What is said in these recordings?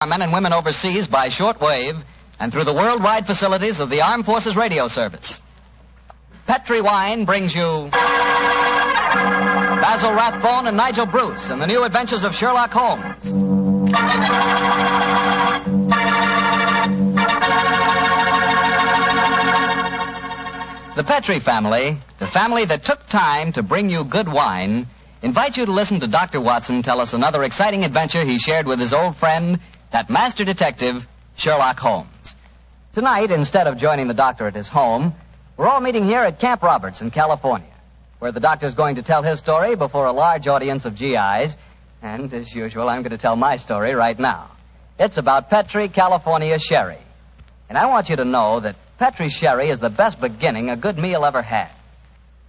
our men and women overseas by shortwave and through the worldwide facilities of the Armed Forces Radio Service. Petri Wine brings you Basil Rathbone and Nigel Bruce in the new Adventures of Sherlock Holmes. The Petri family, the family that took time to bring you good wine, invites you to listen to Dr. Watson tell us another exciting adventure he shared with his old friend, that master detective, Sherlock Holmes. Tonight, instead of joining the doctor at his home, we're all meeting here at Camp Roberts in California, where the doctor's going to tell his story before a large audience of GIs, and as usual, I'm going to tell my story right now. It's about Petri California Sherry. And I want you to know that Petri Sherry is the best beginning a good meal ever had.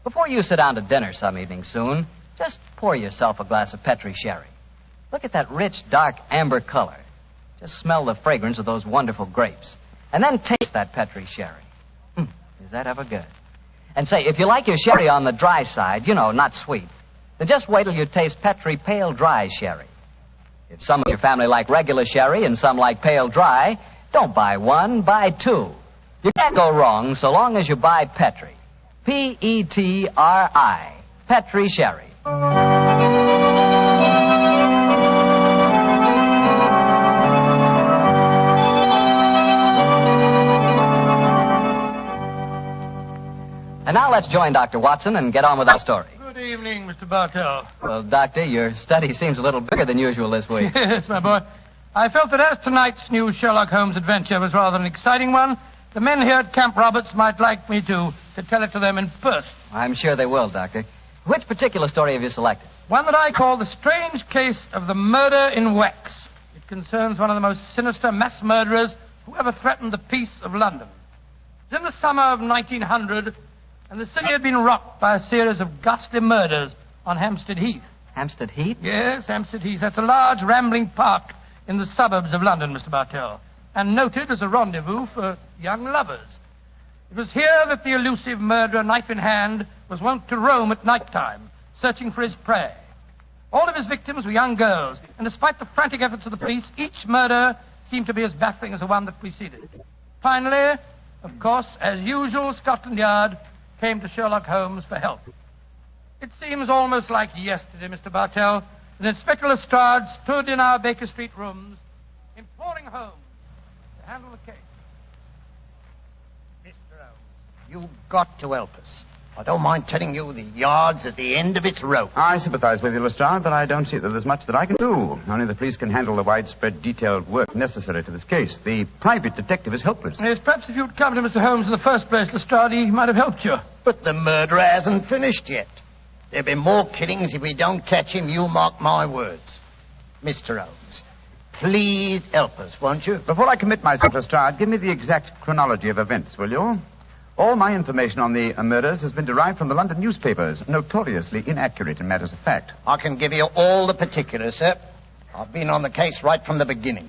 Before you sit down to dinner some evening soon, just pour yourself a glass of Petri Sherry. Look at that rich, dark amber color. Just smell the fragrance of those wonderful grapes. And then taste that Petri Sherry. Is that ever good? And say, if you like your sherry on the dry side, you know, not sweet, then just wait till you taste Petri Pale Dry Sherry. If some of your family like regular sherry and some like pale dry, don't buy one, buy two. You can't go wrong so long as you buy Petri. Petri. Petri Sherry. And now let's join Dr. Watson and get on with our story. Good evening, Mr. Bartell. Well, Doctor, your study seems a little bigger than usual this week. Yes, my boy. I felt that as tonight's new Sherlock Holmes adventure was rather an exciting one, the men here at Camp Roberts might like me to tell it to them in person. I'm sure they will, Doctor. Which particular story have you selected? One that I call The Strange Case of the Murder in Wax. It concerns one of the most sinister mass murderers who ever threatened the peace of London. It was in the summer of 1900, and the city had been rocked by a series of ghastly murders on Hampstead Heath. Hampstead Heath? Yes, Hampstead Heath. That's a large rambling park in the suburbs of London, Mr. Bartell, and noted as a rendezvous for young lovers. It was here that the elusive murderer, knife in hand, was wont to roam at night time, searching for his prey. All of his victims were young girls, and despite the frantic efforts of the police, each murder seemed to be as baffling as the one that preceded. Finally, of course, as usual, Scotland Yard came to Sherlock Holmes for help. It seems almost like yesterday, Mr. Bartell, that Inspector Lestrade stood in our Baker Street rooms, imploring Holmes to handle the case. Mr. Holmes, you've got to help us. I don't mind telling you the yard's at the end of its rope. I sympathize with you, Lestrade, but I don't see that there's much that I can do. Only the police can handle the widespread, detailed work necessary to this case. The private detective is helpless. Yes, perhaps if you'd come to Mr. Holmes in the first place, Lestrade, he might have helped you. But the murderer hasn't finished yet. There'll be more killings if we don't catch him, you mark my words. Mr. Holmes, please help us, won't you? Before I commit myself, Lestrade, give me the exact chronology of events, will you? All my information on the murders has been derived from the London newspapers, notoriously inaccurate in matters of fact. I can give you all the particulars, sir. I've been on the case right from the beginning.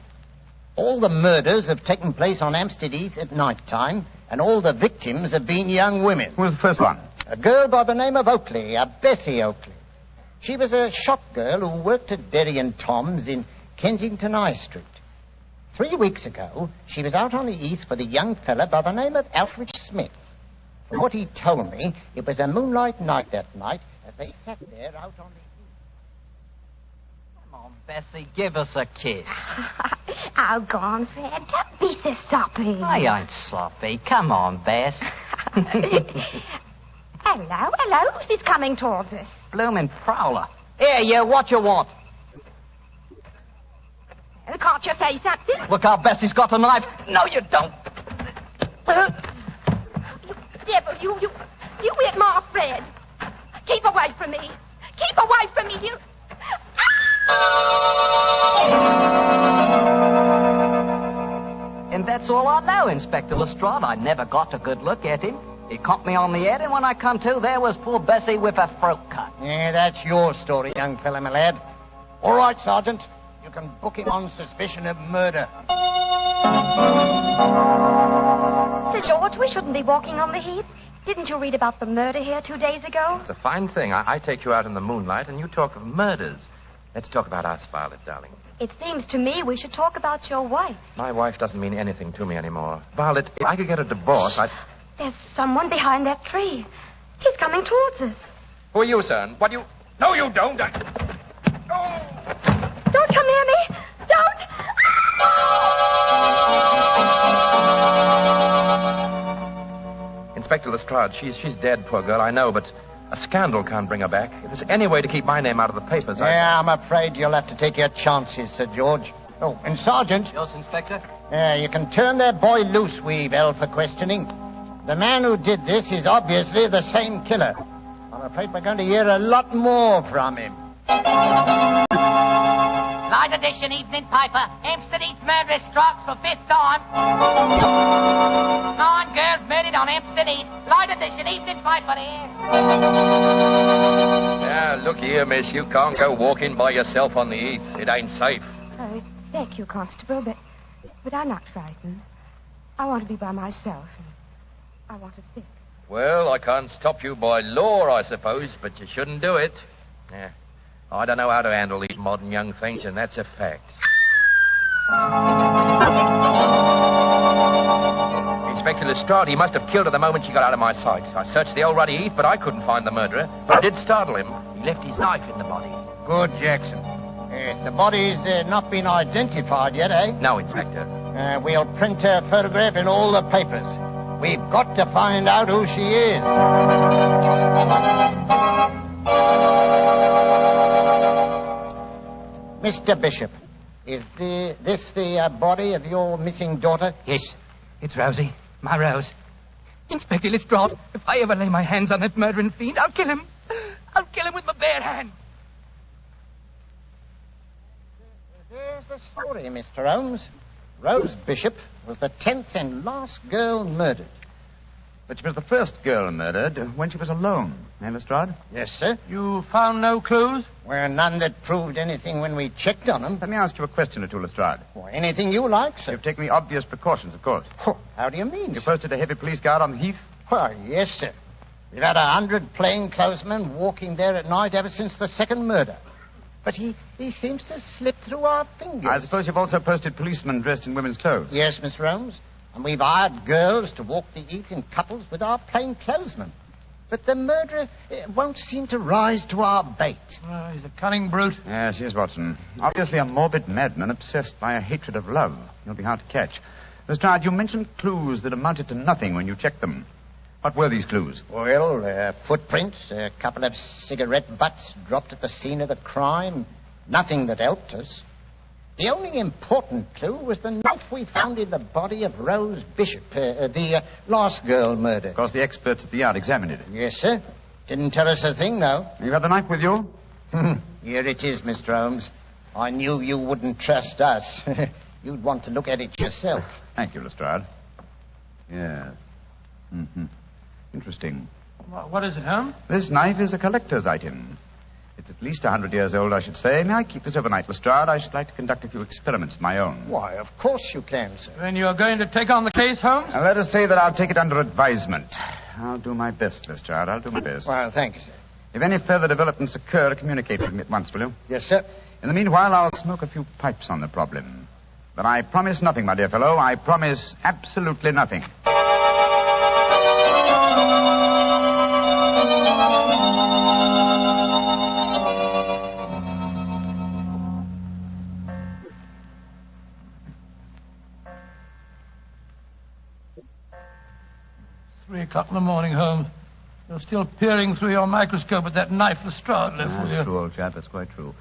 All the murders have taken place on Hampstead Heath at night time, and all the victims have been young women. Who was the first one? A girl by the name of Oakley, Bessie Oakley. She was a shop girl who worked at Derry and Tom's in Kensington High Street. 3 weeks ago, she was out on the heath with a young fella by the name of Alfred Smith. From what he told me, it was a moonlight night that night as they sat there out on the heath. Come on, Bessie, give us a kiss. Oh, go on, Fred. Don't be so soppy. I ain't soppy. Come on, Bess. Hello. Who's this coming towards us? Bloomin' prowler. Here, you, what you want? Can't you say something? Look how Bessie's got a knife. No, you don't. You devil, you hit my Fred. Keep away from me. Keep away from me, you. And that's all I know, Inspector Lestrade. I never got a good look at him. He conked me on the head, and when I come to, there was poor Bessie with her throat cut. Yeah, that's your story, young fella, my lad. All right, Sergeant. You can book him on suspicion of murder. Sir George, we shouldn't be walking on the heath. Didn't you read about the murder here 2 days ago? It's a fine thing. I take you out in the moonlight and you talk of murders. Let's talk about us, Violet, darling. It seems to me we should talk about your wife. My wife doesn't mean anything to me anymore. Violet, if I could get a divorce, I'd... There's someone behind that tree. He's coming towards us. Who are you, son? What do you... No, you don't. Don't come near me. Don't. Inspector Lestrade, she's dead, poor girl, I know, but a scandal can't bring her back. If there's any way to keep my name out of the papers, Yeah, I'm afraid you'll have to take your chances, Sir George. Oh, and Sergeant. Yes, Inspector? You can turn that boy loose, Weevil, for questioning. The man who did this is obviously the same killer. I'm afraid we're going to hear a lot more from him. Light edition evening paper. Hampstead Heath murderess strikes for fifth time. 9 girls murdered on Hampstead Heath. Light edition evening paper here. Now, look here, miss. You can't go walking by yourself on the heath. It ain't safe. Thank you, Constable, but I'm not frightened. I want to be by myself, and I want to think. Well, I can't stop you by law, I suppose, but you shouldn't do it. Yeah. I don't know how to handle these modern young things, and that's a fact. Inspector Lestrade, he must have killed her the moment she got out of my sight. I searched the old ruddy heath, but I couldn't find the murderer. But it did startle him. He left his knife in the body. Good, Jackson. The body's not been identified yet, eh? No, Inspector. We'll print her photograph in all the papers. We've got to find out who she is. Mr. Bishop, is this the body of your missing daughter? Yes, it's Rosie, my Rose. Inspector Lestrade, if I ever lay my hands on that murdering fiend, I'll kill him. I'll kill him with my bare hand. There's the story, Mr. Holmes. Rose Bishop was the 10th and last girl murdered. But she was the first girl murdered when she was alone. Eh, Lestrade? Yes, sir. You found no clues? Well, none that proved anything when we checked on them. Let me ask you a question or two, Lestrade. Well, anything you like, sir. You've taken the obvious precautions, of course. How do you mean, You sir? posted a heavy police guard on the heath? Well, yes, sir. We've had 100 plainclothesmen walking there at night ever since the second murder. But he seems to slip through our fingers. I suppose you've also posted policemen dressed in women's clothes. Yes, Mr. Holmes. And we've hired girls to walk the heath in couples with our plainclothesmen. But the murderer won't seem to rise to our bait. Oh, he's a cunning brute. Yes, he is, Watson. Obviously a morbid madman obsessed by a hatred of love. He'll be hard to catch. Lestrade, you mentioned clues that amounted to nothing when you checked them. What were these clues? Well, footprints, a couple of cigarette butts dropped at the scene of the crime. Nothing that helped us. The only important clue was the knife we found in the body of Rose Bishop, the last girl murdered. Of course, the experts at the yard examined it. Yes, sir. Didn't tell us a thing, though. You had the knife with you? Here it is, Mr. Holmes. I knew you wouldn't trust us. You'd want to look at it yourself. Thank you, Lestrade. Yes. Mm-hmm. Interesting. What is it, Holmes? This knife is a collector's item. It's at least 100 years old, I should say. May I keep this overnight, Lestrade? I should like to conduct a few experiments of my own. Why, of course you can, sir. Then you're going to take on the case, Holmes? Now, let us say that I'll take it under advisement. I'll do my best, Lestrade. I'll do my best. Well, thank you, sir. If any further developments occur, communicate with me at once, will you? Yes, sir. In the meanwhile, I'll smoke a few pipes on the problem. But I promise nothing, my dear fellow. I promise absolutely nothing. 3 o'clock in the morning, Holmes. You're still peering through your microscope at that knife Lestrade left with you. That's true, old chap. That's quite true.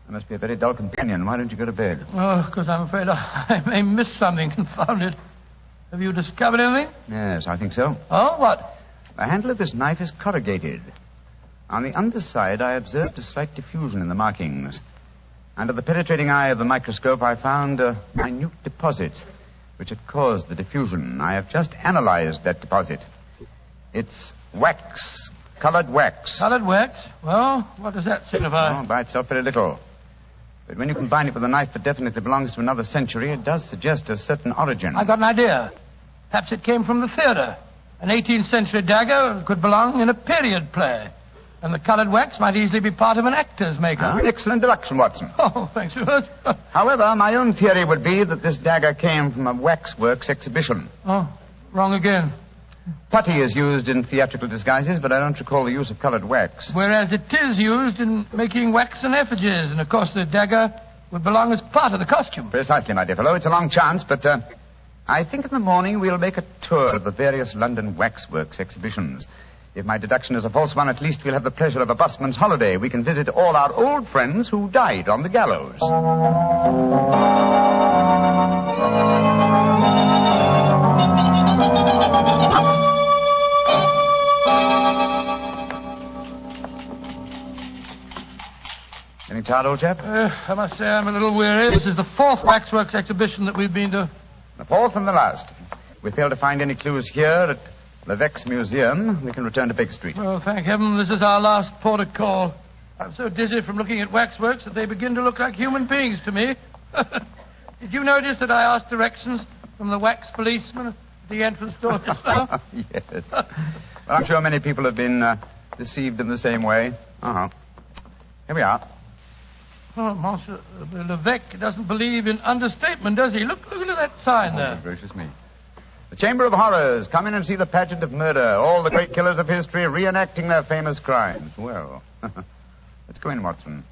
I must be a very dull companion. Why don't you go to bed? Oh, because I'm afraid I may miss something, confound it. Have you discovered anything? Yes, I think so. Oh, what? The handle of this knife is corrugated. On the underside, I observed a slight diffusion in the markings. Under the penetrating eye of the microscope, I found a minute deposit which had caused the diffusion. I have just analyzed that deposit. It's wax, colored wax. Colored wax? Well, what does that signify? Oh, by itself, very little. But when you combine it with a knife that definitely belongs to another century, it does suggest a certain origin. I got an idea. Perhaps it came from the theater. An 18th century dagger could belong in a period play. And the colored wax might easily be part of an actor's makeup. An excellent deduction, Watson. Oh, thanks, Stuart. However, my own theory would be that this dagger came from a waxworks exhibition. Oh, wrong again. Putty is used in theatrical disguises, but I don't recall the use of colored wax. Whereas it is used in making waxen effigies, and of course the dagger would belong as part of the costume. Precisely, my dear fellow. It's a long chance, but I think in the morning we'll make a tour of the various London waxworks exhibitions. If my deduction is a false one, at least we'll have the pleasure of a busman's holiday. We can visit all our old friends who died on the gallows. Getting tired, old chap? I must say I'm a little weary. This is the fourth waxworks exhibition that we've been to. The fourth and the last. If we fail to find any clues here at Levesque's museum, we can return to Baker Street. Oh, thank heaven this is our last port of call. I'm so dizzy from looking at waxworks that they begin to look like human beings to me. Did you notice that I asked directions from the wax policeman at the entrance door just now? Yes. Well, I'm sure many people have been deceived in the same way. Uh-huh. Here we are. Oh, Monsieur Levesque doesn't believe in understatement, does he? Look at that sign there. Oh, gracious me. The Chamber of Horrors. Come in and see the pageant of murder. All the great killers of history reenacting their famous crimes. Well, let's go in, Watson.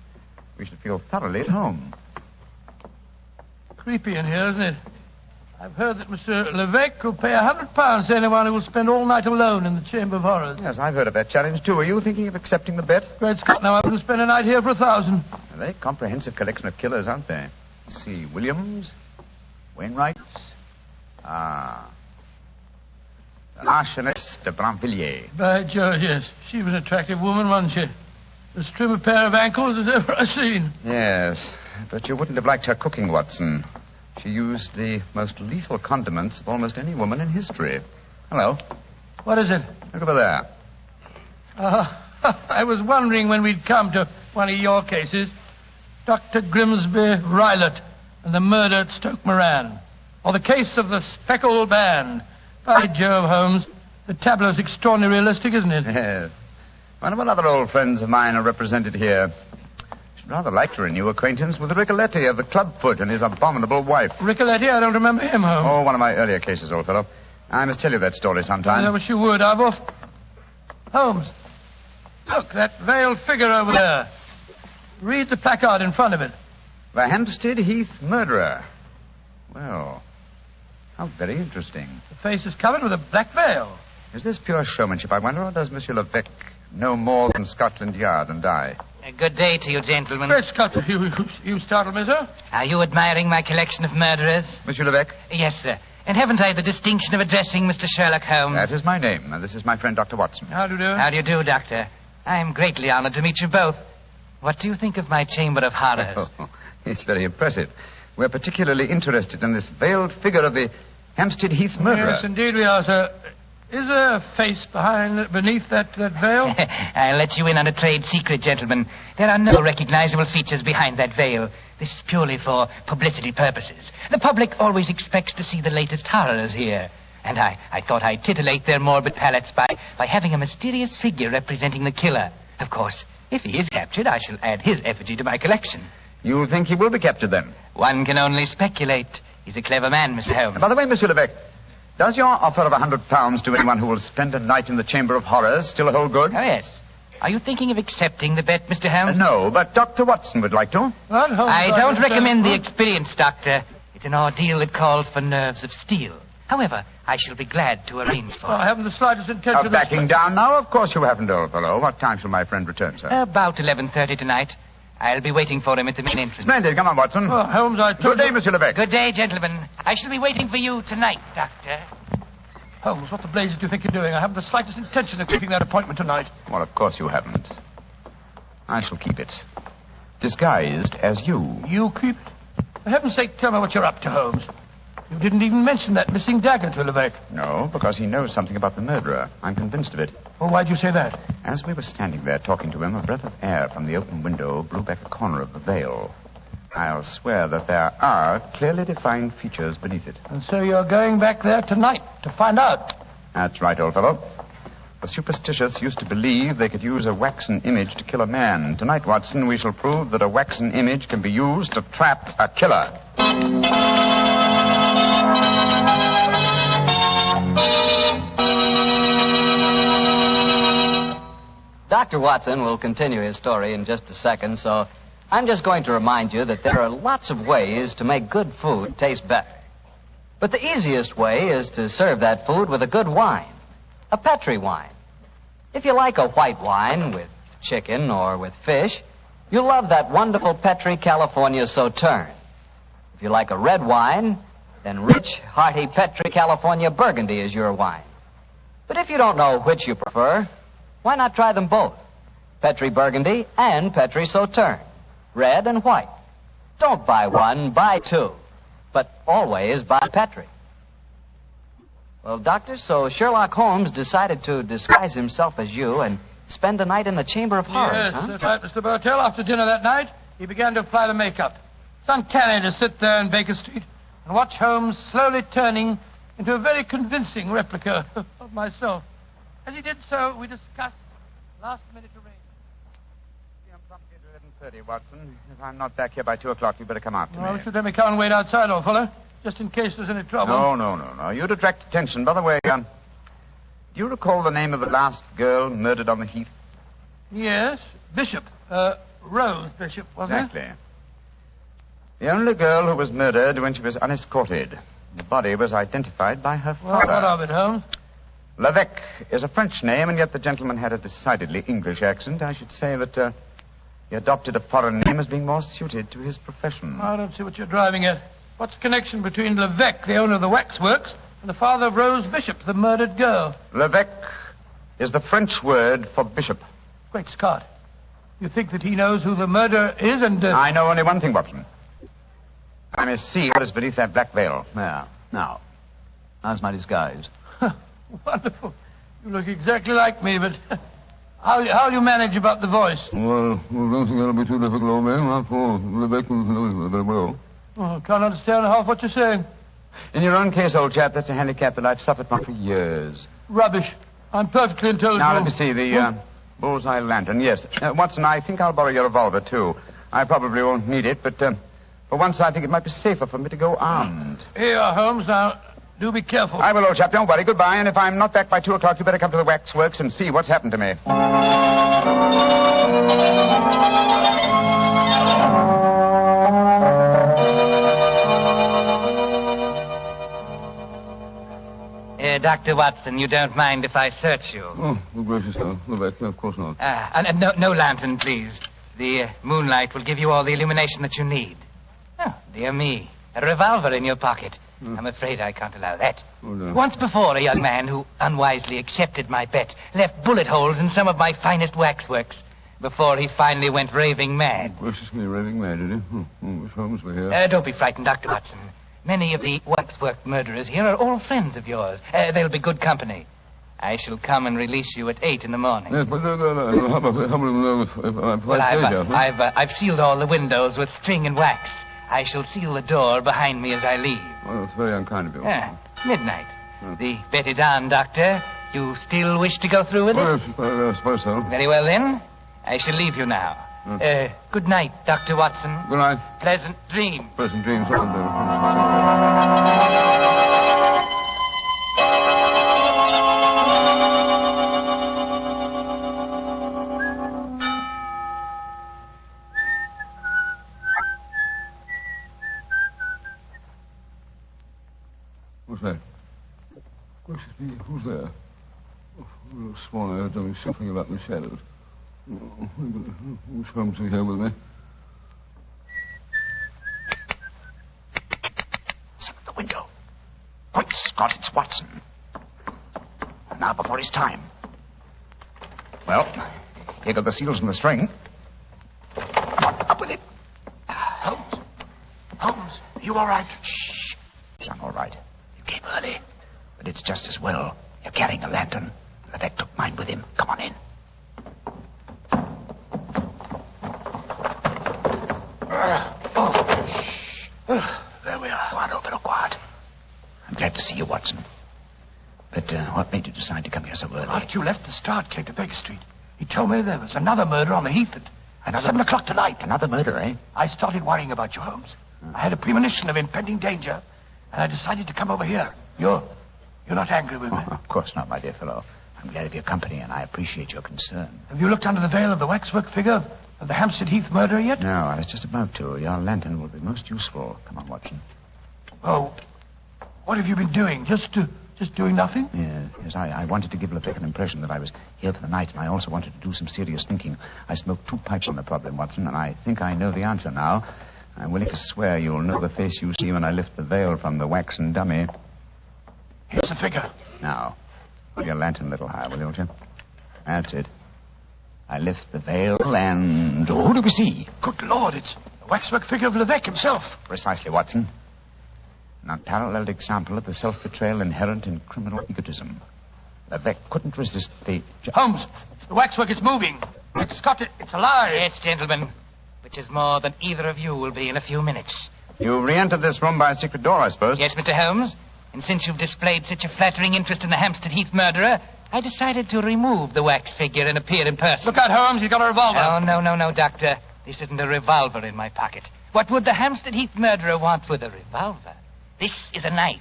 We should feel thoroughly at home. Creepy in here, isn't it? I've heard that Monsieur Levesque will pay £100 to anyone who will spend all night alone in the Chamber of Horrors. Yes, I've heard of that challenge, too. Are you thinking of accepting the bet? Great Scott, now I wouldn't spend a night here for 1,000. A very comprehensive collection of killers, aren't they? Let's see. Williams, Wainwright. Ah. The Marchioness de Brinvilliers. By George, yes. She was an attractive woman, wasn't she? As trim a pair of ankles as ever I've seen. Yes, but you wouldn't have liked her cooking, Watson. She used the most lethal condiments of almost any woman in history. Hello. What is it? Look over there. I was wondering when we'd come to one of your cases. Dr. Grimsby Rylott and the murder at Stoke Moran. Or the case of the Speckled Band. By Jove, Holmes, the tableau's extraordinarily realistic, isn't it? Yes. One other old friends of mine are represented here. Should rather like to renew acquaintance with Ricoletti of the Clubfoot and his abominable wife. Ricoletti? I don't remember him, Holmes. Oh, one of my earlier cases, old fellow. I must tell you that story sometime. I wish you would. I've off... Holmes, look, that veiled figure over there. Read the placard in front of it. The Hampstead Heath murderer. Well, how very interesting. The face is covered with a black veil. Is this pure showmanship, I wonder, or does Monsieur Levesque know more than Scotland Yard and I? Good day to you, gentlemen. Great Scott, you startled me, sir. Are you admiring my collection of murderers? Monsieur Levesque? Yes, sir. And haven't I the distinction of addressing Mr. Sherlock Holmes? That is my name, and this is my friend, Dr. Watson. How do you do? How do you do, Doctor? I am greatly honored to meet you both. What do you think of my Chamber of Horrors? Oh, it's very impressive. We're particularly interested in this veiled figure of the Hampstead Heath murderer. Yes, indeed we are, sir. Is there a face beneath that veil? I'll let you in on a trade secret, gentlemen. There are no recognizable features behind that veil. This is purely for publicity purposes. The public always expects to see the latest horrors here. And I thought I'd titillate their morbid palates by having a mysterious figure representing the killer. Of course, if he is captured, I shall add his effigy to my collection. You think he will be captured, then? One can only speculate. He's a clever man, Mr. Holmes. By the way, Monsieur Levesque, does your offer of £100 to anyone who will spend a night in the Chamber of Horrors still hold good? Oh, yes. Are you thinking of accepting the bet, Mr. Holmes? No, but Dr. Watson would like to. What? Holmes, I don't recommend the experience, Doctor. It's an ordeal that calls for nerves of steel. However, I shall be glad to arrange for it. I haven't the slightest intention of... Backing down now? Of course you haven't, old fellow. What time shall my friend return, sir? About 11:30 tonight. I'll be waiting for him at the main entrance. Splendid. Come on, Watson. Oh, Holmes, I told Good day, Monsieur Levesque. Good day, gentlemen. I shall be waiting for you tonight, Doctor. Holmes, what the blazes do you think you're doing? I haven't the slightest intention of keeping that appointment tonight. Well, of course you haven't. I shall keep it. Disguised as you. You keep it? For heaven's sake, tell me what you're up to, Holmes. You didn't even mention that missing dagger to Levesque. No, because he knows something about the murderer. I'm convinced of it. Well, why'd you say that? As we were standing there talking to him, a breath of air from the open window blew back a corner of the veil. I'll swear that there are clearly defined features beneath it. And so you're going back there tonight to find out? That's right, old fellow. The superstitious used to believe they could use a waxen image to kill a man. Tonight, Watson, we shall prove that a waxen image can be used to trap a killer. Dr. Watson will continue his story in just a second, so I'm just going to remind you that there are lots of ways to make good food taste better. But the easiest way is to serve that food with a good wine, a Petri wine. If you like a white wine with chicken or with fish, you'll love that wonderful Petri California Sauterne. If you like a red wine, then rich, hearty Petri California Burgundy is your wine. But if you don't know which you prefer, why not try them both? Petri Burgundy and Petri Sauterne, red and white. Don't buy one, buy two. But always buy Petri. Well, Doctor, so Sherlock Holmes decided to disguise himself as you and spend a night in the Chamber of Horrors, yes, huh? That's right, Mr. Bartell. After dinner that night, he began to apply the makeup. It's uncanny to sit there in Baker Street and watch Holmes slowly turning into a very convincing replica of myself. As he did so, we discussed last-minute arrangements. I'm promptly at 11:30, Watson. If I'm not back here by 2 o'clock, you better come after Well, me. should let me come and wait outside, old fellow, just in case there's any trouble. No. You'd attract attention. By the way, do you recall the name of the last girl murdered on the Heath? Yes, Bishop. Rose Bishop, wasn't Exactly. The only girl who was murdered when she was unescorted. The body was identified by her it? Well, father. what of it, Holmes? Levesque is a French name, and yet the gentleman had a decidedly English accent. I should say that he adopted a foreign name as being more suited to his profession. I don't see what you're driving at. What's the connection between Levesque, the owner of the waxworks, and the father of Rose Bishop, the murdered girl? Levesque is the French word for bishop. Great Scott. You think that he knows who the murderer is and... I know only one thing, Watson. I may see what is beneath that black veil. There. Now, how's my disguise? Wonderful. You look exactly like me, but how'll you manage about the voice? Well, I don't think that'll be too difficult, old man. After all, Rebecca knows very well. Oh, can't understand half what you're saying. In your own case, old chap, that's a handicap that I've suffered from for years. Rubbish. I'm perfectly intelligent. Now, let me see, the bullseye lantern. Yes. Watson, I think I'll borrow your revolver, too. I probably won't need it, but for once I think it might be safer for me to go armed. Here you are, Holmes. Now, do be careful. I will, old chap. Don't worry. Goodbye. And if I'm not back by 2 o'clock, you better come to the waxworks and see what's happened to me. Dr. Watson, you don't mind if I search you? Oh, gracious, no. Of course not. No lantern, please. The moonlight will give you all the illumination that you need. Oh, dear me. A revolver in your pocket. I'm afraid I can't allow that. Oh, no. Once before, a young man who unwisely accepted my bet left bullet holes in some of my finest waxworks before he finally went raving mad. Gracious me, raving mad, did he? Miss Holmes, we're here. Don't be frightened, Dr. Watson. Many of the waxwork murderers here are all friends of yours. They'll be good company. I shall come and release you at 8 in the morning. Yes, but no. How about if I'm Well, huh? I've sealed all the windows with string and wax. I shall seal the door behind me as I leave. Well, it's very unkind of you. Midnight. The bet is on, Doctor. You still wish to go through with it? Well, I suppose so. Very well, then. I shall leave you now. Good night, Dr. Watson. Good night. Pleasant dreams. Pleasant dreams. What's that? Gracious me, who's there? Oh, I would have sworn I heard something shuffling about in the shadows. Who's Holmes here with me? Listen at the window. Great Scott, it's Watson. Now before his time. Well, here go the seals and the string. Come on, up with it. Holmes. Holmes, you all right? Shh. I'm all right. You came early. But it's just as well. You're carrying a lantern. Levesque took mine with him. Come on in. There we are. Go on, open or quiet. I'm glad to see you, Watson. But what made you decide to come here so early? After you left, the Start came to Baker Street. He told me there was another murder on the Heath at 7 o'clock tonight. Another murder, eh? I started worrying about you, Holmes. I had a premonition of impending danger, and I decided to come over here. You're not angry with me? Oh, of course not, my dear fellow. I'm glad of your company, and I appreciate your concern. Have you looked under the veil of the waxwork figure of the Hampstead Heath murderer yet? No, I was just about to. Your lantern will be most useful. Come on, Watson. Oh, what have you been doing? Just doing nothing? Yes, I wanted to give Levesque an impression that I was here for the night, and I also wanted to do some serious thinking. I smoked 2 pipes on the problem, Watson, and I think I know the answer now. I'm willing to swear you'll know the face you see when I lift the veil from the waxen dummy. Here's the figure. Now, hold your lantern a little higher, will you? That's it. I lift the veil, and who do we see? Good Lord, it's the waxwork figure of Levesque himself. Precisely, Watson. An unparalleled example of the self-betrayal inherent in criminal egotism. Levesque couldn't resist the... Holmes, the waxwork is moving. It's alive. Yes, gentlemen. Which is more than either of you will be in a few minutes. You re-entered this room by a secret door, I suppose? Yes, Mr. Holmes. And since you've displayed such a flattering interest in the Hampstead Heath murderer, I decided to remove the wax figure and appear in person. Look out, Holmes. He's got a revolver. Oh, no, Doctor. This isn't a revolver in my pocket. What would the Hampstead Heath murderer want with a revolver? This is a knife.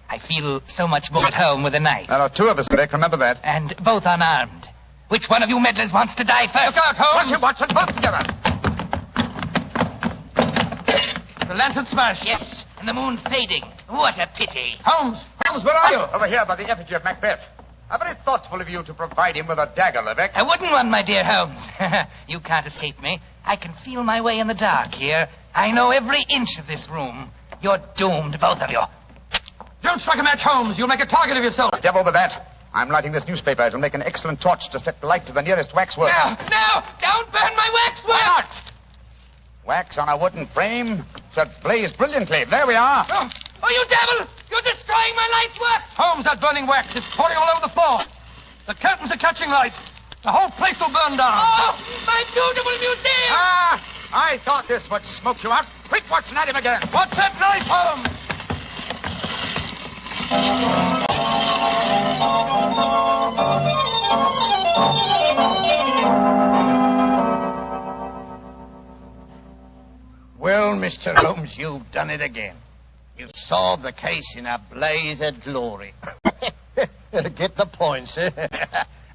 I feel so much more at home with a knife. There are 2 of us, Rick. Remember that. And both unarmed. Which one of you meddlers wants to die first? Look out, Holmes. Watson, both together. The lantern smashed. Yes, and the moon's fading. What a pity. Holmes, where are you? Over here by the effigy of Macbeth. How very thoughtful of you to provide him with a dagger, Levesque. A wooden one, my dear Holmes. You can't escape me. I can feel my way in the dark here. I know every inch of this room. You're doomed, both of you. Don't strike a match, Holmes. You'll make a target of yourself. Devil with that. I'm lighting this newspaper. It'll make an excellent torch to set light to the nearest waxwork. No! Don't burn my waxwork! Why not? Wax on a wooden frame should blaze brilliantly. There we are. Oh, you devil! You're destroying my life's work! Holmes, that burning wax is pouring all over the floor. The curtains are catching light. The whole place will burn down. Oh, my beautiful museum! I thought this would smoke you out. Quick, Watson, at him again. What's that knife, Holmes? Well, Mr. Holmes, you've done it again. You've solved the case in a blaze of glory. Get the point, sir.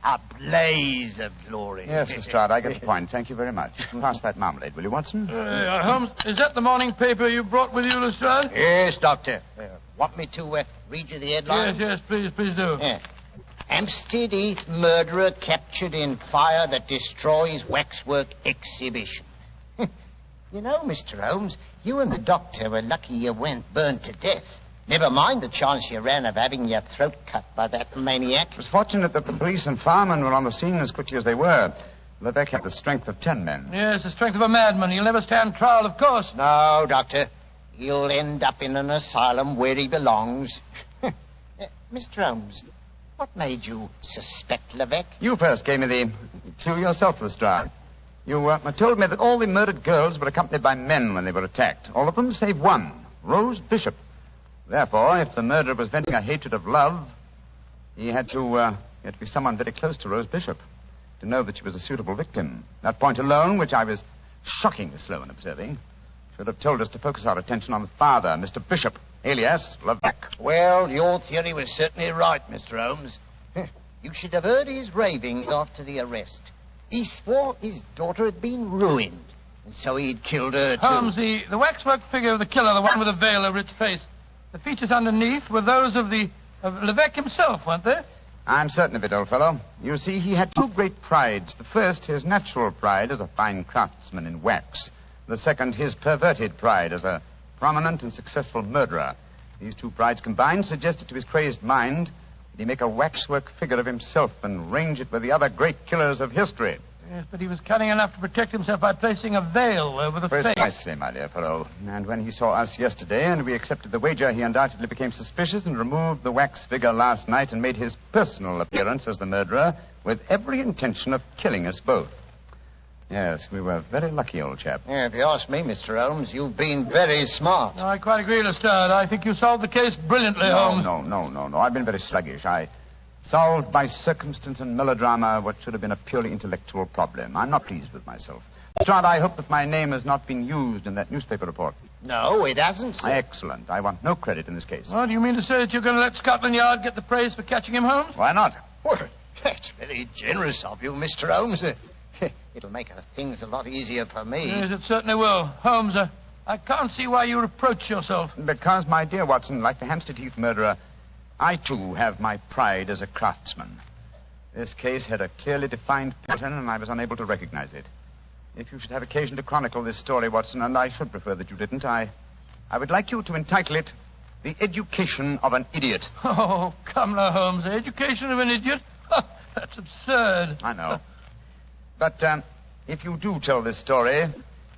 A blaze of glory. Yes, Lestrade, I get the point. Thank you very much. Pass that marmalade, will you, Watson? Holmes, is that the morning paper you brought with you, Lestrade? Yes, Doctor. Want me to read you the headlines? Yes, please do. Yeah. Hampstead Heath murderer captured in fire that destroys waxwork exhibition. You know, Mr. Holmes, you and the doctor were lucky you weren't burned to death. Never mind the chance you ran of having your throat cut by that maniac. It was fortunate that the police and firemen were on the scene as quickly as they were. Levesque had the strength of 10 men. Yes, the strength of a madman. He'll never stand trial, of course. No, Doctor. He'll end up in an asylum where he belongs. Mr. Holmes, what made you suspect Levesque? You first gave me the clue yourself, Lestrade. You told me that all the murdered girls were accompanied by men when they were attacked. All of them save one, Rose Bishop. Therefore, if the murderer was venting a hatred of love, he had to be someone very close to Rose Bishop to know that she was a suitable victim. That point alone, which I was shockingly slow in observing, should have told us to focus our attention on the father, Mr. Bishop, alias Levesque. Well, your theory was certainly right, Mr. Holmes. You should have heard his ravings after the arrest. He swore his daughter had been ruined, and so he'd killed her, too. Holmes, the waxwork figure of the killer, the one with the veil over its face, the features underneath were those of Levesque himself, weren't they? I'm certain of it, old fellow. You see, he had 2 great prides. The first, his natural pride as a fine craftsman in wax. The second, his perverted pride as a prominent and successful murderer. These 2 prides combined suggested to his crazed mind that he make a waxwork figure of himself and range it with the other great killers of history. Yes, but he was cunning enough to protect himself by placing a veil over the face. Precisely, my dear fellow. And when he saw us yesterday and we accepted the wager, he undoubtedly became suspicious and removed the wax figure last night and made his personal appearance as the murderer with every intention of killing us both. Yes, we were very lucky, old chap. Yeah, if you ask me, Mr. Holmes, you've been very smart. I quite agree, Lestrade. I think you solved the case brilliantly, Holmes. No. I've been very sluggish. I solved by circumstance and melodrama what should have been a purely intellectual problem. I'm not pleased with myself. Lestrade, I hope that my name has not been used in that newspaper report. No, it hasn't, sir. Excellent. I want no credit in this case. Well, do you mean to say that you're going to let Scotland Yard get the praise for catching him, Holmes? Why not? Well, that's very generous of you, Mr. Holmes. It'll make things a lot easier for me. Yes, it certainly will. Holmes, I can't see why you reproach yourself. Because, my dear Watson, like the Hampstead Heath murderer, I, too, have my pride as a craftsman. This case had a clearly defined pattern, and I was unable to recognize it. If you should have occasion to chronicle this story, Watson, and I should prefer that you didn't, I would like you to entitle it The Education of an Idiot. Oh, come now, Holmes. The education of an idiot? That's absurd. I know. But if you do tell this story,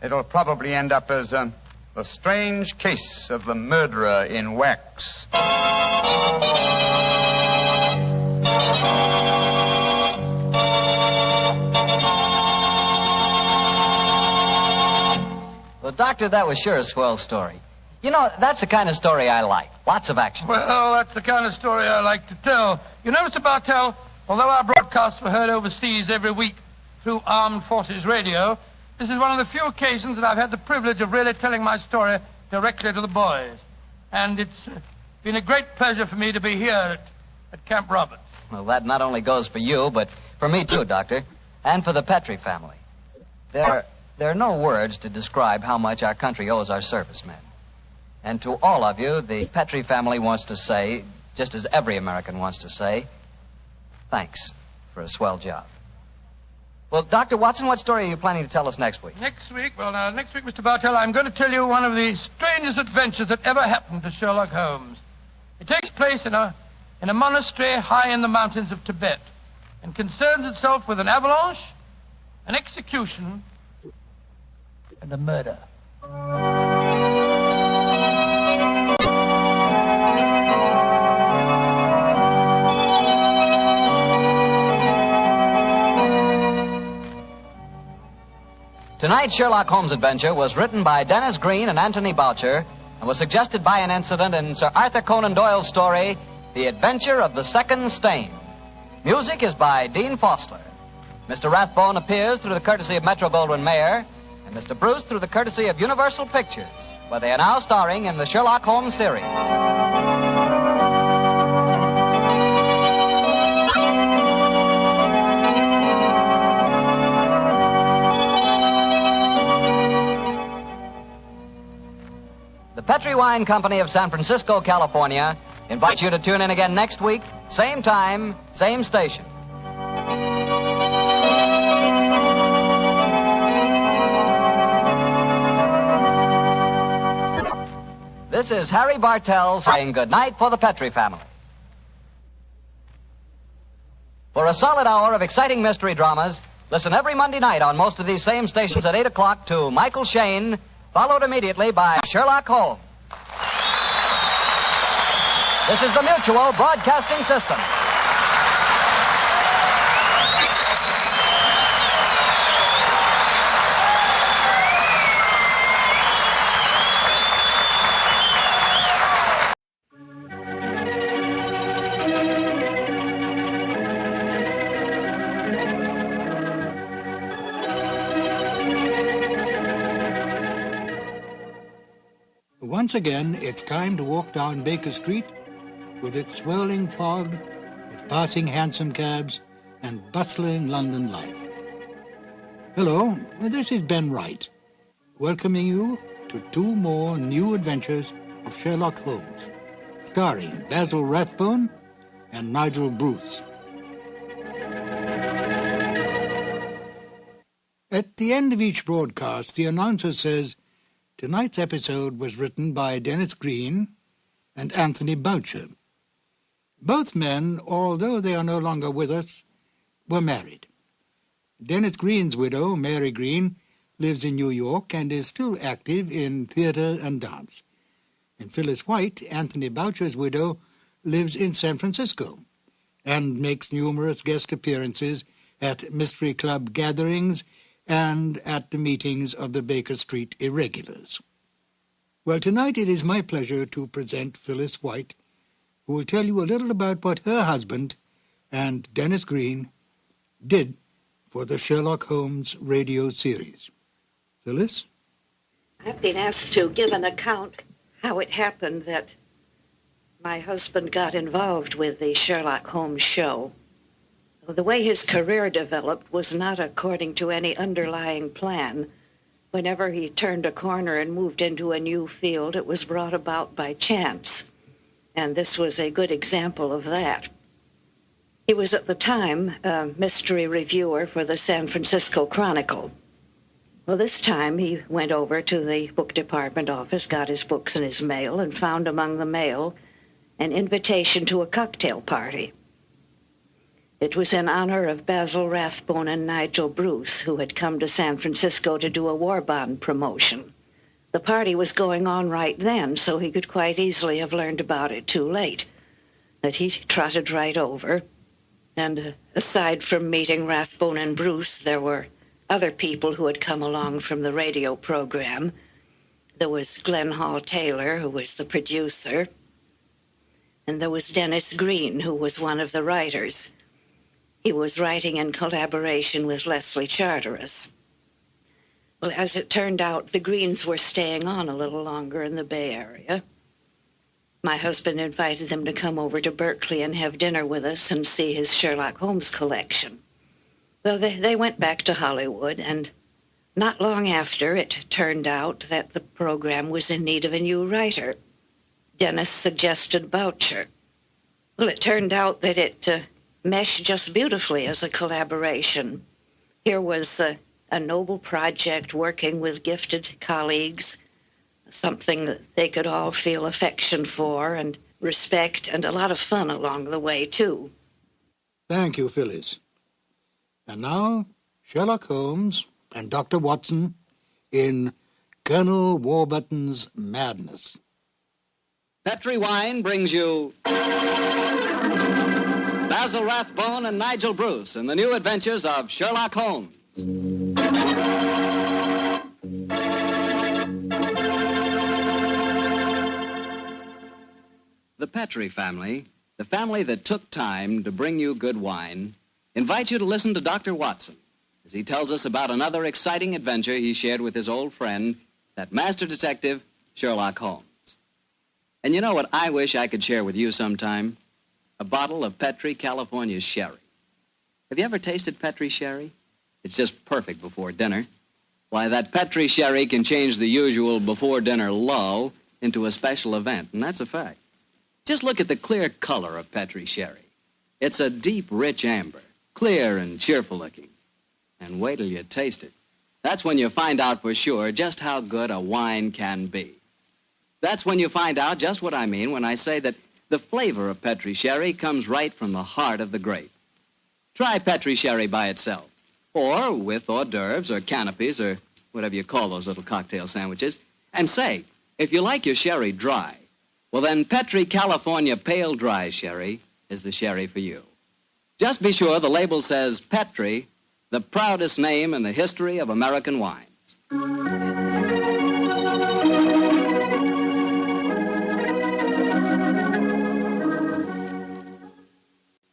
it'll probably end up as The Strange Case of the Murderer in Wax. Well, Doctor, that was sure a swell story. You know, that's the kind of story I like. Lots of action. Well, that's the kind of story I like to tell. You know, Mr. Bartell, although our broadcasts were heard overseas every week through Armed Forces Radio, this is one of the few occasions that I've had the privilege of really telling my story directly to the boys. And it's been a great pleasure for me to be here at Camp Roberts. Well, that not only goes for you, but for me, too, Doctor, and for the Petrie family. There are no words to describe how much our country owes our servicemen. And to all of you, the Petrie family wants to say, just as every American wants to say, thanks for a swell job. Well, Dr. Watson, what story are you planning to tell us next week? Next week, Mr. Bartell, I'm going to tell you one of the strangest adventures that ever happened to Sherlock Holmes. It takes place in a monastery high in the mountains of Tibet and concerns itself with an avalanche, an execution, and a murder. Tonight's Sherlock Holmes adventure was written by Dennis Green and Anthony Boucher and was suggested by an incident in Sir Arthur Conan Doyle's story, The Adventure of the Second Stain. Music is by Dean Fossler. Mr. Rathbone appears through the courtesy of Metro-Goldwyn-Mayer, and Mr. Bruce through the courtesy of Universal Pictures, where they are now starring in the Sherlock Holmes series. The Petrie Wine Company of San Francisco, California, invites you to tune in again next week, same time, same station. This is Harry Bartell saying goodnight for the Petrie family. For a solid hour of exciting mystery dramas, listen every Monday night on most of these same stations at 8 o'clock to Michael Shayne, followed immediately by Sherlock Holmes. This is the Mutual Broadcasting System. Once again, it's time to walk down Baker Street with its swirling fog, its passing hansom cabs, and bustling London life. Hello, this is Ben Wright, welcoming you to 2 more new adventures of Sherlock Holmes, starring Basil Rathbone and Nigel Bruce. At the end of each broadcast, the announcer says, tonight's episode was written by Dennis Green and Anthony Boucher. Both men, although they are no longer with us, were married. Dennis Green's widow, Mary Green, lives in New York and is still active in theater and dance. And Phyllis White, Anthony Boucher's widow, lives in San Francisco and makes numerous guest appearances at mystery club gatherings and at the meetings of the Baker Street Irregulars. Well, tonight it is my pleasure to present Phyllis White, who will tell you a little about what her husband and Dennis Green did for the Sherlock Holmes radio series. Phyllis? I've been asked to give an account how it happened that my husband got involved with the Sherlock Holmes show. The way his career developed was not according to any underlying plan. Whenever he turned a corner and moved into a new field, it was brought about by chance. And this was a good example of that. He was at the time a mystery reviewer for the San Francisco Chronicle. Well, this time he went over to the book department office, got his books in his mail, and found among the mail an invitation to a cocktail party. It was in honor of Basil Rathbone and Nigel Bruce, who had come to San Francisco to do a war bond promotion. The party was going on right then, so he could quite easily have learned about it too late. But he trotted right over, and aside from meeting Rathbone and Bruce, there were other people who had come along from the radio program. There was Glenn Hall Taylor, who was the producer, and there was Dennis Green, who was one of the writers. He was writing in collaboration with Leslie Charteris. Well, as it turned out, the Greens were staying on a little longer in the Bay Area. My husband invited them to come over to Berkeley and have dinner with us and see his Sherlock Holmes collection. Well, they went back to Hollywood, and not long after, it turned out that the program was in need of a new writer. Dennis suggested Boucher. Well, it turned out that it meshed just beautifully as a collaboration. Here was a noble project working with gifted colleagues, something that they could all feel affection for and respect, and a lot of fun along the way, too. Thank you, Phyllis. And now, Sherlock Holmes and Dr. Watson in Colonel Warburton's Madness. Petri Wine brings you Basil Rathbone and Nigel Bruce in the new adventures of Sherlock Holmes. The Petri family, the family that took time to bring you good wine, invites you to listen to Dr. Watson as he tells us about another exciting adventure he shared with his old friend, that master detective, Sherlock Holmes. And you know what I wish I could share with you sometime? A bottle of Petri California sherry. Have you ever tasted Petri sherry? It's just perfect before dinner. Why, that Petri sherry can change the usual before-dinner lull into a special event, and that's a fact. Just look at the clear color of Petri sherry. It's a deep, rich amber, clear and cheerful-looking. And wait till you taste it. That's when you find out for sure just how good a wine can be. That's when you find out just what I mean when I say that the flavor of Petri sherry comes right from the heart of the grape. Try Petri sherry by itself, or with hors d'oeuvres or canopies or whatever you call those little cocktail sandwiches, and say, if you like your sherry dry, well then Petri California Pale Dry Sherry is the sherry for you. Just be sure the label says Petri, the proudest name in the history of American wines.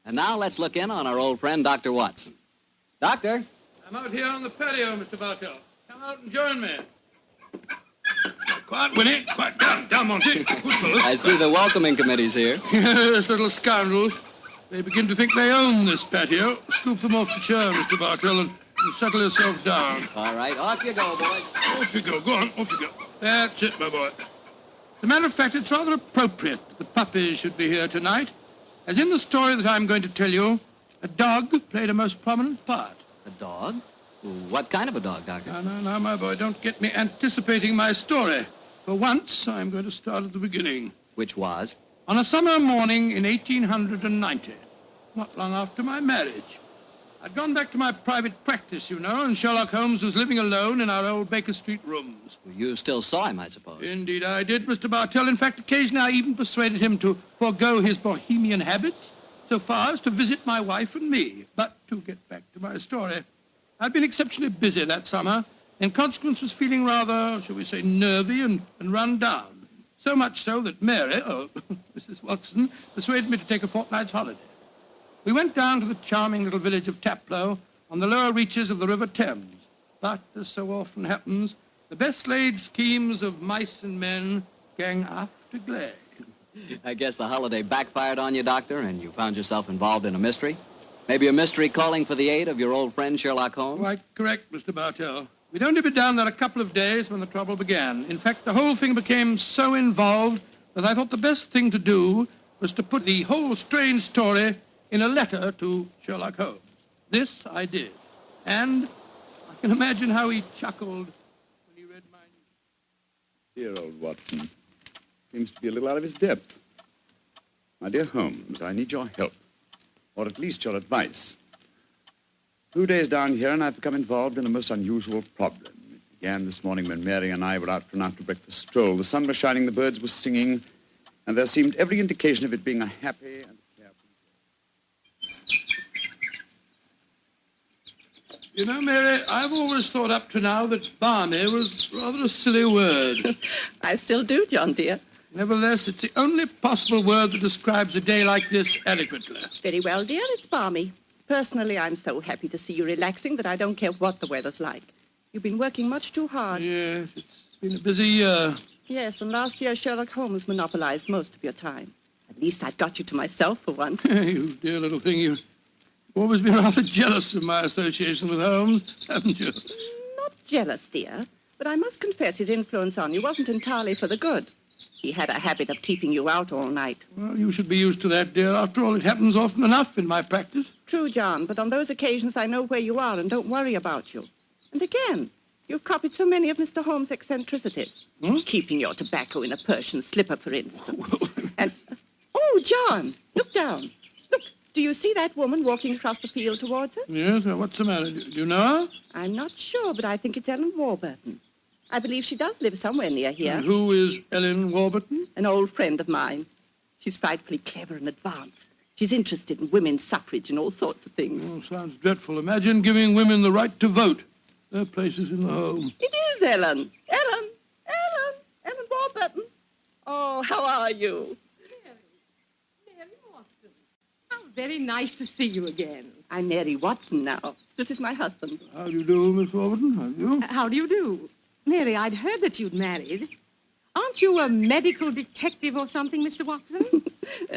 And now let's look in on our old friend, Dr. Watson. Doctor? I'm out here on the patio, Mr. Bartell. Come out and join me. Quiet, Winnie. Quiet. Down, Monty. Good fellow. I see the welcoming committee's here. Yes, little scoundrels. They begin to think they own this patio. Scoop them off the chair, Mr. Bartell, and settle yourself down. All right, off you go, boy. Off you go. Go on, off you go. That's it, my boy. As a matter of fact, it's rather appropriate that the puppies should be here tonight. As in the story that I'm going to tell you, a dog played a most prominent part. A dog? What kind of a dog, Doctor? No, my boy, don't get me anticipating my story. For once, I'm going to start at the beginning. Which was? On a summer morning in 1890, not long after my marriage. I'd gone back to my private practice, you know, and Sherlock Holmes was living alone in our old Baker Street rooms. You still saw him, I suppose. Indeed I did, Mr. Bartell. In fact, occasionally I even persuaded him to forego his bohemian habits so far as to visit my wife and me. But to get back to my story, I'd been exceptionally busy that summer. In consequence, was feeling rather, shall we say, nervy and run down. So much so that Mary, Mrs. Watson, persuaded me to take a fortnight's holiday. We went down to the charming little village of Taplow on the lower reaches of the River Thames. But, as so often happens, the best laid schemes of mice and men gang after glade. I guess the holiday backfired on you, Doctor, and you found yourself involved in a mystery? Maybe a mystery calling for the aid of your old friend Sherlock Holmes? Quite correct, Mr. Bartell. We'd only been down there a couple of days when the trouble began. In fact, the whole thing became so involved that I thought the best thing to do was to put the whole strange story in a letter to Sherlock Holmes. This I did. And I can imagine how he chuckled when he read my news. Dear old Watson. Seems to be a little out of his depth. My dear Holmes, I need your help. Or at least your advice. 2 days down here, and I've become involved in a most unusual problem. It began this morning when Mary and I were out for an after-breakfast stroll. The sun was shining, the birds were singing, and there seemed every indication of it being a happy and carefree day. You know, Mary, I've always thought up to now that balmy was rather a silly word. I still do, John, dear. Nevertheless, it's the only possible word that describes a day like this adequately. Very well, dear, it's balmy. Personally, I'm so happy to see you relaxing that I don't care what the weather's like. You've been working much too hard. Yes, it's been a busy year. Yes, and last year Sherlock Holmes monopolized most of your time. At least I've got you to myself for once. You dear little thing, you've always been rather jealous of my association with Holmes, haven't you? Not jealous, dear, but I must confess his influence on you wasn't entirely for the good. He had a habit of keeping you out all night. Well, you should be used to that, dear. After all, it happens often enough in my practice. True, John, but on those occasions I know where you are and don't worry about you. And again, you've copied so many of Mr. Holmes' eccentricities. Keeping your tobacco in a Persian slipper, for instance. And, oh, John, look down. Look, do you see that woman walking across the field towards us? Yes, what's the matter? Do you know her? I'm not sure, but I think it's Ellen Warbertton. I believe she does live somewhere near here. And who is Ellen Warbertton? An old friend of mine. She's frightfully clever and advanced. She's interested in women's suffrage and all sorts of things. Oh, sounds dreadful. Imagine giving women the right to vote. Their place is in the home. It is Ellen. Ellen Warbertton. Oh, how are you? Mary Watson. How very nice to see you again. I'm Mary Watson now. This is my husband. How do you do, Miss Warberton? How do you? How do you do? Mary, I'd heard that you'd married. Aren't you a medical detective or something, Mr. Watson?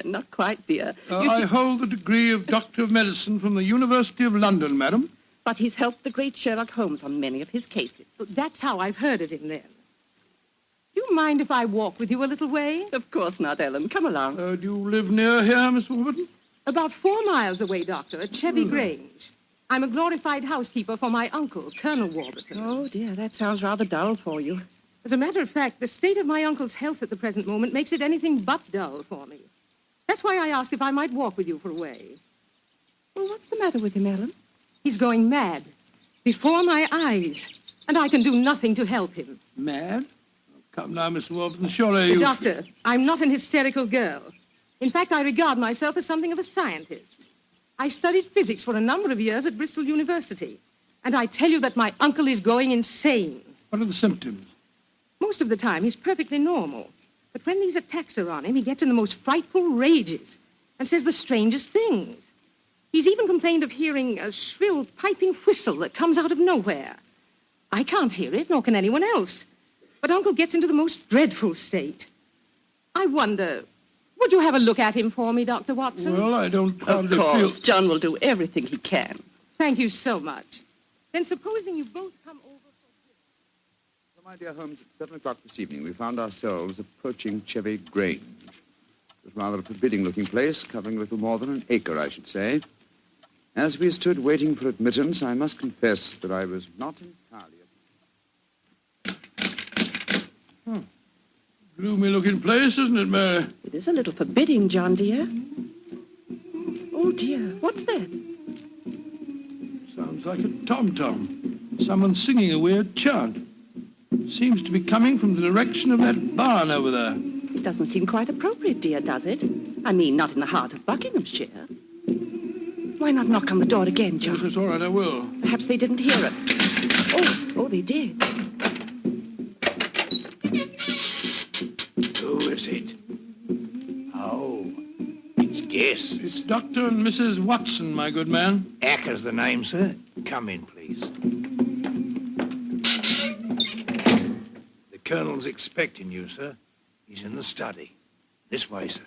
Not quite, dear. I hold the degree of Doctor of Medicine from the University of London, madam. But he's helped the great Sherlock Holmes on many of his cases. That's how I've heard of him, then. Do you mind if I walk with you a little way? Of course not, Ellen. Come along. Do you live near here, Miss Warburton? About 4 miles away, Doctor, at Chevy Grange. I'm a glorified housekeeper for my uncle, Colonel Warbertton. Oh, dear, that sounds rather dull for you. As a matter of fact, the state of my uncle's health at the present moment makes it anything but dull for me. That's why I asked if I might walk with you for a way. Well, what's the matter with him, Ellen? He's going mad. Before my eyes. And I can do nothing to help him. Mad? Oh, come now, Miss Warburton, surely you... Doctor, I'm not an hysterical girl. In fact, I regard myself as something of a scientist. I studied physics for a number of years at Bristol University. And I tell you that my uncle is going insane. What are the symptoms? Most of the time, he's perfectly normal. But when these attacks are on him, he gets in the most frightful rages and says the strangest things. He's even complained of hearing a shrill, piping whistle that comes out of nowhere. I can't hear it, nor can anyone else. But Uncle gets into the most dreadful state. I wonder, would you have a look at him for me, Dr. Watson? Well, I don't hardly feel... Of course, John will do everything he can. Thank you so much. Then supposing you both come over for... So, my dear Holmes, at 7 o'clock this evening, we found ourselves approaching Chevy Grange. It was rather a forbidding-looking place, covering a little more than an acre, I should say. As we stood waiting for admittance, I must confess that I was not entirely... Gloomy-looking place, isn't it, Mary? It is a little forbidding, John, dear. Oh, dear, what's that? Sounds like a tom-tom. Someone singing a weird chant. Seems to be coming from the direction of that barn over there. It doesn't seem quite appropriate, dear, does it? I mean, not in the heart of Buckinghamshire. Why not knock on the door again, John? Yes, it's all right, I will. Perhaps they didn't hear us. Oh, they did. Who is it? Oh, it's guests. It's Dr. and Mrs. Watson, my good man. Acker's the name, sir. Come in, please. The Colonel's expecting you, sir. He's in the study. This way, sir.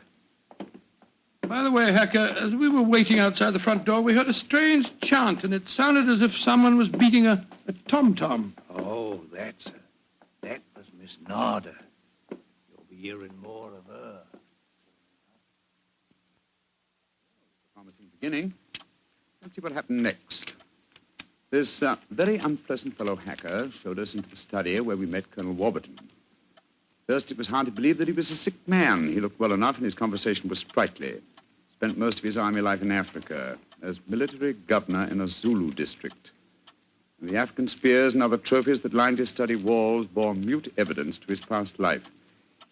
By the way, Hacker, as we were waiting outside the front door, we heard a strange chant, and it sounded as if someone was beating a tom-tom. Oh, that was Miss Nada. You'll be hearing more of her. Promising beginning. Let's see what happened next. This very unpleasant fellow Hacker showed us into the study where we met Colonel Warbertton. First, it was hard to believe that he was a sick man. He looked well enough, and his conversation was sprightly. Spent most of his army life in Africa as military governor in a Zulu district. And the African spears and other trophies that lined his study walls bore mute evidence to his past life.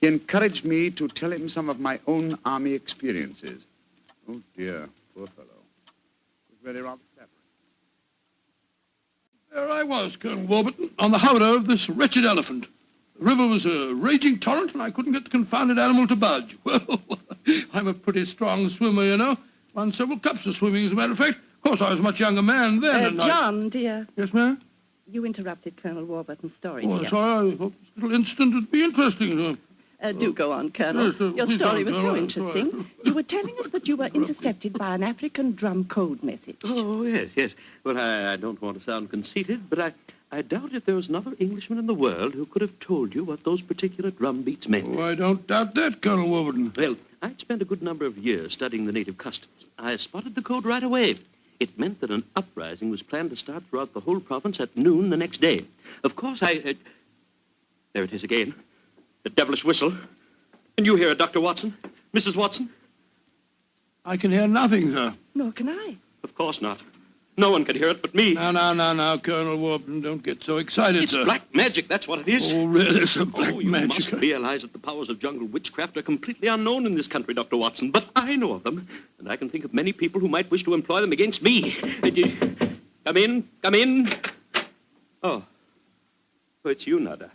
He encouraged me to tell him some of my own army experiences. Oh, dear, poor fellow. It was really rather flattering. There I was, Colonel Warberton, on the howdah of this wretched elephant. The river was a raging torrent, and I couldn't get the confounded animal to budge. Well, I'm a pretty strong swimmer, you know. Won several cups of swimming, as a matter of fact. Of course, I was a much younger man then. John, dear. Yes, ma'am? You interrupted Colonel Warburton's story, Oh, dear. sorry. I thought this little incident would be interesting. Do go on, Colonel. Yes, Your please story go was on, so all right, interesting. all right. You were telling us that you were intercepted by an African drum code message. Oh, yes. Well, I don't want to sound conceited, but I doubt if there was another Englishman in the world who could have told you what those particular drum beats meant. Oh, I don't doubt that, Colonel Warburton. Well, I'd spent a good number of years studying the native customs. I spotted the code right away. It meant that an uprising was planned to start throughout the whole province at noon the next day. Of course, there it is again. The devilish whistle. Can you hear it, Dr. Watson? Mrs. Watson? I can hear nothing, sir. Nor can I. Of course not. No one can hear it but me. Now, Colonel Warburton, don't get so excited, It's sir. black magic, that's what it is. Oh, really, sir? Black you magic? must realize that the powers of jungle witchcraft are completely unknown in this country, Dr. Watson. But I know of them, and I can think of many people who might wish to employ them against me. Come in. Oh, it's you, Nada.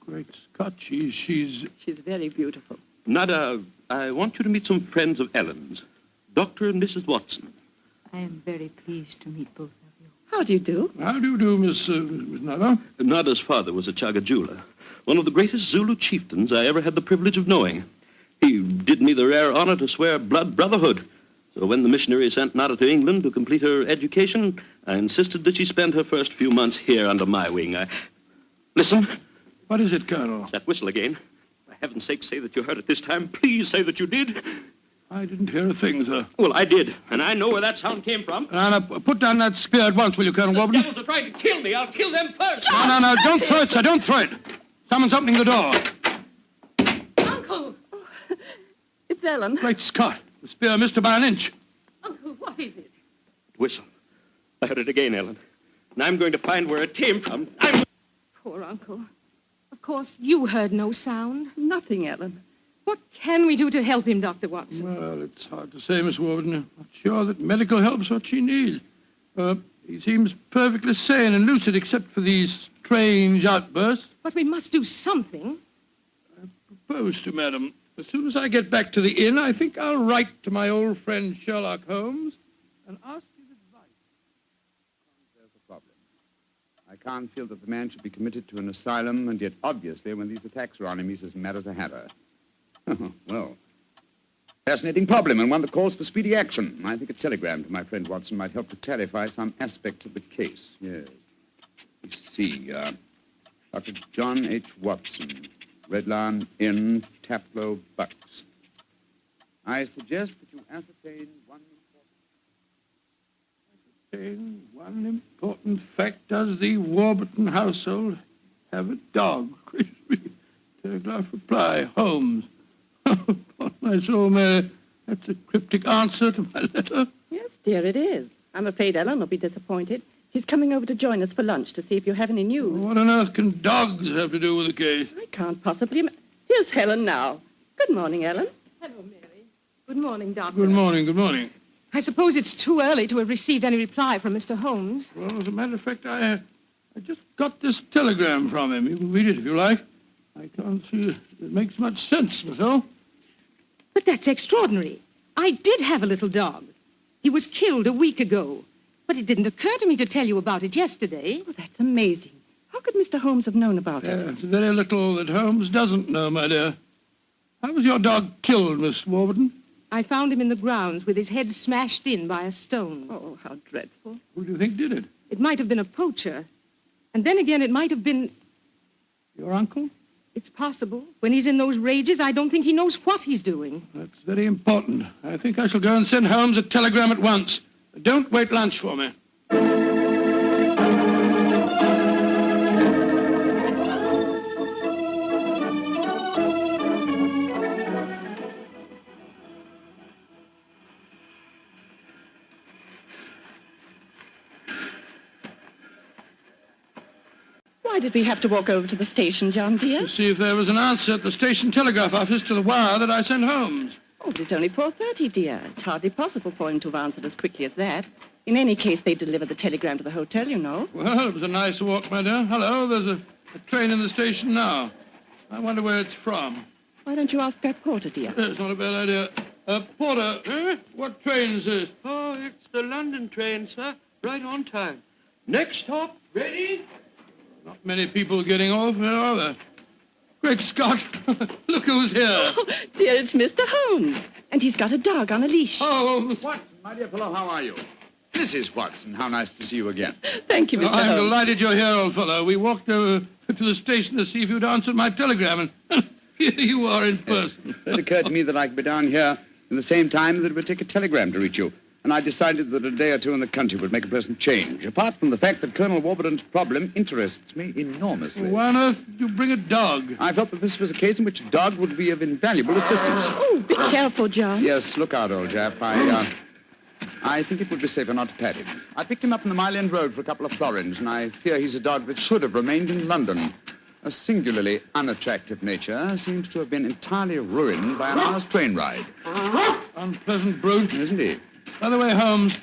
Great Scott, she's very beautiful. Nada, I want you to meet some friends of Ellen's, Dr. and Mrs. Watson. I am very pleased to meet both of you. How do you do? How do you do, Miss Nada? Nada's father was a Chagajula, one of the greatest Zulu chieftains I ever had the privilege of knowing. He did me the rare honor to swear blood brotherhood. So when the missionary sent Nada to England to complete her education, I insisted that she spend her first few months here under my wing. Listen. What is it, Colonel? It's that whistle again. For heaven's sake, say that you heard it this time. Please say that you did. I didn't hear a thing, sir. Well, I did, and I know where that sound came from. Now, put down that spear at once, will you, Colonel Warburton? The devils are trying to kill me. I'll kill them first. No, don't throw it, sir. Don't throw it. Someone's opening the door. Uncle! It's Ellen. Great Scott. The spear missed her by an inch. Uncle, what is it? Whistle. I heard it again, Ellen. And I'm going to find where it came from. Poor Uncle. Of course, you heard no sound. Nothing, Ellen. What can we do to help him, Dr. Watson? Well, it's hard to say, Miss Warburton. I'm not sure that medical help's what she needs. He seems perfectly sane and lucid except for these strange outbursts. But we must do something. I propose to, madam. As soon as I get back to the inn, I think I'll write to my old friend Sherlock Holmes and ask his advice. There's a problem. I can't feel that the man should be committed to an asylum, and yet obviously when these attacks are on him, he's as mad as a hatter. Well, fascinating problem, and one that calls for speedy action. I think a telegram to my friend Watson might help to clarify some aspects of the case. Yes. Let's see. Dr. John H. Watson, Red Lion Inn, Taplow, Bucks. I suggest that you ascertain one important fact. Does the Warberton household have a dog? Telegraph reply, Holmes. Upon my soul, Mary, that's a cryptic answer to my letter. Yes, dear, it is. I'm afraid Ellen will be disappointed. He's coming over to join us for lunch to see if you have any news. What on earth can dogs have to do with the case? I can't possibly... Here's Helen now. Good morning, Ellen. Hello, Mary. Good morning, Doctor. Good morning, good morning. I suppose it's too early to have received any reply from Mr. Holmes. Well, as a matter of fact, I just got this telegram from him. You can read it if you like. I can't see it makes much sense, myself. But that's extraordinary. I did have a little dog. He was killed a week ago. But it didn't occur to me to tell you about it yesterday. Oh, that's amazing. How could Mr. Holmes have known about it? It's very little that Holmes doesn't know, my dear. How was your dog killed, Miss Warberton? I found him in the grounds with his head smashed in by a stone. Oh, how dreadful. Who do you think did it? It might have been a poacher. And then again, it might have been... Your uncle? It's possible. When he's in those rages, I don't think he knows what he's doing. That's very important. I think I shall go and send Holmes a telegram at once. Don't wait lunch for me. Why did we have to walk over to the station, John, dear? To see if there was an answer at the station telegraph office to the wire that I sent Holmes. Oh, but it's only 4:30, dear. It's hardly possible for him to have answered as quickly as that. In any case, they delivered the telegram to the hotel, you know. Well, it was a nice walk, my dear. Hello, there's a train in the station now. I wonder where it's from. Why don't you ask that porter, dear? It's not a bad idea. Porter, what train is this? Oh, it's the London train, sir. Right on time. Next stop, ready? Not many people getting off here, are there? Great Scott! Look who's here. Oh, dear, it's Mr. Holmes. And he's got a dog on a leash. Oh, Watson, my dear fellow, how are you? Mrs. Watson, how nice to see you again. Thank you, Mr. Holmes. I'm delighted you're here, old fellow. We walked over to the station to see if you'd answered my telegram, and here you are in person. It occurred to me that I could be down here in the same time that it would take a telegram to reach you. And I decided that a day or two in the country would make a pleasant change, apart from the fact that Colonel Warberton's problem interests me enormously. Why on earth did you bring a dog? I felt that this was a case in which a dog would be of invaluable assistance. Oh, be careful, John. Yes, look out, old chap. I think it would be safer not to pat him. I picked him up on the Mile End Road for a couple of florins, and I fear he's a dog that should have remained in London. A singularly unattractive nature seems to have been entirely ruined by an hour's train ride. Unpleasant brute. Isn't he? By the way, Holmes,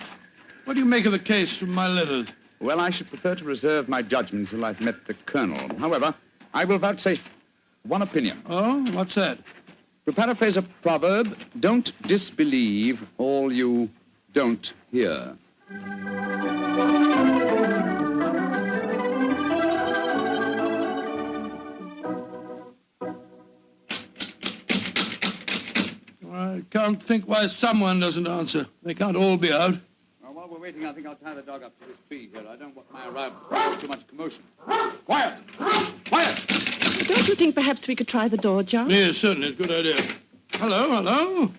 what do you make of the case from my letters? Well, I should prefer to reserve my judgment until I've met the Colonel. However, I will vouchsafe one opinion. Oh, what's that? To paraphrase a proverb, don't disbelieve all you don't hear. I can't think why someone doesn't answer. They can't all be out. Well, while we're waiting, I think I'll tie the dog up to this tree here. I don't want my arrival to cause too much commotion. Quiet! Quiet! Don't you think perhaps we could try the door, John? Yes, certainly. It's a good idea. Hello.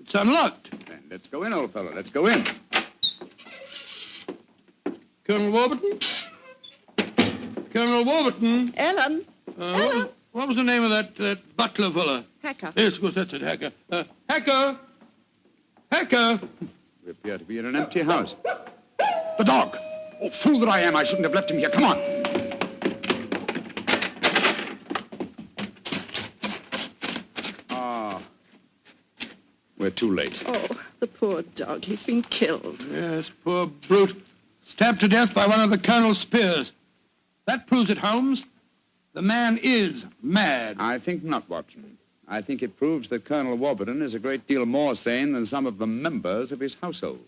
It's unlocked. Then let's go in, old fellow. Let's go in. Colonel Warberton? Colonel Warberton? Ellen? Ellen? What was the name of that butler fella? Hacker. Yes, of course, that's it, Hacker. Hacker! Hacker! We appear to be in an empty house. The dog! Oh, fool that I am. I shouldn't have left him here. Come on. We're too late. Oh, the poor dog. He's been killed. Yes, poor brute. Stabbed to death by one of the Colonel's spears. That proves it, Holmes. The man is mad. I think not, Watson. I think it proves that Colonel Warberton is a great deal more sane than some of the members of his household.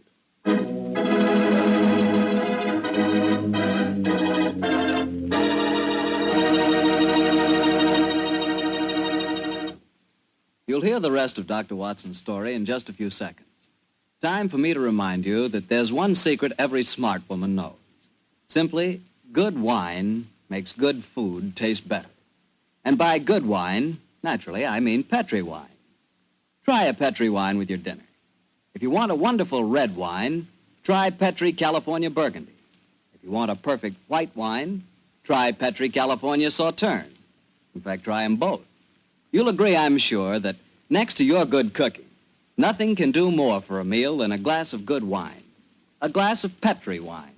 You'll hear the rest of Dr. Watson's story in just a few seconds. Time for me to remind you that there's one secret every smart woman knows. Simply, good wine makes good food taste better. And by good wine, naturally, I mean Petri wine. Try a Petri wine with your dinner. If you want a wonderful red wine, try Petri California Burgundy. If you want a perfect white wine, try Petri California Sauterne. In fact, try them both. You'll agree, I'm sure, that next to your good cooking, nothing can do more for a meal than a glass of good wine. A glass of Petri wine.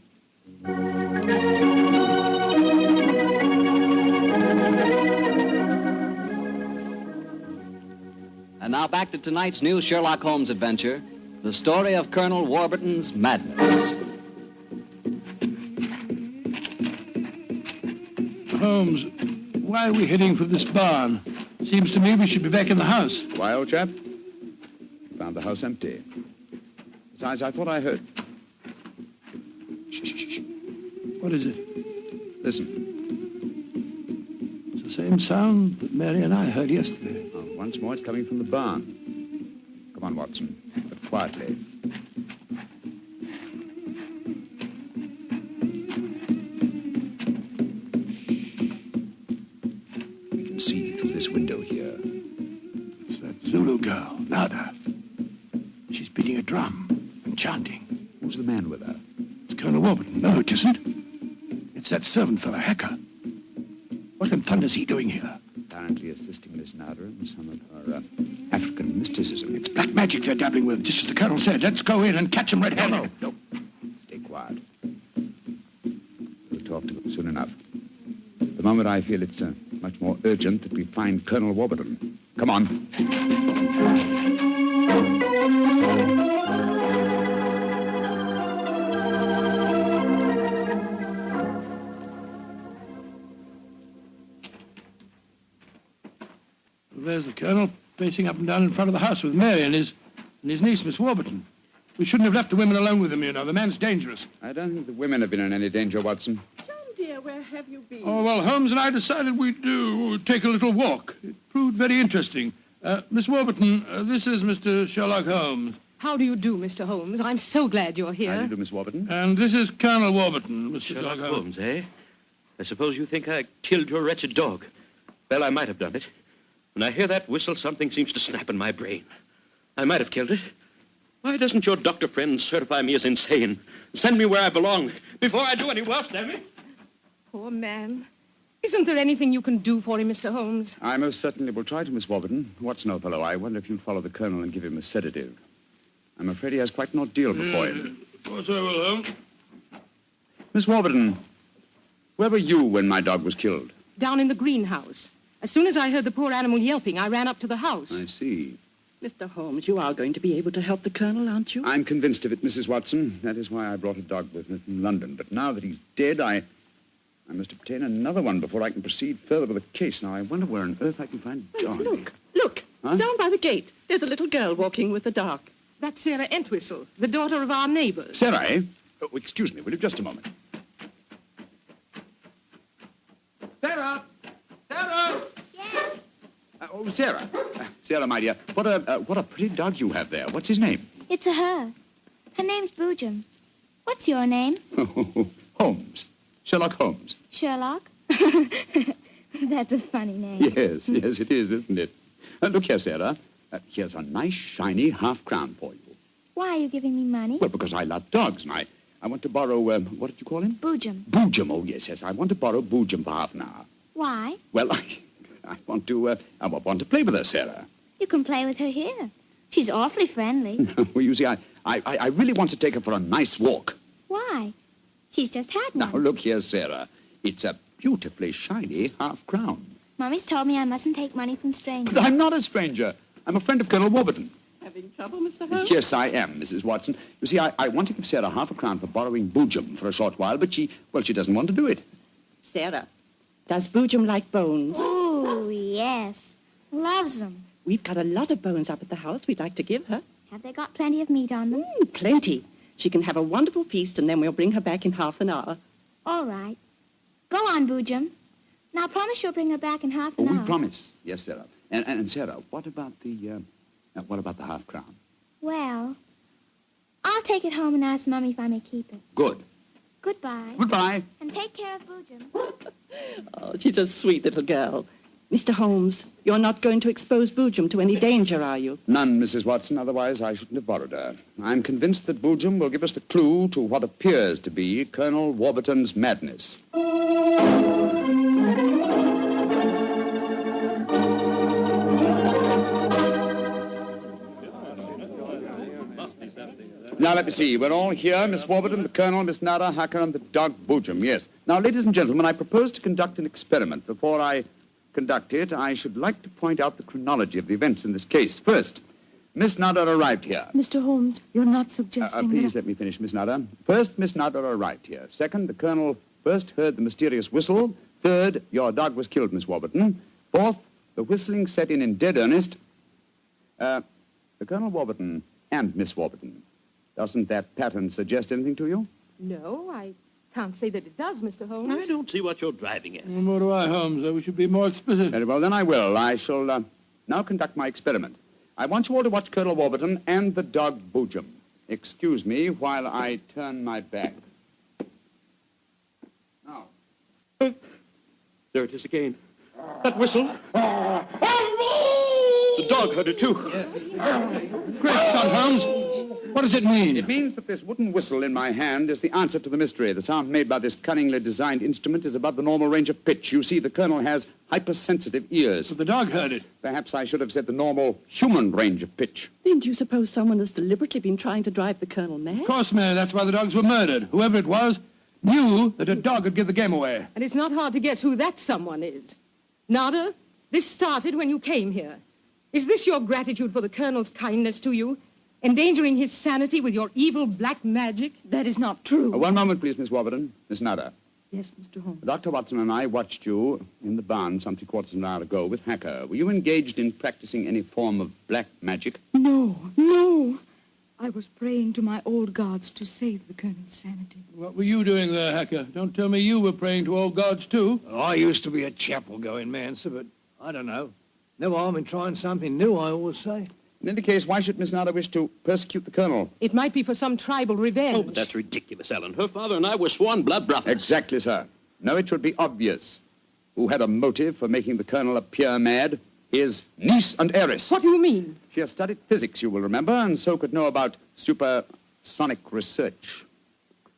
And now back to tonight's new Sherlock Holmes adventure, The story of Colonel Warburton's madness. Holmes, why are we heading for this barn? Seems to me we should be back in the house. Why, old chap? Found the house empty. Besides, I thought I heard. Shh. What is it? Listen. It's the same sound that Mary and I heard yesterday. Oh, once more, it's coming from the barn. Come on, Watson, but quietly. We can see through this window here. It's that Zulu girl, Nada. She's beating a drum and chanting. Who's the man with her? It's Colonel Warberton. No, it isn't. It's that servant fellow, Hacker. What in thunder's he doing here? Apparently assisting Miss Nada in some of her African mysticism. It's black magic they're dabbling with, just as the Colonel said. Let's go in and catch them red-handed. No. Stay quiet. We'll talk to them soon enough. At the moment, I feel it's much more urgent that we find Colonel Warberton. Come on. There's the Colonel pacing up and down in front of the house with Mary and his niece, Miss Warberton. We shouldn't have left the women alone with him, you know. The man's dangerous. I don't think the women have been in any danger, Watson. John, dear, where have you been? Oh, well, Holmes and I decided we'd take a little walk. It proved very interesting. Miss Warberton, this is Mr. Sherlock Holmes. How do you do, Mr. Holmes? I'm so glad you're here. How do you do, Miss Warberton? And this is Colonel Warberton, Mr. Sherlock Holmes, eh? I suppose you think I killed your wretched dog. Well, I might have done it. When I hear that whistle, something seems to snap in my brain. I might have killed it. Why doesn't your doctor friend certify me as insane? Send me where I belong before I do any worse, damn it. Poor man. Isn't there anything you can do for him, Mr. Holmes? I most certainly will try to, Miss Warburton. Watson, old fellow, I wonder if you'll follow the Colonel and give him a sedative. I'm afraid he has quite an ordeal before him. Of course I will, Holmes. Miss Warburton, where were you when my dog was killed? Down in the greenhouse. As soon as I heard the poor animal yelping, I ran up to the house. I see. Mr. Holmes, you are going to be able to help the Colonel, aren't you? I'm convinced of it, Mrs. Watson. That is why I brought a dog with me from London. But now that he's dead, I must obtain another one before I can proceed further with the case. Now, I wonder where on earth I can find a dog. Look. Huh? Down by the gate. There's a little girl walking with the dog. That's Sarah Entwistle, the daughter of our neighbors. Sarah, eh? Oh, excuse me, will you? Just a moment. Sarah! Sarah! Yes? Sarah. Sarah, my dear, what a pretty dog you have there. What's his name? It's a her. Her name's Boojum. What's your name? Holmes. Sherlock Holmes. Sherlock? That's a funny name. Yes, it is, isn't it? Look here, Sarah. Here's a nice, shiny half-crown for you. Why are you giving me money? Well, because I love dogs, and I want to borrow, what did you call him? Boojum. Boojum, oh, yes. I want to borrow Boojum for half an hour. Why? Well, I want to play with her, Sarah. You can play with her here. She's awfully friendly. Well, you see, I really want to take her for a nice walk. Why? She's just had one. Now, look here, Sarah. It's a beautifully shiny half-crown. Mommy's told me I mustn't take money from strangers. But I'm not a stranger. I'm a friend of Colonel Warberton. Having trouble, Mr. Holmes? Yes, I am, Mrs. Watson. You see, I want to give Sarah half a crown for borrowing Boojum for a short while, but she doesn't want to do it. Sarah, does Boojum like bones? Oh, yes. Loves them. We've got a lot of bones up at the house we'd like to give her. Have they got plenty of meat on them? Plenty. She can have a wonderful feast, and then we'll bring her back in half an hour. All right. Go on, Boojum. Now, promise you'll bring her back in half an hour. We promise. Yes, Sarah. And Sarah, what about the half crown? Well, I'll take it home and ask Mummy if I may keep it. Good. Goodbye. Goodbye. And take care of Boojum. Oh, she's a sweet little girl. Mr. Holmes, you're not going to expose Boojum to any danger, are you? None, Mrs. Watson. Otherwise, I shouldn't have borrowed her. I'm convinced that Boojum will give us the clue to what appears to be Colonel Warburton's madness. Now, let me see. We're all here. Miss Warberton, the Colonel, Miss Nada, Hacker, and the dog Boojum. Yes. Now, ladies and gentlemen, I propose to conduct an experiment. Before I conduct it, I should like to point out the chronology of the events in this case. First, Miss Nodder arrived here. Mr. Holmes, you're not suggesting Please let me finish, Miss Nodder. First, Miss Nodder arrived here. Second, the Colonel first heard the mysterious whistle. Third, your dog was killed, Miss Warberton. Fourth, the whistling set in dead earnest. The Colonel Warberton and Miss Warberton. Doesn't that pattern suggest anything to you? No, I can't say that it does, Mr. Holmes. I don't see what you're driving at. Well, nor do I, Holmes. We should be more explicit. Very well, then I will. I shall now conduct my experiment. I want you all to watch Colonel Warberton and the dog Boojum. Excuse me while I turn my back. Now. There it is again. That whistle. The dog heard it, too. Great Scott, Holmes. What does it mean? It means that this wooden whistle in my hand is the answer to the mystery. The sound made by this cunningly designed instrument is above the normal range of pitch. You see, the Colonel has hypersensitive ears. But the dog heard it. Perhaps I should have said the normal human range of pitch. Then do you suppose someone has deliberately been trying to drive the Colonel mad? Of course, Mary. That's why the dogs were murdered. Whoever it was knew that a dog would give the game away. And it's not hard to guess who that someone is. Nada, this started when you came here. Is this your gratitude for the Colonel's kindness to you? Endangering his sanity with your evil black magic? That is not true. One moment, please, Miss Warberton. Miss Nada. Yes, Mr. Holmes. Dr. Watson and I watched you in the barn some 3/4 of an hour ago with Hacker. Were you engaged in practicing any form of black magic? No, no. I was praying to my old gods to save the Colonel's sanity. What were you doing there, Hacker? Don't tell me you were praying to old gods, too. Well, I used to be a chapel-going man, sir, but I don't know. No harm in trying something new, I always say. In any case, why should Miss Nada wish to persecute the Colonel? It might be for some tribal revenge. Oh, but that's ridiculous, Ellen. Her father and I were sworn blood brothers. Exactly, sir. No, it should be obvious. Who had a motive for making the Colonel appear mad? His niece and heiress. What do you mean? She has studied physics, you will remember, and so could know about supersonic research.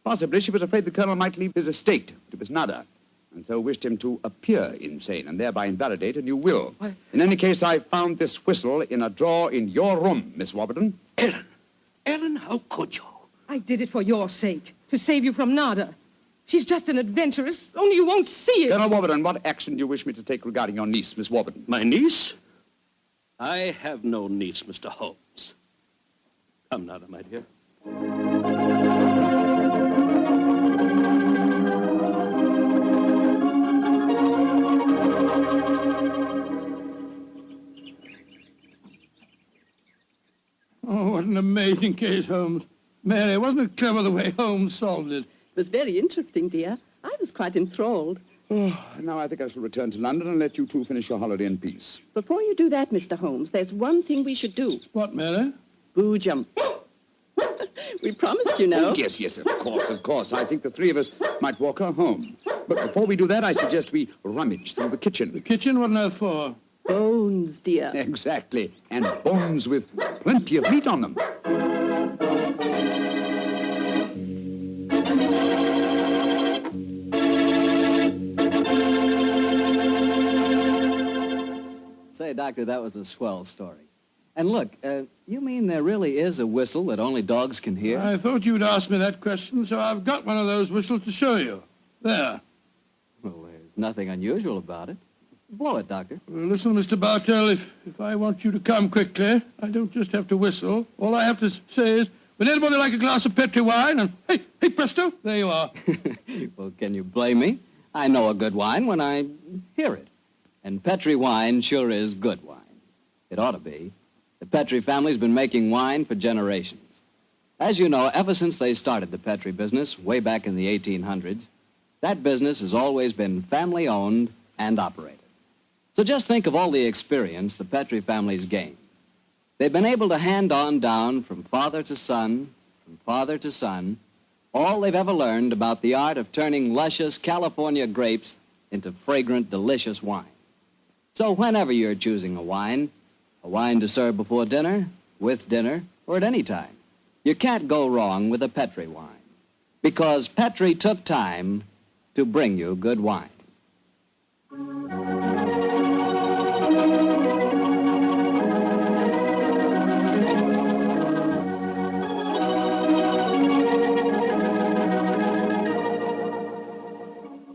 Possibly she was afraid the Colonel might leave his estate to Miss Nada, and so wished him to appear insane and thereby invalidate a new will. What? In any case, I found this whistle in a drawer in your room, Miss Warberton. Ellen, how could you? I did it for your sake, to save you from Nada. She's just an adventuress, only you won't see it. Colonel Warberton, what action do you wish me to take regarding your niece, Miss Warberton? My niece? I have no niece, Mr. Holmes. Come, Nada, my dear. Oh, what an amazing case, Holmes. Mary, wasn't it clever the way Holmes solved it? It was very interesting, dear. I was quite enthralled. Oh, now I think I shall return to London and let you two finish your holiday in peace. Before you do that, Mr. Holmes, there's one thing we should do. What, Mary? Boojum. We promised, you know. Oh, yes, of course. I think the three of us might walk her home. But before we do that, I suggest we rummage through the kitchen. The kitchen? What on earth for? Bones, dear. Exactly. And bones with plenty of meat on them. Say, Doctor, that was a swell story. And look, you mean there really is a whistle that only dogs can hear? I thought you'd ask me that question, so I've got one of those whistles to show you. There. Well, there's nothing unusual about it. Blow it, Doctor. Well, listen, Mr. Bartell, if I want you to come quickly, I don't just have to whistle. All I have to say is, would anybody like a glass of Petri wine? And hey, presto, there you are. Well, can you blame me? I know a good wine when I hear it. And Petri wine sure is good wine. It ought to be. The Petri family's been making wine for generations. As you know, ever since they started the Petri business way back in the 1800s, that business has always been family-owned and operated. So just think of all the experience the Petri family's gained. They've been able to hand on down from father to son, all they've ever learned about the art of turning luscious California grapes into fragrant, delicious wine. So whenever you're choosing a wine to serve before dinner, with dinner, or at any time, you can't go wrong with a Petri wine. Because Petri took time to bring you good wine.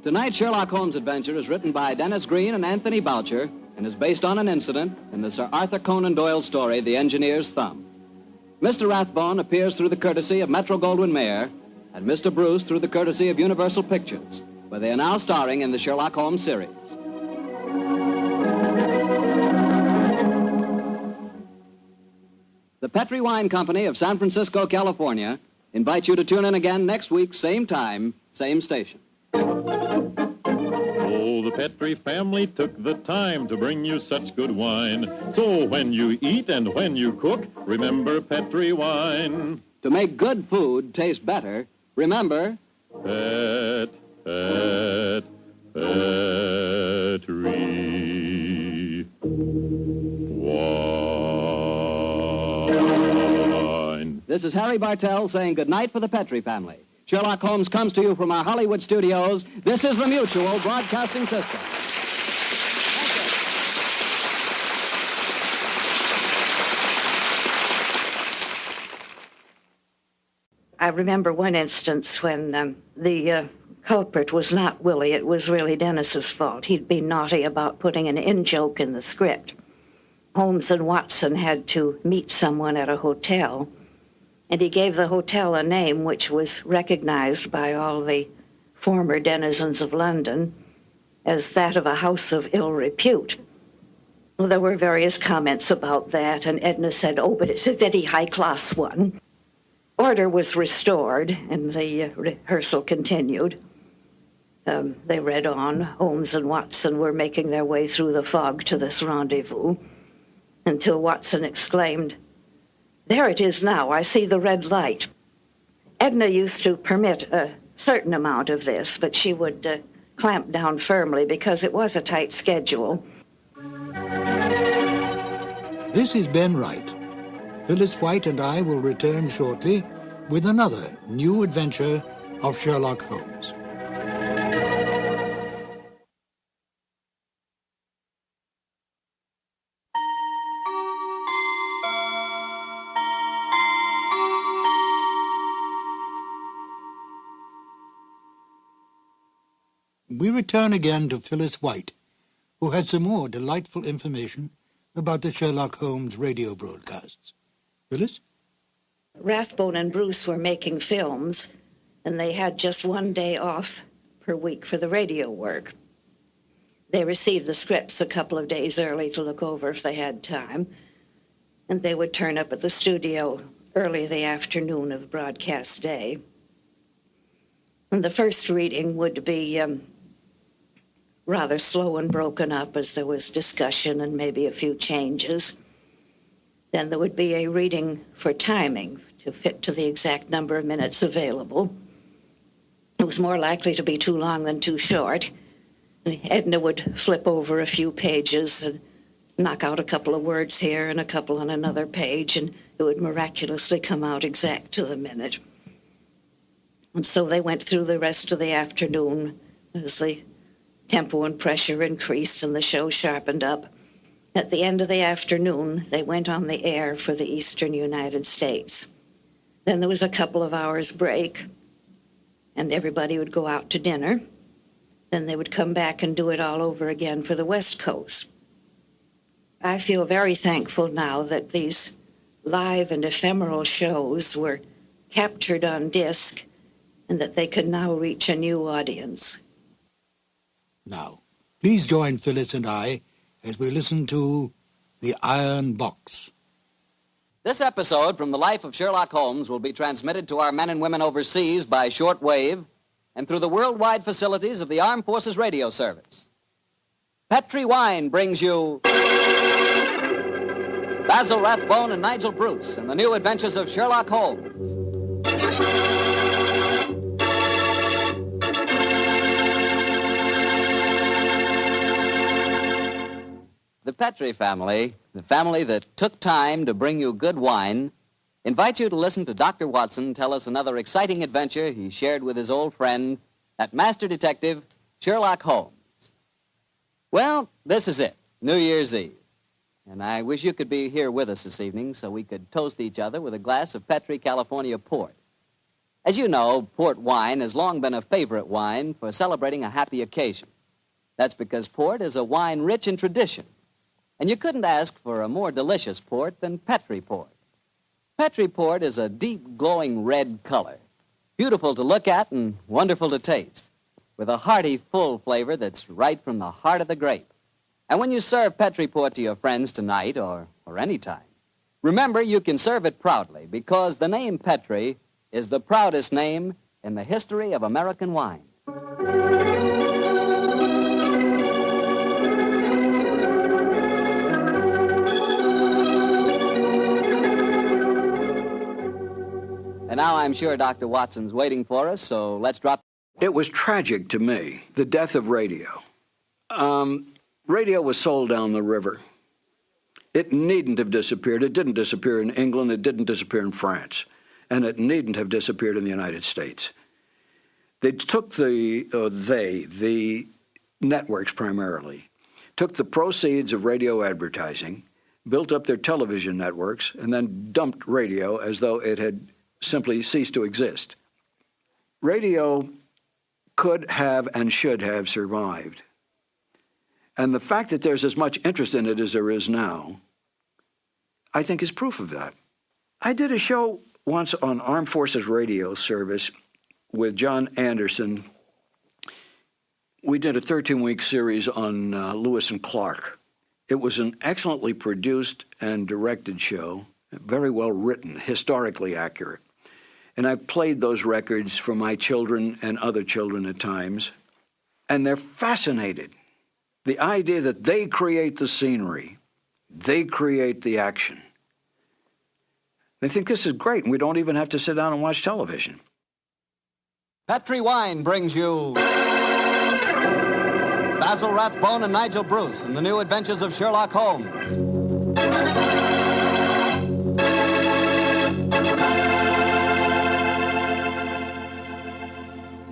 Tonight's Sherlock Holmes adventure is written by Dennis Green and Anthony Boucher and is based on an incident in the Sir Arthur Conan Doyle story, The Engineer's Thumb. Mr. Rathbone appears through the courtesy of Metro-Goldwyn-Mayer, and Mr. Bruce through the courtesy of Universal Pictures, where they are now starring in the Sherlock Holmes series. The Petri Wine Company of San Francisco, California, invites you to tune in again next week, same time, same station. Oh, the Petri family took the time to bring you such good wine. So when you eat and when you cook, remember Petri wine. To make good food taste better, remember... Petri wine. This is Harry Bartell saying goodnight for the Petri family. Sherlock Holmes comes to you from our Hollywood studios. This is the Mutual Broadcasting System. I remember one instance when the culprit was not Willie. It was really Dennis's fault. He'd been naughty about putting an in-joke in the script. Holmes and Watson had to meet someone at a hotel, and he gave the hotel a name which was recognized by all the former denizens of London as that of a house of ill repute. Well, there were various comments about that, and Edna said, oh, but it's a very high-class one. Order was restored, and the rehearsal continued. They read on. Holmes and Watson were making their way through the fog to this rendezvous, until Watson exclaimed, there it is now, I see the red light. Edna used to permit a certain amount of this, but she would clamp down firmly because it was a tight schedule. This is Ben Wright. Phyllis White and I will return shortly with another new adventure of Sherlock Holmes. We return again to Phyllis White, who has some more delightful information about the Sherlock Holmes radio broadcasts. Phyllis? Rathbone and Bruce were making films, and they had just one day off per week for the radio work. They received the scripts a couple of days early to look over if they had time, and they would turn up at the studio early the afternoon of broadcast day. And the first reading would be rather slow and broken up as there was discussion and maybe a few changes. Then there would be a reading for timing to fit to the exact number of minutes available. It was more likely to be too long than too short. And Edna would flip over a few pages and knock out a couple of words here and a couple on another page, and it would miraculously come out exact to the minute. And so they went through the rest of the afternoon as the tempo and pressure increased and the show sharpened up. At the end of the afternoon, they went on the air for the eastern United States. Then there was a couple of hours break, and everybody would go out to dinner. Then they would come back and do it all over again for the West Coast. I feel very thankful now that these live and ephemeral shows were captured on disc and that they could now reach a new audience. Now, please join Phyllis and I as we listen to The Iron Box. This episode from the life of Sherlock Holmes will be transmitted to our men and women overseas by short wave and through the worldwide facilities of the Armed Forces Radio Service. Petri Wine brings you Basil Rathbone and Nigel Bruce in the new Adventures of Sherlock Holmes. The Petri family, the family that took time to bring you good wine, invite you to listen to Dr. Watson tell us another exciting adventure he shared with his old friend, that master detective, Sherlock Holmes. Well, this is it, New Year's Eve. And I wish you could be here with us this evening so we could toast each other with a glass of Petri California port. As you know, port wine has long been a favorite wine for celebrating a happy occasion. That's because port is a wine rich in tradition And you couldn't ask for a more delicious port than Petri port. Petri port is a deep, glowing red color, beautiful to look at and wonderful to taste, with a hearty, full flavor that's right from the heart of the grape. And when you serve Petri port to your friends tonight or any time, remember you can serve it proudly because the name Petri is the proudest name in the history of American wine. And now I'm sure Dr. Watson's waiting for us, so let's drop. It was tragic to me, the death of radio. Radio was sold down the river. It needn't have disappeared. It didn't disappear in England. It didn't disappear in France. And it needn't have disappeared in the United States. They took the networks primarily, took the proceeds of radio advertising, built up their television networks, and then dumped radio as though it had simply ceased to exist. Radio could have and should have survived. And the fact that there's as much interest in it as there is now, I think is proof of that. I did a show once on Armed Forces Radio Service with John Anderson. We did a 13-week series on Lewis and Clark. It was an excellently produced and directed show, very well written, historically accurate. And I played those records for my children and other children at times, and they're fascinated. The idea that they create the scenery, they create the action. They think this is great, and we don't even have to sit down and watch television. Petri Wine brings you Basil Rathbone and Nigel Bruce in the new Adventures of Sherlock Holmes.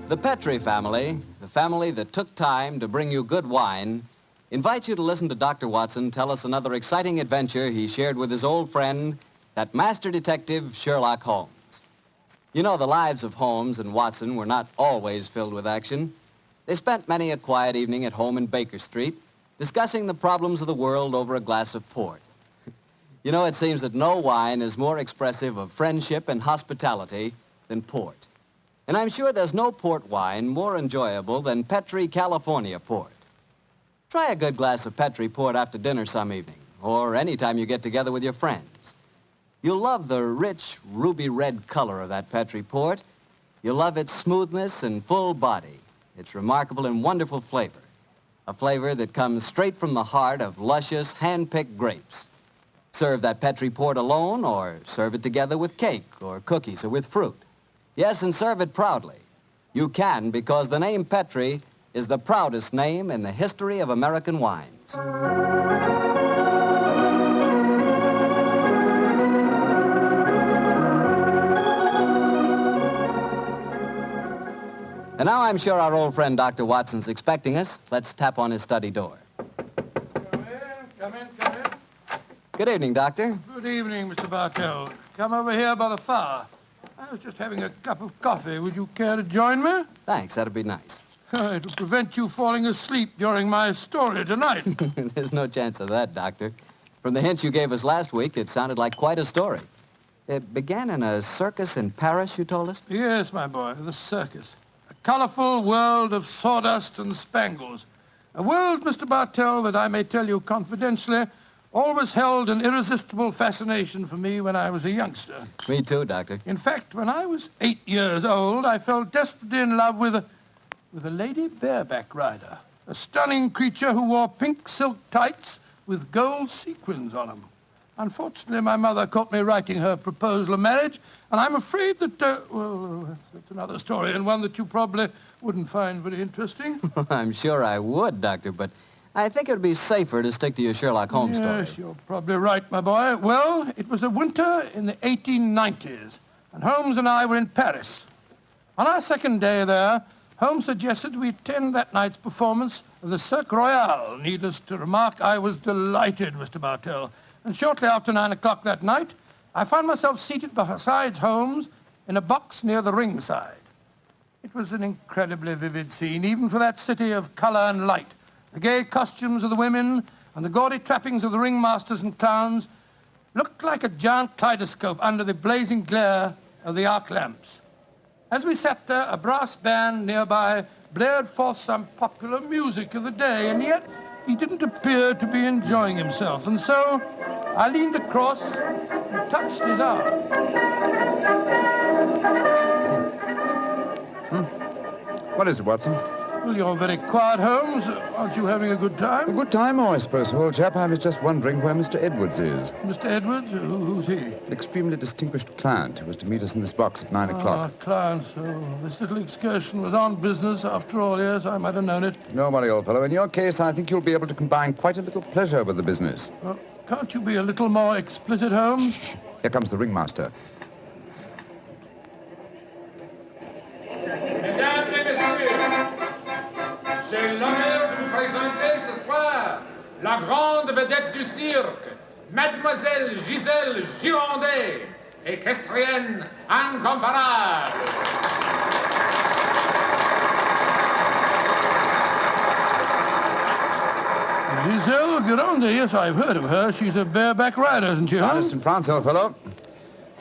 The Petri family, the family that took time to bring you good wine, invites you to listen to Dr. Watson tell us another exciting adventure he shared with his old friend, that master detective, Sherlock Holmes. You know, the lives of Holmes and Watson were not always filled with action. They spent many a quiet evening at home in Baker Street, discussing the problems of the world over a glass of port. You know, it seems that no wine is more expressive of friendship and hospitality than port. And I'm sure there's no port wine more enjoyable than Petri California port. Try a good glass of Petri port after dinner some evening, or any time you get together with your friends. You'll love the rich, ruby red color of that Petri port. You'll love its smoothness and full body, its remarkable and wonderful flavor, a flavor that comes straight from the heart of luscious, hand-picked grapes. Serve that Petri port alone, or serve it together with cake or cookies or with fruit. Yes, and serve it proudly. You can, because the name Petri is the proudest name in the history of American wines. And now I'm sure our old friend Dr. Watson's expecting us. Let's tap on his study door. Come in. Good evening, Doctor. Good evening, Mr. Bartell. Come over here by the fire. I was just having a cup of coffee. Would you care to join me? Thanks, that'd be nice. It'll prevent you falling asleep during my story tonight. There's no chance of that, Doctor. From the hints you gave us last week, it sounded like quite a story. It began in a circus in Paris, you told us? Yes, my boy, the circus. A colorful world of sawdust and spangles. A world, Mr. Bartell, that I may tell you confidentially, always held an irresistible fascination for me when I was a youngster. Me too, Doctor. In fact, when I was 8 years old, I fell desperately in love with a lady bareback rider, a stunning creature who wore pink silk tights with gold sequins on them. Unfortunately, my mother caught me writing her proposal of marriage, and I'm afraid that, well, that's another story, and one that you probably wouldn't find very interesting. I'm sure I would, Doctor, but I think it would be safer to stick to your Sherlock Holmes story. Yes, you're probably right, my boy. Well, it was a winter in the 1890s, and Holmes and I were in Paris. On our second day there, Holmes suggested we attend that night's performance of the Cirque Royale. Needless to remark, I was delighted, Mr. Bartell. And shortly after 9 o'clock that night, I found myself seated beside Holmes in a box near the ringside. It was an incredibly vivid scene, even for that city of color and light. The gay costumes of the women, and the gaudy trappings of the ringmasters and clowns looked like a giant kaleidoscope under the blazing glare of the arc lamps. As we sat there, a brass band nearby blared forth some popular music of the day, and yet he didn't appear to be enjoying himself, and so I leaned across and touched his arm. What is it, Watson? Well, you're very quiet, Holmes. Aren't you having a good time? A good time, I suppose, old chap. I was just wondering where Mr. Edwards is. Mr. Edwards? Who's he? An extremely distinguished client who was to meet us in this box at 9 o'clock. Client. Oh, this little excursion was on business. After all, yes, I might have known it. No worry, old fellow. In your case, I think you'll be able to combine quite a little pleasure with the business. Well, can't you be a little more explicit, Holmes? Shh. Here comes the ringmaster. Mesdames et messieurs, j'ai l'honneur de vous présenter ce soir la grande vedette du cirque, Mademoiselle Gisèle Girondet, équestrienne incomparable. Gisèle Girondet, yes, I've heard of her. She's a bareback rider, isn't she, Honest in France, old fellow.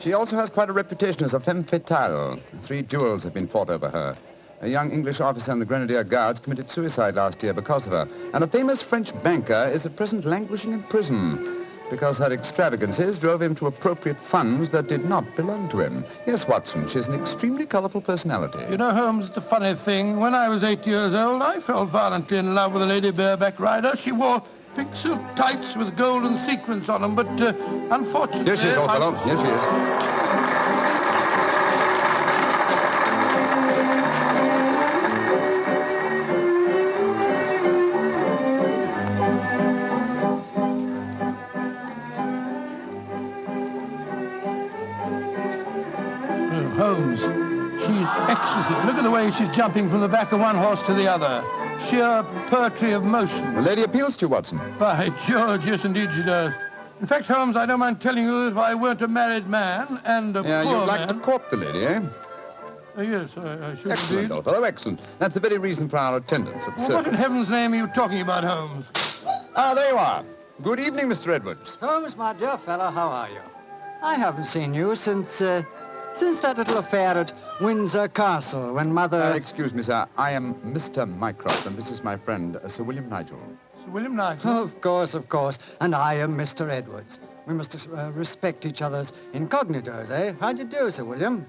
She also has quite a reputation as a femme fatale. 3 duels have been fought over her. A young English officer in the Grenadier Guards committed suicide last year because of her. And a famous French banker is at present languishing in prison because her extravagances drove him to appropriate funds that did not belong to him. Yes, Watson, she's an extremely colourful personality. You know, Holmes, it's a funny thing. When I was 8 years old, I fell violently in love with a lady bareback rider. She wore pink silk tights with golden sequins on them, but unfortunately... Yes, she is, old fellow. Yes, she is. Holmes, she's exquisite. Look at the way she's jumping from the back of one horse to the other. Sheer poetry of motion. The lady appeals to you, Watson. By George, yes, indeed she does. In fact, Holmes, I don't mind telling you that if I weren't a married man and a poor man... you'd like to court the lady, eh? Yes, I should Excellent, indeed. old fellow, excellent. That's the very reason for our attendance at the Well, what circus. in heaven's name are you talking about, Holmes? Ah, there you are. Good evening, Mr. Edwards. Holmes, my dear fellow, how are you? I haven't seen you since that little affair at Windsor Castle when Mother... Excuse me, sir. I am Mr. Mycroft, and this is my friend, Sir William Nigel. Sir William Nigel? Of course. And I am Mr. Edwards. We must respect each other's incognitos, eh? How'd you do, Sir William?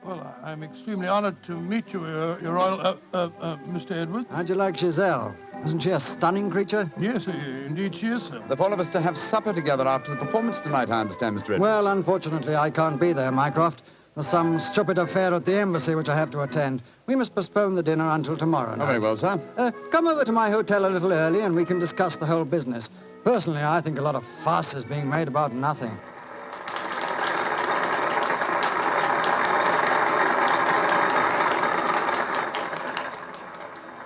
Well, I'm extremely honored to meet you, Your Royal... Mr. Edwards. How'd you like Giselle? Isn't she a stunning creature? Yes, indeed she is, sir. The four of us to have supper together after the performance tonight, I understand, Mr. Edwards. Well, unfortunately, I can't be there, Mycroft. There's some stupid affair at the embassy which I have to attend. We must postpone the dinner until tomorrow night. Oh, very well, sir. Come over to my hotel a little early and we can discuss the whole business. Personally, I think a lot of fuss is being made about nothing.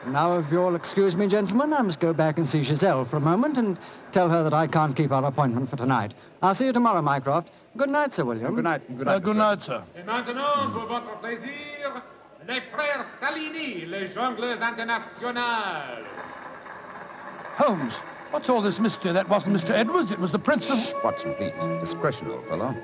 Now, if you'll excuse me, gentlemen, I must go back and see Giselle for a moment and tell her that I can't keep our appointment for tonight. I'll see you tomorrow, Mycroft. Good night, Sir William. Good night. Good night, sir. Et maintenant, pour votre plaisir, les frères Salini, les jongleurs internationaux. Holmes, what's all this mystery? That wasn't Mr. Edwards, it was the Prince of... Watson, please. Discretion, old fellow.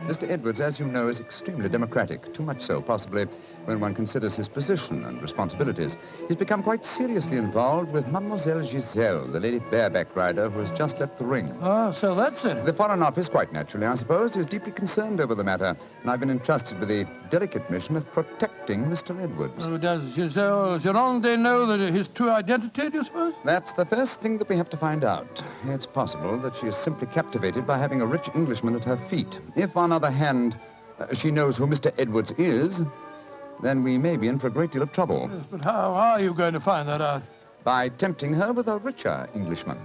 Mr. Edwards, as you know, is extremely democratic. Too much so, possibly, when one considers his position and responsibilities. He's become quite seriously involved with Mademoiselle Giselle, the lady bareback rider who has just left the ring. Oh, so that's it. The Foreign Office, quite naturally, I suppose, is deeply concerned over the matter. And I've been entrusted with the delicate mission of protecting Mr. Edwards. Oh, does Giselle Girondet know that his true identity, do you suppose? That's the first thing that we have to find out. It's possible that she is simply captivated by having a rich Englishman at her feet. If, on the other hand, she knows who Mr. Edwards is, then we may be in for a great deal of trouble. Yes, but how are you going to find that out? By tempting her with a richer Englishman.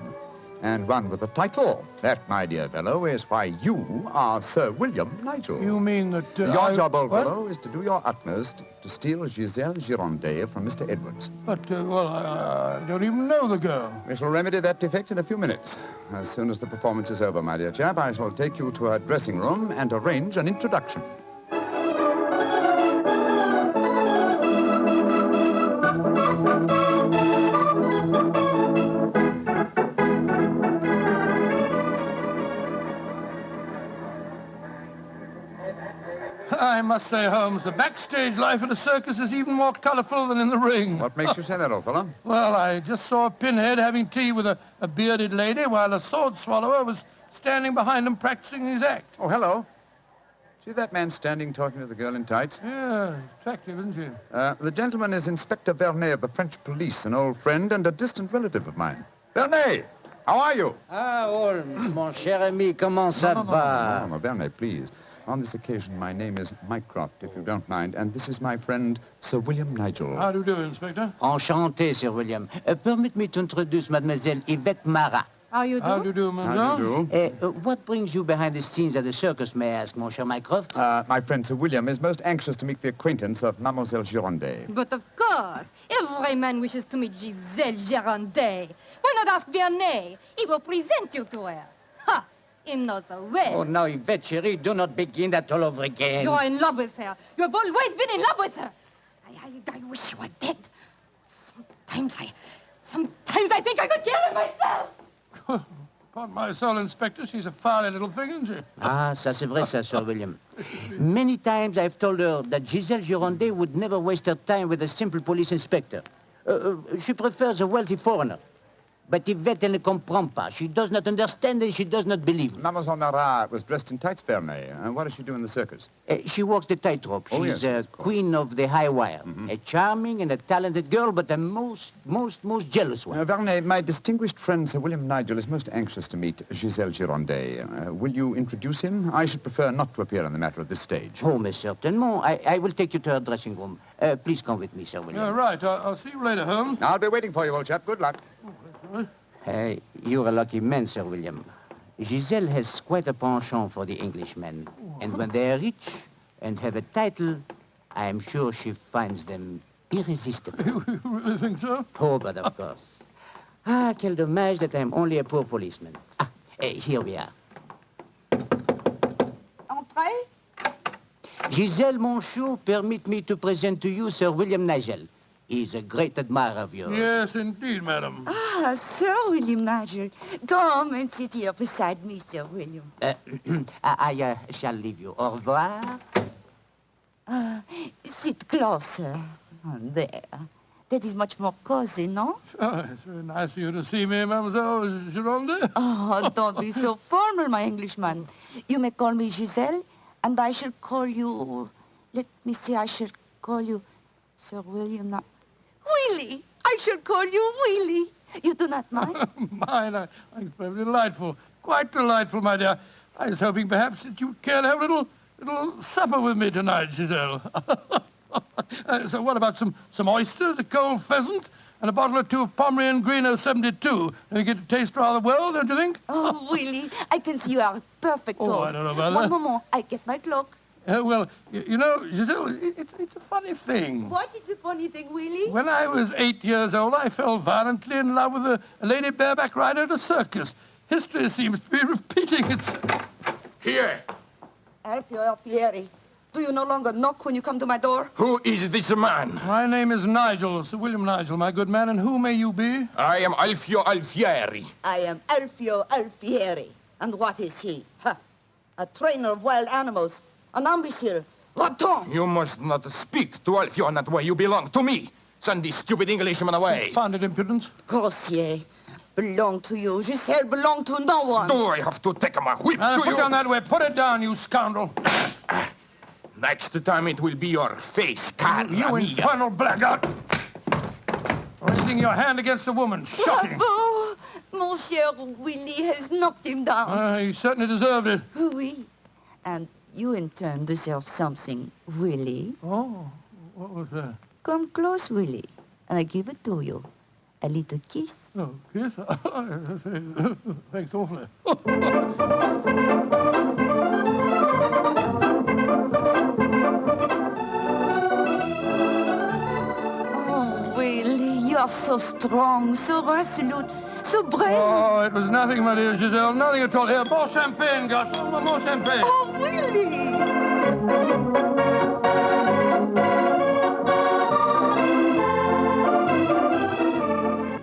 And one with a title. That, my dear fellow, is why you are Sir William Nigel. You mean that... your job, old fellow, is to do your utmost to steal Giselle Girondet from Mr. Edwards. But, I don't even know the girl. We shall remedy that defect in a few minutes. As soon as the performance is over, my dear chap, I shall take you to her dressing room and arrange an introduction. I must say, Holmes, the backstage life at a circus is even more colorful than in the ring. What makes you say that, old fellow? Well, I just saw a pinhead having tea with a bearded lady while a sword swallower was standing behind him practicing his act. Oh, hello. See that man standing talking to the girl in tights? Yeah, attractive, isn't she? The gentleman is Inspector Vernet of the French police, an old friend and a distant relative of mine. Vernet, how are you? Ah, Holmes, mon cher ami, comment ça va? No, Vernet, please. On this occasion, my name is Mycroft, if you don't mind, and this is my friend, Sir William Nigel. How do you do, Inspector? Enchanté, Sir William. Permit me to introduce Mademoiselle Yvette Marat. How you do? How do you do, madame? What brings you behind the scenes at the circus, may I ask, mon cher Mycroft? My friend Sir William is most anxious to make the acquaintance of Mademoiselle Girondet. But of course, every man wishes to meet Giselle Girondet. Why not ask Vernet? He will present you to her. Ha! He knows her well. Oh, now, Yvette, chérie, do not begin that all over again. You're in love with her. You have always been in love with her. I wish you were dead. Sometimes I think I could kill her myself. Upon my soul, Inspector, she's a fiery little thing, isn't she? Ah, ça c'est vrai, ça, Sir William. Many times I've told her that Giselle Girondet would never waste her time with a simple police inspector. She prefers a wealthy foreigner. But Yvette, elle ne comprend pas. She does not understand and she does not believe. Mademoiselle Marat was dressed in tights, Vernet. And what does she do in the circus? She walks the tightrope. She's yes, queen of the high wire. Mm-hmm. A charming and a talented girl, but a most jealous one. Vernet, my distinguished friend Sir William Nigel is most anxious to meet Giselle Girondet. Will you introduce him? I should prefer not to appear on the matter at this stage. Oh, mais certainement. I will take you to her dressing room. Please come with me, Sir William. Yeah, right. I'll see you later, Holmes. I'll be waiting for you, old chap. Good luck. You're a lucky man, Sir William. Giselle has quite a penchant for the Englishmen. And when they are rich and have a title, I am sure she finds them irresistible. You really think so? Oh, but of course. Ah, quel dommage that I'm only a poor policeman. Here we are. Entrez. Giselle, mon chou, permit me to present to you Sir William Nigel. He's a great admirer of yours. Yes, indeed, madam. Ah, Sir William Nigel. Come and sit here beside me, Sir William. I shall leave you. Au revoir. Sit closer. There. That is much more cozy, no? Oh, it's very nice of you to see me, Mademoiselle Girondet. Oh, don't be so formal, my Englishman. You may call me Giselle, and I shall call you... Let me see, I shall call you Sir William... Willie! I shall call you Willie. You do not mind? Mine? It's very delightful. Quite delightful, my dear. I was hoping perhaps that you'd care to have a little supper with me tonight, Giselle. So what about some oysters, a cold pheasant, and a bottle or two of Pomeranian Green 072? And you get to taste rather well, don't you think? Oh, Willie, I can see you are a perfect Oh, toast. I don't know about One that. moment, I get my cloak. Well, you know, Giselle, it's a funny thing. What is a funny thing, Willie? When I was 8 years old, I fell violently in love with a lady bareback rider at a circus. History seems to be repeating itself. Here. Alfio Alfieri, do you no longer knock when you come to my door? Who is this man? My name is Nigel, Sir William Nigel, my good man, and who may you be? I am Alfio Alfieri. I am Alfio Alfieri. And what is he? A trainer of wild animals. An imbecile. Rathbone. You must not speak to Alfio in that way. You belong to me. Send this stupid Englishman away. Founded impudence. Grossier. Belong to you. Giselle belong to no one. Do I have to take my whip to Put you? down that way. Put it down, you scoundrel. Next time it will be your face, cara You mia. infernal blackguard. Raising your hand against a woman. Shocking. Bravo! Mon cher Willie has knocked him down. He certainly deserved it. Oui. And you in turn deserve something, Willie. Oh, what was that? Come close, Willie, and I give it to you. A little kiss. Oh, kiss? Thanks awfully. Oh, Willie, you are so strong, so resolute, so brave. Oh, it was nothing, my dear Giselle. Nothing at all. Here, more champagne, gosh. More champagne. Oh, Willie!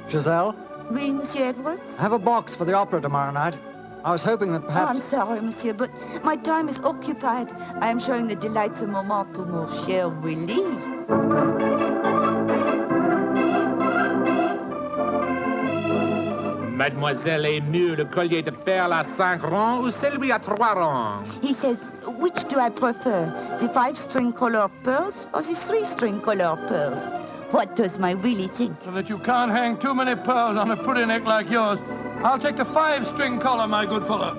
Giselle, Oui, Monsieur Edwards? have a box for the opera tomorrow night. I was hoping that perhaps... I'm sorry, monsieur, but my time is occupied. I am showing the delightsome moment to mon cher Willie. Mademoiselle aime mieux le collier de perles à 5 rangs ou celui à 3 rangs? He says, which do I prefer, the 5-string color pearls or the 3-string color pearls? What does my Willie think? So that you can't hang too many pearls on a pretty neck like yours. I'll take the 5-string collar, my good fellow.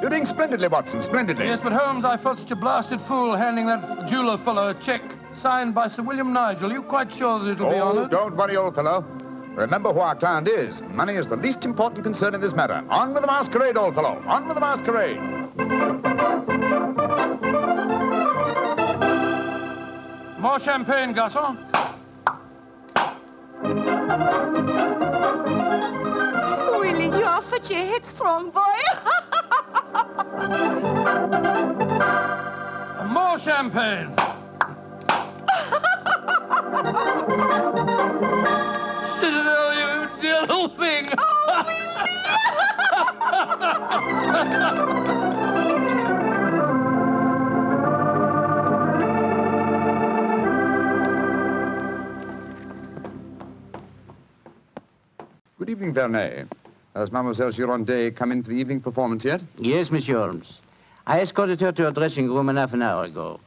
You're doing splendidly, Watson, splendidly. Yes, but Holmes, I felt such a blasted fool handing that jeweler fellow a check signed by Sir William Nigel. You quite sure that it'll be honored? Don't worry, old fellow. Remember who our client is. Money is the least important concern in this matter. On with the masquerade, old fellow. On with the masquerade. More champagne, garçon. Willie, you are such a headstrong boy. More champagne. Citadel, you dear little thing. Oh, Willie! Good evening, Vernet. Has Mademoiselle Girondet come in for the evening performance yet? Yes, Monsieur Holmes. I escorted her to her dressing room half an hour ago.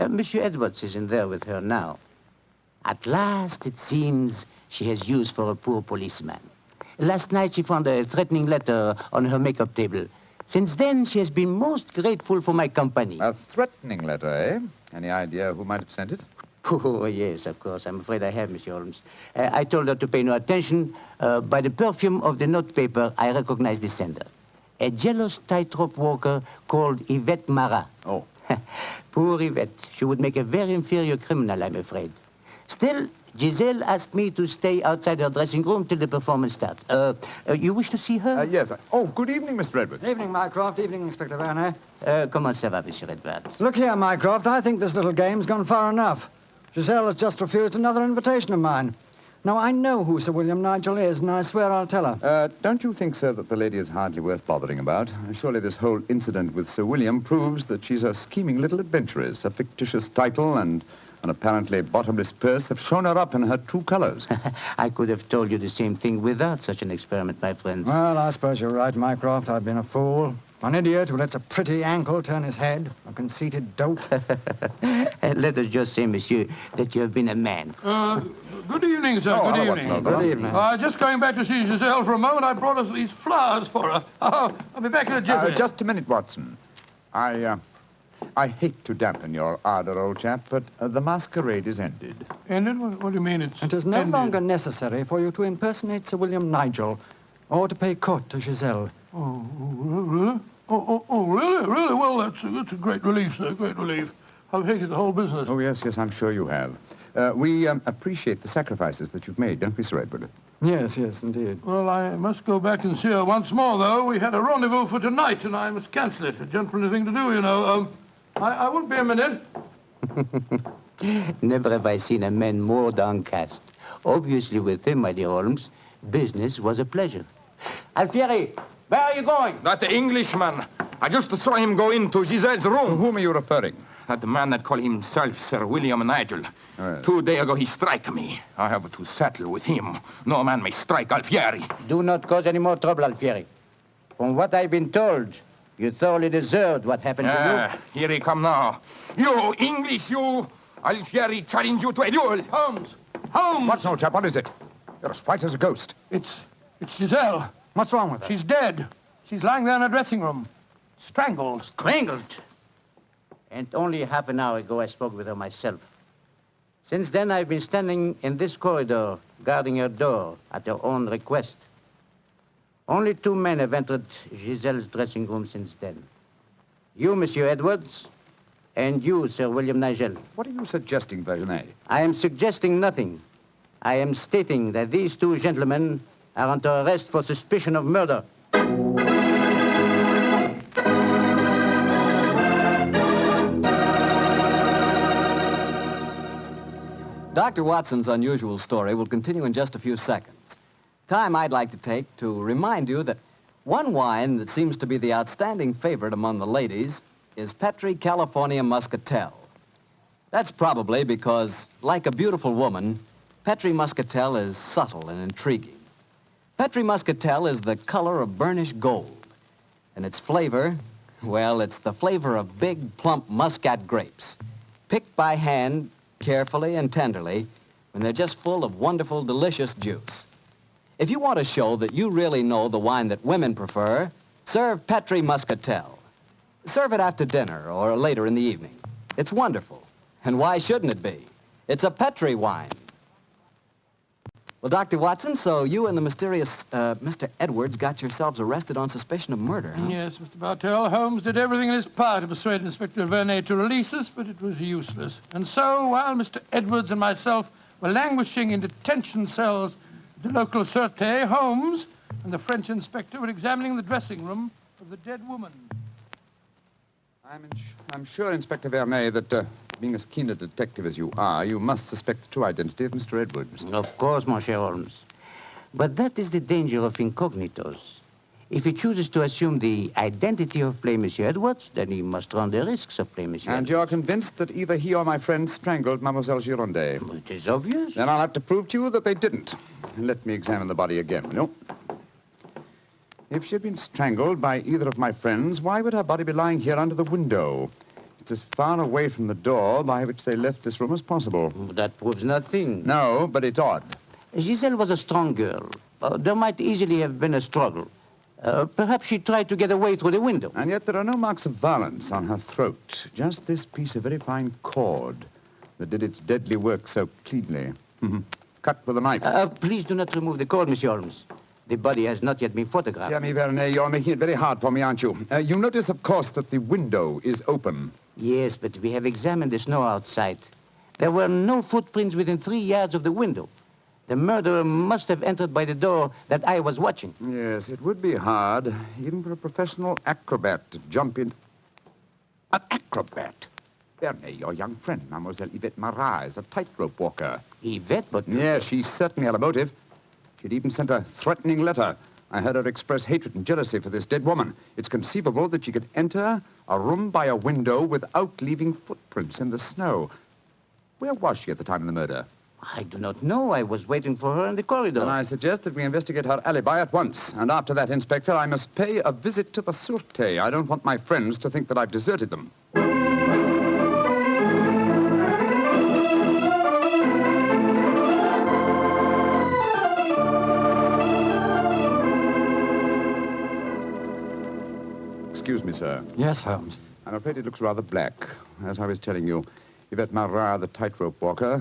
Monsieur Edwards is in there with her now. At last, it seems, she has use for a poor policeman. Last night, she found a threatening letter on her makeup table. Since then, she has been most grateful for my company. A threatening letter, eh? Any idea who might have sent it? Oh, yes, of course. I'm afraid I have, Monsieur Holmes. I told her to pay no attention. By the perfume of the notepaper, I recognized the sender. A jealous tightrope walker called Yvette Marat. Oh. Poor Yvette. She would make a very inferior criminal, I'm afraid. Still, Giselle asked me to stay outside her dressing room till the performance starts. You wish to see her? Yes. Oh, good evening, Mr. Edwards. Evening, Mycroft. Evening, Inspector Vernet. Comment ça va, Monsieur Edwards? Look here, Mycroft. I think this little game's gone far enough. Giselle has just refused another invitation of mine. Now, I know who Sir William Nigel is, and I swear I'll tell her. Don't you think, sir, that the lady is hardly worth bothering about? Surely this whole incident with Sir William proves that she's a scheming little adventuress. A fictitious title and an apparently bottomless purse have shown her up in her true colors. I could have told you the same thing without such an experiment, my friend. Well, I suppose you're right, Mycroft. I've been a fool. An idiot who lets a pretty ankle turn his head. A conceited dolt. Let us just say, monsieur, that you have been a man. Good evening, sir. Good evening. Good evening. Just going back to see Giselle for a moment, I brought us these flowers for her. I'll be back in a jiffy. Just a minute, Watson. I hate to dampen your ardor, old chap, but the masquerade is ended. Ended? What do you mean It is no longer necessary for you to impersonate Sir William Nigel or to pay court to Giselle. Oh, really? Really? Really? Well, that's a great relief, sir. Great relief. I've hated the whole business. Oh, yes, I'm sure you have. We appreciate the sacrifices that you've made, don't we, Sir Edward? Yes, indeed. Well, I must go back and see her once more, though. We had a rendezvous for tonight, and I must cancel it. A gentlemanly thing to do, you know. I won't be a minute. Never have I seen a man more downcast. Obviously, with him, my dear Holmes, business was a pleasure. Alfieri, where are you going? That Englishman. I just saw him go into Giselle's room. To whom are you referring? That man that called himself Sir William Nigel. Yes. 2 days ago, he struck me. I have to settle with him. No man may strike Alfieri. Do not cause any more trouble, Alfieri. From what I've been told, you thoroughly deserved what happened to you. Here he come now. You, English, you. Alfieri challenge you to a duel. Holmes! What's no, chap? What is it? You're as white as a ghost. It's Giselle. What's wrong with her? She's dead. She's lying there in her dressing room. Strangled. Strangled? And only half an hour ago, I spoke with her myself. Since then, I've been standing in this corridor, guarding her door at her own request. Only 2 men have entered Giselle's dressing room since then. You, Monsieur Edwards, and you, Sir William Nigel. What are you suggesting, Vernet? I am suggesting nothing. I am stating that these 2 gentlemen are under arrest for suspicion of murder. Dr. Watson's unusual story will continue in just a few seconds. time I'd like to take to remind you that one wine that seems to be the outstanding favorite among the ladies is Petri California Muscatel. That's probably because, like a beautiful woman, Petri Muscatel is subtle and intriguing. Petri Muscatel is the color of burnished gold. And its flavor, well, it's the flavor of big, plump Muscat grapes, picked by hand carefully and tenderly when they're just full of wonderful, delicious juice. If you want to show that you really know the wine that women prefer, serve Petri Muscatel. Serve it after dinner or later in the evening. It's wonderful. And why shouldn't it be? It's a Petri wine. Well, Dr. Watson, so you and the mysterious Mr. Edwards got yourselves arrested on suspicion of murder, huh? Yes, Mr. Bartell. Holmes did everything in his power to persuade Inspector Vernet to release us, but it was useless. And so, while Mr. Edwards and myself were languishing in detention cells at the local Sûreté, Holmes and the French inspector were examining the dressing room of the dead woman. I'm sure, Inspector Vernet, that being as keen a detective as you are, you must suspect the true identity of Mr. Edwards. Of course, Monsieur Holmes. But that is the danger of incognitos. If he chooses to assume the identity of plain Monsieur Edwards, then he must run the risks of plain Monsieur And Edwards. you're convinced that either he or my friend strangled Mademoiselle Girondet? It is obvious. Then I'll have to prove to you that they didn't. Let me examine the body again. No. If she had been strangled by either of my friends, why would her body be lying here under the window? It's as far away from the door by which they left this room as possible. That proves nothing. No, but it's odd. Giselle was a strong girl. There might easily have been a struggle. Perhaps she tried to get away through the window. And yet there are no marks of violence on her throat. Just this piece of very fine cord that did its deadly work so cleanly. Cut with a knife. Please do not remove the cord, Monsieur Holmes. The body has not yet been photographed. Dear me, Vernet, you're making it very hard for me, aren't you? You notice, of course, that the window is open. Yes, but we have examined the snow outside. There were no footprints within 3 yards of the window. The murderer must have entered by the door that I was watching. Yes, it would be hard, even for a professional acrobat to jump in. An acrobat? Vernet, your young friend, Mademoiselle Yvette Marat, is a tightrope walker. Yvette, but... Yes, she certainly had a motive. She'd even sent a threatening letter. I heard her express hatred and jealousy for this dead woman. It's conceivable that she could enter a room by a window without leaving footprints in the snow. Where was she at the time of the murder? I do not know. I was waiting for her in the corridor. Then I suggest that we investigate her alibi at once. And after that, Inspector, I must pay a visit to the Sûreté. I don't want my friends to think that I've deserted them. Excuse me, sir. Yes, Holmes. I'm afraid it looks rather black. As I was telling you, Yvette Marat, the tightrope walker,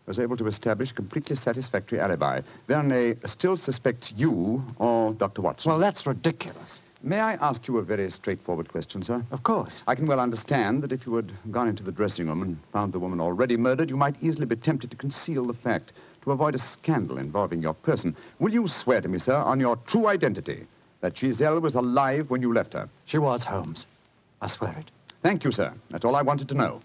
was able to establish a completely satisfactory alibi. Vernet still suspects you or Dr. Watson. Well, that's ridiculous. May I ask you a very straightforward question, sir? Of course. I can well understand that if you had gone into the dressing room and found the woman already murdered, you might easily be tempted to conceal the fact, to avoid a scandal involving your person. Will you swear to me, sir, on your true identity, that Giselle was alive when you left her? She was, Holmes. I swear it. Thank you, sir. That's all I wanted to know.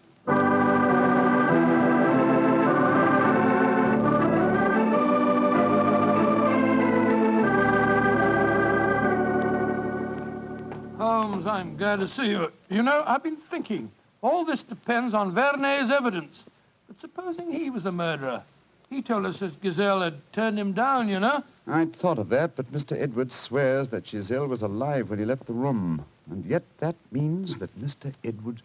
Holmes, I'm glad to see you. You know, I've been thinking. All this depends on Vernet's evidence. But supposing he was the murderer? He told us that Giselle had turned him down, you know. I'd thought of that, but Mr. Edwards swears that Giselle was alive when he left the room. And yet that means that Mr. Edwards...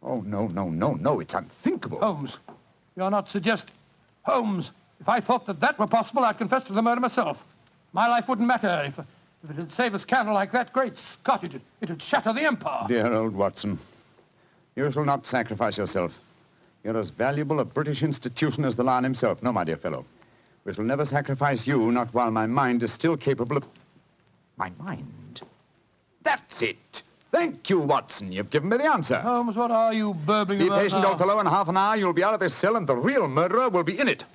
Oh, no, it's unthinkable. Holmes, you're not suggesting... Holmes, if I thought that that were possible, I'd confess to the murder myself. My life wouldn't matter if it had saved a scandal like that. Great Scott, it'd shatter the empire. Dear old Watson, you shall not sacrifice yourself. You're as valuable a British institution as the Lion himself. No, my dear fellow. We shall never sacrifice you, not while my mind is still capable of... My mind? That's it. Thank you, Watson. You've given me the answer. Holmes, what are you burbling Be about patient, now? old fellow. In half an hour, you'll be out of this cell, and the real murderer will be in it.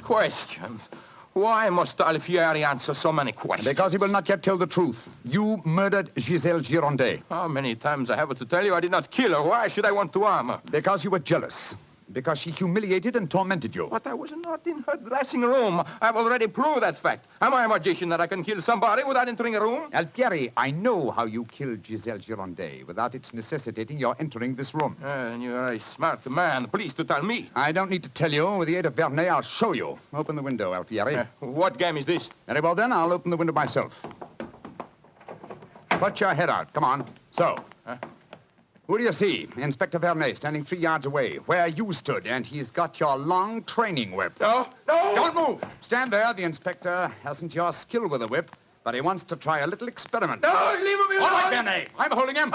Questions. Why must Alfieri answer so many questions? Because he will not yet tell the truth. You murdered Giselle Girondet. How many times I have to tell you I did not kill her? Why should I want to harm her? Because you were jealous. Because she humiliated and tormented you. But I was not in her dressing room. I've already proved that fact. Am I a magician that I can kill somebody without entering a room? Alfieri, I know how you killed Giselle Girondet without its necessitating your entering this room. And you're a smart man. Please to tell me. I don't need to tell you. With the aid of Vernet, I'll show you. Open the window, Alfieri. What game is this? Very well, then. I'll open the window myself. Put your head out. Come on. So. Who do you see? Inspector Vernet, standing 3 yards away, where you stood, and he's got your long training whip. No! Don't move! Stand there. The inspector hasn't your skill with a whip, but he wants to try a little experiment. No, leave him alone! All right, Vernet. I'm holding him.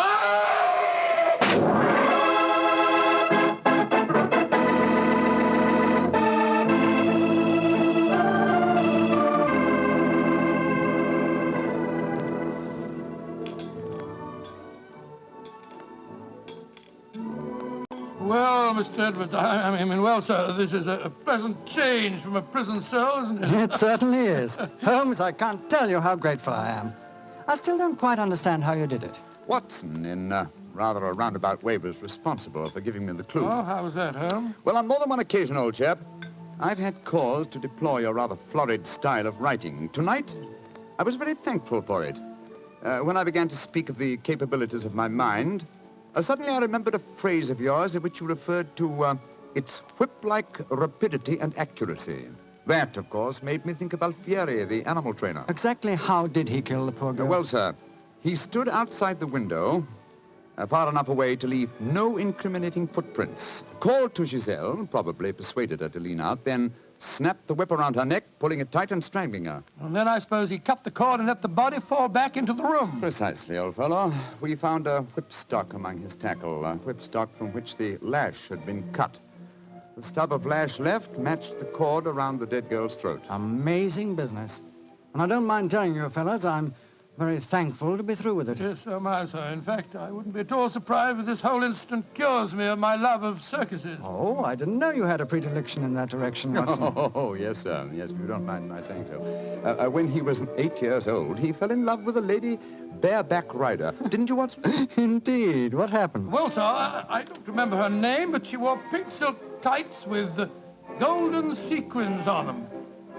Well, Mr. Edwards, I mean, well, sir, this is a pleasant change from a prison cell, isn't it? It certainly is. Holmes, I can't tell you how grateful I am. I still don't quite understand how you did it. Watson, in rather a roundabout way, was responsible for giving me the clue. Oh, how was that, Holmes? Well, on more than one occasion, old chap, I've had cause to deplore your rather florid style of writing. Tonight, I was very thankful for it. When I began to speak of the capabilities of my mind, suddenly I remembered a phrase of yours in which you referred to its whip-like rapidity and accuracy. That, of course, made me think of Alfieri, the animal trainer. Exactly how did he kill the poor girl? Well, sir, he stood outside the window, far enough away to leave no incriminating footprints. Called to Giselle, probably persuaded her to lean out, then snapped the whip around her neck, pulling it tight and strangling her. And then I suppose he cut the cord and let the body fall back into the room. Precisely, old fellow. We found a whipstock among his tackle, a whipstock from which the lash had been cut. The stub of lash left matched the cord around the dead girl's throat. Amazing business. And I don't mind telling you, fellas, I'm very thankful to be through with it. Yes, so am I, sir. In fact, I wouldn't be at all surprised if this whole incident cures me of my love of circuses. Oh, I didn't know you had a predilection in that direction, Watson. Oh, yes, sir. Yes, if you don't mind my saying so. When he was 8 years old, he fell in love with a lady bareback rider. Didn't you, Watson? Indeed. What happened? Well, sir, I don't remember her name, but she wore pink silk tights with golden sequins on them.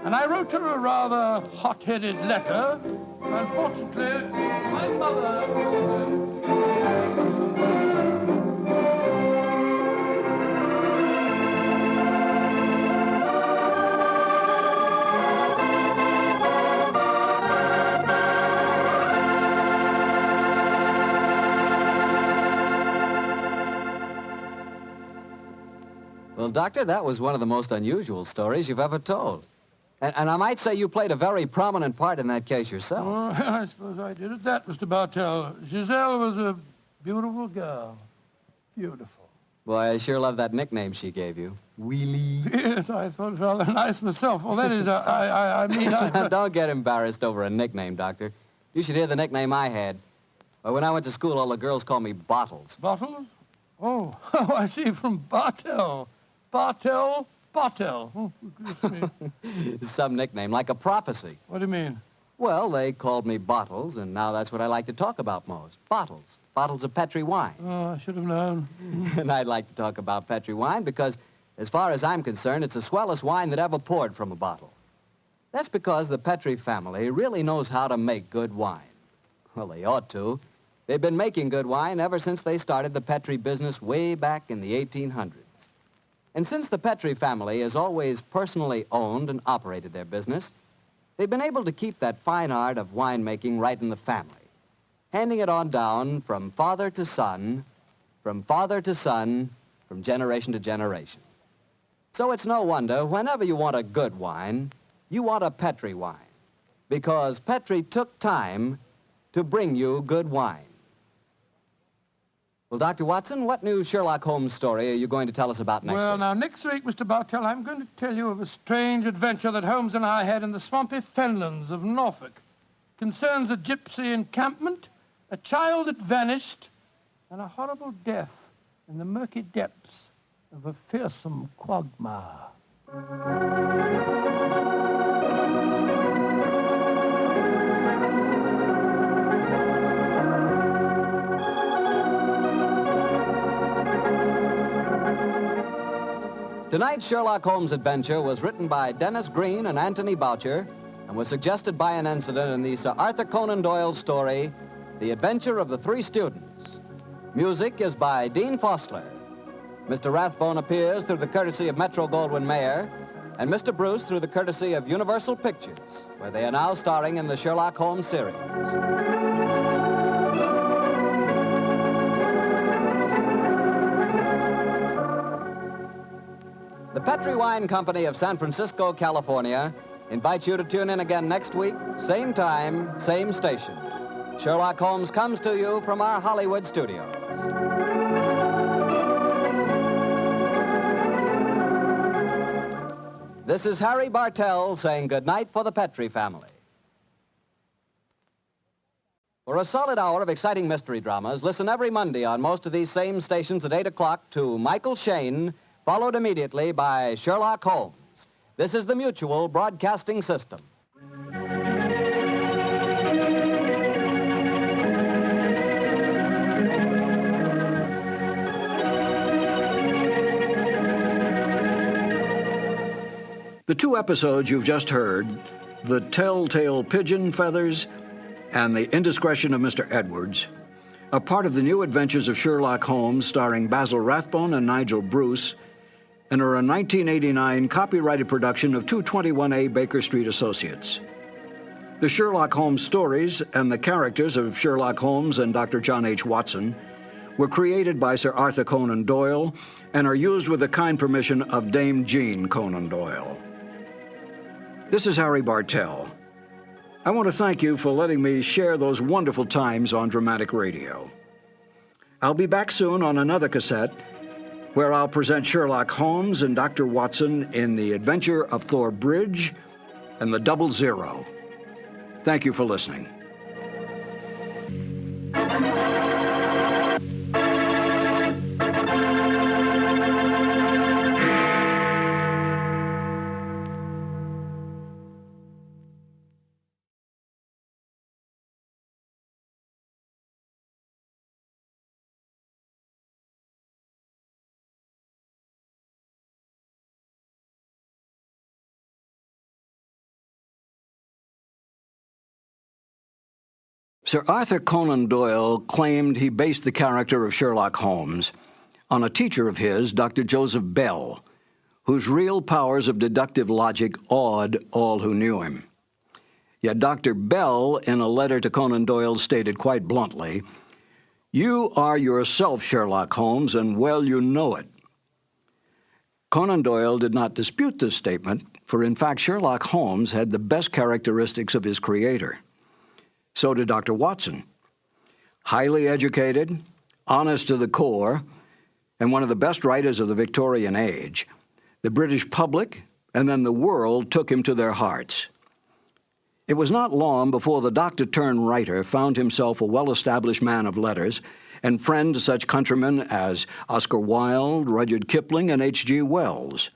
And I wrote her a rather hot-headed letter. Unfortunately, my mother... Well, Doctor, that was one of the most unusual stories you've ever told. And I might say you played a very prominent part in that case yourself. Oh, I suppose I did at that, Mr. Bartell. Giselle was a beautiful girl. Beautiful. Boy, I sure love that nickname she gave you. Wheelie. Yes, I thought it was rather nice myself. Well, that is, I mean... Don't get embarrassed over a nickname, Doctor. You should hear the nickname I had. Well, when I went to school, all the girls called me Bottles. Bottles? Oh, I see, from Bartell. Bartell? Oh, some nickname, like a prophecy. What do you mean? Well, they called me Bottles, and now that's what I like to talk about most. Bottles. Bottles of Petri wine. Oh, I should have known. And I'd like to talk about Petri wine because, as far as I'm concerned, it's the swellest wine that ever poured from a bottle. That's because the Petri family really knows how to make good wine. Well, they ought to. They've been making good wine ever since they started the Petri business way back in the 1800s. And since the Petri family has always personally owned and operated their business, they've been able to keep that fine art of winemaking right in the family, handing it on down from father to son, from generation to generation. So it's no wonder, whenever you want a good wine, you want a Petri wine, because Petri took time to bring you good wine. Well, Dr. Watson, what new Sherlock Holmes story are you going to tell us about next Well, week? now, next week, Mr. Bartell, I'm going to tell you of a strange adventure that Holmes and I had in the swampy fenlands of Norfolk. Concerns a gypsy encampment, a child that vanished, and a horrible death in the murky depths of a fearsome quagmire. Tonight's Sherlock Holmes adventure was written by Dennis Green and Anthony Boucher and was suggested by an incident in the Sir Arthur Conan Doyle story, The Adventure of the Three Students. Music is by Dean Fosler. Mr. Rathbone appears through the courtesy of Metro-Goldwyn-Mayer, and Mr. Bruce through the courtesy of Universal Pictures, where they are now starring in the Sherlock Holmes series. The Petri Wine Company of San Francisco, California, invites you to tune in again next week, same time, same station. Sherlock Holmes comes to you from our Hollywood studios. This is Harry Bartell saying goodnight for the Petri family. For a solid hour of exciting mystery dramas, listen every Monday on most of these same stations at 8 o'clock to Michael Shayne, followed immediately by Sherlock Holmes. This is the Mutual Broadcasting System. The two episodes you've just heard, The Telltale Pigeon Feathers and The Indiscretion of Mr. Edwards, are part of the new Adventures of Sherlock Holmes starring Basil Rathbone and Nigel Bruce, and are a 1989 copyrighted production of 221A Baker Street Associates. The Sherlock Holmes stories and the characters of Sherlock Holmes and Dr. John H. Watson were created by Sir Arthur Conan Doyle and are used with the kind permission of Dame Jean Conan Doyle. This is Harry Bartell. I want to thank you for letting me share those wonderful times on dramatic radio. I'll be back soon on another cassette where I'll present Sherlock Holmes and Dr. Watson in The Adventure of Thor Bridge and The Double Zero. Thank you for listening. Sir Arthur Conan Doyle claimed he based the character of Sherlock Holmes on a teacher of his, Dr. Joseph Bell, whose real powers of deductive logic awed all who knew him. Yet Dr. Bell, in a letter to Conan Doyle, stated quite bluntly, "You are yourself Sherlock Holmes, and well you know it." Conan Doyle did not dispute this statement, for in fact Sherlock Holmes had the best characteristics of his creator. So did Dr. Watson. Highly educated, honest to the core, and one of the best writers of the Victorian age, the British public and then the world took him to their hearts. It was not long before the doctor-turned-writer found himself a well-established man of letters and friend to such countrymen as Oscar Wilde, Rudyard Kipling, and H.G. Wells.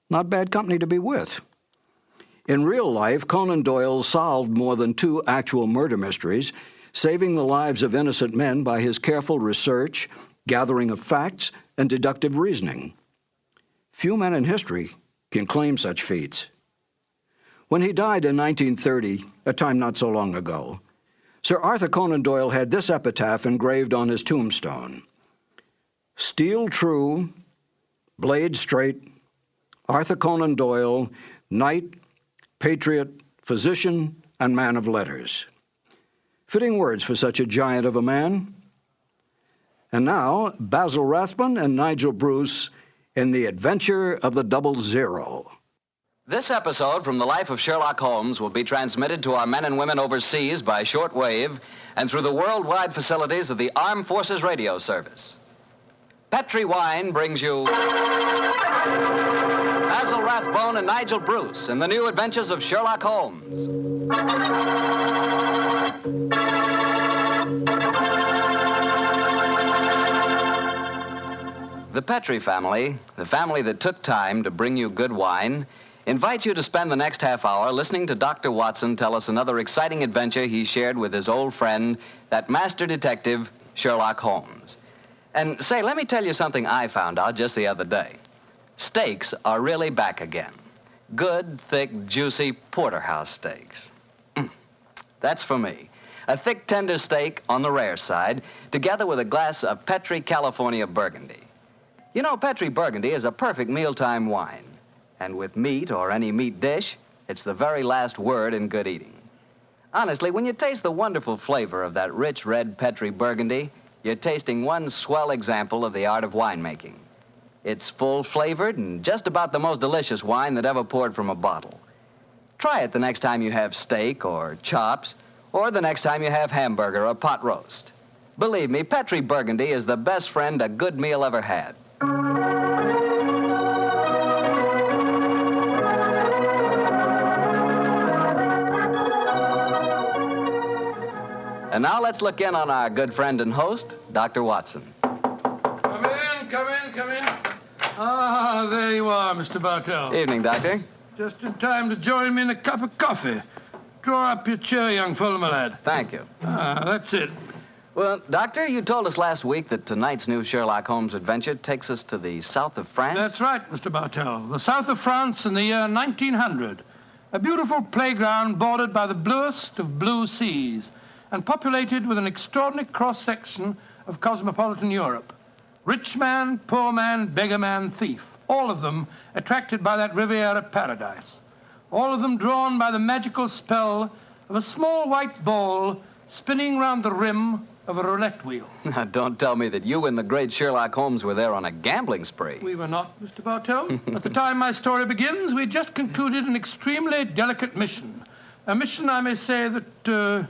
Not bad company to be with. In real life, Conan Doyle solved more than 2 actual murder mysteries, saving the lives of innocent men by his careful research, gathering of facts, and deductive reasoning. Few men in history can claim such feats. When he died in 1930, a time not so long ago, Sir Arthur Conan Doyle had this epitaph engraved on his tombstone: "Steel true, blade straight, Arthur Conan Doyle, knight, patriot, physician, and man of letters." Fitting words for such a giant of a man. And now, Basil Rathbone and Nigel Bruce in The Adventure of the Double Zero. This episode from the life of Sherlock Holmes will be transmitted to our men and women overseas by shortwave and through the worldwide facilities of the Armed Forces Radio Service. Petri Wine brings you Basil Rathbone and Nigel Bruce in the new Adventures of Sherlock Holmes. The Petri family, the family that took time to bring you good wine, invites you to spend the next half hour listening to Dr. Watson tell us another exciting adventure he shared with his old friend, that master detective, Sherlock Holmes. And say, let me tell you something I found out just the other day. Steaks are really back again. Good, thick, juicy porterhouse steaks. That's for me. A thick, tender steak on the rare side, together with a glass of Petri California Burgundy. You know, Petri Burgundy is a perfect mealtime wine. And with meat or any meat dish, it's the very last word in good eating. Honestly, when you taste the wonderful flavor of that rich red Petri Burgundy, you're tasting one swell example of the art of winemaking. It's full-flavored and just about the most delicious wine that ever poured from a bottle. Try it the next time you have steak or chops, or the next time you have hamburger or pot roast. Believe me, Petri Burgundy is the best friend a good meal ever had. And now let's look in on our good friend and host, Dr. Watson. Come in. Ah, there you are, Mr. Bartell. Evening, Doctor. Just in time to join me in a cup of coffee. Draw up your chair, young fellow, my lad. Thank you. Ah, that's it. Well, Doctor, you told us last week that tonight's new Sherlock Holmes adventure takes us to the south of France. That's right, Mr. Bartell. The south of France in the year 1900. A beautiful playground bordered by the bluest of blue seas and populated with an extraordinary cross-section of cosmopolitan Europe. Rich man, poor man, beggar man, thief. All of them attracted by that Riviera paradise. All of them drawn by the magical spell of a small white ball spinning round the rim of a roulette wheel. Now, don't tell me that you and the great Sherlock Holmes were there on a gambling spree. We were not, Mr. Bartell. At the time my story begins, we just concluded an extremely delicate mission. A mission, I may say, that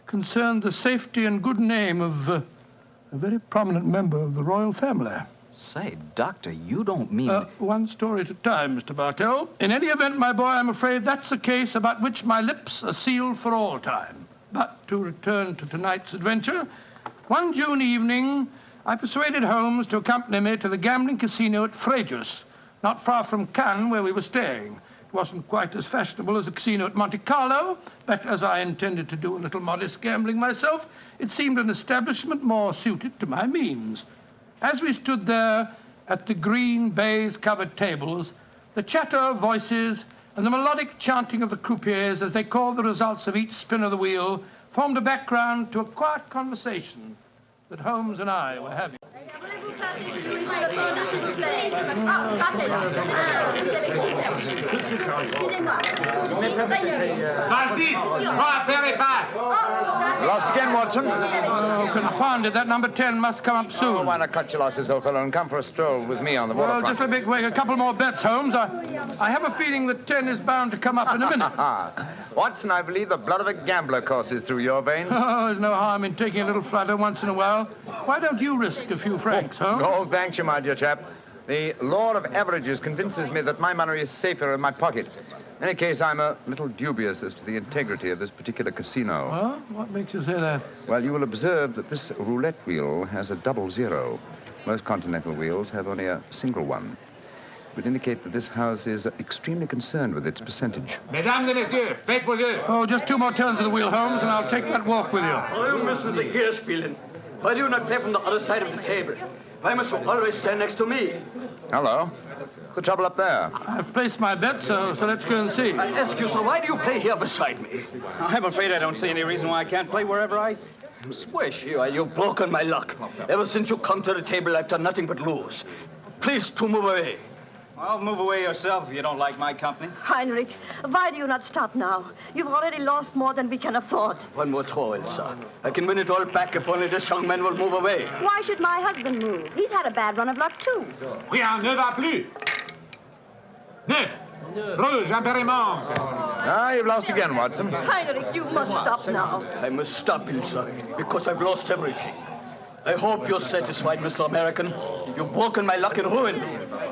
concerned the safety and good name of a very prominent member of the royal family. Say, Doctor, you don't mean... One story at a time, Mr. Bartell. In any event, my boy, I'm afraid that's a case about which my lips are sealed for all time. But to return to tonight's adventure, one June evening, I persuaded Holmes to accompany me to the gambling casino at Fréjus, not far from Cannes, where we were staying. It wasn't quite as fashionable as a casino at Monte Carlo, but as I intended to do a little modest gambling myself, it seemed an establishment more suited to my means. As we stood there at the green baize-covered tables, the chatter of voices and the melodic chanting of the croupiers as they called the results of each spin of the wheel formed a background to a quiet conversation that Holmes and I were having. Lost again, Watson? Oh, confounded. That number 10 must come up soon. Oh, why not cut your losses, old fellow, and come for a stroll with me on the waterfront? Well, just a big wait. A couple more bets, Holmes. I have a feeling that 10 is bound to come up in a minute. Watson, I believe the blood of a gambler courses through your veins. Oh, there's no harm in taking a little flutter once in a while. Why don't you risk a few francs, Holmes? Oh, thanks you, my dear chap. The law of averages convinces me that my money is safer in my pocket. In any case, I'm a little dubious as to the integrity of this particular casino. Well, what makes you say that? Well, you will observe that this roulette wheel has a double zero. Most continental wheels have only a single one. It would indicate that this house is extremely concerned with its percentage. Mesdames et messieurs, faites vos jeux. Oh, just 2 more turns of the wheel, Holmes, and I'll take that walk with you. Oh, you Mrs. Here spielen. Why do you not play from the other side of the table? Why must you always stand next to me? Hello. What's the trouble up there? I've placed my bet, so let's go and see. I ask you, sir, why do you play here beside me? I'm afraid I don't see any reason why I can't play wherever I... Swish, you've broken my luck. Ever since you come to the table, I've done nothing but lose. Please to move away. Well, move away yourself if you don't like my company. Heinrich, why do you not stop now? You've already lost more than we can afford. One more throw, Elsa. I can win it all back if only this young man will move away. Why should my husband move? He's had a bad run of luck, too. Rien ne va plus. Neuf. Rouge, impérimment. Ah, you've lost again, Watson. Heinrich, you must stop now. I must stop, Elsa, because I've lost everything. I hope you're satisfied, Mr. American. You've broken my luck and ruined me.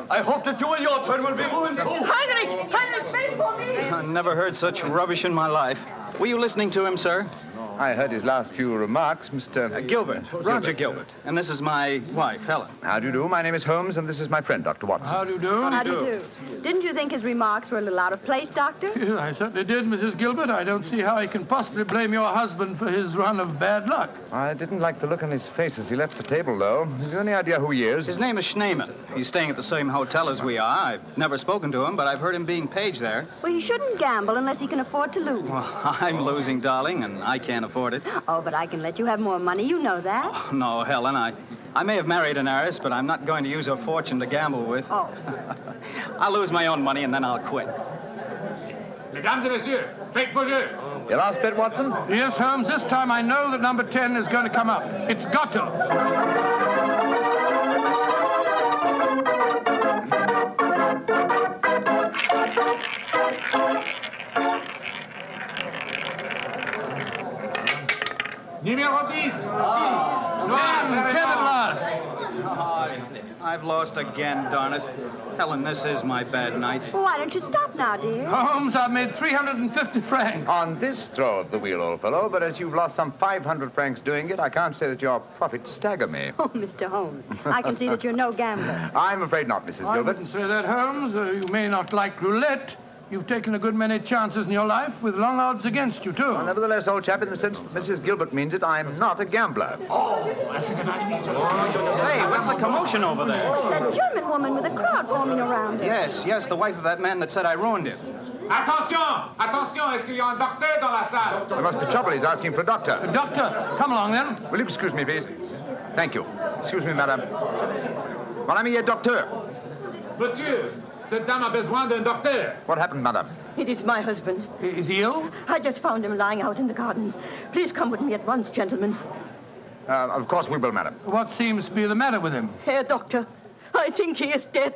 I hope that you and your turn will be ruined too. Heinrich, wait for me. I never heard such rubbish in my life. Were you listening to him, sir? I heard his last few remarks, Mr. Gilbert. Roger Gilbert. And this is my wife, Helen. How do you do? My name is Holmes, and this is my friend, Dr. Watson. How do you do? How do you do? Didn't you think his remarks were a little out of place, Doctor? I certainly did, Mrs. Gilbert. I don't see how he can possibly blame your husband for his run of bad luck. I didn't like the look on his face as he left the table, though. Have you any idea who he is? His name is Schneeman. He's staying at the same hotel as we are. I've never spoken to him, but I've heard him being paged there. Well, he shouldn't gamble unless he can afford to lose. Well, I'm losing, darling, and I can't afford it. Oh, but I can let you have more money. You know that. Oh, no, Helen, I may have married an heiress, but I'm not going to use her fortune to gamble with. Oh. I'll lose my own money, and then I'll quit. Mesdames et messieurs, faites vos jeux. Your last bet, Watson? Yes, Holmes. This time I know that number 10 is going to come up. It's got to. Numéro 10. 10 at last. I've lost again, darn it. Helen, this is my bad night. Well, why don't you stop now, dear? Holmes, I've made 350 francs. On this throw of the wheel, old fellow, but as you've lost some 500 francs doing it, I can't say that your profits stagger me. Oh, Mr. Holmes, I can see that you're no gambler. I'm afraid not, Mrs. I Gilbert. wouldn't say that, Holmes. You may not like roulette. You've taken a good many chances in your life with long odds against you, too. Well, nevertheless, old chap, in the sense Mrs. Gilbert means it, I'm not a gambler. Say, what's the commotion over there? That German woman with a crowd forming around her. Yes, the wife of that man that said I ruined him. Attention! Attention! Est-ce qu'il y a un docteur dans la salle? There must be trouble. He's asking for a doctor. Doctor, come along, then. Will you excuse me, please? Thank you. Excuse me, madame. Mon ami est docteur. Monsieur, cette dame a besoin d'un docteur. What happened, madame? It is my husband. Is he ill? I just found him lying out in the garden. Please come with me at once, gentlemen. Of course we will, madam. What seems to be the matter with him? Herr Doctor, I think he is dead.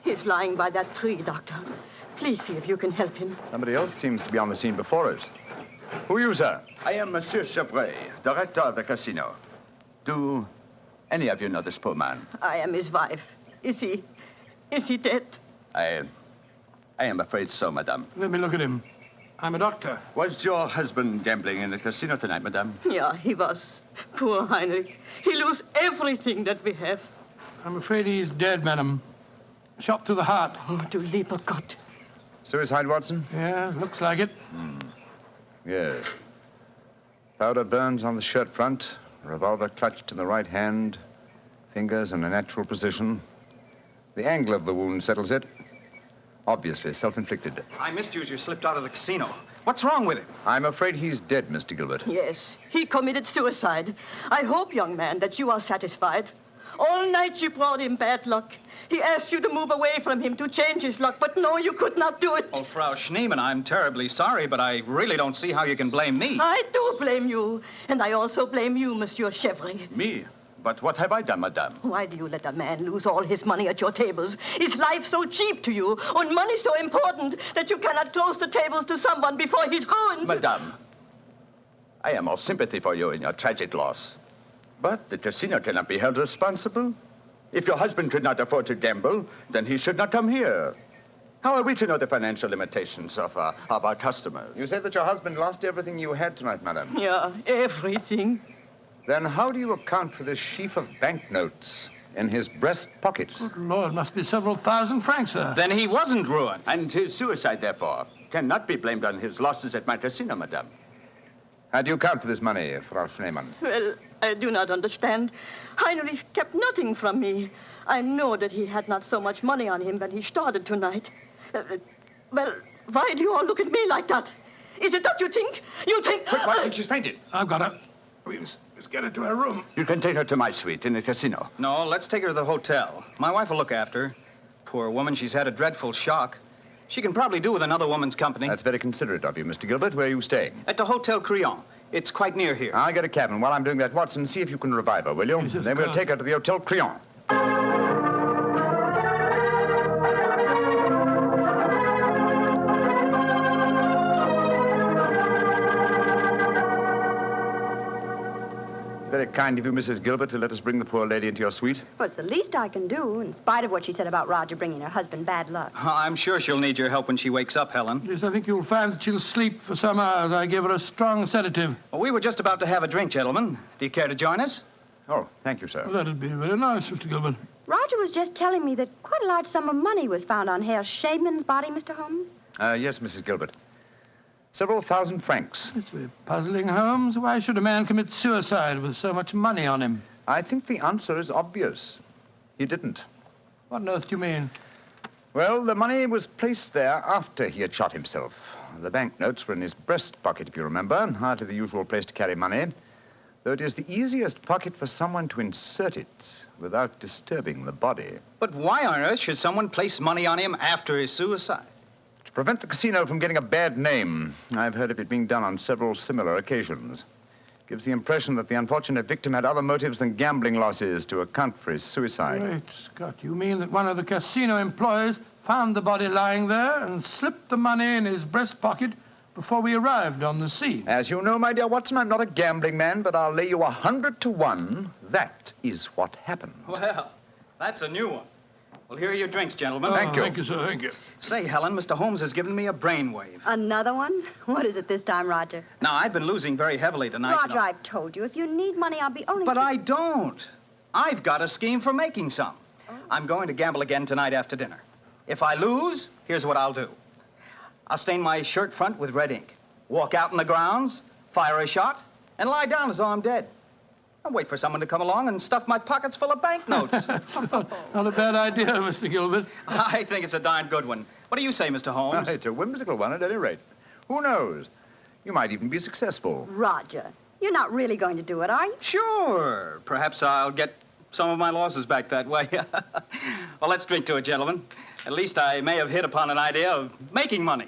He's lying by that tree, Doctor. Please see if you can help him. Somebody else seems to be on the scene before us. Who are you, sir? I am Monsieur Chevret, director of the casino. Do any of you know this poor man? I am his wife. Is he dead? I am afraid so, madame. Let me look at him. I'm a doctor. Was your husband gambling in the casino tonight, madame? Yeah, he was. Poor Heinrich. He lost everything that we have. I'm afraid he's dead, madam. Shot through the heart. Oh, du lieber Gott. Suicide, Watson? Yeah, looks like it. Yes. Powder burns on the shirt front, revolver clutched in the right hand, fingers in a natural position. The angle of the wound settles it. Obviously self-inflicted. I missed you as you slipped out of the casino. What's wrong with him? I'm afraid he's dead, Mr. Gilbert. Yes, he committed suicide. I hope, young man, that you are satisfied. All night you brought him bad luck. He asked you to move away from him to change his luck, but no, you could not do it. Oh, Frau Schneeman, I'm terribly sorry, but I really don't see how you can blame me. I do blame you. And I also blame you, Monsieur Chevry. Me? But what have I done, madame? Why do you let a man lose all his money at your tables? Is life so cheap to you, and money so important, that you cannot close the tables to someone before he's ruined? Madame, I am all sympathy for you in your tragic loss. But the casino cannot be held responsible. If your husband could not afford to gamble, then he should not come here. How are we to know the financial limitations of our customers? You say that your husband lost everything you had tonight, madam. Yeah, everything. Then how do you account for this sheaf of banknotes in his breast pocket? Good Lord, must be several thousand francs, sir. Then he wasn't ruined. And his suicide, therefore, cannot be blamed on his losses at my casino, madame. How do you account for this money, Frau Schneemann? Well, I do not understand. Heinrich kept nothing from me. I know that he had not so much money on him when he started tonight. Well, why do you all look at me like that? Is it that you think? You think... Quick, Watson, she's fainted. I've got her. Let's get her to her room. You can take her to my suite in the casino. No, let's take her to the hotel. My wife will look after her. Poor woman, she's had a dreadful shock. She can probably do with another woman's company. That's very considerate of you, Mr. Gilbert. Where are you staying? At the Hotel Crillon. It's quite near here. I'll get a cab, and while I'm doing that, Watson, see if you can revive her, will you? Yes, Then we'll take her to the Hotel Crillon. It's very kind of you, Mrs. Gilbert, to let us bring the poor lady into your suite. Well, it's the least I can do, in spite of what she said about Roger bringing her husband bad luck. I'm sure she'll need your help when she wakes up, Helen. Yes, I think you'll find that she'll sleep for some hours. I gave her a strong sedative. Well, we were just about to have a drink, gentlemen. Do you care to join us? Oh, thank you, sir. Well, that'd be very nice, Mr. Gilbert. Roger was just telling me that quite a large sum of money was found on Herr Shademan's body, Mr. Holmes. Yes, Mrs. Gilbert. Several thousand francs. It's very puzzling, Holmes. Why should a man commit suicide with so much money on him? I think the answer is obvious. He didn't. What on earth do you mean? Well, the money was placed there after he had shot himself. The banknotes were in his breast pocket, if you remember. Hardly the usual place to carry money. Though it is the easiest pocket for someone to insert it without disturbing the body. But why on earth should someone place money on him after his suicide? To prevent the casino from getting a bad name. I've heard of it being done on several similar occasions. Gives the impression that the unfortunate victim had other motives than gambling losses to account for his suicide. Great Scott, you mean that one of the casino employees found the body lying there and slipped the money in his breast pocket before we arrived on the scene? As you know, my dear Watson, I'm not a gambling man, but I'll lay you 100 to 1. That is what happened. Well, that's a new one. Well, here are your drinks, gentlemen. Thank you. Thank you, sir. Thank you. Say, Helen, Mr. Holmes has given me a brainwave. Another one? What is it this time, Roger? Now, I've been losing very heavily tonight. Roger, I've told you, if you need money, I'll be only... But I don't. I've got a scheme for making some. Oh. I'm going to gamble again tonight after dinner. If I lose, here's what I'll do. I'll stain my shirt front with red ink, walk out in the grounds, fire a shot, and lie down as though I'm dead. I'll wait for someone to come along and stuff my pockets full of banknotes. Not a bad idea, Mr. Gilbert. I think it's a darn good one. What do you say, Mr. Holmes? It's a whimsical one at any rate. Who knows? You might even be successful. Roger, you're not really going to do it, are you? Sure. Perhaps I'll get some of my losses back that way. Well, let's drink to it, gentlemen. At least I may have hit upon an idea of making money.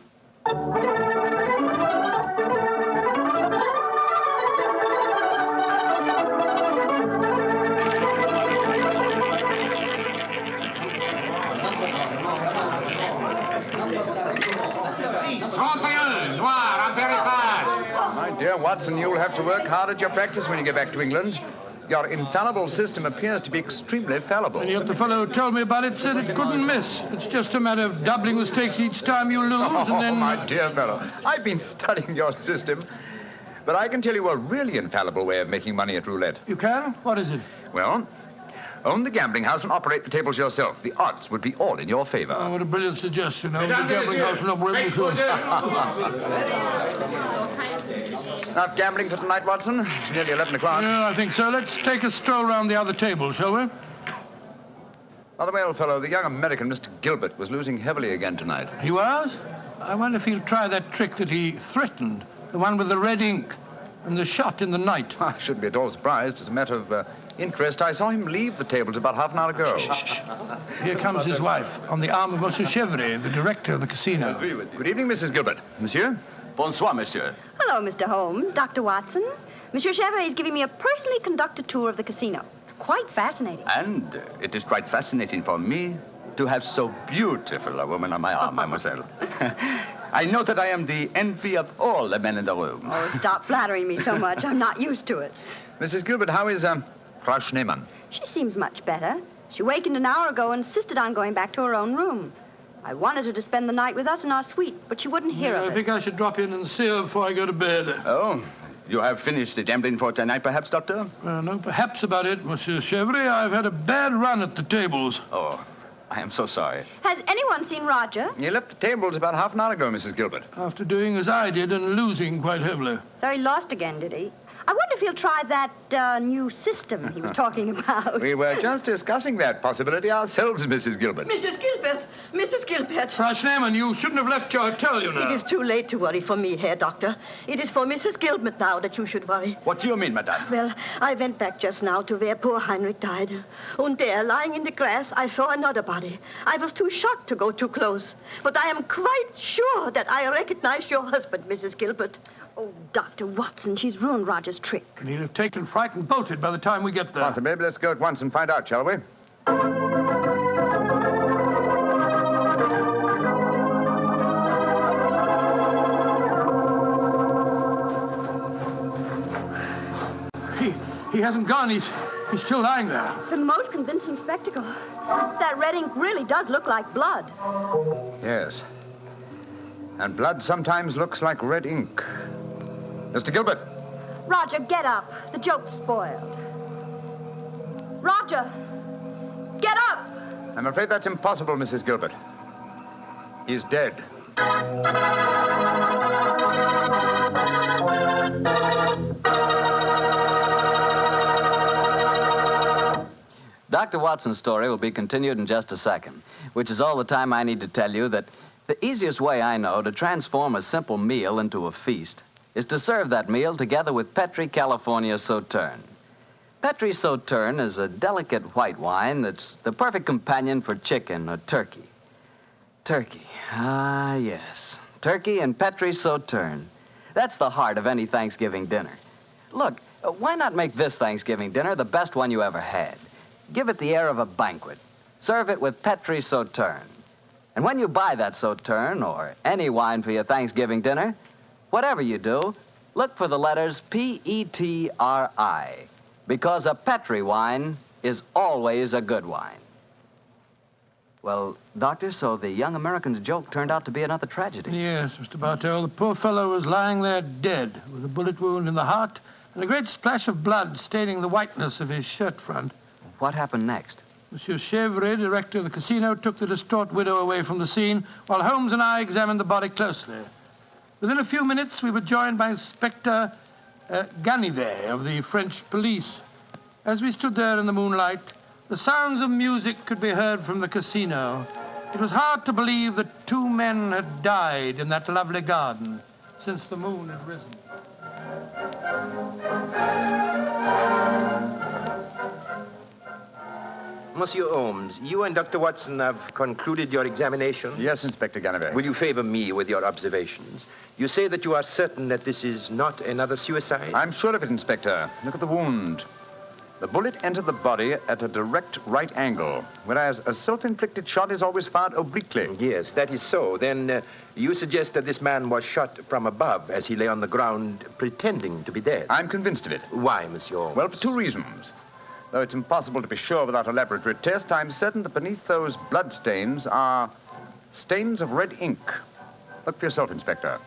My dear Watson, you'll have to work hard at your practice when you get back to England. Your infallible system appears to be extremely fallible. And yet the fellow who told me about it said it couldn't miss. It's just a matter of doubling the stakes each time you lose, and then... my dear fellow, I've been studying your system, but I can tell you a really infallible way of making money at roulette. You can? What is it? Well, own the gambling house and operate the tables yourself. The odds would be all in your favor. Oh, what a brilliant suggestion. The gambling house will not work with Not gambling for tonight, Watson? It's nearly 11 o'clock. Yeah, I think so. Let's take a stroll round the other table, shall we? By the way, old fellow, the young American, Mr. Gilbert, was losing heavily again tonight. He was? I wonder if he'll try that trick that he threatened, the one with the red ink and the shot in the night. I shouldn't be at all surprised. As a matter of interest, I saw him leave the tables about half an hour ago. Here comes his wife, on the arm of Monsieur Chevry, the director of the casino. Good evening, Mrs. Gilbert. Monsieur? Bonsoir, monsieur. Hello, Mr. Holmes, Dr. Watson. Monsieur Chevry is giving me a personally conducted tour of the casino. It's quite fascinating. And it is quite fascinating for me to have so beautiful a woman on my arm, mademoiselle. I know that I am the envy of all the men in the room. Oh, stop flattering me so much. I'm not used to it. Mrs. Gilbert, how is Frau Schneemann? She seems much better. She wakened an hour ago and insisted on going back to her own room. I wanted her to spend the night with us in our suite, but she wouldn't hear of it. I think I should drop in and see her before I go to bed. Oh, you have finished the gambling for tonight, perhaps, Doctor? No, perhaps about it, Monsieur Chevry. I've had a bad run at the tables. Oh, I am so sorry. Has anyone seen Roger? He left the tables about half an hour ago, Mrs. Gilbert. After doing as I did and losing quite heavily. So he lost again, did he? I wonder if he'll try that new system he was talking about. We were just discussing that possibility ourselves, Mrs. Gilbert. Mrs. Gilbert! Mrs. Gilbert! Frau Schneemann, you shouldn't have left your hotel, you know. It is too late to worry for me, Herr Doctor. It is for Mrs. Gilbert now that you should worry. What do you mean, madame? Well, I went back just now to where poor Heinrich died. And there, lying in the grass, I saw another body. I was too shocked to go too close. But I am quite sure that I recognize your husband, Mrs. Gilbert. Oh, Dr. Watson, she's ruined Roger's trick. And he'll have taken fright and bolted by the time we get there. Possibly. Let's go at once and find out, shall we? He hasn't gone. He's still lying there. It's a most convincing spectacle. That red ink really does look like blood. Yes. And blood sometimes looks like red ink. Mr. Gilbert. Roger, get up. The joke's spoiled. Roger, get up! I'm afraid that's impossible, Mrs. Gilbert. He's dead. Dr. Watson's story will be continued in just a second, which is all the time I need to tell you that the easiest way I know to transform a simple meal into a feast is to serve that meal together with Petri California Sauterne. Petri Sauterne is a delicate white wine that's the perfect companion for chicken or turkey. Turkey, ah yes, turkey and Petri Sauterne. That's the heart of any Thanksgiving dinner. Look, why not make this Thanksgiving dinner the best one you ever had? Give it the air of a banquet. Serve it with Petri Sauterne. And when you buy that Sauterne or any wine for your Thanksgiving dinner, whatever you do, look for the letters P-E-T-R-I, because a Petri wine is always a good wine. Well, Doctor, so the young American's joke turned out to be another tragedy. Yes, Mr. Bartell. The poor fellow was lying there dead with a bullet wound in the heart and a great splash of blood staining the whiteness of his shirt front. What happened next? Monsieur Chevre, director of the casino, took the distraught widow away from the scene while Holmes and I examined the body closely. Within a few minutes, we were joined by Inspector Ganivet of the French police. As we stood there in the moonlight, the sounds of music could be heard from the casino. It was hard to believe that two men had died in that lovely garden since the moon had risen. Monsieur Holmes, you and Dr. Watson have concluded your examination? Yes, Inspector Ganivet. Will you favor me with your observations? You say that you are certain that this is not another suicide? I'm sure of it, Inspector. Look at the wound. The bullet entered the body at a direct right angle, whereas a self-inflicted shot is always fired obliquely. Yes, that is so. Then you suggest that this man was shot from above as he lay on the ground pretending to be dead? I'm convinced of it. Why, Monsieur Holmes? Well, for two reasons. Though it's impossible to be sure without a laboratory test, I'm certain that beneath those blood stains are stains of red ink. Look for yourself, Inspector.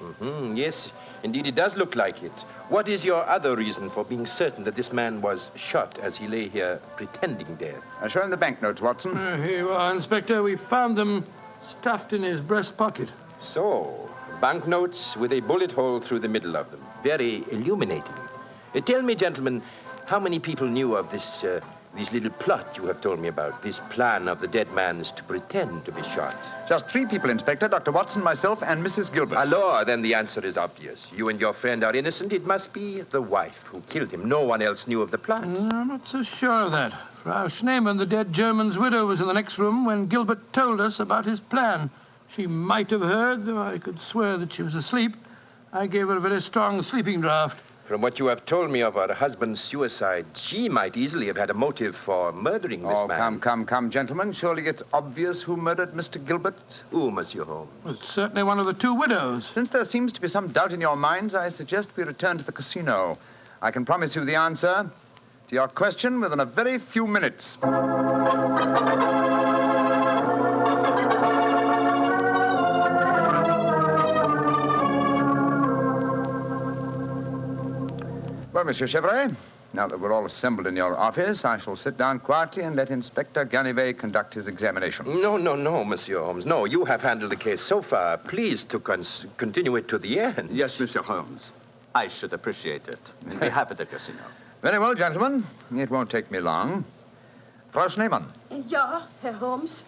Yes, indeed, it does look like it. What is your other reason for being certain that this man was shot as he lay here pretending dead? Show him the banknotes, Watson. Here you are, Inspector. We found them stuffed in his breast pocket. So, banknotes with a bullet hole through the middle of them. Very illuminating. Tell me, gentlemen, how many people knew of this little plot you have told me about, this plan of the dead man's to pretend to be shot? Just 3 people, Inspector. Dr. Watson, myself, and Mrs. Gilbert. Alors, then the answer is obvious. You and your friend are innocent. It must be the wife who killed him. No one else knew of the plot. I'm not so sure of that. Frau Schneemann, the dead German's widow, was in the next room when Gilbert told us about his plan. She might have heard, though I could swear that she was asleep. I gave her a very strong sleeping draught. From what you have told me of her husband's suicide, she might easily have had a motive for murdering this man. Come, gentlemen. Surely it's obvious who murdered Mr. Gilbert? Who, Monsieur Holmes? Well, it's certainly one of the 2 widows. Since there seems to be some doubt in your minds, I suggest we return to the casino. I can promise you the answer to your question within a very few minutes. Well, Monsieur Chevre, now that we're all assembled in your office, I shall sit down quietly and let Inspector Ganivet conduct his examination. No, Monsieur Holmes. No, you have handled the case so far. Please to continue it to the end. Yes, Monsieur Holmes. I should appreciate it. On behalf of the casino. Very well, gentlemen. It won't take me long. Frau Schneemann. Ja, Herr Holmes.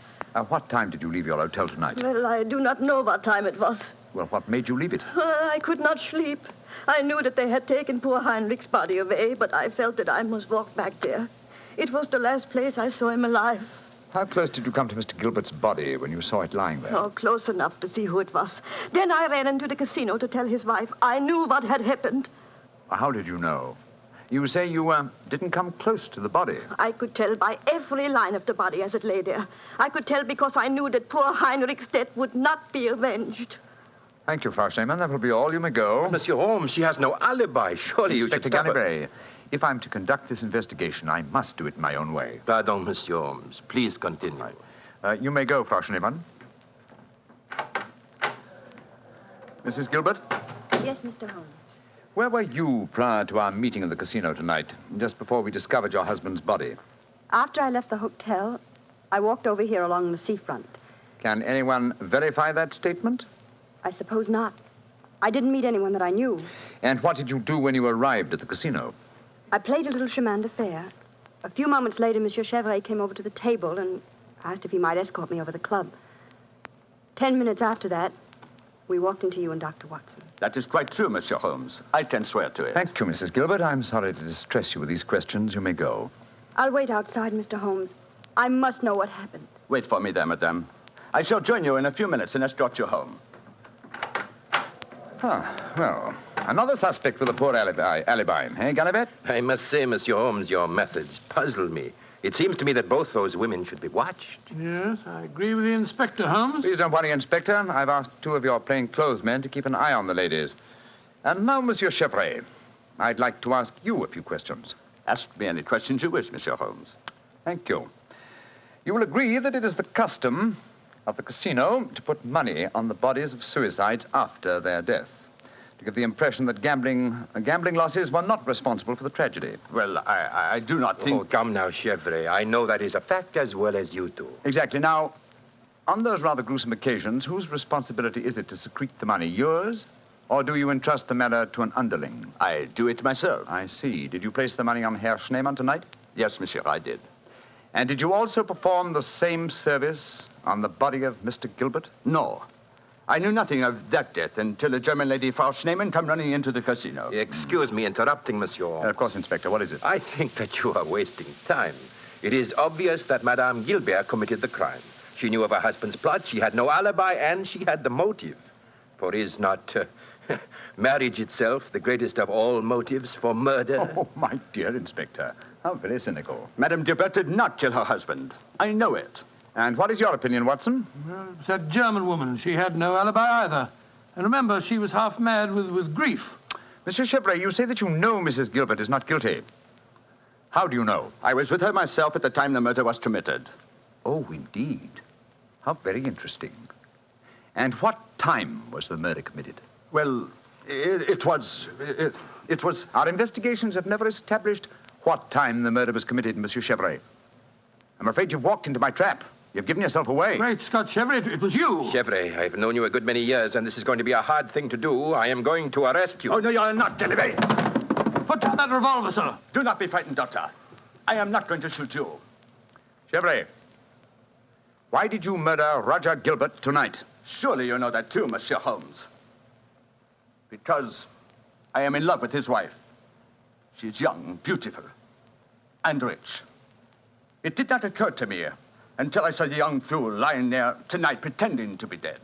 What time did you leave your hotel tonight? Well, I do not know what time it was. Well, what made you leave it? I could not sleep. I knew that they had taken poor Heinrich's body away, but I felt that I must walk back there. It was the last place I saw him alive. How close did you come to Mr. Gilbert's body when you saw it lying there? Oh, close enough to see who it was. Then I ran into the casino to tell his wife. I knew what had happened. How did you know? You say you didn't come close to the body. I could tell by every line of the body as it lay there. I could tell because I knew that poor Heinrich's death would not be avenged. Thank you, Frau Schneemann. That will be all. You may go. Monsieur Holmes, she has no alibi. Surely you should stop her. Ganivet, if I'm to conduct this investigation, I must do it my own way. Pardon, Monsieur Holmes. Please continue. You may go, Frau Schneemann. Mrs. Gilbert? Yes, Mr. Holmes. Where were you prior to our meeting in the casino tonight, just before we discovered your husband's body? After I left the hotel, I walked over here along the seafront. Can anyone verify that statement? I suppose not. I didn't meet anyone that I knew. And what did you do when you arrived at the casino? I played a little chemin de fer. A few moments later, Monsieur Chevrolet came over to the table and asked if he might escort me over the club. 10 minutes after that, we walked into you and Dr. Watson. That is quite true, Monsieur Holmes. I can swear to it. Thank you, Mrs. Gilbert. I'm sorry to distress you with these questions. You may go. I'll wait outside, Mr. Holmes. I must know what happened. Wait for me there, madame. I shall join you in a few minutes and escort you home. Well, another suspect with a poor alibi, eh, Gallivett? I must say, Monsieur Holmes, your methods puzzle me. It seems to me that both those women should be watched. Yes, I agree with the Inspector, Holmes. Please don't worry, Inspector. I've asked 2 of your plainclothes men to keep an eye on the ladies. And now, Monsieur Chevrolet, I'd like to ask you a few questions. Ask me any questions you wish, Monsieur Holmes. Thank you. You will agree that it is the custom of the casino to put money on the bodies of suicides after their death, to give the impression that gambling losses were not responsible for the tragedy. Well, I do not think... Oh, come now, Chevrolet. I know that is a fact as well as you do. Exactly. Now, on those rather gruesome occasions, whose responsibility is it to secrete the money? Yours? Or do you entrust the matter to an underling? I do it myself. I see. Did you place the money on Herr Schneemann tonight? Yes, monsieur, I did. And did you also perform the same service on the body of Mr. Gilbert? No. I knew nothing of that death until a German lady, Frau Schneemann, came running into the casino. Excuse me interrupting, Monsieur Holmes. Of course, Inspector. What is it? I think that you are wasting time. It is obvious that Madame Gilbert committed the crime. She knew of her husband's plot, she had no alibi, and she had the motive. For is not marriage itself the greatest of all motives for murder? Oh, my dear Inspector. How very cynical. Madame Gilbert did not kill her husband. I know it. And what is your opinion, Watson? Well, it's that German woman. She had no alibi either. And remember, she was half mad with grief. Monsieur Chevrolet, you say that you know Mrs. Gilbert is not guilty. How do you know? I was with her myself at the time the murder was committed. Oh, indeed. How very interesting. And what time was the murder committed? Well, it was... Our investigations have never established what time the murder was committed, Monsieur Chevrolet. I'm afraid you've walked into my trap. You've given yourself away. Great Scott, Chevrolet, it was you. Chevrolet, I've known you a good many years, and this is going to be a hard thing to do. I am going to arrest you. Oh, no, you're not, Delivery. Put down that revolver, sir. Do not be frightened, Doctor. I am not going to shoot you. Chevrolet, why did you murder Roger Gilbert tonight? Surely you know that too, Monsieur Holmes. Because I am in love with his wife. She's young, beautiful, and rich. It did not occur to me until I saw the young fool lying there tonight pretending to be dead.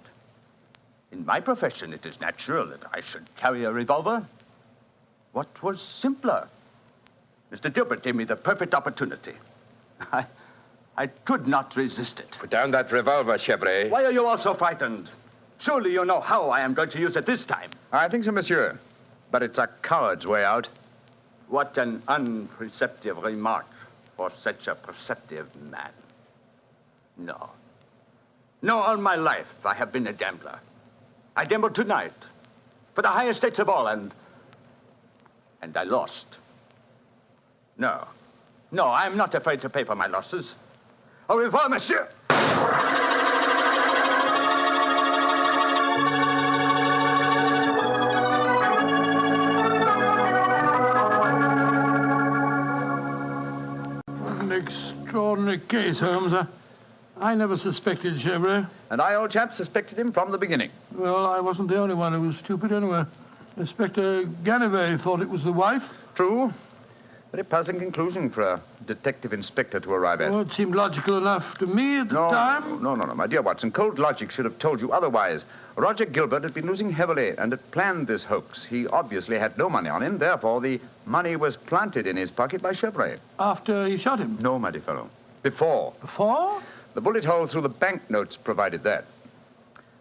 In my profession, it is natural that I should carry a revolver. What was simpler? Mr. Gilbert gave me the perfect opportunity. I could not resist it. Put down that revolver, Chevrolet. Why are you all so frightened? Surely you know how I am going to use it this time. I think so, monsieur. But it's a coward's way out. What an unperceptive remark for such a perceptive man. No. No, all my life I have been a gambler. I gambled tonight for the highest stakes of all, and I lost. No. No, I am not afraid to pay for my losses. Au revoir, monsieur. Extraordinary case, Holmes. I never suspected Chevrolet. And I, old chap, suspected him from the beginning. Well, I wasn't the only one who was stupid anyway. Inspector Ganivet thought it was the wife. True. Very puzzling conclusion for a detective inspector to arrive at. Well, it seemed logical enough to me at the time. No, my dear Watson. Cold logic should have told you otherwise. Roger Gilbert had been losing heavily and had planned this hoax. He obviously had no money on him. Therefore, the money was planted in his pocket by Chevrolet. After he shot him? No, my dear fellow. Before. Before? The bullet hole through the banknotes provided that.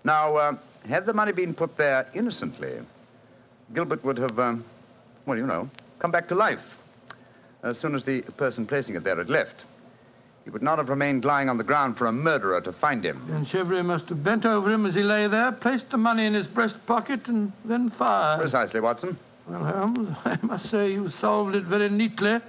Now, had the money been put there innocently, Gilbert would have, come back to life. as soon as the person placing it there had left. He would not have remained lying on the ground for a murderer to find him. And Chevrolet must have bent over him as he lay there, placed the money in his breast pocket, and then fired. Precisely, Watson. Well, Holmes, I must say you solved it very neatly.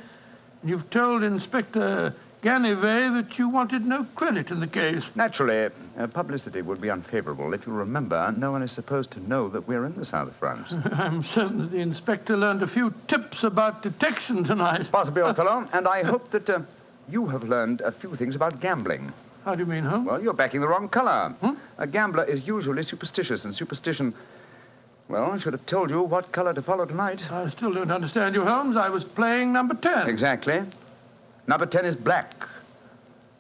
You've told Inspector Ganivet that you wanted no credit in the case. Naturally, publicity would be unfavorable. If you remember, no one is supposed to know that we're in the south of France. I'm certain that the inspector learned a few tips about detection tonight. Possibly, old fellow, and I hope that you have learned a few things about gambling. How do you mean, Holmes? Well, you're backing the wrong color. A gambler is usually superstitious, and superstition... Well, I should have told you what color to follow tonight. I still don't understand you, Holmes. I was playing number 10. Exactly. Number 10 is black.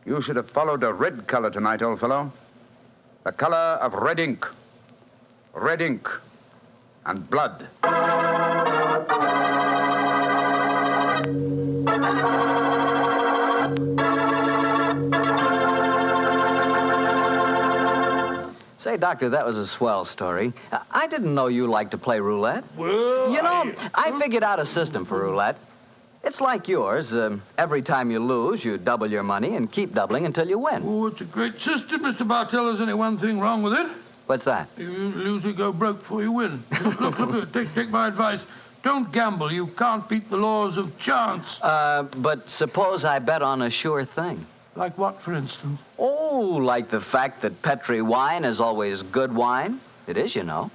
You should have followed a red color tonight, old fellow. The color of red ink. Red ink. And blood. Say, Doctor, that was a swell story. I didn't know you liked to play roulette. Well, you know, I figured out a system for roulette. It's like yours. Every time you lose, you double your money and keep doubling until you win. Oh, it's a great system, Mr. Bartell. There's only one thing wrong with it. What's that? You lose, you go broke before you win. Look, take my advice. Don't gamble. You can't beat the laws of chance. But suppose I bet on a sure thing. Like what, for instance? Oh, like the fact that Petri wine is always good wine. It is, you know.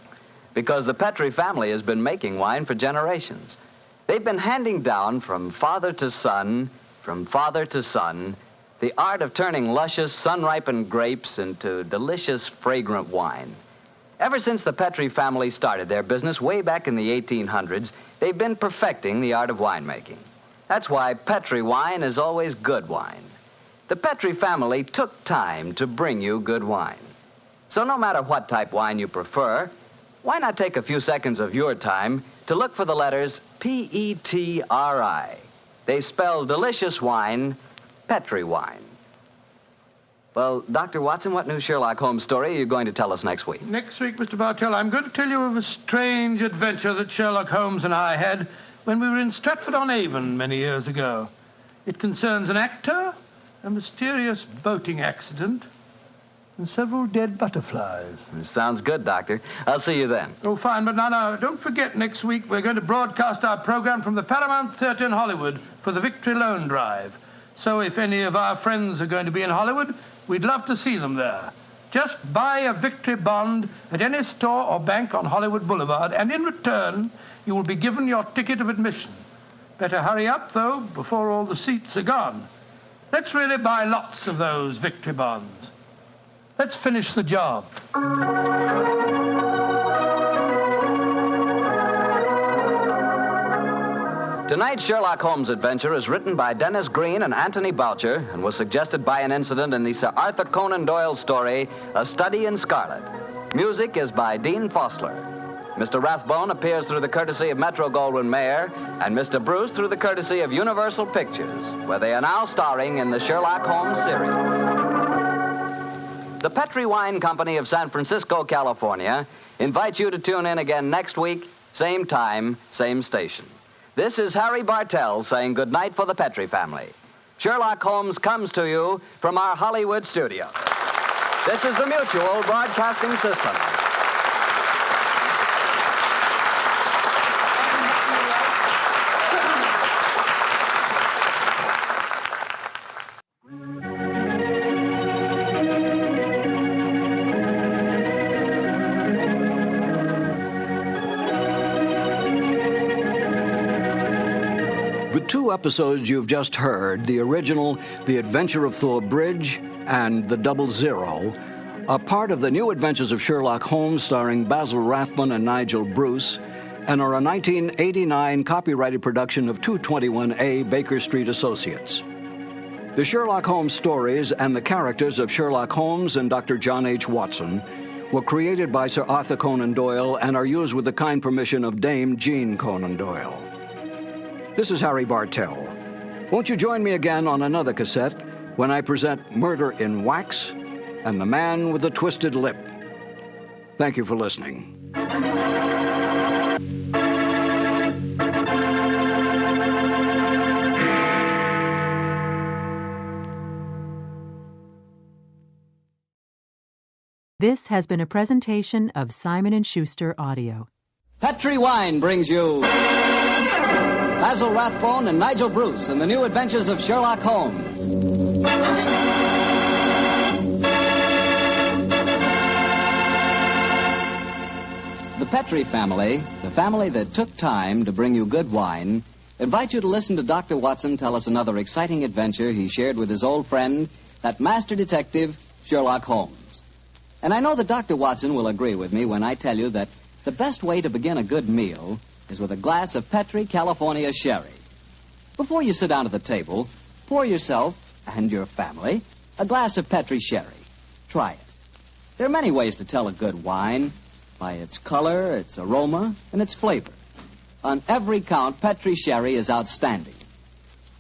Because the Petri family has been making wine for generations. They've been handing down from father to son, the art of turning luscious, sun-ripened grapes into delicious, fragrant wine. Ever since the Petri family started their business way back in the 1800s, they've been perfecting the art of winemaking. That's why Petri wine is always good wine. The Petri family took time to bring you good wine. So no matter what type wine you prefer, why not take a few seconds of your time to look for the letters P-E-T-R-I. They spell delicious wine, Petri wine. Well, Dr. Watson, what new Sherlock Holmes story are you going to tell us next week? Next week, Mr. Bartell, I'm going to tell you of a strange adventure that Sherlock Holmes and I had when we were in Stratford-on-Avon many years ago. It concerns an actor, a mysterious boating accident, and several dead butterflies. Sounds good, Doctor. I'll see you then. Oh, fine, but now, don't forget, next week we're going to broadcast our program from the Paramount Theatre in Hollywood for the Victory Loan Drive. So if any of our friends are going to be in Hollywood, we'd love to see them there. Just buy a Victory bond at any store or bank on Hollywood Boulevard, and in return, you will be given your ticket of admission. Better hurry up, though, before all the seats are gone. Let's really buy lots of those Victory bonds. Let's finish the job. Tonight's Sherlock Holmes adventure is written by Dennis Green and Anthony Boucher and was suggested by an incident in the Sir Arthur Conan Doyle story, A Study in Scarlet. Music is by Dean Fosler. Mr. Rathbone appears through the courtesy of Metro-Goldwyn-Mayer and Mr. Bruce through the courtesy of Universal Pictures, where they are now starring in the Sherlock Holmes series. The Petri Wine Company of San Francisco, California, invites you to tune in again next week, same time, same station. This is Harry Bartell saying goodnight for the Petri family. Sherlock Holmes comes to you from our Hollywood studio. This is the Mutual Broadcasting System. The two episodes you've just heard, the original The Adventure of Thor Bridge and The Double Zero, are part of the new Adventures of Sherlock Holmes starring Basil Rathbone and Nigel Bruce, and are a 1989 copyrighted production of 221A Baker Street Associates. The Sherlock Holmes stories and the characters of Sherlock Holmes and Dr. John H. Watson were created by Sir Arthur Conan Doyle and are used with the kind permission of Dame Jean Conan Doyle. This is Harry Bartell. Won't you join me again on another cassette when I present Murder in Wax and The Man with the Twisted Lip? Thank you for listening. This has been a presentation of Simon & Schuster Audio. Petri Wine brings you Basil Rathbone and Nigel Bruce in the new Adventures of Sherlock Holmes. The Petri family, the family that took time to bring you good wine, invite you to listen to Dr. Watson tell us another exciting adventure he shared with his old friend, that master detective, Sherlock Holmes. And I know that Dr. Watson will agree with me when I tell you that the best way to begin a good meal is with a glass of Petri California sherry. Before you sit down at the table, pour yourself and your family a glass of Petri sherry. Try it. There are many ways to tell a good wine, by its color, its aroma, and its flavor. On every count, Petri sherry is outstanding.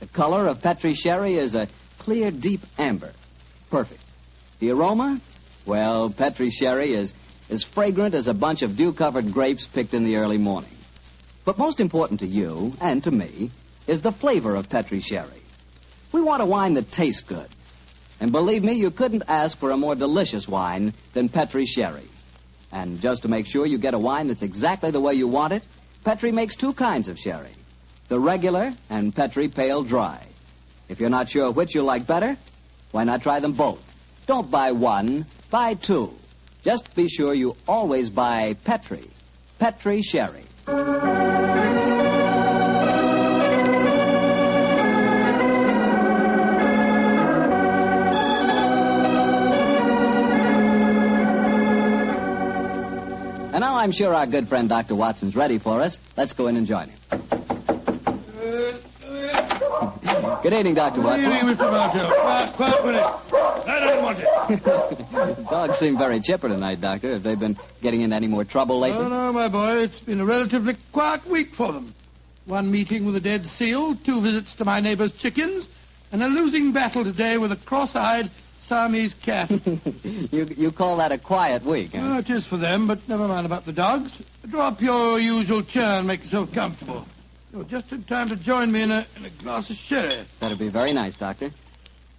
The color of Petri sherry is a clear, deep amber. Perfect. The aroma? Well, Petri sherry is as fragrant as a bunch of dew-covered grapes picked in the early morning. But most important to you, and to me, is the flavor of Petri sherry. We want a wine that tastes good. And believe me, you couldn't ask for a more delicious wine than Petri sherry. And just to make sure you get a wine that's exactly the way you want it, Petri makes two kinds of sherry, the regular and Petri Pale Dry. If you're not sure which you like better, why not try them both? Don't buy one, buy two. Just be sure you always buy Petri Sherry. And now I'm sure our good friend Dr. Watson's ready for us. Let's go in and join him. Good evening, Dr. Watson. Good evening, Mr. Bartell. Quiet minute. I don't want it. Dogs seem very chipper tonight, Doctor. Have they been getting into any more trouble lately? No, my boy. It's been a relatively quiet week for them. One meeting with a dead seal, 2 visits to my neighbor's chickens, and a losing battle today with a cross-eyed Siamese cat. You call that a quiet week, huh? Oh, it is for them, but never mind about the dogs. Draw up your usual chair and make yourself comfortable. You're just in time to join me in a glass of sherry. That'd be very nice, Doctor.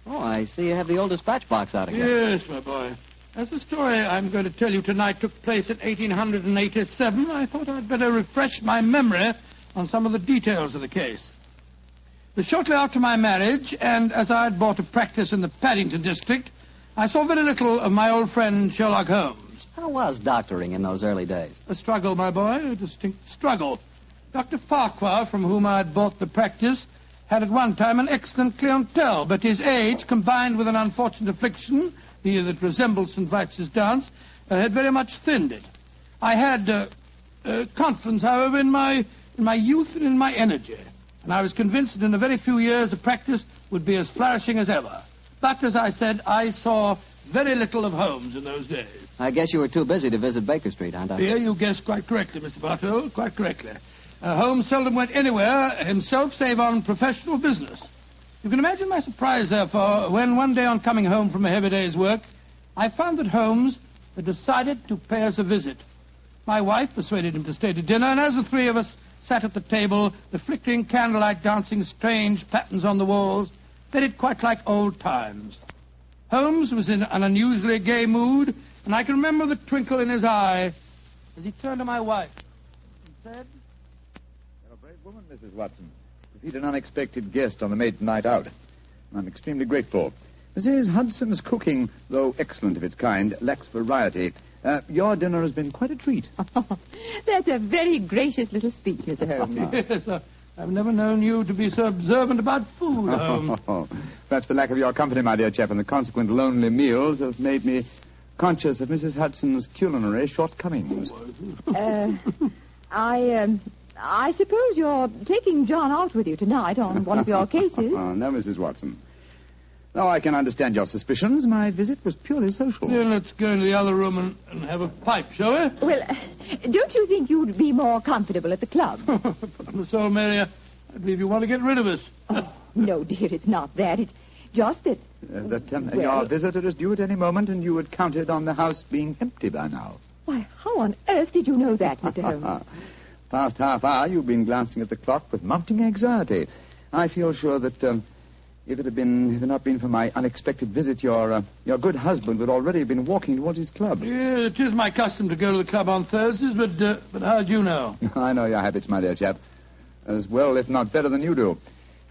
Oh, I see you have the old dispatch box out again. Yes, my boy. As the story I'm going to tell you tonight took place in 1887, I thought I'd better refresh my memory on some of the details of the case. It was shortly after my marriage, and as I had bought a practice in the Paddington district, I saw very little of my old friend Sherlock Holmes. How was doctoring in those early days? A struggle, my boy, a distinct struggle. Dr. Farquhar, from whom I had bought the practice, had at one time an excellent clientele, but his age, combined with an unfortunate affliction, the that resembles St. Vitus's dance, had very much thinned it. I had confidence, however, in my youth and in my energy, and I was convinced that in a very few years the practice would be as flourishing as ever. But, as I said, I saw very little of Holmes in those days. I guess you were too busy to visit Baker Street, huh, Doctor? Here you guessed quite correctly, Mr. Bartell, quite correctly. Holmes seldom went anywhere himself save on professional business. You can imagine my surprise, therefore, when one day on coming home from a heavy day's work, I found that Holmes had decided to pay us a visit. My wife persuaded him to stay to dinner, and as the three of us sat at the table, the flickering candlelight dancing strange patterns on the walls, made it quite like old times. Holmes was in an unusually gay mood, and I can remember the twinkle in his eye as he turned to my wife and said, "You're a brave woman, Mrs. Watson, to feed an unexpected guest on the maiden night out. I'm extremely grateful. Mrs. Hudson's cooking, though excellent of its kind, lacks variety. Your dinner has been quite a treat." That's a very gracious little speech, Mr. Holmes. Yes, I've never known you to be so observant about food, Holmes. Perhaps the lack of your company, my dear chap, and the consequent lonely meals have made me conscious of Mrs. Hudson's culinary shortcomings. I suppose you're taking John out with you tonight on one of your cases. Oh, no, Mrs. Watson. No, I can understand your suspicions. My visit was purely social. Then let's go into the other room and have a pipe, shall we? Well, don't you think you'd be more comfortable at the club? On the soul, Mary, I believe you want to get rid of us. Oh, no, dear, it's not that. It's just that... Your visitor is due at any moment, and you had counted on the house being empty by now. Why, how on earth did you know that, Mr. Holmes? Past half hour, you've been glancing at the clock with mounting anxiety. I feel sure that If it had not been for my unexpected visit, your good husband would already have been walking towards his club. Yeah, it is my custom to go to the club on Thursdays, but how do you know? I know your habits, my dear chap. As well, if not better than you do.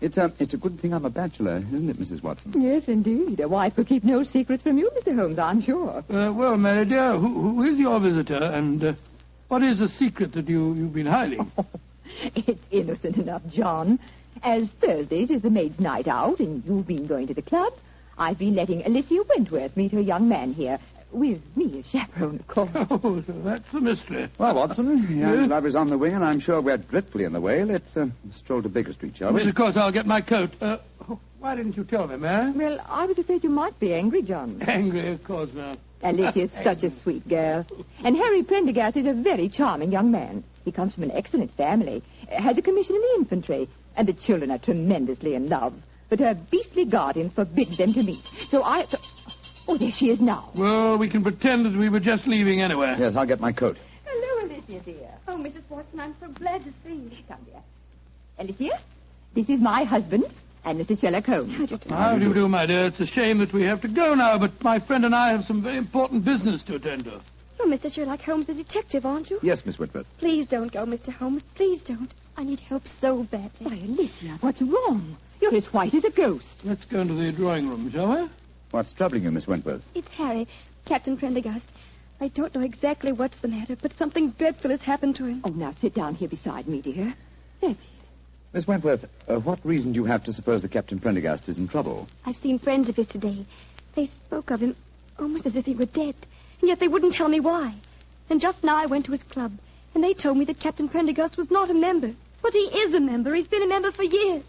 It's a good thing I'm a bachelor, isn't it, Mrs. Watson? Yes, indeed. A wife could keep no secrets from you, Mr. Holmes, I'm sure. Well, Mary dear, who is your visitor, and what is the secret that you've been hiding? It's innocent enough, John. As Thursdays is the maid's night out, and you've been going to the club, I've been letting Alicia Wentworth meet her young man here. With me as chaperone, of course. Oh, so that's the mystery. Well, Watson, young love is on the wing, and I'm sure we're dreadfully in the way. Let's stroll to Baker Street, shall we? Yes, of course, I'll get my coat. Why didn't you tell me, Mary? Well, I was afraid you might be angry, John. Angry, of course not. Alicia's such a sweet girl. And Harry Prendergast is a very charming young man. He comes from an excellent family, has a commission in the infantry, and the children are tremendously in love. But her beastly guardian forbids them to meet. So Oh, there she is now. Well, we can pretend that we were just leaving anyway. Yes, I'll get my coat. Hello, Alicia, dear. Oh, Mrs. Watson, I'm so glad to see you. Come, dear. Alicia, this is my husband and Mr. Sherlock Holmes. How do you do, my dear? It's a shame that we have to go now, but my friend and I have some very important business to attend to. You're Mr. Sherlock Holmes, the detective, aren't you? Yes, Miss Whitworth. Please don't go, Mr. Holmes. Please don't. I need help so badly. Why, Alicia, what's wrong? You're as white as a ghost. Let's go into the drawing room, shall we? What's troubling you, Miss Wentworth? It's Harry, Captain Prendergast. I don't know exactly what's the matter, but something dreadful has happened to him. Oh, now sit down here beside me, dear. That's it. Miss Wentworth, what reason do you have to suppose that Captain Prendergast is in trouble? I've seen friends of his today. They spoke of him almost as if he were dead, and yet they wouldn't tell me why. And just now I went to his club, and they told me that Captain Prendergast was not a member. But he is a member. He's been a member for years.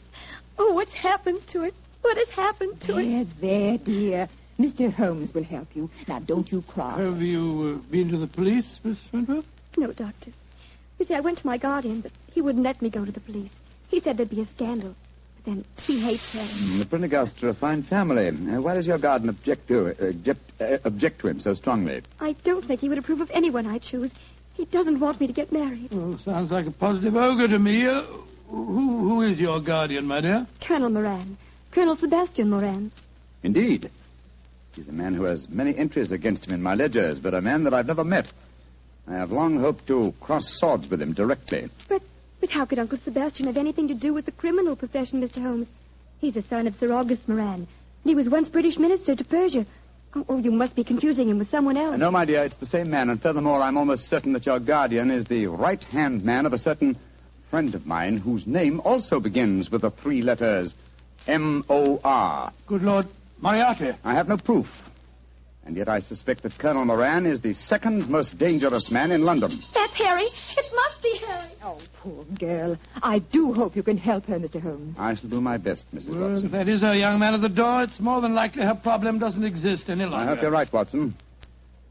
Oh, what's happened to it? What has happened to it? There, dear. Mr. Holmes will help you. Now, don't you cry. Have you been to the police, Miss Wentworth? No, Doctor. You see, I went to my guardian, but he wouldn't let me go to the police. He said there'd be a scandal. But then he hates her. The Prendergasts are a fine family. Why does your guardian object to him so strongly? I don't think he would approve of anyone I choose. He doesn't want me to get married. Oh, sounds like a positive ogre to me. Who is your guardian, my dear? Colonel Moran. Colonel Sebastian Moran. Indeed. He's a man who has many entries against him in my ledgers, but a man that I've never met. I have long hoped to cross swords with him directly. But how could Uncle Sebastian have anything to do with the criminal profession, Mr. Holmes? He's the son of Sir August Moran, and he was once British minister to Persia. Oh, you must be confusing him with someone else. No, my dear, it's the same man, and furthermore, I'm almost certain that your guardian is the right-hand man of a certain friend of mine whose name also begins with the three letters M-O-R. Good Lord, Moriarty. I have no proof. And yet I suspect that Colonel Moran is the second most dangerous man in London. That's Harry. It must be Harry. Oh, poor girl. I do hope you can help her, Mr. Holmes. I shall do my best, Mrs. Well, Watson. if that is her young man at the door, it's more than likely her problem doesn't exist any longer. I hope you're right, Watson.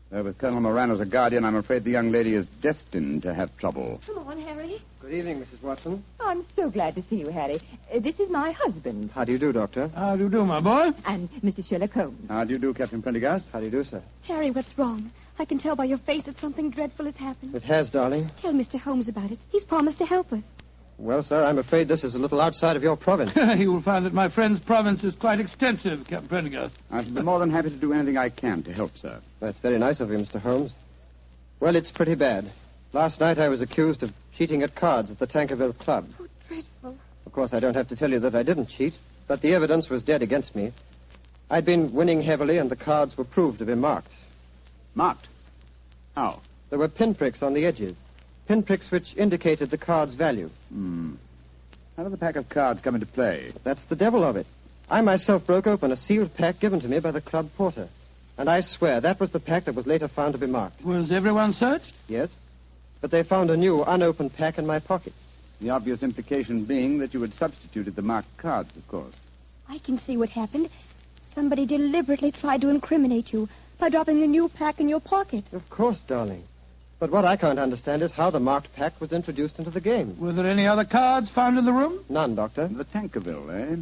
Though with Colonel Moran as a guardian, I'm afraid the young lady is destined to have trouble. Come on, Harry. Good evening, Mrs. Watson. I'm so glad to see you, Harry. This is my husband. How do you do, Doctor? How do you do, my boy? And Mr. Sherlock Holmes. How do you do, Captain Prendergast? How do you do, sir? Harry, what's wrong? I can tell by your face that something dreadful has happened. It has, darling. Tell Mr. Holmes about it. He's promised to help us. Well, sir, I'm afraid this is a little outside of your province. You will find that my friend's province is quite extensive, Captain Prendergast. I shall be more than happy to do anything I can to help, sir. That's very nice of you, Mr. Holmes. Well, it's pretty bad. Last night I was accused of cheating at cards at the Tankerville Club. Oh, dreadful. Of course, I don't have to tell you that I didn't cheat, but the evidence was dead against me. I'd been winning heavily, and the cards were proved to be marked. Marked? How? There were pinpricks on the edges. Pinpricks which indicated the card's value. How did the pack of cards come into play? That's the devil of it. I myself broke open a sealed pack given to me by the club porter. And I swear that was the pack that was later found to be marked. Was everyone searched? Yes. But they found a new, unopened pack in my pocket. The obvious implication being that you had substituted the marked cards, of course. I can see what happened. Somebody deliberately tried to incriminate you by dropping the new pack in your pocket. Of course, darling. But what I can't understand is how the marked pack was introduced into the game. Were there any other cards found in the room? None, Doctor. The Tankerville, eh?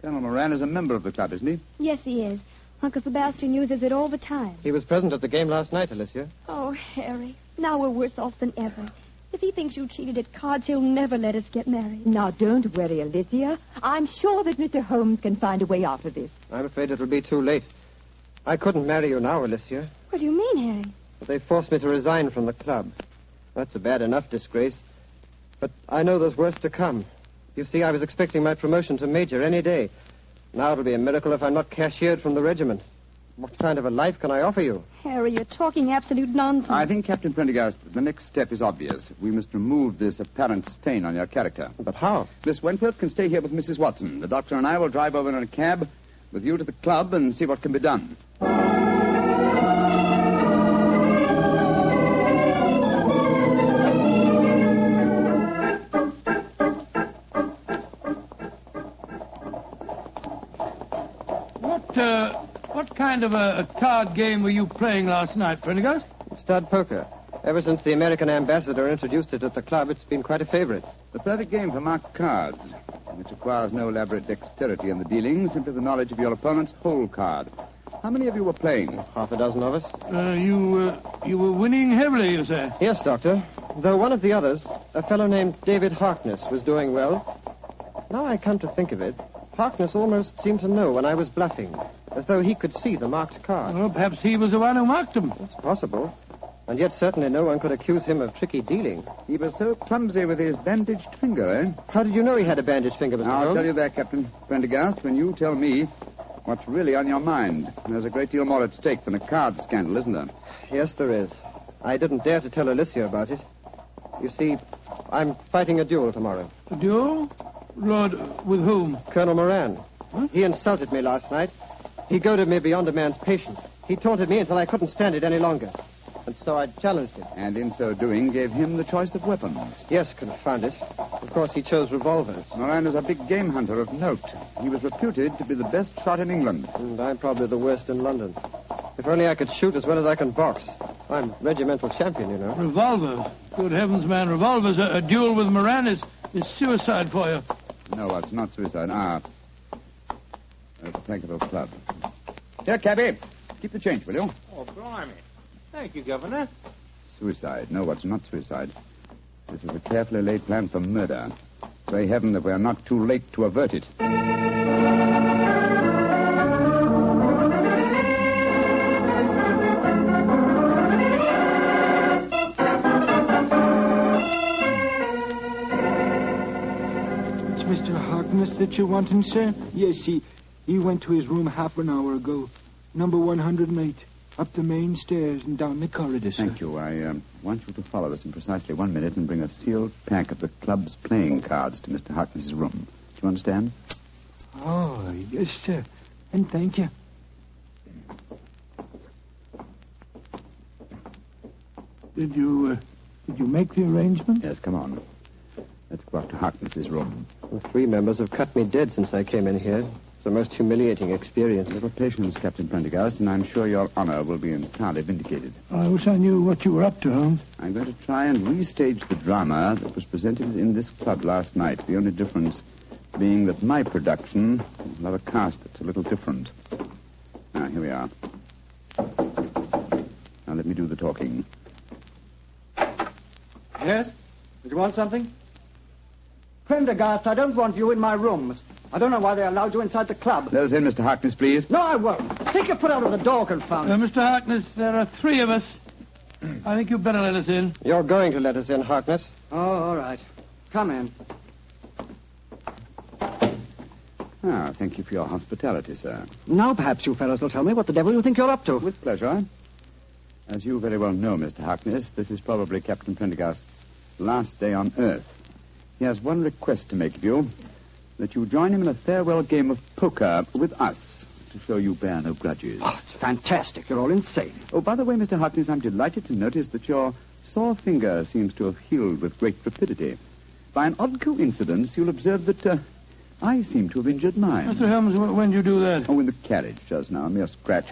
Colonel Moran is a member of the club, isn't he? Yes, he is. Uncle Sebastian uses it all the time. He was present at the game last night, Alicia. Oh, Harry, now we're worse off than ever. If he thinks you cheated at cards, he'll never let us get married. Now, don't worry, Alicia. I'm sure that Mr. Holmes can find a way out of this. I'm afraid it'll be too late. I couldn't marry you now, Alicia. What do you mean, Harry? But they forced me to resign from the club. That's a bad enough disgrace. But I know there's worse to come. You see, I was expecting my promotion to major any day. Now it'll be a miracle if I'm not cashiered from the regiment. What kind of a life can I offer you? Harry, you're talking absolute nonsense. I think, Captain Prendergast, the next step is obvious. We must remove this apparent stain on your character. But how? Miss Wentworth can stay here with Mrs. Watson. The doctor and I will drive over in a cab with you to the club and see what can be done. What kind of a card game were you playing last night, Prendergast? Stud poker. Ever since the American ambassador introduced it at the club, it's been quite a favorite. The perfect game for marked cards. It requires no elaborate dexterity in the dealing, simply the knowledge of your opponent's whole card. How many of you were playing? Half a dozen of us. You were winning heavily, you say? Yes, Doctor. Though one of the others, a fellow named David Harkness, was doing well. Now I come to think of it, Harkness almost seemed to know when I was bluffing, as though he could see the marked card. Well, perhaps he was the one who marked them. It's possible. And yet certainly no one could accuse him of tricky dealing. He was so clumsy with his bandaged finger, eh? How did you know he had a bandaged finger, Mr. I'll Holmes? tell you that, Captain Prendergast, when you tell me what's really on your mind. There's a great deal more at stake than a card scandal, isn't there? Yes, there is. I didn't dare to tell Alicia about it. You see, I'm fighting a duel tomorrow. A duel? Lord, with whom? Colonel Moran. Huh? He insulted me last night. He goaded me beyond a man's patience. He taunted me until I couldn't stand it any longer. And so I challenged him. And in so doing, gave him the choice of weapons. Yes, confound it. Of course, he chose revolvers. Moran is a big game hunter of note. He was reputed to be the best shot in England. And I'm probably the worst in London. If only I could shoot as well as I can box. I'm regimental champion, you know. Revolvers? Good heavens, man, revolvers. A duel with Moran is suicide for you. No, it's not suicide. There's the Tankerville Club. Here, cabby. Keep the change, will you? Oh, blimey. Thank you, Governor. Suicide. No, it's not suicide. This is a carefully laid plan for murder. Pray heaven that we are not too late to avert it. It's Mr. Harkness that you're wanting, sir? Yes, he went to his room half an hour ago. Number 108. Up the main stairs and down the corridor, sir. Thank you. I want you to follow us in precisely 1 minute and bring a sealed pack of the club's playing cards to Mr. Harkness's room. Do you understand? Oh, yes, sir. And thank you. Did you make the arrangement? Yes, come on. Let's go up to Harkness's room. Well, 3 members have cut me dead since I came in here. It's the most humiliating experience. A little patience, Captain Prendergast, and I'm sure your honor will be entirely vindicated. I wish I knew what you were up to, Holmes. I'm going to try and restage the drama that was presented in this club last night. The only difference being that my production will have a cast that's a little different. Now, here we are. Now, let me do the talking. Yes? Did you want something? Prendergast, I don't want you in my rooms. I don't know why they allowed you inside the club. Let us in, Mr. Harkness, please. No, I won't. Take your foot out of the door, confound it. Mr. Harkness, there are 3 of us. I think you'd better let us in. You're going to let us in, Harkness. Oh, all right. Come in. Thank you for your hospitality, sir. Now perhaps you fellows will tell me what the devil you think you're up to. With pleasure. As you very well know, Mr. Harkness, this is probably Captain Prendergast's last day on Earth. He has one request to make of you, that you join him in a farewell game of poker with us, to show you bear no grudges. Oh, it's fantastic. You're all insane. Oh, by the way, Mr. Harkness, I'm delighted to notice that your sore finger seems to have healed with great rapidity. By an odd coincidence, you'll observe that I seem to have injured mine. Mr. Holmes, when did you do that? Oh, in the carriage just now, a mere scratch.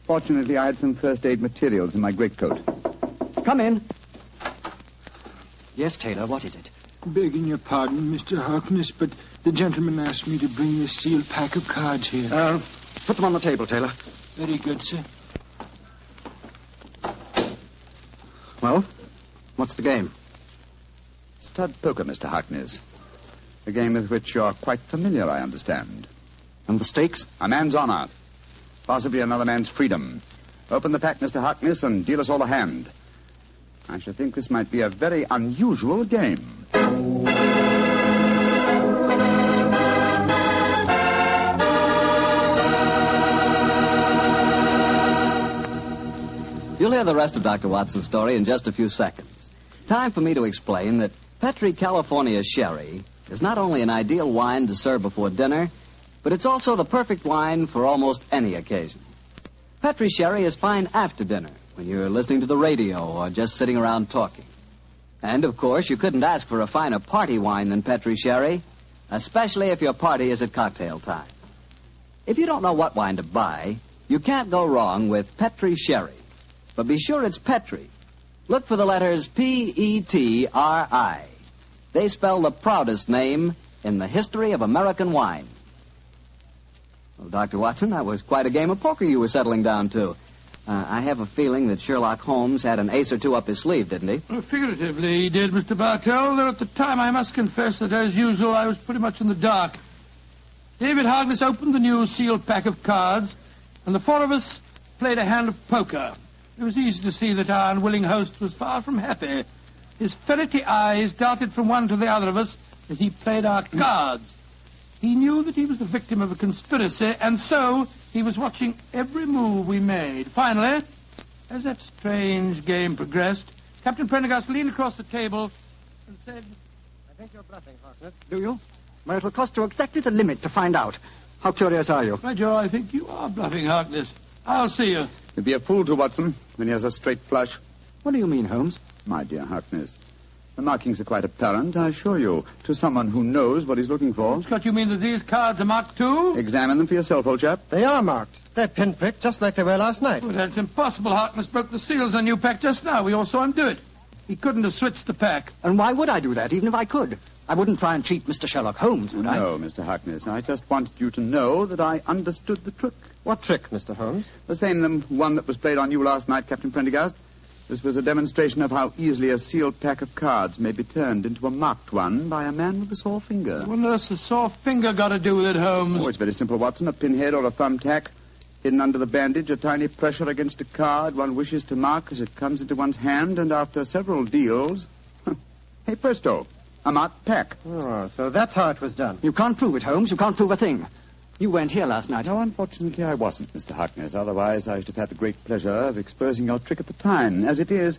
Fortunately, I had some first aid materials in my greatcoat. Come in. Yes, Taylor, what is it? Begging your pardon, Mr. Harkness, but the gentleman asked me to bring this sealed pack of cards here. Put them on the table, Taylor. Very good, sir. Well, what's the game? Stud poker, Mr. Harkness. A game with which you're quite familiar, I understand. And the stakes? A man's honor. Possibly another man's freedom. Open the pack, Mr. Harkness, and deal us all a hand. I should think this might be a very unusual game. You'll hear the rest of Dr. Watson's story in just a few seconds. Time for me to explain that Petri California Sherry is not only an ideal wine to serve before dinner, but it's also the perfect wine for almost any occasion. Petri Sherry is fine after dinner, when you're listening to the radio or just sitting around talking. And, of course, you couldn't ask for a finer party wine than Petri Sherry, especially if your party is at cocktail time. If you don't know what wine to buy, you can't go wrong with Petri Sherry. But be sure it's Petri. Look for the letters P-E-T-R-I. They spell the proudest name in the history of American wine. Well, Dr. Watson, that was quite a game of poker you were settling down to. I have a feeling that Sherlock Holmes had an ace or two up his sleeve, didn't he? Well, figuratively, he did, Mr. Bartell, though at the time I must confess that, as usual, I was pretty much in the dark. David Harkness opened the new sealed pack of cards, and the four of us played a hand of poker. It was easy to see that our unwilling host was far from happy. His ferrety eyes darted from one to the other of us as he played our cards. He knew that he was the victim of a conspiracy, and so he was watching every move we made. Finally, as that strange game progressed, Captain Prendergast leaned across the table and said, I think you're bluffing, Harkness. Do you? Well, it'll cost you exactly the limit to find out. How curious are you? By Joe, I think you are bluffing, Harkness. I'll see you. You'd be a fool to, Watson, when he has a straight flush. What do you mean, Holmes? My dear Harkness, the markings are quite apparent, I assure you, to someone who knows what he's looking for. Scott, you mean that these cards are marked too? Examine them for yourself, old chap. They are marked. They're pinpricked, just like they were last night. Well, that's impossible. Harkness broke the seals on your pack just now. We all saw him do it. He couldn't have switched the pack. And why would I do that, even if I could? I wouldn't try and cheat Mr. Sherlock Holmes, would I? No, Mr. Harkness. I just wanted you to know that I understood the trick. What trick, Mr. Holmes? The same one that was played on you last night, Captain Prendergast. This was a demonstration of how easily a sealed pack of cards may be turned into a marked one by a man with a sore finger. What on earth's a sore finger got to do with it, Holmes? Oh, it's very simple, Watson. A pinhead or a thumbtack hidden under the bandage, a tiny pressure against a card one wishes to mark as it comes into one's hand, and after several deals... hey, presto, a marked pack. Oh, so that's how it was done. You can't prove it, Holmes. You can't prove a thing. You weren't here last night. No, unfortunately, I wasn't, Mr. Harkness. Otherwise, I should have had the great pleasure of exposing your trick at the time. As it is,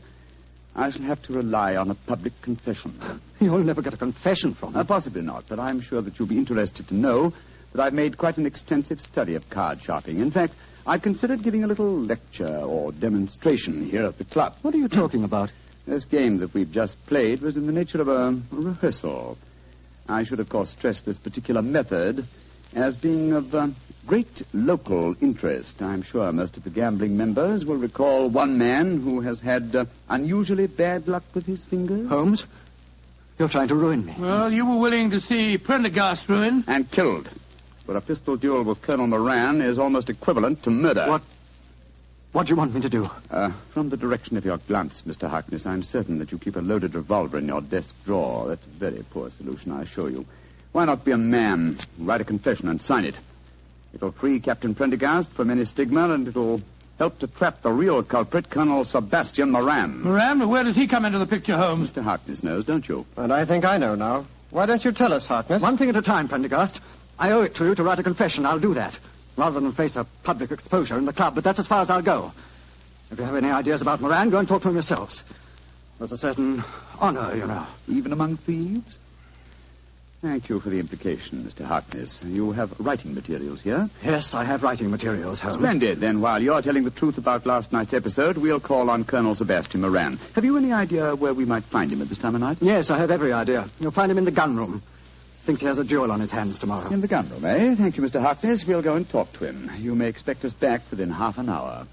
I shall have to rely on a public confession. You'll never get a confession from me. Possibly not, but I'm sure that you'll be interested to know that I've made quite an extensive study of card sharping. In fact, I've considered giving a little lecture or demonstration here at the club. What are you talking about? This game that we've just played was in the nature of a rehearsal. I should, of course, stress this particular method as being of great local interest. I'm sure most of the gambling members will recall one man who has had unusually bad luck with his fingers. Holmes, you're trying to ruin me. Well, you were willing to see Prendergast ruined. And killed. But a pistol duel with Colonel Moran is almost equivalent to murder. What do you want me to do? From the direction of your glance, Mr. Harkness, I'm certain that you keep a loaded revolver in your desk drawer. That's a very poor solution, I assure you. Why not be a man, write a confession and sign it? It'll free Captain Prendergast from any stigma, and it'll help to trap the real culprit, Colonel Sebastian Moran. Moran? Where does he come into the picture, Holmes? Mr. Harkness knows, don't you? And I think I know now. Why don't you tell us, Harkness? One thing at a time, Prendergast. I owe it to you to write a confession. I'll do that, rather than face a public exposure in the club, but that's as far as I'll go. If you have any ideas about Moran, go and talk to him yourselves. There's a certain honor, you know. Even among thieves? Thank you for the implication, Mr. Harkness. You have writing materials here? Yes, I have writing materials, Holmes. Splendid. Then while you're telling the truth about last night's episode, we'll call on Colonel Sebastian Moran. Have you any idea where we might find him at this time of night? Yes, I have every idea. You'll find him in the gun room. Thinks he has a duel on his hands tomorrow. In the gun room, eh? Thank you, Mr. Harkness. We'll go and talk to him. You may expect us back within half an hour.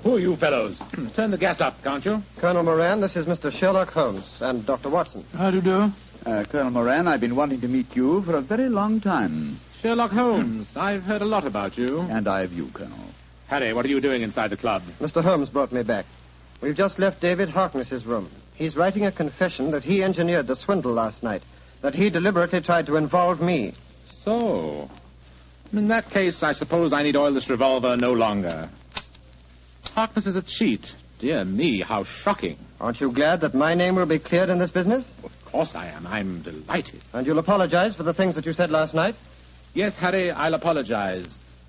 Who are you fellows? Turn the gas up, can't you? Colonel Moran, this is Mr. Sherlock Holmes and Dr. Watson. How do you do? Colonel Moran, I've been wanting to meet you for a very long time. Sherlock Holmes, I've heard a lot about you. And I of you, Colonel. Harry, what are you doing inside the club? Mr. Holmes brought me back. We've just left David Harkness's room. He's writing a confession that he engineered the swindle last night, that he deliberately tried to involve me. So, in that case, I suppose I need oil this revolver no longer. Harkness is a cheat. Dear me, how shocking. Aren't you glad that my name will be cleared in this business? Of course I am. I'm delighted. And you'll apologize for the things that you said last night? Yes, Harry, I'll apologize.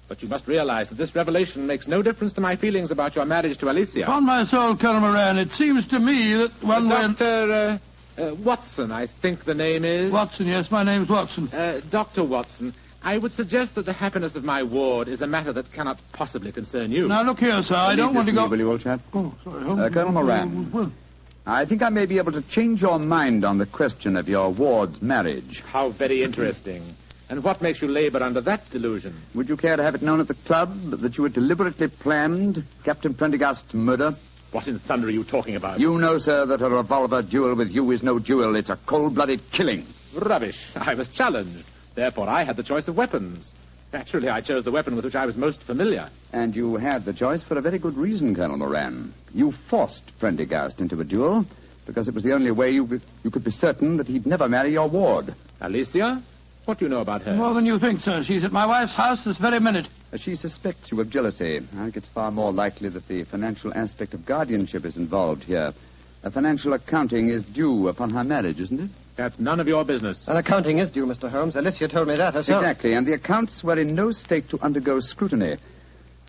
But you must realize that this revelation makes no difference to my feelings about your marriage to Alicia. Upon my soul, Colonel Moran, it seems to me that one way... Dr. Watson, I think the name is. Watson, yes, my name's Watson. Dr. Watson, I would suggest that the happiness of my ward is a matter that cannot possibly concern you. Now, look here, sir, I don't want to go... Will you, old chap? Oh, sorry. Colonel Moran, I think I may be able to change your mind on the question of your ward's marriage. How very interesting. And what makes you labor under that delusion? Would you care to have it known at the club that you had deliberately planned Captain Prendergast's murder? What in thunder are you talking about? You know, sir, that a revolver duel with you is no duel. It's a cold-blooded killing. Rubbish. I was challenged. Therefore, I had the choice of weapons. Naturally, I chose the weapon with which I was most familiar. And you had the choice for a very good reason, Colonel Moran. You forced Prendergast into a duel because it was the only way you could be certain that he'd never marry your ward. Alicia? What do you know about her? More than you think, sir. She's at my wife's house this very minute. She suspects you of jealousy. I think it's far more likely that the financial aspect of guardianship is involved here. A financial accounting is due upon her marriage, isn't it? That's none of your business. An accounting is due, Mr. Holmes. Alicia told me that herself. Exactly, and the accounts were in no state to undergo scrutiny.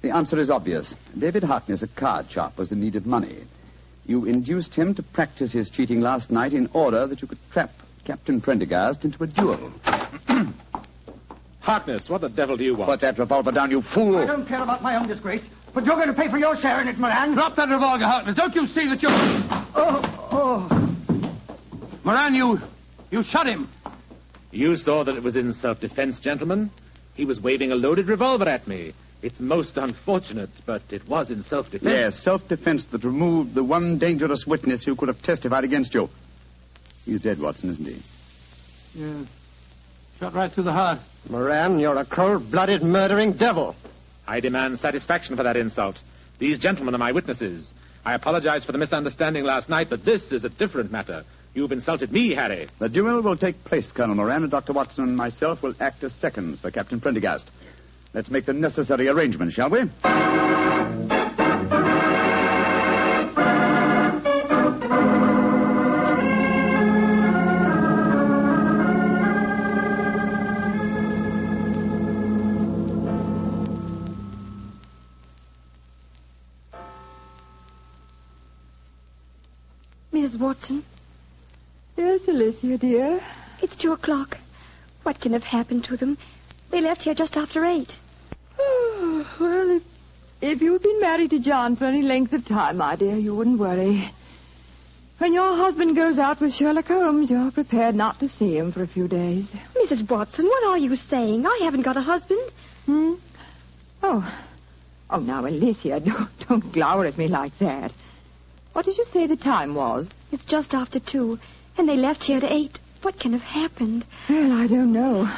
The answer is obvious. David Harkness, a card sharp, was in need of money. You induced him to practice his cheating last night in order that you could trap Captain Prendergast into a duel. Harkness, what the devil do you want? Put that revolver down, you fool. I don't care about my own disgrace, but you're going to pay for your share in it, Moran. Drop that revolver, Harkness. Don't you see that you're... Oh. Moran, you shot him. You saw that it was in self-defense, gentlemen. He was waving a loaded revolver at me. It's most unfortunate, but it was in self-defense. Yes, self-defense that removed the one dangerous witness who could have testified against you. He's dead, Watson, isn't he? Yeah. Shot right through the heart. Moran, you're a cold-blooded, murdering devil. I demand satisfaction for that insult. These gentlemen are my witnesses. I apologize for the misunderstanding last night, but this is a different matter. You've insulted me, Harry. The duel will take place, Colonel Moran, and Dr. Watson and myself will act as seconds for Captain Prendergast. Let's make the necessary arrangements, shall we? Mrs. Watson? Yes, Alicia, dear? It's 2:00. What can have happened to them? They left here just after 8. Oh, well, if you'd been married to John for any length of time, my dear, you wouldn't worry. When your husband goes out with Sherlock Holmes, you're prepared not to see him for a few days. Mrs. Watson, what are you saying? I haven't got a husband. Oh, now, Alicia, don't glower at me like that. What did you say the time was? It's just after 2, and they left here at 8. What can have happened? Well, I don't know.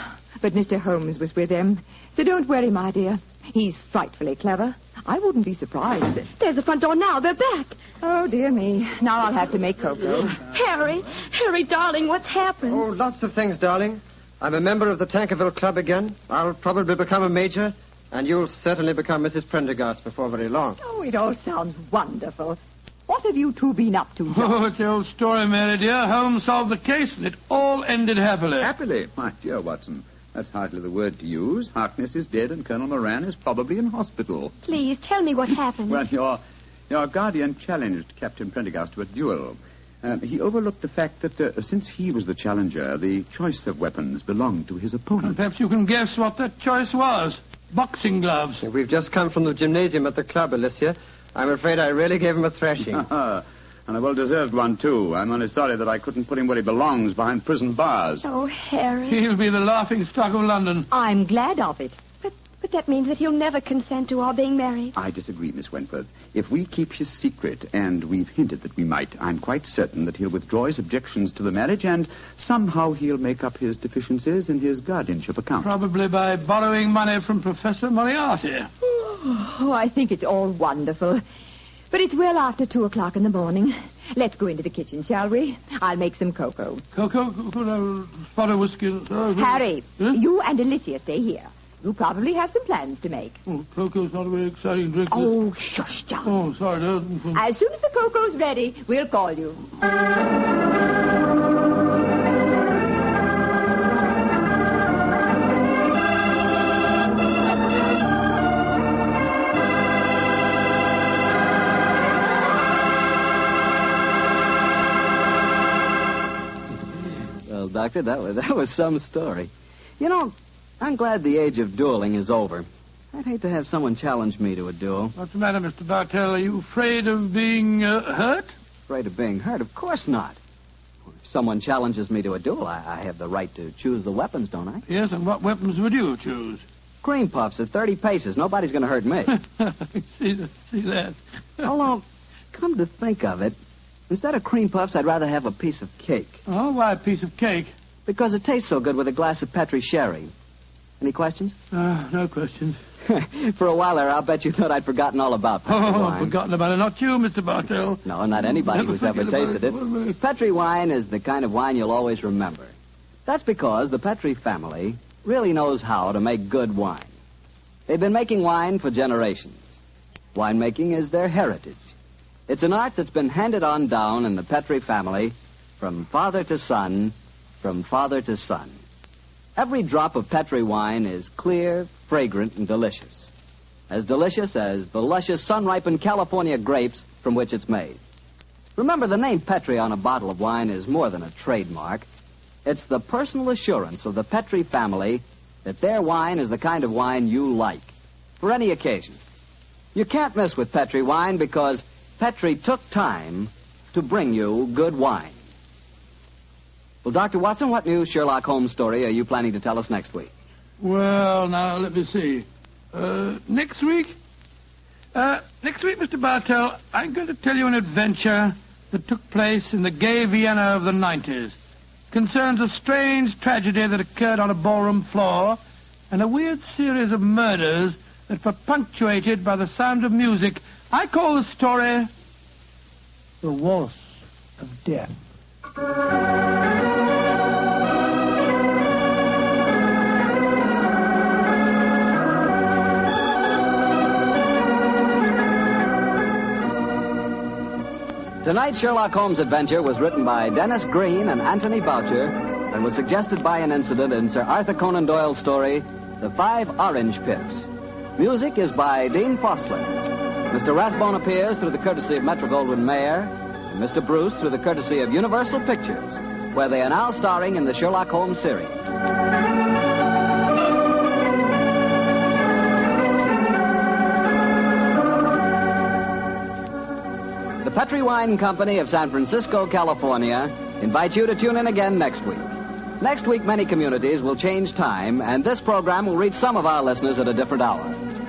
But Mr. Holmes was with them. So don't worry, my dear. He's frightfully clever. I wouldn't be surprised. There's the front door now. They're back. Oh, dear me. Now I'll have to make cocoa. Harry, darling, what's happened? Oh, lots of things, darling. I'm a member of the Tankerville Club again. I'll probably become a major, and you'll certainly become Mrs. Prendergast before very long. Oh, it all sounds wonderful. What have you two been up to, John? Oh, it's the old story, Mary, dear. Holmes solved the case, and it all ended happily. Happily? My dear Watson, that's hardly the word to use. Harkness is dead, and Colonel Moran is probably in hospital. Please, tell me what happened. Well, your guardian challenged Captain Prendergast to a duel. He overlooked the fact that since he was the challenger, the choice of weapons belonged to his opponent. And perhaps you can guess what that choice was. Boxing gloves. We've just come from the gymnasium at the club, Alicia. I'm afraid I really gave him a thrashing. And a well-deserved one, too. I'm only sorry that I couldn't put him where he belongs, behind prison bars. Oh, Harry. He'll be the laughing stock of London. I'm glad of it. But but that means that he'll never consent to our being married. I disagree, Miss Wentworth. If we keep his secret, and we've hinted that we might, I'm quite certain that he'll withdraw his objections to the marriage, and somehow he'll make up his deficiencies in his guardianship account. Probably by borrowing money from Professor Moriarty. Oh, I think it's all wonderful. But it's well after 2 o'clock in the morning. Let's go into the kitchen, shall we? I'll make some cocoa. Cocoa? Spot of whiskey? Harry, you and Alicia stay here. You probably have some plans to make. Oh, cocoa's not a very exciting drink. Oh, shush, John. Oh, sorry, dear. As soon as the cocoa's ready, we'll call you. Well, Doctor, that was some story. You know, I'm glad the age of dueling is over. I'd hate to have someone challenge me to a duel. What's the matter, Mr. Bartell? Are you afraid of being hurt? Afraid of being hurt? Of course not. If someone challenges me to a duel, I have the right to choose the weapons, don't I? Yes, and what weapons would you choose? Cream puffs at 30 paces. Nobody's going to hurt me. see that. Although, come to think of it, instead of cream puffs, I'd rather have a piece of cake. Oh, why a piece of cake? Because it tastes so good with a glass of Petri sherry. Any questions? No questions. For a while there, I'll bet you thought I'd forgotten all about Petri wine. Forgotten about it. Not you, Mr. Bartell. No, not anybody who's ever tasted it. Petri wine is the kind of wine you'll always remember. That's because the Petri family really knows how to make good wine. They've been making wine for generations. Winemaking is their heritage. It's an art that's been handed on down in the Petri family from father to son, from father to son. Every drop of Petri wine is clear, fragrant, and delicious. As delicious as the luscious, sun-ripened California grapes from which it's made. Remember, the name Petri on a bottle of wine is more than a trademark. It's the personal assurance of the Petri family that their wine is the kind of wine you like, for any occasion. You can't miss with Petri wine because Petri took time to bring you good wine. Well, Dr. Watson, what new Sherlock Holmes story are you planning to tell us next week? Well, now, let me see. Next week, Mr. Bartell, I'm going to tell you an adventure that took place in the gay Vienna of the 90s. Concerns a strange tragedy that occurred on a ballroom floor and a weird series of murders that were punctuated by the sound of music. I call the story The Waltz of Death. Tonight's Sherlock Holmes adventure was written by Dennis Green and Anthony Boucher and was suggested by an incident in Sir Arthur Conan Doyle's story, The 5 Orange Pips. Music is by Dean Fossler. Mr. Rathbone appears through the courtesy of Metro-Goldwyn-Mayer, and Mr. Bruce through the courtesy of Universal Pictures, where they are now starring in the Sherlock Holmes series. The Petri Wine Company of San Francisco, California, invites you to tune in again next week. Next week, many communities will change time, and this program will reach some of our listeners at a different hour.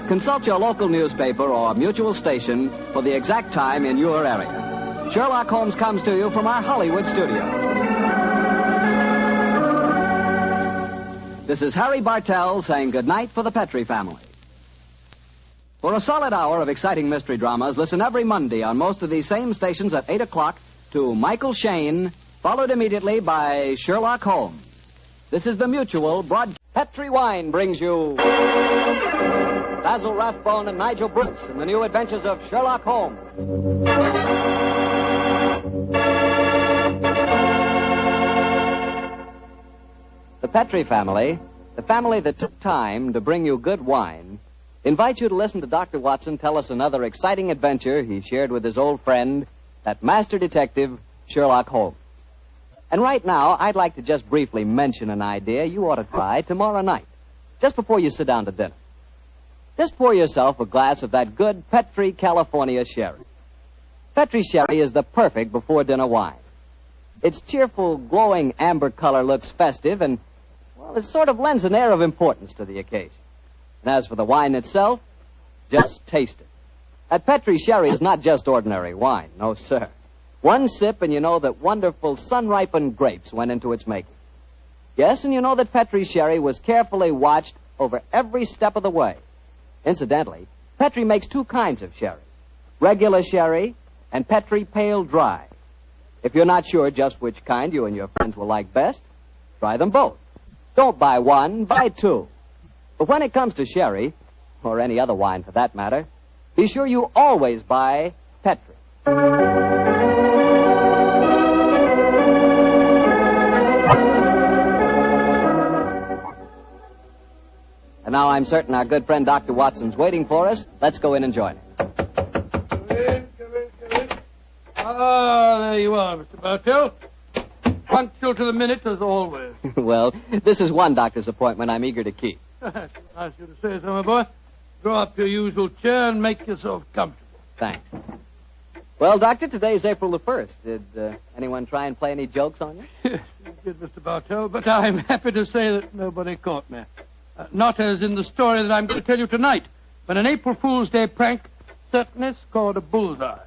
Consult your local newspaper or mutual station for the exact time in your area. Sherlock Holmes comes to you from our Hollywood studios. This is Harry Bartell saying goodnight for the Petri family. For a solid hour of exciting mystery dramas, listen every Monday on most of these same stations at 8 o'clock to Michael Shayne, followed immediately by Sherlock Holmes. This is the Mutual broadcast. Petri Wine brings you Basil Rathbone and Nigel Bruce in the new Adventures of Sherlock Holmes. The Petri family, the family that took time to bring you good wine, invite you to listen to Dr. Watson tell us another exciting adventure he shared with his old friend, that master detective, Sherlock Holmes. And right now, I'd like to just briefly mention an idea you ought to try tomorrow night, just before you sit down to dinner. Just pour yourself a glass of that good Petri California sherry. Petri sherry is the perfect before-dinner wine. Its cheerful, glowing amber color looks festive and, well, it sort of lends an air of importance to the occasion. And as for the wine itself, just taste it. At Petri, sherry is not just ordinary wine. No, sir. One sip and you know that wonderful sun-ripened grapes went into its making. Yes, and you know that Petri sherry was carefully watched over every step of the way. Incidentally, Petri makes two kinds of sherry. Regular sherry and Petri Pale Dry. If you're not sure just which kind you and your friends will like best, try them both. Don't buy one, buy two. But when it comes to sherry, or any other wine for that matter, be sure you always buy Petri. And now I'm certain our good friend Dr. Watson's waiting for us. Let's go in and join him. Ah, there you are, Mr. Bartell. Punctual to the minute, as always. Well, this is one doctor's appointment I'm eager to keep. Nice of you to say so, my boy. Draw up your usual chair and make yourself comfortable. Thanks. Well, Doctor, today's April the 1st. Did anyone try and play any jokes on you? Yes, you did, Mr. Bartell, but I'm happy to say that nobody caught me. Not as in the story that I'm going to tell you tonight, but an April Fool's Day prank certainly scored a bullseye.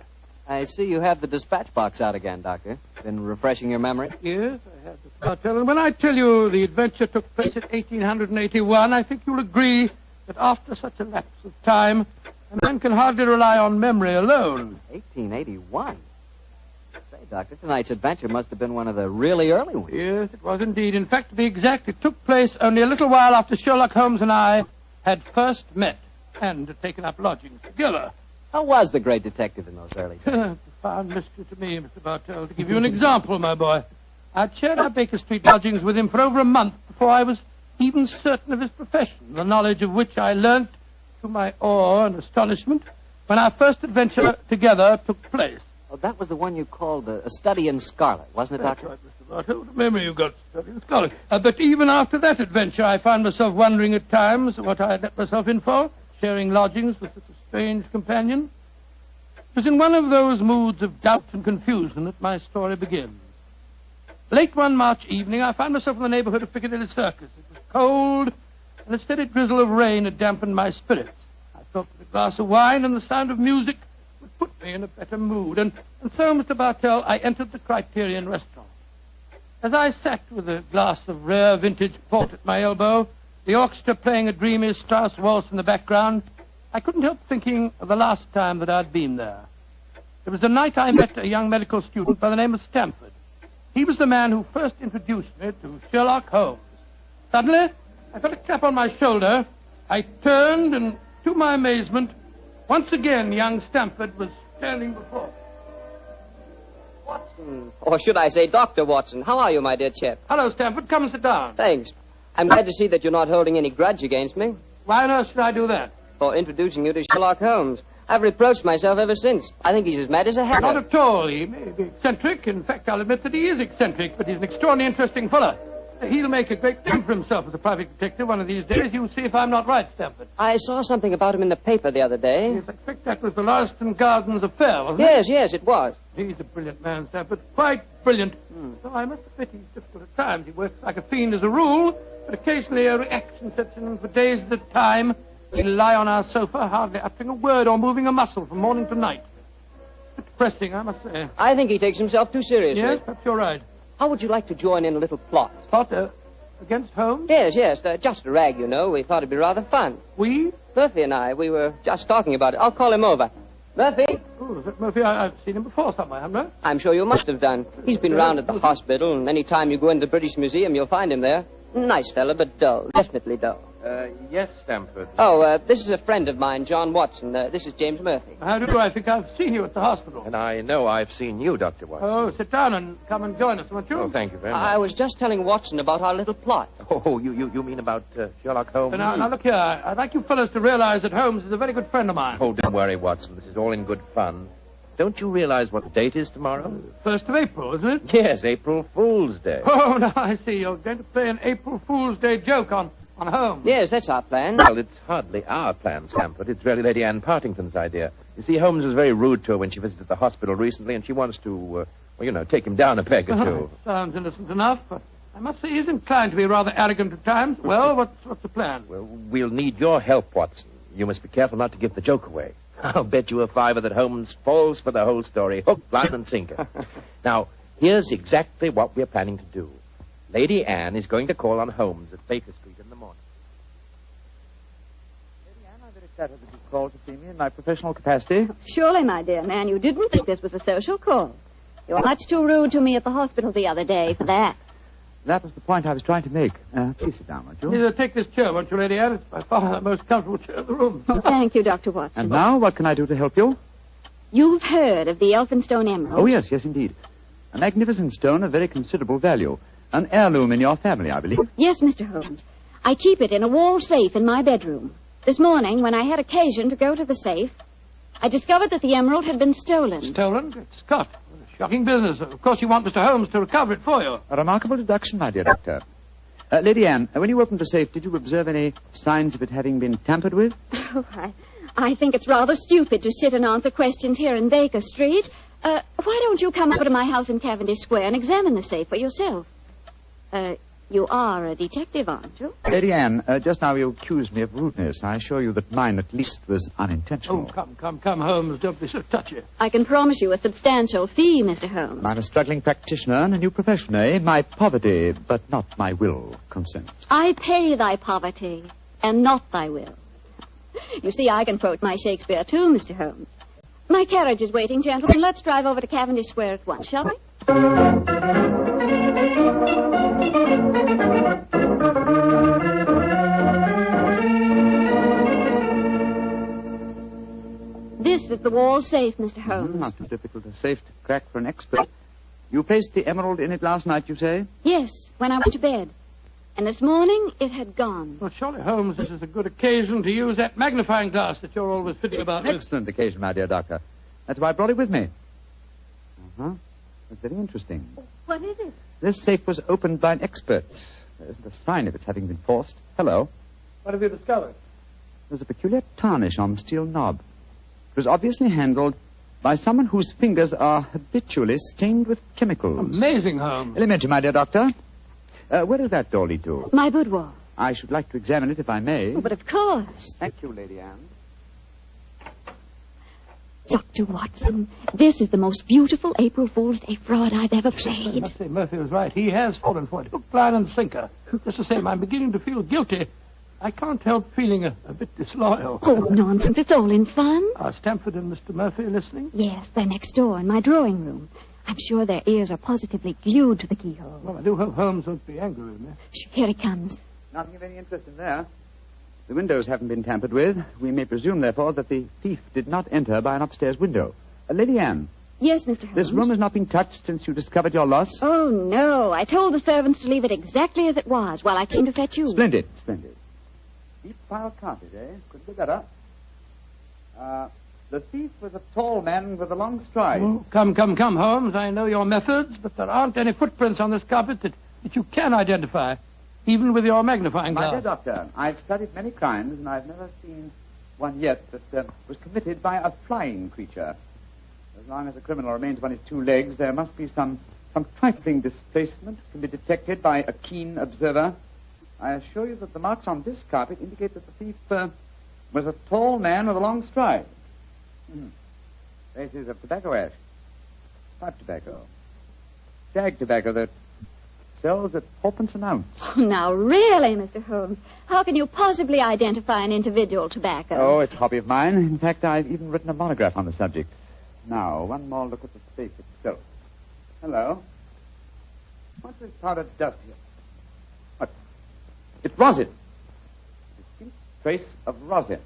I see you have the dispatch box out again, Doctor. Been refreshing your memory? Yes, I have, Mr. Bartell. And when I tell you the adventure took place in 1881, I think you'll agree that after such a lapse of time, a man can hardly rely on memory alone. 1881? Say, Doctor, tonight's adventure must have been one of the really early ones. Yes, it was indeed. In fact, to be exact, it took place only a little while after Sherlock Holmes and I had first met and had taken up lodgings together. How was the great detective in those early days? Profound mystery to me, Mr. Bartell. To give you an example, my boy, I'd shared our Baker Street lodgings with him for over a month before I was even certain of his profession, the knowledge of which I learnt to my awe and astonishment when our first adventure together took place. Oh, that was the one you called a study in scarlet, wasn't it, Doctor? That's right, Mr. Bartell. What a memory you've got, study in scarlet. But even after that adventure, I found myself wondering at times what I had let myself in for, sharing lodgings with such a strange companion. It was in one of those moods of doubt and confusion that my story begins. Late one March evening, I found myself in the neighborhood of Piccadilly Circus. It was cold, and a steady drizzle of rain had dampened my spirits. I thought that a glass of wine and the sound of music would put me in a better mood. And so, Mr. Bartell, I entered the Criterion restaurant. As I sat with a glass of rare vintage port at my elbow, the orchestra playing a dreamy Strauss waltz in the background, I couldn't help thinking of the last time that I'd been there. It was the night I met a young medical student by the name of Stamford. He was the man who first introduced me to Sherlock Holmes. Suddenly, I felt a tap on my shoulder. I turned, and to my amazement, once again young Stamford was standing before me. Watson, or should I say Dr. Watson, how are you, my dear chap? Hello, Stamford. Come and sit down. Thanks. I'm glad to see that you're not holding any grudge against me. Why on earth should I do that? For introducing you to Sherlock Holmes. I've reproached myself ever since. I think he's as mad as a hatter. Not at all. He may be eccentric. In fact, I'll admit that he is eccentric, but he's an extraordinarily interesting fellow. He'll make a great name for himself as a private detective one of these days. You'll see if I'm not right, Stamford. I saw something about him in the paper the other day. Yes, I expect that was the Lauriston Gardens affair, wasn't it? Yes, it was. He's a brilliant man, Stamford. Quite brilliant. So I must admit he's difficult at times. He works like a fiend as a rule, but occasionally a reaction sets in for days at a time. He'll lie on our sofa, hardly uttering a word or moving a muscle from morning to night. It's depressing, I must say. I think he takes himself too seriously. Yes, perhaps you're right. How would you like to join in a little plot? Plot, against Holmes? Yes, just a rag, you know. We thought it'd be rather fun. We? Murphy and I, we were just talking about it. I'll call him over. Murphy? Oh, is that Murphy? I've seen him before somewhere, haven't I? I'm sure you must have done. He's been round at the hospital, and any time you go into the British Museum, you'll find him there. Nice fella, but dull. Definitely dull. Yes, Stamford. Oh, this is a friend of mine, John Watson. This is James Murphy. How do I think I've seen you at the hospital? And I know I've seen you, Dr. Watson. Oh, sit down and come and join us, won't you? Oh, thank you very much. I was just telling Watson about our little plot. Oh, you mean about Sherlock Holmes? Now, look here. I'd like you fellas to realize that Holmes is a very good friend of mine. Oh, don't worry, Watson. This is all in good fun. Don't you realize what the date is tomorrow? 1st of April, isn't it? Yes, April Fool's Day. Oh, now I see. You're going to play an April Fool's Day joke on Holmes. Yes, that's our plan. Well, it's hardly our plan, Stamford. It's really Lady Anne Partington's idea. You see, Holmes was very rude to her when she visited the hospital recently, and she wants to, take him down a peg or two. Sounds innocent enough. I must say he's inclined to be rather arrogant at times. Well, what's the plan? Well, we'll need your help, Watson. You must be careful not to give the joke away. I'll bet you a fiver that Holmes falls for the whole story, hook, line, and sinker. Now, here's exactly what we're planning to do. Lady Anne is going to call on Holmes at Baker Street in the morning. Lady Anne, I'm very flattered that you called to see me in my professional capacity. Surely, my dear man, you didn't think this was a social call. You were much too rude to me at the hospital the other day for that. That was the point I was trying to make. Please sit down, won't you? Take this chair, won't you, Lady Anne? It's by far the most comfortable chair in the room. Oh, thank you, Dr. Watson. And now, what can I do to help you? You've heard of the Elphinstone Emerald? Oh, yes, indeed. A magnificent stone of very considerable value. An heirloom in your family, I believe. Yes, Mr. Holmes. I keep it in a wall safe in my bedroom. This morning, when I had occasion to go to the safe, I discovered that the emerald had been stolen. Stolen? Good Scott. Shocking business. Of course, you want Mr. Holmes to recover it for you. A remarkable deduction, my dear doctor. Lady Anne, when you opened the safe, did you observe any signs of it having been tampered with? Oh, I think it's rather stupid to sit and answer questions here in Baker Street. Why don't you come over to my house in Cavendish Square and examine the safe for yourself? You are a detective, aren't you? Lady Anne, just now you accused me of rudeness. I assure you that mine, at least, was unintentional. Oh, come, Holmes. Don't be so touchy. I can promise you a substantial fee, Mr. Holmes. I'm a struggling practitioner in a new profession, eh? My poverty, but not my will, consents. I pay thy poverty, and not thy will. You see, I can quote my Shakespeare, too, Mr. Holmes. My carriage is waiting, gentlemen. Let's drive over to Cavendish Square at once, shall we? This is the wall safe, Mr. Holmes. Not too difficult a safe to crack for an expert. You placed the emerald in it last night, you say? Yes, when I went to bed. And this morning, it had gone. Well, surely, Holmes, this is a good occasion to use that magnifying glass that you're always fiddling about with. Excellent occasion, my dear doctor. That's why I brought it with me. Uh-huh. That's very interesting. What is it? This safe was opened by an expert. There isn't a sign of its having been forced. Hello. What have you discovered? There's a peculiar tarnish on the steel knob. It was obviously handled by someone whose fingers are habitually stained with chemicals. Amazing, Holmes. Elementary, my dear doctor. Where does that door lead to? My boudoir. I should like to examine it, if I may. Oh, but of course. Thank you, Lady Anne. Dr. Watson, this is the most beautiful April Fool's Day fraud I've ever played. I must say, Murphy was right. He has fallen for it. Hook, line, and sinker. Just the same, I'm beginning to feel guilty. I can't help feeling a bit disloyal. Oh, nonsense. It's all in fun. Are Stamford and Mr. Murphy listening? Yes, they're next door in my drawing room. I'm sure their ears are positively glued to the keyhole. Well, I do hope Holmes won't be angry with me. Here he comes. Nothing of any interest in there. The windows haven't been tampered with. We may presume, therefore, that the thief did not enter by an upstairs window. Lady Anne. Yes, Mr. Holmes. This room has not been touched since you discovered your loss? Oh, no. I told the servants to leave it exactly as it was while I came to fetch you. Splendid. Deep pile carpet, eh? Couldn't be better. The thief was a tall man with a long stride. Oh, come, Holmes. I know your methods, but there aren't any footprints on this carpet that you can identify, even with your magnifying glass. My dear doctor, I've studied many crimes, and I've never seen one yet that was committed by a flying creature. As long as a criminal remains on his two legs, there must be some trifling displacement can be detected by a keen observer. I assure you that the marks on this carpet indicate that the thief was a tall man with a long stride. Traces of tobacco ash, pipe tobacco, shag tobacco that sells at 4p an ounce. Oh, now, really, Mr. Holmes, how can you possibly identify an individual tobacco? Oh, it's a hobby of mine. In fact, I've even written a monograph on the subject. Now, one more look at the safe itself. Hello. What's this powdered dust here? What? It's rosin. Distinct trace of rosin.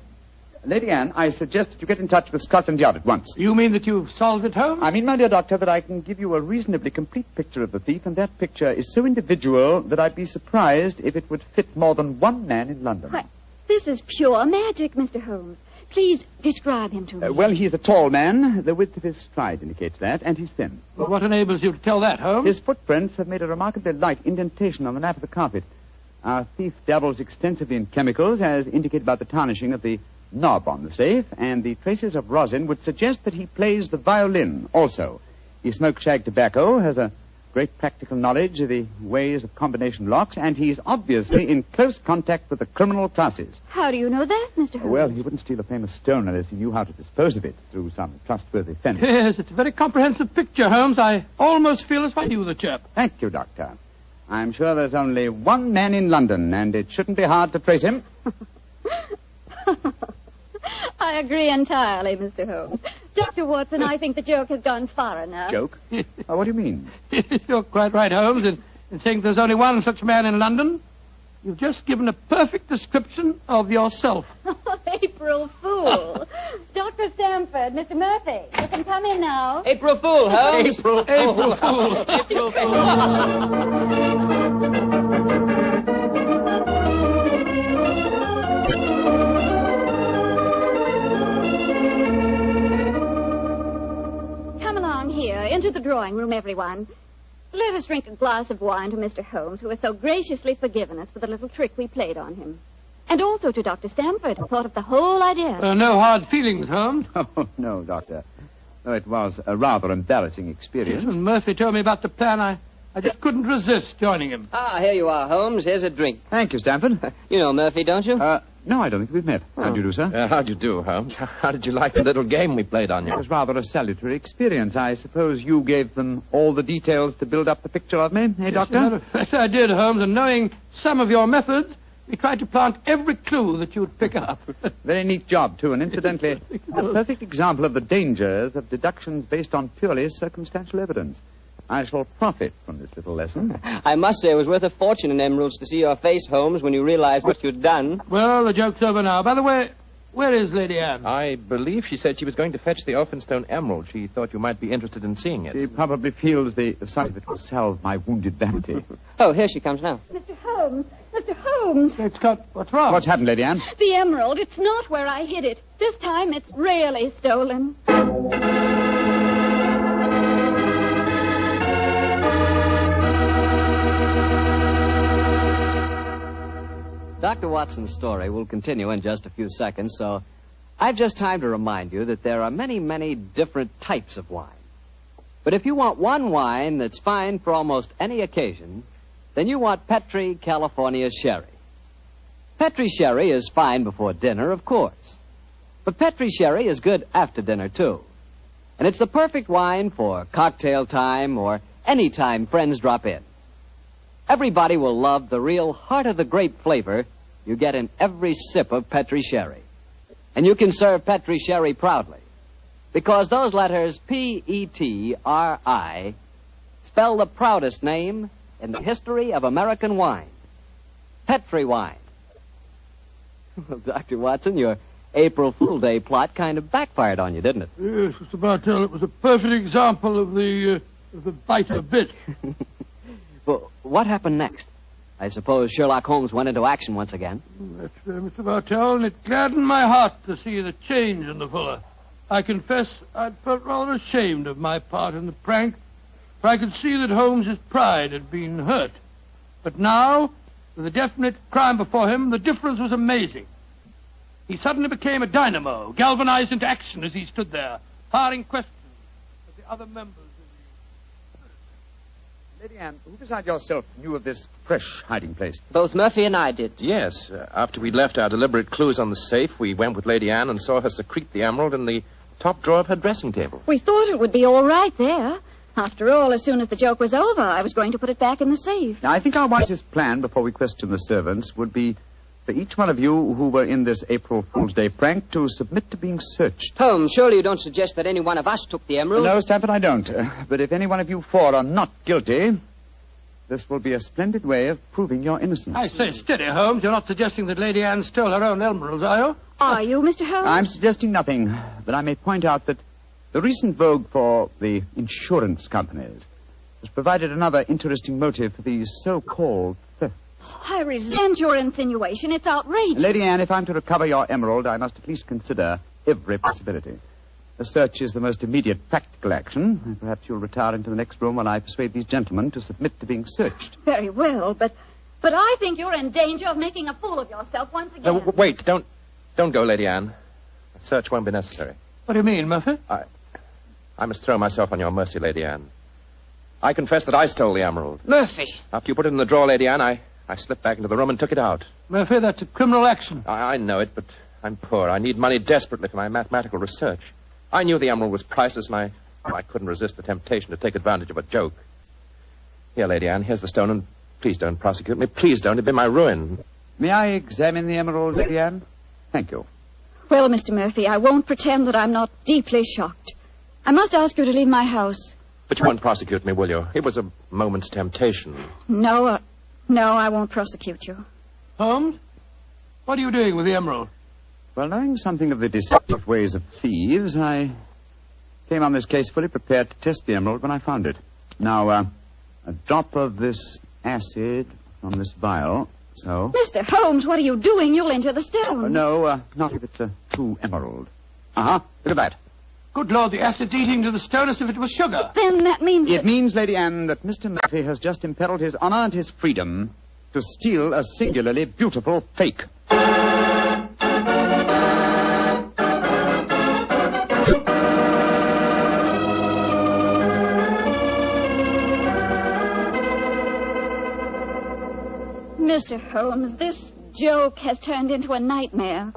Lady Anne, I suggest that you get in touch with Scotland Yard at once. You mean that you've solved it, Holmes? I mean, my dear doctor, that I can give you a reasonably complete picture of the thief, and that picture is so individual that I'd be surprised if it would fit more than one man in London. Why, this is pure magic, Mr. Holmes. Please describe him to me. Well, he's a tall man. The width of his stride indicates that, and he's thin. But what enables you to tell that, Holmes? His footprints have made a remarkably light indentation on the nap of the carpet. Our thief dabbles extensively in chemicals, as indicated by the tarnishing of the knob on the safe, and the traces of rosin would suggest that he plays the violin also. He smokes shag tobacco, has a great practical knowledge of the ways of combination locks, and he's obviously in close contact with the criminal classes. How do you know that, Mr. Holmes? Well, he wouldn't steal a famous stone unless he knew how to dispose of it through some trustworthy fence. Yes, it's a very comprehensive picture, Holmes. I almost feel as if I knew the chap. Thank you, Doctor. I'm sure there's only one man in London, and it shouldn't be hard to trace him. I agree entirely, Mr. Holmes. Dr. Watson, I think the joke has gone far enough. Joke? What do you mean? You're quite right, Holmes, in saying there's only one such man in London. You've just given a perfect description of yourself. April Fool. Dr. Stamford, Mr. Murphy, you can come in now. April Fool, Holmes. April Fool. April Fool. Here, into the drawing room, everyone. Let us drink a glass of wine to Mr. Holmes, who has so graciously forgiven us for the little trick we played on him. And also to Dr. Stamford, who thought of the whole idea. No hard feelings, Holmes. Oh, no, Doctor. No, it was a rather embarrassing experience. Yes, when Murphy told me about the plan, I just couldn't resist joining him. Ah, here you are, Holmes. Here's a drink. Thank you, Stamford. You know Murphy, don't you? No, I don't think we've met. How do you do, sir? How do you do, Holmes? How did you like the little game we played on you? It was rather a salutary experience. I suppose you gave them all the details to build up the picture of me, eh, Doctor? As a matter of fact, I did, Holmes, and knowing some of your methods, we tried to plant every clue that you'd pick up. Very neat job, too, and incidentally, a perfect example of the dangers of deductions based on purely circumstantial evidence. I shall profit from this little lesson. I must say it was worth a fortune in emeralds to see your face, Holmes, when you realized what you'd done. Well, the joke's over now. By the way, where is Lady Anne? I believe she said she was going to fetch the Elphinstone emerald. She thought you might be interested in seeing it. She probably feels the sight of it will salve my wounded vanity. Oh, here she comes now. Mr. Holmes! Mr. Holmes! What's wrong? What's happened, Lady Anne? The emerald. It's not where I hid it. This time it's really stolen. Dr. Watson's story will continue in just a few seconds, so I've just time to remind you that there are many, many different types of wine. But if you want one wine that's fine for almost any occasion, then you want Petri California Sherry. Petri Sherry is fine before dinner, of course. But Petri Sherry is good after dinner, too. And it's the perfect wine for cocktail time or any time friends drop in. Everybody will love the real heart-of-the-grape flavor you get in every sip of Petri Sherry. And you can serve Petri Sherry proudly, because those letters P-E-T-R-I spell the proudest name in the history of American wine. Petri wine. Well, Dr. Watson, your April Fool Day plot kind of backfired on you, didn't it? Yes, Mr. Bartell, it was a perfect example of the bite of a bit. Well, what happened next? I suppose Sherlock Holmes went into action once again. That's fair, Mr. Bartell, and it gladdened my heart to see the change in the fella. I confess I'd felt rather ashamed of my part in the prank, for I could see that Holmes's pride had been hurt. But now, with a definite crime before him, the difference was amazing. He suddenly became a dynamo, galvanized into action as he stood there, firing questions at the other members. Lady Anne, who besides yourself knew of this fresh hiding place? Both Murphy and I did. Yes. After we'd left our deliberate clues on the safe, we went with Lady Anne and saw her secrete the emerald in the top drawer of her dressing table. We thought it would be all right there. After all, as soon as the joke was over, I was going to put it back in the safe. Now, I think our wisest plan before we question the servants would be for each one of you who were in this April Fool's Day prank to submit to being searched. Holmes, surely you don't suggest that any one of us took the emerald? No, Stamford, I don't. But if any one of you four are not guilty, this will be a splendid way of proving your innocence. I say, steady, Holmes. You're not suggesting that Lady Anne stole her own emeralds, are you? Are you, Mr. Holmes? I'm suggesting nothing, but I may point out that the recent vogue for the insurance companies has provided another interesting motive for these so-called thefts. I resent your insinuation. It's outrageous. Lady Anne, if I'm to recover your emerald, I must at least consider every possibility. A search is the most immediate practical action. And perhaps you'll retire into the next room while I persuade these gentlemen to submit to being searched. Very well, but I think you're in danger of making a fool of yourself once again. Wait, don't go, Lady Anne. A search won't be necessary. What do you mean, Murphy? I must throw myself on your mercy, Lady Anne. I confess that I stole the emerald. Murphy! After you put it in the drawer, Lady Anne, I slipped back into the room and took it out. Murphy, that's a criminal action. I know it, but I'm poor. I need money desperately for my mathematical research. I knew the emerald was priceless, and I couldn't resist the temptation to take advantage of a joke. Here, Lady Anne, here's the stone, and please don't prosecute me. Please don't. It'd be my ruin. May I examine the emerald, Lady Anne? Thank you. Well, Mr. Murphy, I won't pretend that I'm not deeply shocked. I must ask you to leave my house. But you won't prosecute me, will you? It was a moment's temptation. No, I won't prosecute you. Holmes, what are you doing with the emerald? Well, knowing something of the deceptive ways of thieves, I came on this case fully prepared to test the emerald when I found it. Now, a drop of this acid from this vial, so... Mr. Holmes, what are you doing? You'll injure the stone. No, not if it's a true emerald. Uh-huh, look at that. Good Lord, the acid's eating into the stone as if it was sugar. Then that means... It means, Lady Anne, that Mr. Murphy has just imperiled his honor and his freedom to steal a singularly beautiful fake. Mr. Holmes, this joke has turned into a nightmare.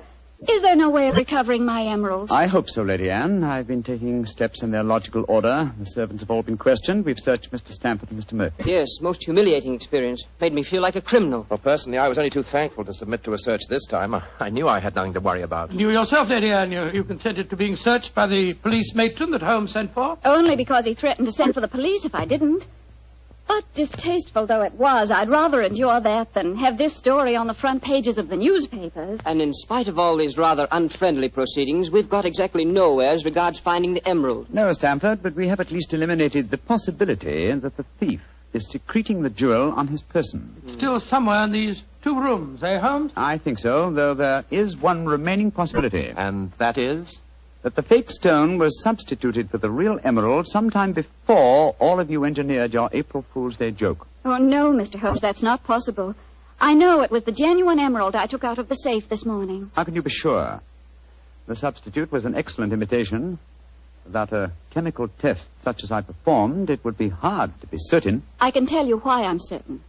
Is there no way of recovering my emerald? I hope so, Lady Anne. I've been taking steps in their logical order. The servants have all been questioned. We've searched Mr. Stamford and Mr. Murphy. Yes, most humiliating experience. Made me feel like a criminal. Well, personally, I was only too thankful to submit to a search this time. I knew I had nothing to worry about. You yourself, Lady Anne, you consented to being searched by the police matron that Holmes sent for? Only because he threatened to send for the police if I didn't. But distasteful though it was, I'd rather endure that than have this story on the front pages of the newspapers. And in spite of all these rather unfriendly proceedings, we've got exactly nowhere as regards finding the emerald. No, Stamford, but we have at least eliminated the possibility that the thief is secreting the jewel on his person. Still somewhere in these 2 rooms, eh, Holmes? I think so, though there is one remaining possibility. And that is? That the fake stone was substituted for the real emerald sometime before all of you engineered your April Fool's Day joke. Oh, no, Mr. Holmes, that's not possible. I know it was the genuine emerald I took out of the safe this morning. How can you be sure? The substitute was an excellent imitation. Without a chemical test such as I performed, it would be hard to be certain. I can tell you why I'm certain.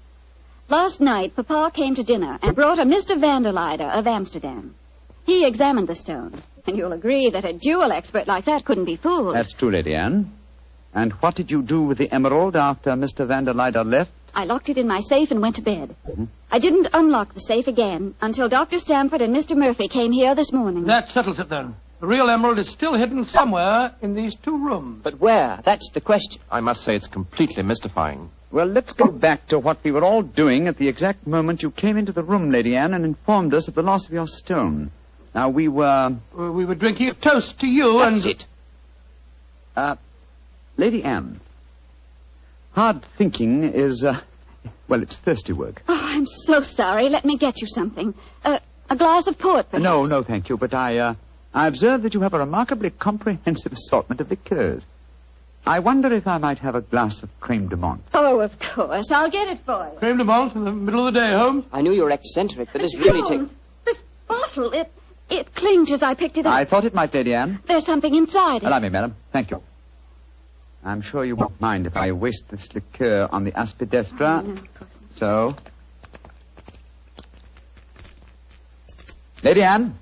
Last night, Papa came to dinner and brought a Mr. Vanderleider of Amsterdam. He examined the stone. And you'll agree that a jewel expert like that couldn't be fooled. That's true, Lady Anne. And what did you do with the emerald after Mr. Vanderleider left? I locked it in my safe and went to bed. Mm-hmm. I didn't unlock the safe again until Dr. Stamford and Mr. Murphy came here this morning. That settles it, then. The real emerald is still hidden somewhere in these 2 rooms. But where? That's the question. I must say it's completely mystifying. Well, let's go back to what we were all doing at the exact moment you came into the room, Lady Anne, and informed us of the loss of your stone. Now, we were... We were drinking a toast to you and... That's it. Lady Anne, hard thinking is, well, it's thirsty work. Oh, I'm so sorry. Let me get you something. A glass of port, perhaps? No, thank you. But I observe that you have a remarkably comprehensive assortment of liqueurs. I wonder if I might have a glass of creme de menthe. Oh, of course. I'll get it for you. Creme de menthe in the middle of the day, Holmes? I knew you were eccentric, but this really takes... This bottle, it clinked as I picked it up. I thought it might, Lady Anne. There's something inside it. Allow me, madam. Thank you. I'm sure you won't mind if I waste this liqueur on the aspidestra. No, of course not. So... Lady Anne,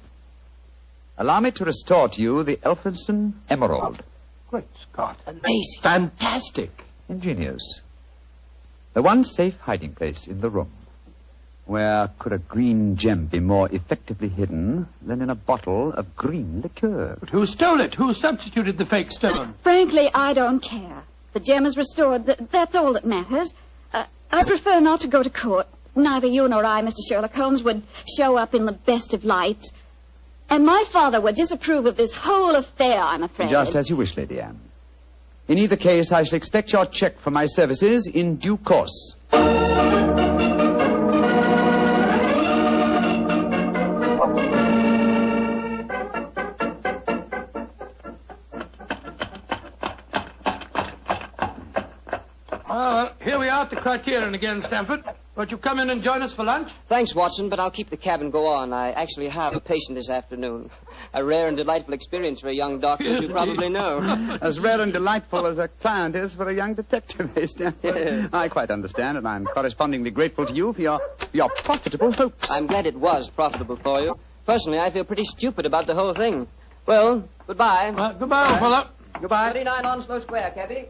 allow me to restore to you the Elphinstone Emerald. Great Scott. Amazing. Fantastic. Ingenious. The one safe hiding place in the room. Where could a green gem be more effectively hidden than in a bottle of green liqueur? But who stole it? Who substituted the fake stone? Frankly, I don't care. The gem is restored. That's all that matters. I prefer not to go to court. Neither you nor I, Mr. Sherlock Holmes, would show up in the best of lights. And my father would disapprove of this whole affair, I'm afraid. Just as you wish, Lady Anne. In either case, I shall expect your check for my services in due course. Here we are at the Criterion again, Stamford. Won't you come in and join us for lunch? Thanks, Watson, but I'll keep the cab and go on. I actually have a patient this afternoon. A rare and delightful experience for a young doctor, as you probably know. As rare and delightful as a client is for a young detective, Stanford. I quite understand, and I'm correspondingly grateful to you for your profitable hopes. I'm glad it was profitable for you. Personally, I feel pretty stupid about the whole thing. Well, goodbye. Goodbye, old fella. Goodbye. 39 Onslow Square, cabby.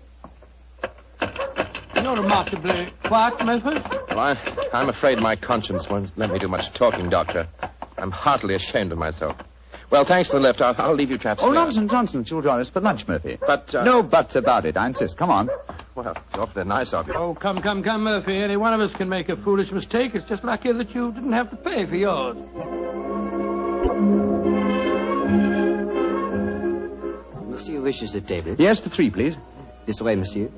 You're remarkably quiet, Murphy. Well, I'm afraid my conscience won't let me do much talking, Doctor. I'm heartily ashamed of myself. Well, thanks for the lift. I'll leave you chaps. Oh, nonsense. You'll join us for lunch, Murphy. But, No buts about it. I insist. Come on. Well, it's awfully nice of you. Oh, come, Murphy. Any one of us can make a foolish mistake. It's just lucky that you didn't have to pay for yours. Monsieur wishes a table. Yes, for 3, please. This way, monsieur.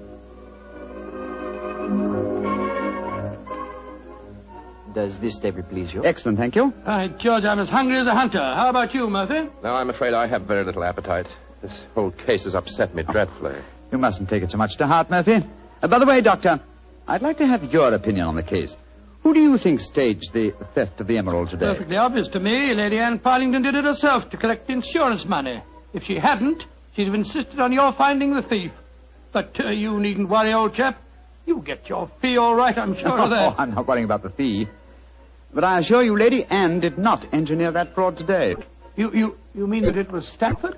Does this table please you? Excellent, thank you. George, I'm as hungry as a hunter. How about you, Murphy? No, I'm afraid I have very little appetite. This whole case has upset me dreadfully. You mustn't take it so much to heart, Murphy. By the way, Doctor, I'd like to have your opinion on the case. Who do you think staged the theft of the emerald today? Perfectly obvious to me. Lady Anne Partington did it herself to collect insurance money. If she hadn't, she'd have insisted on your finding the thief. But you needn't worry, old chap. You'll get your fee all right, I'm sure of that. Oh, I'm not worrying about the fee. But I assure you, Lady Anne did not engineer that fraud today. You mean that it was Stanford?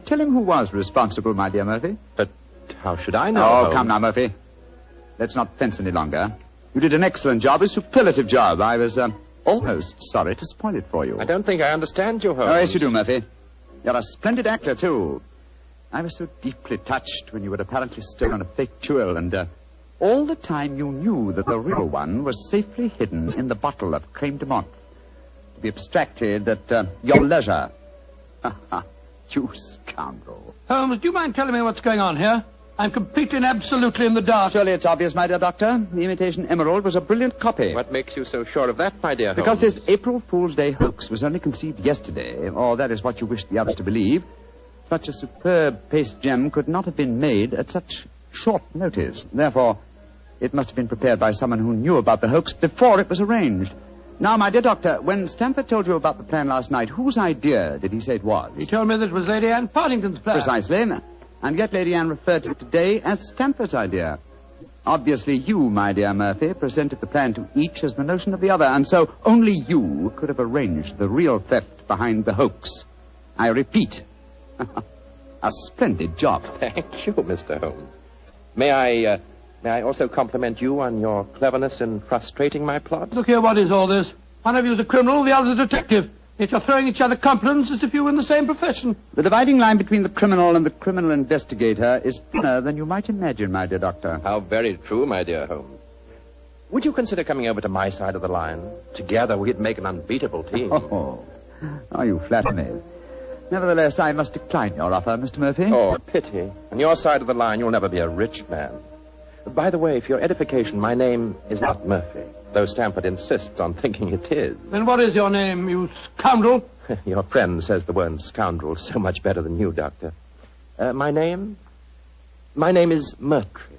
Tell him who was responsible, my dear Murphy. But how should I know? Oh, come now, Murphy. Let's not fence any longer. You did an excellent job, a superlative job. I was almost sorry to spoil it for you. I don't think I understand you, Holmes. Oh, yes, you do, Murphy. You're a splendid actor, too. I was so deeply touched when you had apparently stolen a fake jewel, and all the time you knew that the real one was safely hidden in the bottle of creme de menthe, to be abstracted at your leisure. You scoundrel. Holmes, do you mind telling me what's going on here? I'm completely and absolutely in the dark. Surely it's obvious, my dear Doctor. The imitation emerald was a brilliant copy. What makes you so sure of that, my dear Holmes? Because this April Fool's Day hoax was only conceived yesterday, or that is what you wish the others to believe. Such a superb paste gem could not have been made at such short notice. Therefore, it must have been prepared by someone who knew about the hoax before it was arranged. Now, my dear Doctor, when Stanford told you about the plan last night, whose idea did he say it was? He told me that it was Lady Anne Partington's plan. Precisely. And yet Lady Anne referred to it today as Stanford's idea. Obviously, you, my dear Murphy, presented the plan to each as the notion of the other, and so only you could have arranged the real theft behind the hoax. I repeat, a splendid job. Thank you, Mr. Holmes. May I also compliment you on your cleverness in frustrating my plot? Look here, what is all this? One of you is a criminal, the other's a detective. Yet you're throwing each other compliments as if you were in the same profession. The dividing line between the criminal and the criminal investigator is thinner than you might imagine, my dear Doctor. How very true, my dear Holmes. Would you consider coming over to my side of the line? Together we'd make an unbeatable team. Oh, you flatter me. Nevertheless, I must decline your offer, Mr. Murphy. Oh, pity. On your side of the line, you'll never be a rich man. By the way, for your edification, my name is not Murphy, though Stanford insists on thinking it is. Then what is your name, you scoundrel? Your friend says the word scoundrel so much better than you, Doctor. My name is Murtry.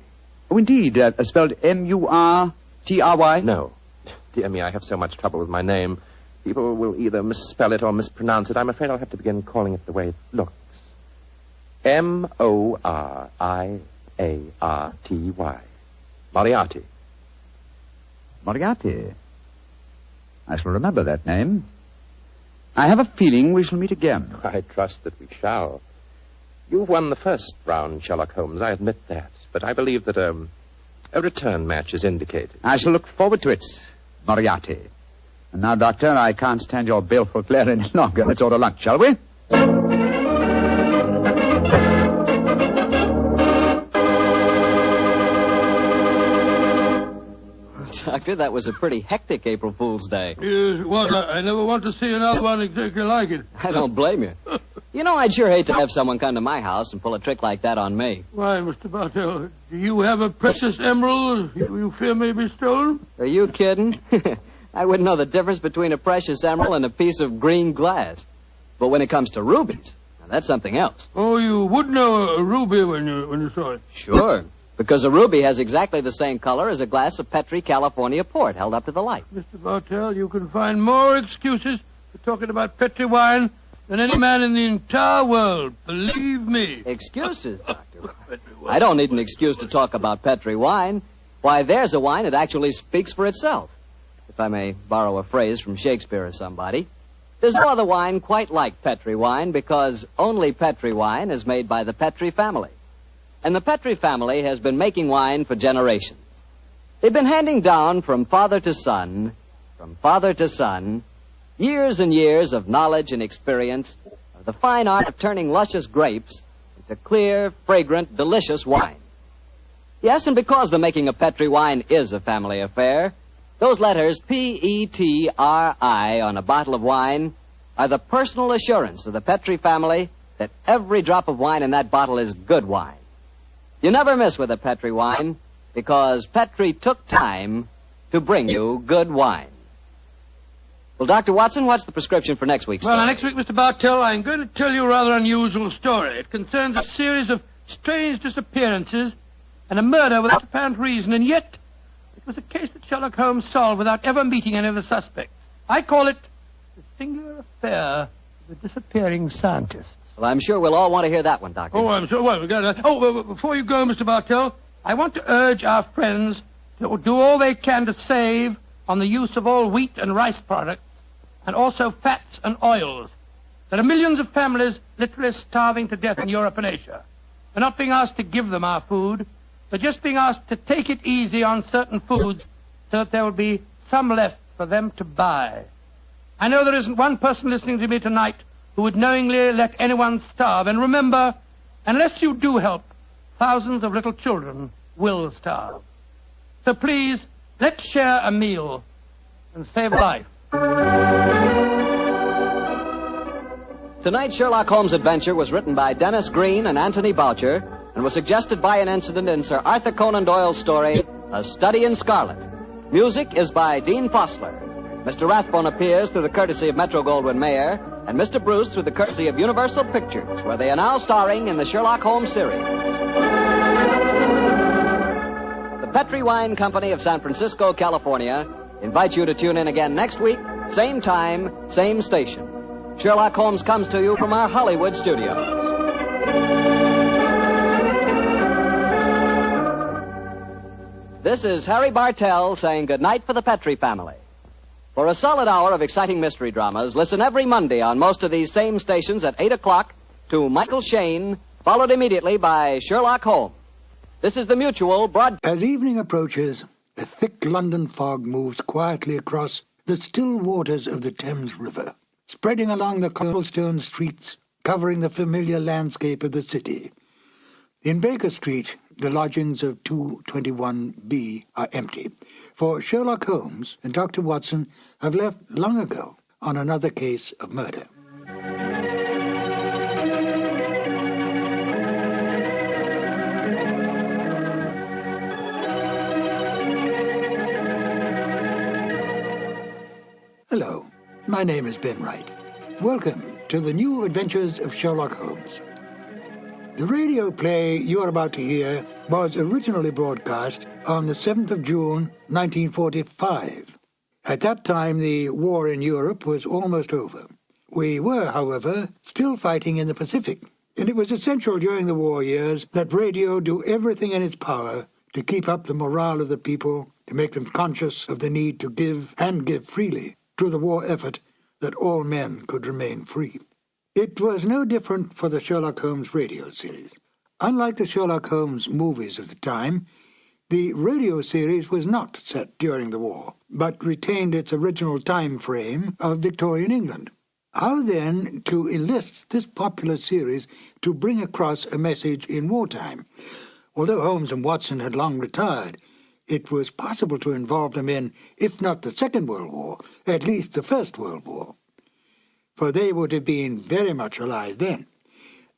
Oh, indeed. Spelled M-U-R-T-R-Y? No. Dear me, I have so much trouble with my name. People will either misspell it or mispronounce it. I'm afraid I'll have to begin calling it the way it looks. M-O-R-I-A-R-T-Y. Moriarty. Moriarty. I shall remember that name. I have a feeling we shall meet again. I trust that we shall. You've won the first round, Sherlock Holmes, I admit that. But I believe that a return match is indicated. I shall look forward to it, Moriarty. And now, Doctor, I can't stand your baleful glare any longer. Let's order lunch, shall we? Doctor, that was a pretty hectic April Fool's Day. Yes, it was. I never want to see another one exactly like it. I don't blame you. You know, I'd sure hate to have someone come to my house and pull a trick like that on me. Why, Mr. Bartell, do you have a precious emerald you fear may be stolen? Are you kidding? I wouldn't know the difference between a precious emerald and a piece of green glass. But when it comes to rubies, now that's something else. Oh, you would know a ruby when you saw it? Sure, Because a ruby has exactly the same color as a glass of Petri California port held up to the light. Mr. Bartell, you can find more excuses for talking about Petri wine than any man in the entire world. Believe me. Excuses, Doctor? I don't need an excuse to talk about Petri wine. Why, there's a wine that actually speaks for itself. If I may borrow a phrase from Shakespeare or somebody. There's no other wine quite like Petri wine because only Petri wine is made by the Petri family. And the Petri family has been making wine for generations. They've been handing down from father to son, years and years of knowledge and experience of the fine art of turning luscious grapes into clear, fragrant, delicious wine. Yes, and because the making of Petri wine is a family affair, those letters P-E-T-R-I on a bottle of wine are the personal assurance of the Petri family that every drop of wine in that bottle is good wine. You never miss with a Petri wine because Petri took time to bring you good wine. Well, Dr. Watson, what's the prescription for next week's story? Well, next week, Mr. Bartell, I'm going to tell you a rather unusual story. It concerns a series of strange disappearances and a murder without apparent reason, and yet it was a case that Sherlock Holmes solved without ever meeting any of the suspects. I call it the singular affair of the disappearing scientist. Well, I'm sure we'll all want to hear that one, Doctor. Oh, I'm sure. Well, before you go, Mr. Bartell, I want to urge our friends to do all they can to save on the use of all wheat and rice products, and also fats and oils. There are millions of families literally starving to death in Europe and Asia. They're not being asked to give them our food. They're just being asked to take it easy on certain foods so that there will be some left for them to buy. I know there isn't one person listening to me tonight who would knowingly let anyone starve. And remember, unless you do help, thousands of little children will starve. So please, let's share a meal and save life. Tonight's Sherlock Holmes adventure was written by Dennis Green and Anthony Boucher and was suggested by an incident in Sir Arthur Conan Doyle's story, A Study in Scarlet. Music is by Dean Fossler. Mr. Rathbone appears through the courtesy of Metro-Goldwyn-Mayer, and Mr. Bruce through the courtesy of Universal Pictures, where they are now starring in the Sherlock Holmes series. The Petri Wine Company of San Francisco, California, invites you to tune in again next week, same time, same station. Sherlock Holmes comes to you from our Hollywood studios. This is Harry Bartell saying goodnight for the Petri family. For a solid hour of exciting mystery dramas, listen every Monday on most of these same stations at 8 o'clock to Michael Shayne, followed immediately by Sherlock Holmes. This is the Mutual broadcast. As evening approaches, a thick London fog moves quietly across the still waters of the Thames River, spreading along the cobblestone streets, covering the familiar landscape of the city. In Baker Street, the lodgings of 221B are empty, for Sherlock Holmes and Dr. Watson have left long ago on another case of murder. Hello, my name is Ben Wright. Welcome to the new Adventures of Sherlock Holmes. The radio play you're about to hear was originally broadcast on the 7th of June, 1945. At that time, the war in Europe was almost over. We were, however, still fighting in the Pacific, and it was essential during the war years that radio do everything in its power to keep up the morale of the people, to make them conscious of the need to give, and give freely, to the war effort that all men could remain free. It was no different for the Sherlock Holmes radio series. Unlike the Sherlock Holmes movies of the time, the radio series was not set during the war, but retained its original time frame of Victorian England. How then to enlist this popular series to bring across a message in wartime? Although Holmes and Watson had long retired, it was possible to involve them in, if not the Second World War, at least the First World War, for they would have been very much alive then.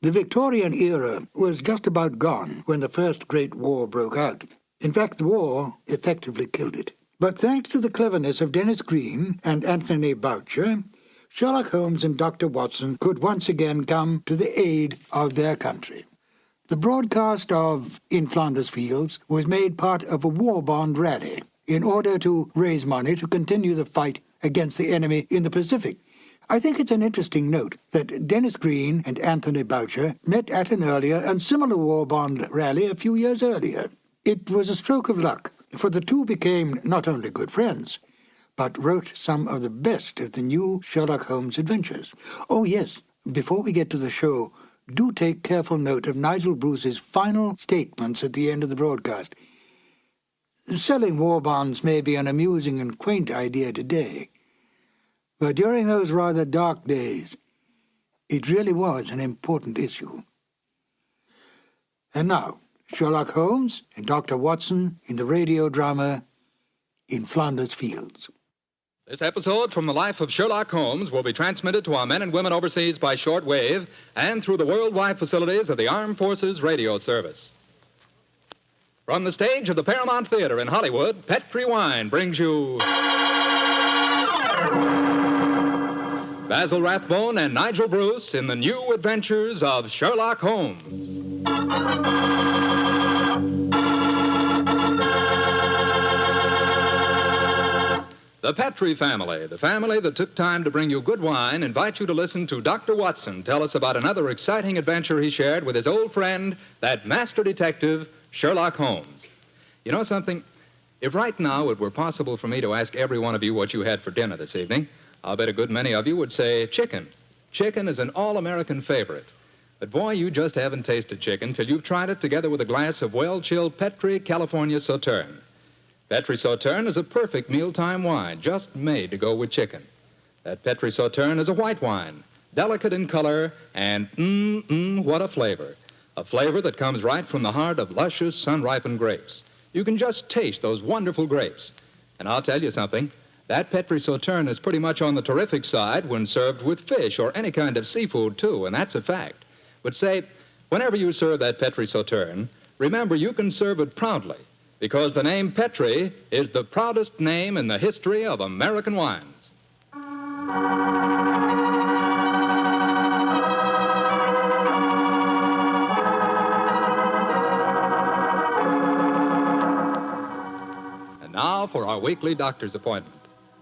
The Victorian era was just about gone when the First Great War broke out. In fact, the war effectively killed it. But thanks to the cleverness of Dennis Green and Anthony Boucher, Sherlock Holmes and Dr. Watson could once again come to the aid of their country. The broadcast of In Flanders Fields was made part of a war bond rally in order to raise money to continue the fight against the enemy in the Pacific. I think it's an interesting note that Dennis Green and Anthony Boucher met at an earlier and similar war bond rally a few years earlier. It was a stroke of luck, for the two became not only good friends, but wrote some of the best of the new Sherlock Holmes adventures. Oh, yes, before we get to the show, do take careful note of Nigel Bruce's final statements at the end of the broadcast. Selling war bonds may be an amusing and quaint idea today, but during those rather dark days, it really was an important issue. And now, Sherlock Holmes and Dr. Watson in the radio drama In Flanders Fields. This episode from the life of Sherlock Holmes will be transmitted to our men and women overseas by shortwave and through the worldwide facilities of the Armed Forces Radio Service. From the stage of the Paramount Theater in Hollywood, Petri Wine brings you Basil Rathbone and Nigel Bruce in the new adventures of Sherlock Holmes. The Petri family, the family that took time to bring you good wine, invite you to listen to Dr. Watson tell us about another exciting adventure he shared with his old friend, that master detective, Sherlock Holmes. You know something? If right now it were possible for me to ask every one of you what you had for dinner this evening, I'll bet a good many of you would say chicken. Chicken is an all-American favorite. But boy, you just haven't tasted chicken till you've tried it together with a glass of well-chilled Petri California Sauterne. Petri Sauterne is a perfect mealtime wine, just made to go with chicken. That Petri Sauterne is a white wine, delicate in color, and what a flavor. A flavor that comes right from the heart of luscious, sun-ripened grapes. You can just taste those wonderful grapes. And I'll tell you something, that Petri Sauterne is pretty much on the terrific side when served with fish or any kind of seafood, too, and that's a fact. But say, whenever you serve that Petri Sauterne, remember you can serve it proudly, because the name Petri is the proudest name in the history of American wines. And now for our weekly doctor's appointment.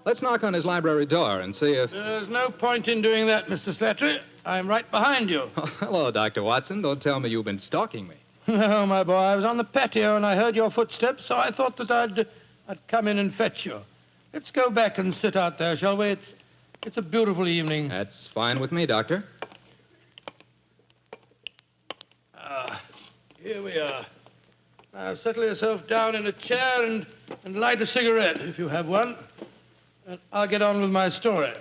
Let's knock on his library door and see if... There's no point in doing that, Mr. Slattery. I'm right behind you. Oh, hello, Dr. Watson. Don't tell me you've been stalking me. No, my boy, I was on the patio and I heard your footsteps, so I thought that I'd come in and fetch you. Let's go back and sit out there, shall we? It's a beautiful evening. That's fine with me, Doctor. Here we are. Now, settle yourself down in a chair and light a cigarette, if you have one. And I'll get on with my story.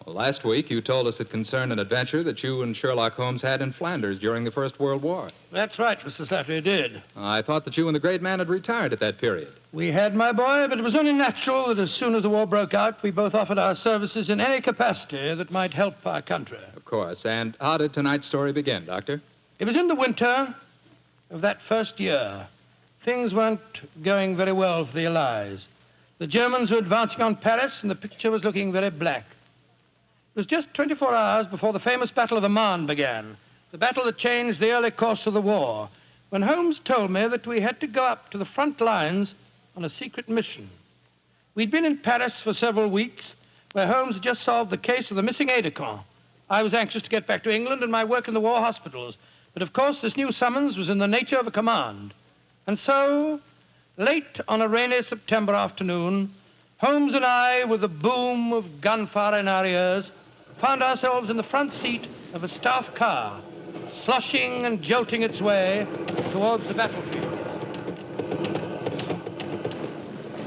Well, last week you told us it concerned an adventure that you and Sherlock Holmes had in Flanders during the First World War. That's right, Mr. Slattery, I did. I thought that you and the great man had retired at that period. We had, my boy, but it was only natural that as soon as the war broke out, we both offered our services in any capacity that might help our country. Of course. And how did tonight's story begin, Doctor? It was in the winter of that first year. Things weren't going very well for the Allies. The Germans were advancing on Paris, and the picture was looking very black. It was just 24 hours before the famous Battle of the Marne began, the battle that changed the early course of the war, when Holmes told me that we had to go up to the front lines on a secret mission. We'd been in Paris for several weeks, where Holmes had just solved the case of the missing aide-de-camp. I was anxious to get back to England and my work in the war hospitals, but of course this new summons was in the nature of a command. And so, late on a rainy September afternoon, Holmes and I, with the boom of gunfire in our ears, found ourselves in the front seat of a staff car, sloshing and jolting its way towards the battlefield.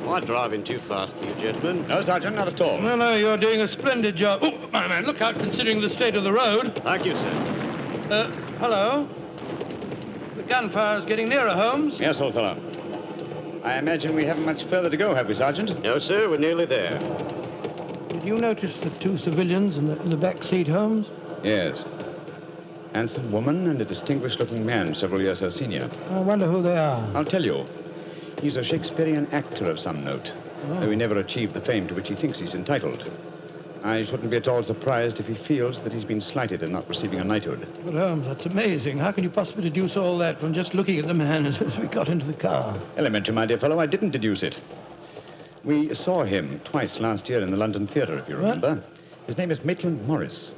Am I driving too fast for you, gentlemen? No, Sergeant, not at all. No, you're doing a splendid job. Oh, my man, look out, considering the state of the road. Thank you, sir. Hello? The gunfire is getting nearer, Holmes. Yes, old fellow. I imagine we haven't much further to go, have we, Sergeant? No, sir, we're nearly there. Did you notice the two civilians in the back seat, Holmes? Yes. Handsome woman and a distinguished-looking man, several years her senior. I wonder who they are. I'll tell you. He's a Shakespearean actor of some note, though he never achieved the fame to which he thinks he's entitled. I shouldn't be at all surprised if he feels that he's been slighted in not receiving a knighthood. But, Holmes, that's amazing. How can you possibly deduce all that from just looking at the man as we got into the car? Elementary, my dear fellow, I didn't deduce it. We saw him twice last year in the London Theatre, if you remember. What? His name is Maitland Morris.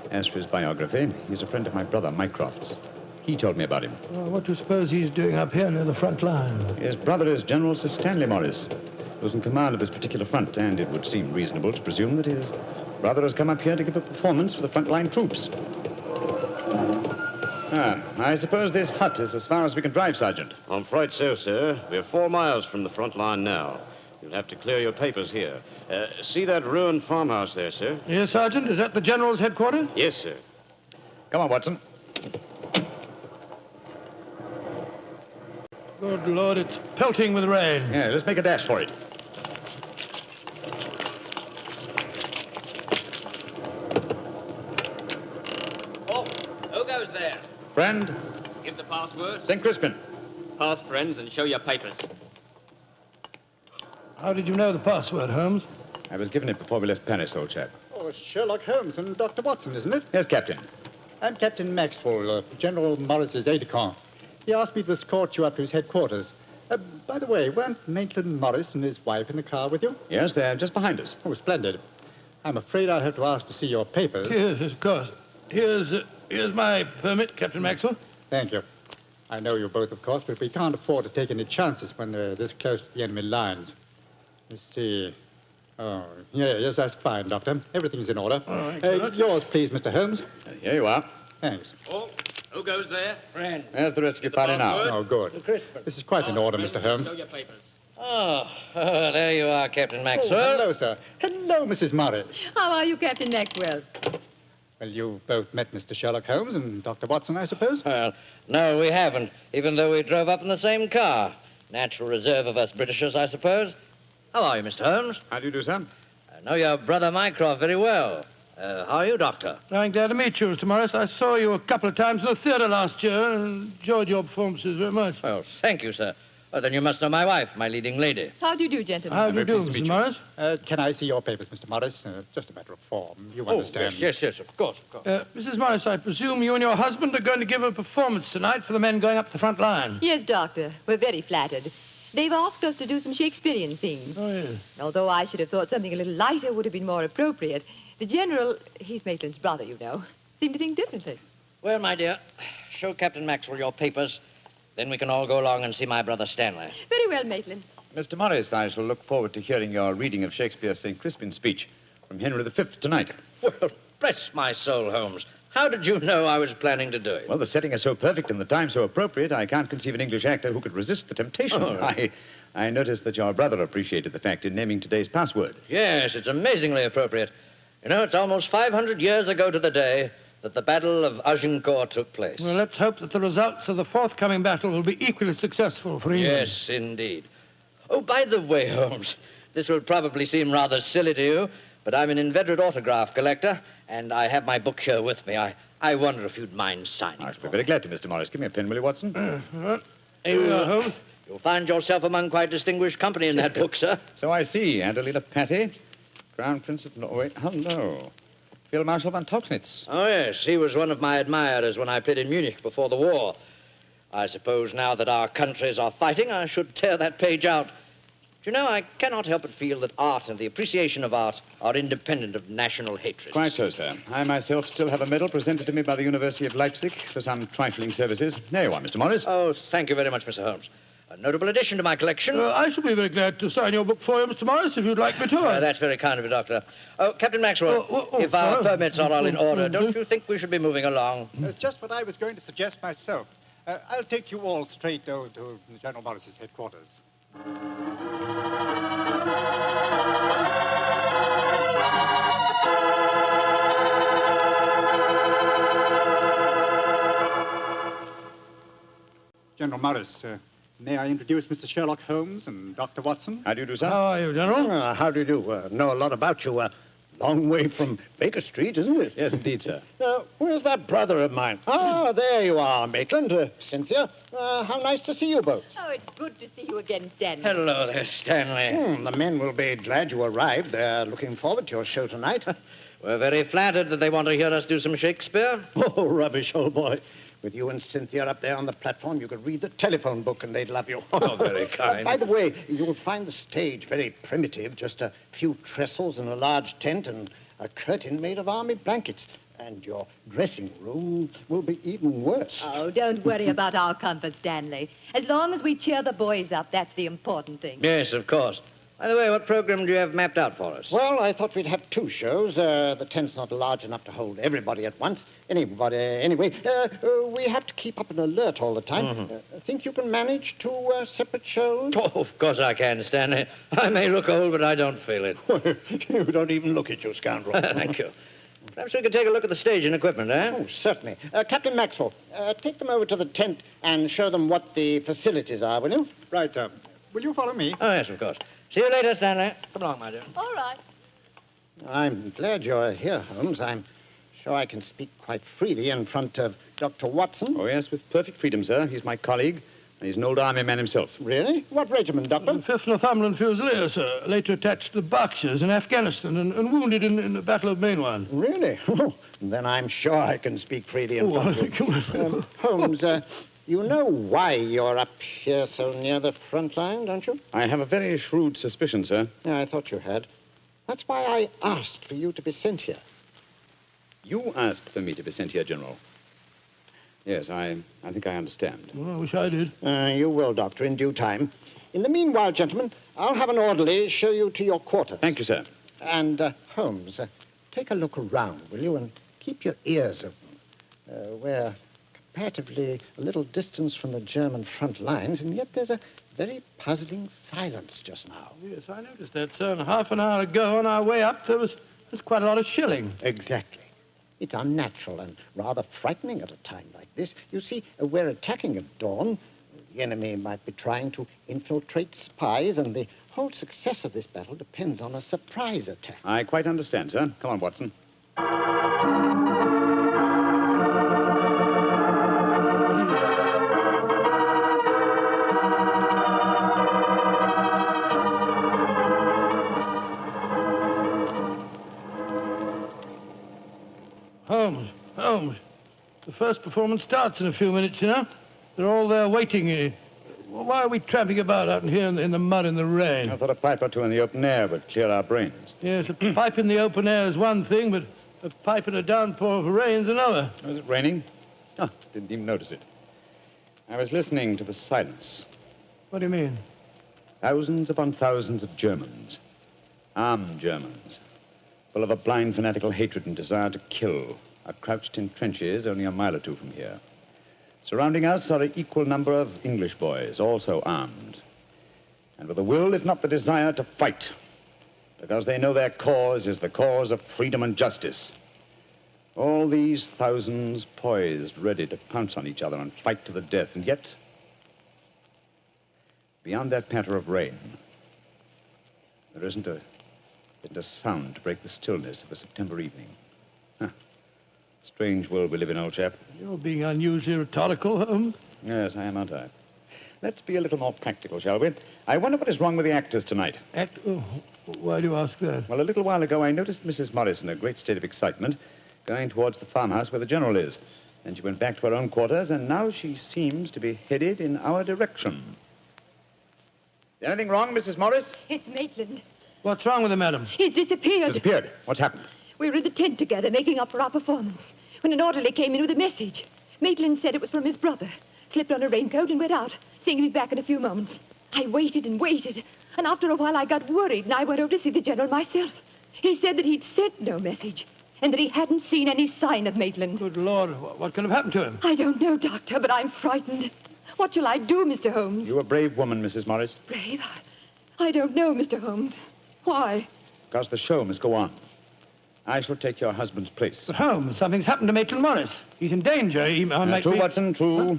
As for his biography, he's a friend of my brother, Mycroft's. He told me about him. Well, what do you suppose he's doing up here near the front line? His brother is General Sir Stanley Morris, who's in command of this particular front, and it would seem reasonable to presume that his brother has come up here to give a performance for the front-line troops. I suppose this hut is as far as we can drive, Sergeant. I'm afraid so, sir. We're 4 miles from the front line now. You'll have to clear your papers here. See that ruined farmhouse there, sir? Yes, Sergeant. Is that the General's headquarters? Yes, sir. Come on, Watson. Good Lord, it's pelting with rain. Yeah, let's make a dash for it. Oh, who goes there? Friend. Give the password. St. Crispin. Pass, friends, and show your papers. How did you know the password, Holmes? I was given it before we left Paris, old chap. Oh, it's Sherlock Holmes and Dr. Watson, isn't it? Yes, Captain. I'm Captain Maxwell, General Morris's aide-de-camp. He asked me to escort you up to his headquarters. By the way, weren't Maitland Morris and his wife in the car with you? Yes, they're just behind us. Oh, splendid. I'm afraid I'll have to ask to see your papers. Yes, of course. Here's my permit, Captain Maxwell. Thank you. I know you both, of course, but we can't afford to take any chances when they're this close to the enemy lines. Let's see. Oh, yes, that's fine, Doctor. Everything's in order. All right, yours, please, Mr. Holmes. Here you are. Thanks. Oh, who goes there? Friend. There's the rest of your party now. Oh, good. This is quite in order, Mr. Holmes. Show your papers. Oh, there you are, Captain Maxwell. Oh, hello, sir. Hello, Mrs. Morris. How are you, Captain Maxwell? Well, you've both met Mr. Sherlock Holmes and Dr. Watson, I suppose? Well, no, we haven't, even though we drove up in the same car. Natural reserve of us Britishers, I suppose. How are you, Mr. Holmes? How do you do, sir? I know your brother Mycroft very well. How are you, Doctor? I'm glad to meet you, Mr. Morris. I saw you a couple of times in the theatre last year and enjoyed your performances very much. Well, thank you, sir. Well, then you must know my wife, my leading lady. How do you do, gentlemen? How do you do, Mr. Morris? Can I see your papers, Mr. Morris? Just a matter of form. You understand. Yes, of course. Mrs. Morris, I presume you and your husband are going to give a performance tonight for the men going up the front line. Yes, Doctor. We're very flattered. They've asked us to do some Shakespearean scenes. Oh, yes. Although I should have thought something a little lighter would have been more appropriate. The General, he's Maitland's brother, you know, seemed to think differently. Well, my dear, show Captain Maxwell your papers. Then we can all go along and see my brother Stanley. Very well, Maitland. Mr. Morris, I shall look forward to hearing your reading of Shakespeare's St. Crispin's speech from Henry V tonight. Well, bless my soul, Holmes. How did you know I was planning to do it? Well, the setting is so perfect and the time so appropriate, I can't conceive an English actor who could resist the temptation. Oh, right. I noticed that your brother appreciated the fact in naming today's password. Yes, it's amazingly appropriate. You know, it's almost 500 years ago to the day that the Battle of Agincourt took place. Well, let's hope that the results of the forthcoming battle will be equally successful for England. Yes, indeed. Oh, by the way, Holmes, this will probably seem rather silly to you, but I'm an inveterate autograph collector, and I have my book here with me. I wonder if you'd mind signing. I shall be very glad to, Mr. Morris. Give me a pen, will you, Watson? Here we are, Holmes. You'll find yourself among quite distinguished company in that book, sir. So I see. Adelina Patti, Crown Prince of Norway. Hello. Field Marshal von Tauchnitz. Oh, yes. He was one of my admirers when I played in Munich before the war. I suppose now that our countries are fighting, I should tear that page out. You know, I cannot help but feel that art and the appreciation of art are independent of national hatred. Quite so, sir. I myself still have a medal presented to me by the University of Leipzig for some trifling services. There you are, Mr. Morris. Oh, thank you very much, Mr. Holmes. A notable addition to my collection. I shall be very glad to sign your book for you, Mr. Morris, if you'd like me to. That's very kind of you, Doctor. Oh, Captain Maxwell, if our permits are all in order, don't you think we should be moving along? Just what I was going to suggest myself. I'll take you all straight to General Morris's headquarters. General Morris, may I introduce Mr. Sherlock Holmes and Dr. Watson? How do you do, sir? How are you, General? How do you do? Know a lot about you. Long way from Baker Street, isn't it? Yes, indeed, sir. Where's that brother of mine? Ah, there you are, Maitland. Cynthia, how nice to see you both. Oh, it's good to see you again, Stanley. Hello there, Stanley. The men will be glad you arrived. They're looking forward to your show tonight. We're very flattered that they want to hear us do some Shakespeare. Oh, rubbish, old boy. With you and Cynthia up there on the platform, you could read the telephone book and they'd love you. Oh, very kind. By the way, you'll find the stage very primitive, just a few trestles and a large tent and a curtain made of army blankets. And your dressing room will be even worse. Oh, don't worry about our comfort, Stanley. As long as we cheer the boys up, that's the important thing. Yes, of course. By the way, what program do you have mapped out for us? Well, I thought we'd have 2 shows. The tent's not large enough to hold everybody at once. Anyway, we have to keep up an alert all the time. Think you can manage 2 separate shows? Oh, of course I can, Stanley. I may look old, but I don't feel it. You don't even look it, you scoundrel. Thank you. Perhaps we could take a look at the stage and equipment, eh? Oh, certainly. Captain Maxwell, take them over to the tent and show them what the facilities are, will you? Right, sir. Will you follow me? Oh, yes, of course. See you later, Stanley. Come along, my dear. All right. I'm glad you're here, Holmes. I'm sure I can speak quite freely in front of Dr. Watson. Oh, yes, with perfect freedom, sir. He's my colleague, and he's an old army man himself. Really? What regiment, Doctor? 5th Northumberland Fusiliers, sir. Later attached to the Berkshires in Afghanistan and wounded in the Battle of Mainwan. Really? Then I'm sure I can speak freely in front of you. Holmes, you know why you're up here so near the front line, don't you? I have a very shrewd suspicion, sir. Yeah, I thought you had. That's why I asked for you to be sent here. You asked for me to be sent here, General. Yes, I think I understand. Well, I wish I did. You will, Doctor, in due time. In the meanwhile, gentlemen, I'll have an orderly show you to your quarters. Thank you, sir. And, Holmes, take a look around, will you, and keep your ears open. We're comparatively a little distance from the German front lines, and yet there's a very puzzling silence just now. Yes, I noticed that, sir. And half an hour ago, on our way up, there's quite a lot of shelling. Exactly. It's unnatural and rather frightening at a time like this. You see, we're attacking at dawn. The enemy might be trying to infiltrate spies, and the whole success of this battle depends on a surprise attack. I quite understand, sir. Come on, Watson. Holmes, the first performance starts in a few minutes, you know. They're all there waiting. Why are we tramping about out here in the mud and the rain? I thought a pipe or 2 in the open air would clear our brains. Yes, a pipe in the open air is one thing, but a pipe in a downpour of rain is another. Was it raining? Oh, didn't even notice it. I was listening to the silence. What do you mean? Thousands upon thousands of Germans. Armed Germans. Full of a blind fanatical hatred and desire to kill, are crouched in trenches only a mile or 2 from here. Surrounding us are an equal number of English boys, also armed, and with a will, if not the desire, to fight, because they know their cause is the cause of freedom and justice. All these thousands poised, ready to pounce on each other and fight to the death, and yet, beyond that patter of rain, there isn't a sound to break the stillness of a September evening. Strange world we live in, old chap. You're being unusually rhetorical, Holmes. Yes, I am, aren't I? Let's be a little more practical, shall we? I wonder what is wrong with the actors tonight. Why do you ask that? Well, a little while ago, I noticed Mrs. Morris in a great state of excitement, going towards the farmhouse where the General is. Then she went back to her own quarters, and now she seems to be headed in our direction. Is anything wrong, Mrs. Morris? It's Maitland. What's wrong with him, madam? He's disappeared. Disappeared? What's happened? We were in the tent together, making up for our performance, when an orderly came in with a message. Maitland said it was from his brother, slipped on a raincoat and went out, saying he'd be back in a few moments. I waited and waited, and after a while I got worried, and I went over to see the General myself. He said that he'd sent no message, and that he hadn't seen any sign of Maitland. Good Lord, what could have happened to him? I don't know, Doctor, but I'm frightened. What shall I do, Mr. Holmes? You're a brave woman, Mrs. Morris. Brave? I don't know, Mr. Holmes. Why? Because the show must go on. I shall take your husband's place. But Holmes, something's happened to Maitland Morris. He's in danger. He might true, be... Watson, true. Huh?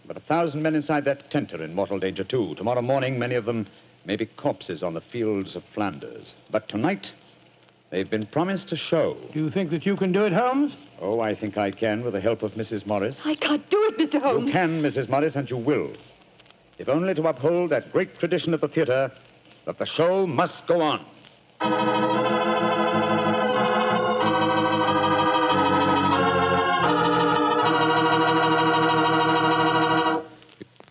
But 1,000 men inside that tent are in mortal danger, too. Tomorrow morning, many of them may be corpses on the fields of Flanders. But tonight, They've been promised a show. Do you think that you can do it, Holmes? Oh, I think I can with the help of Mrs. Morris. I can't do it, Mr. Holmes. You can, Mrs. Morris, and you will. If only to uphold that great tradition of the theater that the show must go on.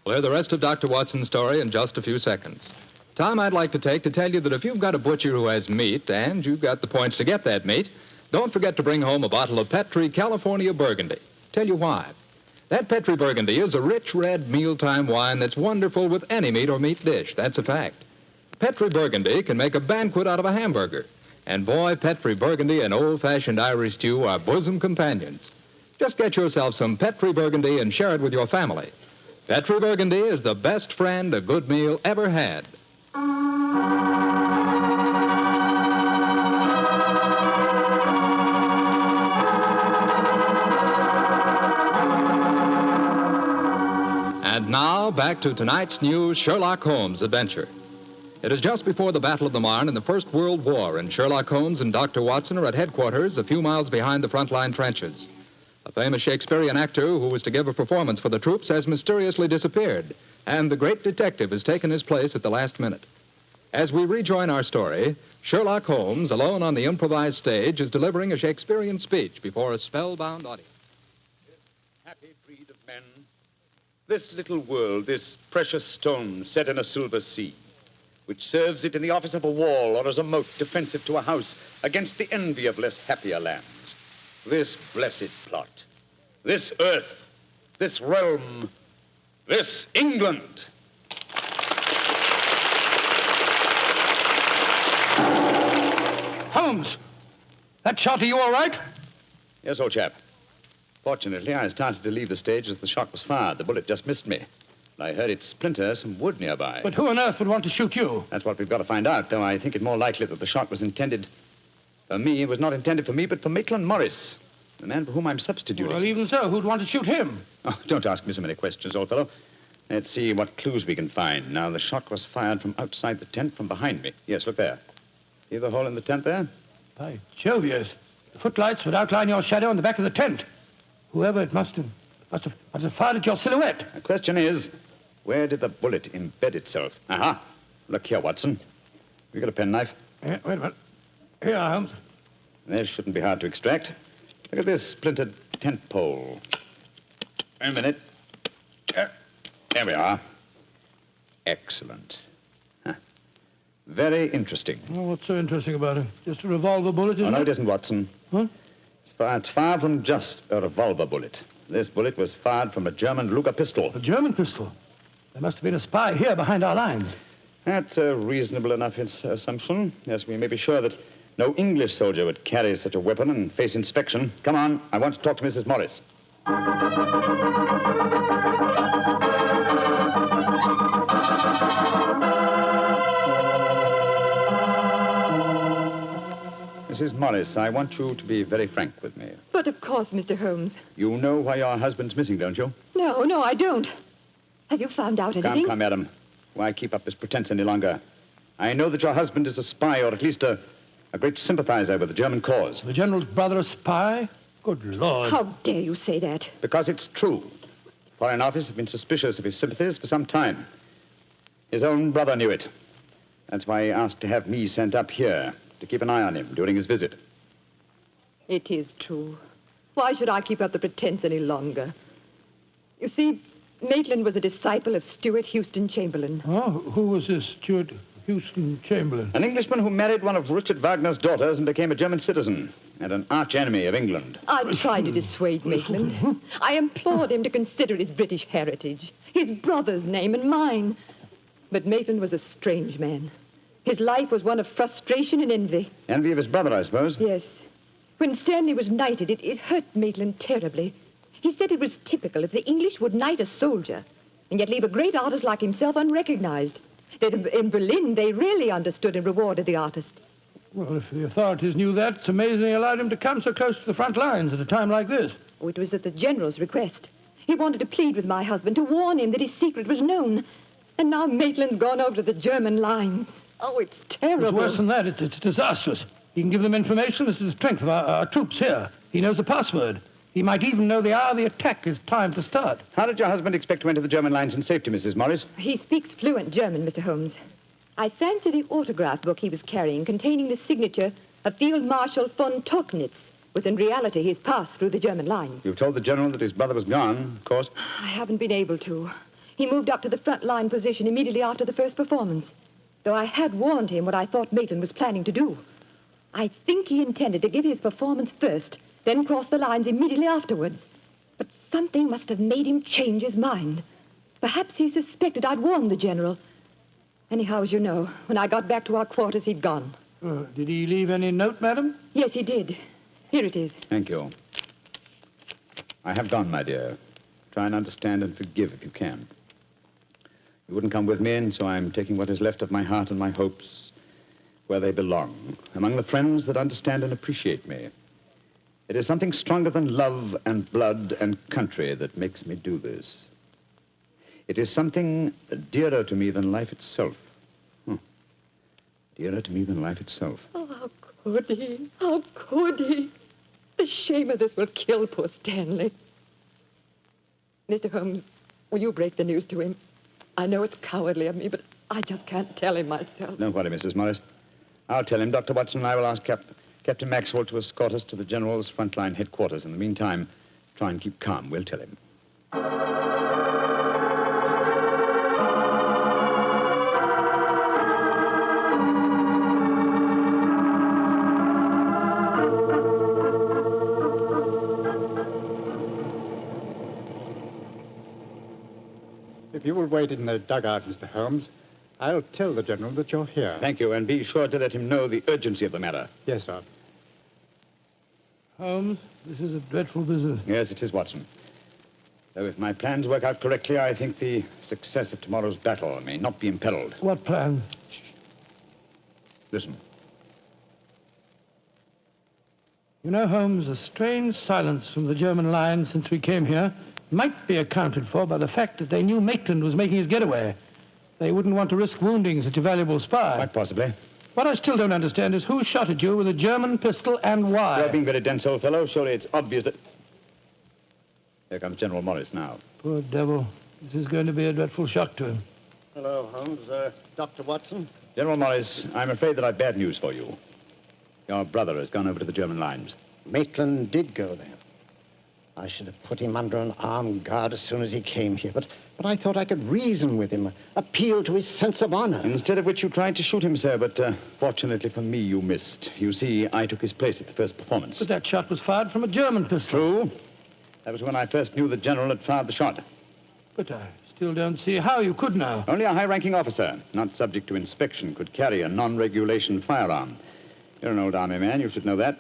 We'll hear the rest of Dr. Watson's story in just a few seconds. Tom, I'd like to take to tell you that if you've got a butcher who has meat and you've got the points to get that meat, don't forget to bring home a bottle of Petri California Burgundy. Tell you why. That Petri Burgundy is a rich red mealtime wine that's wonderful with any meat or meat dish. That's a fact. Petri Burgundy can make a banquet out of a hamburger. And boy, Petri Burgundy and old-fashioned Irish stew are bosom companions. Just get yourself some Petri Burgundy and share it with your family. Petri Burgundy is the best friend a good meal ever had. And now, back to tonight's new Sherlock Holmes adventure. It is just before the Battle of the Marne in the First World War, and Sherlock Holmes and Dr. Watson are at headquarters a few miles behind the front-line trenches. A famous Shakespearean actor who was to give a performance for the troops has mysteriously disappeared, and the great detective has taken his place at the last minute. As we rejoin our story, Sherlock Holmes, alone on the improvised stage, is delivering a Shakespearean speech before a spellbound audience. Happy breed of men, this little world, this precious stone set in a silver sea, which serves it in the office of a wall or as a moat defensive to a house against the envy of less happier lands. This blessed plot, this earth, this realm, this England. Holmes! That shot, are you all right? Yes, old chap. Fortunately, I started to leave the stage as the shot was fired. The bullet just missed me. I heard it splinter some wood nearby. But who on earth would want to shoot you? That's what we've got to find out, though I think it more likely that the shot was intended for me. It was not intended for me, but for Maitland Morris, the man for whom I'm substituting. Well, even so, who'd want to shoot him? Oh, don't ask me so many questions, old fellow. Let's see what clues we can find. Now, the shot was fired from outside the tent from behind me. Yes, look there. See the hole in the tent there? By Jove, yes. The footlights would outline your shadow on the back of the tent. Whoever it must have fired at your silhouette. The question is, where did the bullet embed itself? Aha. Look here, Watson. You got a penknife? Yeah, wait a minute. Here, Holmes. This shouldn't be hard to extract. Look at this splintered tent pole. Wait a minute. There we are. Excellent. Huh. Very interesting. Well, what's so interesting about it? Just a revolver bullet, isn't no, it? it isn't, Watson. Huh? It's far from just a revolver bullet. This bullet was fired from a German Luger pistol. A German pistol? There must have been a spy here behind our lines. That's a reasonable enough assumption. Yes, we may be sure that no English soldier would carry such a weapon and face inspection. Come on, I want to talk to Mrs. Morris. Mrs. Morris, I want you to be very frank with me. But of course, Mr. Holmes. You know why your husband's missing, don't you? No, I don't. Have you found out anything? Come, madam. Why keep up this pretense any longer? I know that your husband is a spy, or at least a great sympathizer with the German cause. The general's brother a spy? Good Lord. How dare you say that? Because it's true. Foreign Office have been suspicious of his sympathies for some time. His own brother knew it. That's why he asked to have me sent up here to keep an eye on him during his visit. It is true. Why should I keep up the pretense any longer? You see, Maitland was a disciple of Stuart Houston Chamberlain. Oh, who was this Stuart Houston Chamberlain? An Englishman who married one of Richard Wagner's daughters and became a German citizen, and an arch-enemy of England. I tried to dissuade Maitland. I implored him to consider his British heritage, his brother's name and mine. But Maitland was a strange man. His life was one of frustration and envy. Envy of his brother, I suppose? Yes. When Stanley was knighted, it hurt Maitland terribly. He said it was typical if the English would knight a soldier and yet leave a great artist like himself unrecognized. That in Berlin, they really understood and rewarded the artist. Well, if the authorities knew that, it's amazing they allowed him to come so close to the front lines at a time like this. Oh, it was at the general's request. He wanted to plead with my husband to warn him that his secret was known. And now Maitland's gone over to the German lines. Oh, it's terrible. It's worse than that. It's disastrous. He can give them information as to the strength of our troops here. He knows the password. He might even know the hour the attack is timed to start. How did your husband expect to enter the German lines in safety, Mrs. Morris? He speaks fluent German, Mr. Holmes. I fancy the autograph book he was carrying containing the signature of Field Marshal von Tauchnitz was in reality his pass through the German lines. You've told the general that his brother was gone, of course. I haven't been able to. He moved up to the front line position immediately after the first performance, though I had warned him what I thought Maitland was planning to do. I think he intended to give his performance first, then cross the lines immediately afterwards. But something must have made him change his mind. Perhaps he suspected I'd warned the general. Anyhow, as you know, when I got back to our quarters, he'd gone. Did he leave any note, madam? Yes, he did. Here it is. Thank you. I have gone, my dear. Try and understand and forgive if you can. You wouldn't come with me, and so I'm taking what is left of my heart and my hopes where they belong, among the friends that understand and appreciate me. It is something stronger than love and blood and country that makes me do this. It is something dearer to me than life itself. Dearer to me than life itself. Oh, how could he? How could he? The shame of this will kill poor Stanley. Mr. Holmes, will you break the news to him? I know it's cowardly of me, but I just can't tell him myself. Don't worry, Mrs. Morris. I'll tell him. Dr. Watson and I will ask Captain Maxwell to escort us to the General's frontline headquarters. In the meantime, try and keep calm. We'll tell him. If you will wait in the dugout, Mr. Holmes, I'll tell the General that you're here. Thank you, and be sure to let him know the urgency of the matter. Yes, sir. Holmes, this is a dreadful business. Yes, it is, Watson. Though if my plans work out correctly, I think the success of tomorrow's battle may not be imperiled. What plan? Listen. You know, Holmes, a strange silence from the German line since we came here might be accounted for by the fact that they knew Maitland was making his getaway. They wouldn't want to risk wounding such a valuable spy. Quite possibly. What I still don't understand is who shot at you with a German pistol and why. You're being very dense, old fellow. Surely it's obvious that... Here comes General Morris now. Poor devil. This is going to be a dreadful shock to him. Hello, Holmes. Dr. Watson? General Morris, I'm afraid that I've bad news for you. Your brother has gone over to the German lines. Maitland did go there. I should have put him under an armed guard as soon as he came here, but I thought I could reason with him, appeal to his sense of honor. Instead of which you tried to shoot him, sir, but fortunately for me, you missed. You see, I took his place at the first performance. But that shot was fired from a German pistol. True. That was when I first knew the general had fired the shot. But I still don't see how you could know. Only a high-ranking officer, not subject to inspection, could carry a non-regulation firearm. You're an old army man, you should know that.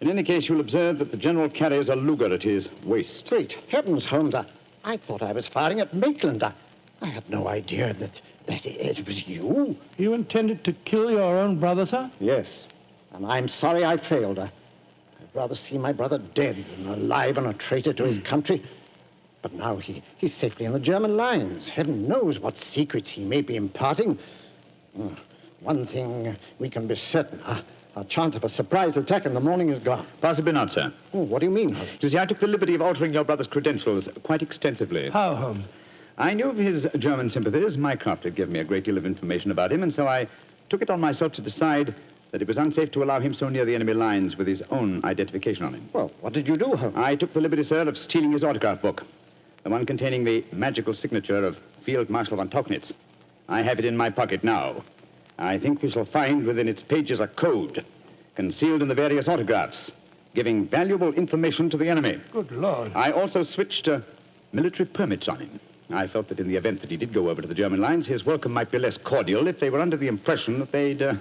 In any case, you'll observe that the general carries a Luger at his waist. Great heavens, Holmes. I thought I was firing at Maitland. I had no idea that it was you. You intended to kill your own brother, sir? Yes, and I'm sorry I failed. I'd rather see my brother dead than alive and a traitor to his country. But now he's safely in the German lines. Heaven knows what secrets he may be imparting. One thing we can be certain. Our chance of a surprise attack in the morning is gone. Possibly not, sir. Oh, what do you mean? You see, I took the liberty of altering your brother's credentials quite extensively. How, Holmes? I knew of his German sympathies. Mycroft had given me a great deal of information about him, and so I took it on myself to decide that it was unsafe to allow him so near the enemy lines with his own identification on him. Well, what did you do, Holmes? I took the liberty, sir, of stealing his autograph book, the one containing the magical signature of Field Marshal von Tauchnitz. I have it in my pocket now. I think we shall find within its pages a code concealed in the various autographs, giving valuable information to the enemy. Good Lord. I also switched military permits on him. I felt that in the event that he did go over to the German lines, his welcome might be less cordial if they were under the impression that they'd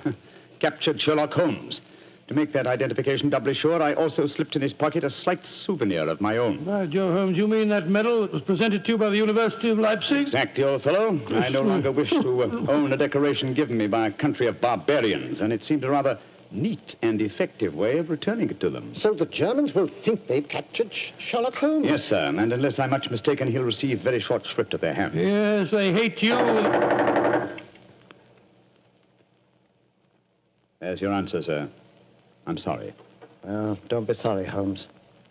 captured Sherlock Holmes. To make that identification doubly sure, I also slipped in his pocket a slight souvenir of my own. By Joe, Holmes, you mean that medal that was presented to you by the University of Leipzig? Exactly, old fellow. I no longer wish to own a decoration given me by a country of barbarians, and it seemed a rather neat and effective way of returning it to them. So the Germans will think they've captured Sherlock Holmes? Yes, sir, and unless I'm much mistaken, he'll receive very short shrift at their hands. Yes, they hate you. There's your answer, sir. I'm sorry. Well, don't be sorry, Holmes.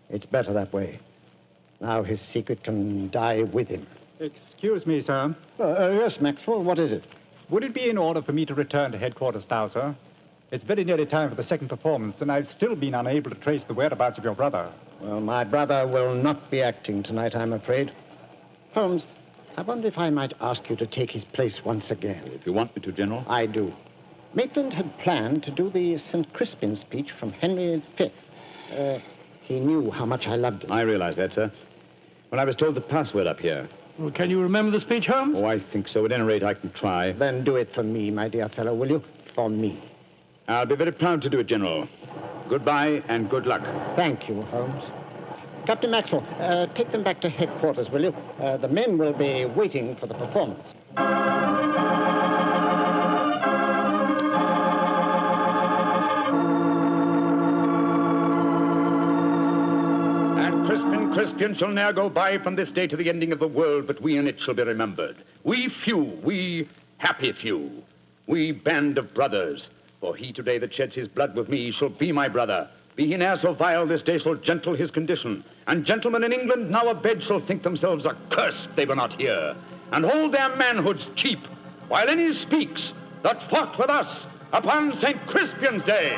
It's better that way. Now his secret can die with him. Excuse me, sir. Yes, Maxwell, what is it? Would it be in order for me to return to headquarters now, sir? It's very nearly time for the second performance, and I've still been unable to trace the whereabouts of your brother. Well, my brother will not be acting tonight, I'm afraid. Holmes, I wonder if I might ask you to take his place once again. If you want me to, General. I do. Maitland had planned to do the St. Crispin speech from Henry V. He knew how much I loved it. I realize that, sir. Well, I was told the password up here. Well, can you remember the speech, Holmes? Oh, I think so. At any rate, I can try. Then do it for me, my dear fellow, will you? For me. I'll be very proud to do it, General. Goodbye and good luck. Thank you, Holmes. Captain Maxwell, take them back to headquarters, will you? The men will be waiting for the performance. Crispian shall ne'er go by from this day to the ending of the world, but we in it shall be remembered. We few, we happy few, we band of brothers. For he today that sheds his blood with me shall be my brother. Be he ne'er so vile, this day shall gentle his condition. And gentlemen in England now abed shall think themselves accursed they were not here, and hold their manhoods cheap, while any speaks that fought with us upon St. Crispian's Day.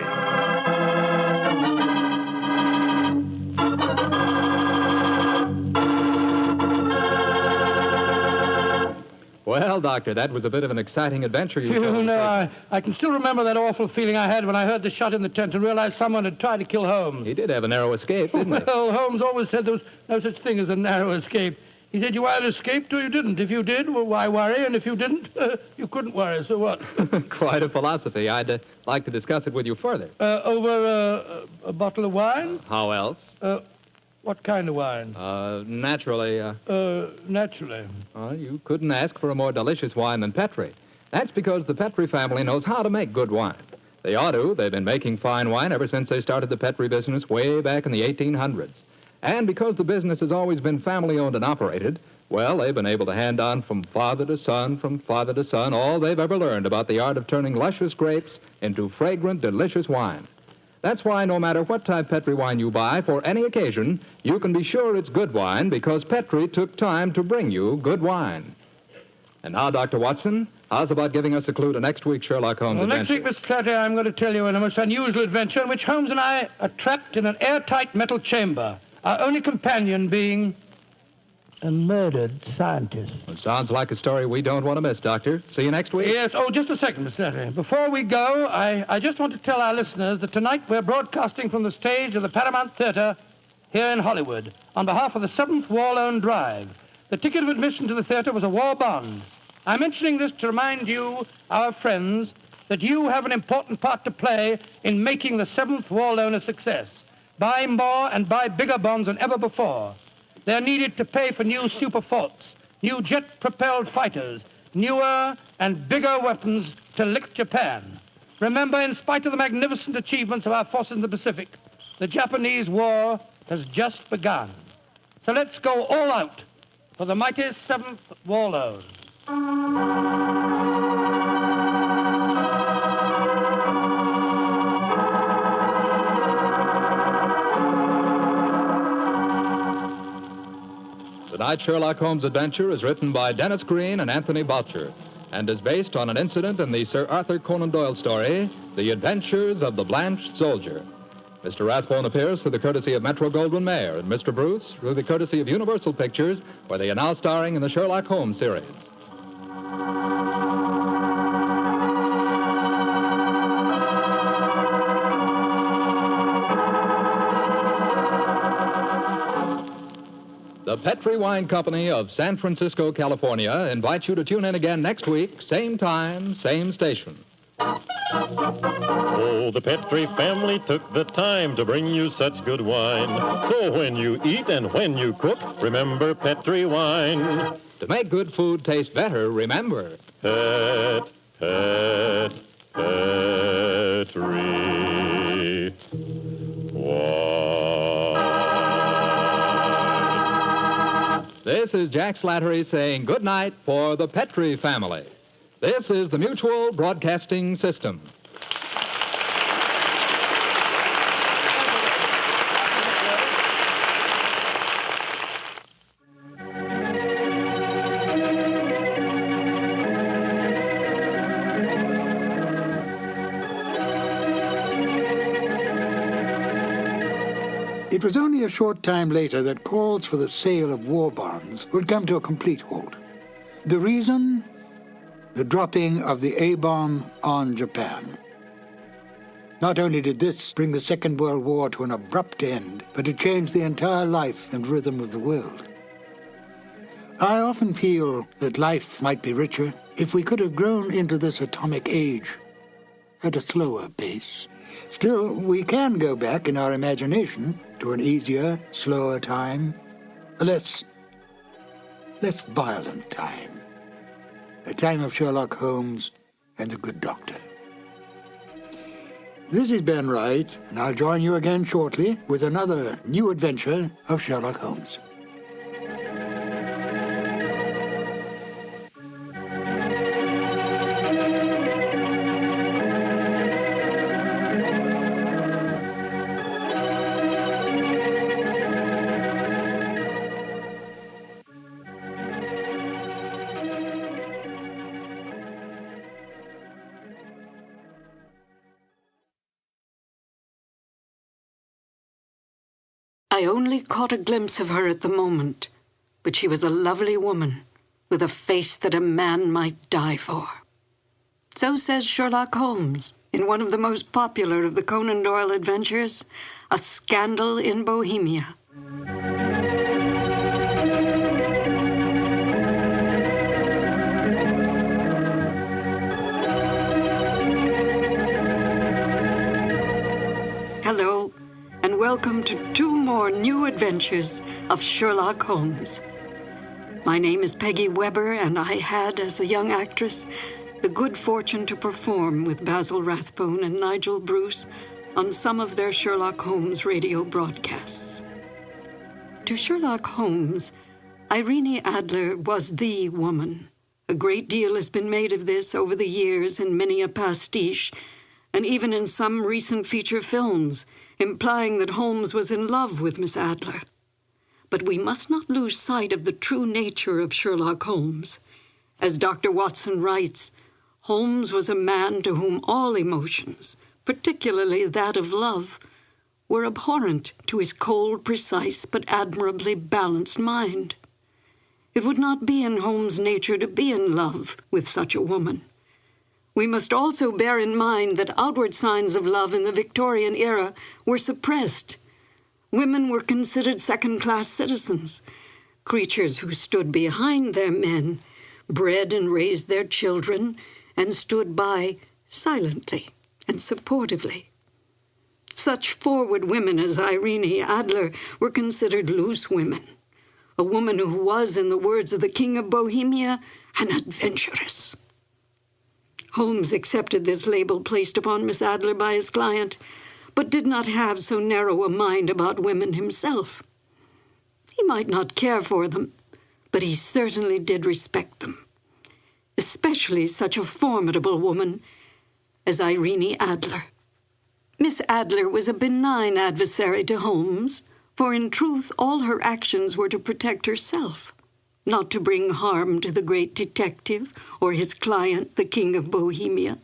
Well, Doctor, that was a bit of an exciting adventure you told. No, I can still remember that awful feeling I had when I heard the shot in the tent and realized someone had tried to kill Holmes. He did have a narrow escape, didn't he? Well, Holmes always said there was no such thing as a narrow escape. He said you either escaped or you didn't. If you did, well, why worry? And if you didn't, you couldn't worry, so what? Quite a philosophy. I'd like to discuss it with you further. Over a bottle of wine? How else? What kind of wine? Naturally. Naturally. You couldn't ask for a more delicious wine than Petri. That's because the Petri family knows how to make good wine. They ought to. They've been making fine wine ever since they started the Petri business way back in the 1800s. And because the business has always been family-owned and operated, well, they've been able to hand on from father to son, all they've ever learned about the art of turning luscious grapes into fragrant, delicious wine. That's why no matter what type Petri wine you buy for any occasion, you can be sure it's good wine because Petri took time to bring you good wine. And now, Dr. Watson, how's about giving us a clue to next week's Sherlock Holmes adventure? Next week, Mr. Platter, I'm going to tell you a most unusual adventure in which Holmes and I are trapped in an airtight metal chamber, our only companion being a murdered scientist. Well, sounds like a story we don't want to miss, Doctor. See you next week. Yes. Oh, just a second, Mr. Platter. Before we go, I just want to tell our listeners that tonight we're broadcasting from the stage of the Paramount Theater here in Hollywood on behalf of the 7th War Loan Drive. The ticket of admission to the theater was a war bond. I'm mentioning this to remind you, our friends, that you have an important part to play in making the 7th War Loan a success. Buy more and buy bigger bonds than ever before. They're needed to pay for new super forts, new jet-propelled fighters, newer and bigger weapons to lick Japan. Remember, in spite of the magnificent achievements of our forces in the Pacific, the Japanese war has just begun. So let's go all out for the mighty 7th War Loan. Tonight's Sherlock Holmes adventure is written by Dennis Green and Anthony Boucher and is based on an incident in the Sir Arthur Conan Doyle story, The Adventures of the Blanched Soldier. Mr. Rathbone appears through the courtesy of Metro-Goldwyn-Mayer and Mr. Bruce through the courtesy of Universal Pictures, where they are now starring in the Sherlock Holmes series. The Petri Wine Company of San Francisco, California, invites you to tune in again next week, same time, same station. Oh, the Petri family took the time to bring you such good wine. So when you eat and when you cook, remember Petri wine. To make good food taste better, remember Petri wine. This is Jack Slattery saying good night for the Petri family. This is the Mutual Broadcasting System. It was only a short time later that calls for the sale of war bonds would come to a complete halt. The reason? The dropping of the A-bomb on Japan. Not only did this bring the Second World War to an abrupt end, but it changed the entire life and rhythm of the world. I often feel that life might be richer if we could have grown into this atomic age at a slower pace. Still, we can go back in our imagination to an easier, slower time, a less violent time, a time of Sherlock Holmes and the good doctor. This is Ben Wright, and I'll join you again shortly with another new adventure of Sherlock Holmes. I only caught a glimpse of her at the moment, but she was a lovely woman with a face that a man might die for. So says Sherlock Holmes in one of the most popular of the Conan Doyle adventures, A Scandal in Bohemia. Hello, and welcome to 2 more new adventures of Sherlock Holmes. My name is Peggy Webber, and I had, as a young actress, the good fortune to perform with Basil Rathbone and Nigel Bruce on some of their Sherlock Holmes radio broadcasts. To Sherlock Holmes, Irene Adler was the woman. A great deal has been made of this over the years in many a pastiche, and even in some recent feature films, implying that Holmes was in love with Miss Adler. But we must not lose sight of the true nature of Sherlock Holmes. As Dr. Watson writes, Holmes was a man to whom all emotions, particularly that of love, were abhorrent to his cold, precise, but admirably balanced mind. It would not be in Holmes' nature to be in love with such a woman. We must also bear in mind that outward signs of love in the Victorian era were suppressed. Women were considered second-class citizens, creatures who stood behind their men, bred and raised their children, and stood by silently and supportively. Such forward women as Irene Adler were considered loose women, a woman who was, in the words of the King of Bohemia, an adventuress. Holmes accepted this label placed upon Miss Adler by his client, but did not have so narrow a mind about women himself. He might not care for them, but he certainly did respect them, especially such a formidable woman as Irene Adler. Miss Adler was a benign adversary to Holmes, for in truth all her actions were to protect herself, not to bring harm to the great detective or his client, the King of Bohemia.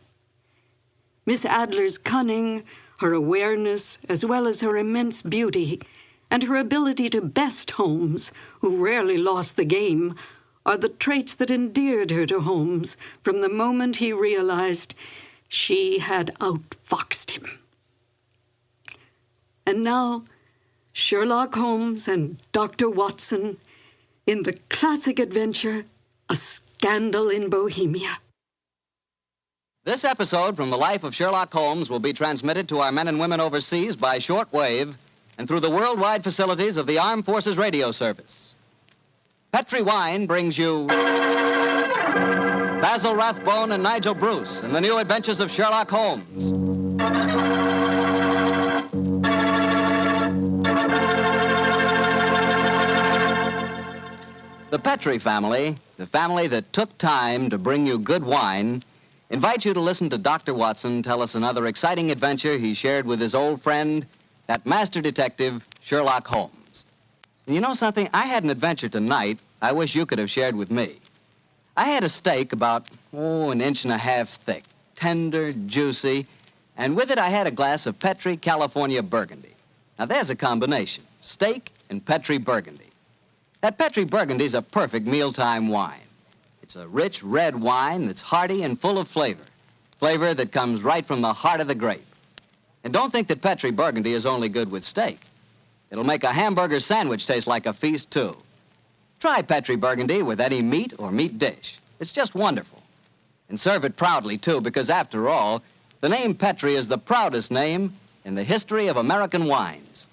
Miss Adler's cunning, her awareness, as well as her immense beauty, and her ability to best Holmes, who rarely lost the game, are the traits that endeared her to Holmes from the moment he realized she had outfoxed him. And now, Sherlock Holmes and Dr. Watson in the classic adventure, A Scandal in Bohemia. This episode from the life of Sherlock Holmes will be transmitted to our men and women overseas by short wave and through the worldwide facilities of the Armed Forces Radio Service. Petri Wine brings you Basil Rathbone and Nigel Bruce in the new adventures of Sherlock Holmes. The Petri family, the family that took time to bring you good wine, invites you to listen to Dr. Watson tell us another exciting adventure he shared with his old friend, that master detective, Sherlock Holmes. And you know something? I had an adventure tonight I wish you could have shared with me. I had a steak about, an inch and a half thick, tender, juicy, and with it I had a glass of Petri California Burgundy. Now, there's a combination. Steak and Petri Burgundy. That Petri Burgundy's a perfect mealtime wine. It's a rich red wine that's hearty and full of flavor. Flavor that comes right from the heart of the grape. And don't think that Petri Burgundy is only good with steak. It'll make a hamburger sandwich taste like a feast, too. Try Petri Burgundy with any meat or meat dish. It's just wonderful. And serve it proudly, too, because after all, the name Petri is the proudest name in the history of American wines.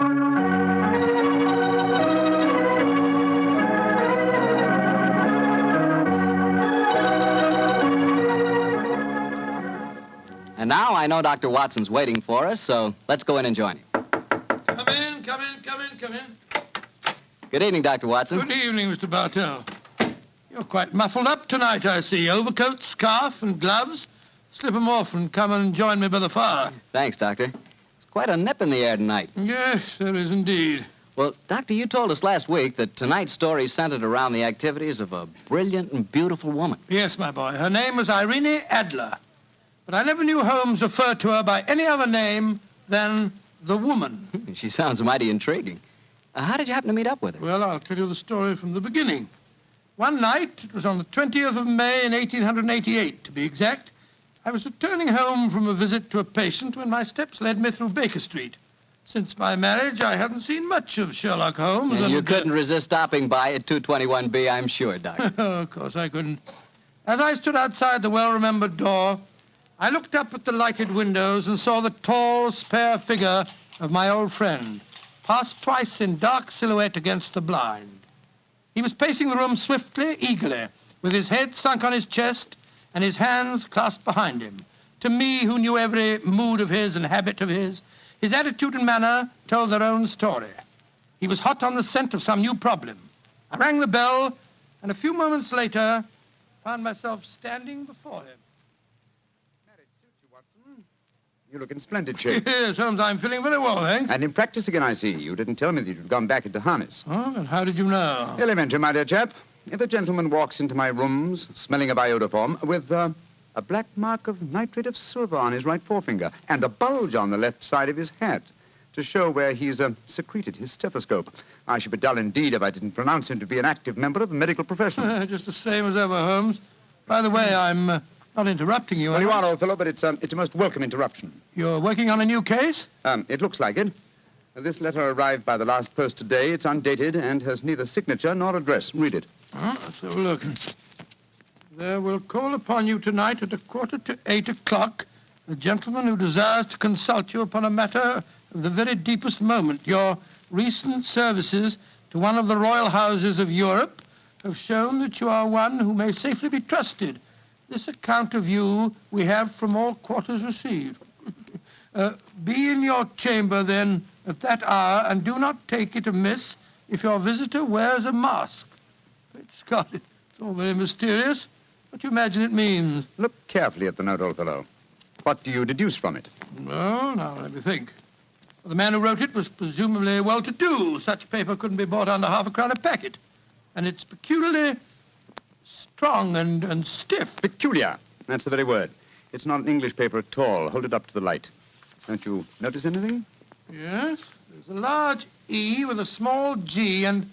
And now I know Dr. Watson's waiting for us, so let's go in and join him. Come in, come in, come in, come in. Good evening, Dr. Watson. Good evening, Mr. Bartell. You're quite muffled up tonight, I see. Overcoat, scarf, and gloves. Slip 'em off and come and join me by the fire. Thanks, Doctor. It's quite a nip in the air tonight. Yes, there is indeed. Well, Doctor, you told us last week that tonight's story centered around the activities of a brilliant and beautiful woman. Yes, my boy. Her name was Irene Adler. But I never knew Holmes refer to her by any other name than the woman. She sounds mighty intriguing. How did you happen to meet up with her? Well, I'll tell you the story from the beginning. One night, it was on the 20th of May in 1888, to be exact, I was returning home from a visit to a patient when my steps led me through Baker Street. Since my marriage, I hadn't seen much of Sherlock Holmes. And you couldn't resist stopping by at 221B, I'm sure, Doctor. Oh, of course I couldn't. As I stood outside the well-remembered door, I looked up at the lighted windows and saw the tall, spare figure of my old friend, pass twice in dark silhouette against the blind. He was pacing the room swiftly, eagerly, with his head sunk on his chest and his hands clasped behind him. To me, who knew every mood of his and habit of his attitude and manner told their own story. He was hot on the scent of some new problem. I rang the bell, and a few moments later, found myself standing before him. You look in splendid shape. Yes, Holmes, I'm feeling very well, thanks. And in practice again, I see. You didn't tell me that you'd gone back into harness. Oh, and how did you know? Elementary, my dear chap. If a gentleman walks into my rooms smelling of iodoform with a black mark of nitrate of silver on his right forefinger and a bulge on the left side of his hat to show where he's secreted his stethoscope, I should be dull indeed if I didn't pronounce him to be an active member of the medical profession. Just the same as ever, Holmes. By the way, I'm not interrupting you. Well, you are, old fellow, but it's a most welcome interruption. You're working on a new case? It looks like it. This letter arrived by the last post today. It's undated and has neither signature nor address. Read it. Let's have a look. There will call upon you tonight at 7:45 the gentleman who desires to consult you upon a matter of the very deepest moment. Your recent services to one of the royal houses of Europe have shown that you are one who may safely be trusted. This account of you we have from all quarters received. Be in your chamber, then, at that hour, and do not take it amiss if your visitor wears a mask. Great Scott, it's all very mysterious. What do you imagine it means? Look carefully at the note, old fellow. What do you deduce from it? Well, now, let me think. Well, the man who wrote it was presumably well-to-do. Such paper couldn't be bought under half a crown a packet. And it's peculiarly strong and stiff. Peculiar. That's the very word. It's not an English paper at all. Hold it up to the light. Don't you notice anything? Yes. There's a large E with a small G and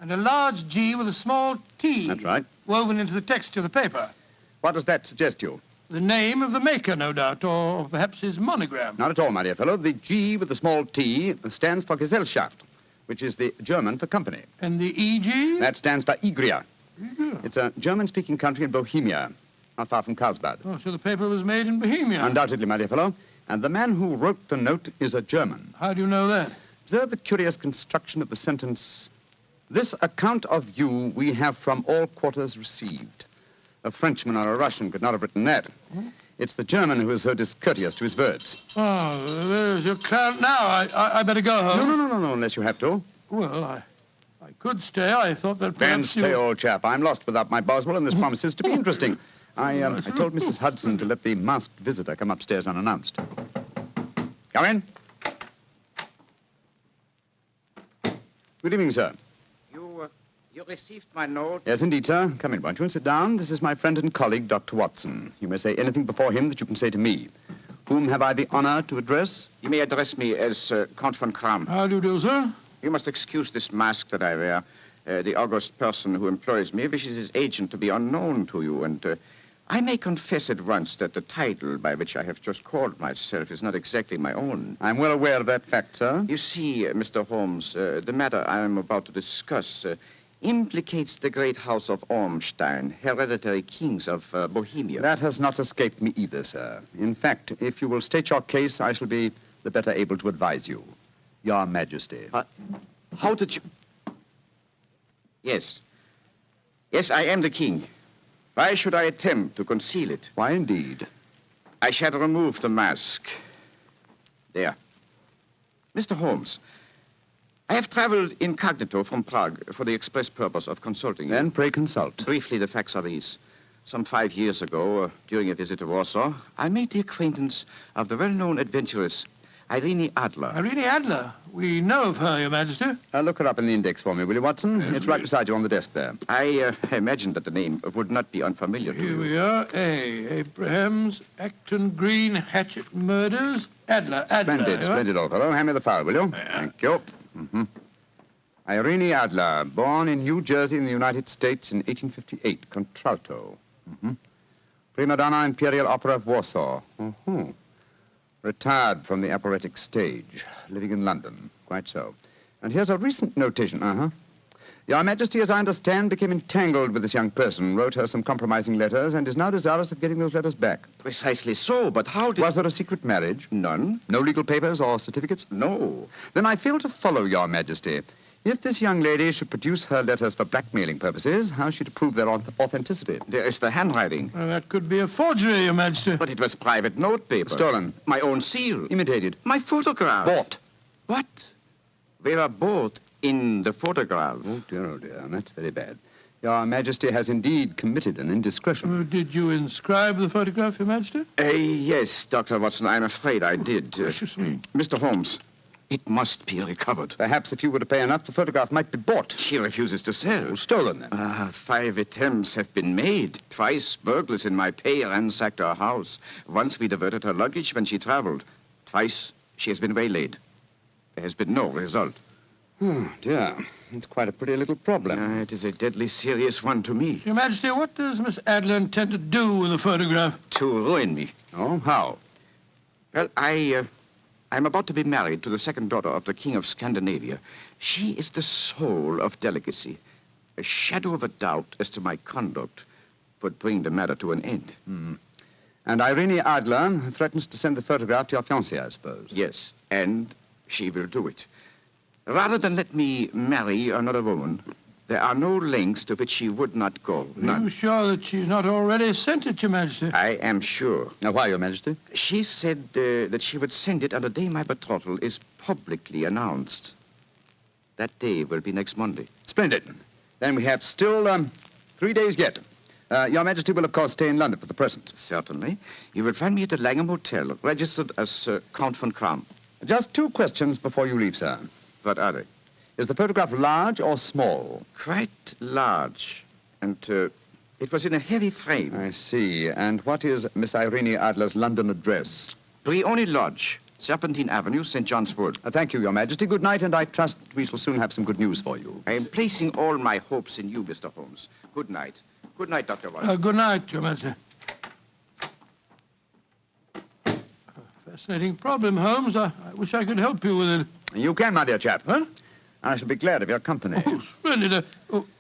a large G with a small T. That's right. Woven into the texture of the paper. What does that suggest to you? The name of the maker, no doubt, or perhaps his monogram. Not at all, my dear fellow. The G with the small T stands for Gesellschaft, which is the German for company. And the EG? That stands for Igria. It's a German-speaking country in Bohemia, not far from Carlsbad. Oh, so the paper was made in Bohemia? Undoubtedly, my dear fellow. And the man who wrote the note is a German. How do you know that? Observe the curious construction of the sentence. This account of you we have from all quarters received. A Frenchman or a Russian could not have written that. It's the German who is so discourteous to his verbs. Oh, there's your client now. I better go home. No, unless you have to. Well, I could stay. I thought that Then perhaps stay, old chap. I'm lost without my Boswell, and this promises to be interesting. I told Mrs. Hudson to let the masked visitor come upstairs unannounced. Come in. Good evening, sir. You received my note? Yes, indeed, sir. Come in, won't you, and sit down. This is my friend and colleague, Dr. Watson. You may say anything before him that you can say to me. Whom have I the honor to address? You may address me as Count von Kram. How do you do, sir? You must excuse this mask that I wear. The august person who employs me wishes his agent to be unknown to you, and I may confess at once that the title by which I have just called myself is not exactly my own. I'm well aware of that fact, sir. You see, Mr. Holmes, the matter I am about to discuss implicates the great house of Ormstein, hereditary kings of Bohemia. That has not escaped me either, sir. In fact, if you will state your case, I shall be the better able to advise you. Your Majesty. How did you... Yes. Yes, I am the king. Why should I attempt to conceal it? Why, indeed? I shall remove the mask. There. Mr. Holmes, I have traveled incognito from Prague for the express purpose of consulting you. Then pray consult. Briefly, the facts are these. Some 5 years ago, during a visit to Warsaw, I made the acquaintance of the well-known adventuress Irene Adler. Irene Adler? We know of her, Your Majesty. Look her up in the index for me, will you, Watson? Yes, it's right beside you on the desk there. I imagined that the name would not be unfamiliar to you. Here we are. Abrahams, Acton Green, Hatchet Murders, Adler. Splendid, old fellow. Hand me the file, will you? Yeah. Thank you. Irene Adler, born in New Jersey in the United States in 1858, contralto. Prima donna Imperial Opera of Warsaw. Retired from the operatic stage, living in London. Quite so. And here's a recent notation. Your Majesty, as I understand, became entangled with this young person, wrote her some compromising letters, and is now desirous of getting those letters back. Precisely so, but how did... Was there a secret marriage? None. No legal papers or certificates? No. Then I fail to follow, Your Majesty. If this young lady should produce her letters for blackmailing purposes, how is she to prove their authenticity? There is the handwriting. Well, that could be a forgery, Your Majesty. But it was private notepaper. Stolen. My own seal. Imitated. My photograph. Bought. What? We were bought in the photograph. Oh, dear, that's very bad. Your Majesty has indeed committed an indiscretion. Did you inscribe the photograph, Your Majesty? Yes, Dr. Watson, I'm afraid I did. Gracious me. Mr. Holmes, it must be recovered. Perhaps if you were to pay enough, the photograph might be bought. She refuses to sell. Stolen, then? 5 attempts have been made. Twice burglars in my pay ransacked her house. Once we diverted her luggage when she traveled. Twice she has been waylaid. There has been no result. Oh, dear. It's quite a pretty little problem. It is a deadly serious one to me. Your Majesty, what does Miss Adler intend to do with the photograph? To ruin me. Oh, how? Well, I'm about to be married to the second daughter of the King of Scandinavia. She is the soul of delicacy. A shadow of a doubt as to my conduct would bring the matter to an end. And Irene Adler threatens to send the photograph to your fiancée, I suppose. Yes, and she will do it. Rather than let me marry another woman, there are no lengths to which she would not go. None. Are you sure that she's not already sent it, Your Majesty? I am sure. Now, why, Your Majesty? She said that she would send it on the day my betrothal is publicly announced. That day will be next Monday. Splendid. Then we have still 3 days yet. Your Majesty will, of course, stay in London for the present. Certainly. You will find me at the Langham Hotel, registered as Count von Kram. Just 2 questions before you leave, sir. What are they? Is the photograph large or small? Quite large. And it was in a heavy frame. I see. And what is Miss Irene Adler's London address? Briony Lodge, Serpentine Avenue, St. John's Wood. Thank you, Your Majesty. Good night, and I trust we shall soon have some good news for you. I am placing all my hopes in you, Mr. Holmes. Good night. Good night, Dr. Watson. Good night, Your Majesty. Fascinating problem, Holmes. I wish I could help you with it. You can, my dear chap. Huh? I shall be glad of your company. Oh, splendid.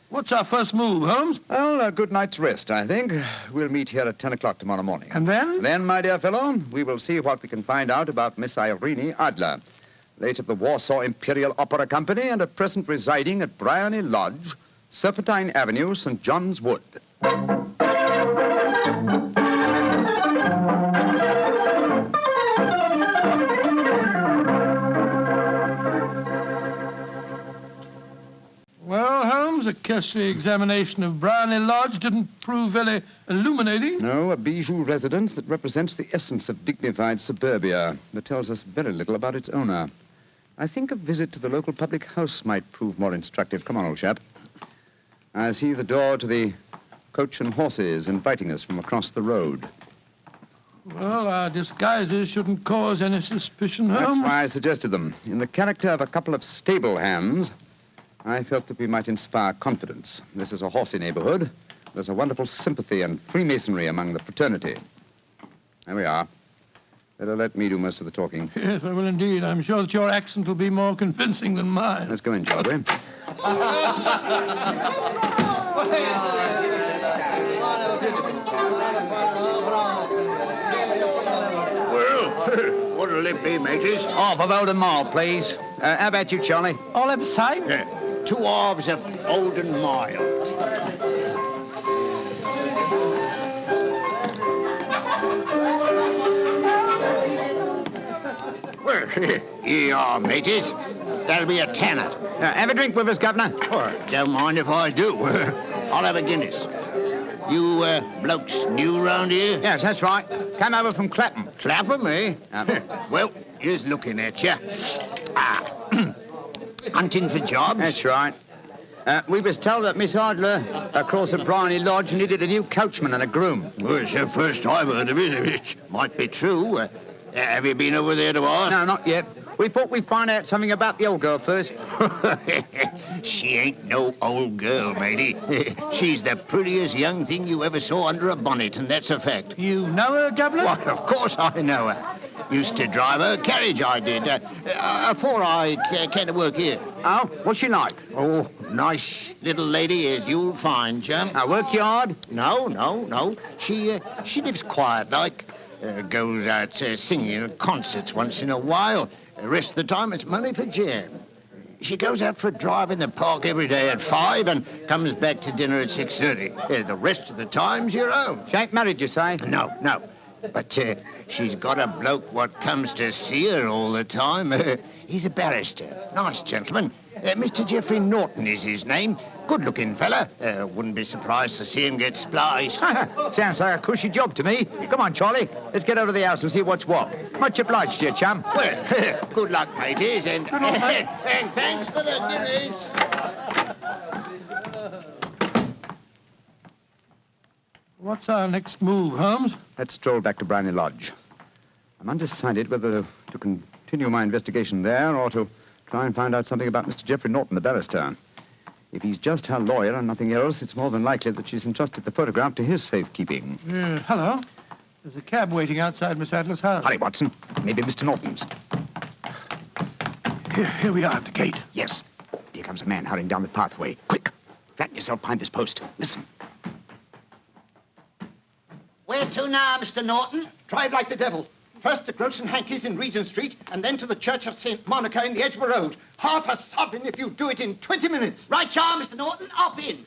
What's our first move, Holmes? Well, a good night's rest, I think. We'll meet here at 10 o'clock tomorrow morning. And then? Then, my dear fellow, we will see what we can find out about Miss Irene Adler, late of the Warsaw Imperial Opera Company and at present residing at Briony Lodge, Serpentine Avenue, St. John's Wood. Well, Holmes, a cursory examination of Briony Lodge didn't prove very illuminating. No, a bijou residence that represents the essence of dignified suburbia, but tells us very little about its owner. I think a visit to the local public house might prove more instructive. Come on, old chap. I see the door to the Coach and Horses inviting us from across the road. Well, our disguises shouldn't cause any suspicion, Holmes. That's why I suggested them. In the character of a couple of stable hands, I felt that we might inspire confidence. This is a horsey neighborhood. There's a wonderful sympathy and Freemasonry among the fraternity. There we are. Better let me do most of the talking. Yes, I will indeed. I'm sure that your accent will be more convincing than mine. Let's go in, shall we? Well, what'll it be, mateys? Half of Oldham Mile, please. How about you, Charlie? All ever say? Yeah, 2 halves of Oldham Mile. Well, here you are, mateys. That'll be a tenner. Have a drink with us, Governor. Oh, don't mind if I do. I'll have a Guinness. You blokes new round here? Yes, that's right. Come over from Clapham. Clapham, eh? Well, here's looking at you. Hunting for jobs? That's right. We was told that Miss Idler across at Bryony Lodge needed a new coachman and a groom. Well, it's the first I've heard of it. It might be true. Have you been over there to ask? No, not yet. We thought we'd find out something about the old girl first. She ain't no old girl, matey. She's the prettiest young thing you ever saw under a bonnet, and that's a fact. You know her, Governor? Why, of course I know her. Used to drive her carriage, I did. Afore I came to work here. Oh, what's she like? Oh, nice little lady, as you'll find, chum. Work you hard? No. She lives quiet like. Goes out singing at concerts once in a while. The rest of the time, it's money for jam. She goes out for a drive in the park every day at 5 and comes back to dinner at 6:30. The rest of the time's your own. She ain't married, you say? No. But she's got a bloke what comes to see her all the time. He's a barrister. Nice gentleman. Mr. Geoffrey Norton is his name. Good-looking fella. Wouldn't be surprised to see him get spliced. Sounds like a cushy job to me. Come on, Charlie. Let's get over to the house and see what's what. Much obliged to you, chum. Well, good luck, mateys, and thanks for the Guinness. What's our next move, Holmes? Let's stroll back to Bryony Lodge. I'm undecided whether to continue my investigation there or to try and find out something about Mr. Geoffrey Norton, the barrister. If he's just her lawyer and nothing else, it's more than likely that she's entrusted the photograph to his safekeeping. Hello. There's a cab waiting outside Miss Adler's house. Hurry, Watson. Maybe Mr. Norton's. Here we are at the gate. Yes. Here comes a man hurrying down the pathway. Quick. Flatten yourself behind this post. Listen. Where to now, Mr. Norton? Drive like the devil. First to Gross and Hankey's in Regent Street, and then to the Church of St. Monica in the Edgware Road. Half a sovereign if you do it in 20 minutes. Right, y'all, Mr. Norton. Up in.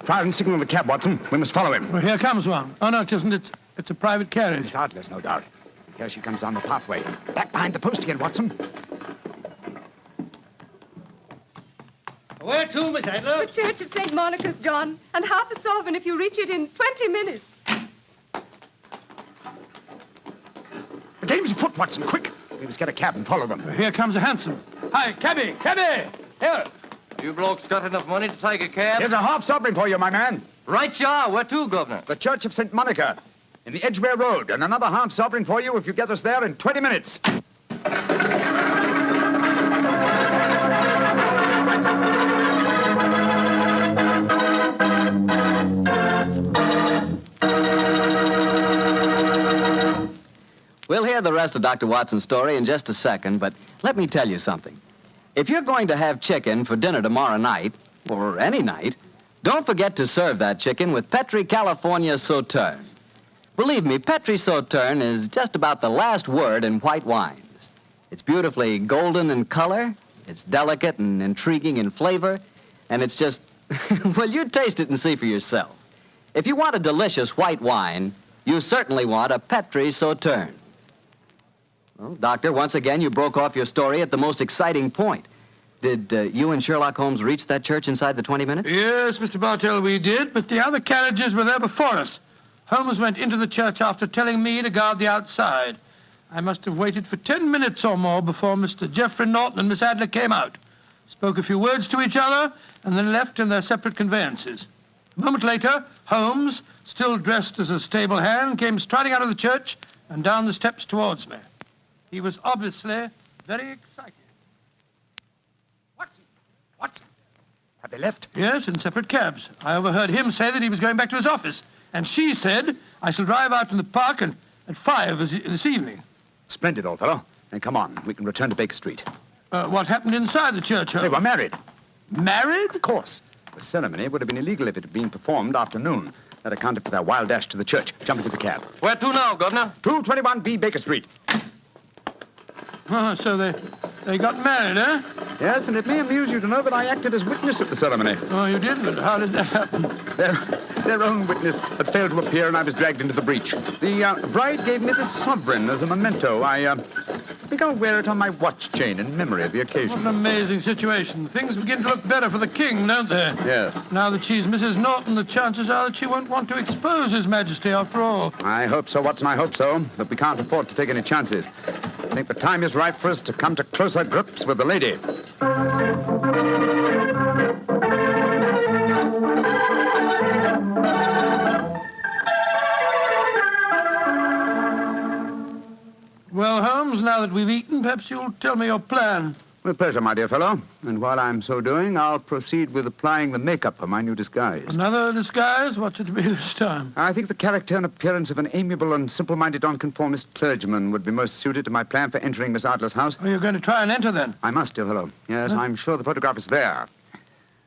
Try and signal the cab, Watson. We must follow him. Well, here comes one. Oh, no, it isn't. It's a private carriage. Miss Adler's, no doubt. Here she comes down the pathway. Back behind the post again, Watson. Where to, Miss Adler? The Church of St. Monica's, John, and half a sovereign if you reach it in 20 minutes. The game's afoot, Watson. Quick. We must get a cab and follow them. Here comes a hansom. Hi, cabby! Here! You blokes got enough money to take a cab? Here's a half sovereign for you, my man. Right, you are. Where to, Governor? The Church of St. Monica in the Edgware Road, and another half sovereign for you if you get us there in 20 minutes. We'll hear the rest of Dr. Watson's story in just a second, but let me tell you something. If you're going to have chicken for dinner tomorrow night, or any night, don't forget to serve that chicken with Petri California Sauterne. Believe me, Petri Sauterne is just about the last word in white wines. It's beautifully golden in color, it's delicate and intriguing in flavor, and it's just, well, you taste it and see for yourself. If you want a delicious white wine, you certainly want a Petri Sauterne. Well, Doctor, once again, you broke off your story at the most exciting point. Did you and Sherlock Holmes reach that church inside the 20 minutes? Yes, Mr. Bartell, we did, but the other carriages were there before us. Holmes went into the church after telling me to guard the outside. I must have waited for 10 minutes or more before Mr. Geoffrey Norton and Miss Adler came out, spoke a few words to each other, and then left in their separate conveyances. A moment later, Holmes, still dressed as a stable hand, came striding out of the church and down the steps towards me. He was obviously very excited. What? Have they left? Yes, in separate cabs. I overheard him say that he was going back to his office. And she said, I shall drive out in the park at 5 this evening. Splendid, old fellow. Then come on. We can return to Baker Street. What happened inside the church, Holmes? They were married. Married? Of course. The ceremony would have been illegal if it had been performed after noon. That accounted for their wild dash to the church. Jump into the cab. Where to now, Governor? 221B Baker Street. Oh, so they got married, eh? Yes, and it may amuse you to know that I acted as witness at the ceremony. Oh, you did? But how did that happen? Their own witness had failed to appear, and I was dragged into the breach. The bride gave me this sovereign as a memento. I think I'll wear it on my watch chain in memory of the occasion. What an amazing situation. Things begin to look better for the king, don't they? Yes. Now that she's Mrs. Norton, the chances are that she won't want to expose His Majesty after all. I hope so, Watson, I hope so. But we can't afford to take any chances. I think the time is right for us to come to closer grips with the lady. Well, Holmes, now that we've eaten, perhaps you'll tell me your plan. With pleasure, my dear fellow. And while I'm so doing, I'll proceed with applying the makeup for my new disguise. Another disguise? What's it to be this time? I think the character and appearance of an amiable and simple-minded nonconformist clergyman would be most suited to my plan for entering Miss Adler's house. Are you going to try and enter, then? I must, dear fellow. Yes, I'm sure the photograph is there.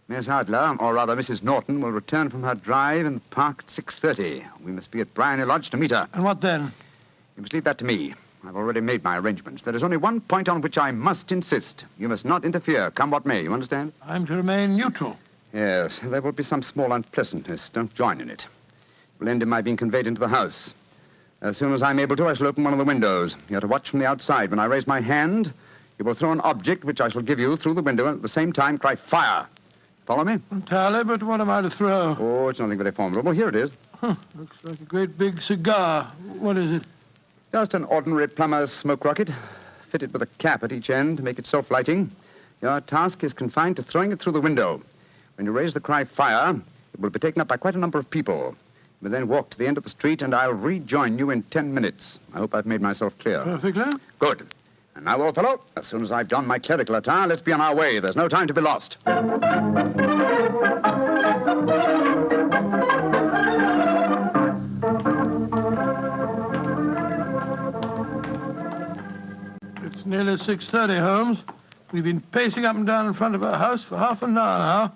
Miss Adler, or rather Mrs. Norton, will return from her drive in the park at 6:30. We must be at Bryony Lodge to meet her. And what then? You must leave that to me. I've already made my arrangements. There is only one point on which I must insist. You must not interfere, come what may. You understand? I'm to remain neutral. Yes, there will be some small unpleasantness. Don't join in it. It will end in my being conveyed into the house. As soon as I'm able to, I shall open one of the windows. You're to watch from the outside. When I raise my hand, you will throw an object which I shall give you through the window and at the same time cry, fire. Follow me? Entirely, but what am I to throw? Oh, it's nothing very formidable. Here it is. Looks like a great big cigar. What is it? Just an ordinary plumber's smoke rocket, fitted with a cap at each end to make it self-lighting. Your task is confined to throwing it through the window. When you raise the cry, fire, it will be taken up by quite a number of people. You will then walk to the end of the street, and I'll rejoin you in 10 minutes. I hope I've made myself clear. Perfectly. Good. And now, old fellow, as soon as I've donned my clerical attire, let's be on our way. There's no time to be lost. It's nearly 6:30, Holmes. We've been pacing up and down in front of her house for half an hour now.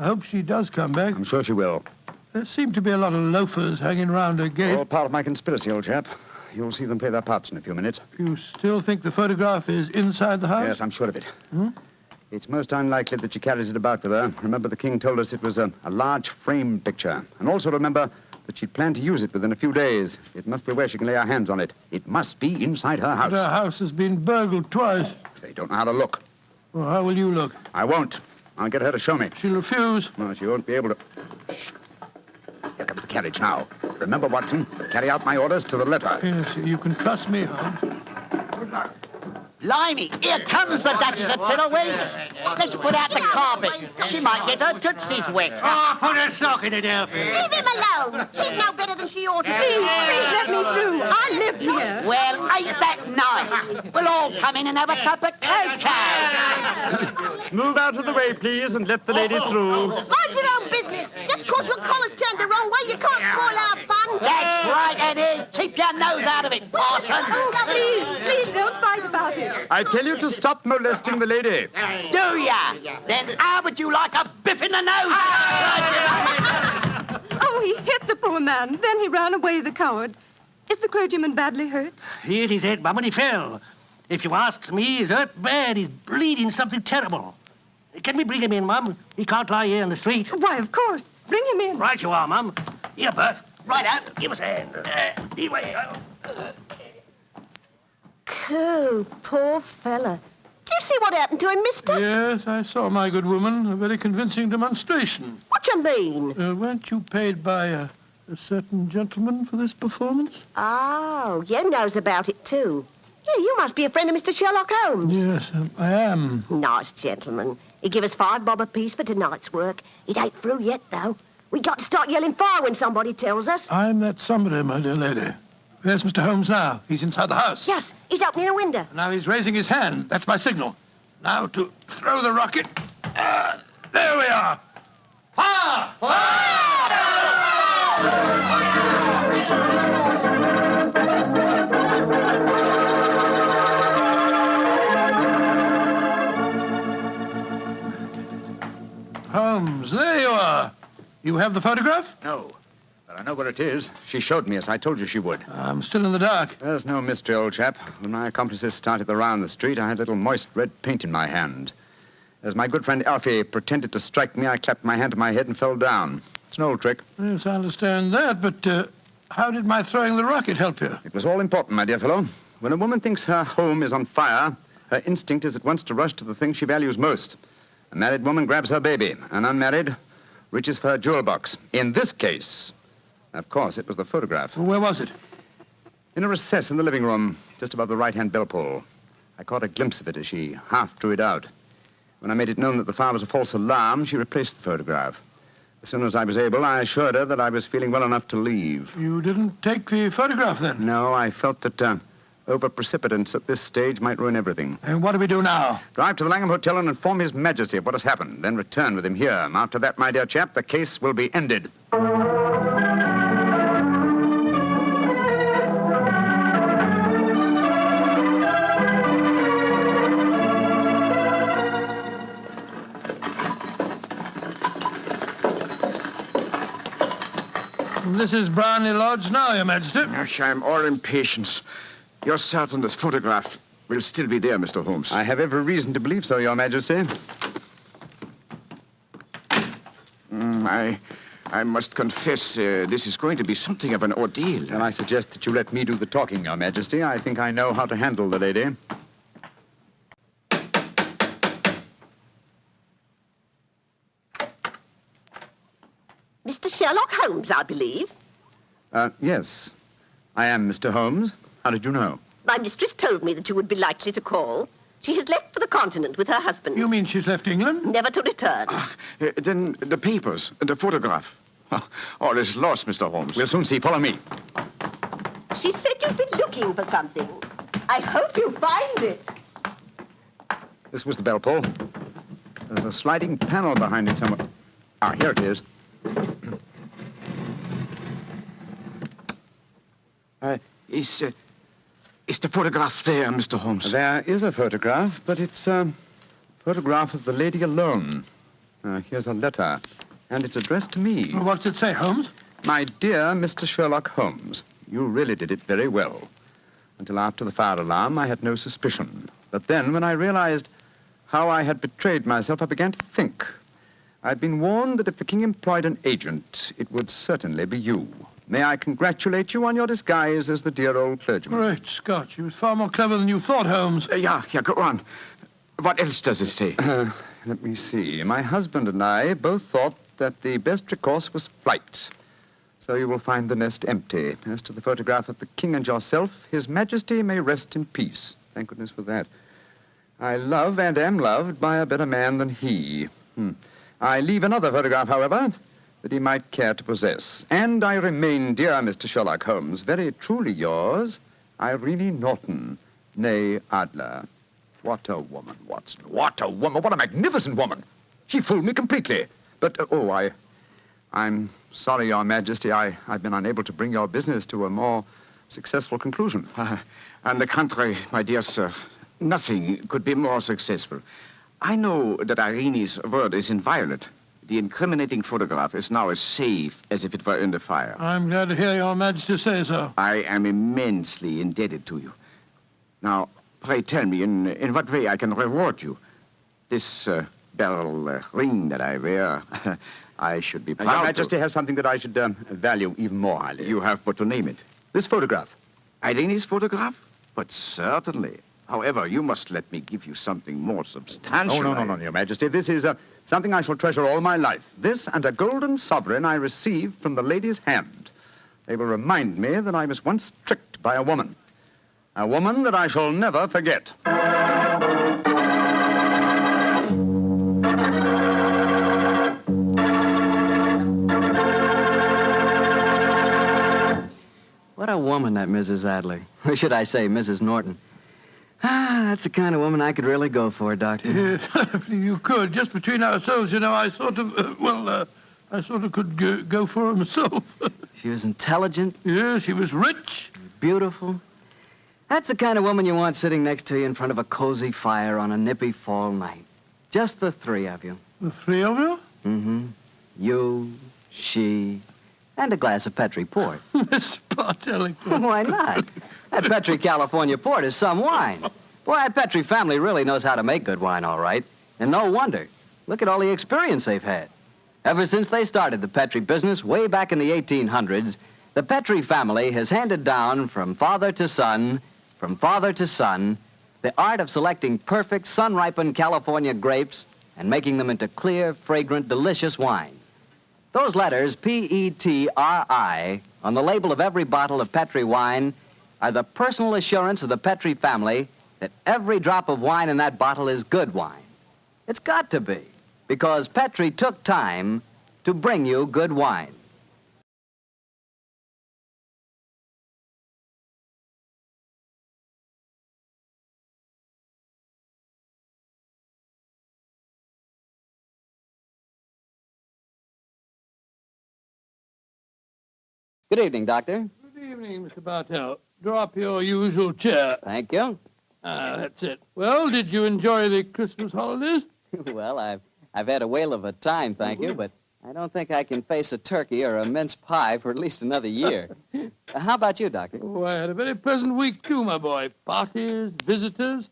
I hope she does come back. I'm sure she will. There seem to be a lot of loafers hanging around her gate. All part of my conspiracy, old chap. You'll see them play their parts in a few minutes. You still think the photograph is inside the house? Yes, I'm sure of it. Hmm? It's most unlikely that she carries it about with her. Remember, the king told us it was a large frame picture. And also remember that she'd planned to use it within a few days. It must be where she can lay her hands on it. It must be inside her house. But her house has been burgled twice. They don't know how to look. Well, how will you look? I won't. I'll get her to show me. She'll refuse. No, she won't be able to. Shh. Here comes the carriage now. Remember, Watson, carry out my orders to the letter. Yes, you can trust me, Holmes. Good luck. Blimey, here comes the Duchess of Tiddleweeds. Let's put out the carpet. She might get her tootsies wet. Oh, put a sock in it, Elfie. Leave him alone. She's no better than she ought to be. Please let me through. I live here. Well, ain't that nice? We'll all come in and have a cup of cocoa. Move out of the way, please, and let the lady through. Mind your own business. Just 'cause your collar's turned the wrong way, you can't spoil our fun. That's right, Eddie. Keep your nose out of it, parson. Please don't fight about it. I tell you to stop molesting the lady. Do ya? Then how would you like a biff in the nose? Oh, he hit the poor man. Then he ran away, the coward. Is the clergyman badly hurt? He hit his head, Mum, when he fell. If you asks me, he's hurt bad. He's bleeding something terrible. Can we bring him in, Mum? He can't lie here in the street. Why, of course. Bring him in. Right you are, Mum. Here, Bert. Right out. Give us a hand. Here we go. Coo, poor fella. Do you see what happened to him, mister? Yes, I saw, my good woman. A very convincing demonstration. What you mean? Weren't you paid by a certain gentleman for this performance? Oh, you knows about it, too. Yeah, you must be a friend of Mr. Sherlock Holmes. Yes, I am. Nice gentleman. He give us £5 bob apiece for tonight's work. It ain't through yet, though. We got to start yelling fire when somebody tells us. I'm that somebody, my dear lady. Where's Mr. Holmes now? He's inside the house. Yes, he's opening a window. Now he's raising his hand. That's my signal. Now to throw the rocket. There we are. Fire! Holmes, there you are. You have the photograph? No, but I know where it is. She showed me, as I told you she would. I'm still in the dark. There's no mystery, old chap. When my accomplices started the round the street, I had a little moist red paint in my hand. As my good friend Alfie pretended to strike me, I clapped my hand to my head and fell down. It's an old trick. Yes, I understand that, but how did my throwing the rocket help you? It was all important, my dear fellow. When a woman thinks her home is on fire, her instinct is at once to rush to the thing she values most. A married woman grabs her baby. An unmarried reaches for her jewel box. In this case, of course, it was the photograph. Where was it? In a recess in the living room, just above the right-hand bell pull. I caught a glimpse of it as she half drew it out. When I made it known that the fire was a false alarm, she replaced the photograph. As soon as I was able, I assured her that I was feeling well enough to leave. You didn't take the photograph, then? No, I felt that over-precipitance at this stage might ruin everything. And what do we do now? Drive to the Langham Hotel and inform His Majesty of what has happened, then return with him here. After that, my dear chap, the case will be ended. This is Brownlee Lodge now, Your Majesty. I'm all impatience. You're certain this photograph will still be there, Mr. Holmes? I have every reason to believe so, Your Majesty. I must confess, this is going to be something of an ordeal. Then I suggest that you let me do the talking, Your Majesty. I think I know how to handle the lady. Mr. Sherlock Holmes, I believe. Yes. I am Mr. Holmes. How did you know? My mistress told me that you would be likely to call. She has left for the continent with her husband. You mean she's left England? Never to return. Then the papers, the photograph. All is lost, Mr. Holmes. We'll soon see. Follow me. She said you've been looking for something. I hope you find it. This was the bell pull. There's a sliding panel behind it somewhere. Ah, here it is. Is the photograph there, Mr. Holmes? There is a photograph, but it's a photograph of the lady alone. Here's a letter, and it's addressed to me. Well, what's it say, Holmes? My dear Mr. Sherlock Holmes, you really did it very well. Until after the fire alarm, I had no suspicion. But then, when I realized how I had betrayed myself, I began to think. I'd been warned that if the king employed an agent, it would certainly be you. May I congratulate you on your disguise as the dear old clergyman? Great Scott, you was far more clever than you thought, Holmes. Yeah, go on. What else does it say? Let me see. My husband and I both thought that the best recourse was flight. So you will find the nest empty. As to the photograph of the king and yourself, His Majesty may rest in peace. Thank goodness for that. I love and am loved by a better man than he. I leave another photograph, however, that he might care to possess. And I remain, dear Mr. Sherlock Holmes, very truly yours, Irene Norton, née Adler. What a woman, Watson. What a woman. What a magnificent woman. She fooled me completely. But, I'm sorry, Your Majesty. I've been unable to bring your business to a more successful conclusion. On the contrary, my dear sir, nothing could be more successful. I know that Irene's word is inviolate. The incriminating photograph is now as safe as if it were in the fire. I'm glad to hear Your Majesty say so. I am immensely indebted to you. Now, pray tell me in what way I can reward you. This beryl ring that I wear, I should be proud Your Majesty has something that I should value even more highly. You have but to name it. This photograph. Irene's photograph? But certainly. However, you must let me give you something more substantial. Oh, no, Your Majesty. This is something I shall treasure all my life. This and a golden sovereign I received from the lady's hand. They will remind me that I was once tricked by a woman. A woman that I shall never forget. woman, that Mrs. Adler. Or should I say, Mrs. Norton. That's the kind of woman I could really go for, Doctor. Yes, if you could. Just between ourselves, I sort of, I sort of could go for her myself. She was intelligent. Yeah, she was rich. Beautiful. That's the kind of woman you want sitting next to you in front of a cozy fire on a nippy fall night. Just the three of you. The three of you? Mm-hmm. You, she, and a glass of Petri port. Mr. Bartelli. Why not? That Petri California port is some wine. Boy, that Petri family really knows how to make good wine, all right. And no wonder. Look at all the experience they've had. Ever since they started the Petri business way back in the 1800s, the Petri family has handed down from father to son, the art of selecting perfect sun-ripened California grapes and making them into clear, fragrant, delicious wine. Those letters, P-E-T-R-I, on the label of every bottle of Petri wine are the personal assurance of the Petri family that every drop of wine in that bottle is good wine. It's got to be, because Petri took time to bring you good wine. Good evening, Doctor. Good evening, Mr. Bartell. Draw up your usual chair. Thank you. That's it. Well, did you enjoy the Christmas holidays? Well, I've had a whale of a time, thank you, but I don't think I can face a turkey or a mince pie for at least another year. How about you, Doctor? Oh, I had a very pleasant week, too, my boy. Parties, visitors,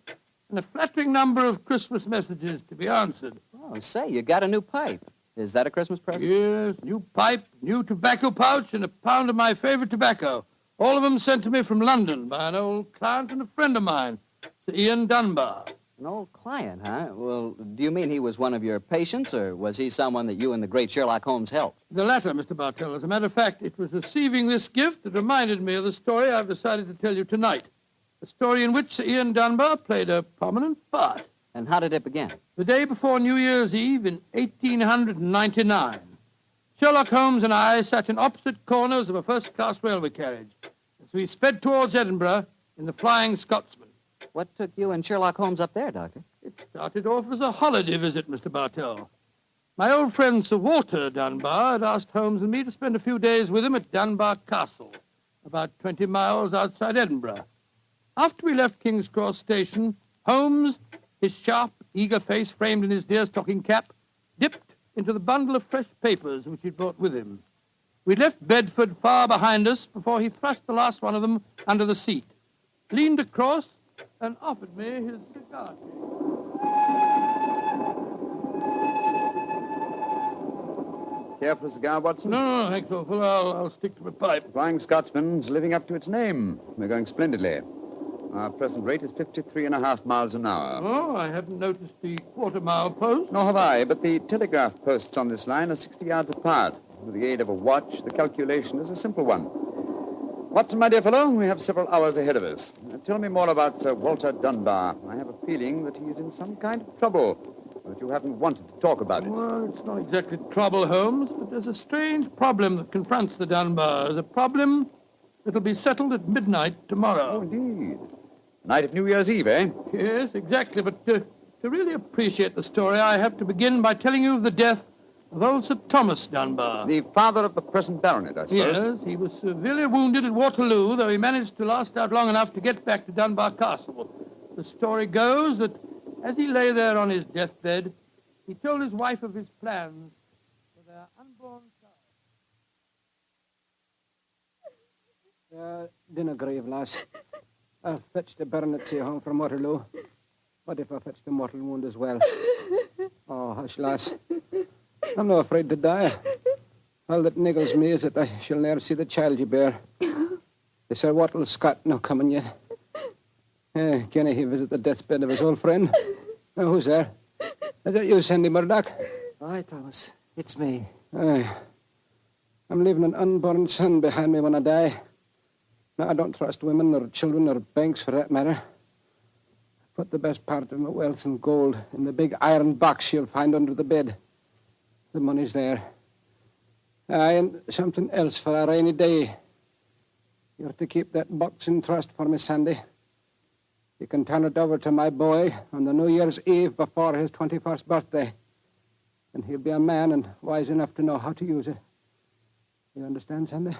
and a flattering number of Christmas messages to be answered. Oh, say, you got a new pipe. Is that a Christmas present? Yes, new pipe, new tobacco pouch, and a pound of my favorite tobacco. All of them sent to me from London by an old client and a friend of mine, Sir Ian Dunbar. An old client, huh? Well, do you mean he was one of your patients, or was he someone that you and the great Sherlock Holmes helped? The latter, Mr. Bartell. As a matter of fact, it was receiving this gift that reminded me of the story I've decided to tell you tonight. A story in which Sir Ian Dunbar played a prominent part. And how did it begin? The day before New Year's Eve in 1899. Sherlock Holmes and I sat in opposite corners of a first-class railway carriage as we sped towards Edinburgh in the Flying Scotsman. What took you and Sherlock Holmes up there, Doctor? It started off as a holiday visit, Mr. Bartell. My old friend Sir Walter Dunbar had asked Holmes and me to spend a few days with him at Dunbar Castle, about 20 miles outside Edinburgh. After we left King's Cross Station, Holmes, his sharp, eager face framed in his deerstalking cap, dipped into the bundle of fresh papers which he'd brought with him. We'd left Bedford far behind us before he thrust the last one of them under the seat, leaned across, and offered me his cigar case. Care for a cigar, Watson? No, thanks, awful. I'll stick to my pipe. Flying Scotsman's living up to its name. We're going splendidly. Our present rate is 53.5 miles an hour. Oh, I haven't noticed the quarter-mile post. Nor have I, but the telegraph posts on this line are 60 yards apart. With the aid of a watch, the calculation is a simple one. Watson, my dear fellow, we have several hours ahead of us. Tell me more about Sir Walter Dunbar. I have a feeling that he's in some kind of trouble, but you haven't wanted to talk about it. Well, it's not exactly trouble, Holmes, but there's a strange problem that confronts the Dunbars. A problem that'll be settled at midnight tomorrow. Oh, indeed. Night of New Year's Eve, eh? Yes, exactly. But to really appreciate the story, I have to begin by telling you of the death of old Sir Thomas Dunbar. The father of the present baronet, I suppose. Yes, he was severely wounded at Waterloo, though he managed to last out long enough to get back to Dunbar Castle. The story goes that as he lay there on his deathbed, he told his wife of his plans for their unborn child. Dinna grieve, lass. I fetched the baronetcy home from Waterloo. What if I fetched a mortal wound as well? Oh, hush, lass. I'm no afraid to die. All that niggles me is that I shall ne'er see the child you bear. The Sir Wattle Scott no coming yet. Can he visit the deathbed of his old friend? Who's there? Is that you, Sandy Murdoch? Aye, Thomas. It's me. Aye. I'm leaving an unborn son behind me when I die. Now, I don't trust women or children or banks for that matter. Put the best part of my wealth and gold in the big iron box you'll find under the bed. The money's there. Aye, and something else for a rainy day. You're to keep that box in trust for me, Sandy. You can turn it over to my boy on the New Year's Eve before his 21st birthday. And he'll be a man and wise enough to know how to use it. You understand, Sandy?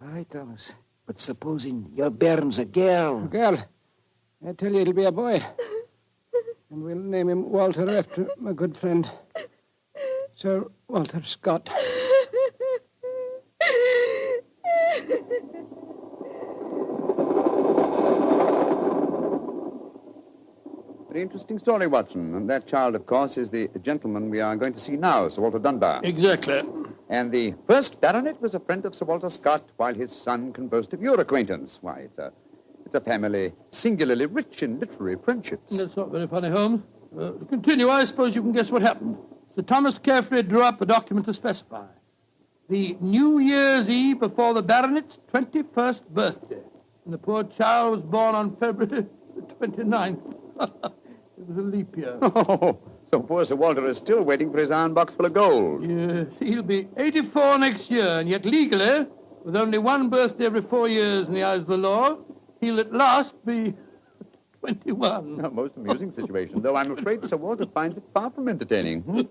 Aye, Thomas. But supposing your bairn's a girl. A girl? I tell you, it'll be a boy. And we'll name him Walter after my good friend, Sir Walter Scott. Very interesting story, Watson. And that child, of course, is the gentleman we are going to see now, Sir Walter Dunbar. Exactly. And the first baronet was a friend of Sir Walter Scott, while his son can boast of your acquaintance. Why, it's a family singularly rich in literary friendships. That's not very funny, Holmes. To continue, I suppose you can guess what happened. Sir Thomas carefully drew up a document to specify the New Year's Eve before the baronet's 21st birthday. And the poor child was born on February the 29th. It was a leap year. Oh, so poor Sir Walter is still waiting for his iron box full of gold. Yes, he'll be 84 next year, and yet legally, with only one birthday every 4 years in the eyes of the law, he'll at last be 21. A most amusing situation, though I'm afraid Sir Walter finds it far from entertaining.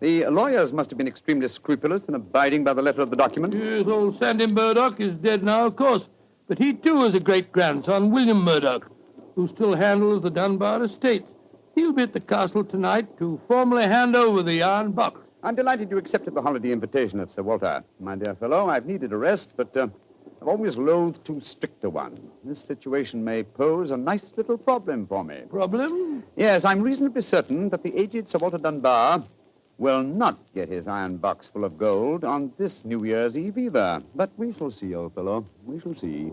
The lawyers must have been extremely scrupulous in abiding by the letter of the document. Yes, old Sandy Murdoch is dead now, of course, but he too is a great-grandson, William Murdoch, who still handles the Dunbar estate. He'll be at the castle tonight to formally hand over the iron box. I'm delighted you accepted the holiday invitation of Sir Walter. My dear fellow, I've needed a rest, but I've always loathed too strict a one. This situation may pose a nice little problem for me. Problem? Yes, I'm reasonably certain that the aged Sir Walter Dunbar will not get his iron box full of gold on this New Year's Eve either. But we shall see, old fellow. We shall see.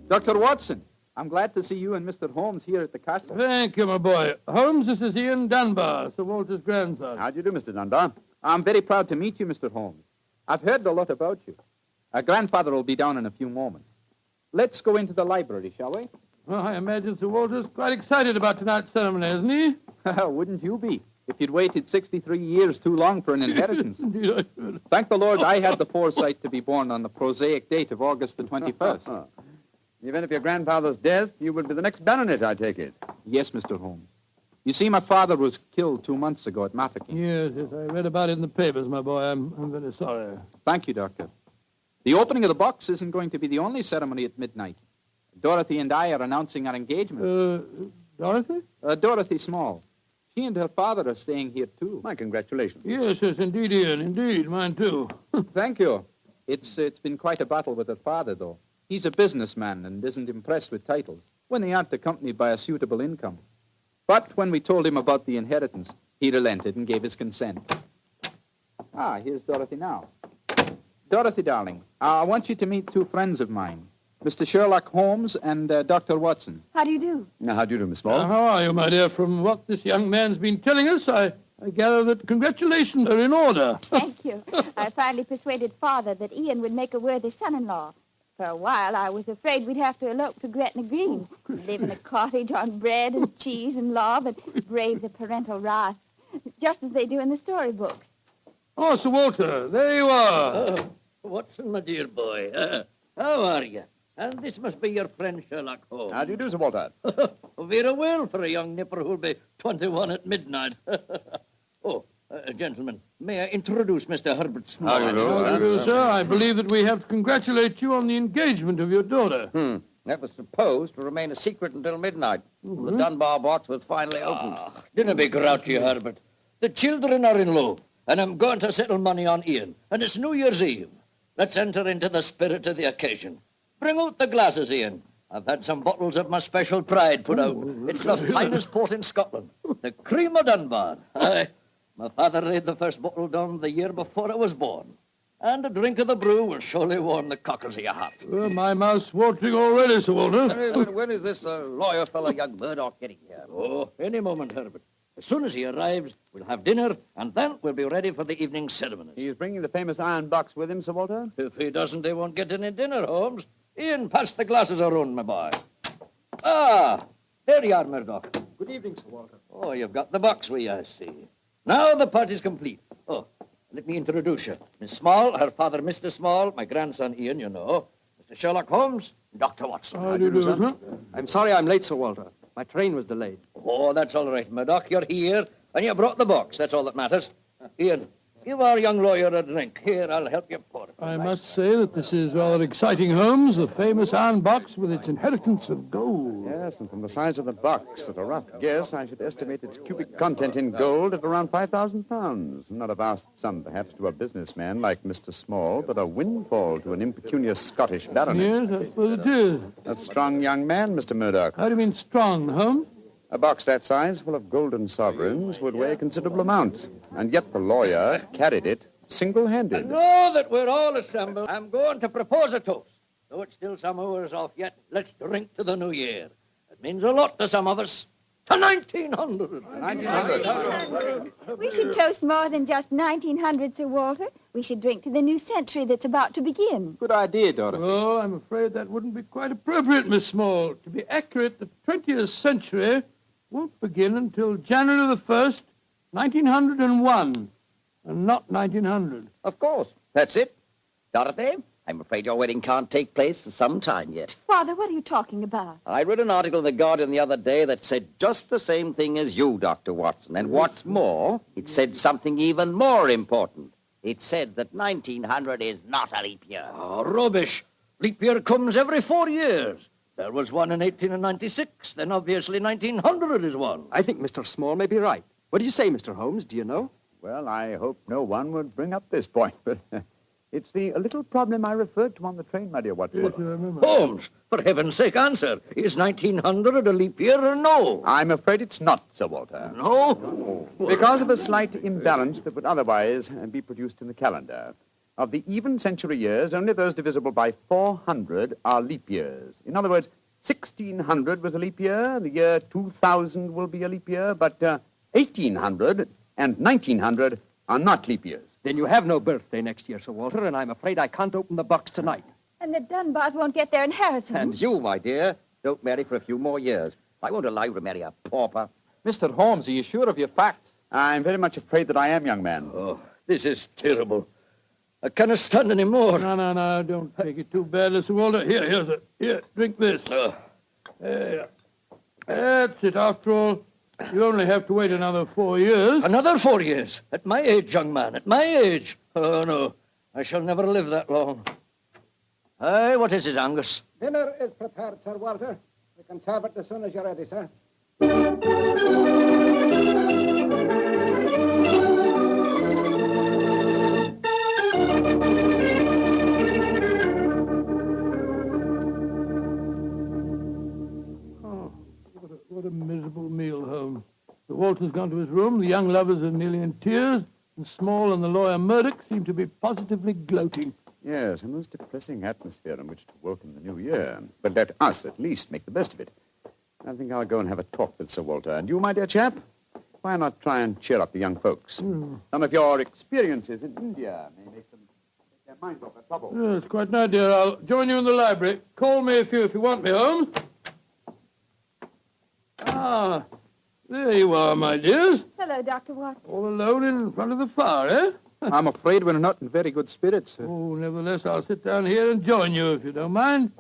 Dr. Watson, I'm glad to see you and Mr. Holmes here at the castle. Thank you, my boy. Holmes, this is Ian Dunbar, Sir Walter's grandson. How do you do, Mr. Dunbar? I'm very proud to meet you, Mr. Holmes. I've heard a lot about you. Grandfather will be down in a few moments. Let's go into the library, shall we? Well, I imagine Sir Walter's quite excited about tonight's ceremony, isn't he? Wouldn't you be, if you'd waited 63 years too long for an inheritance? Indeed, I should. Thank the Lord I had the foresight to be born on the prosaic date of August the 21st. In the event of your grandfather's death, you will be the next baronet, I take it. Yes, Mr. Holmes. You see, my father was killed 2 months ago at Mafeking. Yes, I read about it in the papers, my boy. I'm very sorry. Thank you, Doctor. The opening of the box isn't going to be the only ceremony at midnight. Dorothy and I are announcing our engagement. Dorothy? Dorothy Small. She and her father are staying here, too. My congratulations. Yes, indeed, Ian. Indeed, mine, too. Thank you. It's been quite a battle with her father, though. He's a businessman and isn't impressed with titles when they aren't accompanied by a suitable income. But when we told him about the inheritance, he relented and gave his consent. Here's Dorothy now. Dorothy, darling, I want you to meet 2 friends of mine, Mr. Sherlock Holmes and Dr. Watson. How do you do? Now, how do you do, Miss Small? How are you, my dear? From what this young man's been telling us, I gather that congratulations are in order. Thank you. I finally persuaded Father that Ian would make a worthy son-in-law. For a while, I was afraid we'd have to elope to Gretna Green, live in a cottage on bread and cheese and love, and brave the parental wrath, just as they do in the storybooks. Oh, Sir Walter, there you are. Watson, my dear boy. How are you? And this must be your friend Sherlock Holmes. How do you do, Sir Walter? Very well for a young nipper who'll be 21 at midnight. Gentlemen, may I introduce Mr. Herbert Small? How do you do, sir? I believe that we have to congratulate you on the engagement of your daughter. That was supposed to remain a secret until midnight. The Dunbar box was finally opened. Dinna be grouchy, Herbert. The children are in love, and I'm going to settle money on Ian. And it's New Year's Eve. Let's enter into the spirit of the occasion. Bring out the glasses, Ian. I've had some bottles of my special pride put out. It's the finest port in Scotland. The cream of Dunbar. Aye. My father laid the first bottle down the year before I was born. And a drink of the brew will surely warm the cockles of your heart. My mouth's watering already, Sir Walter. When is this lawyer fellow, young Murdoch, getting here? Any moment, Herbert. As soon as he arrives, we'll have dinner, and then we'll be ready for the evening ceremonies. He's bringing the famous iron box with him, Sir Walter? If he doesn't, they won't get any dinner, Holmes. Ian, pass the glasses around, my boy. Ah, there you are, Murdoch. Good evening, Sir Walter. Oh, you've got the box with you, I see. Now the party's complete. Oh, let me introduce you. Miss Small, her father, Mr. Small, my grandson Ian, you know. Mr. Sherlock Holmes, Dr. Watson. How do you do, sir? I'm sorry I'm late, Sir Walter. My train was delayed. Oh, that's all right, Murdoch. You're here, and you brought the box. That's all that matters. Ian, give our young lawyer a drink. Here, I'll help you pour it. I must say that this is rather exciting, Holmes. The famous iron box with its inheritance of gold. Yes, and from the size of the box, at a rough guess, I should estimate its cubic content in gold at around 5,000 pounds. Not a vast sum, perhaps, to a businessman like Mr. Small, but a windfall to an impecunious Scottish baronet. Yes, that's what it is. A strong young man, Mr. Murdoch. How do you mean strong, Holmes? A box that size full of golden sovereigns would weigh a considerable amount, and yet the lawyer carried it single-handed. Now that we're all assembled, I'm going to propose a toast. Though it's still some hours off yet, let's drink to the new year. It means a lot to some of us. To 1900. 1900. We should toast more than just 1900, Sir Walter. We should drink to the new century that's about to begin. Good idea, Dorothy. Oh, I'm afraid that wouldn't be quite appropriate, Miss Small. To be accurate, the 20th century won't begin until January the 1st, 1901, and not 1900. Of course. That's it. Dorothy, I'm afraid your wedding can't take place for some time yet. Father, what are you talking about? I read an article in The Guardian the other day that said just the same thing as you, Dr. Watson. And what's more, it said something even more important. It said that 1900 is not a leap year. Oh, rubbish. Leap year comes every 4 years. There was one in 1896. Then obviously 1900 is one. I think Mr. Small may be right. What do you say, Mr. Holmes? Do you know? Well, I hope no one would bring up this point, but it's the little problem I referred to on the train, my dear Watson. Yes, I remember. Holmes, for heaven's sake, answer. Is 1900 a leap year or no? I'm afraid it's not, Sir Walter. No? Because of a slight imbalance that would otherwise be produced in the calendar. Of the even century years, only those divisible by 400 are leap years. In other words, 1600 was a leap year, the year 2000 will be a leap year, but 1800 and 1900 are not leap years. Then you have no birthday next year, Sir Walter, and I'm afraid I can't open the box tonight. And the Dunbars won't get their inheritance. And you, my dear, don't marry for a few more years. I won't allow you to marry a pauper. Mr. Holmes, are you sure of your facts? I'm very much afraid that I am, young man. Oh, this is terrible. I cannot stand any more. No, don't take it too badly, Sir Walter. Here, sir. Here, drink this. There. That's it. After all, you only have to wait another 4 years. Another 4 years? At my age, young man, at my age. Oh, no. I shall never live that long. Hey, what is it, Angus? Dinner is prepared, Sir Walter. We can serve it as soon as you're ready, sir. What a miserable meal, Holmes. Sir Walter's gone to his room, the young lovers are nearly in tears, and Small and the lawyer Murdoch seem to be positively gloating. Yes, a most depressing atmosphere in which to welcome the new year. But let us, at least, make the best of it. I think I'll go and have a talk with Sir Walter. And you, my dear chap, why not try and cheer up the young folks? Some of your experiences in India may make them take their minds off their trouble. Yes, quite an idea. I'll join you in the library. Call me if you want me, Holmes. Ah, there you are, my dears. Hello, Dr. Watson. All alone in front of the fire, eh? I'm afraid we're not in very good spirits, sir. Oh, nevertheless, I'll sit down here and join you, if you don't mind.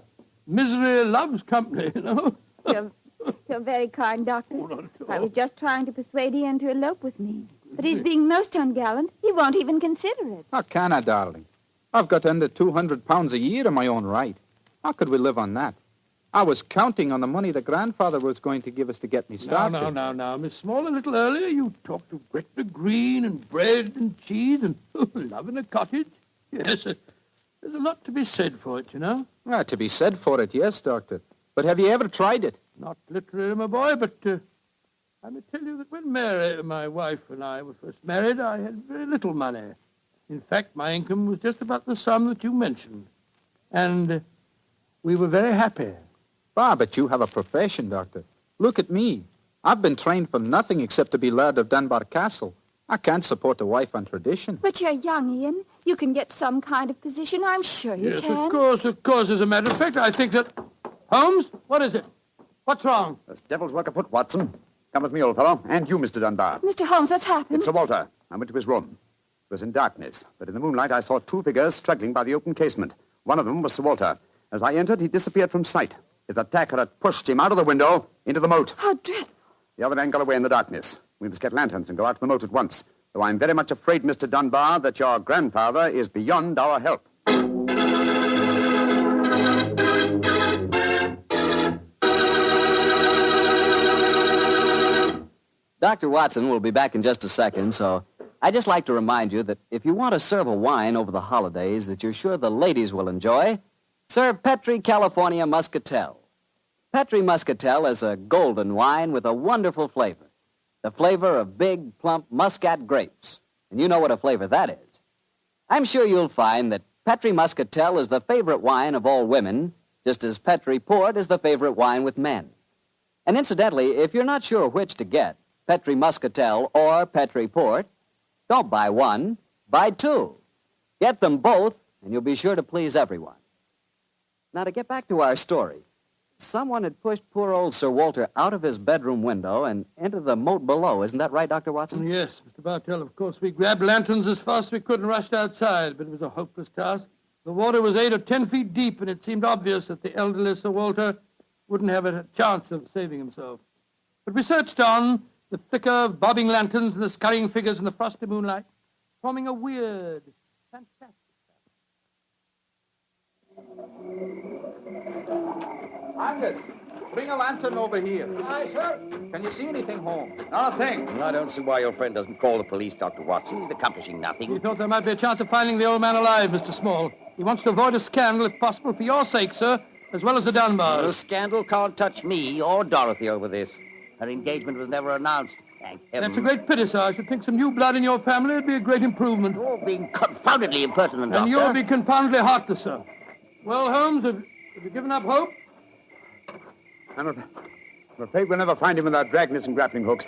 Misery loves company, you know. You're very kind, Doctor. I was just trying to persuade Ian to elope with me. But he's being most ungallant. He won't even consider it. How can I, darling? I've got under 200 pounds a year in my own right. How could we live on that? I was counting on the money the grandfather was going to give us to get me started. Now, Miss Small, a little earlier you talked of Gretna Green and bread and cheese and love in a cottage. Yes, there's a lot to be said for it, you know. Well, to be said for it, yes, Doctor. But have you ever tried it? Not literally, my boy, but I may tell you that when Mary, my wife, and I were first married, I had very little money. In fact, my income was just about the sum that you mentioned. And we were very happy. Ah, but you have a profession, Doctor. Look at me. I've been trained for nothing except to be Laird of Dunbar Castle. I can't support a wife on tradition. But you're young, Ian. You can get some kind of position. I'm sure you yes, can. Of course. As a matter of fact, I think that... Holmes, what is it? What's wrong? There's devil's work afoot, Watson. Come with me, old fellow. And you, Mr. Dunbar. Mr. Holmes, what's happened? It's Sir Walter. I went to his room. It was in darkness, but in the moonlight I saw two figures struggling by the open casement. One of them was Sir Walter. As I entered, he disappeared from sight. His attacker had pushed him out of the window into the moat. How dreadful. The other man got away in the darkness. We must get lanterns and go out to the moat at once. Though I'm very much afraid, Mr. Dunbar, that your grandfather is beyond our help. Dr. Watson will be back in just a second, so I'd just like to remind you that if you want to serve a wine over the holidays that you're sure the ladies will enjoy, serve Petri California Muscatel. Petri Muscatel is a golden wine with a wonderful flavor. The flavor of big, plump Muscat grapes. And you know what a flavor that is. I'm sure you'll find that Petri Muscatel is the favorite wine of all women, just as Petri Port is the favorite wine with men. And incidentally, if you're not sure which to get, Petri Muscatel or Petri Port, don't buy one, buy two. Get them both, and you'll be sure to please everyone. Now, to get back to our story, someone had pushed poor old Sir Walter out of his bedroom window and into the moat below. Isn't that right, Dr. Watson? Yes, Mr. Bartell. Of course, we grabbed lanterns as fast as we could and rushed outside, but it was a hopeless task. The water was 8 or 10 feet deep, and it seemed obvious that the elderly Sir Walter wouldn't have a chance of saving himself. But we searched on, the flicker of bobbing lanterns and the scurrying figures in the frosty moonlight, forming a weird, fantastic Angus, bring a lantern over here. Aye, sir. Can you see anything, Holmes? Not a thing. I don't see why your friend doesn't call the police, Dr. Watson. He's accomplishing nothing. We thought there might be a chance of finding the old man alive, Mr. Small. He wants to avoid a scandal, if possible, for your sake, sir, as well as the Dunbars. The scandal can't touch me or Dorothy over this. Her engagement was never announced. Thank heaven. That's a great pity, sir. I should think some new blood in your family would be a great improvement. You're being confoundedly impertinent, Doctor. And you'll be confoundedly heartless, sir. Well, Holmes, have you given up hope? I'm afraid we'll never find him without dragnets and grappling hooks.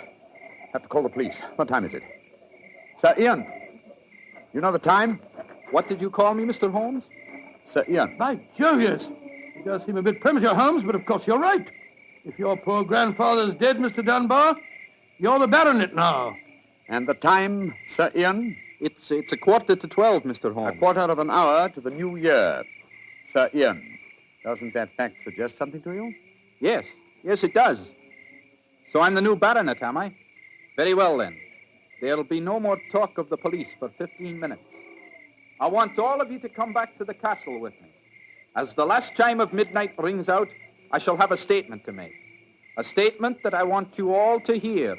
Have to call the police. What time is it? Sir Ian, you know the time? What did you call me, Mr. Holmes? Sir Ian. By Jove, yes. It does seem a bit premature, Holmes, but of course you're right. If your poor grandfather's dead, Mr. Dunbar, you're the baronet now. And the time, Sir Ian? It's 11:45, Mr. Holmes. A quarter of an hour to the new year. Sir Ian, doesn't that fact suggest something to you? Yes, it does. So I'm the new baronet, am I? Very well, then. There'll be no more talk of the police for 15 minutes. I want all of you to come back to the castle with me. As the last chime of midnight rings out, I shall have a statement to make. A statement that I want you all to hear.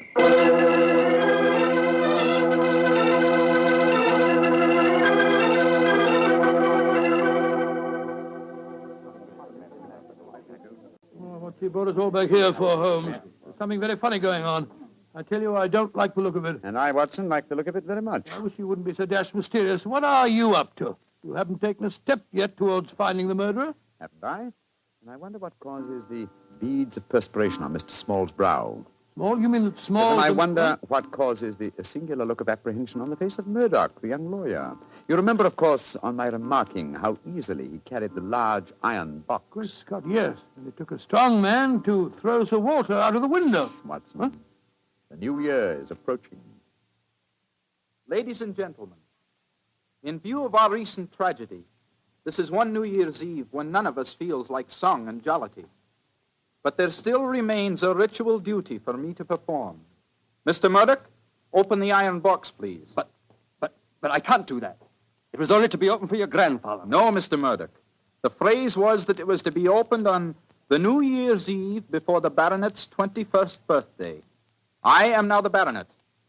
What you brought us all back here for, Holmes? There's something very funny going on. I tell you, I don't like the look of it. And I, Watson, like the look of it very much. I wish you wouldn't be so dashed mysterious. What are you up to? You haven't taken a step yet towards finding the murderer? Haven't I? And I wonder what causes the beads of perspiration on Mr. Small's brow. Small? You mean that Small... Yes, and I wonder what causes the singular look of apprehension on the face of Murdoch, the young lawyer. You remember, of course, on my remarking how easily he carried the large iron box. Good Scott, yes. And it took a strong man to throw Sir Walter out of the window. Watson, huh? The new year is approaching. Ladies and gentlemen, in view of our recent tragedy, this is one New Year's Eve when none of us feels like song and jollity. But there still remains a ritual duty for me to perform. Mr. Murdoch, open the iron box, please. But I can't do that. It was only to be opened for your grandfather. No, Mr. Murdoch. The phrase was that it was to be opened on the New Year's Eve before the baronet's 21st birthday. I am now the baronet,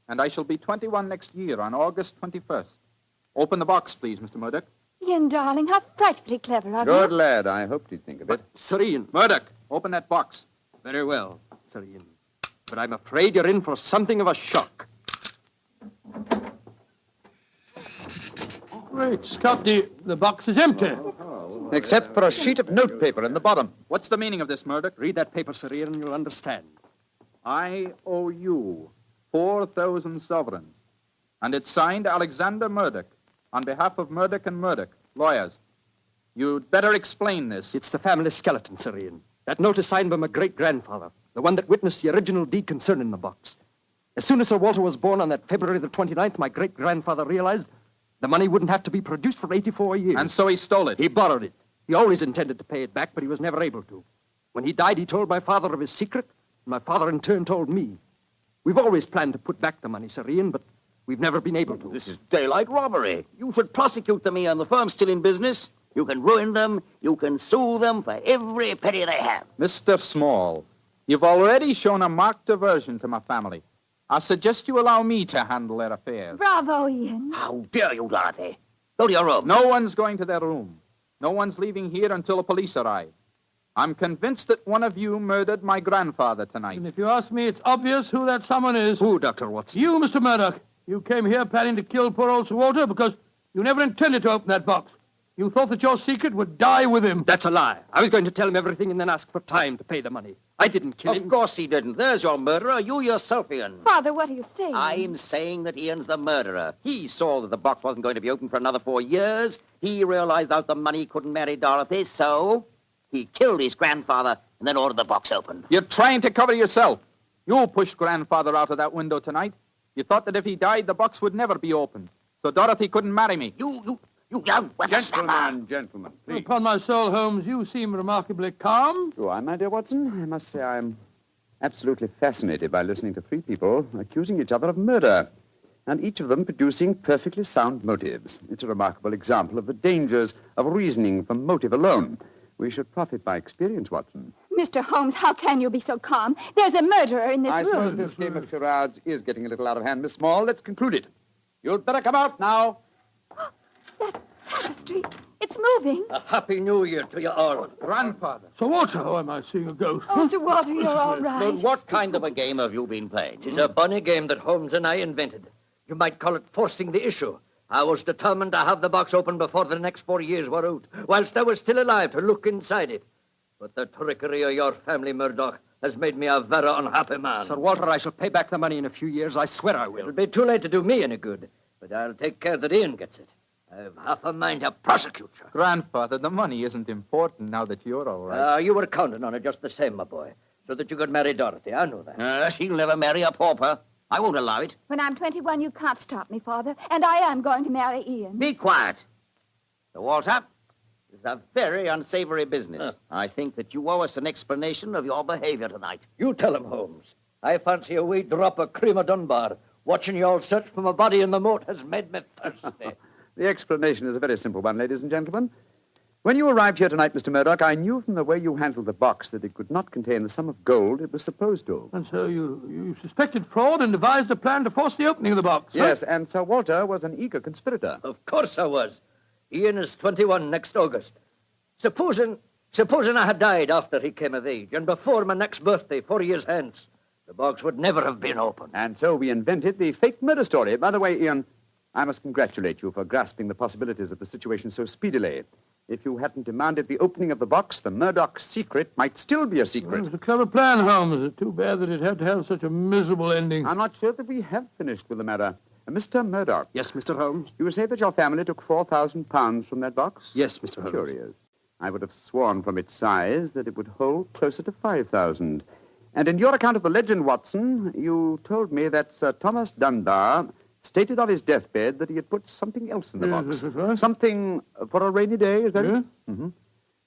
and I shall be 21 next year on August 21st. Open the box, please, Mr. Murdoch. Ian, darling, how frightfully clever of you. Good lad. I hoped you'd think of it. Sir Ian. Murdoch, open that box. Very well, Sir Ian. But I'm afraid you're in for something of a shock. Great Scott, the box is empty. Except for a sheet of notepaper in the bottom. What's the meaning of this, Murdoch? Read that paper, Sir Ian, and you'll understand. I owe you 4,000 sovereigns. And it's signed Alexander Murdoch, on behalf of Murdoch and Murdoch, lawyers. You'd better explain this. It's the family skeleton, Sir Ian. That note is signed by my great-grandfather, the one that witnessed the original deed concerning the box. As soon as Sir Walter was born on that February the 29th, my great-grandfather realized the money wouldn't have to be produced for 84 years. And so he stole it. He borrowed it. He always intended to pay it back, but he was never able to. When he died, he told my father of his secret, and my father in turn told me. We've always planned to put back the money, Sir Ian, but we've never been able to. This is daylight robbery. You should prosecute them, Ian. The firm's still in business. You can ruin them. You can sue them for every penny they have. Mr. Small, you've already shown a marked aversion to my family. I suggest you allow me to handle their affairs. Bravo, Ian. How dare you, Dorothy? Go to your room. No one's going to their room. No one's leaving here until the police arrive. I'm convinced that one of you murdered my grandfather tonight. And if you ask me, it's obvious who that someone is. Who, Dr. Watson? You, Mr. Murdoch. You came here planning to kill poor old Sir Walter because you never intended to open that box. You thought that your secret would die with him. That's a lie. I was going to tell him everything and then ask for time to pay the money. I didn't kill him. Of course he didn't. There's your murderer. You yourself, Ian. Father, what are you saying? I'm saying that Ian's the murderer. He saw that the box wasn't going to be open for another 4 years. He realized out the money he couldn't marry Dorothy, so he killed his grandfather and then ordered the box opened. You're trying to cover yourself. You pushed grandfather out of that window tonight. You thought that if he died, the box would never be opened. So Dorothy couldn't marry me. You young whippersnapper. Gentlemen, please. Upon my soul, Holmes, you seem remarkably calm. Do I, my dear Watson? I must say I'm absolutely fascinated by listening to three people accusing each other of murder, and each of them producing perfectly sound motives. It's a remarkable example of the dangers of reasoning from motive alone. We should profit by experience, Watson. Mr. Holmes, how can you be so calm? There's a murderer in this I room. suppose this game of charades is getting a little out of hand, Miss Small. Let's conclude it. You'd better come out now. That tapestry, it's moving. A happy new year to you all. Grandfather. Sir Walter, oh, am I seeing a ghost? Oh, Sir Walter, you're all right. But what kind of a game have you been playing? It's a bonny game that Holmes and I invented. You might call it forcing the issue. I was determined to have the box open before the next 4 years were out, whilst I was still alive to look inside it. But the trickery of your family, Murdoch, has made me a very unhappy man. Sir Walter, I shall pay back the money in a few years. I swear I will. It'll be too late to do me any good, but I'll take care that Ian gets it. I've half a mind to prosecute you. Grandfather, the money isn't important now that you're all right. You were counting on it just the same, my boy, so that you could marry Dorothy. I know that. She'll never marry a pauper. I won't allow it. When I'm 21, you can't stop me, Father, and I am going to marry Ian. Be quiet. Sir Walter, this is a very unsavory business. I think that you owe us an explanation of your behavior tonight. You tell him, Holmes. I fancy a wee drop of cream of Dunbar. Watching you all search for my body in the moat has made me thirsty. The explanation is a very simple one, ladies and gentlemen. When you arrived here tonight, Mr. Murdoch, I knew from the way you handled the box that it could not contain the sum of gold it was supposed to. And so you suspected fraud and devised a plan to force the opening of the box. Yes, and Sir Walter was an eager conspirator. Of course I was. Ian is 21 next August. Supposing I had died after he came of age and before my next birthday, 4 years hence, the box would never have been opened. And so we invented the fake murder story. By the way, Ian, I must congratulate you for grasping the possibilities of the situation so speedily. If you hadn't demanded the opening of the box, the Murdoch secret might still be a secret. It was a clever plan, Holmes. It's too bad that it had to have such a miserable ending. I'm not sure that we have finished with the matter. Mr. Murdoch. Yes, Mr. Holmes? You say that your family took £4,000 from that box? Yes, Mr. Holmes. Curious. I would have sworn from its size that it would hold closer to 5,000. And in your account of the legend, Watson, you told me that Sir Thomas Dunbar stated of his deathbed that he had put something else in the box. Right. Something for a rainy day, is that Yeah. it? Mm-hmm.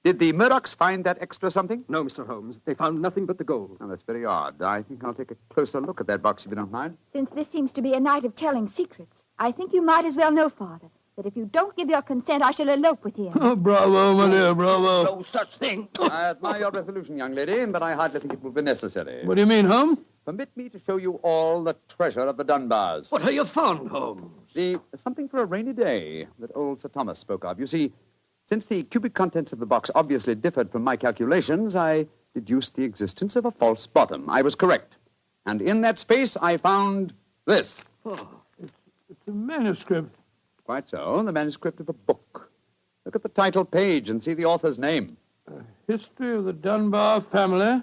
Did the Murdochs find that extra something? No, Mr. Holmes. They found nothing but the gold. Oh, that's very odd. I think I'll take a closer look at that box, if you don't mind. Since this seems to be a night of telling secrets, I think you might as well know, Father, that if you don't give your consent, I shall elope with him. Oh, bravo, my dear, bravo. No such thing. I admire your resolution, young lady, but I hardly think it will be necessary. What do you mean, Holmes? Permit me to show you all the treasure of the Dunbars. What have you found, Holmes? Something for a rainy day that old Sir Thomas spoke of. You see, since the cubic contents of the box obviously differed from my calculations, I deduced the existence of a false bottom. I was correct. And in that space, I found this. Oh, it's a manuscript. Quite so, the manuscript of a book. Look at the title page and see the author's name. History of the Dunbar family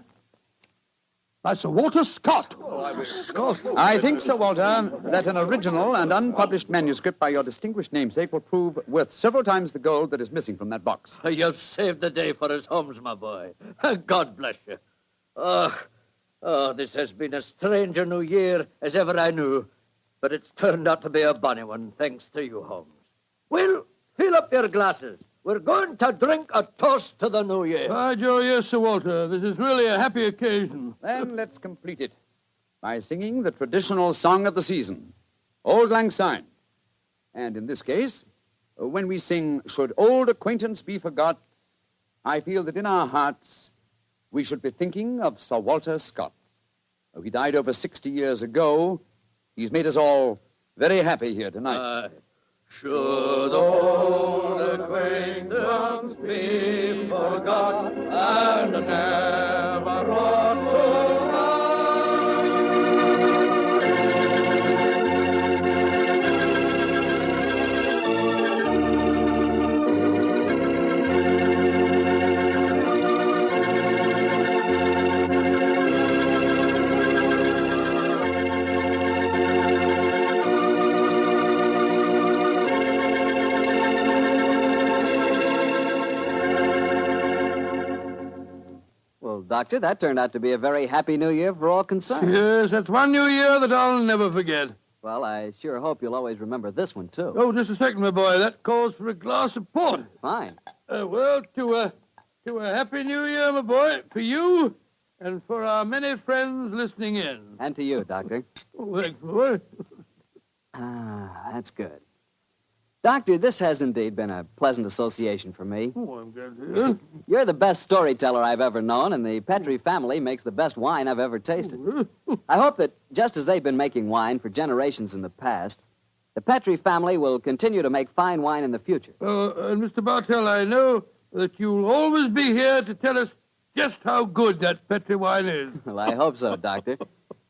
by Sir Walter Scott. Oh, I think, Sir Walter, that an original and unpublished manuscript by your distinguished namesake will prove worth several times the gold that is missing from that box. You've saved the day for us, Holmes, my boy. God bless you. Oh, this has been as strange a new year as ever I knew. But it's turned out to be a bonny one, thanks to you, Holmes. Well, fill up your glasses. We're going to drink a toast to the new year. Joe, yes, Sir Walter. This is really a happy occasion. Then let's complete it by singing the traditional song of the season, Auld Lang Syne. And in this case, when we sing, Should Old Acquaintance Be Forgot, I feel that in our hearts we should be thinking of Sir Walter Scott. Though he died over 60 years ago, he's made us all very happy here tonight. Should old acquaintance be forgot and never brought to Doctor, that turned out to be a very happy new year for all concerned. Yes, that's one new year that I'll never forget. Well, I sure hope you'll always remember this one, too. Oh, just a second, my boy. That calls for a glass of port. Fine. Well, to a happy new year, my boy, for you and for our many friends listening in. And to you, Doctor. Oh, thanks, boy. That's good. Doctor, this has indeed been a pleasant association for me. Oh, I'm glad to hear. You're the best storyteller I've ever known, and the Petrie family makes the best wine I've ever tasted. I hope that just as they've been making wine for generations in the past, the Petrie family will continue to make fine wine in the future. And Mr. Bartell, I know that you'll always be here to tell us just how good that Petrie wine is. Well, I hope so, Doctor.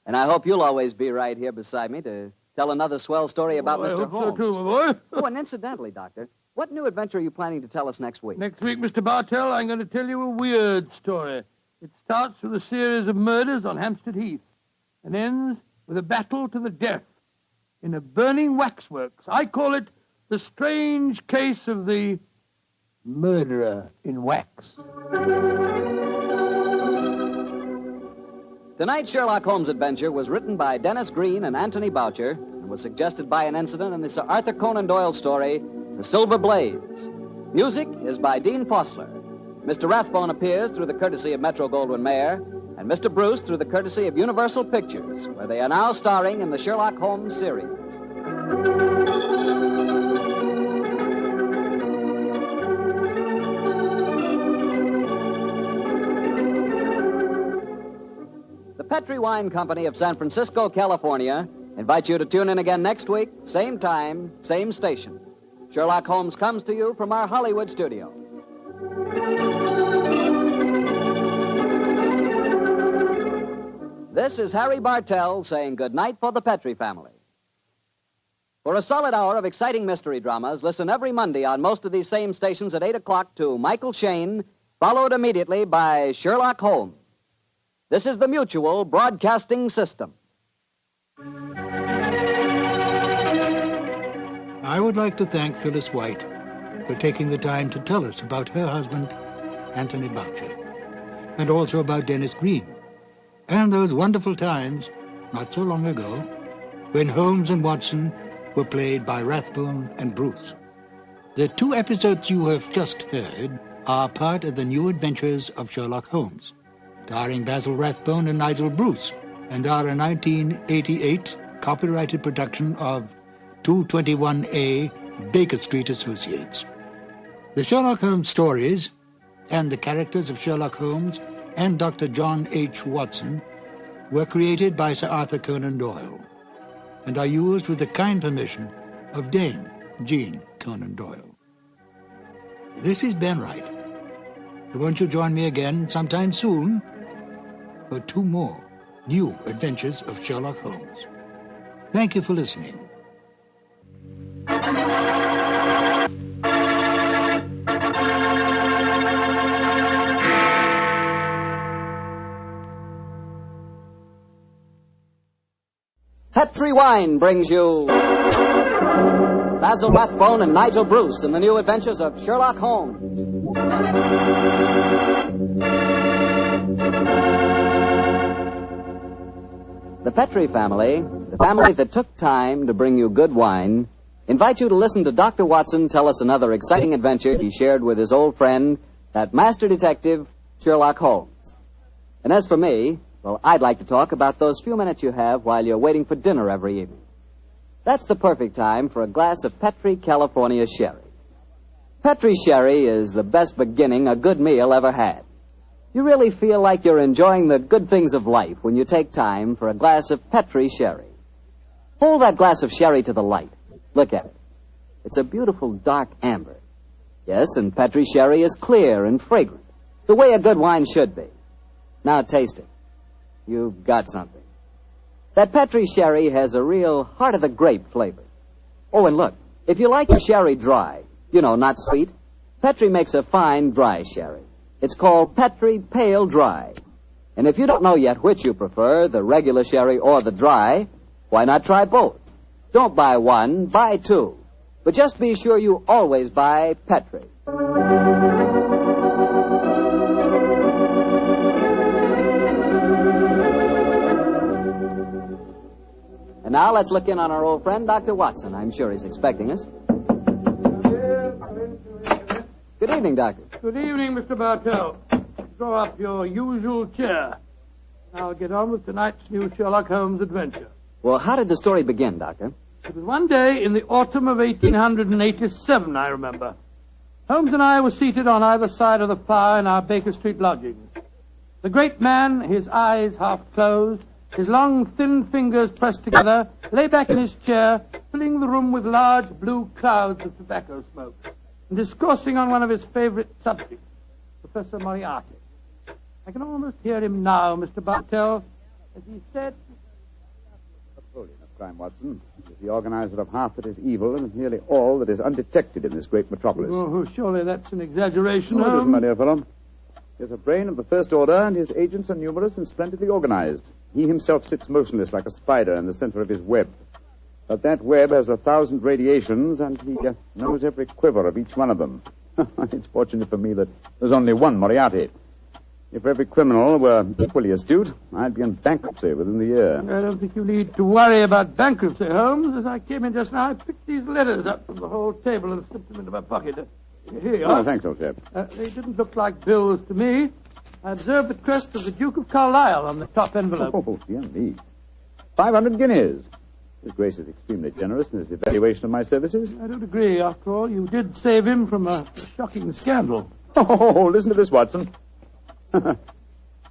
And I hope you'll always be right here beside me to tell another swell story about Mr. Holmes. I hope so, too, my boy. Oh, and incidentally, Doctor, what new adventure are you planning to tell us next week? Next week, Mr. Bartell, I'm going to tell you a weird story. It starts with a series of murders on Hampstead Heath and ends with a battle to the death in a burning waxworks. I call it the strange case of the murderer in wax. Tonight's Sherlock Holmes adventure was written by Dennis Green and Anthony Boucher and was suggested by an incident in the Sir Arthur Conan Doyle story, The Silver Blaze. Music is by Dean Fossler. Mr. Rathbone appears through the courtesy of Metro-Goldwyn-Mayer, and Mr. Bruce through the courtesy of Universal Pictures, where they are now starring in the Sherlock Holmes series. The Petrie Wine Company of San Francisco, California, invites you to tune in again next week, same time, same station. Sherlock Holmes comes to you from our Hollywood studio. This is Harry Bartell saying good night for the Petrie family. For a solid hour of exciting mystery dramas, listen every Monday on most of these same stations at 8 o'clock to Michael Shayne, followed immediately by Sherlock Holmes. This is the Mutual Broadcasting System. I would like to thank Phyllis White for taking the time to tell us about her husband, Anthony Boucher, and also about Dennis Green, and those wonderful times, not so long ago, when Holmes and Watson were played by Rathbone and Bruce. The two episodes you have just heard are part of the New Adventures of Sherlock Holmes, starring Basil Rathbone and Nigel Bruce, and are a 1988 copyrighted production of 221A Baker Street Associates. The Sherlock Holmes stories and the characters of Sherlock Holmes and Dr. John H. Watson were created by Sir Arthur Conan Doyle and are used with the kind permission of Dame Jean Conan Doyle. This is Ben Wright. Won't you join me again sometime soon for two more New Adventures of Sherlock Holmes? Thank you for listening. Petri Wine brings you Basil Rathbone and Nigel Bruce in the new adventures of Sherlock Holmes. The Petri family, the family that took time to bring you good wine, invite you to listen to Dr. Watson tell us another exciting adventure he shared with his old friend, that master detective, Sherlock Holmes. And as for me, well, I'd like to talk about those few minutes you have while you're waiting for dinner every evening. That's the perfect time for a glass of Petri California Sherry. Petri Sherry is the best beginning a good meal ever had. You really feel like you're enjoying the good things of life when you take time for a glass of Petri Sherry. Hold that glass of sherry to the light. Look at it. It's a beautiful dark amber. Yes, and Petri Sherry is clear and fragrant, the way a good wine should be. Now taste it. You've got something. That Petri Sherry has a real heart-of-the-grape flavor. Oh, and look, if you like your sherry dry, you know, not sweet, Petri makes a fine dry sherry. It's called Petri Pale Dry. And if you don't know yet which you prefer, the regular sherry or the dry, why not try both? Don't buy one, buy two. But just be sure you always buy Petri. And now let's look in on our old friend, Dr. Watson. I'm sure he's expecting us. Good evening, Doctor. Good evening, Mr. Bartell. Draw up your usual chair. I'll get on with tonight's new Sherlock Holmes adventure. Well, how did the story begin, Doctor? It was one day in the autumn of 1887, I remember. Holmes and I were seated on either side of the fire in our Baker Street lodgings. The great man, his eyes half closed, his long, thin fingers pressed together, lay back in his chair, filling the room with large blue clouds of tobacco smoke, and discoursing on one of his favorite subjects, Professor Moriarty. I can almost hear him now, Mr. Bartell, as he said... Napoleon of crime, Watson, is the organizer of half that is evil and nearly all that is undetected in this great metropolis. Oh, surely that's an exaggeration, No, it isn't, Holmes. my dear fellow. He has a brain of the first order, and his agents are numerous and splendidly organized. He himself sits motionless like a spider in the center of his web. But that web has 1,000 radiations, and he knows every quiver of each one of them. It's fortunate for me that there's only one Moriarty. If every criminal were equally astute, I'd be in bankruptcy within the year. I don't think you need to worry about bankruptcy, Holmes. As I came in just now, I picked these letters up from the whole table and slipped them into my pocket. Here you are. Oh, thanks, old chap. They didn't look like bills to me. I observed the crest of the Duke of Carlisle on the top envelope. Oh, dear me. 500 guineas. His Grace is extremely generous in his evaluation of my services. I don't agree. After all, you did save him from a shocking scandal. Oh, listen to this, Watson.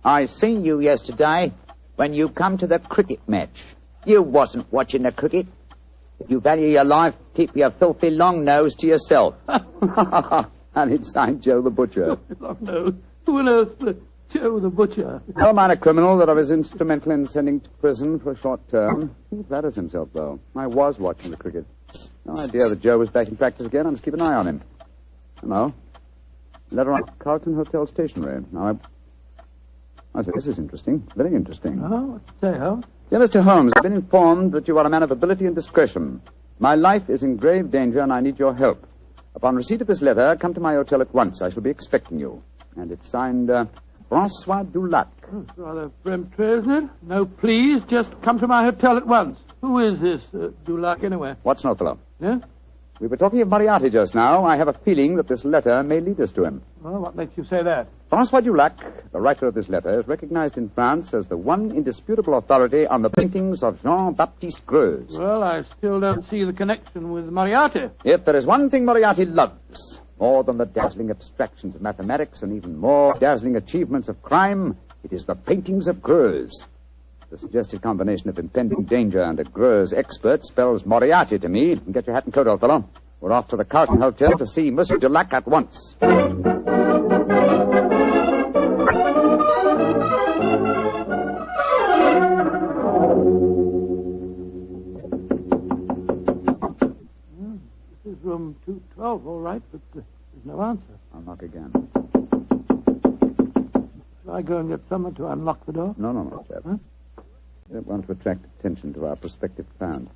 I seen you yesterday when you come to the cricket match. You wasn't watching the cricket. If you value your life, keep your filthy long nose to yourself. And it's signed Joe the Butcher. Long nose. Who on earth, Joe the Butcher? No minor criminal that I was instrumental in sending to prison for a short term. He flatters himself, though. I was watching the cricket. No idea that Joe was back in practice again. I must keep an eye on him. Hello. Letter on Carlton Hotel stationery. Now, I say, this is interesting. Very interesting. Oh, what's it say, Holmes? Dear Mr. Holmes, I've been informed that you are a man of ability and discretion. My life is in grave danger, and I need your help. Upon receipt of this letter, come to my hotel at once. I shall be expecting you. And it's signed, Francois Dulac. Oh, it's rather peremptory, isn't it? No, please, just come to my hotel at once. Who is this Dulac, anyway? Watson, old fellow. Yeah? We were talking of Moriarty just now. I have a feeling that this letter may lead us to him. Well, what makes you say that? Francois Dulac, the writer of this letter, is recognized in France as the one indisputable authority on the paintings of Jean-Baptiste Greuze. Well, I still don't see the connection with Moriarty. If there is one thing Moriarty loves, more than the dazzling abstractions of mathematics and even more dazzling achievements of crime, it is the paintings of Greuze. The suggested combination of impending danger and a Greuze expert spells Moriarty to me. Get your hat and coat, old fellow. We're off to the Carlton Hotel to see Monsieur Dulac at once. This is room 212, all right, but there's no answer. I'll knock again. Shall I go and get someone to unlock the door? No, chap. Huh? We don't want to attract attention to our prospective client.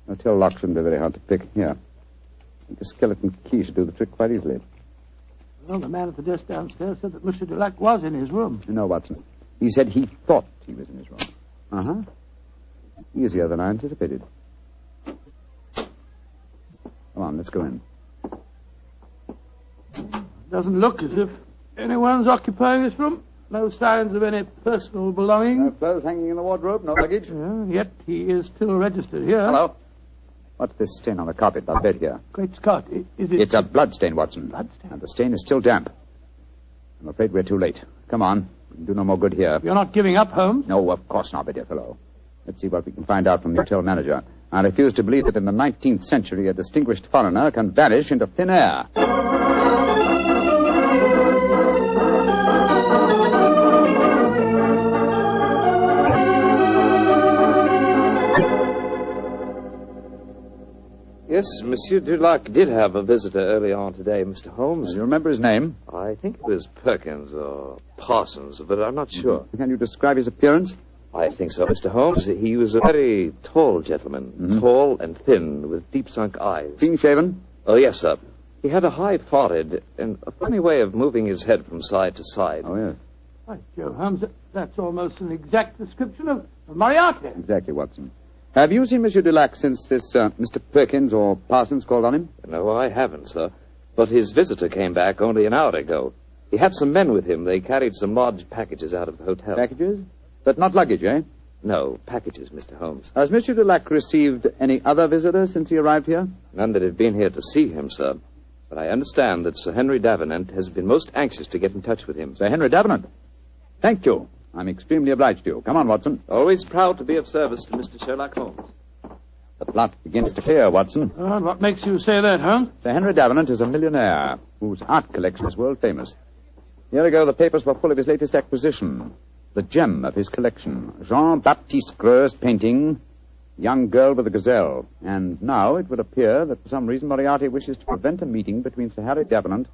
I'll tell lock shouldn't be very hard to pick. Here. I think the skeleton key should do the trick quite easily. Well, the man at the desk downstairs said that Monsieur Dulac was in his room. No, Watson. He said he thought he was in his room. Uh-huh. Easier than I anticipated. Come on, let's go in. Doesn't look as if anyone's occupying this room. No signs of any personal belongings. No clothes hanging in the wardrobe, no luggage. Yet he is still registered here. Hello. What's this stain on the carpet by the bed here? Great Scott, is it... It's a blood stain, Watson. Blood stain? And the stain is still damp. I'm afraid we're too late. Come on. We can do no more good here. You're not giving up, Holmes? No, of course not, my dear fellow. Let's see what we can find out from the hotel manager. I refuse to believe that in the 19th century a distinguished foreigner can vanish into thin air. Yes, Monsieur Dulac did have a visitor early on today, Mr. Holmes. You remember his name? I think it was Perkins or Parsons, but I'm not sure. Can you describe his appearance? I think so, Mr. Holmes. He was a very tall gentleman, tall and thin, with deep-sunk eyes. Clean-shaven? Oh, yes, sir. He had a high forehead and a funny way of moving his head from side to side. Oh, yes. Right, Joe Holmes, that's almost an exact description of Moriarty. Exactly, Watson. Have you seen Monsieur Dulac since this Mr. Perkins or Parsons called on him? No, I haven't, sir. But his visitor came back only an hour ago. He had some men with him. They carried some large packages out of the hotel. Packages? But not luggage, eh? No, packages, Mr. Holmes. Has Monsieur Dulac received any other visitors since he arrived here? None that have been here to see him, sir. But I understand that Sir Henry Davenant has been most anxious to get in touch with him. Sir Henry Davenant? Thank you. I'm extremely obliged to you. Come on, Watson. Always proud to be of service to Mr. Sherlock Holmes. The plot begins to clear, Watson. And what makes you say that, Holmes? Sir Henry Davenant is a millionaire whose art collection is world famous. A year ago, the papers were full of his latest acquisition, the gem of his collection, Jean-Baptiste Greu's painting, Young Girl with a Gazelle. And now it would appear that for some reason Moriarty wishes to prevent a meeting between Sir Henry Davenant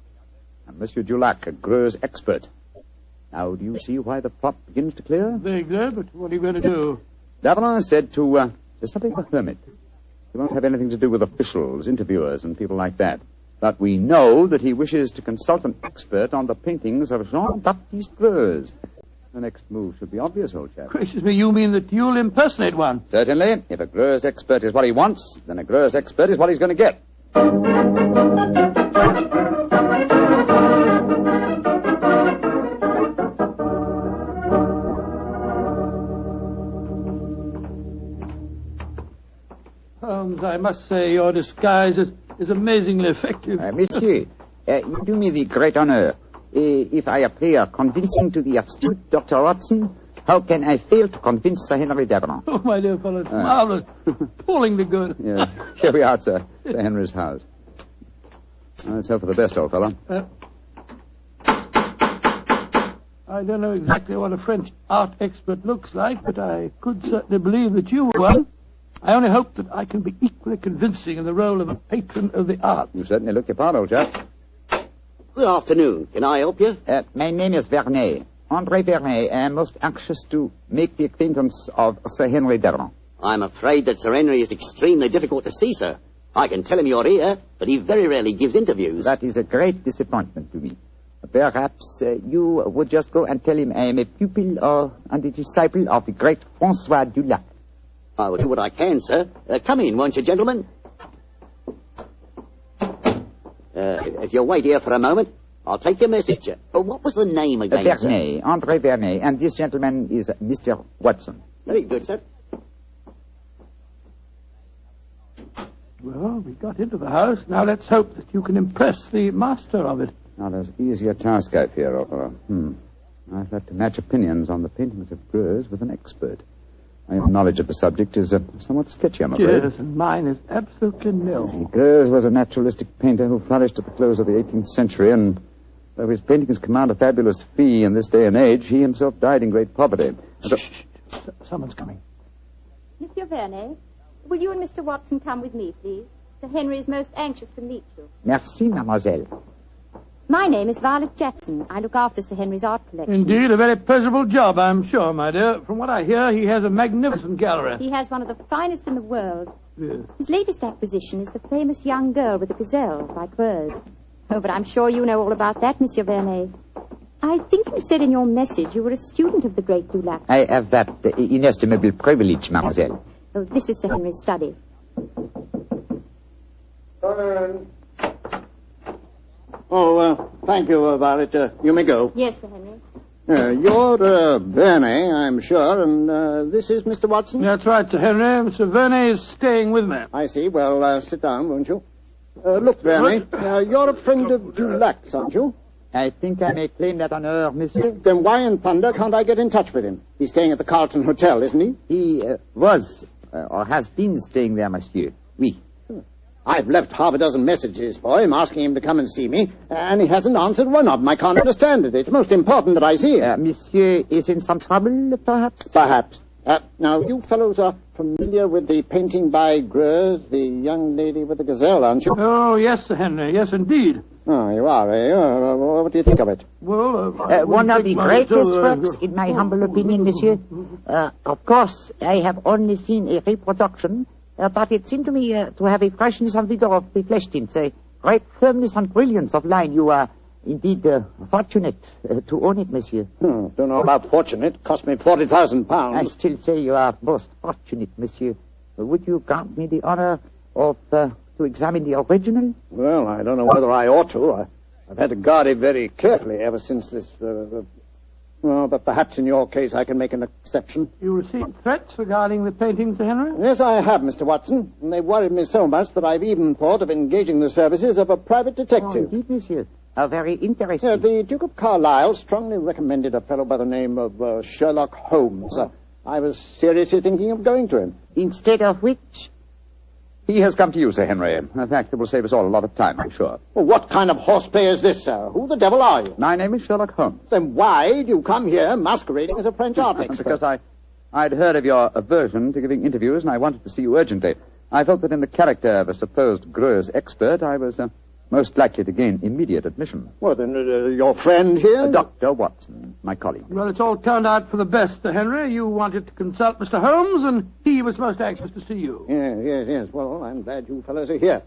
and Monsieur Dulac, a Greu's expert. Now, do you see why the plot begins to clear? Vaguely, but what are you going to do? Davenant is said to something of a hermit. He won't have anything to do with officials, interviewers, and people like that. But we know that he wishes to consult an expert on the paintings of Jean-Baptiste Greuze. The next move should be obvious, old chap. Gracious me, you mean that you'll impersonate one? Certainly. If a Greuze expert is what he wants, then a Greuze expert is what he's going to get. Holmes, I must say your disguise is amazingly effective. Monsieur, you do me the great honor. If I appear convincing to the astute Dr. Watson, how can I fail to convince Sir Henry Davenant? Oh, my dear fellow, it's marvelous. Appallingly good. Yeah. Here we are, sir. Sir Henry's house. Let's hope for the best, old fellow. I don't know exactly what a French art expert looks like, but I could certainly believe that you were one. I only hope that I can be equally convincing in the role of a patron of the arts. You certainly look your part, old chap. Good afternoon. Can I help you? My name is Vernet. André Vernet. I am most anxious to make the acquaintance of Sir Henry Davenant. I'm afraid that Sir Henry is extremely difficult to see, sir. I can tell him you're here, but he very rarely gives interviews. That is a great disappointment to me. Perhaps you would just go and tell him I am a pupil and a disciple of the great Francois Dulac. I will do what I can, sir. Come in, won't you, gentlemen? If you'll wait here for a moment, I'll take your message. What was the name again, Vernet, sir? André Vernet, and this gentleman is Mr. Watson. Very good, sir. Well, we got into the house. Now let's hope that you can impress the master of it. Not as easy a task, I fear, old fellow. I've had to match opinions on the paintings of Greuze with an expert. My knowledge of the subject is somewhat sketchy, I'm afraid. Yes, and mine is absolutely nil. Greuze was a naturalistic painter who flourished at the close of the 18th century, and though his paintings command a fabulous fee in this day and age, he himself died in great poverty. Shh. Someone's coming. Monsieur Vernet, will you and Mr. Watson come with me, please? Sir Henry is most anxious to meet you. Merci, mademoiselle. My name is Violet Jackson. I look after Sir Henry's art collection. Indeed, a very pleasurable job, I'm sure, my dear. From what I hear, he has a magnificent gallery. He has one of the finest in the world. Yes. His latest acquisition is the famous young girl with the gazelle by Greuze. Oh, but I'm sure you know all about that, Monsieur Vernet. I think you said in your message you were a student of the great Dulac. I have that inestimable privilege, mademoiselle. Oh, this is Sir Henry's study. Thank you, Violet. You may go. Yes, Sir Henry. You're Vernet, I'm sure, and this is Mr. Watson? That's right, Sir Henry. Mr. Vernet is staying with me. I see. Well, sit down, won't you? Look, Vernet, you're a friend of Dulac's, aren't you? I think I may claim that honor, monsieur. Then why in thunder can't I get in touch with him? He's staying at the Carlton Hotel, isn't he? He was, or has been staying there, monsieur. Oui. I've left half a dozen messages for him asking him to come and see me, and he hasn't answered one of them. I can't understand it. It's most important that I see him. Monsieur is in some trouble, perhaps? Perhaps. Now, you fellows are familiar with the painting by Greuze, the young lady with the gazelle, aren't you? Oh, yes, Sir Henry. Yes, indeed. Oh, you are, eh? What do you think of it? Well, one of the greatest works, in my humble opinion, monsieur. Of course, I have only seen a reproduction, but it seemed to me to have a freshness of vigor of the flesh tints, a great firmness and brilliance of line. You are indeed fortunate to own it, monsieur. Don't know about fortunate. It cost me £40,000. I still say you are most fortunate, monsieur. Would you grant me the honor of to examine the original? Well, I don't know whether I ought to. I've had to guard it very carefully ever since this... Well, but perhaps in your case I can make an exception. You received threats regarding the painting, Sir Henry? Yes, I have, Mr. Watson. And they've worried me so much that I've even thought of engaging the services of a private detective. Oh, indeed, monsieur. How very interesting. The Duke of Carlisle strongly recommended a fellow by the name of Sherlock Holmes. I was seriously thinking of going to him. Instead of which... He has come to you, Sir Henry. In fact, it will save us all a lot of time, I'm sure. Well, what kind of horseplay is this, sir? Who the devil are you? My name is Sherlock Holmes. Then why do you come here masquerading as a French art expert? Because I'd heard of your aversion to giving interviews, and I wanted to see you urgently. I felt that in the character of a supposed Greuze expert, I was most likely to gain immediate admission. Well, then, your friend here? Dr. Watson, my colleague. Well, it's all turned out for the best, Sir Henry. You wanted to consult Mr. Holmes, and he was most anxious to see you. Yes. Well, I'm glad you fellows are here.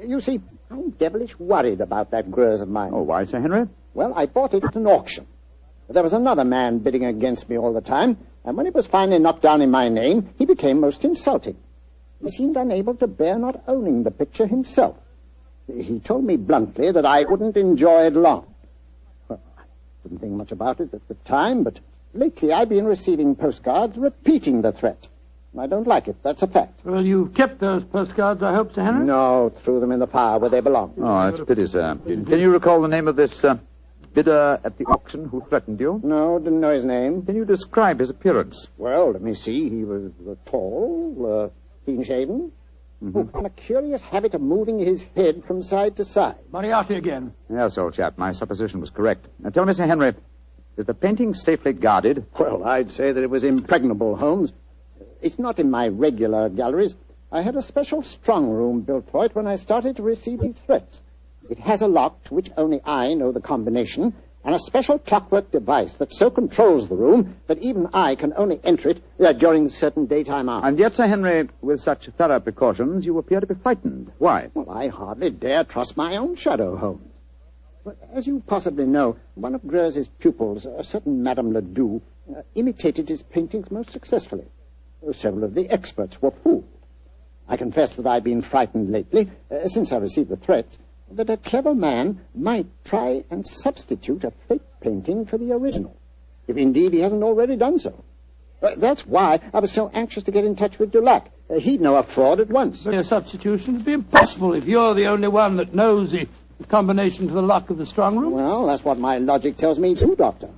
You see, I'm devilish worried about that Greuze of mine. Oh, why, Sir Henry? Well, I bought it at an auction. There was another man bidding against me all the time, and when it was finally knocked down in my name, he became most insulting. He seemed unable to bear not owning the picture himself. He told me bluntly that I wouldn't enjoy it long. Well, I didn't think much about it at the time, but lately I've been receiving postcards repeating the threat. I don't like it, that's a fact. Well, you've kept those postcards, I hope, Sir Henry? No, threw them in the fire where they belong. Oh, that's a pity, sir. Can you recall the name of this bidder at the auction who threatened you? No, didn't know his name. Can you describe his appearance? Well, let me see. He was tall, clean-shaven, and a curious habit of moving his head from side to side. Moriarty again. Yes, old chap, my supposition was correct. Now, tell me, Sir Henry, is the painting safely guarded? Well, I'd say that it was impregnable, Holmes. It's not in my regular galleries. I had a special strong room built for it when I started to receive these threats. It has a lock to which only I know the combination, and a special clockwork device that so controls the room that even I can only enter it during certain daytime hours. And yet, Sir Henry, with such thorough precautions, you appear to be frightened. Why? Well, I hardly dare trust my own shadow, Holmes. But as you possibly know, one of Greuze's pupils, a certain Madame Ledoux, imitated his paintings most successfully. Several of the experts were fooled. I confess that I've been frightened lately, since I received the threats, that a clever man might try and substitute a fake painting for the original, if indeed he hasn't already done so. That's why I was so anxious to get in touch with Dulac. He'd know a fraud at once. A substitution would be impossible if you're the only one that knows the combination to the lock of the strong room. Well, that's what my logic tells me too, Doctor.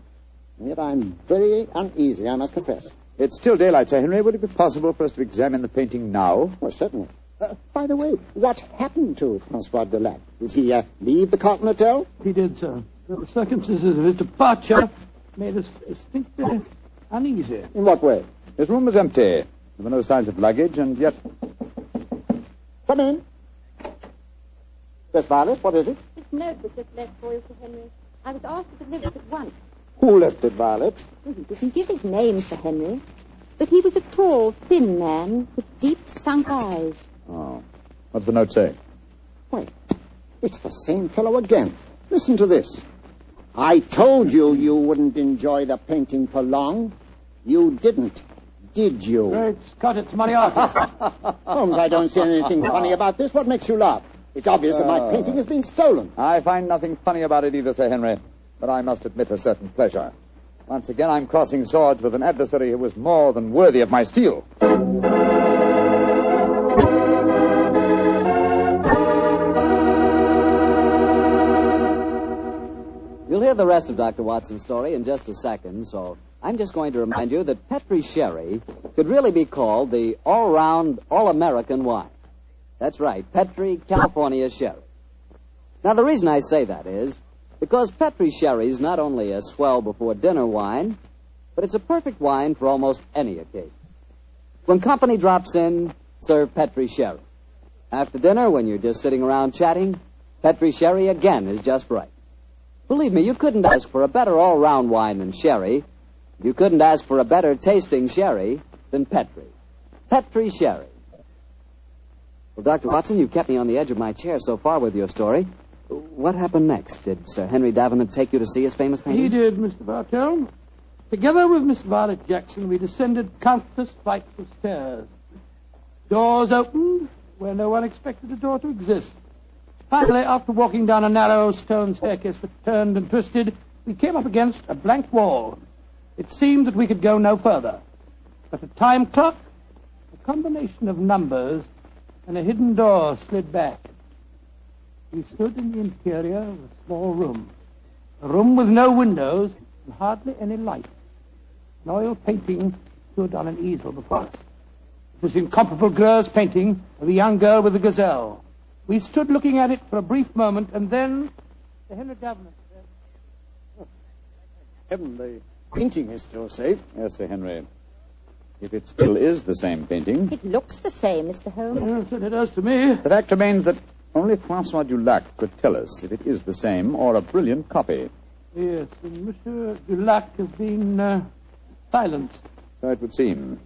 And yet I'm very uneasy, I must confess. It's still daylight, Sir Henry. Would it be possible for us to examine the painting now? Well, certainly. By the way, what happened to Francois Dulac? Did he leave the Carlton Hotel? He did, sir. The circumstances of his departure made us distinctly uneasy. In what way? His room was empty. There were no signs of luggage, and yet... Come in. Yes, Violet, what is it? This note was just left for you, Sir Henry. I was asked to deliver it at once. Who left it, Violet? Well, he didn't give his name, Sir Henry. But he was a tall, thin man with deep sunk eyes. Oh. What does the note say? Why, it's the same fellow again. Listen to this. I told you you wouldn't enjoy the painting for long. You didn't, did you? It's cut its money off. Holmes, I don't see anything funny about this. What makes you laugh? It's obvious that my painting has been stolen. I find nothing funny about it either, Sir Henry. But I must admit a certain pleasure. Once again, I'm crossing swords with an adversary who was more than worthy of my steel. You'll hear the rest of Dr. Watson's story in just a second, so I'm just going to remind you that Petri Sherry could really be called the all-round, all-American wine. That's right, Petri California Sherry. Now, the reason I say that is because Petri Sherry is not only a swell before dinner wine, but it's a perfect wine for almost any occasion. When company drops in, serve Petri Sherry. After dinner, when you're just sitting around chatting, Petri Sherry again is just right. Believe me, you couldn't ask for a better all-round wine than Sherry. You couldn't ask for a better tasting Sherry than Petri. Petri Sherry. Well, Dr. Watson, you've kept me on the edge of my chair so far with your story. What happened next? Did Sir Henry Davenant take you to see his famous painting? He did, Mr. Bartell. Together with Miss Violet Jackson, we descended countless flights of stairs. Doors opened where no one expected a door to exist. Finally, after walking down a narrow stone staircase that turned and twisted, we came up against a blank wall. It seemed that we could go no further. But a time clock, a combination of numbers, and a hidden door slid back. We stood in the interior of a small room. A room with no windows and hardly any light. An oil painting stood on an easel before us. It was the incomparable Greuze painting of a young girl with a gazelle. We stood looking at it for a brief moment, and then Sir Henry Davenant said, Heaven, the painting is still safe. Yes, Sir Henry. If it still is the same painting. It looks the same, Mr. Holmes. Yes, it does to me. The fact remains that only Francois Dulac could tell us if it is the same or a brilliant copy. Yes, and Monsieur Dulac has been silenced. So it would seem.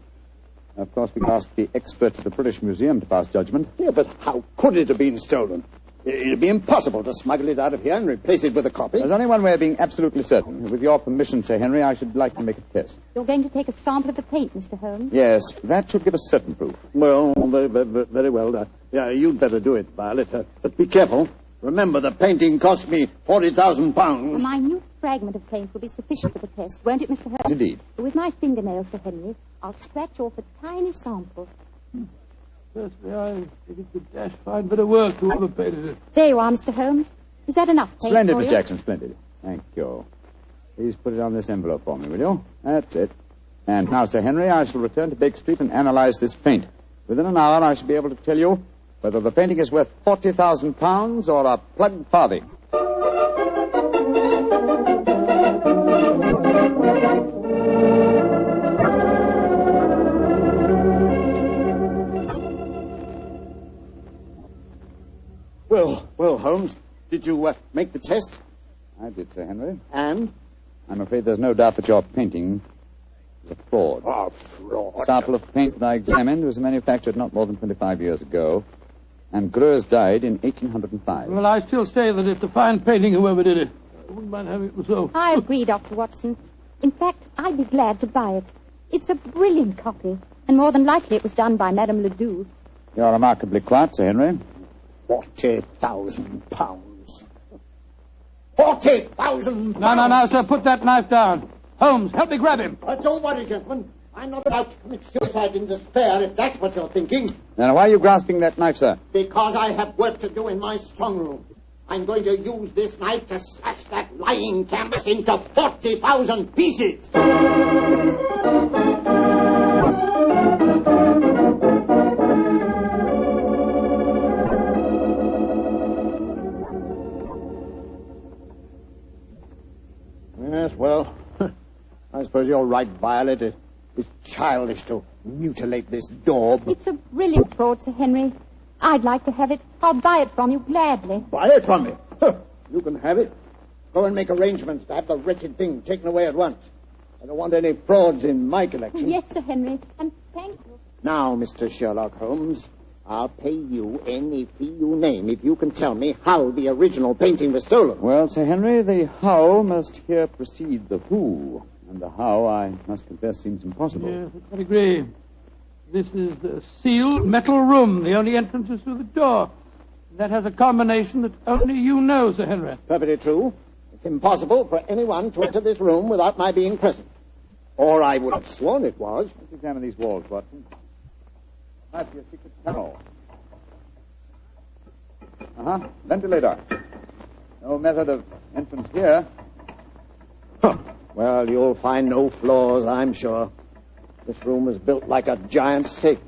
Of course, we could ask the experts at the British Museum to pass judgment. Yeah, but how could it have been stolen? It'd be impossible to smuggle it out of here and replace it with a copy. There's only one way of being absolutely certain. With your permission, Sir Henry, I should like to make a test. You're going to take a sample of the paint, Mr. Holmes? Yes, that should give us certain proof. Well, very well. Yeah, you'd better do it, Violet. But be careful. Remember, the painting cost me £40,000. A minute fragment of paint will be sufficient for the test, won't it, Mr. Holmes? Indeed. With my fingernails, Sir Henry, I'll scratch off a tiny sample. Firstly, I think it's a dash fine bit of work, whoever painted it. There you are, Mr. Holmes. Is that enough paint Splendid, for Miss you? Jackson, splendid. Thank you. Please put it on this envelope for me, will you? That's it. And now, Sir Henry, I shall return to Baker Street and analyze this paint. Within an hour, I shall be able to tell you whether the painting is worth £40,000 or a plugged farthing. Well, Holmes, did you make the test? I did, Sir Henry. And? I'm afraid there's no doubt that your painting is a fraud. Oh, fraud. The sample of paint that I examined was manufactured not more than 25 years ago, and Greuze died in 1805. Well, I still say that it's a fine painting, whoever did it. I wouldn't mind having it myself. I agree, Dr. Watson. In fact, I'd be glad to buy it. It's a brilliant copy, and more than likely it was done by Madame Ledoux. You're remarkably quiet, Sir Henry. £40,000. £40,000! No, sir, put that knife down. Holmes, help me grab him. Don't worry, gentlemen. I'm not about to commit suicide in despair, if that's what you're thinking. Now, why are you grasping that knife, sir? Because I have work to do in my strong room. I'm going to use this knife to slash that lying canvas into 40,000 pieces. Yes, well, I suppose you're right, Violet. It's childish to mutilate this daub. It's a brilliant fraud, Sir Henry. I'd like to have it. I'll buy it from you gladly. Buy it from me? You can have it. Go and make arrangements to have the wretched thing taken away at once. I don't want any frauds in my collection. Yes, Sir Henry, and thank you. Now, Mr. Sherlock Holmes, I'll pay you any fee you name if you can tell me how the original painting was stolen. Well, Sir Henry, the how must here precede the who. And the how, I must confess, seems impossible. Yes, I agree. This is the sealed metal room. The only entrance is through the door. That has a combination that only you know, Sir Henry. Perfectly true. It's impossible for anyone to enter this room without my being present. Or I would have sworn it was. Let's examine these walls, Watson. Might be a secret tunnel. Ventilator. No method of entrance here. Well, you'll find no flaws, I'm sure. This room was built like a giant safe.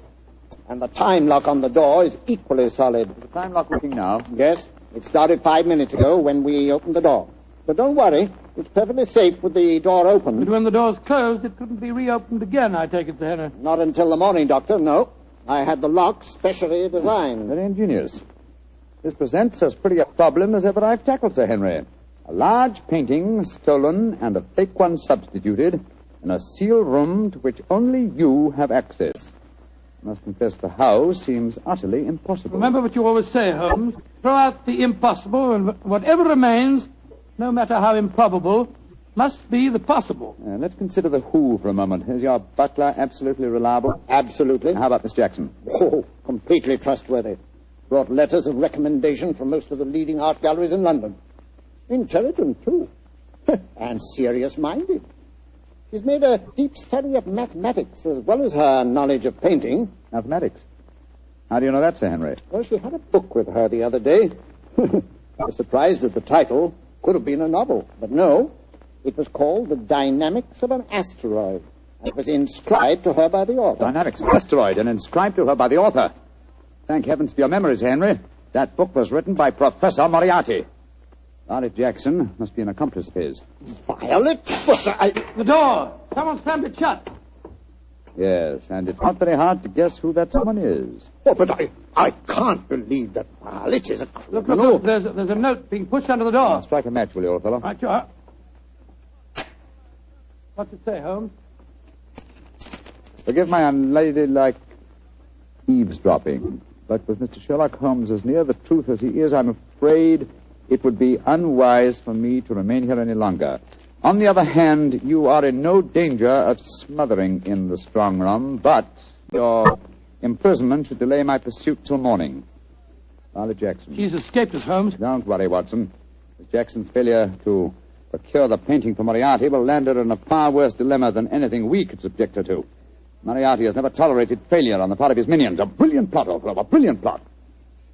And the time lock on the door is equally solid. Is the time lock working now? Yes. It started 5 minutes ago when we opened the door. But don't worry. It's perfectly safe with the door open. But when the door's closed, it couldn't be reopened again, I take it, Sir Henry. Not until the morning, Doctor, no. I had the lock specially designed. Very ingenious. This presents as pretty a problem as ever I've tackled, Sir Henry. A large painting stolen and a fake one substituted in a sealed room to which only you have access. I must confess the how seems utterly impossible. Remember what you always say, Holmes. Throw out the impossible, and whatever remains, no matter how improbable, must be the possible. Let's consider the who for a moment. Is your butler absolutely reliable? Absolutely. How about Miss Jackson? Oh, completely trustworthy. Brought letters of recommendation from most of the leading art galleries in London. Intelligent, too. And serious-minded. She's made a deep study of mathematics as well as her knowledge of painting. Mathematics? How do you know that, Sir Henry? Well, she had a book with her the other day. I was surprised at the title. Could have been a novel, but no. It was called The Dynamics of an Asteroid. And it was inscribed to her by the author. Dynamics of an Asteroid, and inscribed to her by the author. Thank heavens for your memories, Henry. That book was written by Professor Moriarty. Violet Jackson must be an accomplice of his. Violet? The door! Someone slammed it shut. Yes, and it's not very hard to guess who that someone is. Oh, but I can't believe that Violet is a criminal. Look, there's a note being pushed under the door. Strike a match, will you, old fellow? Right, you are. What's it say, Holmes? Forgive my unladylike eavesdropping, but with Mr. Sherlock Holmes as near the truth as he is, I'm afraid it would be unwise for me to remain here any longer. On the other hand, you are in no danger of smothering in the strong room, but your imprisonment should delay my pursuit till morning. Violet Jackson. She's escaped us, Holmes. Don't worry, Watson. Miss Jackson's failure to procure the painting for Moriarty will land her in a far worse dilemma than anything we could subject her to. Moriarty has never tolerated failure on the part of his minions. A brilliant plot, old fellow, a brilliant plot.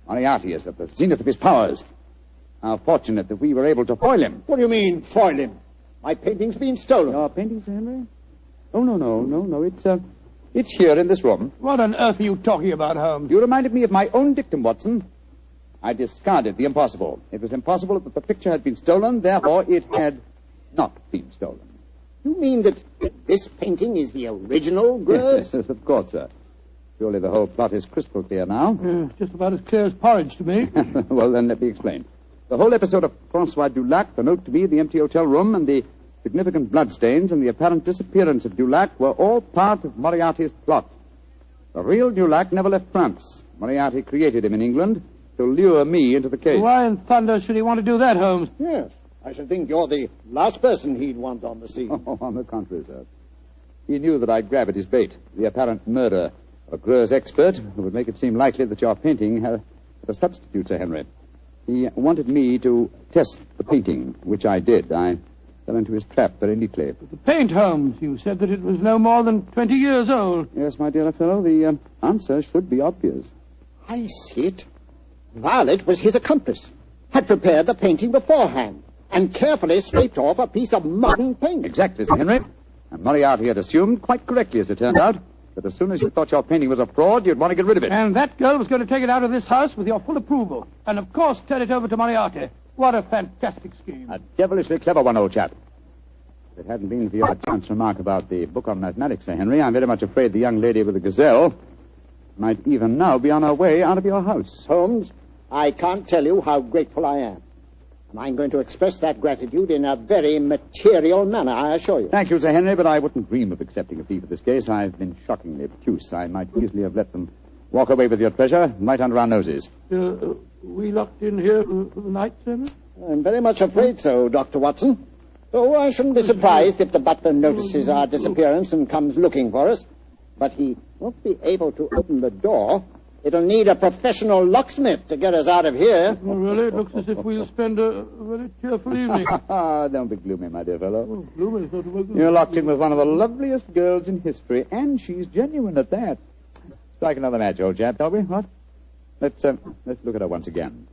Moriarty is at the zenith of his powers. How fortunate that we were able to foil him. What do you mean, foil him? My painting's been stolen. Your painting, Sir Henry? Oh, no. It's here in this room. What on earth are you talking about, Holmes? You reminded me of my own dictum, Watson. I discarded the impossible. It was impossible that the picture had been stolen, therefore it had not been stolen. You mean that this painting is the original, Grves? Yes, of course, sir. Surely the whole plot is crystal clear now. Just about as clear as porridge to me. Well, then, let me explain. The whole episode of Francois Dulac, the note to me, the empty hotel room, and the significant bloodstains and the apparent disappearance of Dulac were all part of Moriarty's plot. The real Dulac never left France. Moriarty created him in England to lure me into the case. Why in thunder should he want to do that, Holmes? Yes. I should think you're the last person he'd want on the scene. Oh, on the contrary, sir. He knew that I'd grab at his bait, the apparent murder of a Greuze expert who would make it seem likely that your painting had a substitute, Sir Henry. He wanted me to test the painting, which I did. I fell into his trap very neatly. The paint, Holmes, you said that it was no more than 20 years old. Yes, my dear fellow, the answer should be obvious. I see it. Violet was his accomplice, had prepared the painting beforehand, and carefully scraped off a piece of modern paint. Exactly, Sir Henry. And Moriarty had assumed, quite correctly as it turned out, that as soon as you thought your painting was a fraud, you'd want to get rid of it. And that girl was going to take it out of this house with your full approval. And, of course, turn it over to Moriarty. What a fantastic scheme. A devilishly clever one, old chap. If it hadn't been for your chance remark about the book on mathematics, Sir Henry, I'm very much afraid the young lady with the gazelle might even now be on her way out of your house. Holmes, I can't tell you how grateful I am. And I'm going to express that gratitude in a very material manner, I assure you. Thank you, Sir Henry, but I wouldn't dream of accepting a fee for this case. I've been shockingly obtuse. I might easily have let them walk away with your treasure right under our noses. We locked in here for the night, sir? I'm very much afraid so, Dr. Watson. Oh, I shouldn't be surprised if the butler notices our disappearance and comes looking for us. But he won't be able to open the door. It'll need a professional locksmith to get us out of here. Oh, really? It looks as if we'll spend a very cheerful evening. Don't be gloomy, my dear fellow. Oh, gloomy is not a word. You're locked in with one of the loveliest girls in history, and she's genuine at that. Strike another match, old chap, shall we? What? Let's look at her once again.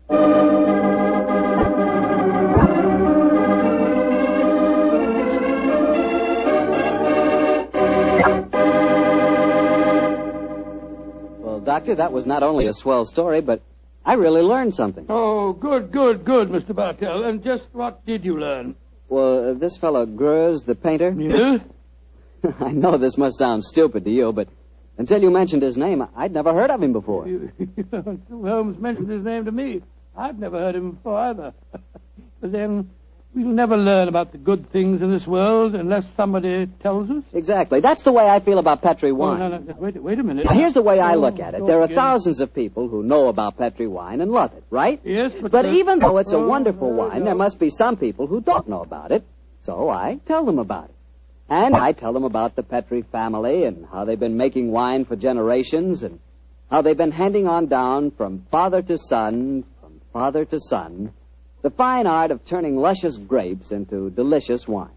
Doctor, that was not only a swell story, but I really learned something. Oh, good, Mr. Bartell. And just what did you learn? Well, this fellow Greuze, the painter... Yeah? I know this must sound stupid to you, but until you mentioned his name, I'd never heard of him before. Holmes mentioned his name to me. I've never heard him before either. But then... we'll never learn about the good things in this world unless somebody tells us. Exactly. That's the way I feel about Petri wine. Oh, no, wait a minute. Now, here's the way I look at it. There are thousands of people who know about Petri wine and love it, right? Yes, but even though it's a wonderful wine, there must be some people who don't know about it. So I tell them about it. And I tell them about the Petri family and how they've been making wine for generations and how they've been handing on down from father to son, the fine art of turning luscious grapes into delicious wine.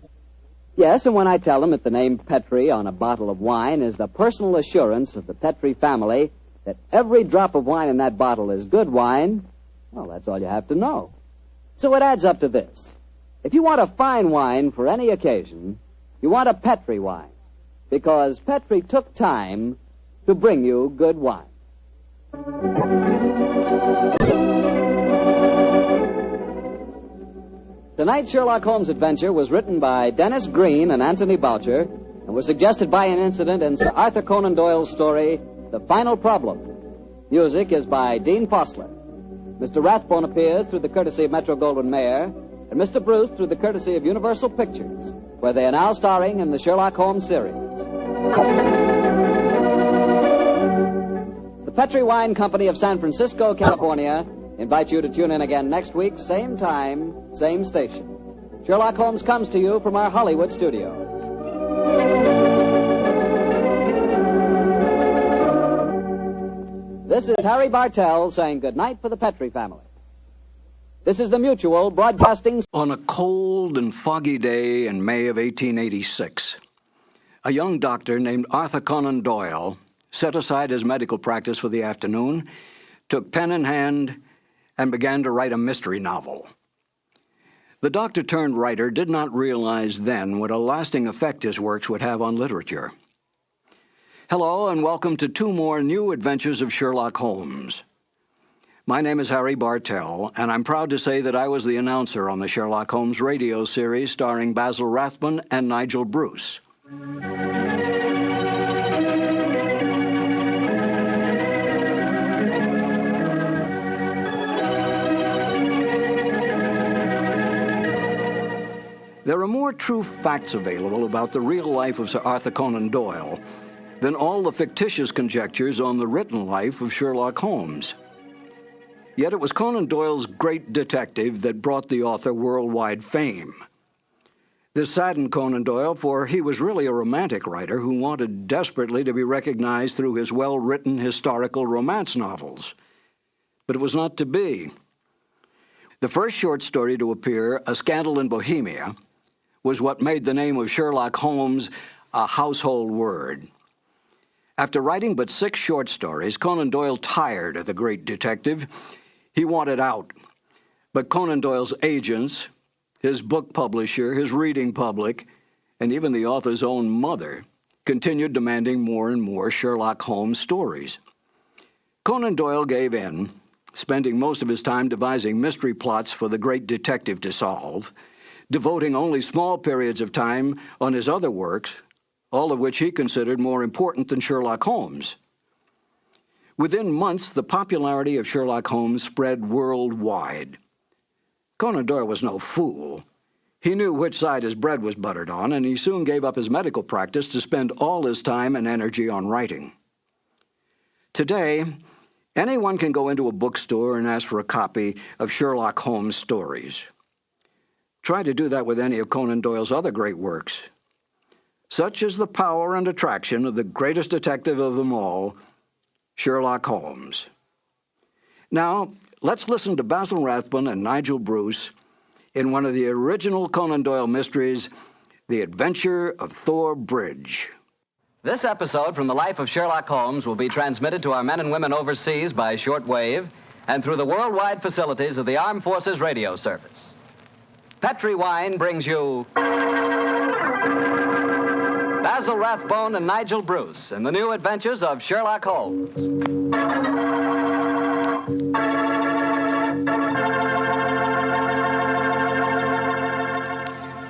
Yes, and when I tell them that the name Petri on a bottle of wine is the personal assurance of the Petri family that every drop of wine in that bottle is good wine, well, that's all you have to know. So it adds up to this. If you want a fine wine for any occasion, you want a Petri wine, because Petri took time to bring you good wine. Tonight's Sherlock Holmes adventure was written by Dennis Green and Anthony Boucher and was suggested by an incident in Sir Arthur Conan Doyle's story, The Final Problem. Music is by Dean Fossler. Mr. Rathbone appears through the courtesy of Metro-Goldwyn-Mayer and Mr. Bruce through the courtesy of Universal Pictures, where they are now starring in the Sherlock Holmes series. The Petri Wine Company of San Francisco, California, invite you to tune in again next week, same time, same station. Sherlock Holmes comes to you from our Hollywood studios. This is Harry Bartell saying goodnight for the Petri family. This is the Mutual Broadcasting... On a cold and foggy day in May of 1886, a young doctor named Arthur Conan Doyle set aside his medical practice for the afternoon, took pen in hand, and began to write a mystery novel. The doctor-turned-writer did not realize then what a lasting effect his works would have on literature. Hello, and welcome to 2 more new adventures of Sherlock Holmes. My name is Harry Bartell, and I'm proud to say that I was the announcer on the Sherlock Holmes radio series starring Basil Rathbone and Nigel Bruce. There are more true facts available about the real life of Sir Arthur Conan Doyle than all the fictitious conjectures on the written life of Sherlock Holmes. Yet it was Conan Doyle's great detective that brought the author worldwide fame. This saddened Conan Doyle, for he was really a romantic writer who wanted desperately to be recognized through his well-written historical romance novels. But it was not to be. The first short story to appear, A Scandal in Bohemia, was what made the name of Sherlock Holmes a household word. After writing but 6 short stories, Conan Doyle tired of the great detective. He wanted out. But Conan Doyle's agents, his book publisher, his reading public, and even the author's own mother continued demanding more and more Sherlock Holmes stories. Conan Doyle gave in, spending most of his time devising mystery plots for the great detective to solve, devoting only small periods of time on his other works, all of which he considered more important than Sherlock Holmes. Within months, the popularity of Sherlock Holmes spread worldwide. Conan Doyle was no fool. He knew which side his bread was buttered on, and he soon gave up his medical practice to spend all his time and energy on writing. Today, anyone can go into a bookstore and ask for a copy of Sherlock Holmes stories. Try to do that with any of Conan Doyle's other great works. Such is the power and attraction of the greatest detective of them all, Sherlock Holmes. Now, let's listen to Basil Rathbone and Nigel Bruce in one of the original Conan Doyle mysteries, The Adventure of Thor Bridge. This episode from the life of Sherlock Holmes will be transmitted to our men and women overseas by shortwave and through the worldwide facilities of the Armed Forces Radio Service. Petri Wine brings you Basil Rathbone and Nigel Bruce in the new adventures of Sherlock Holmes.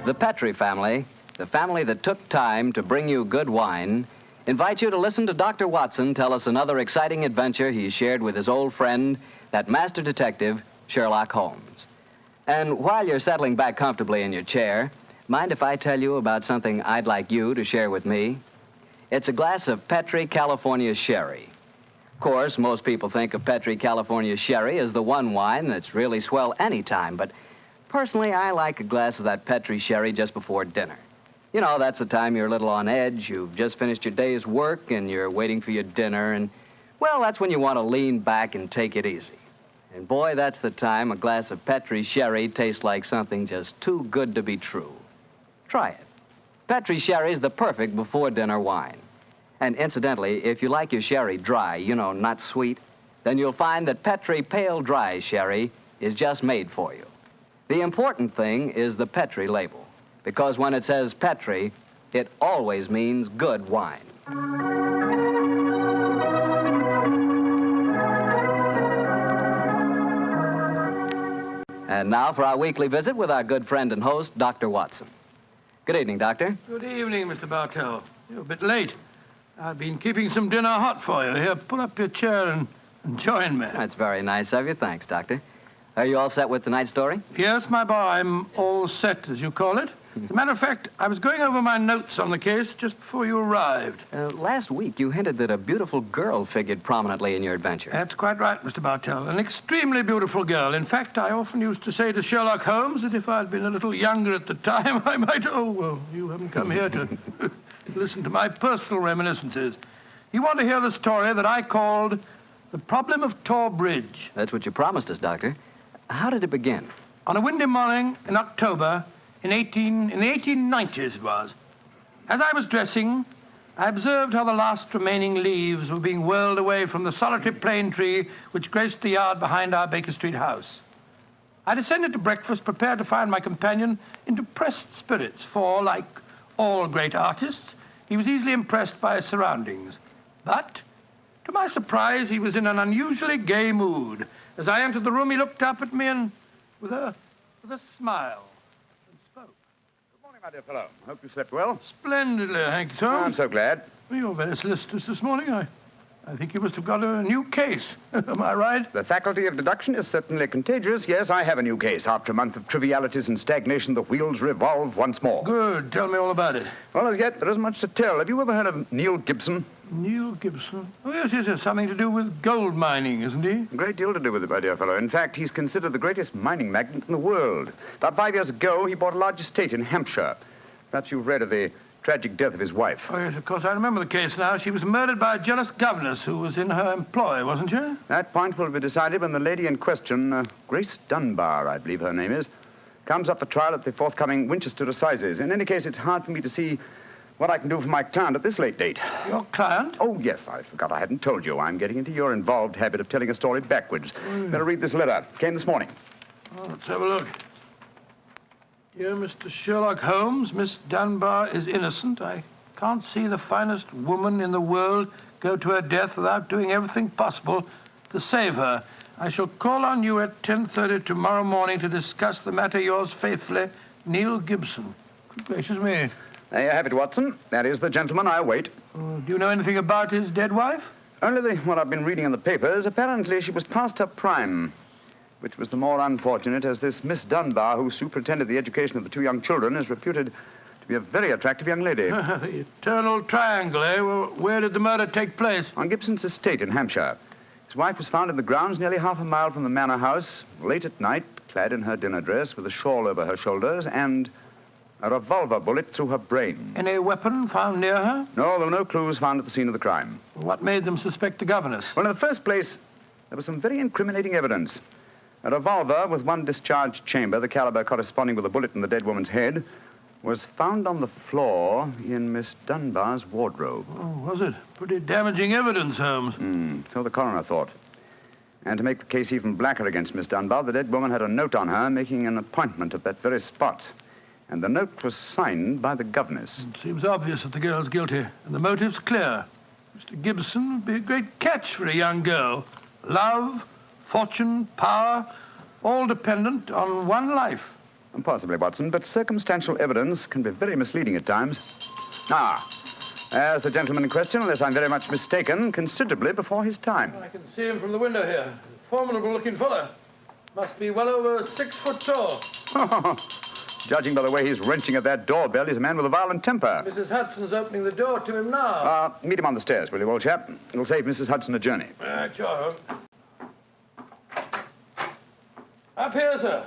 The Petri family, the family that took time to bring you good wine, invites you to listen to Dr. Watson tell us another exciting adventure he shared with his old friend, that master detective, Sherlock Holmes. And while you're settling back comfortably in your chair, mind if I tell you about something I'd like you to share with me? It's a glass of Petri California Sherry. Of course, most people think of Petri California Sherry as the one wine that's really swell any time, but personally, I like a glass of that Petri Sherry just before dinner. You know, that's the time you're a little on edge, you've just finished your day's work, and you're waiting for your dinner, and, well, that's when you want to lean back and take it easy. And boy, that's the time a glass of Petri Sherry tastes like something just too good to be true. Try it. Petri Sherry's the perfect before-dinner wine. And incidentally, if you like your sherry dry, you know, not sweet, then you'll find that Petri Pale Dry Sherry is just made for you. The important thing is the Petri label, because when it says Petri, it always means good wine. And now for our weekly visit with our good friend and host, Dr. Watson. Good evening, Doctor. Good evening, Mr. Bartell. You're a bit late. I've been keeping some dinner hot for you. Here, pull up your chair and join me. That's very nice of you. Thanks, Doctor. Are you all set with tonight's story? Yes, my boy, I'm all set, as you call it. As a matter of fact, I was going over my notes on the case just before you arrived. Last week, you hinted that a beautiful girl figured prominently in your adventure. That's quite right, Mr. Bartell. An extremely beautiful girl. In fact, I often used to say to Sherlock Holmes that if I'd been a little younger at the time, I might... Oh, well, you haven't come here to listen to my personal reminiscences. You want to hear the story that I called The Problem of Tor Bridge. That's what you promised us, Doctor. How did it begin? On a windy morning in October, in the 1890s it was. As I was dressing, I observed how the last remaining leaves were being whirled away from the solitary plane tree which graced the yard behind our Baker Street house. I descended to breakfast, prepared to find my companion in depressed spirits, for, like all great artists, he was easily impressed by his surroundings. But, to my surprise, he was in an unusually gay mood. As I entered the room, he looked up at me and, with a smile, and spoke. Good morning, my dear fellow. Hope you slept well. Splendidly, thank you, Tom. I'm so glad. Well, you're very solicitous this morning. I think you must have got a new case. Am I right? The faculty of deduction is certainly contagious. Yes, I have a new case. After a month of trivialities and stagnation, the wheels revolve once more. Good. Tell me all about it. Well, as yet, there isn't much to tell. Have you ever heard of Neil Gibson? Neil Gibson? Oh, yes, yes, yes. Something to do with gold mining, isn't he? A great deal to do with it, my dear fellow. In fact, he's considered the greatest mining magnate in the world. About 5 years ago, he bought a large estate in Hampshire. Perhaps you've read of the tragic death of his wife. Oh, yes, of course, I remember the case now. She was murdered by a jealous governess who was in her employ, wasn't she? That point will be decided when the lady in question, Grace Dunbar, I believe her name is, comes up for trial at the forthcoming Winchester Assizes. In any case, it's hard for me to see what I can do for my client at this late date. Your client? Oh, yes, I forgot I hadn't told you. I'm getting into your involved habit of telling a story backwards. Better read this letter. Came this morning. Oh, let's have a look. Dear Mr. Sherlock Holmes, Miss Dunbar is innocent. I can't see the finest woman in the world go to her death without doing everything possible to save her. I shall call on you at 10:30 tomorrow morning to discuss the matter. Yours faithfully, Neil Gibson. Good gracious me. There you have it, Watson. That is the gentleman I await. Do you know anything about his dead wife? Only what I've been reading in the papers, apparently she was past her prime, which was the more unfortunate as this Miss Dunbar, who superintended the education of the two young children, is reputed to be a very attractive young lady. The eternal triangle, eh? Well, where did the murder take place? On Gibson's estate in Hampshire. His wife was found in the grounds nearly half a mile from the manor house, late at night, clad in her dinner dress, with a shawl over her shoulders, and a revolver bullet through her brain. Any weapon found near her? No, there were no clues found at the scene of the crime. What made them suspect the governess? Well, in the first place, there was some very incriminating evidence. A revolver with one discharged chamber, the caliber corresponding with a bullet in the dead woman's head, was found on the floor in Miss Dunbar's wardrobe. Oh, was it? Pretty damaging evidence, Holmes. So the coroner thought. And to make the case even blacker against Miss Dunbar, the dead woman had a note on her making an appointment at that very spot. And the note was signed by the governess. It seems obvious that the girl's guilty, and the motive's clear. Mr. Gibson would be a great catch for a young girl. Love, fortune, power, all dependent on one life. Possibly, Watson, but circumstantial evidence can be very misleading at times. As the gentleman in question, unless I'm very much mistaken, considerably before his time. I can see him from the window here. Formidable-looking fellow. Must be well over 6 foot tall. Judging by the way he's wrenching at that doorbell, he's a man with a violent temper. Mrs. Hudson's opening the door to him now. Meet him on the stairs, will you, old chap? It'll save Mrs. Hudson a journey. Sure. Up here, sir.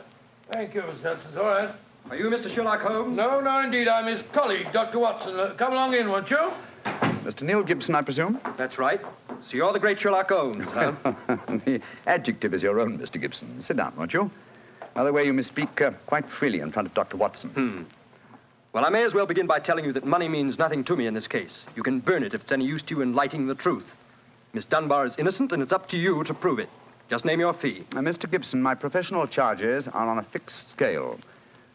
Thank you, Mrs. Hudson. All right. Are you Mr. Sherlock Holmes? No, indeed. I'm his colleague, Dr. Watson. Come along in, won't you? Mr. Neil Gibson, I presume? That's right. So you're the great Sherlock Holmes, huh? The adjective is your own, Mr. Gibson. Sit down, won't you? By the way, you may speak quite freely in front of Dr. Watson. Well, I may as well begin by telling you that money means nothing to me in this case. You can burn it if it's any use to you in lighting the truth. Miss Dunbar is innocent, and it's up to you to prove it. Just name your fee. Mr. Gibson, my professional charges are on a fixed scale.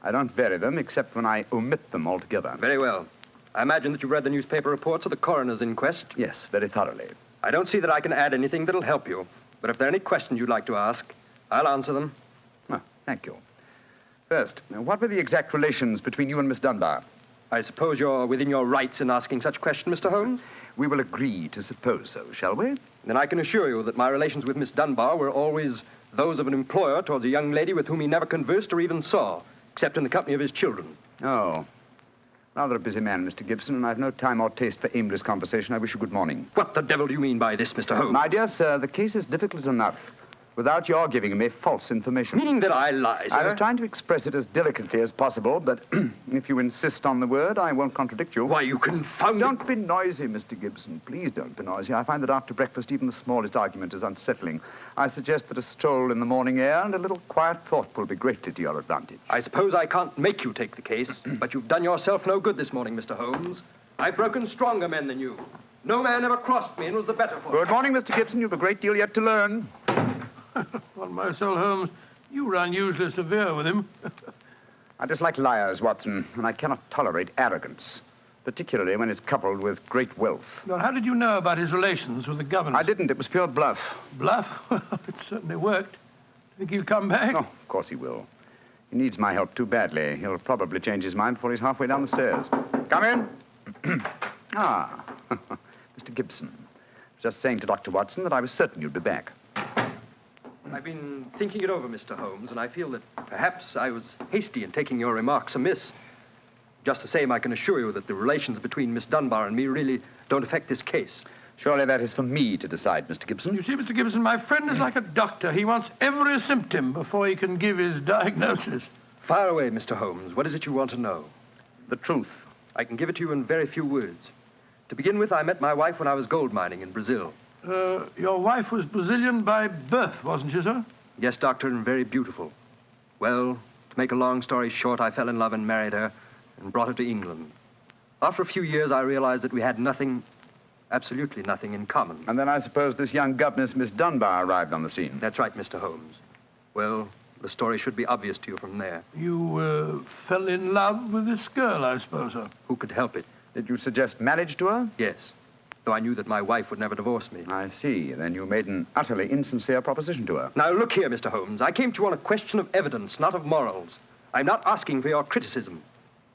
I don't vary them except when I omit them altogether. Very well. I imagine that you've read the newspaper reports of the coroner's inquest? Yes, very thoroughly. I don't see that I can add anything that'll help you. But if there are any questions you'd like to ask, I'll answer them. Thank you. First, what were the exact relations between you and Miss Dunbar? I suppose you're within your rights in asking such a question, Mr. Holmes? We will agree to suppose so, shall we? Then I can assure you that my relations with Miss Dunbar were always those of an employer towards a young lady with whom he never conversed or even saw, except in the company of his children. Oh. Rather a busy man, Mr. Gibson, and I've no time or taste for aimless conversation. I wish you good morning. What the devil do you mean by this, Mr. Holmes? My dear sir, the case is difficult enough without your giving me false information. Meaning that I lie, sir? I was trying to express it as delicately as possible, but if you insist on the word, I won't contradict you. Why, you confounded... Don't be noisy, Mr. Gibson. Please don't be noisy. I find that after breakfast, even the smallest argument is unsettling. I suggest that a stroll in the morning air and a little quiet thought will be greatly to your advantage. I suppose I can't make you take the case, but you've done yourself no good this morning, Mr. Holmes. I've broken stronger men than you. No man ever crossed me and was the better for it. Good morning, Mr. Gibson. You've a great deal yet to learn. On my soul, Holmes, you run usually severe with him. I dislike liars, Watson, and I cannot tolerate arrogance, particularly when it's coupled with great wealth. Well, how did you know about his relations with the governor? I didn't. It was pure bluff. Bluff? It certainly worked. Think he'll come back? Oh, of course he will. He needs my help too badly. He'll probably change his mind before he's halfway down the stairs. Come in. Mr. Gibson. Just saying to Dr. Watson that I was certain you'd be back. I've been thinking it over, Mr. Holmes, and I feel that perhaps I was hasty in taking your remarks amiss. Just the same, I can assure you that the relations between Miss Dunbar and me really don't affect this case. Surely that is for me to decide, Mr. Gibson. You see, Mr. Gibson, my friend is like a doctor. He wants every symptom before he can give his diagnosis. Fire away, Mr. Holmes. What is it you want to know? The truth. I can give it to you in very few words. To begin with, I met my wife when I was gold mining in Brazil. Your wife was Brazilian by birth, wasn't she, sir? Yes, doctor, and very beautiful. Well, to make a long story short, I fell in love and married her and brought her to England. After a few years, I realized that we had nothing, absolutely nothing in common. And then I suppose this young governess, Miss Dunbar, arrived on the scene. That's right, Mr. Holmes. Well, the story should be obvious to you from there. You fell in love with this girl, I suppose, sir? Who could help it? Did you suggest marriage to her? Yes. Though I knew that my wife would never divorce me. I see. Then you made an utterly insincere proposition to her. Now, look here, Mr. Holmes. I came to you on a question of evidence, not of morals. I'm not asking for your criticism.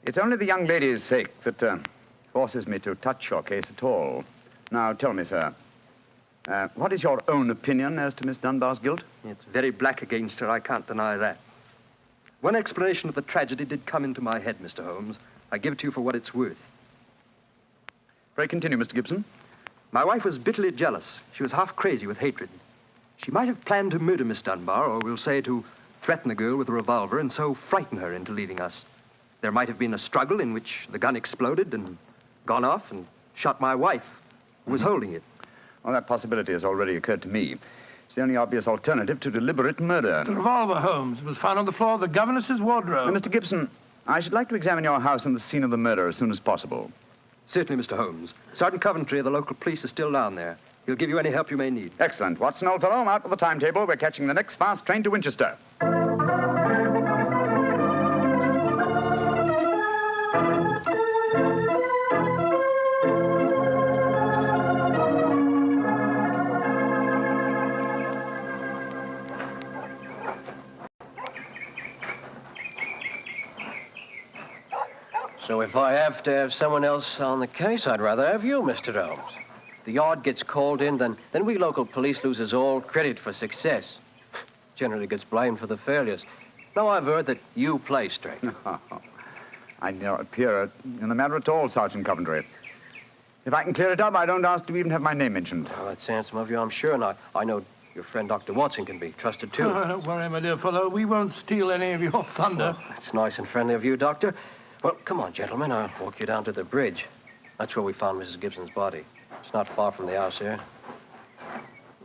It's only the young lady's sake that forces me to touch your case at all. Now, tell me, sir, What is your own opinion as to Miss Dunbar's guilt? It's very black against her, I can't deny that. One explanation of the tragedy did come into my head, Mr. Holmes. I give it to you for what it's worth. Pray continue, Mr. Gibson. My wife was bitterly jealous. She was half crazy with hatred. She might have planned to murder Miss Dunbar, or we'll say to threaten the girl with a revolver and so frighten her into leaving us. There might have been a struggle in which the gun exploded and gone off and shot my wife, who was holding it. Well, that possibility has already occurred to me. It's the only obvious alternative to deliberate murder. The revolver, Holmes, was found on the floor of the governess's wardrobe. Now, Mr. Gibson, I should like to examine your house and the scene of the murder as soon as possible. Certainly, Mr. Holmes. Sergeant Coventry of the local police is still down there. He'll give you any help you may need. Excellent. Watson, old fellow, out with the timetable. We're catching the next fast train to Winchester. So if I have to have someone else on the case, I'd rather have you, Mr. Holmes. The yard gets called in, then we local police loses all credit for success. Generally gets blamed for the failures. Now I've heard that you play straight. I do not appear in the matter at all, Sergeant Coventry. If I can clear it up, I don't ask to even have my name mentioned. Well, that's handsome of you, I'm sure. And I know your friend Dr. Watson can be trusted, too. Oh, don't worry, my dear fellow. We won't steal any of your thunder. Well, that's nice and friendly of you, Doctor. Well, come on, gentlemen. I'll walk you down to the bridge. That's where we found Mrs. Gibson's body. It's not far from the house here.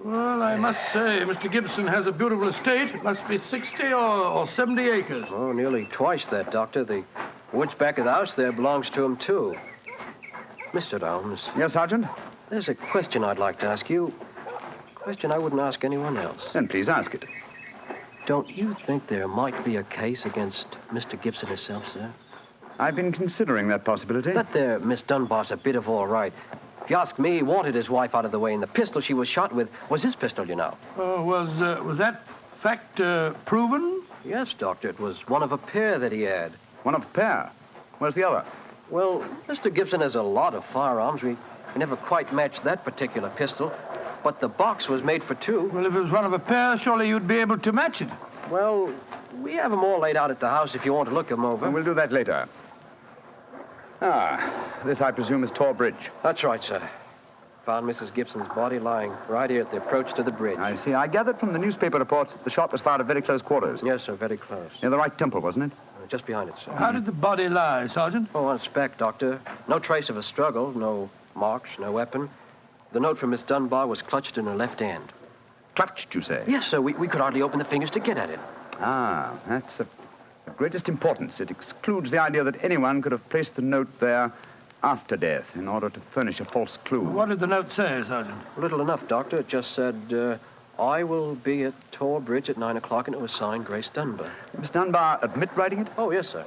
Well, I must say, Mr. Gibson has a beautiful estate. It must be 60 or 70 acres. Oh, nearly twice that, Doctor. The woods back of the house there belongs to him, too. Mr. Holmes. Yes, Sergeant? There's a question I'd like to ask you. A question I wouldn't ask anyone else. Then please ask it. Don't you think there might be a case against Mr. Gibson himself, sir? I've been considering that possibility. That there Miss Dunbar's a bit of all right. If you ask me, he wanted his wife out of the way, and the pistol she was shot with was his pistol, you know. Oh, was that fact proven? Yes, Doctor. It was one of a pair that he had. One of a pair? Where's the other? Well, Mr. Gibson has a lot of firearms. We never quite matched that particular pistol, but the box was made for two. Well, if it was one of a pair, surely you'd be able to match it. Well, we have them all laid out at the house if you want to look them over. Well, we'll do that later. This, I presume, is Tor Bridge. That's right, sir. Found Mrs. Gibson's body lying right here at the approach to the bridge. I see. I gathered from the newspaper reports that the shot was fired at very close quarters. Yes, sir, very close. Near the right temple, wasn't it? Just behind it, sir. How did the body lie, Sergeant? Oh, on its back, Doctor. No trace of a struggle, no marks, no weapon. The note from Miss Dunbar was clutched in her left hand. Clutched, you say? Yes, sir. We could hardly open the fingers to get at it. That's of greatest importance. It excludes the idea that anyone could have placed the note there after death in order to furnish a false clue. What did the note say, Sergeant? Little enough, Doctor. It just said, I will be at Tor Bridge at 9 o'clock, and it was signed Grace Dunbar. Miss Dunbar admit writing it? Oh, yes, sir.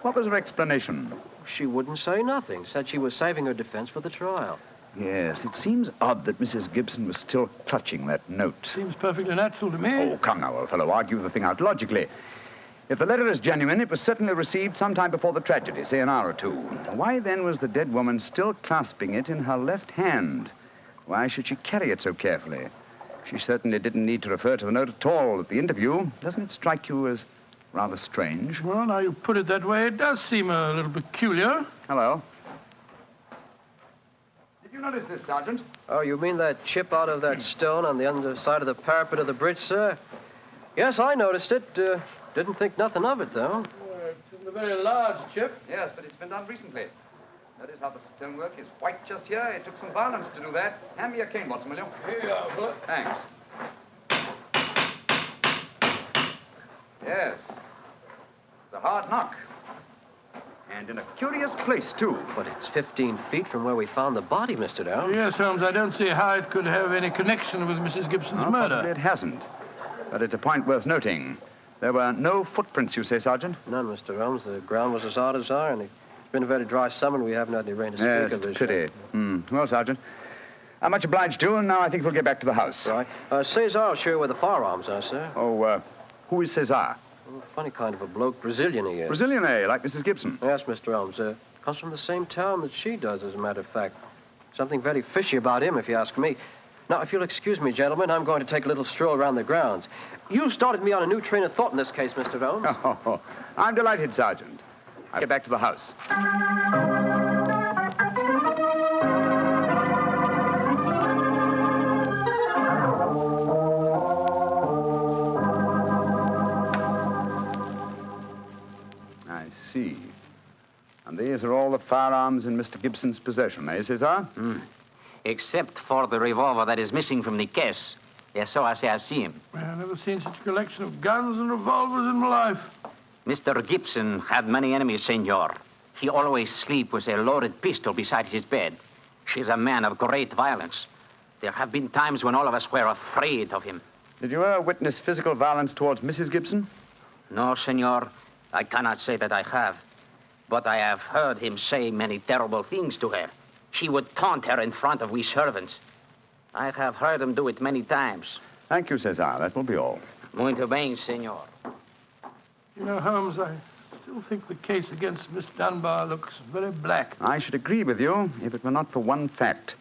What was her explanation? She wouldn't say nothing. Said she was saving her defense for the trial. Yes, it seems odd that Mrs. Gibson was still clutching that note. Seems perfectly natural to me. Oh, come now, old fellow. Argue the thing out logically. If the letter is genuine, it was certainly received sometime before the tragedy, say an hour or two. Why then was the dead woman still clasping it in her left hand? Why should she carry it so carefully? She certainly didn't need to refer to the note at all at the interview. Doesn't it strike you as rather strange? Well, now you put it that way, it does seem a little peculiar. Hello. Did you notice this, Sergeant? Oh, you mean that chip out of that stone on the underside of the parapet of the bridge, sir? Yes, I noticed it. Didn't think nothing of it, though. It isn't a very large chip. Yes, but it's been done recently. Notice how the stonework is white just here. It took some violence to do that. Hand me your cane, Watson, will you? Here you are, Philip. Thanks. Yes. It's a hard knock. And in a curious place, too. But it's 15 feet from where we found the body, Mr. Dow. Yes, Holmes, I don't see how it could have any connection with Mrs. Gibson's murder. Possibly it hasn't. But it's a point worth noting. There were no footprints, you say, Sergeant? None, Mr. Holmes. The ground was as hard as iron. It's been a very dry summer, and we haven't had any rain to speak yes, of this. Yes, pity. Well, Sergeant, I'm much obliged to you, and now I think we'll get back to the house. Right. Cesar will show you where the firearms are, sir. Oh, who is Cesar? Oh, funny kind of a bloke. Brazilian he is. Brazilian, eh? Like Mrs. Gibson? Yes, Mr. Holmes. Comes from the same town that she does, as a matter of fact. Something very fishy about him, if you ask me. Now, if you'll excuse me, gentlemen, I'm going to take a little stroll around the grounds. You started me on a new train of thought in this case, Mr. Holmes. Oh, I'm delighted, Sergeant. I'll get back to the house. I see. And these are all the firearms in Mr. Gibson's possession, eh, Cesar? Except for the revolver that is missing from the case. Yes, so I say I've seen him. I've never seen such a collection of guns and revolvers in my life. Mr. Gibson had many enemies, senor. He always sleep with a loaded pistol beside his bed. He's a man of great violence. There have been times when all of us were afraid of him. Did you ever witness physical violence towards Mrs. Gibson? No, senor. I cannot say that I have. But I have heard him say many terrible things to her. He would taunt her in front of we servants. I have heard him do it many times. Thank you, Cesar. That will be all. Muito bem, senor. You know, Holmes, I still think the case against Miss Dunbar looks very black. I should agree with you if it were not for one fact.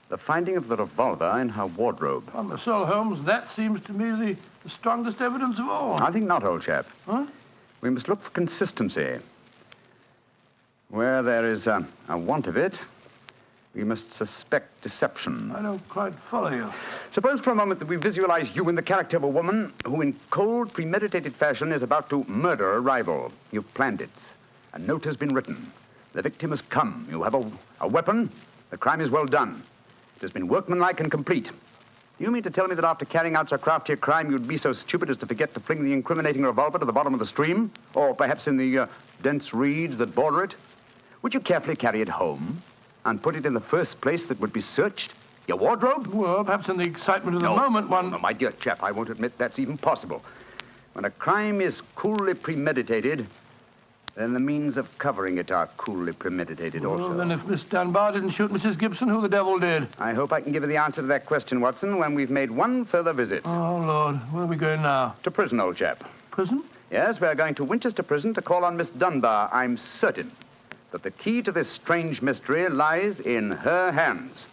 The finding of the revolver in her wardrobe. On the soul, Holmes, that seems to me the strongest evidence of all. I think not, old chap. Huh? We must look for consistency. Where there is a want of it, we must suspect deception. I don't quite follow you. Suppose for a moment that we visualize you in the character of a woman who in cold, premeditated fashion is about to murder a rival. You've planned it. A note has been written. The victim has come. You have a weapon. The crime is well done. It has been workmanlike and complete. Do you mean to tell me that after carrying out so crafty a crime, you'd be so stupid as to forget to fling the incriminating revolver to the bottom of the stream? Or perhaps in the dense reeds that border it? Would you carefully carry it home and put it in the first place that would be searched? Your wardrobe? Well, perhaps in the excitement of the moment, one... No, my dear chap, I won't admit that's even possible. When a crime is coolly premeditated, then the means of covering it are coolly premeditated also. Well, then if Miss Dunbar didn't shoot Mrs. Gibson, who the devil did? I hope I can give you the answer to that question, Watson, when we've made one further visit. Oh, Lord. Where are we going now? To prison, old chap. Prison? Yes, we're going to Winchester Prison to call on Miss Dunbar. I'm certain that the key to this strange mystery lies in her hands.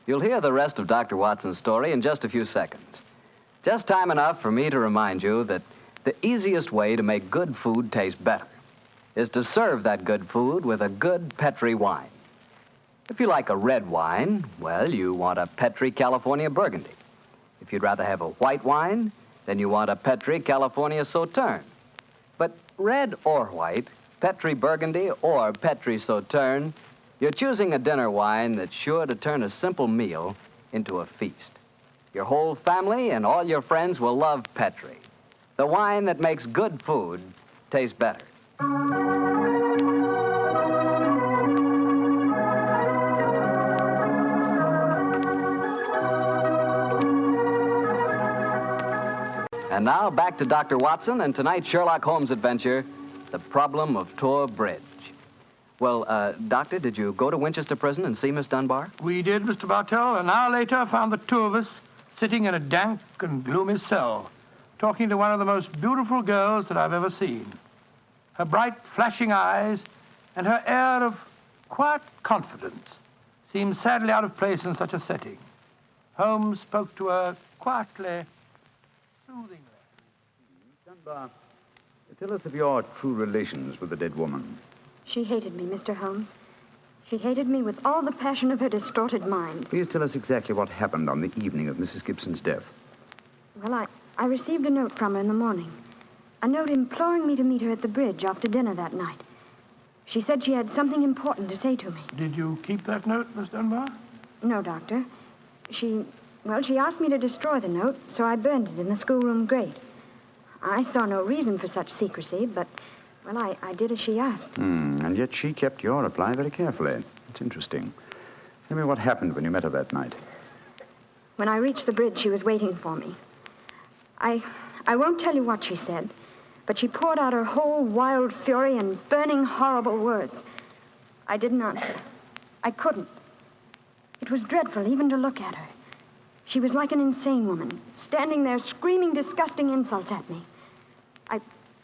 You'll hear the rest of Dr. Watson's story in just a few seconds. Just time enough for me to remind you that the easiest way to make good food taste better is to serve that good food with a good Petri wine. If you like a red wine, well, you want a Petri California Burgundy. If you'd rather have a white wine, then you want a Petri California Sauterne. But red or white, Petri Burgundy or Petri Sauterne, you're choosing a dinner wine that's sure to turn a simple meal into a feast. Your whole family and all your friends will love Petri, the wine that makes good food taste better. And now back to Dr. Watson and tonight's Sherlock Holmes adventure, The Problem of Tor Bridge. Well, Doctor, did you go to Winchester Prison and see Miss Dunbar? We did, Mr. Bartell. An hour later, found the two of us sitting in a dank and gloomy cell, talking to one of the most beautiful girls that I've ever seen. Her bright, flashing eyes and her air of quiet confidence seemed sadly out of place in such a setting. Holmes spoke to her quietly, soothingly. Dunbar, tell us of your true relations with the dead woman. She hated me, Mr. Holmes. She hated me with all the passion of her distorted mind. Please tell us exactly what happened on the evening of Mrs. Gibson's death. Well, I received a note from her in the morning. A note imploring me to meet her at the bridge after dinner that night. She said she had something important to say to me. Did you keep that note, Miss Dunbar? No, Doctor. She asked me to destroy the note, so I burned it in the schoolroom grate. I saw no reason for such secrecy, but... well, I did as she asked. And yet she kept your reply very carefully. It's interesting. Tell me what happened when you met her that night. When I reached the bridge, she was waiting for me. I won't tell you what she said, but she poured out her whole wild fury in burning, horrible words. I didn't answer. I couldn't. It was dreadful even to look at her. She was like an insane woman, standing there screaming disgusting insults at me.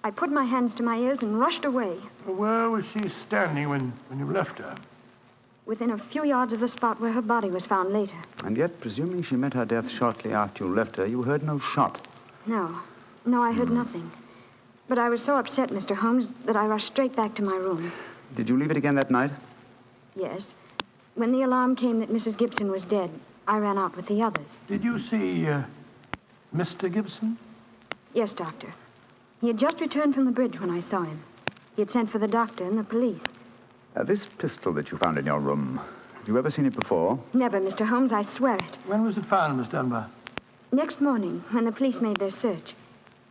I put my hands to my ears and rushed away. Where was she standing when you left her? Within a few yards of the spot where her body was found later. And yet, presuming she met her death shortly after you left her, you heard no shot. No, I heard nothing. But I was so upset, Mr. Holmes, that I rushed straight back to my room. Did you leave it again that night? Yes. When the alarm came that Mrs. Gibson was dead, I ran out with the others. Did you see Mr. Gibson? Yes, Doctor. He had just returned from the bridge when I saw him. He had sent for the doctor and the police. This pistol that you found in your room, had you ever seen it before? Never, Mr. Holmes, I swear it. When was it found, Miss Dunbar? Next morning, when the police made their search.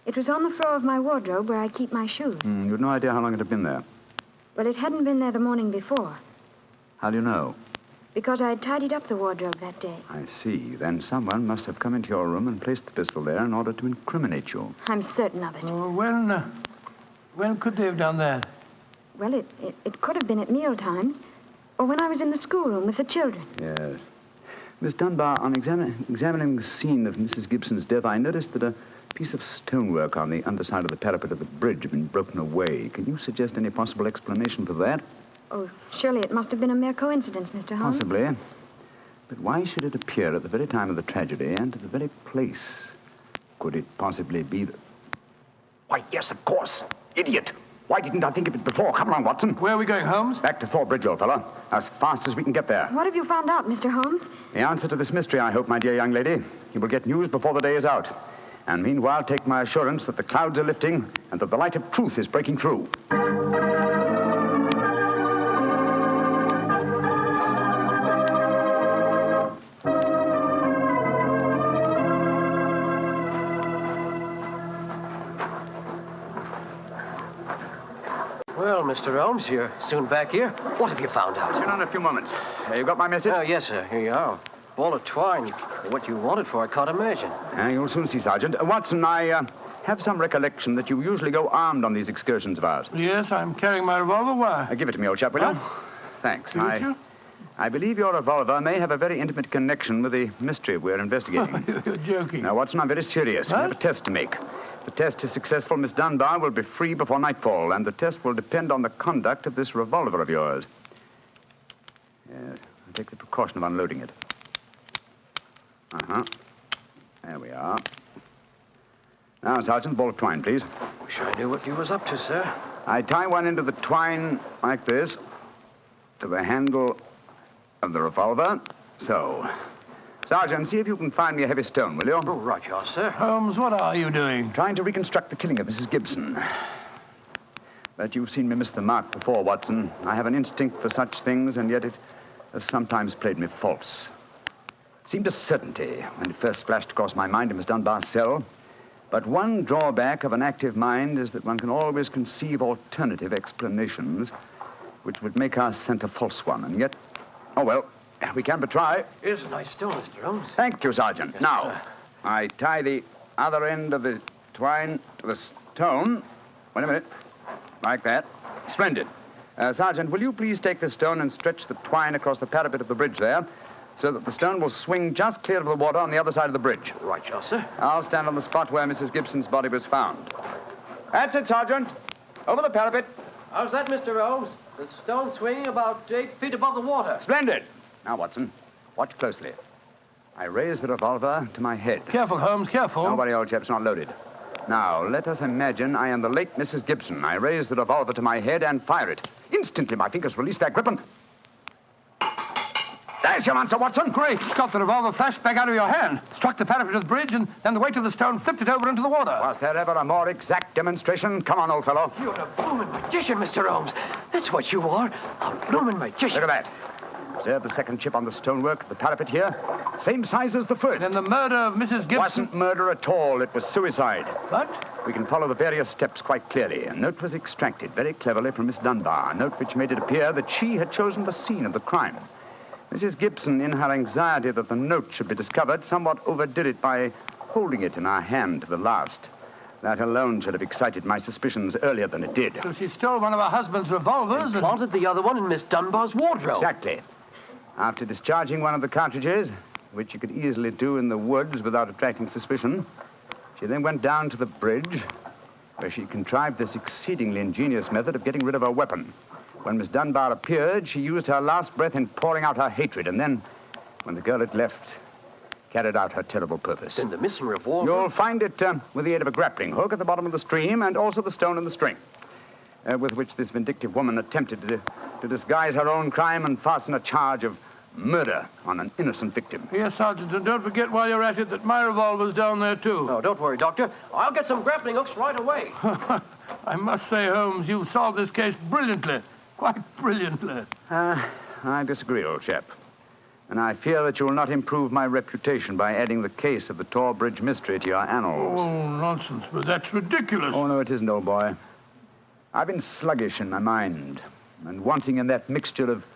It was on the floor of my wardrobe where I keep my shoes. You had no idea how long it had been there. Well, it hadn't been there the morning before, How do you know? because I had tidied up the wardrobe that day. I see. Then someone must have come into your room and placed the pistol there in order to incriminate you. I'm certain of it. When could they have done that? Well, it could have been at meal times, or when I was in the schoolroom with the children. Yes. Miss Dunbar, on examining the scene of Mrs. Gibson's death, I noticed that a piece of stonework on the underside of the parapet of the bridge had been broken away. Can you suggest any possible explanation for that? Oh, surely it must have been a mere coincidence, Mr. Holmes. Possibly. But why should it appear at the very time of the tragedy and at the very place? Could it possibly be that... Why, yes, of course. Idiot. Why didn't I think of it before? Come along, Watson. Where are we going, Holmes? Back to Thorpe Bridge, old fellow. As fast as we can get there. What have you found out, Mr. Holmes? The answer to this mystery, I hope, my dear young lady. You will get news before the day is out. And meanwhile, take my assurance that the clouds are lifting and that the light of truth is breaking through. Well, Mr. Holmes, you're soon back here. What have you found out? Sit down in a few moments. You got my message? Oh, yes, sir. Here you are. Ball of twine. What you wanted for, I can't imagine. You'll soon see, Sergeant. Watson, I have some recollection that you usually go armed on these excursions of ours. Yes, I'm carrying my revolver. Why? Give it to me, old chap, will you? Thanks. I believe your revolver may have a very intimate connection with the mystery we're investigating. You're joking. Now, Watson, I'm very serious. We have a test to make. If the test is successful, Miss Dunbar will be free before nightfall, and the test will depend on the conduct of this revolver of yours. Yes, I'll take the precaution of unloading it. There we are. Now, Sergeant, ball of twine, please. Wish I knew what you was up to, sir. I tie one end of the twine like this to the handle of the revolver. So. Sergeant, see if you can find me a heavy stone, will you? Oh, right, you are, sir. Holmes, what are you doing? Trying to reconstruct the killing of Mrs. Gibson. But you've seen me miss the mark before, Watson. I have an instinct for such things, and yet it has sometimes played me false. It seemed a certainty when it first flashed across my mind in Miss Dunbar's cell. But one drawback of an active mind is that one can always conceive alternative explanations which would make our scent a false one. And yet, oh, well, we can but try. Here's a nice stone, Mr. Holmes. Thank you, Sergeant. Yes, now, sir. I tie the other end of the twine to the stone. Wait a minute. Like that. Splendid. Sergeant, will you please take this stone and stretch the twine across the parapet of the bridge there, so that the stone will swing just clear of the water on the other side of the bridge? Right, you are, sir. I'll stand on the spot where Mrs. Gibson's body was found. That's it, Sergeant. Over the parapet. How's that, Mr. Holmes? The stone swinging about 8 feet above the water. Splendid. Now, Watson, watch closely. I raise the revolver to my head. Careful, Holmes, careful. Don't worry, old chap, it's not loaded. Now, let us imagine I am the late Mrs. Gibson. I raise the revolver to my head and fire it. Instantly, my fingers release their grip and... There's your answer, Watson. Great Scott, the revolver flashed back out of your hand, struck the parapet of the bridge, and then the weight of the stone flipped it over into the water. Was there ever a more exact demonstration? Come on, old fellow. You're a blooming magician, Mr. Holmes. That's what you are, a blooming magician. Look at that. Observe the second chip on the stonework, the parapet here. Same size as the first. Then the murder of Mrs. Gibson... Wasn't murder at all. It was suicide. What? We can follow the various steps quite clearly. A note was extracted very cleverly from Miss Dunbar, a note which made it appear that she had chosen the scene of the crime. Mrs. Gibson, in her anxiety that the note should be discovered, somewhat overdid it by holding it in her hand to the last. That alone should have excited my suspicions earlier than it did. So she stole one of her husband's revolvers and planted the other one in Miss Dunbar's wardrobe. Exactly. After discharging one of the cartridges, which you could easily do in the woods without attracting suspicion, she then went down to the bridge, where she contrived this exceedingly ingenious method of getting rid of her weapon. When Miss Dunbar appeared, she used her last breath in pouring out her hatred, and then, when the girl had left, carried out her terrible purpose. Then the missing revolver? You'll find it with the aid of a grappling hook at the bottom of the stream, and also the stone and the string, with which this vindictive woman attempted to disguise her own crime and fasten a charge of murder on an innocent victim. Yes, Sergeant, and don't forget while you're at it that my revolver's down there, too. Oh, don't worry, Doctor. I'll get some grappling hooks right away. I must say, Holmes, you've solved this case brilliantly. Quite brilliantly. I disagree, old chap. And I fear that you will not improve my reputation by adding the case of the Tor Bridge mystery to your annals. Oh, nonsense, but that's ridiculous. Oh, no, it isn't, old boy. I've been sluggish in my mind and wanting in that mixture of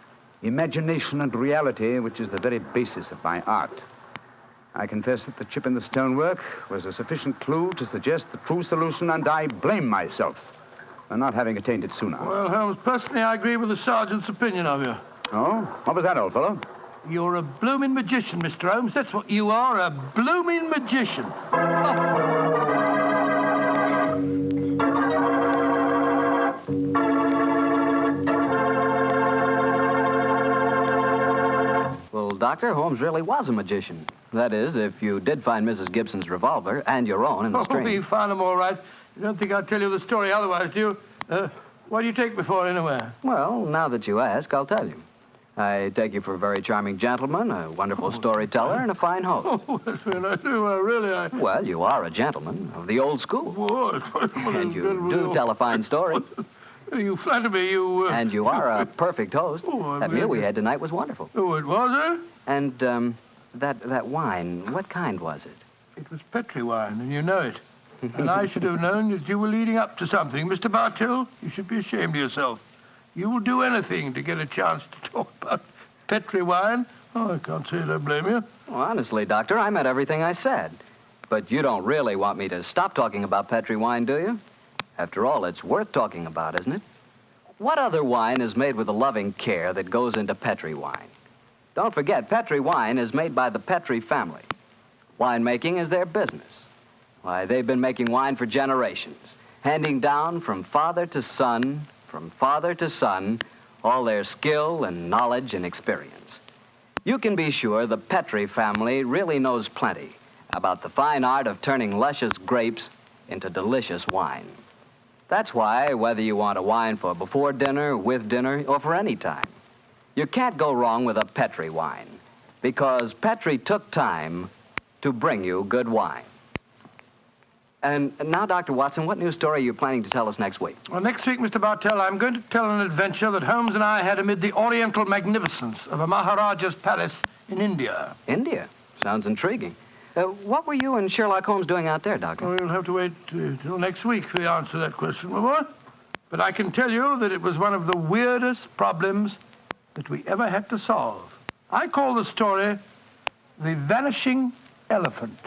imagination and reality, which is the very basis of my art. I confess that the chip in the stonework was a sufficient clue to suggest the true solution, and I blame myself for not having attained it sooner. Well, Holmes, personally, I agree with the sergeant's opinion of you. Oh? What was that, old fellow? You're a blooming magician, Mr. Holmes. That's what you are, a blooming magician. Well, Doctor, Holmes really was a magician. That is, if you did find Mrs. Gibson's revolver and your own in the stream. Oh, we found them all right. You don't think I'd tell you the story otherwise, do you? What do you take me for, anyway? Well, now that you ask, I'll tell you. I take you for a very charming gentleman, a wonderful storyteller, and a fine host. Oh, that's what I do. Really. Well, you are a gentleman of the old school. And you do tell a fine story. You flatter me, you... And you are a perfect host. That meal we had tonight was wonderful. Oh, it was, eh? And, that wine, what kind was it? It was Petri wine, and you know it. And I should have known that you were leading up to something. Mr. Bartell, you should be ashamed of yourself. You will do anything to get a chance to talk about Petri wine. Oh, I can't say that I blame you. Well, honestly, Doctor, I meant everything I said. But you don't really want me to stop talking about Petri wine, do you? After all, it's worth talking about, isn't it? What other wine is made with the loving care that goes into Petri wine? Don't forget, Petri wine is made by the Petri family. Winemaking is their business. Why, they've been making wine for generations, handing down from father to son, all their skill and knowledge and experience. You can be sure the Petri family really knows plenty about the fine art of turning luscious grapes into delicious wine. That's why, whether you want a wine for before dinner, with dinner, or for any time, you can't go wrong with a Petri wine, because Petri took time to bring you good wine. And now, Dr. Watson, what new story are you planning to tell us next week? Well, next week, Mr. Bartell, I'm going to tell an adventure that Holmes and I had amid the oriental magnificence of a Maharaja's palace in India. India? Sounds intriguing. What were you and Sherlock Holmes doing out there, Doctor? Well, you'll have to wait till next week for the answer to that question, my boy. But I can tell you that it was one of the weirdest problems that we ever had to solve. I call the story The Vanishing Elephant.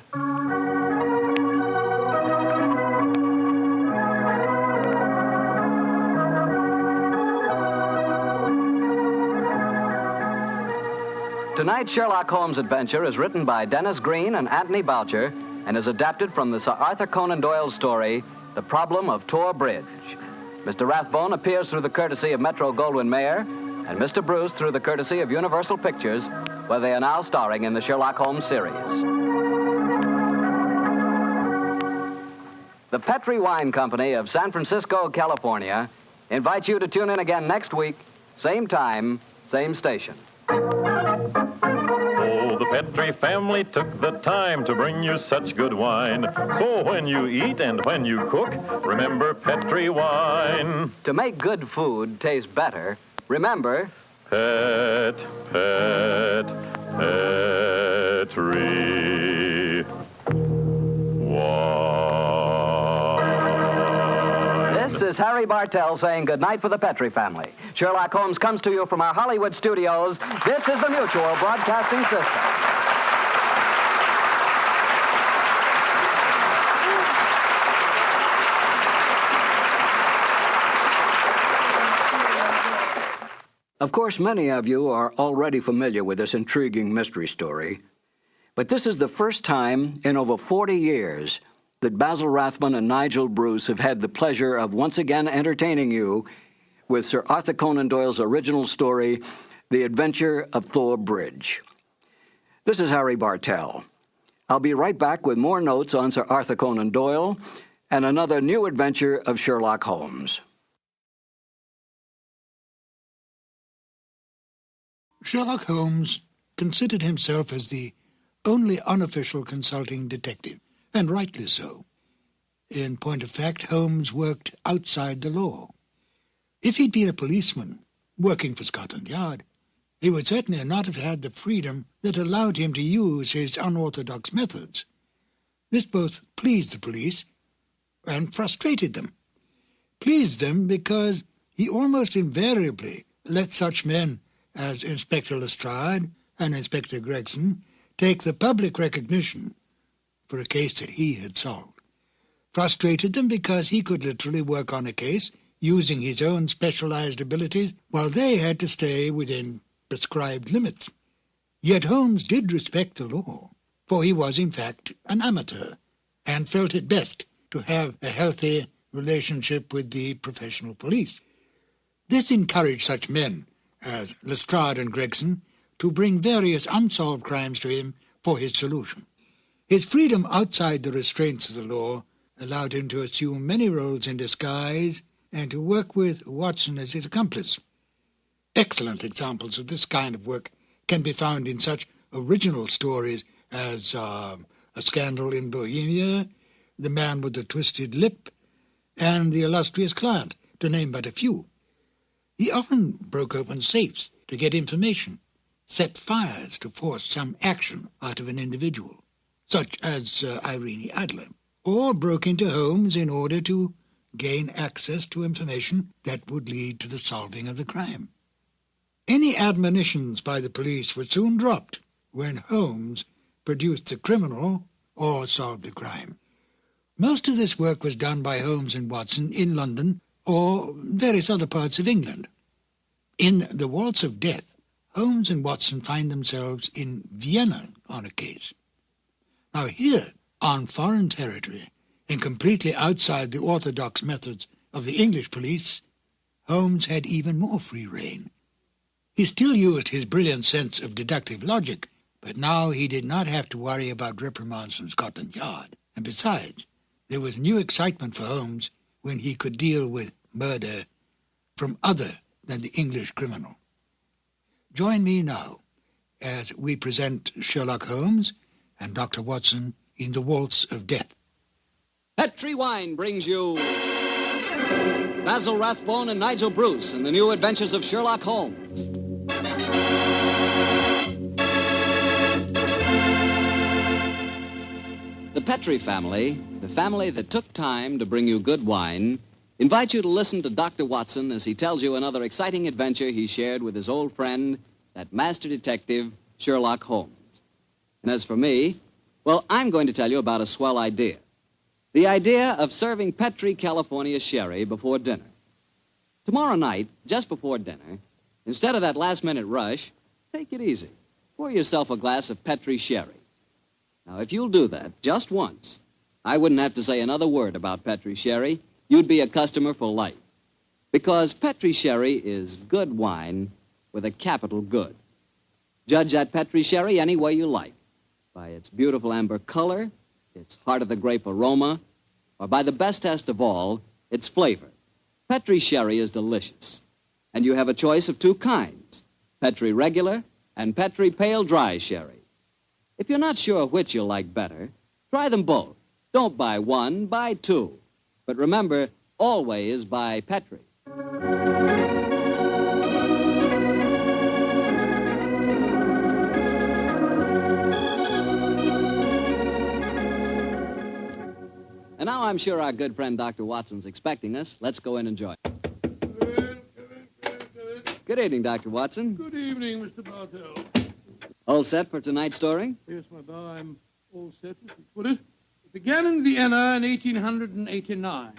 Tonight's Sherlock Holmes adventure is written by Dennis Green and Anthony Boucher and is adapted from the Sir Arthur Conan Doyle story, The Problem of Tor Bridge. Mr. Rathbone appears through the courtesy of Metro-Goldwyn-Mayer and Mr. Bruce through the courtesy of Universal Pictures, where they are now starring in the Sherlock Holmes series. The Petri Wine Company of San Francisco, California, invites you to tune in again next week, same time, same station. The Petri family took the time to bring you such good wine. So when you eat and when you cook, remember Petri wine. To make good food taste better, remember... Petri wine. This is Harry Bartell saying goodnight for the Petri family. Sherlock Holmes comes to you from our Hollywood studios. This is the Mutual Broadcasting System. Of course, many of you are already familiar with this intriguing mystery story, but this is the first time in over 40 years that Basil Rathbone and Nigel Bruce have had the pleasure of once again entertaining you with Sir Arthur Conan Doyle's original story, The Adventure of Thor Bridge. This is Harry Bartell. I'll be right back with more notes on Sir Arthur Conan Doyle and another new adventure of Sherlock Holmes. Sherlock Holmes considered himself as the only unofficial consulting detective, and rightly so. In point of fact, Holmes worked outside the law. If he'd been a policeman working for Scotland Yard, he would certainly not have had the freedom that allowed him to use his unorthodox methods. This both pleased the police and frustrated them. Pleased them because he almost invariably let such men as Inspector Lestrade and Inspector Gregson take the public recognition for a case that he had solved. Frustrated them because he could literally work on a case using his own specialized abilities while they had to stay within prescribed limits. Yet Holmes did respect the law, for he was in fact an amateur and felt it best to have a healthy relationship with the professional police. This encouraged such men as Lestrade and Gregson to bring various unsolved crimes to him for his solution. His freedom outside the restraints of the law allowed him to assume many roles in disguise and to work with Watson as his accomplice. Excellent examples of this kind of work can be found in such original stories as A Scandal in Bohemia, The Man with the Twisted Lip, and The Illustrious Client, to name but a few. He often broke open safes to get information, set fires to force some action out of an individual, such as Irene Adler, or broke into homes in order to gain access to information that would lead to the solving of the crime. Any admonitions by the police were soon dropped when Holmes produced the criminal or solved the crime. Most of this work was done by Holmes and Watson in London or various other parts of England. In The Waltz of Death, Holmes and Watson find themselves in Vienna on a case. Now here, on foreign territory, and completely outside the orthodox methods of the English police, Holmes had even more free rein. He still used his brilliant sense of deductive logic, but now he did not have to worry about reprimands from Scotland Yard. And besides, there was new excitement for Holmes when he could deal with murder from other than the English criminal. Join me now as we present Sherlock Holmes and Dr. Watson in The Waltz of Death. Petri Wine brings you Basil Rathbone and Nigel Bruce in the new adventures of Sherlock Holmes. The Petri family, the family that took time to bring you good wine, invites you to listen to Dr. Watson as he tells you another exciting adventure he shared with his old friend, that master detective, Sherlock Holmes. And as for me, well, I'm going to tell you about a swell idea. The idea of serving Petri California sherry before dinner. Tomorrow night, just before dinner, instead of that last-minute rush, take it easy. Pour yourself a glass of Petri sherry. Now, if you'll do that just once, I wouldn't have to say another word about Petri sherry. You'd be a customer for life. Because Petri sherry is good wine with a capital good. Judge that Petri sherry any way you like. By its beautiful amber color, its heart-of-the-grape aroma, or by the best test of all, its flavor. Petri sherry is delicious. And you have a choice of two kinds, Petri regular and Petri pale dry sherry. If you're not sure which you'll like better, try them both. Don't buy one, buy two. But remember, always buy Petri. And now I'm sure our good friend Dr. Watson's expecting us. Let's go in and join. Good evening, Dr. Watson. Good evening, Mr. Bartell. All set for tonight's story? Yes, my boy, I'm all set, as you put it. It began in Vienna in 1889.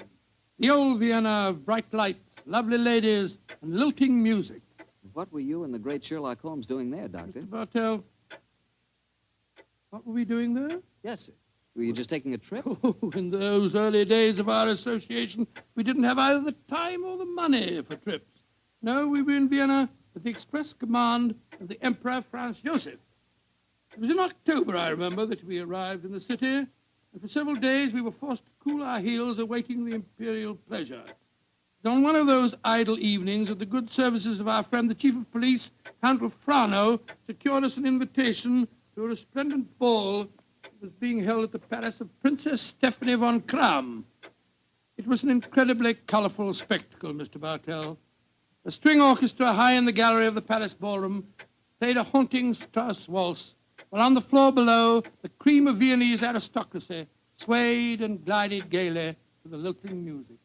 The old Vienna of bright lights, lovely ladies, and lilting music. What were you and the great Sherlock Holmes doing there, Doctor? Mr. Bartell, what were we doing there? Yes, sir. Were you just taking a trip? Oh, in those early days of our association, we didn't have either the time or the money for trips. No, we were in Vienna at the express command of the Emperor Franz Joseph. It was in October, I remember, that we arrived in the city, and for several days we were forced to cool our heels awaiting the imperial pleasure. On one of those idle evenings, at the good services of our friend the Chief of Police, Count Frano, secured us an invitation to a resplendent ball that was being held at the palace of Princess Stephanie von Kram. It was an incredibly colorful spectacle, Mr. Bartell. A string orchestra high in the gallery of the palace ballroom played a haunting Strauss waltz, while on the floor below, the cream of Viennese aristocracy swayed and glided gaily to the lilting music.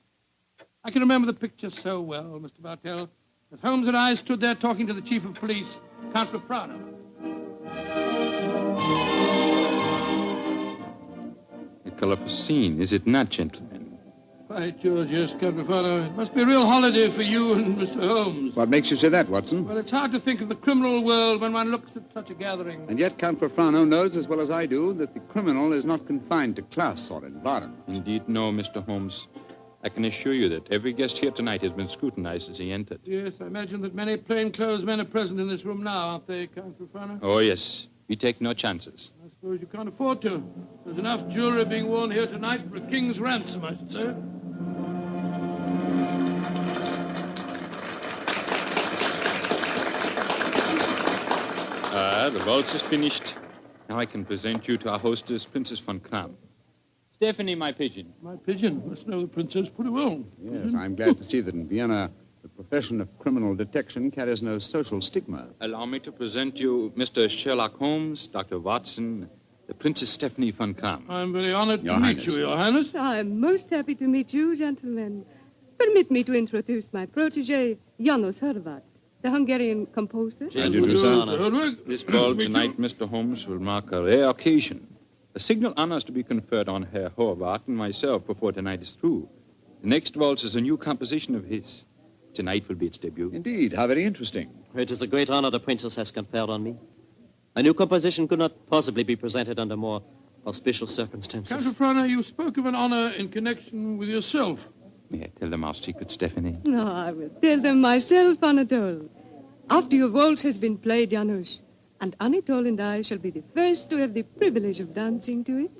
I can remember the picture so well, Mr. Bartell, as Holmes and I stood there talking to the Chief of Police, Count Frano. A colorful scene, is it not, gentlemen? By George, yes, Count Frano. It must be a real holiday for you and Mr. Holmes. What makes you say that, Watson? Well, it's hard to think of the criminal world when one looks at such a gathering. And yet Count Frano knows as well as I do that the criminal is not confined to class or environment. Indeed, no, Mr. Holmes. I can assure you that every guest here tonight has been scrutinized as he entered. Yes, I imagine that many plainclothes men are present in this room now, aren't they, Count Frano? Oh, yes. We take no chances. I suppose you can't afford to. There's enough jewelry being worn here tonight for a king's ransom, I should say. The waltz is finished. Now I can present you to our hostess, Princess von Kram. Stephanie, my pigeon. My pigeon must know the princess pretty well. Yes, I'm glad to see that in Vienna, the profession of criminal detection carries no social stigma. Allow me to present you Mr. Sherlock Holmes, Dr. Watson, the Princess Stephanie von Kram. I'm very honored to meet you, Your Highness. I'm most happy to meet you, gentlemen. Permit me to introduce my protege, Janos Horvat, the Hungarian composer. This ball tonight, Mr. Holmes, will mark a rare occasion. A signal honor is to be conferred on Herr Horvath and myself before tonight is through. The next waltz is a new composition of his. Tonight will be its debut. Indeed, how very interesting. It is a great honor the princess has conferred on me. A new composition could not possibly be presented under more auspicious circumstances. Count Frano, you spoke of an honor in connection with yourself. May I tell them our secret, Stephanie? No, I will tell them myself, Anatole. After your waltz has been played, Janusz, and Anatole and I shall be the first to have the privilege of dancing to it,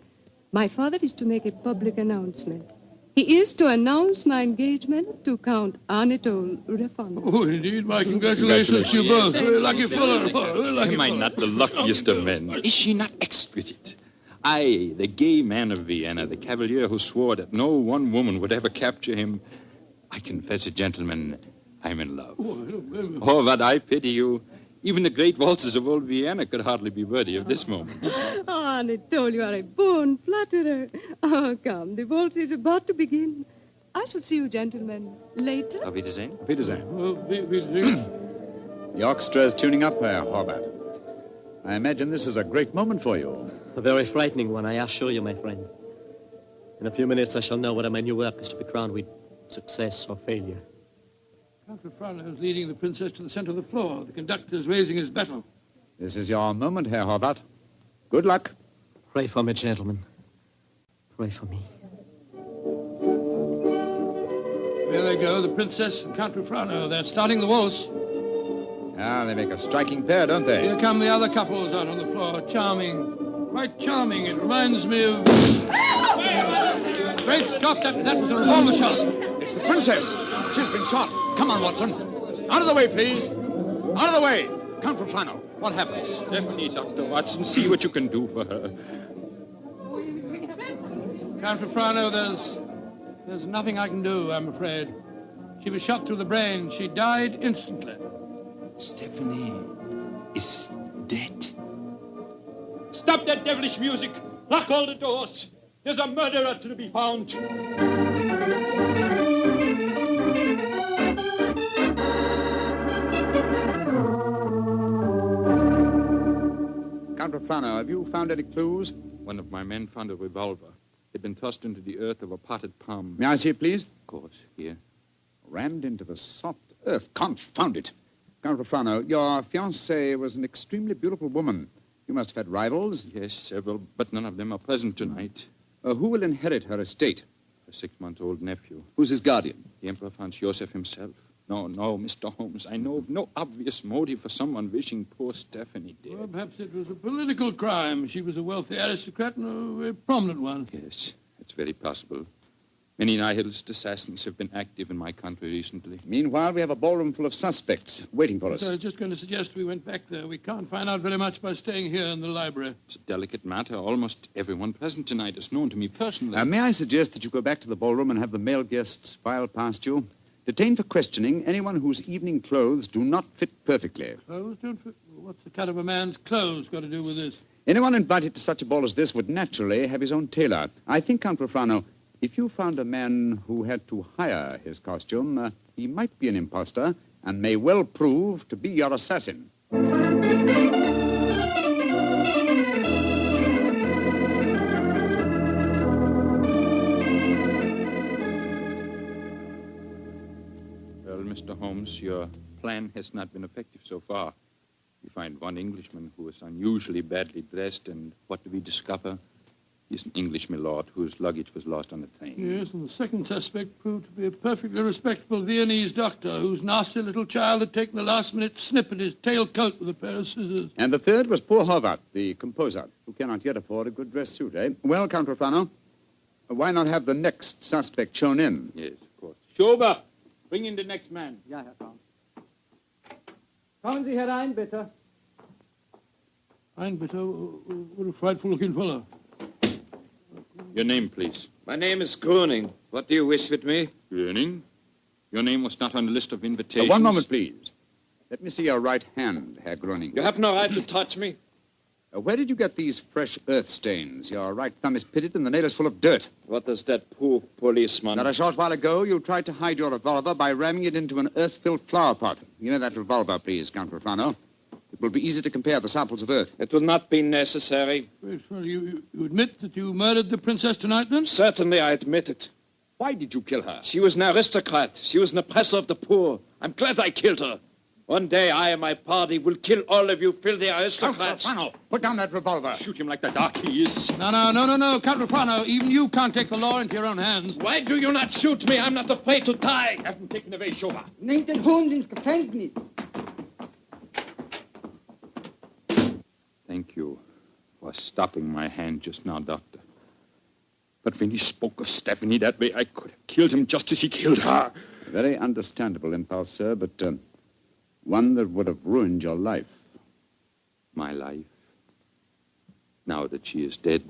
my father is to make a public announcement. He is to announce my engagement to Count Anatole Refon. Oh, indeed, my congratulations to you both. Very lucky fellow. Am I not the luckiest of men? Is she not exquisite? I, the gay man of Vienna, the cavalier who swore that no one woman would ever capture him. I confess it, gentlemen, I'm in love. Oh, but I pity you. Even the great waltzes of old Vienna could hardly be worthy of this moment. Oh, Anatole, you are a born flatterer. Oh, come, the waltz is about to begin. I shall see you gentlemen later. Auf Wiedersehen. Auf Wiedersehen. The orchestra is tuning up, Herr Horvath. I imagine this is a great moment for you. A very frightening one, I assure you, my friend. In a few minutes, I shall know whether my new work is to be crowned with success or failure. Count Frano is leading the princess to the center of the floor. The conductor is raising his bottle. This is your moment, Herr Horvath. Good luck. Pray for me, gentlemen. Pray for me. There they go, the princess and Count Frano. They're starting the waltz. Ah, they make a striking pair, don't they? Here come the other couples out on the floor. Charming. Quite charming. It reminds me of... Great Scott, that was a revolver shot. It's the princess. She's been shot. Come on, Watson. Out of the way, please. Out of the way. Count Frano. What happens? Stephanie, Dr. Watson, see what you can do for her. Count Frano, there's nothing I can do, I'm afraid. She was shot through the brain. She died instantly. Stephanie is dead. Stop that devilish music! Lock all the doors! There's a murderer to be found! Count Frano, have you found any clues? One of my men found a revolver. It had been tossed into the earth of a potted palm. May I see it, please? Of course, here. Rammed into the soft earth. Confound it. Count Frano, your fiancée was an extremely beautiful woman. You must have had rivals. Yes, several, but none of them are present tonight. Who will inherit her estate? A 6-month-old nephew. Who's his guardian? The Emperor Franz Joseph himself. No, Mr. Holmes, I know of no obvious motive for someone wishing poor Stephanie dead. Well, perhaps it was a political crime. She was a wealthy aristocrat and a very prominent one. Yes, it's very possible. Many nihilist assassins have been active in my country recently. Meanwhile, we have a ballroom full of suspects waiting for us. So I was just going to suggest we went back there. We can't find out very much by staying here in the library. It's a delicate matter. Almost everyone present tonight is known to me personally. May I suggest that you go back to the ballroom and have the male guests file past you? Detain for questioning anyone whose evening clothes do not fit perfectly. Clothes don't fit? What's the cut of a man's clothes got to do with this? Anyone invited to such a ball as this would naturally have his own tailor. I think, Count Profano, if you found a man who had to hire his costume, he might be an impostor and may well prove to be your assassin. Well, Mr. Holmes, your plan has not been effective so far. You find one Englishman who is unusually badly dressed, and what do we discover? He's an English milord whose luggage was lost on the train. Yes, and the second suspect proved to be a perfectly respectable Viennese doctor whose nasty little child had taken a last-minute snip at his tailcoat with a pair of scissors. And the third was poor Horvath, the composer, who cannot yet afford a good dress suit, eh? Well, Count Profano, why not have the next suspect shown in? Yes, of course. Schober, bring in the next man. Ja, Herr Count. Kommen Sie herein, bitte. Einbitter, what a frightful-looking fellow. Your name, please. My name is Gruning. What do you wish with me? Gruning? Your name was not on the list of invitations. One moment, please. Let me see your right hand, Herr Gruning. You have no right to touch me. Where did you get these fresh earth stains? Your right thumb is pitted and the nail is full of dirt. What does that poor policeman... Not a short while ago, you tried to hide your revolver by ramming it into an earth-filled flower pot. You know that revolver, please, Count Profano. It will be easy to compare the samples of earth. It will not be necessary. Well, you admit that you murdered the princess tonight, then? Certainly, I admit it. Why did you kill her? She was an aristocrat. She was an oppressor of the poor. I'm glad I killed her. One day, I and my party will kill all of you filthy aristocrats. Count Profano, put down that revolver. Shoot him like the dark he is. No, Count Profano. Even you can't take the law into your own hands. Why do you not shoot me? I'm not afraid to die. Have him taken away, Schober. Nehmt den Hund ins Gefängnis. Thank you for stopping my hand just now, Doctor. But when he spoke of Stephanie that way, I could have killed him just as he killed her. Very understandable impulse, sir, but one that would have ruined your life. My life? Now that she is dead,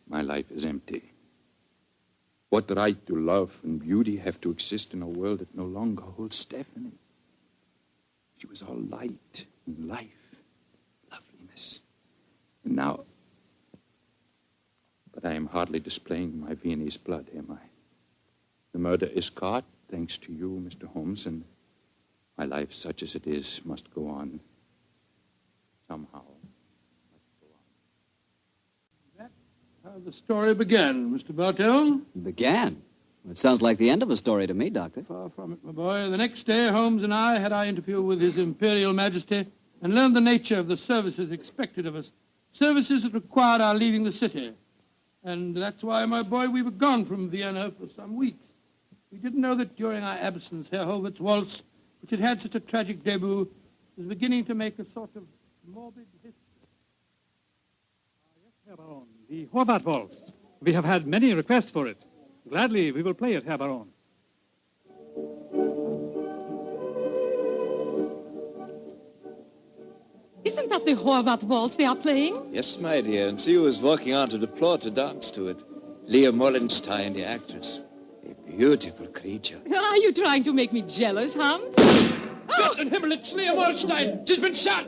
my life is empty. What right do love and beauty have to exist in a world that no longer holds Stephanie? She was all light and life, loveliness. And now... But I am hardly displaying my Viennese blood, am I? The murder is caught, thanks to you, Mr. Holmes, and my life, such as it is, must go on. Somehow. That's how the story began, Mr. Bartell. Began? It sounds like the end of a story to me, Doctor. Far from it, my boy. The next day, Holmes and I had our interview with His Imperial Majesty and learned the nature of the services expected of us. Services that required our leaving the city. And that's why, my boy, we were gone from Vienna for some weeks. We didn't know that during our absence, Herr Hovart's waltz, which had had such a tragic debut, was beginning to make a sort of morbid history. Yes, Herr Baron, the Horvath waltz. We have had many requests for it. Gladly, we will play it, Herr Baron. Isn't that the Horvath waltz they are playing? Yes, my dear, and see who is walking onto the floor to dance to it. Leah Mollenstein, the actress. A beautiful creature. Are you trying to make me jealous, Hans? Gott in Himmel, it's Leah Mollenstein! She's been shot!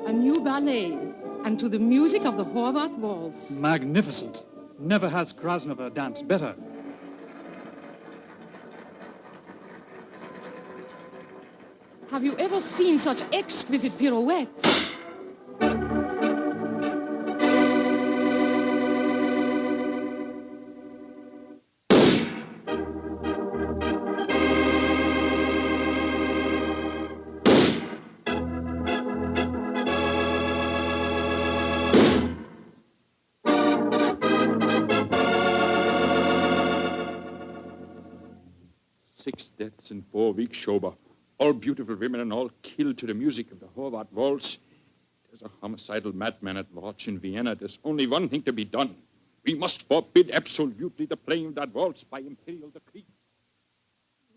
A new ballet, and to the music of the Horvath waltz. Magnificent. Never has Krasnova danced better. Have you ever seen such exquisite pirouettes? 6 deaths in 4 weeks, Schober. All beautiful women and all killed to the music of the Horvath waltz. There's a homicidal madman at large in Vienna. There's only one thing to be done. We must forbid absolutely the playing of that waltz by imperial decree.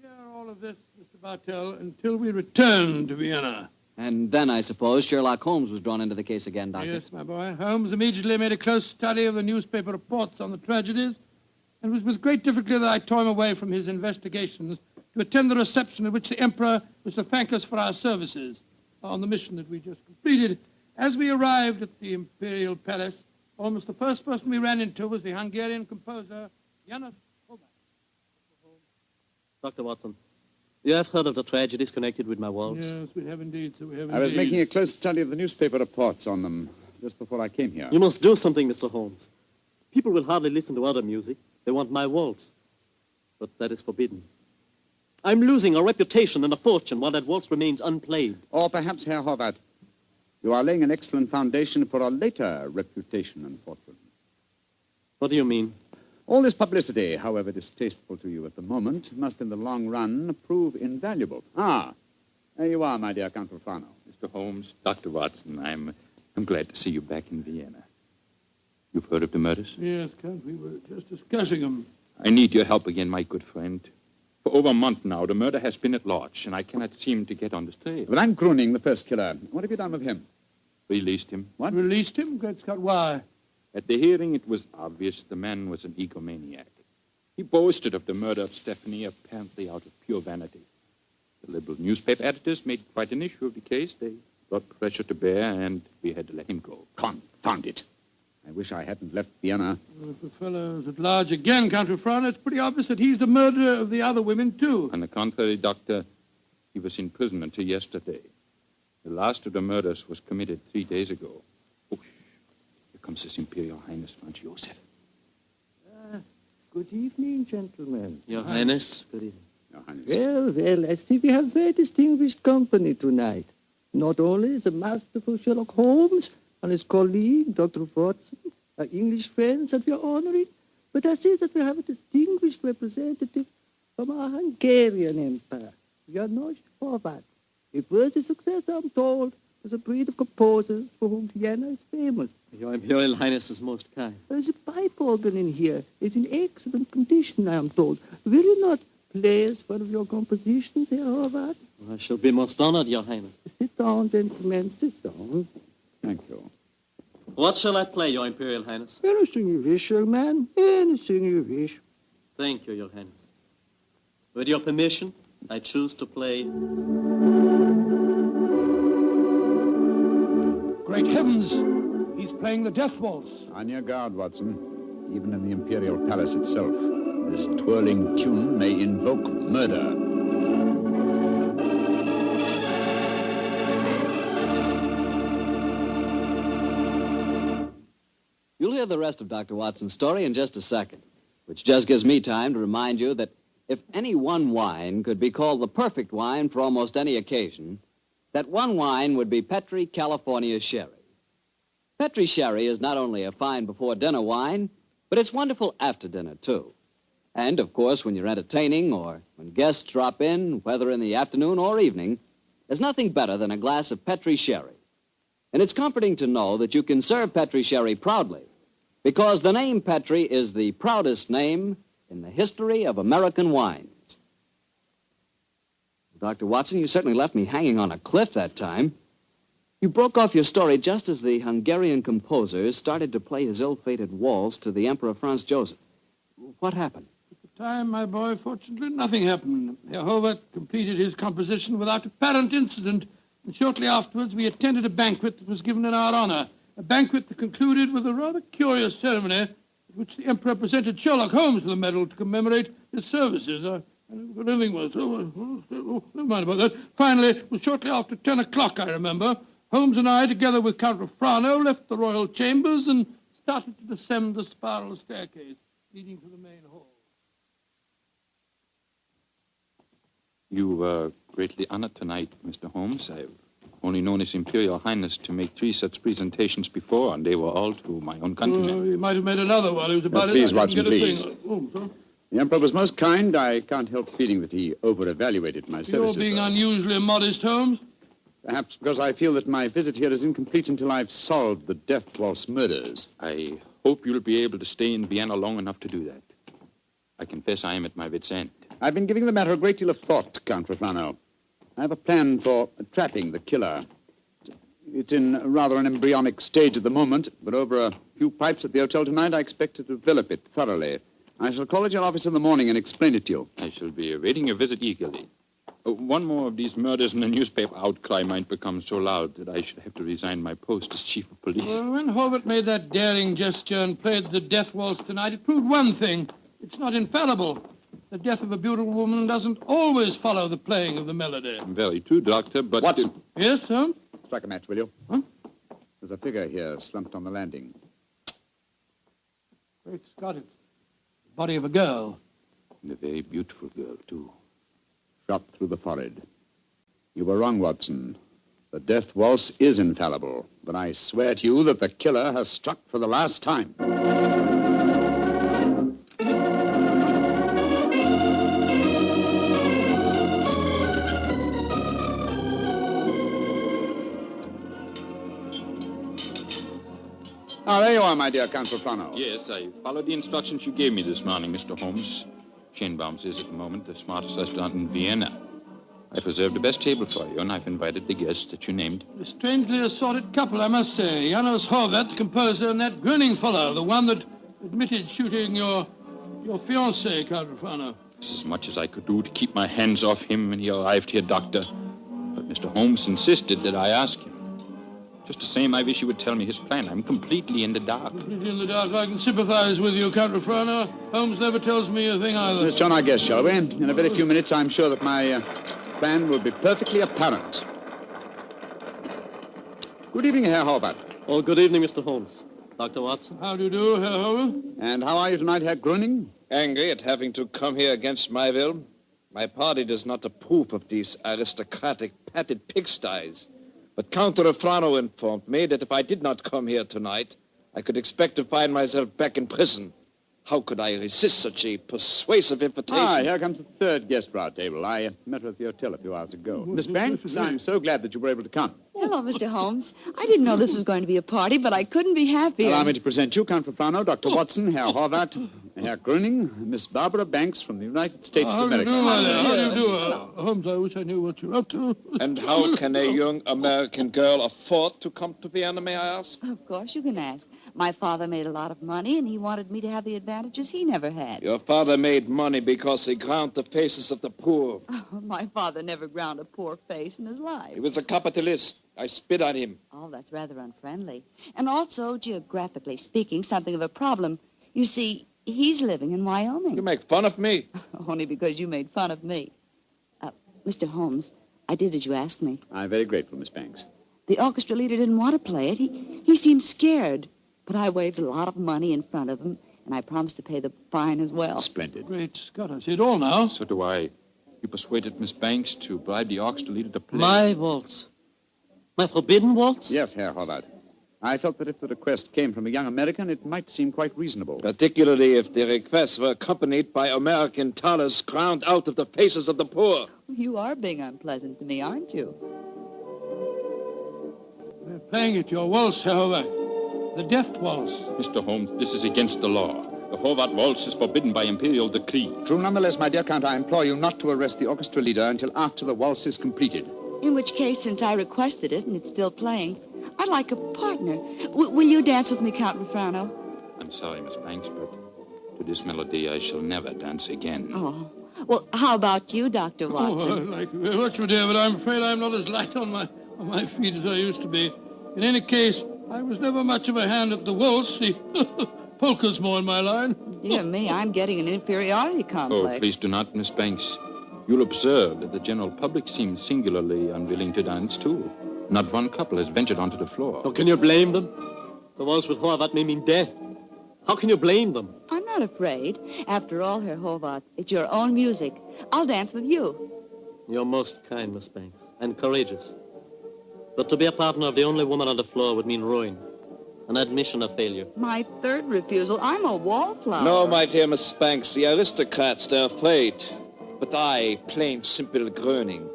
Hear all of this, Mr. Bartell, until we return to Vienna. And then, I suppose, Sherlock Holmes was drawn into the case again, Doctor. Yes, my boy. Holmes immediately made a close study of the newspaper reports on the tragedies, and it was with great difficulty that I tore him away from his investigations to attend the reception at which the Emperor was to thank us for our services on the mission that we just completed. As we arrived at the Imperial Palace, almost the first person we ran into was the Hungarian composer, Janos Horvath. Dr. Watson, you have heard of the tragedies connected with my waltz? Yes, we have indeed, sir, we have I was making a close study of the newspaper reports on them just before I came here. You must do something, Mr. Holmes. People will hardly listen to other music. They want my waltz. But that is forbidden. I'm losing a reputation and a fortune while that waltz remains unplayed. Or perhaps, Herr Horvath, you are laying an excellent foundation for a later reputation and fortune. What do you mean? All this publicity, however distasteful to you at the moment, must in the long run prove invaluable. Ah, there you are, my dear Count Rufano. Mr. Holmes, Dr. Watson, I'm glad to see you back in Vienna. You've heard of the murders? Yes, Count, we were just discussing them. I need your help again, my good friend. For over a month now, the murder has been at large, and I cannot seem to get on the trail. But I'm Gruning, the first killer. What have you done with him? Released him. What? Released him? Great Scott, why? At the hearing, it was obvious the man was an egomaniac. He boasted of the murder of Stephanie, apparently out of pure vanity. The liberal newspaper editors made quite an issue of the case. They brought pressure to bear, and we had to let him go. Confound it. I wish I hadn't left Vienna. Well, if the fellow's at large again, Count Rufano, it's pretty obvious that he's the murderer of the other women, too. On the contrary, Doctor, he was in prison until yesterday. The last of the murders was committed 3 days ago. Oh, here comes His Imperial Highness Franz Joseph. Good evening, gentlemen. Your Highness, good evening. Your Highness. Well, I see we have very distinguished company tonight. Not only the masterful Sherlock Holmes and his colleague, Dr. Watson, our English friends that we are honoring, but I see that we have a distinguished representative from our Hungarian Empire, Janos Horvath. A worthy successor, I'm told, is a breed of composers for whom Vienna is famous. Your Imperial Highness is most kind. The pipe organ in here is in excellent condition, I am told. Will you not play us one of your compositions, Herr Horvath? I shall be most honored, Your Highness. Sit down, gentlemen, sit down. Thank you. What shall I play, Your Imperial Highness? Anything you wish, young man. Anything you wish. Thank you, Your Highness. With your permission, I choose to play... Great heavens! He's playing the death waltz. On your guard, Watson. Even in the Imperial Palace itself, this twirling tune may invoke murder. You'll hear the rest of Dr. Watson's story in just a second, which just gives me time to remind you that if any one wine could be called the perfect wine for almost any occasion, that one wine would be Petri California Sherry. Petri Sherry is not only a fine before-dinner wine, but it's wonderful after dinner, too. And, of course, when you're entertaining or when guests drop in, whether in the afternoon or evening, there's nothing better than a glass of Petri Sherry. And it's comforting to know that you can serve Petri Sherry proudly, because the name Petri is the proudest name in the history of American wines. Dr. Watson, you certainly left me hanging on a cliff that time. You broke off your story just as the Hungarian composer started to play his ill-fated waltz to the Emperor Franz Joseph. What happened? At the time, my boy, fortunately, nothing happened. Herr Horvath completed his composition without apparent incident, and shortly afterwards we attended a banquet that was given in our honor, a banquet that concluded with a rather curious ceremony at which the Emperor presented Sherlock Holmes with a medal to commemorate his services. I never got anything was. Never mind about that. Finally, it was shortly after 10 o'clock, I remember. Holmes and I, together with Count Rufano, left the royal chambers and started to descend the spiral staircase leading to the main hall. You were greatly honored tonight, Mr. Holmes. I've only known His Imperial Highness to make 3 such presentations before, and they were all to my own countrymen. He might have made another while he was about please, Watson, please. The Emperor was most kind. I can't help feeling that he over-evaluated my services. You're being unusually modest, Holmes. Perhaps because I feel that my visit here is incomplete until I've solved the death waltz murders. I hope you'll be able to stay in Vienna long enough to do that. I confess I am at my wit's end. I've been giving the matter a great deal of thought, Count Rathbone. I have a plan for trapping the killer. It's in rather an embryonic stage at the moment, but over a few pipes at the hotel tonight, I expect to develop it thoroughly. I shall call at your office in the morning and explain it to you. I shall be awaiting your visit eagerly. One more of these murders and the newspaper outcry might become so loud that I should have to resign my post as chief of police. Well, when Hobart made that daring gesture and played the death waltz tonight, it proved one thing. It's not infallible. The death of a beautiful woman doesn't always follow the playing of the melody. Very true, Doctor, but... Watson. Yes, sir? Strike a match, will you? Huh? There's a figure here slumped on the landing. Great Scott, it's the body of a girl. And a very beautiful girl, too. Shot through the forehead. You were wrong, Watson. The death waltz is infallible, but I swear to you that the killer has struck for the last time. Ah, there you are, my dear Count Rathbone. Yes, I followed the instructions you gave me this morning, Mr. Holmes. Schönbaum's is at the moment the smartest restaurant in Vienna. I've reserved the best table for you, and I've invited the guests that you named. A strangely assorted couple, I must say. Janos Horvath, the composer, and that grinning fellow, the one that admitted shooting your fiancée, Count Rathbone. It's as much as I could do to keep my hands off him when he arrived here, Doctor. But Mr. Holmes insisted that I ask him. Just the same, I wish you would tell me his plan. I'm completely in the dark. Completely in the dark. I can sympathize with you, Count Rathbone. Holmes never tells me a thing either. Let's join our guest, shall we? In a very few minutes, I'm sure that my plan will be perfectly apparent. Good evening, Herr Horvath. Oh, good evening, Mr. Holmes. Dr. Watson. How do you do, Herr Horvath? And how are you tonight, Herr Gröning? Angry at having to come here against my will. My party does not approve of these aristocratic, padded pigsties. But Count Rathbone informed me that if I did not come here tonight, I could expect to find myself back in prison. How could I resist such a persuasive invitation? Ah, here comes the third guest for our table. I met her at the hotel a few hours ago. Miss Banks, I'm so glad that you were able to come. Hello, Mr. Holmes. I didn't know this was going to be a party, but I couldn't be happier. Allow me to present you, Count Rathbone, Dr. Watson, Herr Horvath, Herr Gröning, Miss Barbara Banks from the United States of America. How do you do? Holmes, I wish I knew what you're up to. And how can a young American girl afford to come to Vienna, may I ask? Of course you can ask. My father made a lot of money, and he wanted me to have the advantages he never had. Your father made money because he ground the faces of the poor. Oh, my father never ground a poor face in his life. He was a capitalist. I spit on him. Oh, that's rather unfriendly. And also, geographically speaking, something of a problem. You see, he's living in Wyoming. You make fun of me? Only because you made fun of me. Mr. Holmes, I did as you asked me. I'm very grateful, Miss Banks. The orchestra leader didn't want to play it. He seemed scared. But I waved a lot of money in front of him, and I promised to pay the fine as well. Splendid. Great Scott, I see it all now. So do I. You persuaded Miss Banks to bribe the orchestra leader to play. My waltz. My forbidden waltz? Yes, Herr Horvath. I felt that if the request came from a young American, it might seem quite reasonable. Particularly if the requests were accompanied by American dollars ground out of the faces of the poor. You are being unpleasant to me, aren't you? They're playing it, your waltz, Herr Horvath. The death waltz. Mr. Holmes, this is against the law. The Horvath waltz is forbidden by imperial decree. True, nonetheless, my dear Count, I implore you not to arrest the orchestra leader until after the waltz is completed. In which case, since I requested it and it's still playing, I'd like a partner. Will you dance with me, Count Rathbone? I'm sorry, Miss Banks, but to this melody I shall never dance again. Oh. Well, how about you, Dr. Watson? Oh, I like you very much, my dear, but I'm afraid I'm not as light on my feet as I used to be. In any case, I was never much of a hand at the waltz. The polka's more in my line. Dear me, I'm getting an inferiority complex. Oh, please do not, Miss Banks. You'll observe that the general public seems singularly unwilling to dance, too. Not one couple has ventured onto the floor. So can you blame them? The waltz with Horvath may mean death. How can you blame them? I'm not afraid. After all, Herr Horvath, it's your own music. I'll dance with you. You're most kind, Miss Banks, and courageous. But to be a partner of the only woman on the floor would mean ruin. An admission of failure. My third refusal. I'm a wallflower. No, my dear Miss Banks, the aristocrats, they have played. But I, plain, simple Gröning,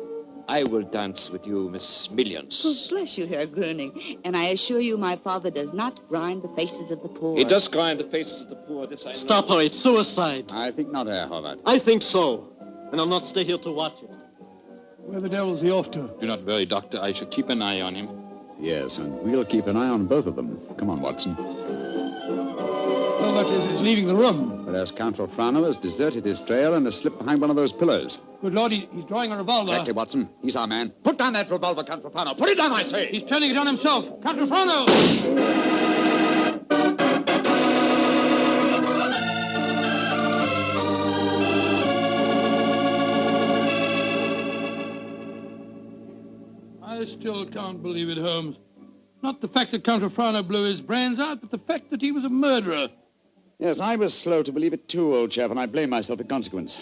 I will dance with you, Miss Millions. Oh, bless you, Herr Gröning. And I assure you my father does not grind the faces of the poor. He does grind the faces of the poor, this I know. Stop her, it's suicide. I think not, Herr Horvath. I think so. And I'll not stay here to watch it. Where the devil's he off to? Do not worry, Doctor. I shall keep an eye on him. Yes, and we'll keep an eye on both of them. Come on, Watson. Horvath is leaving the room. Whereas Count Rolfrano has deserted his trail and has slipped behind one of those pillars. Good Lord, he's drawing a revolver. Exactly, Watson. He's our man. Put down that revolver, Count Rolfrano. Put it down, I say! He's turning it on himself. Count Rolfrano! I still can't believe it, Holmes. Not the fact that Count Rolfrano blew his brains out, but the fact that he was a murderer. Yes, I was slow to believe it too, old chap, and I blame myself in consequence.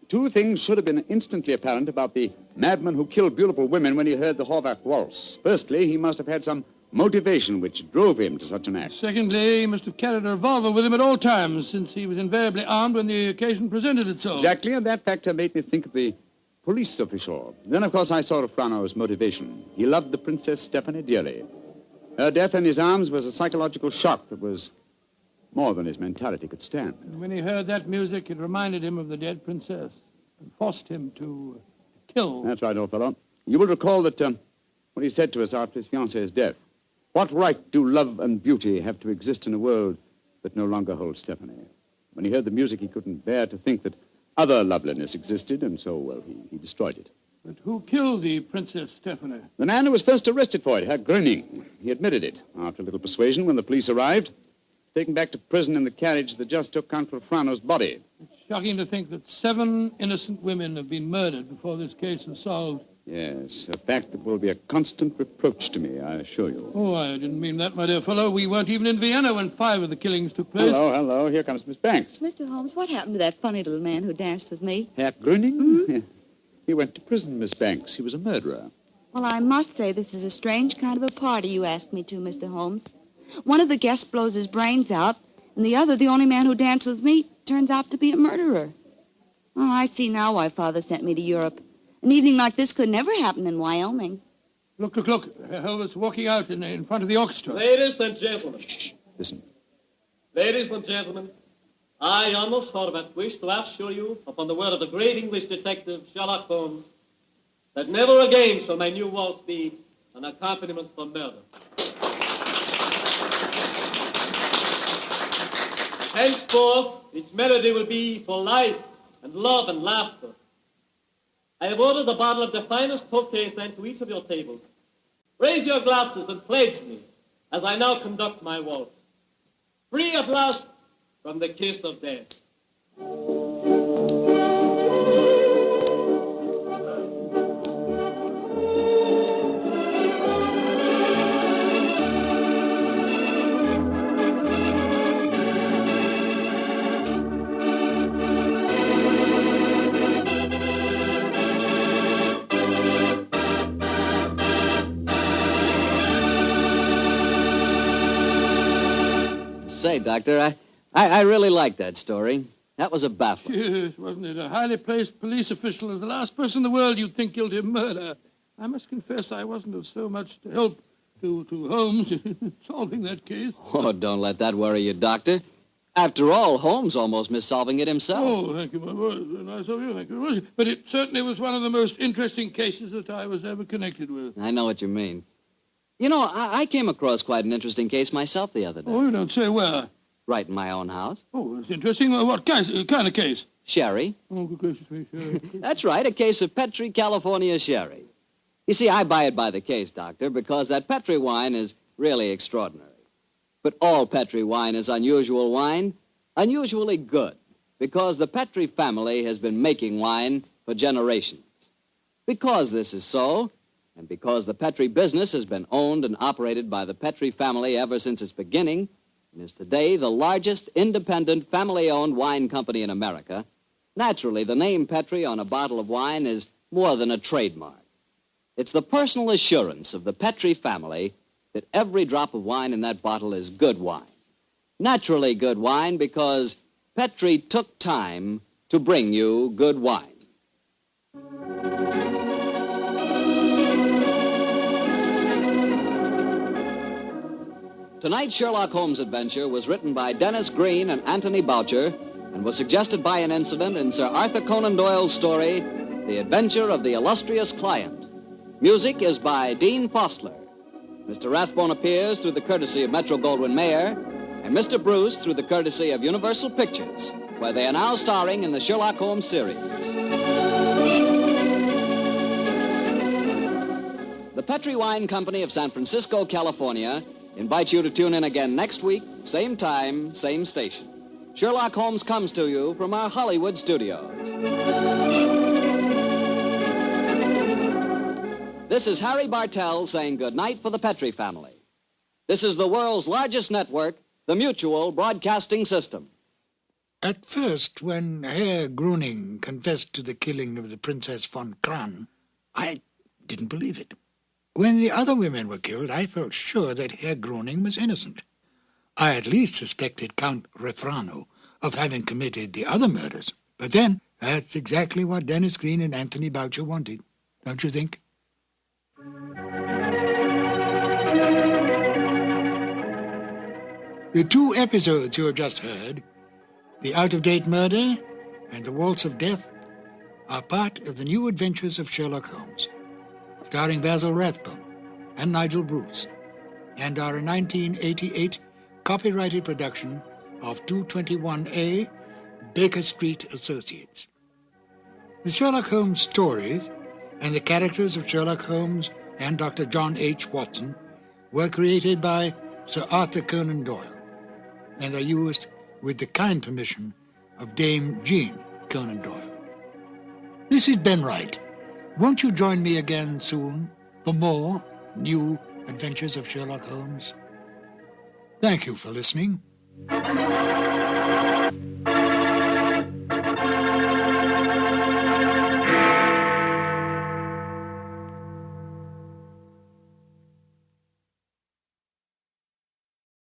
Two things should have been instantly apparent about the madman who killed beautiful women when he heard the Horvath waltz. Firstly, he must have had some motivation which drove him to such an act. Secondly, he must have carried a revolver with him at all times, since he was invariably armed when the occasion presented itself. Exactly, and that factor made me think of the police official. Then, of course, I saw Rolfrano's motivation. He loved the Princess Stephanie dearly. Her death in his arms was a psychological shock that was more than his mentality could stand. And when he heard that music, it reminded him of the dead princess and forced him to kill. That's right, old fellow. You will recall that what he said to us after his fiancée's death. What right do love and beauty have to exist in a world that no longer holds Stephanie? When he heard the music, he couldn't bear to think that other loveliness existed, and so, well, he destroyed it. But who killed the Princess Stephanie? The man who was first arrested for it, Herr Gröning. He admitted it. After a little persuasion, when the police arrived, taken back to prison in the carriage that just took Count Rolfrano's body. It's shocking to think that 7 innocent women have been murdered before this case is solved. Yes, a fact that will be a constant reproach to me, I assure you. Oh, I didn't mean that, my dear fellow. We weren't even in Vienna when 5 of the killings took place. Hello. Here comes Miss Banks. Mr. Holmes, what happened to that funny little man who danced with me? Herr Gröning? Mm-hmm. He went to prison, Miss Banks. He was a murderer. Well, I must say this is a strange kind of a party you asked me to, Mr. Holmes. One of the guests blows his brains out, and the other, the only man who danced with me, turns out to be a murderer. Oh, I see now why Father sent me to Europe. An evening like this could never happen in Wyoming. Look. Helvet's walking out in front of the orchestra. Ladies and gentlemen. Shh. Listen. Ladies and gentlemen, I, Amos Horvath, wish to assure you, upon the word of the great English detective Sherlock Holmes, that never again shall my new waltz be an accompaniment for murder. Henceforth, its melody will be for life and love and laughter. I have ordered a bottle of the finest Tokay sent to each of your tables. Raise your glasses and pledge me as I now conduct my waltz. Free at last from the kiss of death. Say, Doctor, I really like that story. That was a baffler. Yes, wasn't it? A highly placed police official is the last person in the world you'd think guilty of murder. I must confess I wasn't of so much help to Holmes in solving that case. Oh, don't let that worry you, Doctor. After all, Holmes almost missed solving it himself. Oh, thank you, my boy. Nice of you, thank you. But it certainly was one of the most interesting cases that I was ever connected with. I know what you mean. You know, I came across quite an interesting case myself the other day. Oh, you don't say where? Right in my own house. Oh, it's interesting. What kind of case? Sherry. Oh, good gracious me, sherry. That's right, a case of Petri California sherry. You see, I buy it by the case, Doctor, because that Petri wine is really extraordinary. But all Petri wine is unusual wine, unusually good, because the Petri family has been making wine for generations. Because this is so, and because the Petri business has been owned and operated by the Petri family ever since its beginning, and is today the largest independent family-owned wine company in America, naturally the name Petri on a bottle of wine is more than a trademark. It's the personal assurance of the Petri family that every drop of wine in that bottle is good wine. Naturally good wine because Petri took time to bring you good wine. Tonight's Sherlock Holmes adventure was written by Dennis Green and Anthony Boucher and was suggested by an incident in Sir Arthur Conan Doyle's story, The Adventure of the Illustrious Client. Music is by Dean Fostler. Mr. Rathbone appears through the courtesy of Metro-Goldwyn-Mayer, and Mr. Bruce through the courtesy of Universal Pictures, where they are now starring in the Sherlock Holmes series. The Petri Wine Company of San Francisco, California, invites you to tune in again next week, same time, same station. Sherlock Holmes comes to you from our Hollywood studios. This is Harry Bartell saying goodnight for the Petri family. This is the world's largest network, the Mutual Broadcasting System. At first, when Herr Gruning confessed to the killing of the Princess von Kran, I didn't believe it. When the other women were killed, I felt sure that Herr Gruning was innocent. I at least suspected Count Refrano of having committed the other murders. But then, that's exactly what Dennis Green and Anthony Boucher wanted, don't you think? The two episodes you have just heard, The Out-of-Date Murder and The Waltz of Death, are part of the new adventures of Sherlock Holmes, starring Basil Rathbone and Nigel Bruce, and are a 1988 copyrighted production of 221A Baker Street Associates. The Sherlock Holmes stories and the characters of Sherlock Holmes and Dr. John H. Watson were created by Sir Arthur Conan Doyle and are used with the kind permission of Dame Jean Conan Doyle. This is Ben Wright. Won't you join me again soon for more new adventures of Sherlock Holmes? Thank you for listening.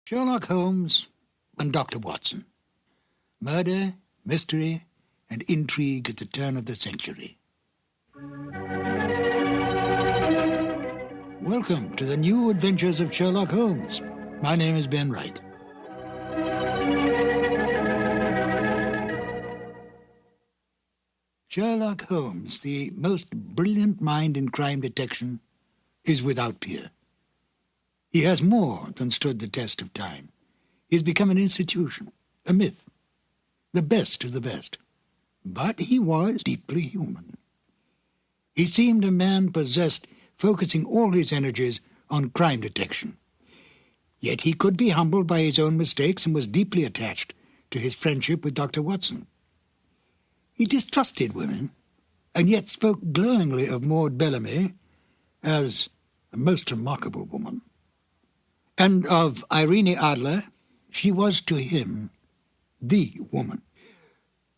Sherlock Holmes and Dr. Watson. Murder, mystery, and intrigue at the turn of the century. Welcome to the new adventures of Sherlock Holmes. My name is Ben Wright. Sherlock Holmes, the most brilliant mind in crime detection, is without peer. He has more than stood the test of time. He has become an institution, a myth, the best of the best. But he was deeply human. He seemed a man possessed, focusing all his energies on crime detection. Yet he could be humbled by his own mistakes and was deeply attached to his friendship with Dr. Watson. He distrusted women, and yet spoke glowingly of Maud Bellamy as a most remarkable woman. And of Irene Adler, she was to him the woman.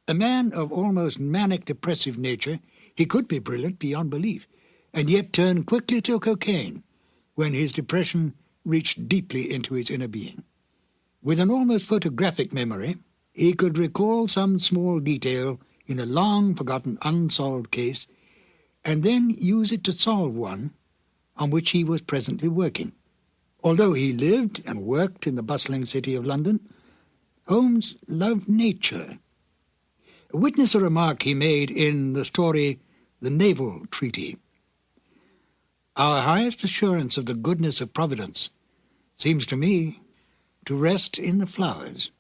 A man of almost manic depressive nature, he could be brilliant beyond belief, and yet turn quickly to cocaine when his depression reached deeply into his inner being. With an almost photographic memory, he could recall some small detail in a long-forgotten unsolved case, and then use it to solve one on which he was presently working. Although he lived and worked in the bustling city of London, Holmes loved nature. Witness a remark he made in the story The Naval Treaty. Our highest assurance of the goodness of Providence seems to me to rest in the flowers.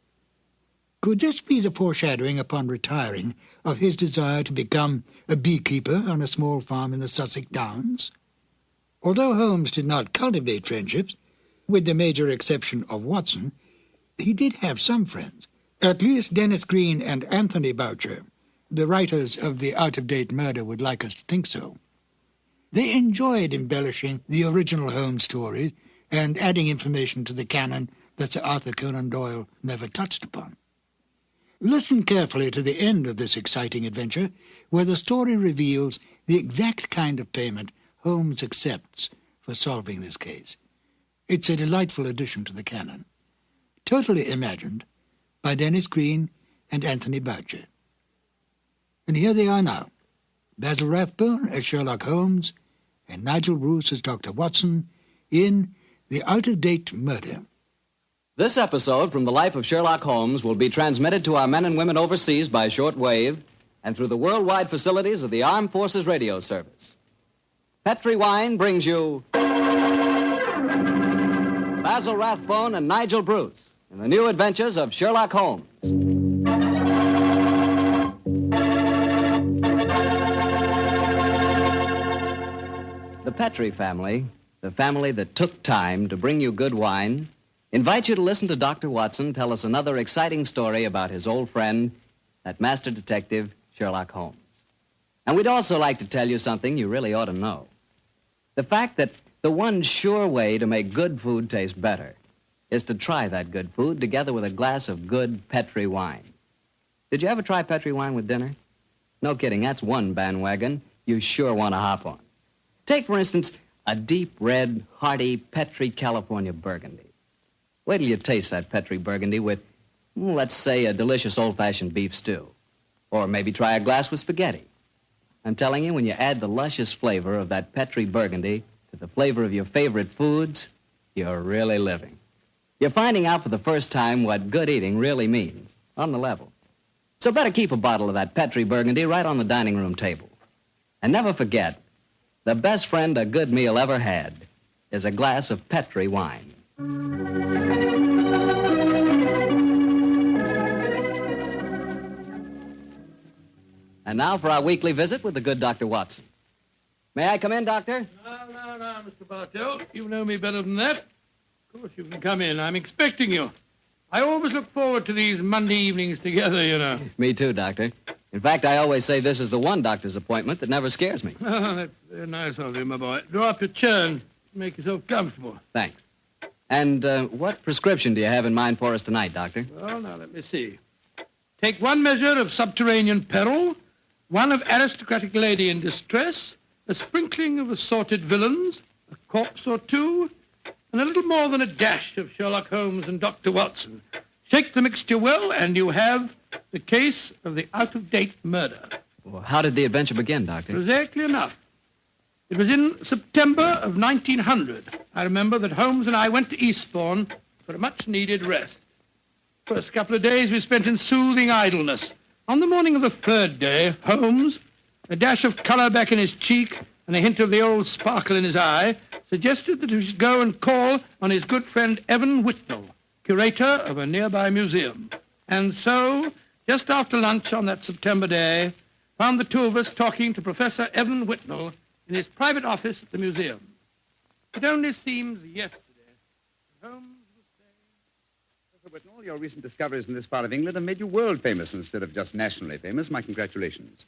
Could this be the foreshadowing upon retiring of his desire to become a beekeeper on a small farm in the Sussex Downs? Although Holmes did not cultivate friendships, with the major exception of Watson, he did have some friends. At least Dennis Green and Anthony Boucher, the writers of The Out-of-Date Murder, would like us to think so. They enjoyed embellishing the original Holmes stories and adding information to the canon that Sir Arthur Conan Doyle never touched upon. Listen carefully to the end of this exciting adventure, where the story reveals the exact kind of payment Holmes accepts for solving this case. It's a delightful addition to the canon, totally imagined by Dennis Green and Anthony Boucher. And here they are now, Basil Rathbone as Sherlock Holmes and Nigel Bruce as Dr. Watson in The Out-of-Date Murder. This episode from the life of Sherlock Holmes will be transmitted to our men and women overseas by shortwave and through the worldwide facilities of the Armed Forces Radio Service. Petri Wine brings you Basil Rathbone and Nigel Bruce in the new adventures of Sherlock Holmes. The Petri family, the family that took time to bring you good wine, invite you to listen to Dr. Watson tell us another exciting story about his old friend, that master detective, Sherlock Holmes. And we'd also like to tell you something you really ought to know. The fact that the one sure way to make good food taste better is to try that good food together with a glass of good Petri wine. Did you ever try Petri wine with dinner? No kidding, that's one bandwagon you sure want to hop on. Take, for instance, a deep red, hearty Petri California Burgundy. Wait till you taste that Petri Burgundy with, let's say, a delicious old-fashioned beef stew. Or maybe try a glass with spaghetti. I'm telling you, when you add the luscious flavor of that Petri Burgundy to the flavor of your favorite foods, you're really living. You're finding out for the first time what good eating really means, on the level. So better keep a bottle of that Petri Burgundy right on the dining room table. And never forget, the best friend a good meal ever had is a glass of Petri wine. And now for our weekly visit with the good Dr. Watson. May I come in, Doctor? No, Mr. Bartell. You know me better than that. Of course you can come in. I'm expecting you. I always look forward to these Monday evenings together, you know. Me too, Doctor. In fact, I always say this is the one doctor's appointment that never scares me. Oh, that's very nice of you, my boy. Draw up your chair and make yourself comfortable. Thanks. And what prescription do you have in mind for us tonight, Doctor? Well, now, let me see. Take one measure of subterranean peril, one of aristocratic lady in distress, a sprinkling of assorted villains, a corpse or two, and a little more than a dash of Sherlock Holmes and Dr. Watson. Shake the mixture well, and you have the case of the out-of-date murder. Well, how did the adventure begin, Doctor? Exactly enough. It was in September of 1900. I remember that Holmes and I went to Eastbourne for a much-needed rest. First couple of days we spent in soothing idleness. On the morning of the third day, Holmes, a dash of color back in his cheek and a hint of the old sparkle in his eye, suggested that we should go and call on his good friend Evan Whitnell, curator of a nearby museum. And so, just after lunch on that September day, found the two of us talking to Professor Evan Whitnell in his private office at the museum. It only seems yesterday that Holmes was saying... Professor Whitnell, your recent discoveries in this part of England have made you world famous instead of just nationally famous. My congratulations.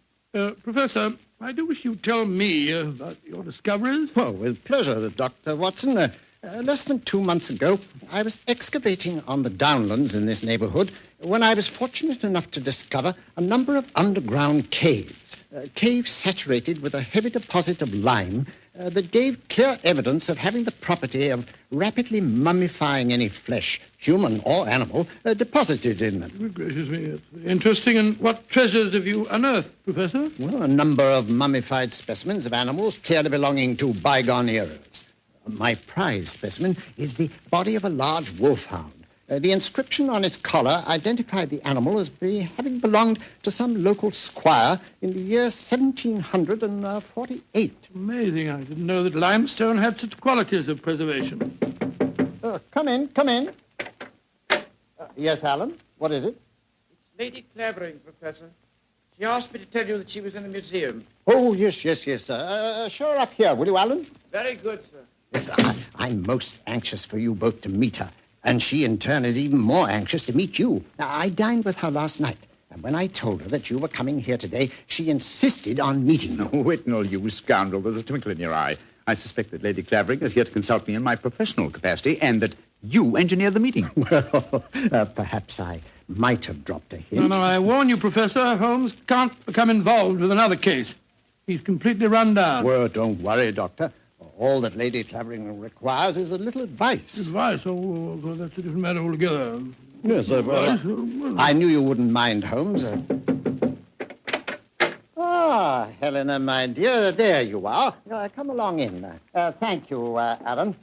Professor, I do wish you'd tell me about your discoveries. Oh, with pleasure, Dr. Watson. Less than 2 months ago, I was excavating on the downlands in this neighborhood when I was fortunate enough to discover a number of underground caves, caves saturated with a heavy deposit of lime that gave clear evidence of having the property of rapidly mummifying any flesh, human or animal, deposited in them. Good gracious me, it's interesting. And what treasures have you unearthed, Professor? Well, a number of mummified specimens of animals clearly belonging to bygone eras. My prize specimen is the body of a large wolfhound. The inscription on its collar identified the animal as having belonged to some local squire in the year 1748. Amazing. I didn't know that limestone had such qualities of preservation. Come in. Yes, Alan? What is it? It's Lady Clavering, Professor. She asked me to tell you that she was in the museum. Oh, yes. Show her up here, will you, Alan? Very good, sir. Yes, I'm most anxious for you both to meet her. And she, in turn, is even more anxious to meet you. Now, I dined with her last night, and when I told her that you were coming here today, she insisted on meeting you. Oh, Whitnell, you scoundrel, there's a twinkle in your eye. I suspect that Lady Clavering is here to consult me in my professional capacity, and that you engineered the meeting. Well, perhaps I might have dropped a hint. No, I warn you, Professor, Holmes can't become involved with another case. He's completely run down. Well, don't worry, Doctor. All that Lady Clavering requires is a little advice. Advice? Oh, that's a different matter altogether. Yes, I knew you wouldn't mind, Holmes. Helena, my dear, there you are. Come along in. Thank you, Alan.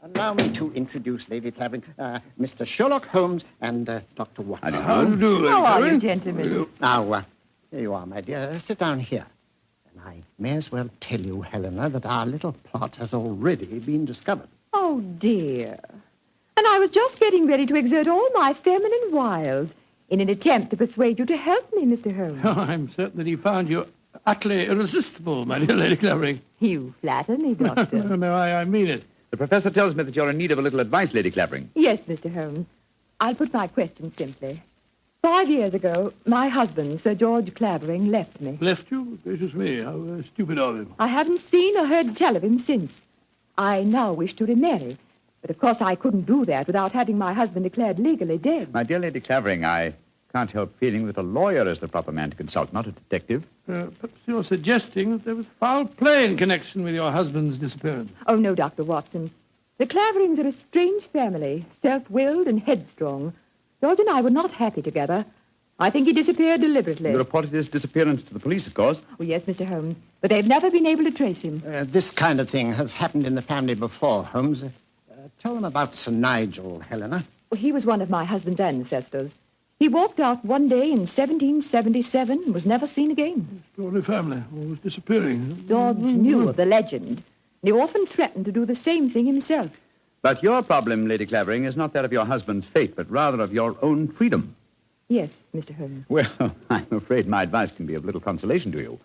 Allow me to introduce Lady Clavering, Mr. Sherlock Holmes and Dr. Watson. How do you do, Lady How are you, Clavering? gentlemen? Now, here you are, my dear. Sit down here. And I may as well tell you, Helena, that our little plot has already been discovered. Oh, dear. And I was just getting ready to exert all my feminine wiles in an attempt to persuade you to help me, Mr. Holmes. Oh, I'm certain that he found you utterly irresistible, my dear Lady Clavering. You flatter me, Doctor. No, I mean it. The professor tells me that you're in need of a little advice, Lady Clavering. Yes, Mr. Holmes. I'll put my question simply. 5 years ago, my husband, Sir George Clavering, left me. Left you? Gracious me, how stupid of him. I haven't seen or heard tell of him since. I now wish to remarry. But of course I couldn't do that without having my husband declared legally dead. My dear Lady Clavering, I can't help feeling that a lawyer is the proper man to consult, not a detective. Perhaps you're suggesting that there was foul play in connection with your husband's disappearance. Oh, no, Dr. Watson. The Claverings are a strange family, self-willed and headstrong. George and I were not happy together. I think he disappeared deliberately. You reported his disappearance to the police, of course. Oh, yes, Mr. Holmes. But they've never been able to trace him. This kind of thing has happened in the family before, Holmes. Tell them about Sir Nigel, Helena. Well, he was one of my husband's ancestors. He walked out one day in 1777 and was never seen again. Extraordinary family, always disappearing. George knew of the legend. He often threatened to do the same thing himself. But your problem, Lady Clavering, is not that of your husband's fate, but rather of your own freedom. Yes, Mr. Holmes. Well, I'm afraid my advice can be of little consolation to you.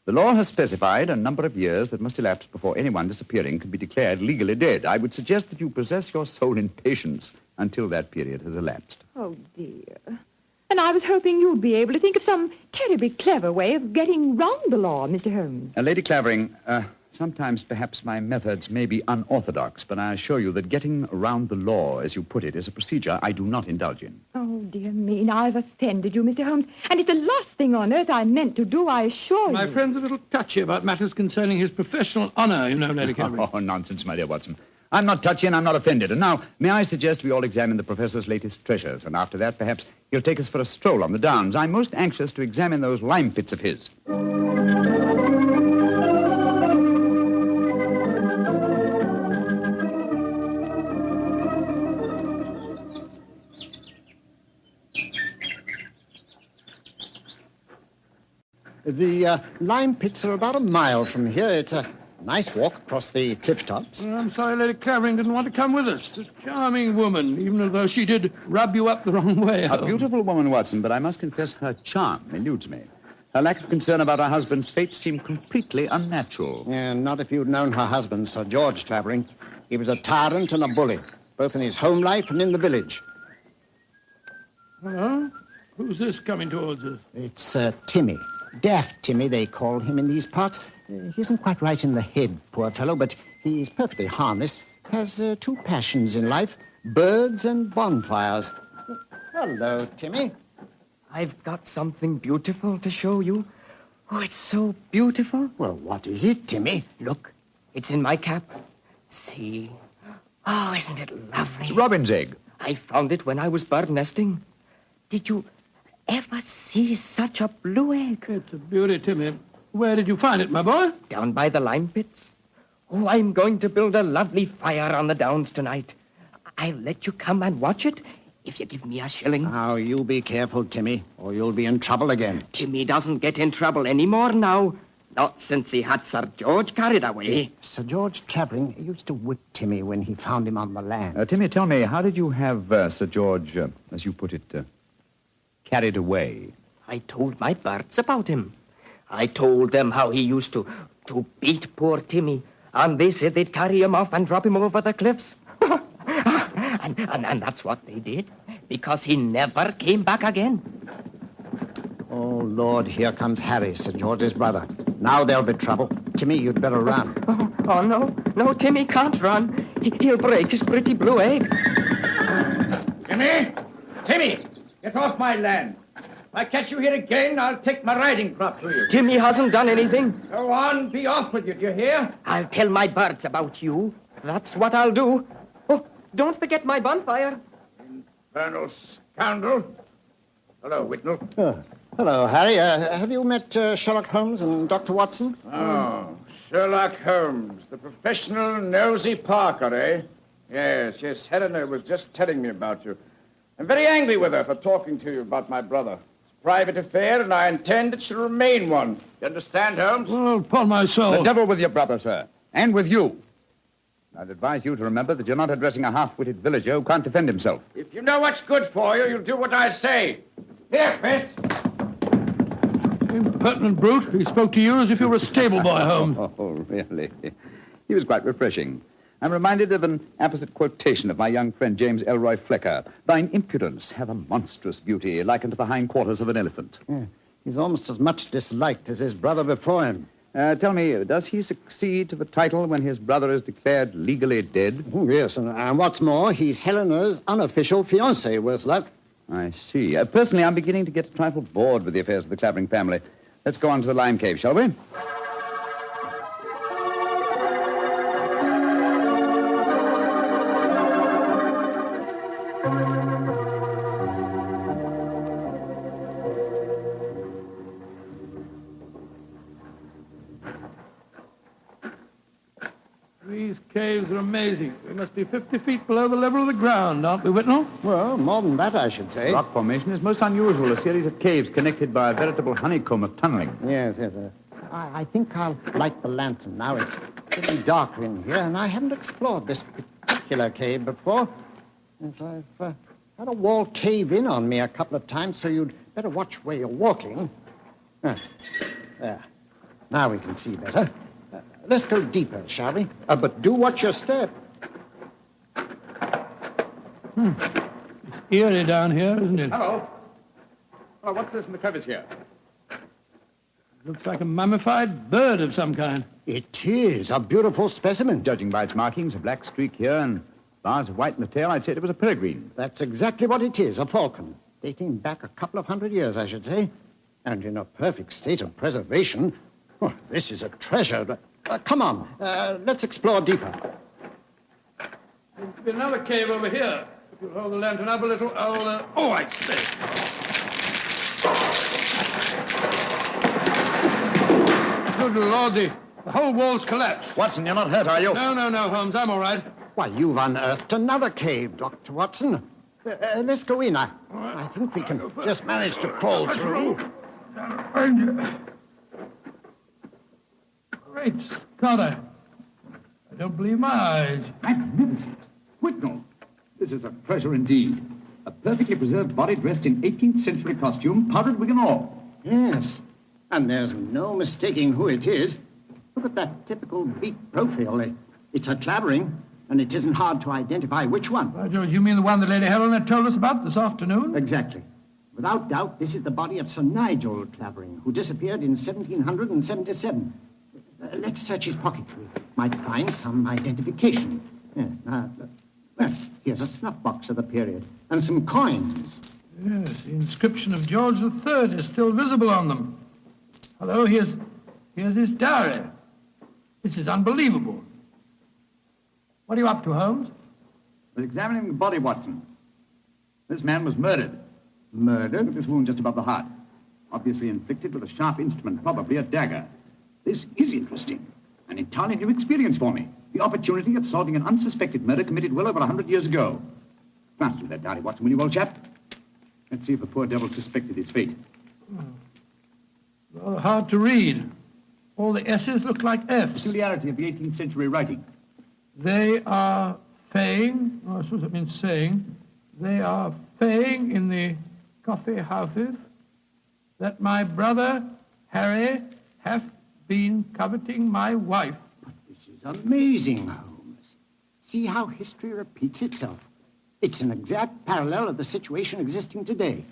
The law has specified a number of years that must elapse before anyone disappearing can be declared legally dead. I would suggest that you possess your soul in patience until that period has elapsed. Oh, dear. And I was hoping you'd be able to think of some terribly clever way of getting round the law, Mr. Holmes. Lady Clavering, sometimes perhaps my methods may be unorthodox, but I assure you that getting around the law, as you put it, is a procedure I do not indulge in. Oh, dear me, now I've offended you, Mr. Holmes. And it's the last thing on earth I meant to do, I assure you. My friend's a little touchy about matters concerning his professional honor, you know, Lady Clavering. Oh, nonsense, my dear Watson. I'm not touchy and I'm not offended. And now, may I suggest we all examine the professor's latest treasures, and after that, perhaps he'll take us for a stroll on the downs. I'm most anxious to examine those lime pits of his. The lime pits are about a mile from here. It's a nice walk across the cliff tops. I'm sorry Lady Clavering didn't want to come with us. A charming woman, even though she did rub you up the wrong way. A beautiful woman, Watson, but I must confess her charm eludes me. Her lack of concern about her husband's fate seemed completely unnatural. Yeah, not if you'd known her husband, Sir George Clavering. He was a tyrant and a bully, both in his home life and in the village. Hello? Who's this coming towards us? It's Timmy. Daft Timmy, they call him in these parts. He isn't quite right in the head, poor fellow, but he's perfectly harmless. Has two passions in life, birds and bonfires. Hello, Timmy. I've got something beautiful to show you. Oh, it's so beautiful. Well, what is it, Timmy? Look, it's in my cap. See? Oh, isn't it lovely? It's a robin's egg. I found it when I was bird nesting. Did you ever see such a blue egg? It's a beauty, Timmy. Where did you find it, my boy? Down by the lime pits. Oh, I'm going to build a lovely fire on the downs tonight. I'll let you come and watch it if you give me a shilling. Now, you be careful, Timmy, or you'll be in trouble again. Timmy doesn't get in trouble anymore now. Not since he had Sir George carried away. Sir George Clavering used to whip Timmy when he found him on the land. Timmy, tell me, how did you have Sir George, as you put it, carried away? I told my birds about him. I told them how he used to beat poor Timmy, and they said they'd carry him off and drop him over the cliffs. and that's what they did, because he never came back again. Oh, Lord, here comes Harry, Sir George's brother. Now there'll be trouble. Timmy, you'd better run. Oh, no, Timmy can't run. He'll break his pretty blue egg. Timmy, get off my land. I catch you here again, I'll take my riding crop to you. Timmy hasn't done anything. Go on, be off with you, do you hear? I'll tell my birds about you. That's what I'll do. Oh, don't forget my bonfire. Infernal scoundrel. Hello, Whitnell. Hello, Harry. Have you met Sherlock Holmes and Dr. Watson? Oh, Sherlock Holmes, the professional nosy Parker, eh? Yes, Helena was just telling me about you. I'm very angry with her for talking to you about my brother. It's a private affair, and I intend it should remain one. You understand, Holmes? Well, upon my soul. The devil with your brother, sir. And with you. I'd advise you to remember that you're not addressing a half-witted villager who can't defend himself. If you know what's good for you, you'll do what I say. Here, Chris. Impertinent brute. He spoke to you as if you were a stable boy, Holmes. Oh, really? He was quite refreshing. I'm reminded of an apposite quotation of my young friend James Elroy Flecker. Thine impudence have a monstrous beauty, like unto the hindquarters of an elephant. Yeah, he's almost as much disliked as his brother before him. Tell me, does he succeed to the title when his brother is declared legally dead? Oh, yes, and what's more, he's Helena's unofficial fiancé, worse luck. I see. Personally, I'm beginning to get a trifle bored with the affairs of the Clavering family. Let's go on to the lime cave, shall we? These caves are amazing. We must be 50 feet below the level of the ground, aren't we, Whitnell? Well, more than that, I should say. Rock formation is most unusual, a series of caves connected by a veritable honeycomb of tunneling. Yes. I think I'll light the lantern now. It's getting darker in here, and I haven't explored this particular cave before. As I've had a wall cave in on me a couple of times, so you'd better watch where you're walking. There. Now we can see better. Let's go deeper, shall we? But do watch your step. It's eerie down here, isn't it? Hello. Oh, what's this in the crevice here? Looks like a mummified bird of some kind. It is a beautiful specimen. Judging by its markings, a black streak here and bars of white in the tail, I'd say it was a peregrine. That's exactly what it is, a falcon. Dating back a couple of 100 years, I should say. And in a perfect state of preservation. Oh, this is a treasure. Come on, let's explore deeper. Seems to be another cave over here. If you'll hold the lantern up a little, I'll... Oh, I say. Good Lordy. The whole wall's collapsed. Watson, you're not hurt, are you? No, Holmes. I'm all right. Why, you've unearthed another cave, Dr. Watson. Let's go in. I think we can just manage to crawl through. Great Scott, I don't believe my eyes. Magnificent. Whitnell, this is a treasure indeed. A perfectly preserved body dressed in 18th century costume, powdered wig and all. Yes, and there's no mistaking who it is. Look at that typical beak profile. It's a Clavering, and it isn't hard to identify which one. By George, you mean the one that Lady Helena told us about this afternoon? Exactly. Without doubt, this is the body of Sir Nigel Clavering, who disappeared in 1777. Let's search his pockets. We might find some identification. Well, here's a snuff box of the period and some coins. Yes, the inscription of George III is still visible on them. Hello, here's his diary. This is unbelievable. What are you up to, Holmes? We're examining the body, Watson. This man was murdered. Murdered? With this wound just above the heart. Obviously inflicted with a sharp instrument, probably a dagger. This is interesting. An entirely new experience for me. The opportunity of solving an unsuspected murder committed well over 100 years ago. Glance through that diary, Watson, will you, old chap? Let's see if the poor devil suspected his fate. Rather hard to read. All the S's look like F's. Peculiarity of the 18th century writing. They are saying, I suppose that means saying, they are saying in the coffee houses that my brother, Harry, hath been coveting my wife. But this is amazing, Holmes. See how history repeats itself. It's an exact parallel of the situation existing today.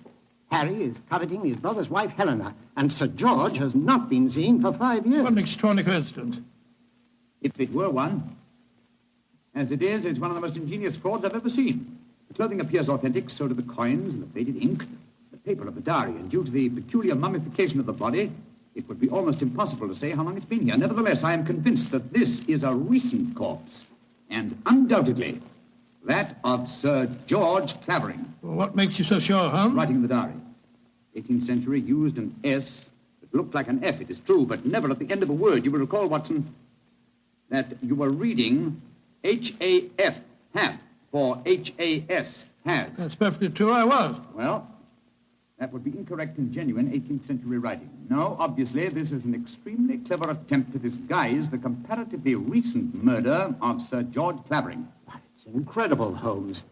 Harry is coveting his brother's wife, Helena, and Sir George has not been seen for 5 years. What an extraordinary coincidence. If it were one. As it is, it's one of the most ingenious frauds I've ever seen. The clothing appears authentic, so do the coins and the faded ink. But paper of the diary, and due to the peculiar mummification of the body, it would be almost impossible to say how long it's been here. Nevertheless, I am convinced that this is a recent corpse, and undoubtedly that of Sir George Clavering. Well, what makes you so sure, Holmes? Writing in the diary. 18th century used an S that looked like an F, it is true, but never at the end of a word. You will recall, Watson, that you were reading H-A-F, have, for H-A-S, has. That's perfectly true, I was. Well, that would be incorrect in genuine 18th century writing. No, obviously, this is an extremely clever attempt to disguise the comparatively recent murder of Sir George Clavering. It's incredible, Holmes.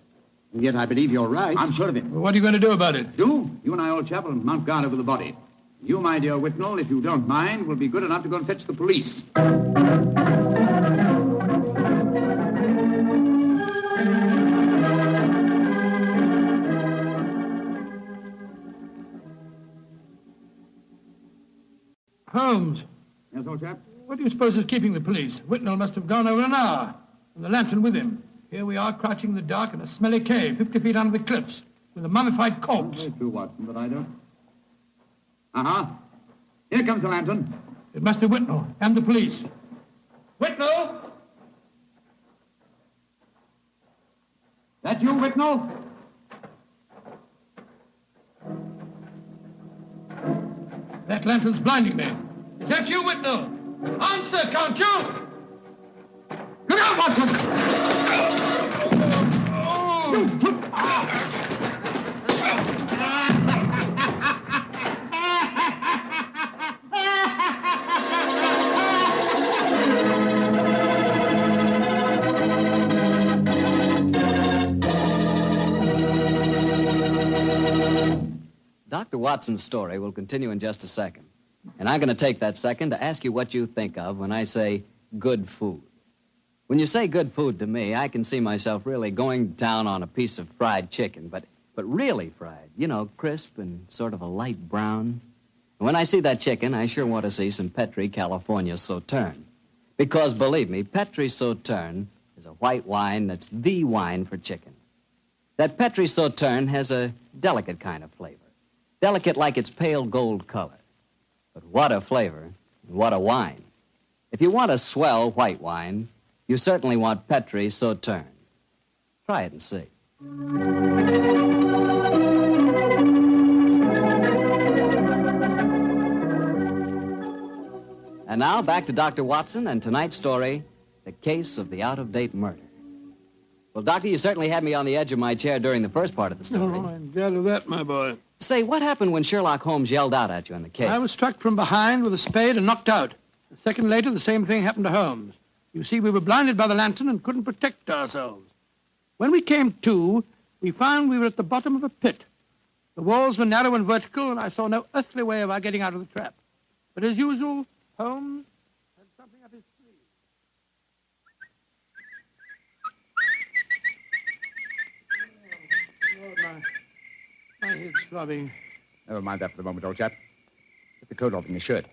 And yet I believe you're right. I'm sure of it. Well, what are you going to do about it? Do? You and I, old chap, will mount guard over the body. You, my dear Whitnall, if you don't mind, will be good enough to go and fetch the police. Holmes. Yes, old chap? What do you suppose is keeping the police? Whitnall must have gone over an hour, and the lantern with him. Here we are, crouching in the dark in a smelly cave, 50 feet under the cliffs, with a mummified corpse. Very true, Watson, but I don't. Uh-huh. Here comes the lantern. It must be Whitnall and the police. Whitnall! That you, Whitnall? That lantern's blinding me. Is that you, Whitnall? Answer, can't you? Look out, Watson! Dr. Watson's story will continue in just a second. And I'm going to take that second to ask you what you think of when I say good food. When you say good food to me, I can see myself really going down on a piece of fried chicken, but really fried, you know, crisp and sort of a light brown. And when I see that chicken, I sure want to see some Petri California Sauterne. Because, believe me, Petri Sauterne is a white wine that's the wine for chicken. That Petri Sauterne has a delicate kind of flavor. Delicate like its pale gold color. But what a flavor, and what a wine. If you want a swell white wine, you certainly want Petri Sauterne. Try it and see. And now, back to Dr. Watson and tonight's story, The Case of the Out-of-Date Murder. Well, Doctor, you certainly had me on the edge of my chair during the first part of the story. Oh, I'm glad of that, my boy. Say, what happened when Sherlock Holmes yelled out at you in the cave? I was struck from behind with a spade and knocked out. A second later, the same thing happened to Holmes. You see, we were blinded by the lantern and couldn't protect ourselves. When we came to, we found we were at the bottom of a pit. The walls were narrow and vertical, and I saw no earthly way of our getting out of the trap. But as usual, Holmes had something up his sleeve. Oh, my head's throbbing. Never mind that for the moment, old chap. Get the coat off and your shirt.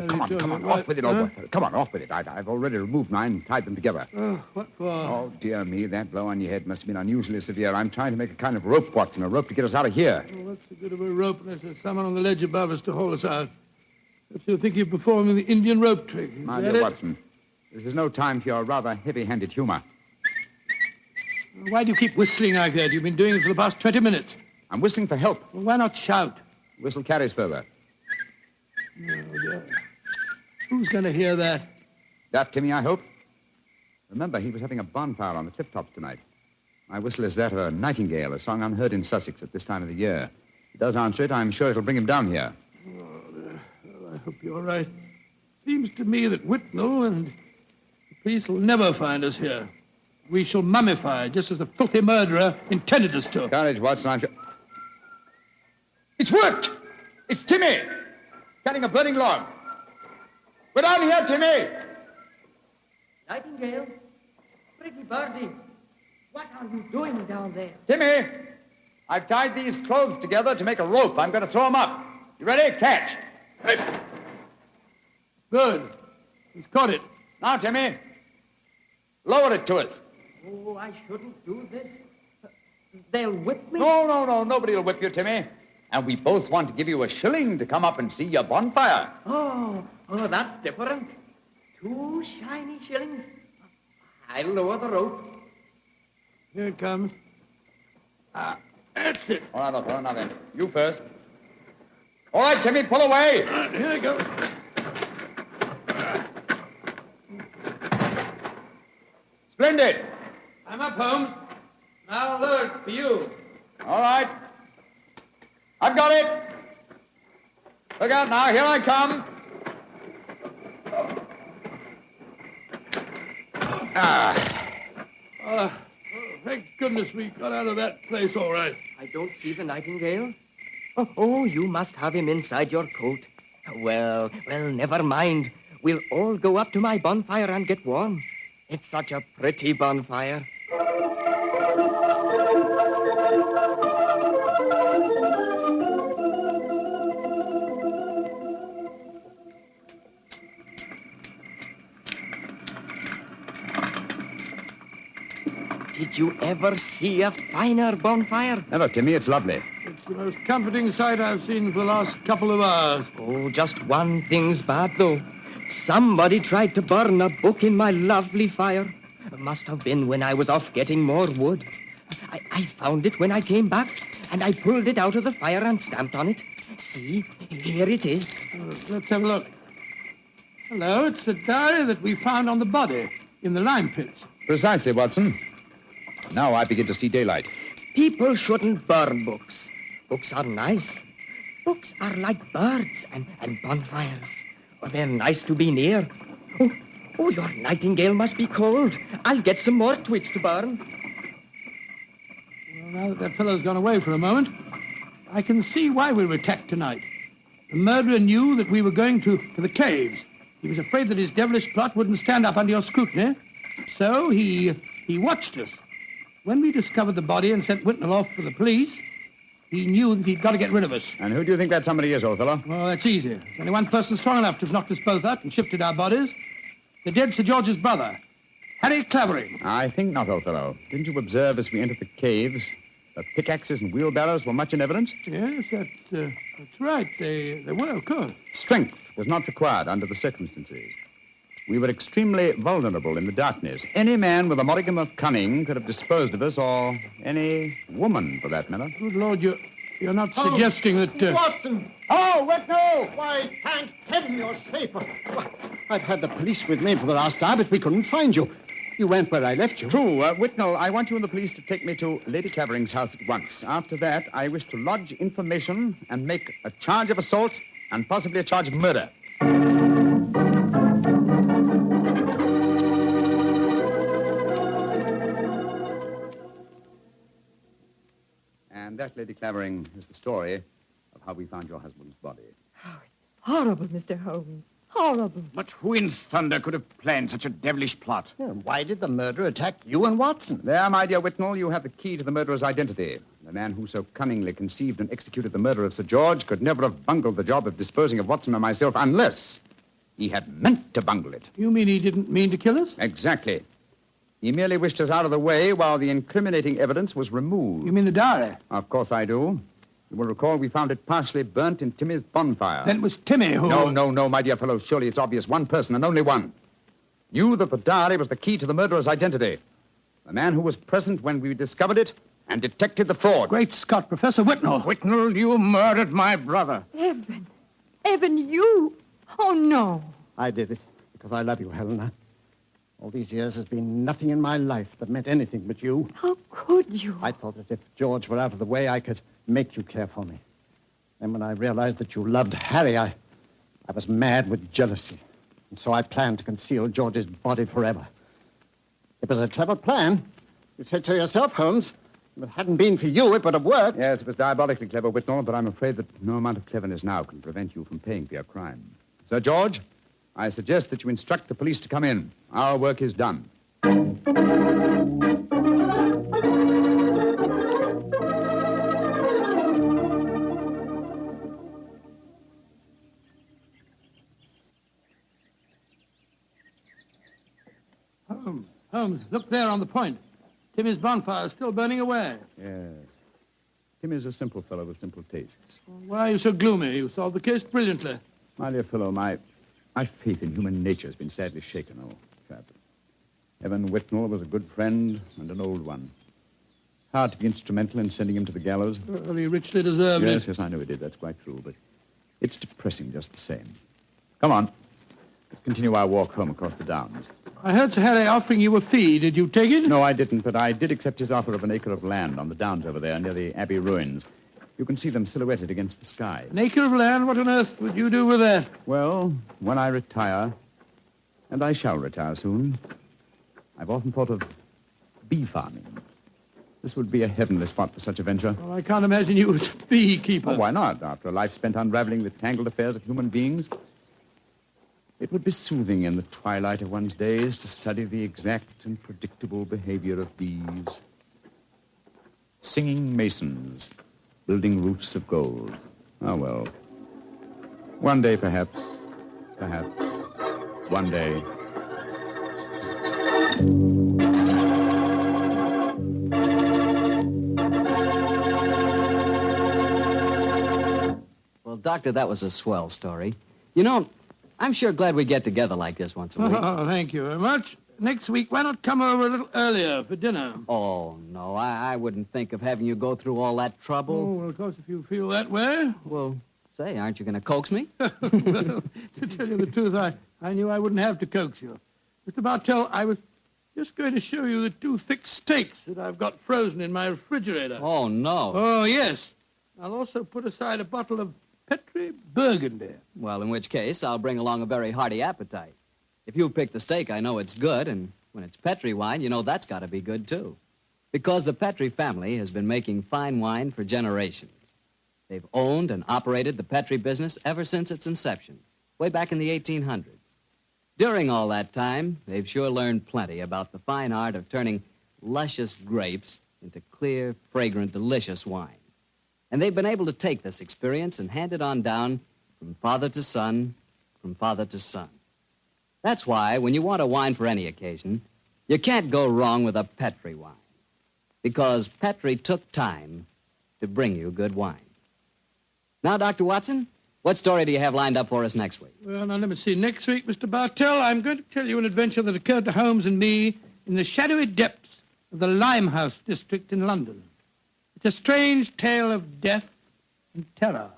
Come on, right? off with it, old boy. Come on, off with it. I've already removed mine and tied them together. Oh, what for? Oh, dear me, that blow on your head must have been unusually severe. I'm trying to make a kind of rope, Watson, a rope to get us out of here. Oh, what's the good of a rope unless there's someone on the ledge above us to haul us out? If you think you're performing the Indian rope trick. My dear Watson, this is no time for your rather heavy-handed humor. Why do you keep whistling like that? You've been doing it for the past 20 minutes. I'm whistling for help. Well, why not shout? Whistle carries further. No, dear. Who's going to hear that? That Timmy, I hope. Remember, he was having a bonfire on the cliff tops tonight. My whistle is that of a nightingale, a song unheard in Sussex at this time of the year. If he does answer it, I'm sure it'll bring him down here. Oh, dear. Well, I hope you're right. Seems to me that Whitnall and the police will never find us here. We shall mummify, just as the filthy murderer intended us to. Courage, Watson. I'm sure... It's worked! It's Timmy! Cutting a burning log. We're down here, Timmy! Nightingale, pretty birdie, what are you doing down there? Timmy! I've tied these clothes together to make a rope. I'm going to throw them up. You ready? Catch. Good. He's caught it. Now, Timmy, lower it to us. Oh, I shouldn't do this. They'll whip me. No. Nobody will whip you, Timmy. And we both want to give you a shilling to come up and see your bonfire. Oh, that's different. 2 shiny shillings. I'll lower the rope. Here it comes. That's it. All right, Othello, now then. You first. All right, Timmy, pull away. Here we go. Splendid. I'm up, Holmes. Now I'll lower it for you. All right. I've got it. Look out now. Here I come. Thank goodness we got out of that place all right. I don't see the nightingale. Oh, you must have him inside your coat. Well, never mind. We'll all go up to my bonfire and get warm. It's such a pretty bonfire. Did you ever see a finer bonfire? Never, Timmy. It's lovely. It's the most comforting sight I've seen for the last couple of hours. Oh, just one thing's bad, though. Somebody tried to burn a book in my lovely fire. It must have been when I was off getting more wood. I found it when I came back, and I pulled it out of the fire and stamped on it. See, here it is. Let's have a look. Hello, it's the diary that we found on the body in the lime pits. Precisely, Watson. Now I begin to see daylight. People shouldn't burn books. Books are nice. Books are like birds and bonfires. Oh, they're nice to be near. Oh, your nightingale must be cold. I'll get some more twigs to burn. Well, now that fellow's gone away for a moment, I can see why we were attacked tonight. The murderer knew that we were going to the caves. He was afraid that his devilish plot wouldn't stand up under your scrutiny. So he watched us. When we discovered the body and sent Whitnell off for the police, he knew that he'd got to get rid of us. And who do you think that somebody is, old fellow? Well, that's easy. There's only one person strong enough to have knocked us both out and shifted our bodies. The dead Sir George's brother, Harry Clavering. I think not, old fellow. Didn't you observe as we entered the caves that pickaxes and wheelbarrows were much in evidence? Yes, that's right. They were, of course. Strength was not required under the circumstances. We were extremely vulnerable in the darkness. Any man with a modicum of cunning could have disposed of us, or any woman, for that matter. Good Lord, you're not suggesting that... Watson! Oh, Whitnell! Why, thank heaven you're safe. I've had the police with me for the last hour, but we couldn't find you. You went where I left you. True. Whitnell, I want you and the police to take me to Lady Clavering's house at once. After that, I wish to lodge information and make a charge of assault and possibly a charge of murder. And that, Lady Clavering, is the story of how we found your husband's body. Horrible, Mr. Holmes. Horrible. But who in thunder could have planned such a devilish plot? Yeah, why did the murderer attack you and Watson? There, my dear Whitnell, you have the key to the murderer's identity. The man who so cunningly conceived and executed the murder of Sir George could never have bungled the job of disposing of Watson and myself unless he had meant to bungle it. You mean he didn't mean to kill us? Exactly. He merely wished us out of the way while the incriminating evidence was removed. You mean the diary? Of course I do. You will recall we found it partially burnt in Timmy's bonfire. Then it was Timmy who... No, my dear fellow. Surely it's obvious one person and only one knew that the diary was the key to the murderer's identity. The man who was present when we discovered it and detected the fraud. Great Scott, Professor Whitnell. Whitnell, you murdered my brother. Evan. Evan, you? Oh, no. I did it because I love you, Helena. All these years has been nothing in my life that meant anything but you. How could you? I thought that if George were out of the way, I could make you care for me. And when I realized that you loved Harry, I was mad with jealousy. And so I planned to conceal George's body forever. It was a clever plan. You said so yourself, Holmes. If it hadn't been for you, it would have worked. Yes, it was diabolically clever, Whitnell, but I'm afraid that no amount of cleverness now can prevent you from paying for your crime. Sir George, I suggest that you instruct the police to come in. Our work is done. Holmes, look there on the point. Timmy's bonfire is still burning away. Yes. Timmy's a simple fellow with simple tastes. Why are you so gloomy? You solved the case brilliantly. My dear fellow, my faith in human nature has been sadly shaken, old chap. Evan Whitnell was a good friend and an old one. Hard to be instrumental in sending him to the gallows. Well, he richly deserved it. Yes, I know he did. That's quite true, but it's depressing just the same. Come on. Let's continue our walk home across the downs. I heard Sir Harry offering you a fee. Did you take it? No, I didn't, but I did accept his offer of an acre of land on the downs over there near the Abbey ruins. You can see them silhouetted against the sky. An acre of land? What on earth would you do with that? Well, when I retire, and I shall retire soon, I've often thought of bee farming. This would be a heavenly spot for such a venture. Well, I can't imagine you as a beekeeper. Oh, why not? After a life spent unraveling the tangled affairs of human beings, it would be soothing in the twilight of one's days to study the exact and predictable behavior of bees. Singing masons, building roofs of gold. Ah, well. One day, perhaps. One day. Well, Doctor, that was a swell story. You know, I'm sure glad we get together like this once a week. Oh, thank you very much. Next week, why not come over a little earlier for dinner? Oh, no, I wouldn't think of having you go through all that trouble. Oh, well, of course, if you feel that way. Well, say, aren't you going to coax me? Well, to tell you the truth, I knew I wouldn't have to coax you. Mr. Bartell, I was just going to show you the 2 thick steaks that I've got frozen in my refrigerator. Oh, no. Oh, yes. I'll also put aside a bottle of Petri Burgundy. Well, in which case, I'll bring along a very hearty appetite. If you pick the steak, I know it's good, and when it's Petri wine, you know that's got to be good, too. Because the Petri family has been making fine wine for generations. They've owned and operated the Petri business ever since its inception, way back in the 1800s. During all that time, they've sure learned plenty about the fine art of turning luscious grapes into clear, fragrant, delicious wine. And they've been able to take this experience and hand it on down from father to son, from father to son. That's why, when you want a wine for any occasion, you can't go wrong with a Petri wine. Because Petri took time to bring you good wine. Now, Dr. Watson, what story do you have lined up for us next week? Well, now, let me see. Next week, Mr. Bartell, I'm going to tell you an adventure that occurred to Holmes and me in the shadowy depths of the Limehouse district in London. It's a strange tale of death and terror.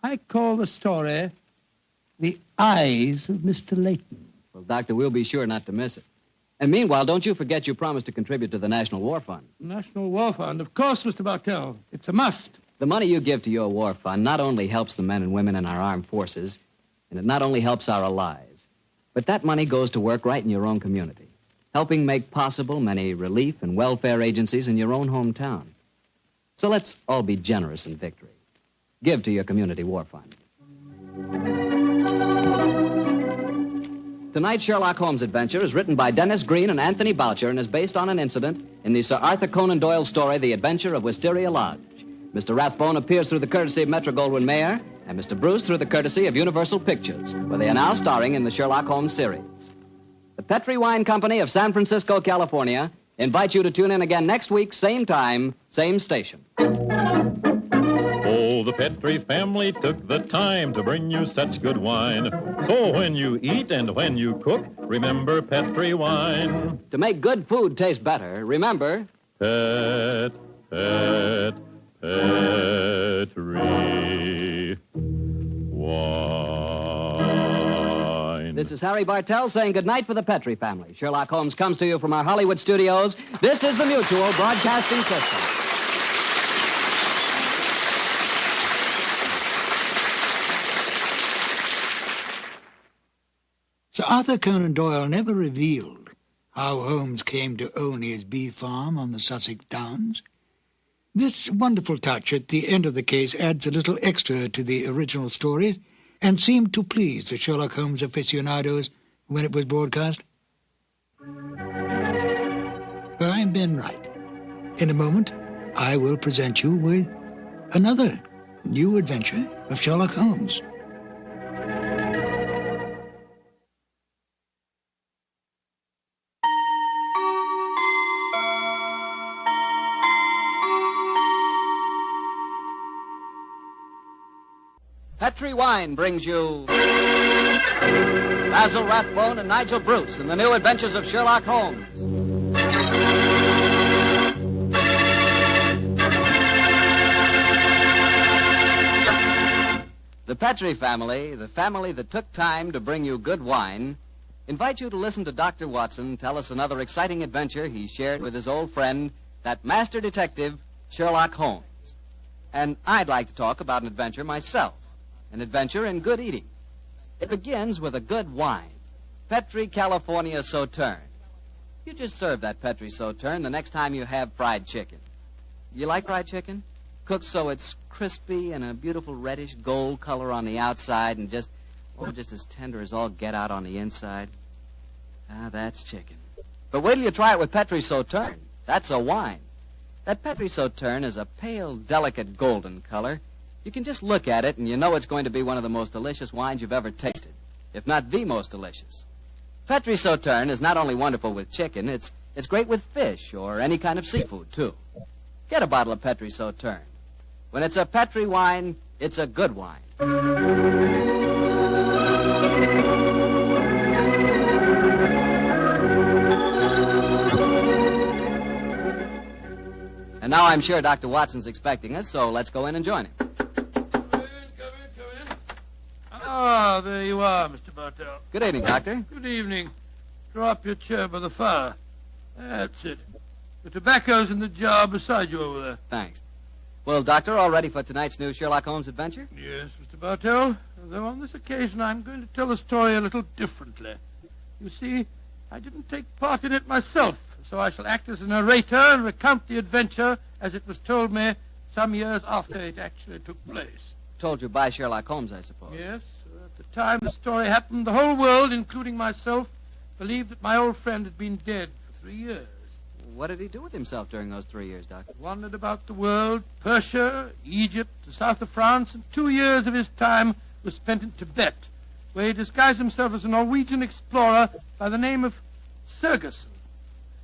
I call the story The Eyes of Mr. Layton. Well, Doctor, we'll be sure not to miss it. And meanwhile, don't you forget you promised to contribute to the National War Fund. National War Fund, of course, Mr. Bartell. It's a must. The money you give to your war fund not only helps the men and women in our armed forces, and it not only helps our allies, but that money goes to work right in your own community, helping make possible many relief and welfare agencies in your own hometown. So let's all be generous in victory. Give to your community war fund. Tonight's Sherlock Holmes adventure is written by Dennis Green and Anthony Boucher and is based on an incident in the Sir Arthur Conan Doyle story, The Adventure of Wisteria Lodge. Mr. Rathbone appears through the courtesy of Metro-Goldwyn-Mayer, and Mr. Bruce through the courtesy of Universal Pictures, where they are now starring in the Sherlock Holmes series. The Petri Wine Company of San Francisco, California, invites you to tune in again next week, same time, same station. Oh, the Petri family took the time to bring you such good wine. So when you eat and when you cook, remember Petri wine. To make good food taste better, remember... Petri wine. This is Harry Bartell saying goodnight for the Petri family. Sherlock Holmes comes to you from our Hollywood studios. This is the Mutual Broadcasting System. Sir Arthur Conan Doyle never revealed how Holmes came to own his bee farm on the Sussex Downs. This wonderful touch at the end of the case adds a little extra to the original stories and seemed to please the Sherlock Holmes aficionados when it was broadcast. Well, I'm Ben Wright. In a moment, I will present you with another new adventure of Sherlock Holmes. Petri Wine brings you Basil Rathbone and Nigel Bruce in the new Adventures of Sherlock Holmes. The Petri family, the family that took time to bring you good wine, invite you to listen to Dr. Watson tell us another exciting adventure he shared with his old friend, that master detective, Sherlock Holmes. And I'd like to talk about an adventure myself, an adventure in good eating. It begins with a good wine, Petri California Sauterne. You just serve that Petri Sauterne the next time you have fried chicken. You like fried chicken? Cooked so it's crispy and a beautiful reddish gold color on the outside and just as tender as all get out on the inside. Ah, that's chicken. But wait till you try it with Petri Sauterne. That's a wine. That Petri Sauterne is a pale, delicate golden color. You can just look at it and you know it's going to be one of the most delicious wines you've ever tasted, if not the most delicious. Petri Sauterne is not only wonderful with chicken, it's great with fish or any kind of seafood, too. Get a bottle of Petri Sauterne. When it's a Petri wine, it's a good wine. And now I'm sure Dr. Watson's expecting us, so let's go in and join him. Come in. Ah, there you are, Mr. Bartell. Good evening, Doctor. Good evening. Draw up your chair by the fire. That's it. The tobacco's in the jar beside you over there. Thanks. Well, Doctor, all ready for tonight's new Sherlock Holmes adventure? Yes, Mr. Bartell. Though on this occasion I'm going to tell the story a little differently. You see, I didn't take part in it myself, so I shall act as a narrator and recount the adventure as it was told me some years after it actually took place. Told you by Sherlock Holmes, I suppose. Yes. At the time the story happened, the whole world, including myself, believed that my old friend had been dead for 3 years. What did he do with himself during those 3 years, Doctor? Wandered about the world, Persia, Egypt, the south of France, and 2 years of his time was spent in Tibet, where he disguised himself as a Norwegian explorer by the name of Sergerson,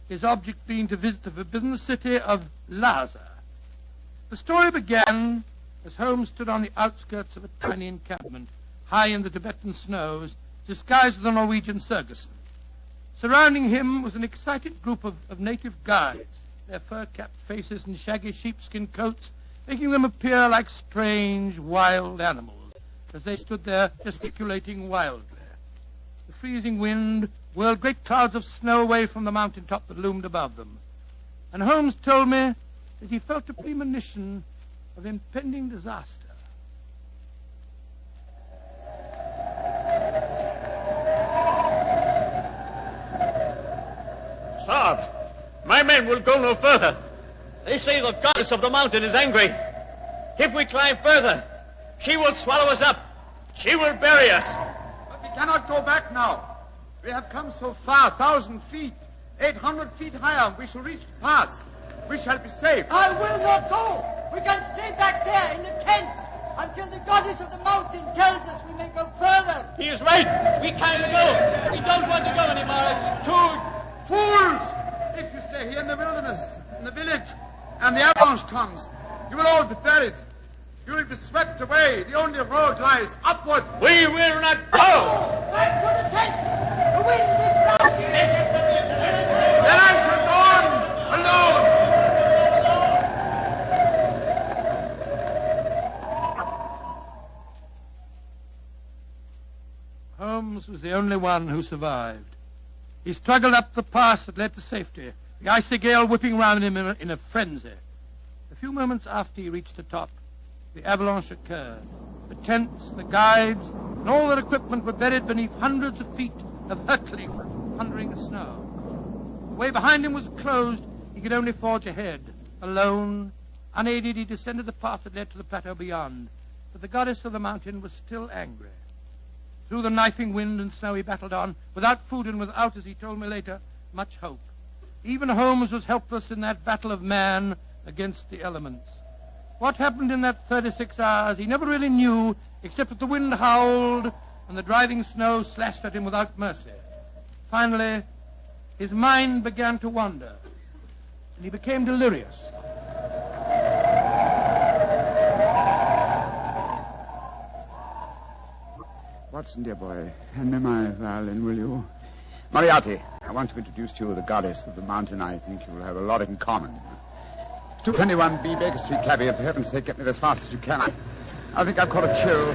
his object being to visit the forbidden city of Lhasa. The story began as Holmes stood on the outskirts of a tiny encampment, high in the Tibetan snows, disguised as a Norwegian Sergerson. Surrounding him was an excited group of native guides, their fur-capped faces and shaggy sheepskin coats making them appear like strange, wild animals as they stood there gesticulating wildly. The freezing wind whirled great clouds of snow away from the mountaintop that loomed above them. And Holmes told me that he felt a premonition of impending disaster. Sir, my men will go no further. They say the goddess of the mountain is angry. If we climb further, she will swallow us up. She will bury us. But we cannot go back now. We have come so far, 1,000 feet, 800 feet higher. We shall reach the pass. We shall be safe. I will not go. We can stay back there in the tents until the goddess of the mountain tells us we may go further. He is right. We can't go. We don't want to go anymore. It's too... Fools! If you stay here in the wilderness, in the village, and the avalanche comes, you will all be buried. You will be swept away. The only road lies upward. We will not go! Back to the tent! The wind is rising! Then I shall go on alone. Holmes was the only one who survived. He struggled up the pass that led to safety, the icy gale whipping round him in a frenzy. A few moments after he reached the top, the avalanche occurred. The tents, the guides, and all their equipment were buried beneath hundreds of feet of hurtling, thundering snow. The way behind him was closed. He could only forge ahead. Alone, unaided, he descended the path that led to the plateau beyond. But the goddess of the mountain was still angry. Through the knifing wind and snow he battled on, without food and without, as he told me later, much hope. Even Holmes was helpless in that battle of man against the elements. What happened in that 36 hours he never really knew, except that the wind howled and the driving snow slashed at him without mercy. Finally, his mind began to wander, and he became delirious. Watson, dear boy, hand me my violin, will you? Moriarty, I want to introduce to you the goddess of the mountain. I think you will have a lot in common. 221B Baker Street, cabby. For heaven's sake, get me there as fast as you can. I think I've caught a chill.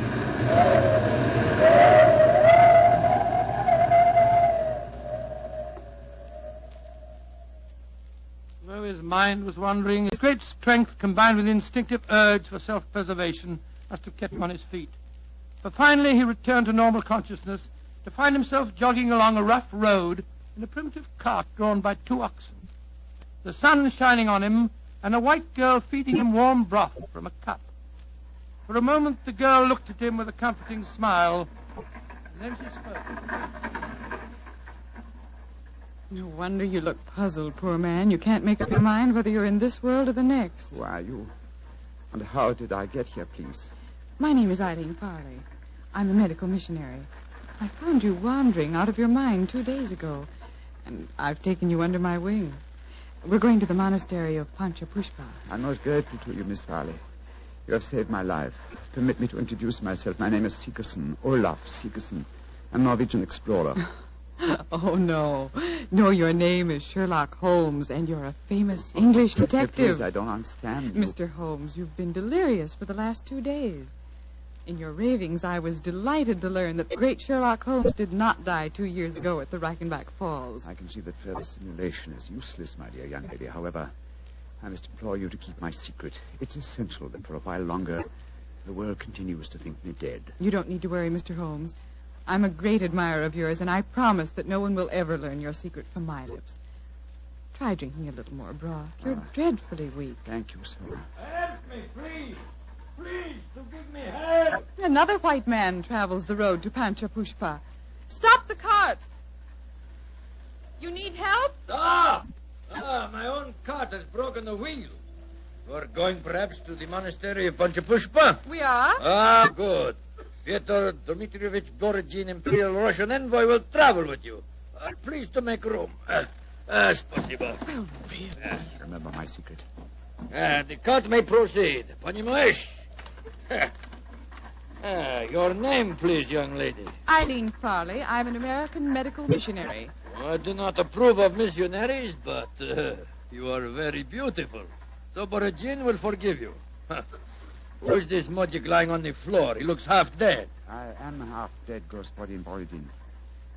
Though his mind was wandering, his great strength combined with instinctive urge for self-preservation must have kept him on his feet. But finally he returned to normal consciousness to find himself jogging along a rough road in a primitive cart drawn by 2 oxen. The sun shining on him, and a white girl feeding him warm broth from a cup. For a moment the girl looked at him with a comforting smile, and then she spoke. No wonder you look puzzled, poor man. You can't make up your mind whether you're in this world or the next. Who are you? And how did I get here, please? My name is Eileen Farley. I'm a medical missionary. I found you wandering out of your mind 2 days ago, and I've taken you under my wing. We're going to the monastery of Panchapushpa. I'm most grateful to you, Miss Farley. You have saved my life. Permit me to introduce myself. My name is Sigerson, Olaf Sigerson. I'm a Norwegian explorer. Oh, no. No, your name is Sherlock Holmes, and you're a famous English detective. Please, I don't understand you. Mr. Holmes, you've been delirious for the last 2 days. In your ravings, I was delighted to learn that the great Sherlock Holmes did not die 2 years ago at the Reichenbach Falls. I can see that further simulation is useless, my dear young lady. However, I must implore you to keep my secret. It's essential that for a while longer the world continues to think me dead. You don't need to worry, Mr. Holmes. I'm a great admirer of yours, and I promise that no one will ever learn your secret from my lips. Try drinking a little more broth. You're dreadfully weak. Thank you, sir. Help me, please. Please, to give me help. Another white man travels the road to Panchapushpa. Stop the cart! You need help? Stop! My own cart has broken the wheel. You're going perhaps to the monastery of Panchapushpa? We are. Good. Fyodor Dmitrievich Borodin, Imperial Russian envoy, will travel with you. Please to make room. Spasibo. Well, really? Remember my secret. The cart may proceed. Poniemoешь? Your name, please, young lady. Eileen Farley. I'm an American medical missionary. I do not approve of missionaries, but you are very beautiful. So Borodin will forgive you. Who's this mujik lying on the floor? He looks half dead. I am half dead, Господин Borodin.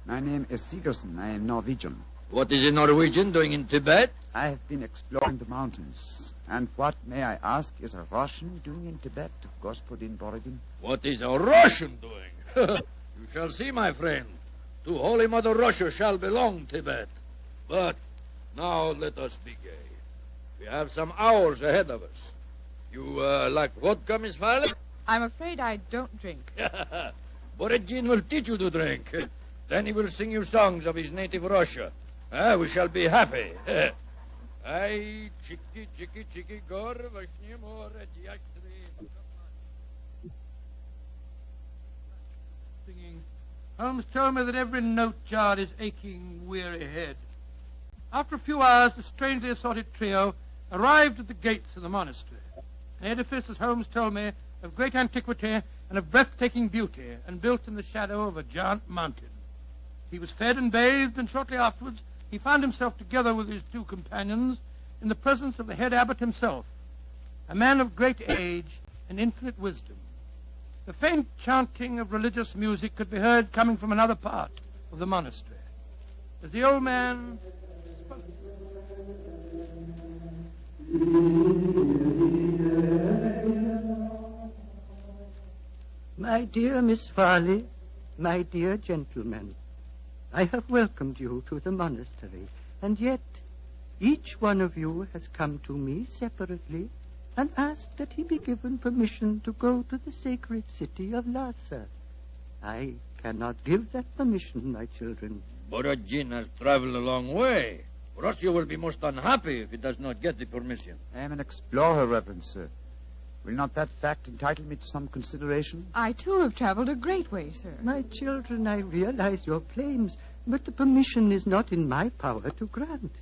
My name is Sigerson. I am Norwegian. What is a Norwegian doing in Tibet? I have been exploring the mountains. And what, may I ask, is a Russian doing in Tibet, Господин Borodin? What is a Russian doing? You shall see, my friend. To Holy Mother Russia shall belong Tibet. But now let us be gay. We have some hours ahead of us. You like vodka, Miss Farley? I'm afraid I don't drink. Borodin will teach you to drink. Then he will sing you songs of his native Russia. We shall be happy. Ay, chiki, chiki, chiki, gor, vashni, more, Singing. Holmes told me that every note jarred his aching, weary head. After a few hours, the strangely assorted trio arrived at the gates of the monastery. An edifice, as Holmes told me, of great antiquity and of breathtaking beauty, and built in the shadow of a giant mountain. He was fed and bathed, and shortly afterwards he found himself together with his 2 companions in the presence of the head abbot himself, a man of great age and infinite wisdom. The faint chanting of religious music could be heard coming from another part of the monastery. As the old man spoke, My dear Miss Farley, my dear gentlemen, I have welcomed you to the monastery, and yet each one of you has come to me separately and asked that he be given permission to go to the sacred city of Lhasa. I cannot give that permission, my children. Borodin has traveled a long way. Russia will be most unhappy if he does not get the permission. I am an explorer, Reverend Sir. Will not that fact entitle me to some consideration? I, too, have traveled a great way, sir. My children, I realize your claims, but the permission is not in my power to grant.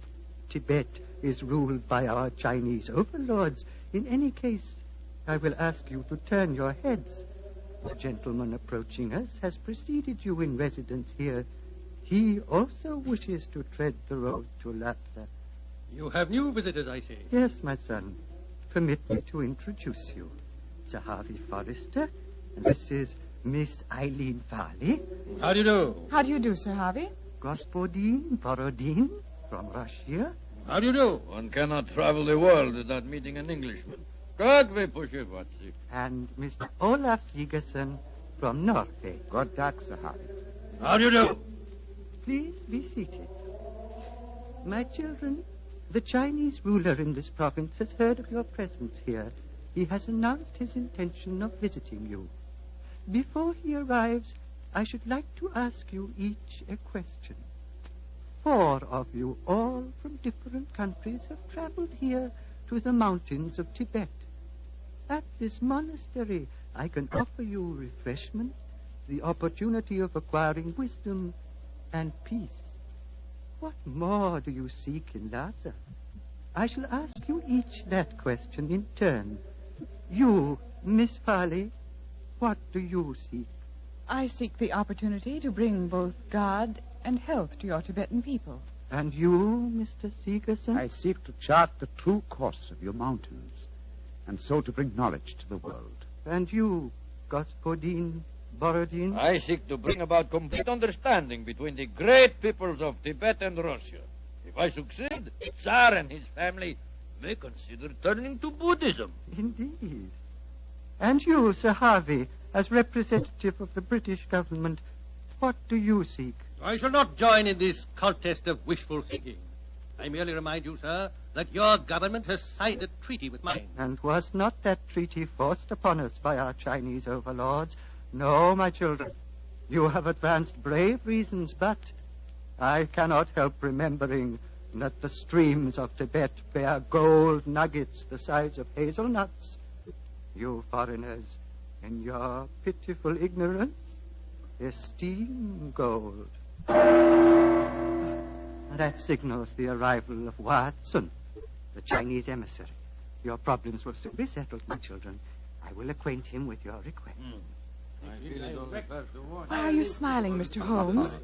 Tibet is ruled by our Chinese overlords. In any case, I will ask you to turn your heads. The gentleman approaching us has preceded you in residence here. He also wishes to tread the road to Lhasa. You have new visitors, I see. Yes, my son. Permit me to introduce you. Sir Harvey Forrester, and this is Miss Eileen Farley. How do you do? How do you do, Sir Harvey? Gospodin Borodin from Russia. How do you do? One cannot travel the world without meeting an Englishman. Как вы поживаете? And Mr. Olaf Sigerson from Norway. Good dag, Sir Harvey. How do you do? Please be seated. My children, the Chinese ruler in this province has heard of your presence here. He has announced his intention of visiting you. Before he arrives, I should like to ask you each a question. 4 of you, all from different countries, have traveled here to the mountains of Tibet. At this monastery, I can offer you refreshment, the opportunity of acquiring wisdom and peace. What more do you seek in Lhasa? I shall ask you each that question in turn. You, Miss Farley, what do you seek? I seek the opportunity to bring both God and health to your Tibetan people. And you, Mr. Sigerson? I seek to chart the true course of your mountains, and so to bring knowledge to the world. And you, Gospodin Borodin? I seek to bring about complete understanding between the great peoples of Tibet and Russia. If I succeed, Tsar and his family may consider turning to Buddhism. Indeed. And you, Sir Harvey, as representative of the British government, what do you seek? I shall not join in this contest of wishful thinking. I merely remind you, sir, that your government has signed a treaty with mine. And was not that treaty forced upon us by our Chinese overlords? No, my children. You have advanced brave reasons, but I cannot help remembering that the streams of Tibet bear gold nuggets the size of hazelnuts. You foreigners, in your pitiful ignorance, esteem gold. That signals the arrival of Watson, the Chinese emissary. Your problems will soon be settled, my children. I will acquaint him with your request. Why are you smiling, Mr. Holmes?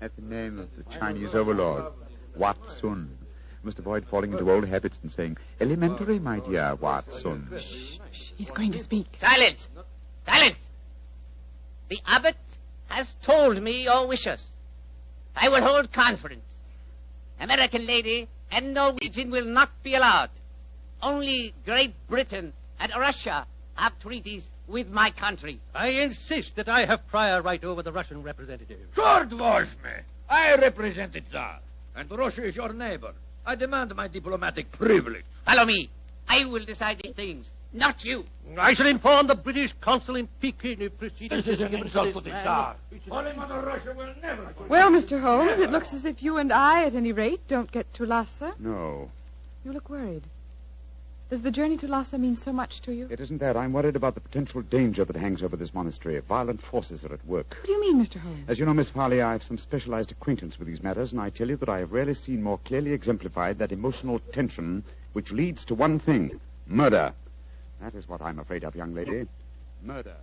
At the name of the Chinese overlord, Watson. Must avoid falling into old habits and saying, elementary, my dear Watson. Shh. He's going to speak. Silence! Silence! The abbot has told me your wishes. I will hold conference. American lady and Norwegian will not be allowed. Only Great Britain and Russia have treaties with my country. I insist that I have prior right over the Russian representative. Short was me. I represent the Tsar, and Russia is your neighbor. I demand my diplomatic privilege. Follow me. I will decide these things, not you. I shall inform the British consul in Peking if proceedings... This is an insult to the Tsar. Holy Mother Russia will never... Well, Mr. Holmes, it looks as if you and I, at any rate, don't get to Lhasa. No. You look worried. Does the journey to Lhasa mean so much to you? It isn't that. I'm worried about the potential danger that hangs over this monastery. Violent forces are at work. What do you mean, Mr. Holmes? As you know, Miss Farley, I have some specialized acquaintance with these matters, and I tell you that I have rarely seen more clearly exemplified that emotional tension which leads to one thing, murder. That is what I'm afraid of, young lady. Murder.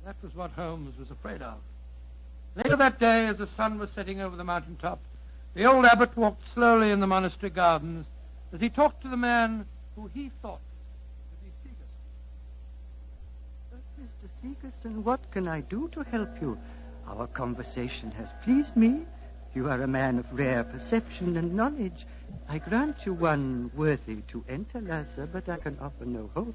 That was what Holmes was afraid of. Later that day, as the sun was setting over the mountaintop, the old abbot walked slowly in the monastery gardens as he talked to the man who he thought to be Sigerson. Mr. Sigerson, what can I do to help you? Our conversation has pleased me. You are a man of rare perception and knowledge. I grant you one worthy to enter Lhasa, but I can offer no hope.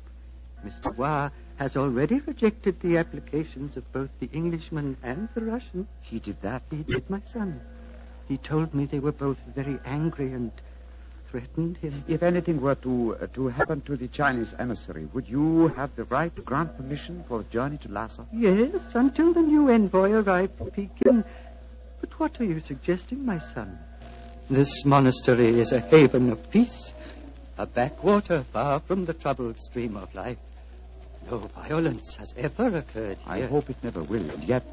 Mr. Wa has already rejected the applications of both the Englishman and the Russian. He did that. He did, my son. He told me they were both very angry and threatened him. If anything were to happen to the Chinese emissary, would you have the right to grant permission for the journey to Lhasa? Yes, until the new envoy arrived at Peking. But what are you suggesting, my son? This monastery is a haven of peace, a backwater far from the troubled stream of life. No violence has ever occurred here. I hope it never will. Yet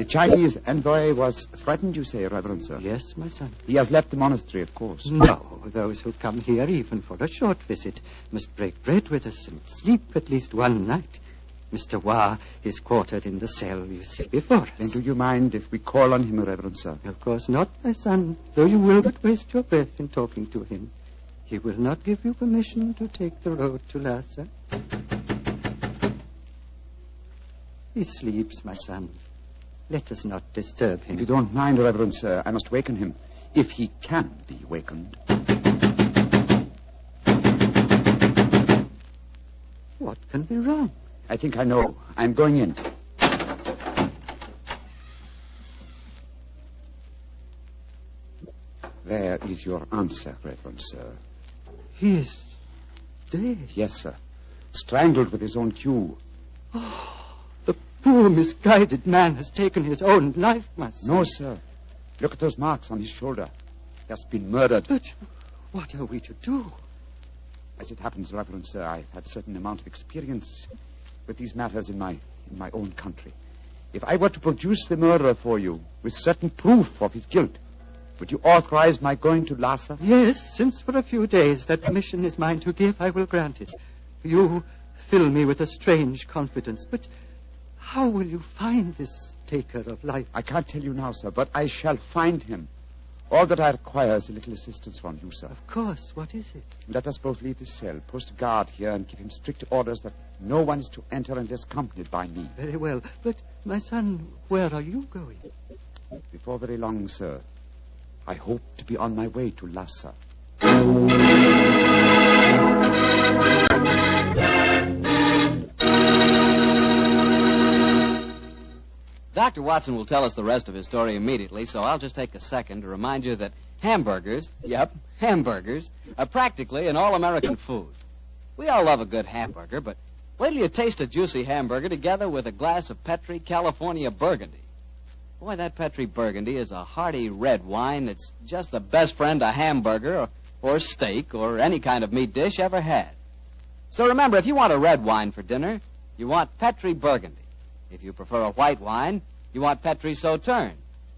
The Chinese envoy was threatened, you say, Reverend Sir? Yes, my son. He has left the monastery, of course. No, those who come here, even for a short visit, must break bread with us and sleep at least one night. Mr. Wah is quartered in the cell you see before us. Then do you mind if we call on him, Reverend Sir? Of course not, my son, though you will but waste your breath in talking to him. He will not give you permission to take the road to Lhasa. He sleeps, my son. Let us not disturb him. If you don't mind, Reverend Sir, I must waken him, if he can be wakened. What can be wrong? I think I know. I'm going in. There is your answer, Reverend Sir. He is dead. Yes, sir. Strangled with his own cue. Oh, the poor misguided man has taken his own life, my son. No, sir. Look at those marks on his shoulder. He has been murdered. But what are we to do? As it happens, Reverend Sir, I've had a certain amount of experience with these matters in my own country. If I were to produce the murderer for you with certain proof of his guilt, would you authorize my going to Lhasa? Yes, since for a few days that permission is mine to give, I will grant it. You fill me with a strange confidence, but how will you find this taker of life? I can't tell you now, sir, but I shall find him. All that I require is a little assistance from you, sir. Of course. What is it? Let us both leave the cell, post a guard here, and give him strict orders that no one is to enter unless accompanied by me. Very well. But, my son, where are you going? Before very long, sir. I hope to be on my way to Lhasa. Dr. Watson will tell us the rest of his story immediately, so I'll just take a second to remind you that hamburgers, hamburgers, are practically an all-American food. We all love a good hamburger, but wait till you taste a juicy hamburger together with a glass of Petri California Burgundy. Boy, that Petri Burgundy is a hearty red wine that's just the best friend a hamburger or steak or any kind of meat dish ever had. So remember, if you want a red wine for dinner, you want Petri Burgundy. If you prefer a white wine, you want Petri Sauterne.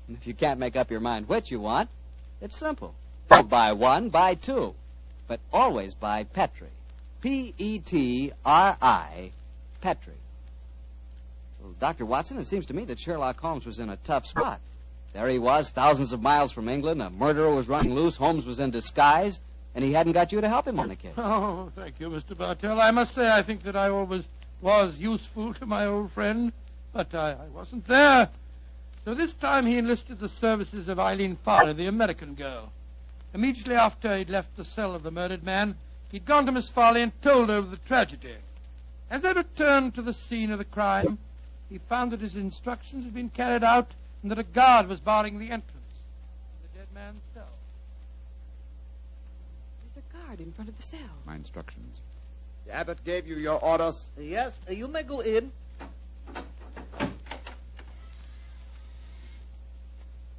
And if you can't make up your mind which you want, it's simple. Don't buy one, buy two. But always buy Petri. Petri, Petri. Well, Dr. Watson, it seems to me that Sherlock Holmes was in a tough spot. There he was, thousands of miles from England. A murderer was running loose. Holmes was in disguise. And he hadn't got you to help him on the case. Oh, thank you, Mr. Bartell. I must say I think that I always was useful to my old friend. But I wasn't there. So this time he enlisted the services of Eileen Farley, the American girl. Immediately after he'd left the cell of the murdered man, he'd gone to Miss Farley and told her of the tragedy. As they returned to the scene of the crime, he found that his instructions had been carried out and that a guard was barring the entrance to the dead man's cell. There's a guard in front of the cell. My instructions. The abbot gave you your orders. Yes, you may go in.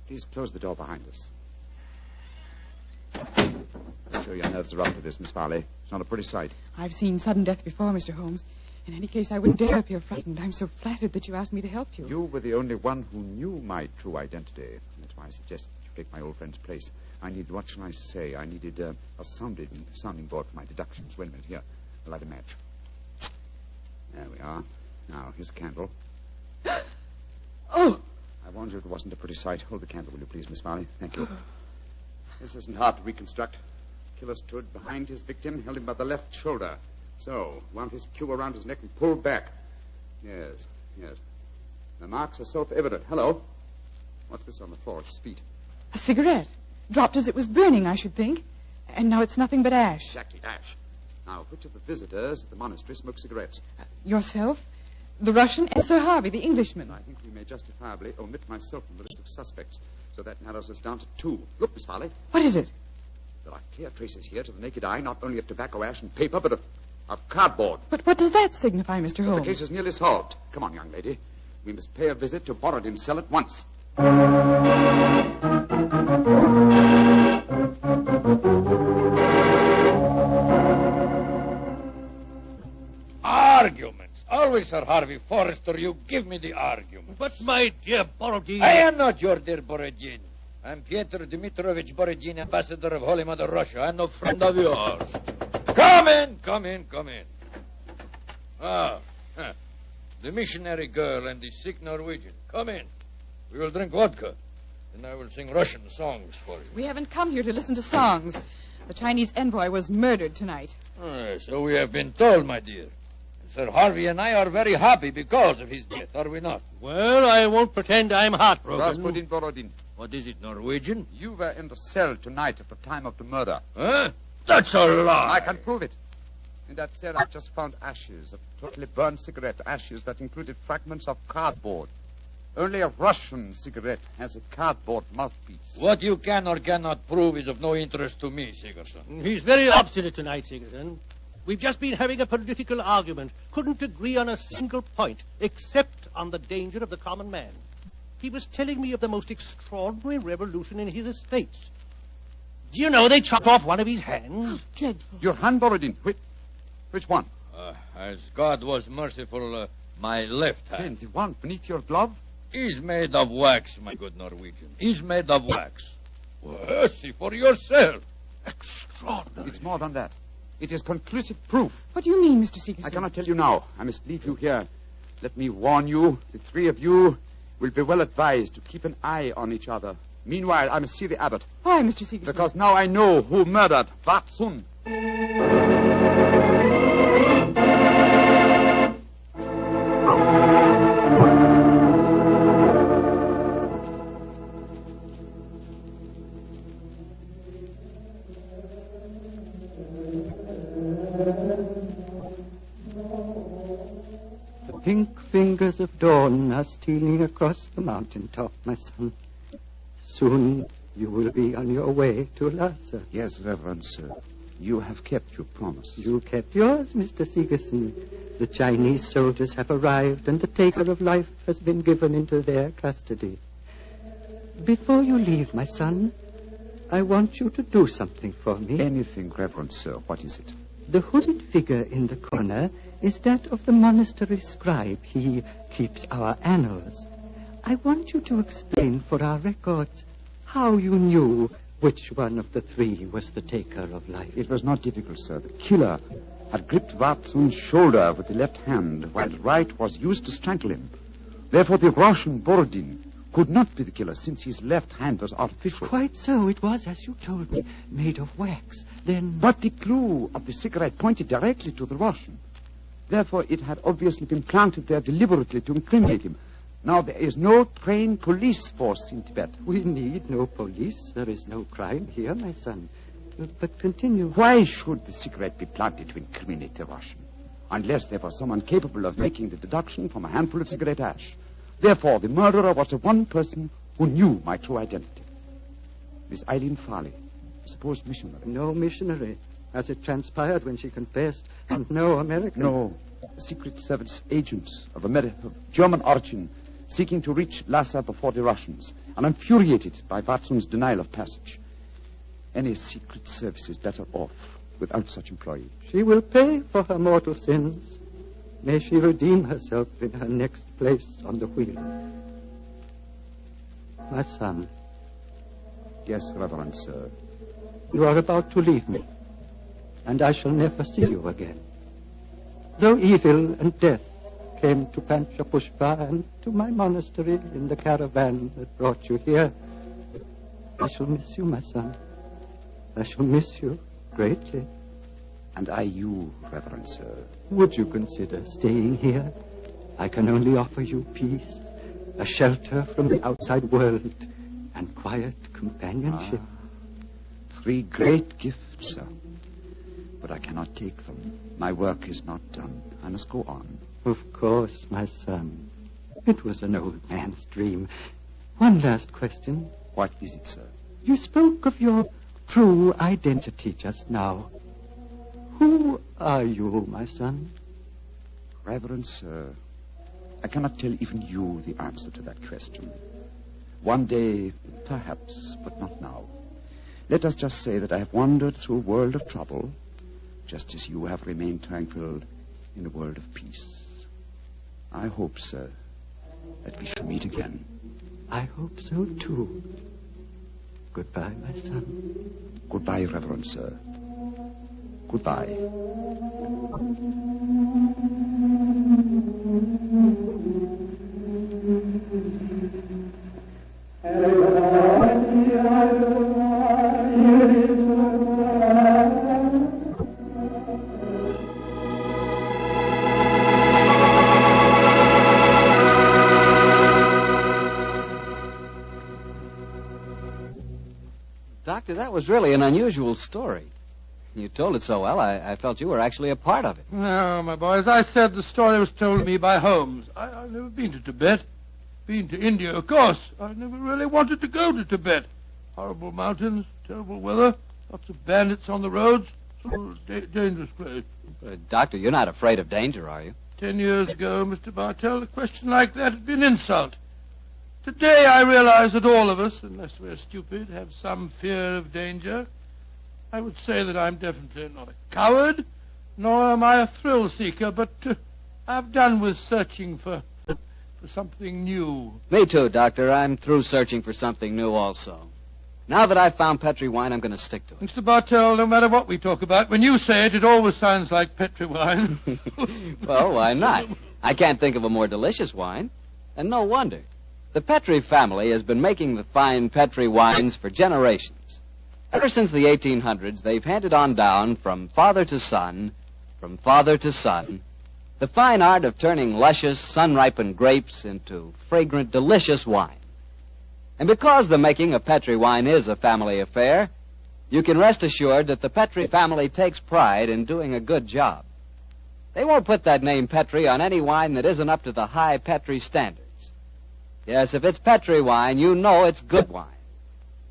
Please close the door behind us. I'm sure your nerves are up to this, Miss Farley. It's not a pretty sight. I've seen sudden death before, Mr. Holmes. In any case, I wouldn't dare appear frightened. I'm so flattered that you asked me to help you. You were the only one who knew my true identity. That's why I suggest you take my old friend's place. I need, what shall I say? I needed a sounding board for my deductions. Wait a minute, here. I'll light a match. There we are. Now, here's a candle. Oh! I warned you it wasn't a pretty sight. Hold the candle, will you please, Miss Farley? Thank you. This isn't hard to reconstruct. The killer stood behind his victim, held him by the left shoulder. So, wound his cue around his neck and pulled back. Yes. The marks are self-evident. Hello. What's this on the floor at his feet? A cigarette. Dropped as it was burning, I should think. And now it's nothing but ash. Exactly, ash. Now, which of the visitors at the monastery smoke cigarettes? Yourself, the Russian, and Sir Harvey, the Englishman. I think we may justifiably omit myself from the list of suspects, so that narrows us down to two. Look, Miss Farley. What is it? There are clear traces here to the naked eye, not only of tobacco ash and paper, but of cardboard. But what does that signify, Mr. Holmes? The case is nearly solved. Come on, young lady. We must pay a visit to Warbertton's cell at once. Arguments. All always, Sir Harvey Forrester, you give me the argument. But, my dear Borodin... I am not your dear Borodin. I'm Pyotr Dmitrovich Borodin, ambassador of Holy Mother Russia. I'm no friend of yours. Come in. The missionary girl and the sick Norwegian. Come in. We will drink vodka, and I will sing Russian songs for you. We haven't come here to listen to songs. The Chinese envoy was murdered tonight. So we have been told, my dear. And Sir Harvey and I are very happy because of his death, are we not? Well, I won't pretend I'm heartbroken. Rasputin Borodin. What is it, Norwegian? You were in the cell tonight at the time of the murder. Huh? That's a lie. I can prove it. In that cell, I've just found ashes, of totally burned cigarette ashes that included fragments of cardboard. Only a Russian cigarette has a cardboard mouthpiece. What you can or cannot prove is of no interest to me, Sigerson. He's very obstinate tonight, Sigerson. We've just been having a political argument. Couldn't agree on a single point, except on the danger of the common man. He was telling me of the most extraordinary revolution in his estates. Do you know they chopped off one of his hands? Dreadful. Your hand, Borodin. Which one? As God was merciful, my left hand. The one beneath your glove? He's made of wax, my good Norwegian. He's made of wax. Well, see for yourself. Extraordinary. It's more than that. It is conclusive proof. What do you mean, Mr. Sigerson? I cannot tell you now. I must leave you here. Let me warn you, the three of you will be well advised to keep an eye on each other. Meanwhile, I must see the abbot. Why, Mr. Sigerson? Because now I know who murdered Warbertton. The pink fingers of dawn are stealing across the mountaintop, my son. Soon you will be on your way to Lhasa. Yes, Reverend Sir. You have kept your promise. You kept yours, Mr. Sigerson. The Chinese soldiers have arrived, and the taker of life has been given into their custody. Before you leave, my son, I want you to do something for me. Anything, Reverend Sir. What is it? The hooded figure in the corner is that of the monastery scribe. He keeps our annals. I want you to explain for our records how you knew which one of the three was the taker of life. It was not difficult, sir. The killer had gripped Warbertton's shoulder with the left hand, while the right was used to strangle him. Therefore, the Russian Borodin could not be the killer, since his left hand was artificial. Quite so. It was, as you told me, made of wax. Then... But the clue of the cigarette pointed directly to the Russian. Therefore, it had obviously been planted there deliberately to incriminate him. Now, there is no trained police force in Tibet. We need no police. There is no crime here, my son. But continue. Why should the cigarette be planted to incriminate the Russian? Unless there was someone capable of making the deduction from a handful of cigarette ash. Therefore, the murderer was the one person who knew my true identity. Miss Eileen Farley, a supposed missionary. No missionary, as it transpired when she confessed, and no American. No, a Secret Service agent of German origin, seeking to reach Lhasa before the Russians, and infuriated by Warbertton's denial of passage. Any Secret Service is better off without such employee. She will pay for her mortal sins. May she redeem herself in her next place on the wheel. My son. Yes, Reverend Sir. You are about to leave me, and I shall never see you again. Though evil and death came to Panchapushpa and to my monastery in the caravan that brought you here, I shall miss you, my son. I shall miss you greatly. And I you, Reverend Sir. Would you consider staying here? I can only offer you peace, a shelter from the outside world, and quiet companionship. 3 great gifts, sir. But I cannot take them. My work is not done. I must go on. Of course, my son. It was an old man's dream. One last question. What is it, sir? You spoke of your true identity just now. Who are you, my son? Reverend Sir, I cannot tell even you the answer to that question. One day, perhaps, but not now. Let us just say that I have wandered through a world of trouble, just as you have remained tranquil in a world of peace. I hope, sir, that we shall meet again. I hope so, too. Goodbye, my son. Goodbye, Reverend Sir. Goodbye. Doctor, that was really an unusual story. You told it so well, I felt you were actually a part of it. No, my boy, as I said, the story was told to me by Holmes. I've never been to Tibet. Been to India, of course. I never really wanted to go to Tibet. Horrible mountains, terrible weather, lots of bandits on the roads. Sort of dangerous place. Doctor, you're not afraid of danger, are you? 10 years ago, Mr. Bartell, a question like that would be an insult. Today I realize that all of us, unless we're stupid, have some fear of danger. I would say that I'm definitely not a coward, nor am I a thrill seeker, but I've done with searching for something new. Me too, Doctor. I'm through searching for something new also. Now that I've found Petri wine, I'm going to stick to it. Mr. Bartell, no matter what we talk about, when you say it, it always sounds like Petri wine. Well, why not? I can't think of a more delicious wine. And no wonder. The Petri family has been making the fine Petri wines for generations. Ever since the 1800s, they've handed on down from father to son, the fine art of turning luscious, sun-ripened grapes into fragrant, delicious wine. And because the making of Petri wine is a family affair, you can rest assured that the Petri family takes pride in doing a good job. They won't put that name Petri on any wine that isn't up to the high Petri standards. Yes, if it's Petri wine, you know it's good wine.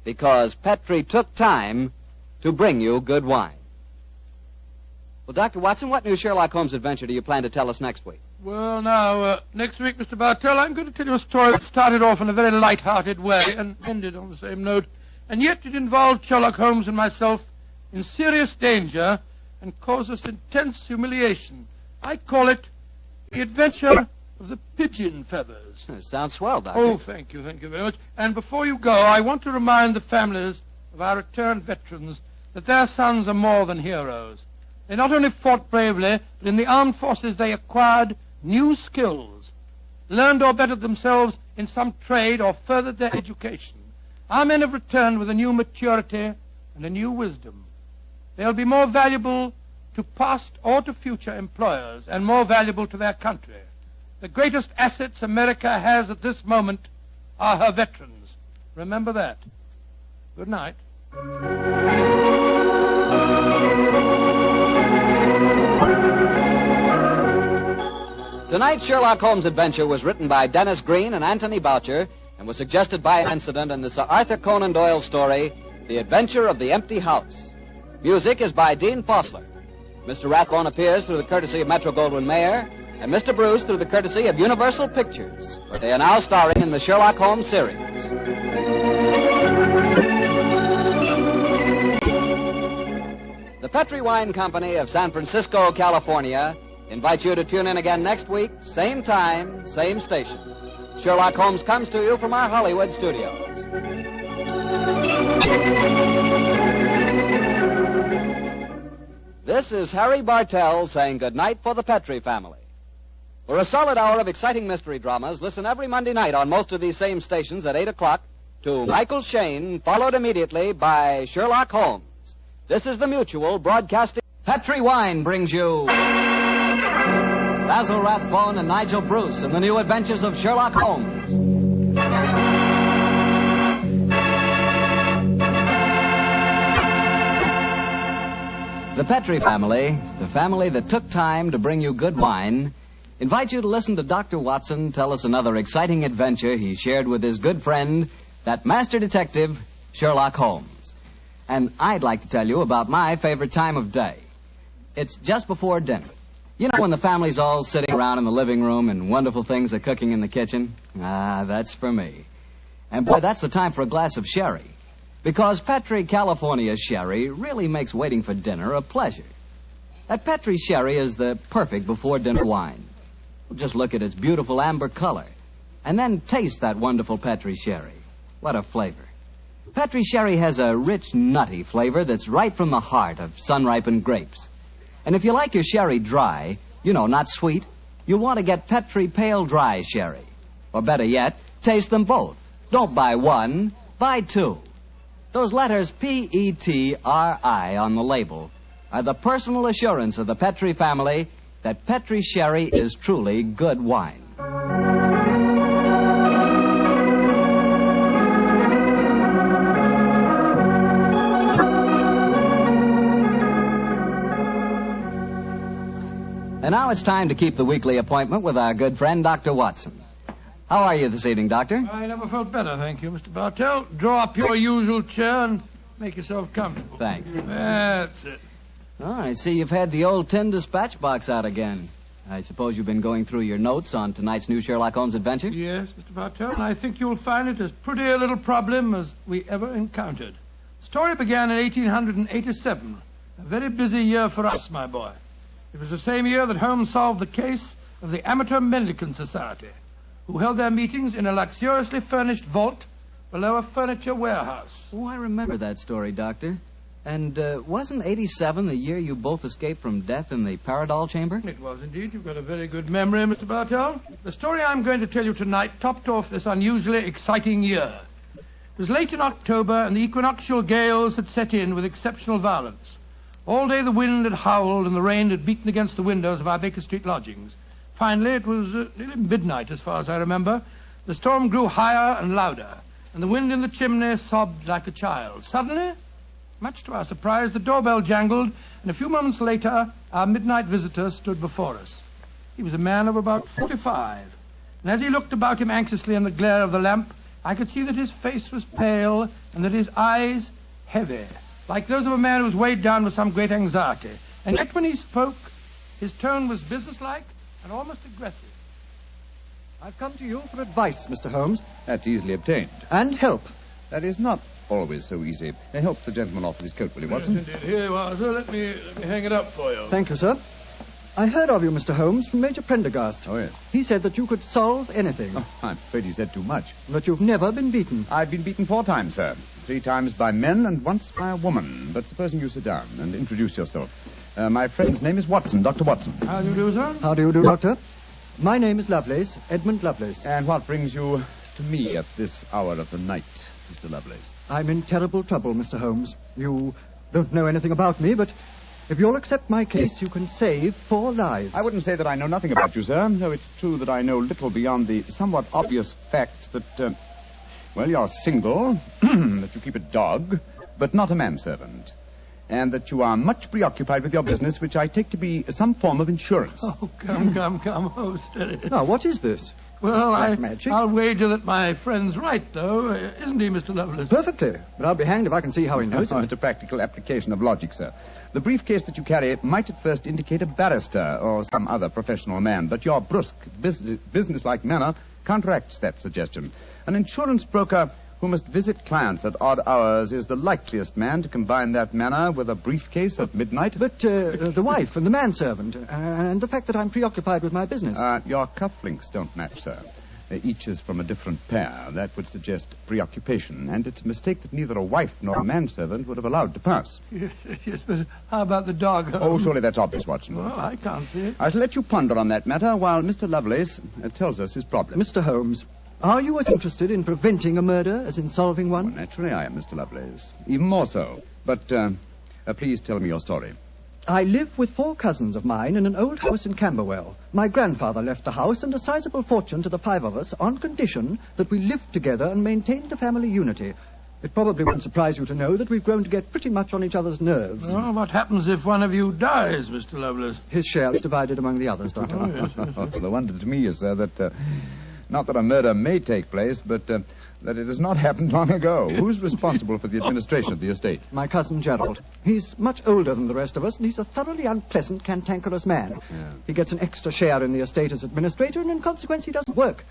Because Petri took time to bring you good wine. Well, Dr. Watson, what new Sherlock Holmes adventure do you plan to tell us next week? Well, now, next week, Mr. Bartell, I'm going to tell you a story that started off in a very light-hearted way and ended on the same note. And yet it involved Sherlock Holmes and myself in serious danger and caused us intense humiliation. I call it The Adventure of the Pigeon Feathers. Sounds swell, Doctor. Oh, thank you very much. And before you go, I want to remind the families of our returned veterans that their sons are more than heroes. They not only fought bravely, but in the armed forces they acquired new skills, learned or bettered themselves in some trade or furthered their education. Our men have returned with a new maturity and a new wisdom. They'll be more valuable to past or to future employers and more valuable to their country. The greatest assets America has at this moment are her veterans. Remember that. Good night. Tonight's Sherlock Holmes adventure was written by Dennis Green and Anthony Boucher and was suggested by an incident in the Sir Arthur Conan Doyle story, The Adventure of the Empty House. Music is by Dean Fossler. Mr. Rathbone appears through the courtesy of Metro-Goldwyn-Mayer, and Mr. Bruce through the courtesy of Universal Pictures, where they are now starring in the Sherlock Holmes series. The Petri Wine Company of San Francisco, California, invites you to tune in again next week, same time, same station. Sherlock Holmes comes to you from our Hollywood studios. This is Harry Bartell saying goodnight for the Petri family. For a solid hour of exciting mystery dramas, listen every Monday night on most of these same stations at 8 o'clock to Michael Shayne, followed immediately by Sherlock Holmes. This is the Mutual Broadcasting. Petri Wine brings you Basil Rathbone and Nigel Bruce in the new Adventures of Sherlock Holmes. The Petri family, the family that took time to bring you good wine, invite you to listen to Dr. Watson tell us another exciting adventure he shared with his good friend, that master detective, Sherlock Holmes. And I'd like to tell you about my favorite time of day. It's just before dinner. You know when the family's all sitting around in the living room and wonderful things are cooking in the kitchen? Ah, that's for me. And boy, that's the time for a glass of sherry. Because Petri California sherry really makes waiting for dinner a pleasure. That Petri sherry is the perfect before-dinner wine. Just look at its beautiful amber color. And then taste that wonderful Petri sherry. What a flavor. Petri sherry has a rich, nutty flavor that's right from the heart of sun-ripened grapes. And if you like your sherry dry, not sweet, you'll want to get Petri Pale Dry Sherry. Or better yet, taste them both. Don't buy one, buy two. Those letters P-E-T-R-I on the label are the personal assurance of the Petri family that Petri sherry is truly good wine. And now it's time to keep the weekly appointment with our good friend, Dr. Watson. How are you this evening, Doctor? I never felt better, thank you, Mr. Bartell. Draw up your usual chair and make yourself comfortable. Thanks. That's it. Oh, I see you've had the old tin dispatch box out again. I suppose you've been going through your notes on tonight's new Sherlock Holmes adventure? Yes, Mr. Bartell, and I think you'll find it as pretty a little problem as we ever encountered. The story began in 1887, a very busy year for us, my boy. It was the same year that Holmes solved the case of the Amateur Mendicant Society, who held their meetings in a luxuriously furnished vault below a furniture warehouse. Oh, I remember that story, Doctor. And wasn't 87 the year you both escaped from death in the Paradol chamber? It was indeed. You've got a very good memory, Mr. Bartell. The story I'm going to tell you tonight topped off this unusually exciting year. It was late in October, and the equinoctial gales had set in with exceptional violence. All day the wind had howled and the rain had beaten against the windows of our Baker Street lodgings. Finally, it was nearly midnight, as far as I remember. The storm grew higher and louder, and the wind in the chimney sobbed like a child. Suddenly, much to our surprise, the doorbell jangled, and a few moments later, our midnight visitor stood before us. He was a man of about 45, and as he looked about him anxiously in the glare of the lamp, I could see that his face was pale and that his eyes heavy, like those of a man who was weighed down with some great anxiety. And yet when he spoke, his tone was businesslike and almost aggressive. I've come to you for advice, Mr. Holmes. That's easily obtained. And help. That is not always so easy. Help the gentleman off with his coat, will you, Watson? Yes, indeed. Here you are, sir. Let me hang it up for you. Thank you, sir. I heard of you, Mr. Holmes, from Major Prendergast. Oh, yes. He said that you could solve anything. Oh, I'm afraid he said too much. But you've never been beaten. I've been beaten 4 times, sir. 3 times by men and once by a woman. But supposing you sit down and introduce yourself. My friend's name is Watson, Dr. Watson. How do you do, sir? How do you do, Doctor? My name is Lovelace, Edmund Lovelace. And what brings you to me at this hour of the night, Mr. Lovelace? I'm in terrible trouble, Mr. Holmes. You don't know anything about me, but if you'll accept my case, you can save 4 lives. I wouldn't say that I know nothing about you, sir, though it's true that I know little beyond the somewhat obvious fact that, you're single, that you keep a dog, but not a manservant, and that you are much preoccupied with your business, which I take to be some form of insurance. Oh, come. Oh, steady. Now, what is this? Well, magic? I'll wager that my friend's right, though. Isn't he, Mr. Lovelace? Perfectly. But I'll be hanged if I can see how he knows it. It's a practical application of logic, sir. The briefcase that you carry might at first indicate a barrister or some other professional man, but your brusque, businesslike manner counteracts that suggestion. An insurance broker who must visit clients at odd hours is the likeliest man to combine that manner with a briefcase at midnight. But the wife and the manservant, and the fact that I'm preoccupied with my business. Your cufflinks don't match, sir. Each is from a different pair. That would suggest preoccupation, and it's a mistake that neither a wife nor a manservant would have allowed to pass. Yes, but how about the dog? Oh, surely that's obvious, Watson. Well, I can't see it. I shall let you ponder on that matter while Mr. Lovelace tells us his problem. Mr. Holmes, are you as interested in preventing a murder as in solving one? Well, naturally I am, Mr. Lovelace. Even more so. But please tell me your story. I live with 4 cousins of mine in an old house in Camberwell. My grandfather left the house and a sizable fortune to the 5 of us on condition that we lived together and maintained the family unity. It probably won't surprise you to know that we've grown to get pretty much on each other's nerves. Well, what happens if one of you dies, Mr. Lovelace? His share is divided among the others, Doctor. Oh, yes. The wonder to me is, sir, that not that a murder may take place, but that it has not happened long ago. Who's responsible for the administration of the estate? My cousin Gerald. He's much older than the rest of us, and he's a thoroughly unpleasant, cantankerous man. Yeah. He gets an extra share in the estate as administrator, and in consequence he doesn't work.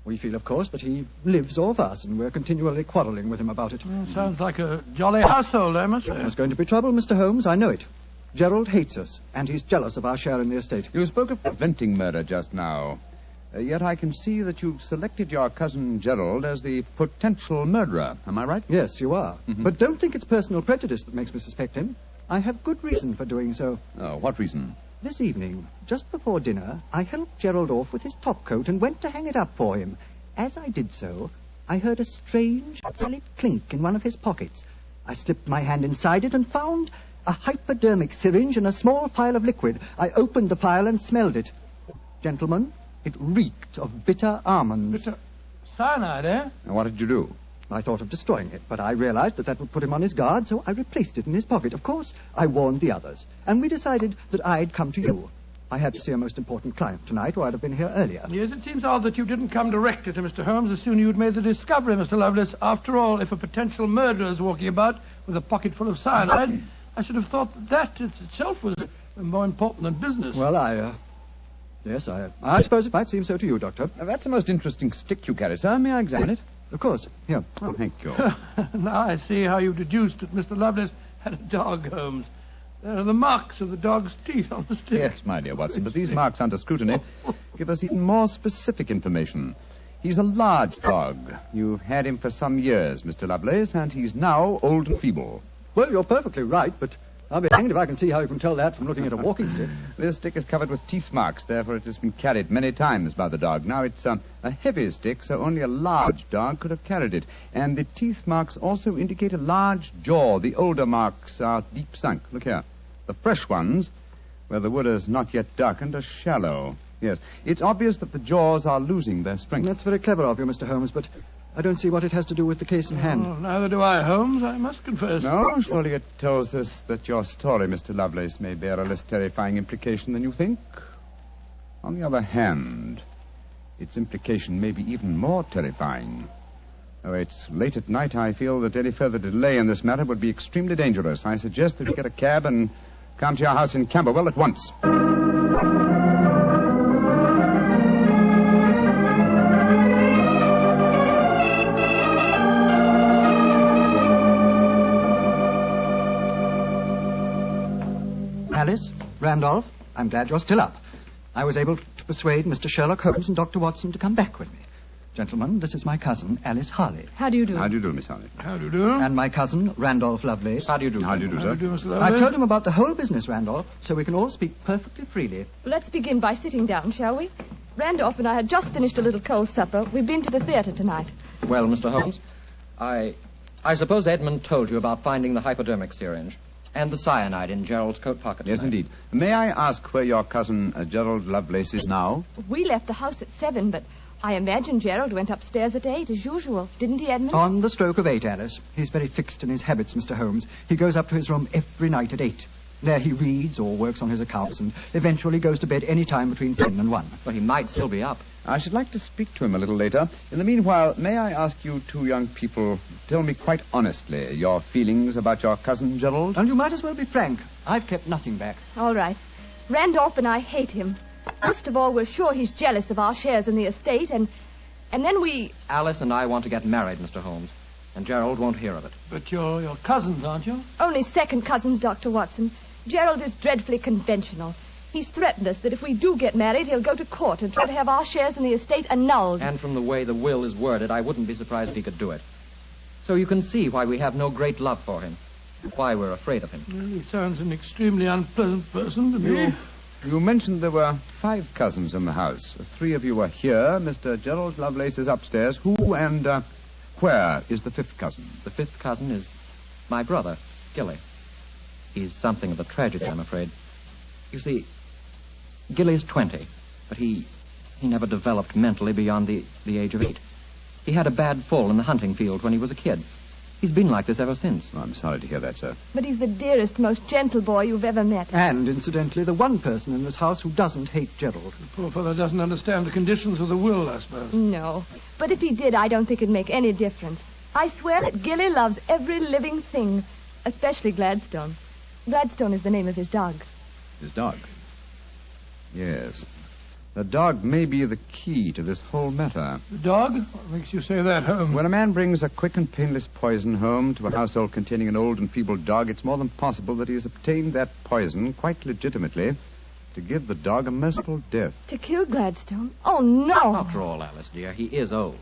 We feel, of course, that he lives off us, and we're continually quarrelling with him about it. Well, sounds like a jolly household, I must say. There's going to be trouble, Mr. Holmes, I know it. Gerald hates us, and he's jealous of our share in the estate. You spoke of preventing murder just now. Yet I can see that you've selected your cousin Gerald as the potential murderer. Am I right? Yes, you are. Mm-hmm. But don't think it's personal prejudice that makes me suspect him. I have good reason for doing so. Oh, what reason? This evening, just before dinner, I helped Gerald off with his top coat and went to hang it up for him. As I did so, I heard a strange metallic clink in one of his pockets. I slipped my hand inside it and found a hypodermic syringe and a small phial of liquid. I opened the phial and smelled it. Gentlemen, it reeked of bitter almonds. Bitter cyanide, eh? And what did you do? I thought of destroying it, but I realized that would put him on his guard, so I replaced it in his pocket. Of course, I warned the others, and we decided that I'd come to you. I had to see a most important client tonight, or I'd have been here earlier. Yes, it seems odd that you didn't come directly to Mr. Holmes as soon as you'd made the discovery, Mr. Lovelace. After all, if a potential murderer is walking about with a pocket full of cyanide, I should have thought that itself was more important than business. Well, Yes, I suppose it might seem so to you, Doctor. That's a most interesting stick you carry, sir. May I examine it? Of course. Here. Oh, thank you. Now I see how you've deduced that Mr. Lovelace had a dog, Holmes. There are the marks of the dog's teeth on the stick. Yes, my dear Watson, but these marks under scrutiny give us even more specific information. He's a large dog. You've had him for some years, Mr. Lovelace, and he's now old and feeble. Well, you're perfectly right, but I'll be hanged if I can see how you can tell that from looking at a walking stick. This stick is covered with teeth marks, therefore it has been carried many times by the dog. Now, it's a heavy stick, so only a large dog could have carried it. And the teeth marks also indicate a large jaw. The older marks are deep sunk. Look here. The fresh ones, where the wood is not yet darkened, are shallow. Yes, it's obvious that the jaws are losing their strength. That's very clever of you, Mr. Holmes, but I don't see what it has to do with the case in hand. Oh, neither do I, Holmes, I must confess. No, surely it tells us that your story, Mr. Lovelace, may bear a less terrifying implication than you think. On the other hand, its implication may be even more terrifying. Though it's late at night, I feel that any further delay in this matter would be extremely dangerous. I suggest that you get a cab and come to your house in Camberwell at once. Alice, Randolph, I'm glad you're still up. I was able to persuade Mr. Sherlock Holmes and Dr. Watson to come back with me. Gentlemen, this is my cousin, Alice Harley. How do you do? How do you do, Miss Harley? How do you do? And my cousin, Randolph Lovelace. How do you do? How do you do, sir? How do you do, Mr. Lovelace? I've told him about the whole business, Randolph, so we can all speak perfectly freely. Let's begin by sitting down, shall we? Randolph and I had just finished a little cold supper. We've been to the theatre tonight. Well, Mr. Holmes, I suppose Edmund told you about finding the hypodermic syringe and the cyanide in Gerald's coat pocket. Yes, indeed. May I ask where your cousin Gerald Lovelace is now? We left the house at 7, but I imagine Gerald went upstairs at 8, as usual. Didn't he, Edmund? On the stroke of 8, Alice. He's very fixed in his habits, Mr. Holmes. He goes up to his room every night at 8. There he reads or works on his accounts and eventually goes to bed any time between 10 and 1. Well, he might still be up. I should like to speak to him a little later. In the meanwhile, may I ask you two young people to tell me quite honestly your feelings about your cousin Gerald? And you might as well be frank. I've kept nothing back. All right. Randolph and I hate him. First of all, we're sure he's jealous of our shares in the estate, and then we... Alice and I want to get married, Mr. Holmes, and Gerald won't hear of it. But you're your cousins, aren't you? Only second cousins, Dr. Watson. Gerald is dreadfully conventional. He's threatened us that if we do get married, he'll go to court and try to have our shares in the estate annulled. And from the way the will is worded, I wouldn't be surprised if he could do it. So you can see why we have no great love for him, and why we're afraid of him. Well, he sounds an extremely unpleasant person to me. You mentioned there were 5 cousins in the house. 3 of you were here. Mr. Gerald Lovelace is upstairs. Who and where is the 5th cousin? The 5th cousin is my brother, Gilly. He's something of a tragedy, I'm afraid. You see, Gilly's 20, but he never developed mentally beyond the age of 8. He had a bad fall in the hunting field when he was a kid. He's been like this ever since. Oh, I'm sorry to hear that, sir. But he's the dearest, most gentle boy you've ever met. And, incidentally, the one person in this house who doesn't hate Gerald. The poor fellow doesn't understand the conditions of the will, I suppose. No. But if he did, I don't think it'd make any difference. I swear that Gilly loves every living thing, especially Gladstone. Gladstone is the name of his dog. His dog? Yes. The dog may be the key to this whole matter. The dog? What makes you say that, Holmes? When a man brings a quick and painless poison home to a household containing an old and feeble dog, it's more than possible that he has obtained that poison quite legitimately to give the dog a merciful death. To kill Gladstone? Oh, no! After all, Alice, dear, he is old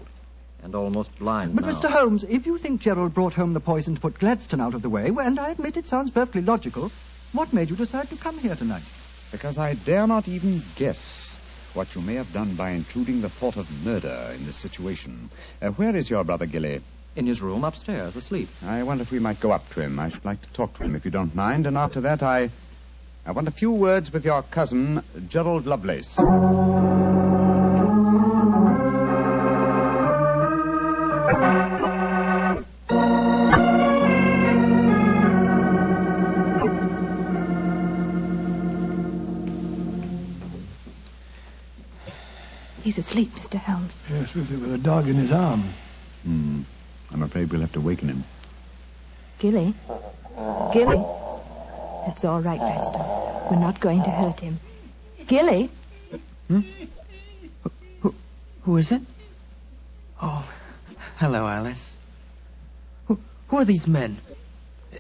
and almost blind But, now. Mr. Holmes, if you think Gerald brought home the poison to put Gladstone out of the way, well, and I admit it sounds perfectly logical, what made you decide to come here tonight? Because I dare not even guess what you may have done by intruding the thought of murder in this situation. Where is your brother Gilly? In his room upstairs, asleep. I wonder if we might go up to him. I should like to talk to him, if you don't mind. And after that, I want a few words with your cousin, Gerald Lovelace. He's asleep, Mr. Holmes. Yes, with a dog in his arm. I'm afraid we'll have to waken him. Gilly? Gilly? That's all right, Gladstone. We're not going to hurt him. Gilly? Who is it? Oh, hello, Alice. Who are these men?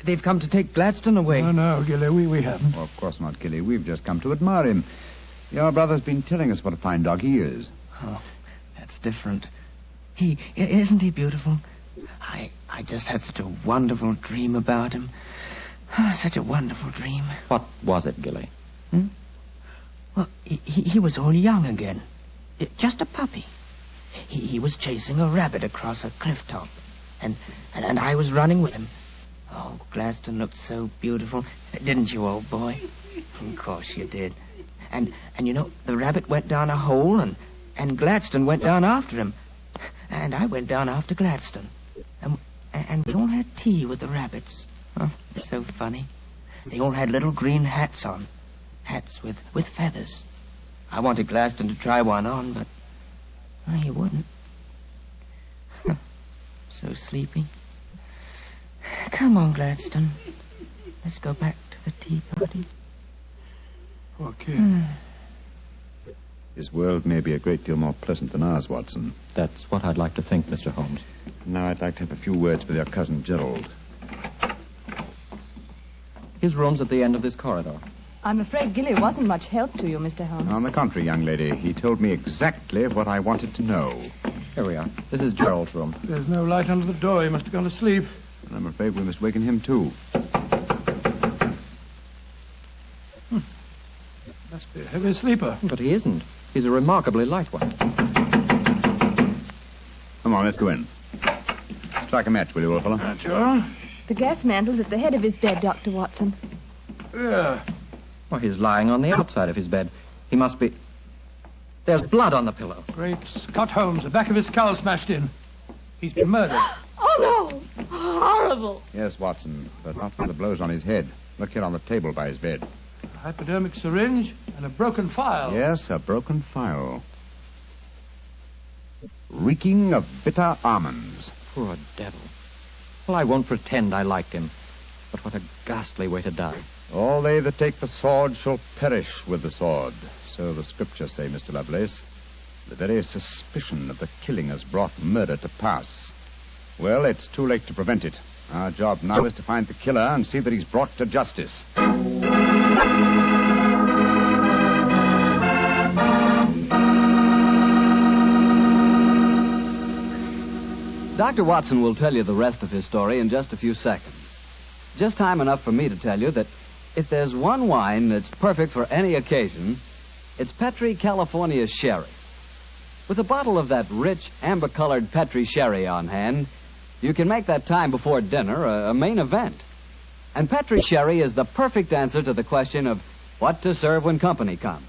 They've come to take Gladstone away. No, Gilly, we haven't. Oh, of course not, Gilly. We've just come to admire him. Your brother's been telling us what a fine dog he is. Oh, that's different. Isn't he beautiful? I just had such a wonderful dream about him. Such a wonderful dream. What was it, Gilly? Well, he was all young again. Just a puppy. He was chasing a rabbit across a cliff top. And I was running with him. Oh, Gladstone looked so beautiful. Didn't you, old boy? Of course you did. And you know, the rabbit went down a hole, and Gladstone went down after him. And I went down after Gladstone. And we all had tea with the rabbits. Oh, it was so funny. They all had little green hats on. Hats with feathers. I wanted Gladstone to try one on, but he wouldn't. So sleepy. Come on, Gladstone. Let's go back to the tea party. Poor kid. His world may be a great deal more pleasant than ours, Watson. That's what I'd like to think, Mr. Holmes. Now I'd like to have a few words with your cousin Gerald. His room's at the end of this corridor. I'm afraid Gilly wasn't much help to you, Mr. Holmes. On the contrary, young lady, he told me exactly what I wanted to know. Here we are. This is Gerald's room. There's no light under the door. He must have gone to sleep. And I'm afraid we must waken him, too. Must be a heavy sleeper. But he isn't. He's a remarkably light one. Come on, let's go in. Strike a match, will you, old fellow? Sure. The gas mantle's at the head of his bed, Dr. Watson. Yeah. Well, he's lying on the outside of his bed. He must be... There's blood on the pillow. Great Scott, Holmes. The back of his skull smashed in. He's been murdered. Oh, no! Horrible! Yes, Watson, but not from the blows on his head. Look here on the table by his bed. A hypodermic syringe and a broken file. Yes, a broken file. Reeking of bitter almonds. Poor devil. Well, I won't pretend I liked him. But what a ghastly way to die. All they that take the sword shall perish with the sword. So the scriptures say, Mr. Lovelace. The very suspicion of the killing has brought murder to pass. Well, it's too late to prevent it. Our job now is to find the killer and see that he's brought to justice. Dr. Watson will tell you the rest of his story in just a few seconds. Just time enough for me to tell you that if there's one wine that's perfect for any occasion, it's Petri California Sherry. With a bottle of that rich, amber-colored Petri Sherry on hand, you can make that time before dinner a main event. And Petri Sherry is the perfect answer to the question of what to serve when company comes.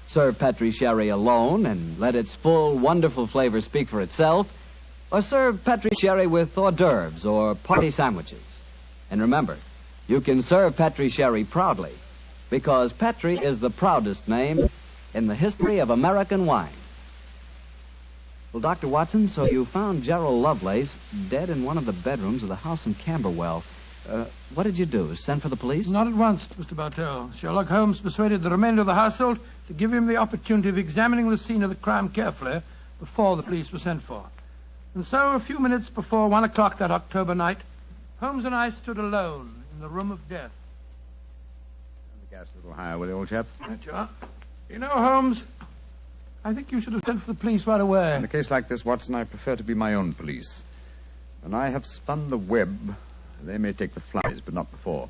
Serve Petri Sherry alone and let its full, wonderful flavor speak for itself, or serve Petri Sherry with hors d'oeuvres or party sandwiches. And remember, you can serve Petri Sherry proudly, because Petri is the proudest name in the history of American wine. Well, Dr. Watson, so you found Gerald Lovelace dead in one of the bedrooms of the house in Camberwell. What did you do? Send for the police? Not at once, Mr. Bartell. Sherlock Holmes persuaded the remainder of the household to give him the opportunity of examining the scene of the crime carefully before the police were sent for. And so, a few minutes before 1 o'clock that October night, Holmes and I stood alone in the room of death. Turn the gas a little higher, will you, old chap? Right you are. You know, Holmes, I think you should have sent for the police right away. In a case like this, Watson, I prefer to be my own police. When I have spun the web, they may take the flies, but not before.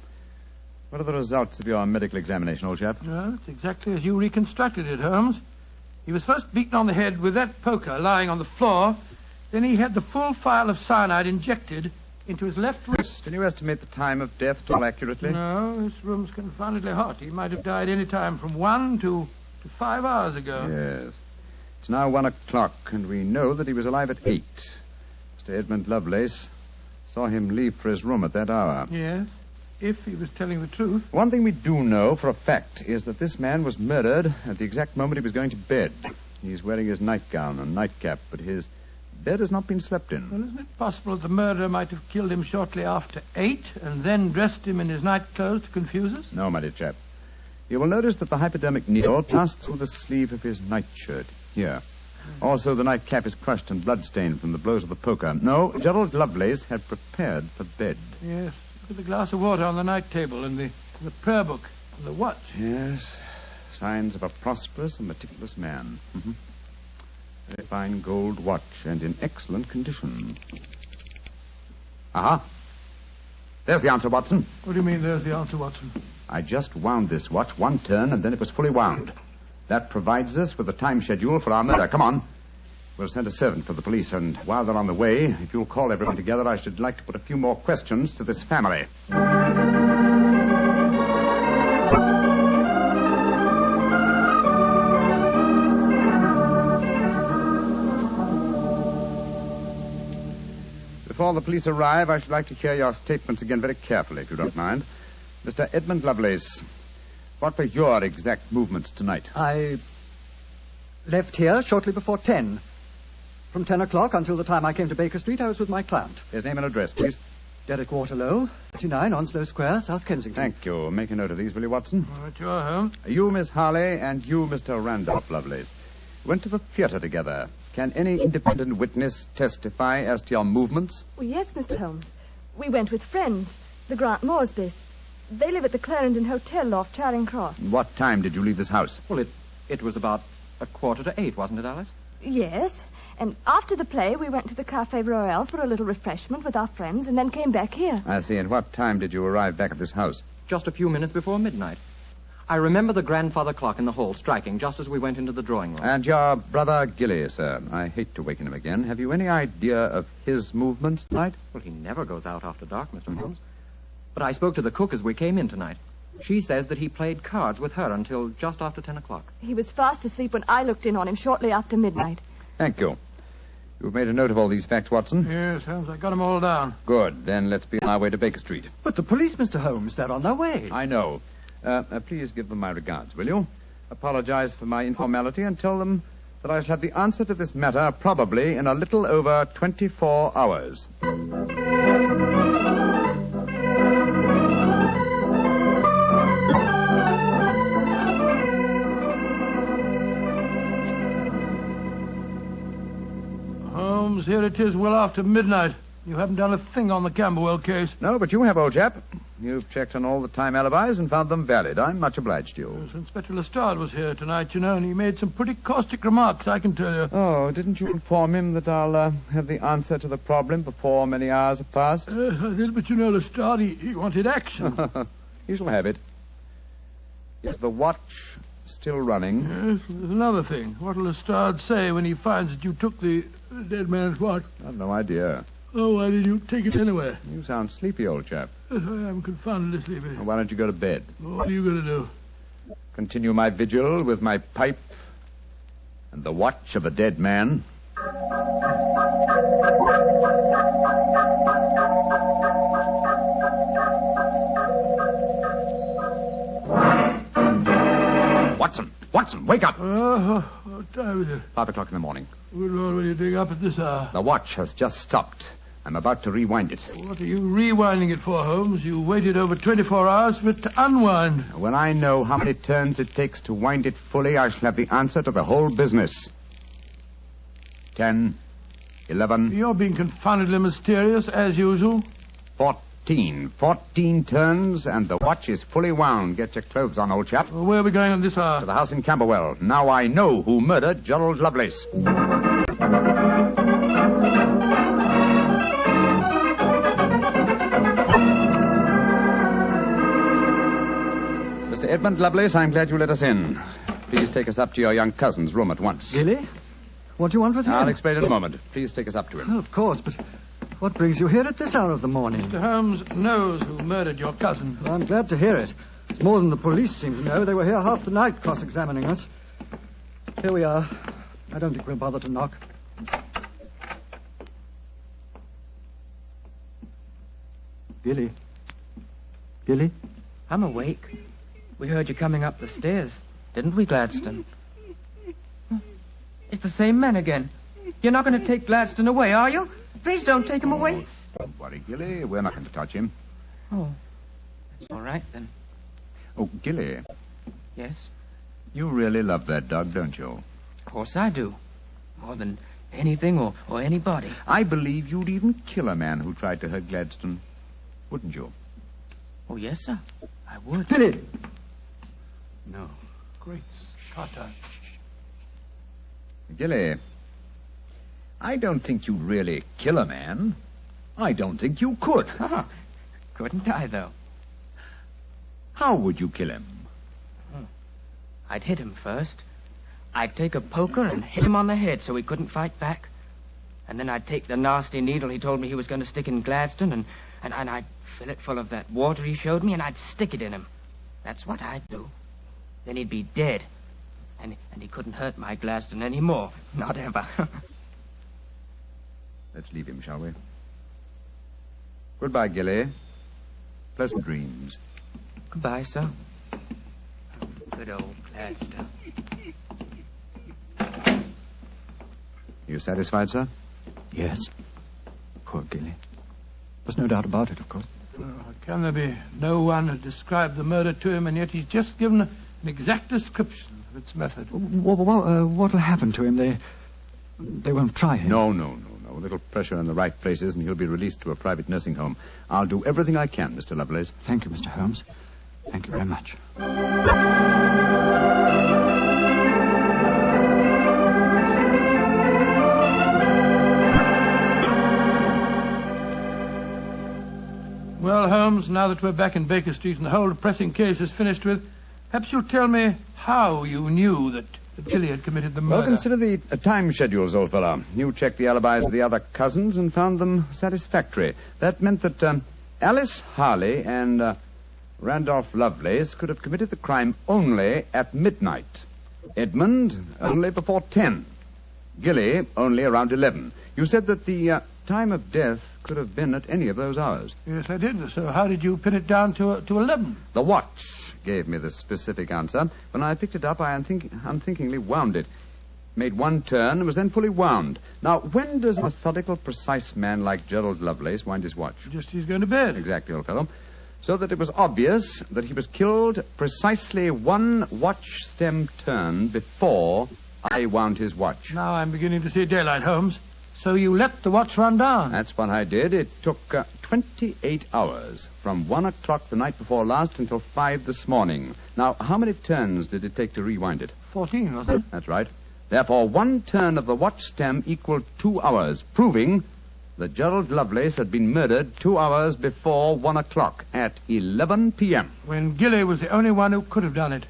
What are the results of your medical examination, old chap? Well, it's exactly as you reconstructed it, Holmes. He was first beaten on the head with that poker lying on the floor. Then he had the full phial of cyanide injected into his left wrist. Can you estimate the time of death all accurately? No, this room's confoundedly hot. He might have died any time from 1 to 5 hours ago. Yes. It's now 1 o'clock, and we know that he was alive at 8. Mr. Edmund Lovelace saw him leave for his room at that hour. Yes, if he was telling the truth. One thing we do know for a fact is that this man was murdered at the exact moment he was going to bed. He's wearing his nightgown and nightcap, but his bed has not been slept in. Well, isn't it possible that the murderer might have killed him shortly after 8 and then dressed him in his nightclothes to confuse us? No, my dear chap. You will notice that the hypodermic needle passed through the sleeve of his nightshirt. Here. Also, the nightcap is crushed and bloodstained from the blows of the poker. No, Gerald Lovelace had prepared for bed. Yes. Look at the glass of water on the night table and the prayer book and the watch. Yes. Signs of a prosperous and meticulous man. Mm-hmm. Very fine gold watch and in excellent condition. Aha. There's the answer, Watson. What do you mean, there's the answer, Watson? I just wound this watch 1 turn, and then it was fully wound. That provides us with a time schedule for our murder. Come on. We'll send a servant for the police, and while they're on the way, if you'll call everyone together, I should like to put a few more questions to this family. Before the police arrive, I should like to hear your statements again very carefully, if you don't mind. Mr. Edmund Lovelace, what were your exact movements tonight? I left here shortly before 10. From 10 o'clock until the time I came to Baker Street, I was with my client. His name and address, please. Derek Waterlow, 39 Onslow Square, South Kensington. Thank you. Make a note of these, will you, Watson? All right, you're home. You, Miss Harley, and you, Mr. Randolph Lovelace, went to the theatre together. Can any independent witness testify as to your movements? Well, yes, Mr. Holmes. We went with friends, the Grant Moresbys. They live at the Clarendon Hotel off Charing Cross. What time did you leave this house? Well, it was about 7:45, wasn't it, Alice? Yes. And after the play, we went to the Café Royal for a little refreshment with our friends and then came back here. I see. And what time did you arrive back at this house? Just a few minutes before midnight. I remember the grandfather clock in the hall striking just as we went into the drawing room. And your brother Gilly, sir. I hate to waken him again. Have you any idea of his movements tonight? Well, he never goes out after dark, Mr. Holmes. But I spoke to the cook as we came in tonight. She says that he played cards with her until just after 10 o'clock. He was fast asleep when I looked in on him shortly after midnight. Thank you. You've made a note of all these facts, Watson? Yes, Holmes, I got them all down. Good. Then let's be on our way to Baker Street. But the police, Mr. Holmes, they're on their way. I know. Please give them my regards, will you? Apologize for my informality and tell them that I shall have the answer to this matter probably in a little over 24 hours. Holmes, here it is well after midnight. You haven't done a thing on the Camberwell case. No, but you have, old chap. You've checked on all the time alibis and found them valid. I'm much obliged to you. Yes, Inspector Lestrade was here tonight, you know, and he made some pretty caustic remarks, I can tell you. Oh, didn't you inform him that I'll have the answer to the problem before many hours have passed? Yes, I did, but you know, Lestrade, he wanted action. He shall have it. Is the watch still running? Yes, there's another thing. What'll Lestrade say when he finds that you took the dead man's watch? I've no idea. Oh, why did you take it anyway? You sound sleepy, old chap. Yes, I am confoundedly sleepy. Well, why don't you go to bed? What are you going to do? Continue my vigil with my pipe and the watch of a dead man. Watson, wake up! What time is it? 5 o'clock in the morning. Good Lord, will you dig up at this hour? The watch has just stopped. I'm about to rewind it. What are you rewinding it for, Holmes? You waited over 24 hours for it to unwind. When I know how many turns it takes to wind it fully, I shall have the answer to the whole business. 10, 11... You're being confoundedly mysterious, as usual. 14. 14 turns, and the watch is fully wound. Get your clothes on, old chap. Well, where are we going at this hour? To the house in Camberwell. Now I know who murdered Gerald Lovelace. Mr. Edmund Lovelace, I'm glad you let us in. Please take us up to your young cousin's room at once. Gilly? What do you want with him? I'll explain in a moment. Please take us up to him. Oh, of course, but what brings you here at this hour of the morning? Mr. Holmes knows who murdered your cousin. Well, I'm glad to hear it. It's more than the police seem to know. They were here half the night cross-examining us. Here we are. I don't think we'll bother to knock. Gilly? Gilly? I'm awake. We heard you coming up the stairs, didn't we, Gladstone? It's the same men again. You're not going to take Gladstone away, are you? Please don't take him away. Don't worry, Gilly. We're not going to touch him. Oh, all right, then. Oh, Gilly. Yes? You really love that dog, don't you? Of course I do. More than anything or anybody. I believe you'd even kill a man who tried to hurt Gladstone. Wouldn't you? Oh, yes, sir. I would. Gilly! No. Great Scott. Gilly, I don't think you'd really kill a man. I don't think you could. Couldn't I, though? How would you kill him? I'd hit him first. I'd take a poker and hit him on the head so he couldn't fight back. And then I'd take the nasty needle he told me he was going to stick in Gladstone, and I'd fill it full of that water he showed me, and I'd stick it in him. That's what I'd do. Then he'd be dead. And he couldn't hurt my Gladstone anymore. Not ever. Let's leave him, shall we? Goodbye, Gilly. Pleasant dreams. Goodbye, sir. Good old Gladstone. You satisfied, sir? Yes. Poor Gilly. There's no doubt about it, of course. Can there be no one who described the murder to him, and yet he's just given an exact description of its method? What'll happen to him? They won't try him. No. A little pressure in the right places, and he'll be released to a private nursing home. I'll do everything I can, Mr. Lovelace. Thank you, Mr. Holmes. Thank you very much. Well, Holmes, now that we're back in Baker Street and the whole depressing case is finished with, perhaps you'll tell me how you knew that Gilly had committed the murder. Well, consider the time schedules, old fellow. You checked the alibis of the other cousins and found them satisfactory. That meant that Alice Harley and Randolph Lovelace could have committed the crime only at midnight. Edmund, only before 10. Gilly, only around 11. You said that the time of death could have been at any of those hours. Yes, I did. So how did you pin it down to 11? The watch gave me the specific answer. When I picked it up, I unthinkingly wound it. Made one turn and was then fully wound. Now, when does a methodical, precise man like Gerald Lovelace wind his watch? Just as he's going to bed. Exactly, old fellow. So that it was obvious that he was killed precisely one watch stem turn before I wound his watch. Now I'm beginning to see daylight, Holmes. So you let the watch run down? That's what I did. It took 28 hours, from 1 o'clock the night before last until 5 this morning. Now, how many turns did it take to rewind it? 14, wasn't it? That's right. Therefore, one turn of the watch stem equaled 2 hours, proving that Gerald Lovelace had been murdered 2 hours before 1 o'clock at 11 p.m. When Gilly was the only one who could have done it.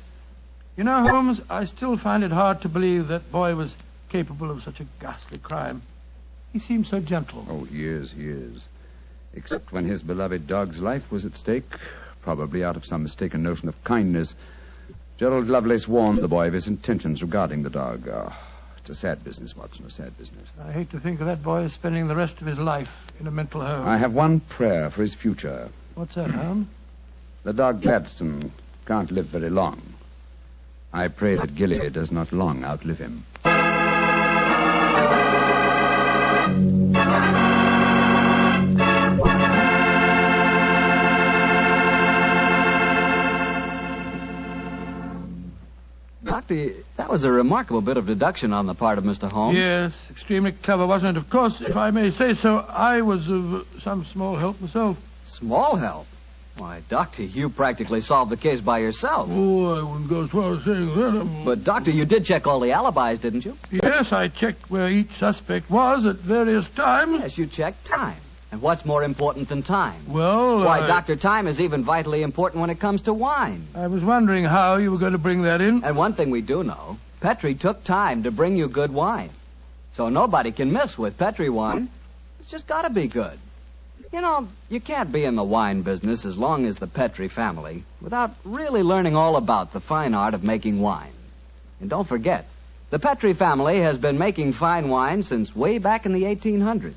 You know, Holmes, I still find it hard to believe that boy was capable of such a ghastly crime. He seemed so gentle. Oh, he is. Except when his beloved dog's life was at stake, probably out of some mistaken notion of kindness. Gerald Lovelace warned the boy of his intentions regarding the dog. It's a sad business, Watson, a sad business. I hate to think of that boy spending the rest of his life in a mental home. I have one prayer for his future. What's that, Holmes? The dog Gladstone can't live very long. I pray that Gilly does not long outlive him. Doctor, that was a remarkable bit of deduction on the part of Mr. Holmes. Yes, extremely clever, wasn't it? Of course, if I may say so, I was of some small help myself. Small help? Why, Doctor, you practically solved the case by yourself. Oh, I wouldn't go as far as saying that. But, Doctor, you did check all the alibis, didn't you? Yes, I checked where each suspect was at various times. Yes, you checked time. And what's more important than time? Well, Why, Doctor, time is even vitally important when it comes to wine. I was wondering how you were going to bring that in. And one thing we do know, Petrie took time to bring you good wine. So nobody can miss with Petrie wine. It's just got to be good. You know, you can't be in the wine business as long as the Petrie family without really learning all about the fine art of making wine. And don't forget, the Petrie family has been making fine wine since way back in the 1800s.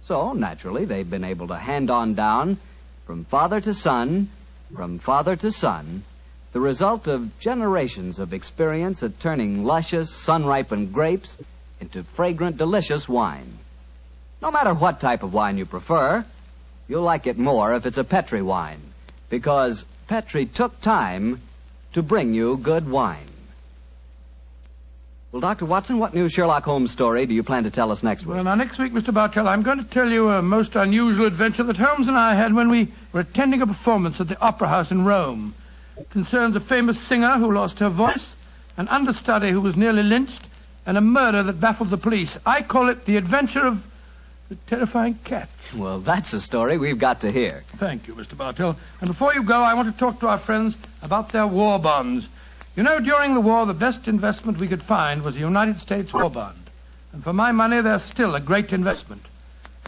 So, naturally, they've been able to hand on down, from father to son, the result of generations of experience at turning luscious, sun-ripened grapes into fragrant, delicious wine. No matter what type of wine you prefer, you'll like it more if it's a Petrie wine, because Petrie took time to bring you good wine. Well, Dr. Watson, what new Sherlock Holmes story do you plan to tell us next week? Well, now, next week, Mr. Bartell, I'm going to tell you a most unusual adventure that Holmes and I had when we were attending a performance at the Opera House in Rome. It concerns a famous singer who lost her voice, an understudy who was nearly lynched, and a murder that baffled the police. I call it The Adventure of the Terrifying Cat. Well, that's a story we've got to hear. Thank you, Mr. Bartell. And before you go, I want to talk to our friends about their war bonds. You know, during the war, the best investment we could find was a United States war bond. And for my money, they're still a great investment.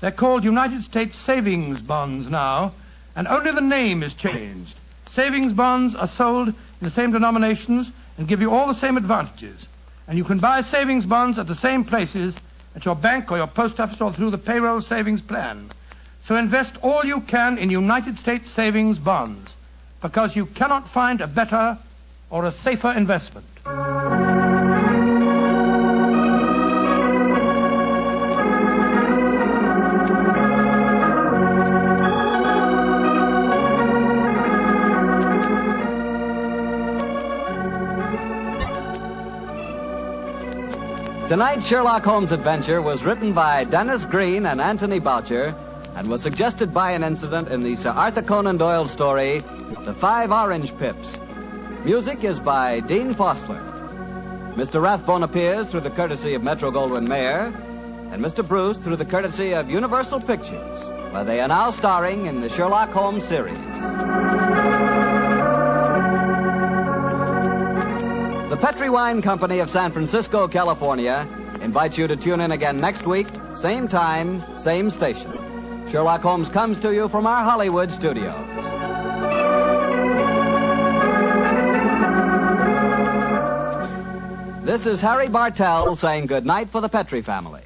They're called United States savings bonds now, and only the name is changed. Savings bonds are sold in the same denominations and give you all the same advantages. And you can buy savings bonds at the same places, at your bank or your post office or through the payroll savings plan. So invest all you can in United States savings bonds, because you cannot find a better or a safer investment. Tonight's Sherlock Holmes adventure was written by Dennis Green and Anthony Boucher and was suggested by an incident in the Sir Arthur Conan Doyle story, The 5 Orange Pips. Music is by Dean Fostler. Mr. Rathbone appears through the courtesy of Metro-Goldwyn-Mayer, and Mr. Bruce through the courtesy of Universal Pictures, where they are now starring in the Sherlock Holmes series. The Petrie Wine Company of San Francisco, California, invites you to tune in again next week, same time, same station. Sherlock Holmes comes to you from our Hollywood studios. This is Harry Bartell saying good night for the Petrie family.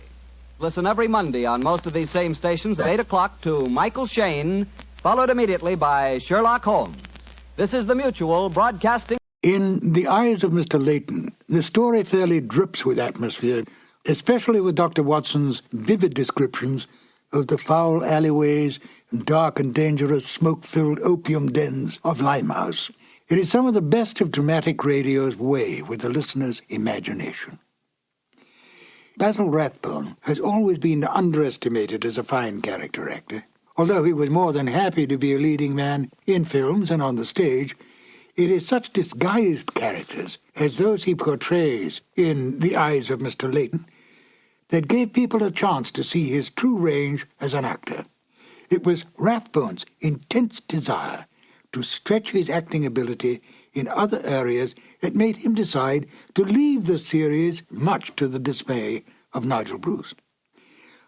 Listen every Monday on most of these same stations at 8 o'clock to Michael Shayne, followed immediately by Sherlock Holmes. This is the Mutual Broadcasting. In The Eyes of Mr. Layton, the story fairly drips with atmosphere, especially with Dr. Watson's vivid descriptions of the foul alleyways and dark and dangerous smoke-filled opium dens of Limehouse. It is some of the best of dramatic radio's way with the listener's imagination. Basil Rathbone has always been underestimated as a fine character actor. Although he was more than happy to be a leading man in films and on the stage, it is such disguised characters as those he portrays in The Eyes of Mr. Layton that gave people a chance to see his true range as an actor. It was Rathbone's intense desire to stretch his acting ability in other areas that made him decide to leave the series, much to the dismay of Nigel Bruce.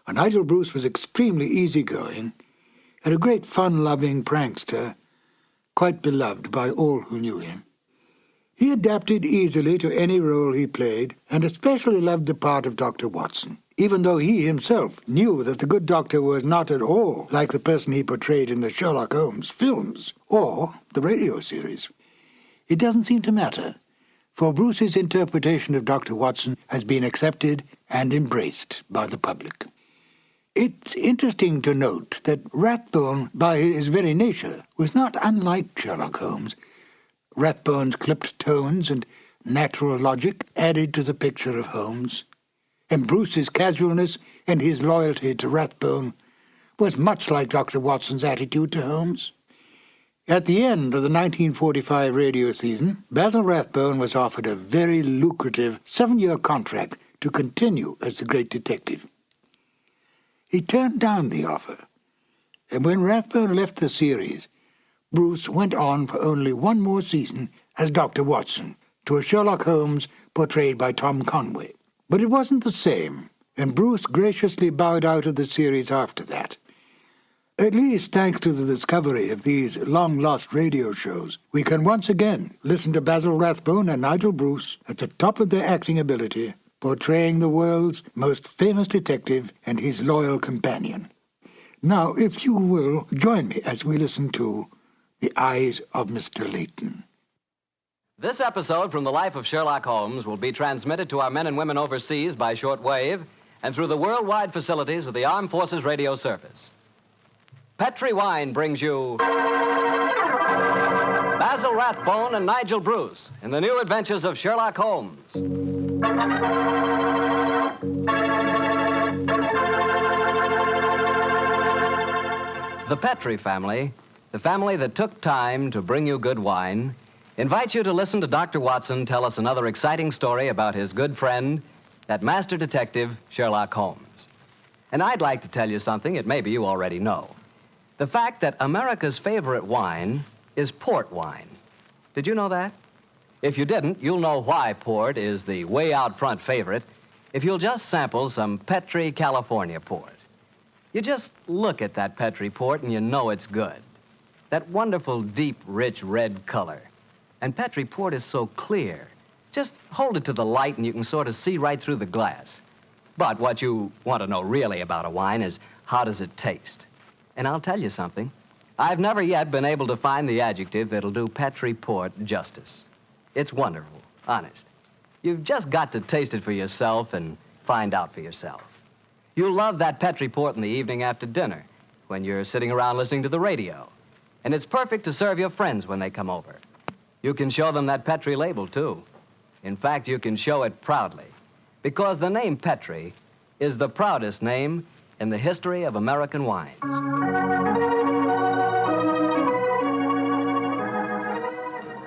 Nigel Bruce was extremely easygoing and a great fun-loving prankster, quite beloved by all who knew him. He adapted easily to any role he played and especially loved the part of Dr. Watson, even though he himself knew that the good doctor was not at all like the person he portrayed in the Sherlock Holmes films or the radio series. It doesn't seem to matter, for Bruce's interpretation of Dr. Watson has been accepted and embraced by the public. It's interesting to note that Rathbone, by his very nature, was not unlike Sherlock Holmes. Rathbone's clipped tones and natural logic added to the picture of Holmes, and Bruce's casualness and his loyalty to Rathbone was much like Dr. Watson's attitude to Holmes. At the end of the 1945 radio season, Basil Rathbone was offered a very lucrative 7-year contract to continue as the great detective. He turned down the offer, and when Rathbone left the series, Bruce went on for only one more season as Dr. Watson, to a Sherlock Holmes portrayed by Tom Conway. But it wasn't the same, and Bruce graciously bowed out of the series after that. At least thanks to the discovery of these long-lost radio shows, we can once again listen to Basil Rathbone and Nigel Bruce at the top of their acting ability, portraying the world's most famous detective and his loyal companion. Now, if you will, join me as we listen to The Eyes of Mr. Layton. This episode from the life of Sherlock Holmes will be transmitted to our men and women overseas by shortwave and through the worldwide facilities of the Armed Forces Radio Service. Petri Wine brings you Basil Rathbone and Nigel Bruce in the new adventures of Sherlock Holmes. The Petri family, the family that took time to bring you good wine, invites you to listen to Dr. Watson tell us another exciting story about his good friend, that master detective, Sherlock Holmes. And I'd like to tell you something that maybe you already know. The fact that America's favorite wine is port wine. Did you know that? If you didn't, you'll know why port is the way out front favorite if you'll just sample some Petri California port. You just look at that Petri port and you know it's good. That wonderful, deep, rich red color. And Petri port is so clear. Just hold it to the light and you can sort of see right through the glass. But what you want to know really about a wine is how does it taste? And I'll tell you something. I've never yet been able to find the adjective that'll do Petri port justice. It's wonderful, honest. You've just got to taste it for yourself and find out for yourself. You'll love that Petri port in the evening after dinner when you're sitting around listening to the radio. And it's perfect to serve your friends when they come over. You can show them that Petri label, too. In fact, you can show it proudly, because the name Petri is the proudest name in the history of American wines.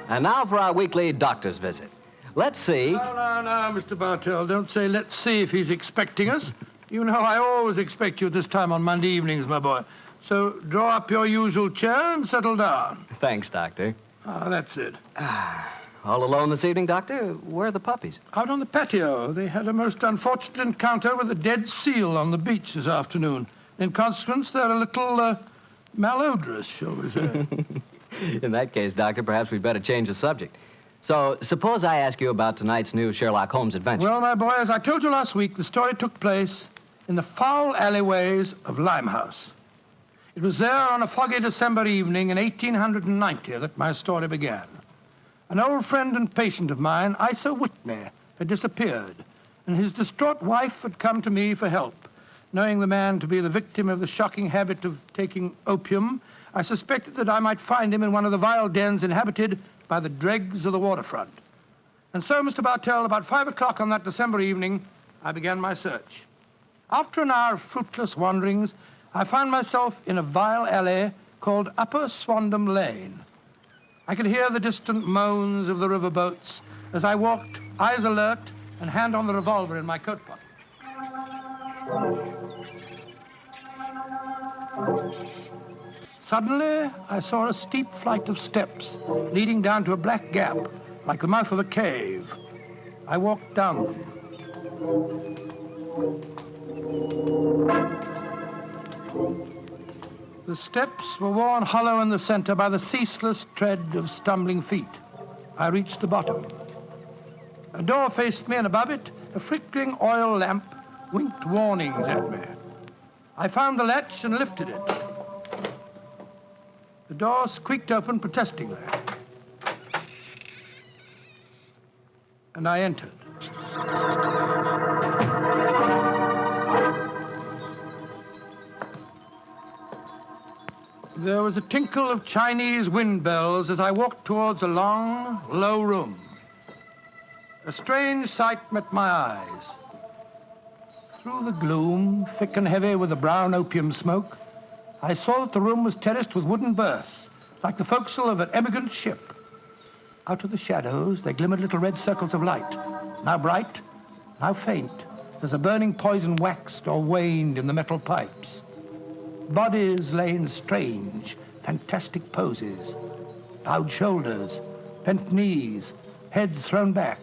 And now for our weekly doctor's visit. Let's see. No, Mr. Bartell, don't say let's see if he's expecting us. You know I always expect you at this time on Monday evenings, my boy. So draw up your usual chair and settle down. Thanks, Doctor. That's it. All alone this evening, Doctor? Where are the puppies? Out on the patio. They had a most unfortunate encounter with a dead seal on the beach this afternoon. In consequence, they're a little malodorous, shall we say. In that case, Doctor, perhaps we'd better change the subject. So, suppose I ask you about tonight's new Sherlock Holmes adventure. Well, my boy, as I told you last week, the story took place in the foul alleyways of Limehouse. It was there on a foggy December evening in 1890 that my story began. An old friend and patient of mine, Isa Whitney, had disappeared, and his distraught wife had come to me for help. Knowing the man to be the victim of the shocking habit of taking opium, I suspected that I might find him in one of the vile dens inhabited by the dregs of the waterfront. And so, Mr. Bartell, about 5 o'clock on that December evening, I began my search. After an hour of fruitless wanderings, I found myself in a vile alley called Upper Swandam Lane. I could hear the distant moans of the riverboats as I walked, eyes alert, and hand on the revolver in my coat pocket. Suddenly, I saw a steep flight of steps leading down to a black gap, like the mouth of a cave. I walked down them. The steps were worn hollow in the center by the ceaseless tread of stumbling feet. I reached the bottom. A door faced me, and above it, a flickering oil lamp winked warnings at me. I found the latch and lifted it. The door squeaked open protestingly. And I entered. There was a tinkle of Chinese wind bells as I walked towards a long, low room. A strange sight met my eyes. Through the gloom, thick and heavy with the brown opium smoke, I saw that the room was terraced with wooden berths, like the forecastle of an emigrant ship. Out of the shadows, there glimmered little red circles of light, now bright, now faint, as a burning poison waxed or waned in the metal pipes. Bodies lay in strange, fantastic poses. Bowed shoulders, bent knees, heads thrown back.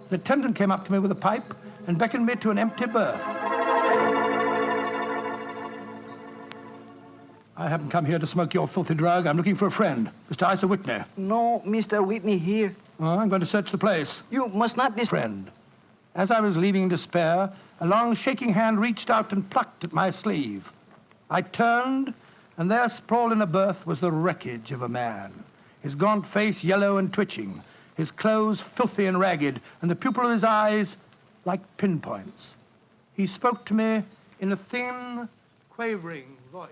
The attendant came up to me with a pipe and beckoned me to an empty berth. I haven't come here to smoke your filthy drug. I'm looking for a friend, Mr. Isa Whitney. No, Mr. Whitney here. Oh, I'm going to search the place. You must not be... Friend. As I was leaving in despair, a long shaking hand reached out and plucked at my sleeve. I turned, and there sprawled in a berth was the wreckage of a man, his gaunt face yellow and twitching, his clothes filthy and ragged, and the pupil of his eyes like pinpoints. He spoke to me in a thin, quavering voice.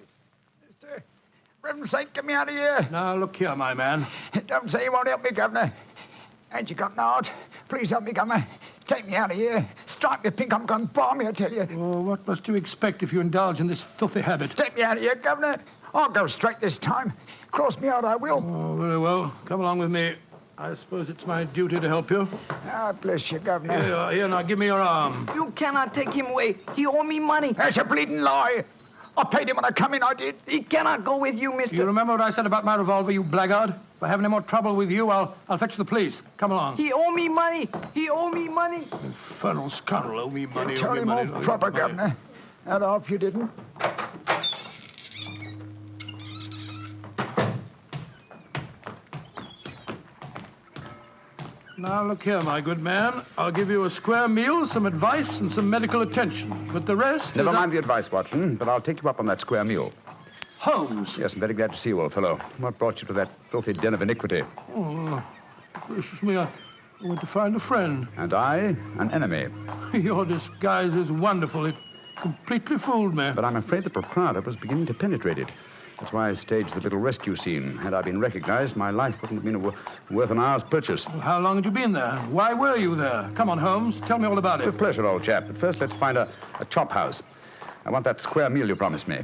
Reverend Saint, get me out of here. Now, look here, my man. Don't say you won't help me, Governor. Ain't you got an heart? Please help me, Governor. Take me out of here. Strike me pink, I'm going to bomb me, I tell you. Oh, what must you expect if you indulge in this filthy habit? Take me out of here, Governor. I'll go straight this time. Cross me out, I will. Oh, very well. Come along with me. I suppose it's my duty to help you. Ah, bless you, Governor. Here you are. Here, now, give me your arm. You cannot take him away. He owe me money. That's a bleeding lie. I paid him when I come in, I did. He cannot go with you, Mr. You remember what I said about my revolver, you blackguard? If I have any more trouble with you, I'll fetch the police. Come along. He owe me money. He owe me money. Infernal scoundrel, owe me money. Tell him all proper, Governor. That off you didn't. Now, look here, my good man. I'll give you a square meal, some advice, and some medical attention. But the rest Never mind the advice, Watson, but I'll take you up on that square meal. Holmes. Yes, I'm very glad to see you, old fellow. What brought you to that filthy den of iniquity? Oh, gracious me, I went to find a friend. And I, an enemy. Your disguise is wonderful. It completely fooled me. But I'm afraid the proprietor was beginning to penetrate it. That's why I staged the little rescue scene. Had I been recognized, my life wouldn't have been worth an hour's purchase. Well, how long had you been there? Why were you there? Come on, Holmes. Tell me all about it. With pleasure, old chap. But first, let's find a chop house. I want that square meal you promised me.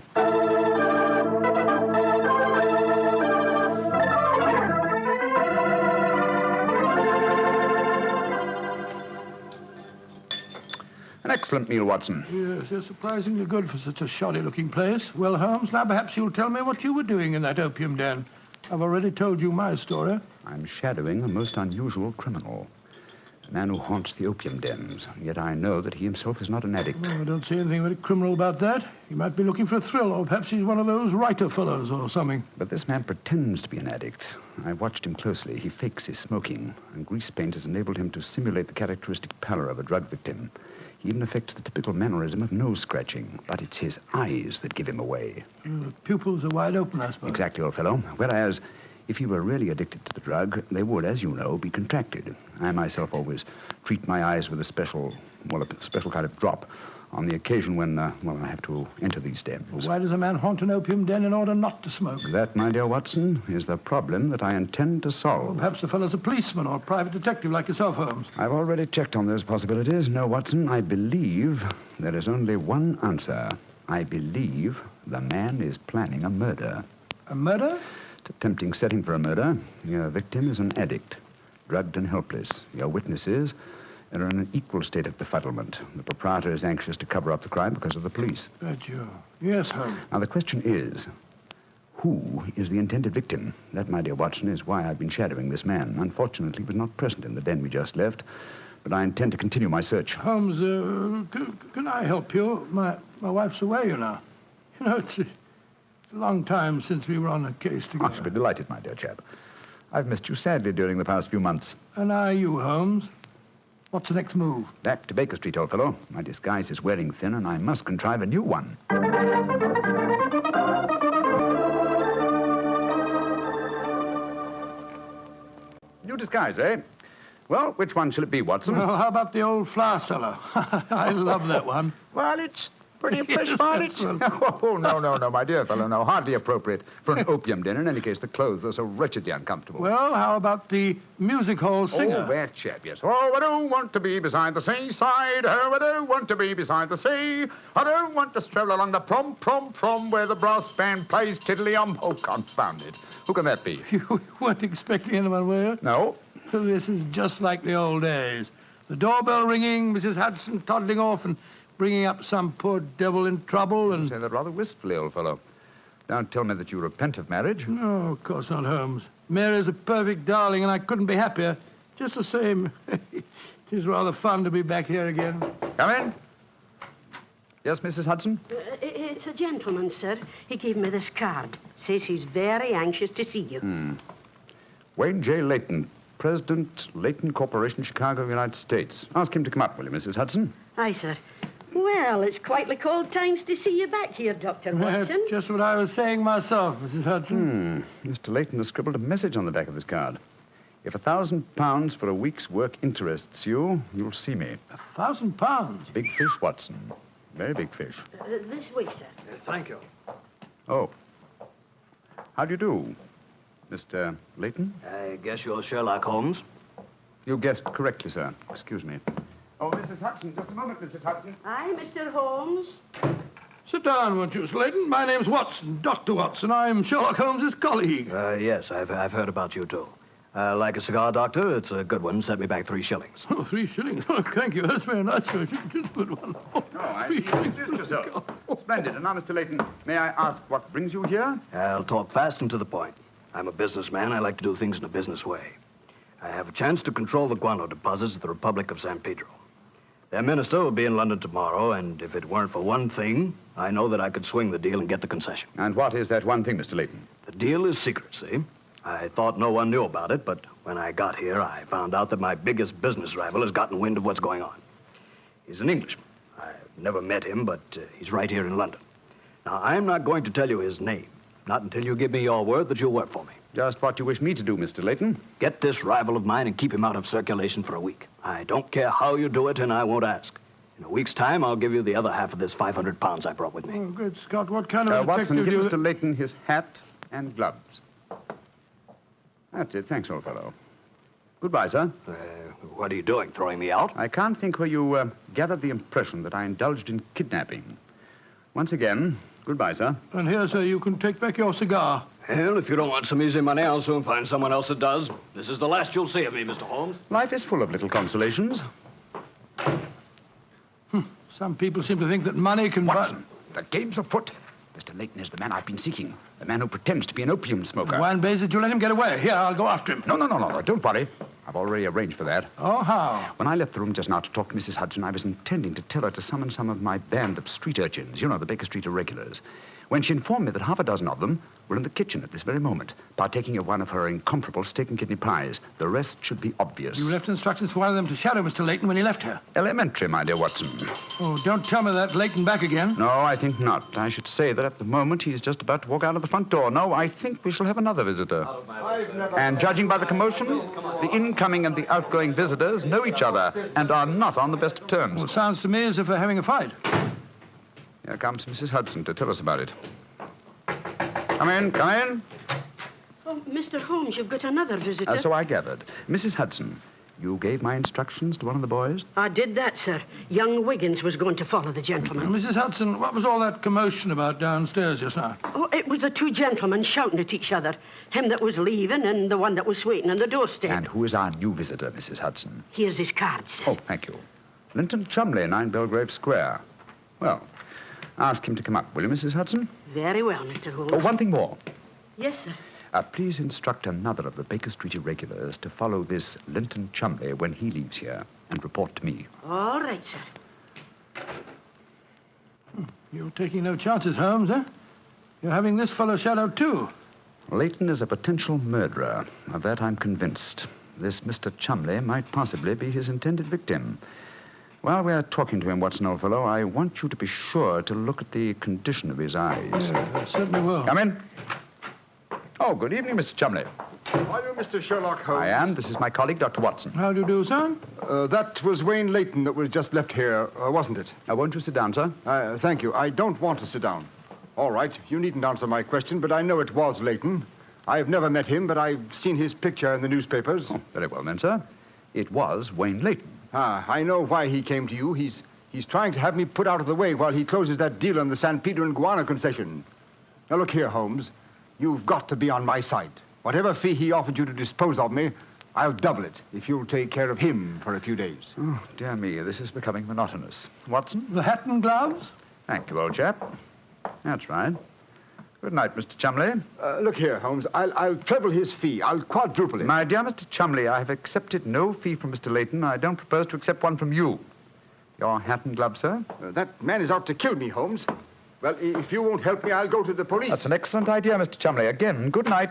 An excellent meal, Watson. Yes, they're surprisingly good for such a shoddy-looking place. Well, Holmes, now perhaps you'll tell me what you were doing in that opium den. I've already told you my story. I'm shadowing a most unusual criminal. A man who haunts the opium dens. Yet I know that he himself is not an addict. Well, I don't see anything very criminal about that. He might be looking for a thrill, or perhaps he's one of those writer fellows or something. But this man pretends to be an addict. I watched him closely. He fakes his smoking, and grease paint has enabled him to simulate the characteristic pallor of a drug victim. He even affects the typical mannerism of nose scratching, but it's his eyes that give him away. The pupils are wide open, I suppose. Exactly, old fellow. Whereas, if he were really addicted to the drug, they would, as you know, be contracted. I myself always treat my eyes with a special kind of drop on the occasion when, I have to enter these dens. Why does a man haunt an opium den in order not to smoke? That, my dear Watson, is the problem that I intend to solve. Well, perhaps the fellow's a policeman or a private detective like yourself, Holmes. I've already checked on those possibilities. No, Watson, I believe there is only one answer. I believe the man is planning a murder. A murder? It's a tempting setting for a murder. Your victim is an addict, drugged and helpless. Your witnesses are in an equal state of befuddlement. The proprietor is anxious to cover up the crime because of the police. But you... Yes, Holmes. Now, the question is, who is the intended victim? That, my dear Watson, is why I've been shadowing this man. Unfortunately, he was not present in the den we just left, but I intend to continue my search. Holmes, can I help you? My wife's away, you know. You know, it's a long time since we were on a case together. I shall be delighted, my dear chap. I've missed you sadly during the past few months. And are you, Holmes? What's the next move? Back to Baker Street, old fellow. My disguise is wearing thin, and I must contrive a new one. New disguise, eh? Well, which one shall it be, Watson? Well, how about the old flour cellar? I love that one. Well, it's Pretty fresh bonnet. Oh, no, my dear fellow, no. Hardly appropriate for an opium den. In any case, the clothes are so wretchedly uncomfortable. Well, how about the music hall singer? Oh, that chap, yes. Oh, I don't want to be beside the seaside. Oh, I don't want to be beside the sea. I don't want to stroll along the prom, where the brass band plays tiddly-um. Oh, confound it. Who can that be? You weren't expecting anyone, were you? No. So this is just like the old days. The doorbell ringing, Mrs. Hudson toddling off and bringing up some poor devil in trouble and... You say that rather wistfully, old fellow. Don't tell me that you repent of marriage. No, of course not, Holmes. Mary's a perfect darling, and I couldn't be happier. Just the same. It is rather fun to be back here again. Come in. Yes, Mrs. Hudson? It's a gentleman, sir. He gave me this card. Says he's very anxious to see you. Wayne J. Layton, President, Layton Corporation, Chicago, United States. Ask him to come up, will you, Mrs. Hudson? Aye, sir. Well, it's quite like old times to see you back here, Dr. Watson. That's just what I was saying myself, Mrs. Hudson. Mr. Layton has scribbled a message on the back of this card. If £1,000 for a week's work interests you, you'll see me. £1,000? Big fish, Watson. Very big fish. This way, sir. Thank you. Oh. How do you do, Mr. Layton? I guess you're Sherlock Holmes? You guessed correctly, sir. Excuse me. Oh, Mrs. Hudson, just a moment, Mrs. Hudson. Aye, Mr. Holmes. Sit down, won't you, Mr. Layton? My name's Watson, Dr. Watson. I'm Sherlock Holmes's colleague. Yes, I've heard about you, too. Like a cigar, Doctor? It's a good one. Set me back 3 shillings. Oh, 3 shillings? Oh, thank you. That's very nice. It's a good one. Oh, no, I see you introduced yourself. Splendid. And now, Mr. Layton, may I ask what brings you here? I'll talk fast and to the point. I'm a businessman. I like to do things in a business way. I have a chance to control the guano deposits of the Republic of San Pedro. Their minister will be in London tomorrow, and if it weren't for one thing, I know that I could swing the deal and get the concession. And what is that one thing, Mr. Layton? The deal is secrecy. I thought no one knew about it, but when I got here, I found out that my biggest business rival has gotten wind of what's going on. He's an Englishman. I've never met him, but he's right here in London. Now, I'm not going to tell you his name, not until you give me your word that you'll work for me. Just what you wish me to do, Mr. Layton. Get this rival of mine and keep him out of circulation for a week. I don't care how you do it, and I won't ask. In a week's time, I'll give you the other half of this £500 I brought with me. Oh, good Scott. What kind of a Watson, detective give Mr. Layton his hat and gloves. That's it. Thanks, old fellow. Goodbye, sir. What are you doing, throwing me out? I can't think where you gathered the impression that I indulged in kidnapping. Once again, goodbye, sir. And here, sir, you can take back your cigar. Well, if you don't want some easy money, I'll soon find someone else that does. This is the last you'll see of me, Mr. Holmes. Life is full of little consolations. Some people seem to think that money can... Watson, the game's afoot. Mr. Layton is the man I've been seeking. The man who pretends to be an opium smoker. Why in Basil did you let him get away? Here, I'll go after him. No. Don't worry. I've already arranged for that. Oh, how? When I left the room just now to talk to Mrs. Hudson, I was intending to tell her to summon some of my band of street urchins. You know, the Baker Street irregulars. When she informed me that half a dozen of them were in the kitchen at this very moment, partaking of one of her incomparable steak and kidney pies. The rest should be obvious. You left instructions for one of them to shadow Mr. Layton when he left her. Elementary, my dear Watson. Oh, don't tell me that Layton back again. No, I think not. I should say that at the moment he's just about to walk out of the front door. No, I think we shall have another visitor. And judging by the commotion, the incoming and the outgoing visitors know each other and are not on the best of terms. Well, it sounds to me as if they're having a fight. Here comes Mrs. Hudson to tell us about it. Come in. Oh, Mr. Holmes, you've got another visitor. So I gathered. Mrs. Hudson, you gave my instructions to one of the boys? I did that, sir. Young Wiggins was going to follow the gentleman. Mrs. Hudson, what was all that commotion about downstairs just now? Oh, it was the 2 gentlemen shouting at each other. Him that was leaving and the one that was waiting on the doorstep. And who is our new visitor, Mrs. Hudson? Here's his card, sir. Oh, thank you. Linton Chumley, 9 Belgrave Square. Well, ask him to come up, will you, Mrs. Hudson? Very well, Mr. Holmes. Oh, one thing more. Yes, sir. Please instruct another of the Baker Street irregulars to follow this Linton Chumley when he leaves here and report to me. All right, sir. You're taking no chances, Holmes, eh? You're having this fellow shadowed, too. Layton is a potential murderer. Of that I'm convinced. This Mr. Chumley might possibly be his intended victim. While we're talking to him, Watson, old fellow, I want you to be sure to look at the condition of his eyes. Yes, I certainly will. Come in. Oh, good evening, Mr. Chumley. Are you Mr. Sherlock Holmes? I am. This is my colleague, Dr. Watson. How do you do, sir? That was Wayne Layton that was just left here, wasn't it? Won't you sit down, sir? Thank you. I don't want to sit down. All right, you needn't answer my question, but I know it was Layton. I've never met him, but I've seen his picture in the newspapers. Oh, very well then, sir. It was Wayne Layton. I know why he came to you. He's trying to have me put out of the way while he closes that deal on the San Pedro and Guana concession. Now, look here, Holmes. You've got to be on my side. Whatever fee he offered you to dispose of me, I'll double it if you'll take care of him for a few days. Oh, dear me, this is becoming monotonous. Watson? The hat and gloves? Thank you, old chap. That's right. Good night, Mr. Chumley. Look here, Holmes. I'll treble his fee. I'll quadruple it. My dear Mr. Chumley, I have accepted no fee from Mr. Layton. I don't propose to accept one from you. Your hat and gloves, sir? That man is out to kill me, Holmes. Well, if you won't help me, I'll go to the police. That's an excellent idea, Mr. Chumley. Again, good night.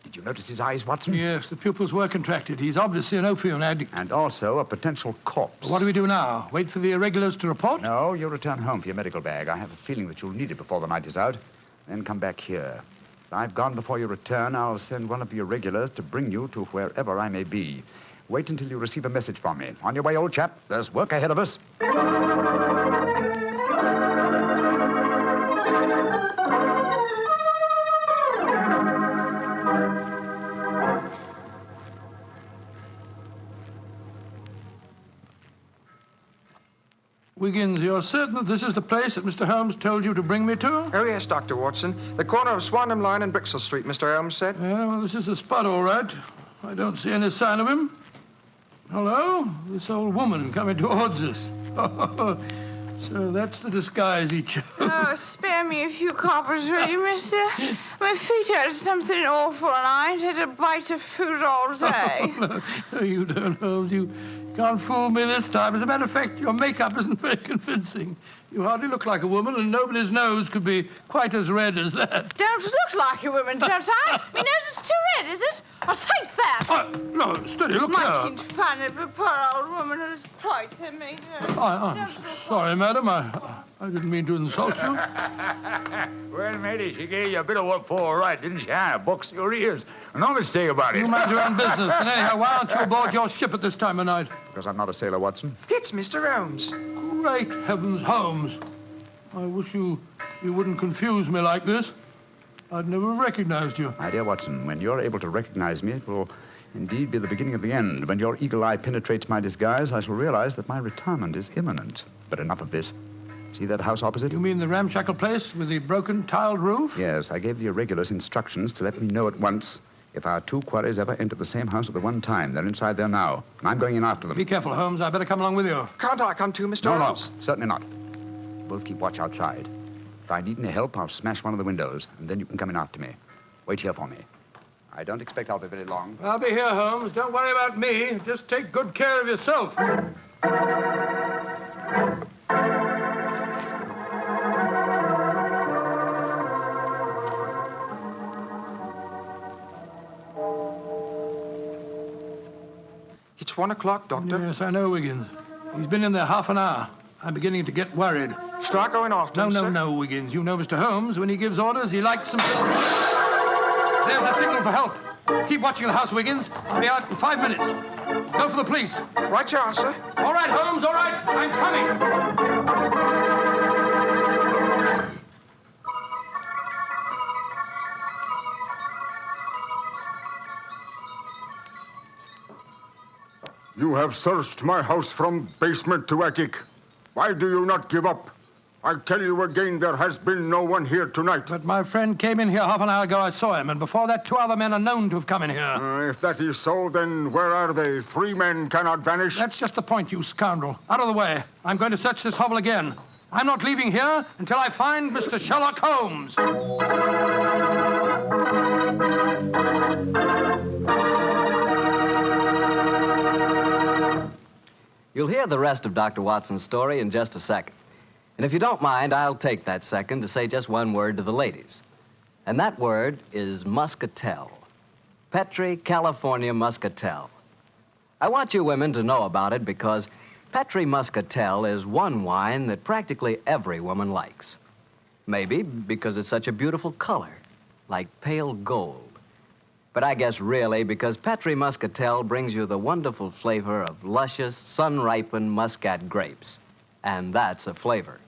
Did you notice his eyes, Watson? Yes, the pupils were contracted. He's obviously an opium addict. And also a potential corpse. What do we do now? Wait for the irregulars to report? No, you'll return home for your medical bag. I have a feeling that you'll need it before the night is out. Then come back here. If I've gone before you return, I'll send one of the irregulars to bring you to wherever I may be. Wait until you receive a message from me. On your way, old chap. There's work ahead of us. Wiggins, you're certain that this is the place that Mr. Holmes told you to bring me to? Oh, yes, Dr. Watson. The corner of Swanham Line and Brixton Street, Mr. Holmes said. Yeah, well, this is the spot, all right. I don't see any sign of him. Hello? This old woman coming towards us. So that's the disguise he chose. Oh, spare me a few coppers, will you, mister? My feet hurt something awful, and I ain't had a bite of food all day. No, you don't, Holmes. You can't fool me this time. As a matter of fact, your makeup isn't very convincing. You hardly look like a woman, and nobody's nose could be quite as red as that. Don't look like a woman, don't I? My nose is too red, is it? I'll take that. No, steady, look here. Making fun of a poor old woman who's exploiting me. I'm sorry, madam. I didn't mean to insult you. Well, matey, she gave you a bit of what for, all right, didn't she? Boxed your ears. No mistake about it. You mind your own business. And anyhow, why aren't you aboard your ship at this time of night? Because I'm not a sailor, Watson. It's Mr. Holmes. Great heavens, Holmes. I wish you wouldn't confuse me like this. I'd never recognized you. My dear Watson, when you're able to recognize me, it will indeed be the beginning of the end. When your eagle eye penetrates my disguise, I shall realize that my retirement is imminent. But enough of this. See that house opposite? You mean the ramshackle place with the broken tiled roof? Yes, I gave the irregulars instructions to let me know at once if our two quarries ever enter the same house at the one time. They're inside there now, and I'm going in after them. Be careful, Holmes. I better come along with you. Can't I come too, Mr. Holmes? No, certainly not. Both keep watch outside. If I need any help, I'll smash one of the windows, and then you can come in after me. Wait here for me. I don't expect I'll be very long. I'll be here, Holmes. Don't worry about me. Just take good care of yourself. It's 1 o'clock, Doctor. Yes, I know, Wiggins. He's been in there half an hour. I'm beginning to get worried. Start going after him, sir. No, Wiggins. You know Mr. Holmes. When he gives orders, he likes them. There's a signal for help. Keep watching the house, Wiggins. I'll be out in 5 minutes. Go for the police. Right you are, sir. All right, Holmes, all right. I'm coming. You have searched my house from basement to attic. Why do you not give up? I tell you again, there has been no one here tonight. But my friend came in here half an hour ago. I saw him, and before that, 2 other men are known to have come in here. If that is so, then where are they? 3 men cannot vanish. That's just the point, you scoundrel. Out of the way. I'm going to search this hovel again. I'm not leaving here until I find Mr. Sherlock Holmes. You'll hear the rest of Dr. Watson's story in just a second. And if you don't mind, I'll take that second to say just one word to the ladies. And that word is muscatel. Petri California muscatel. I want you women to know about it because Petri muscatel is one wine that practically every woman likes. Maybe because it's such a beautiful color, like pale gold. But I guess really because Petri Muscatel brings you the wonderful flavor of luscious, sun-ripened Muscat grapes. And that's a flavor.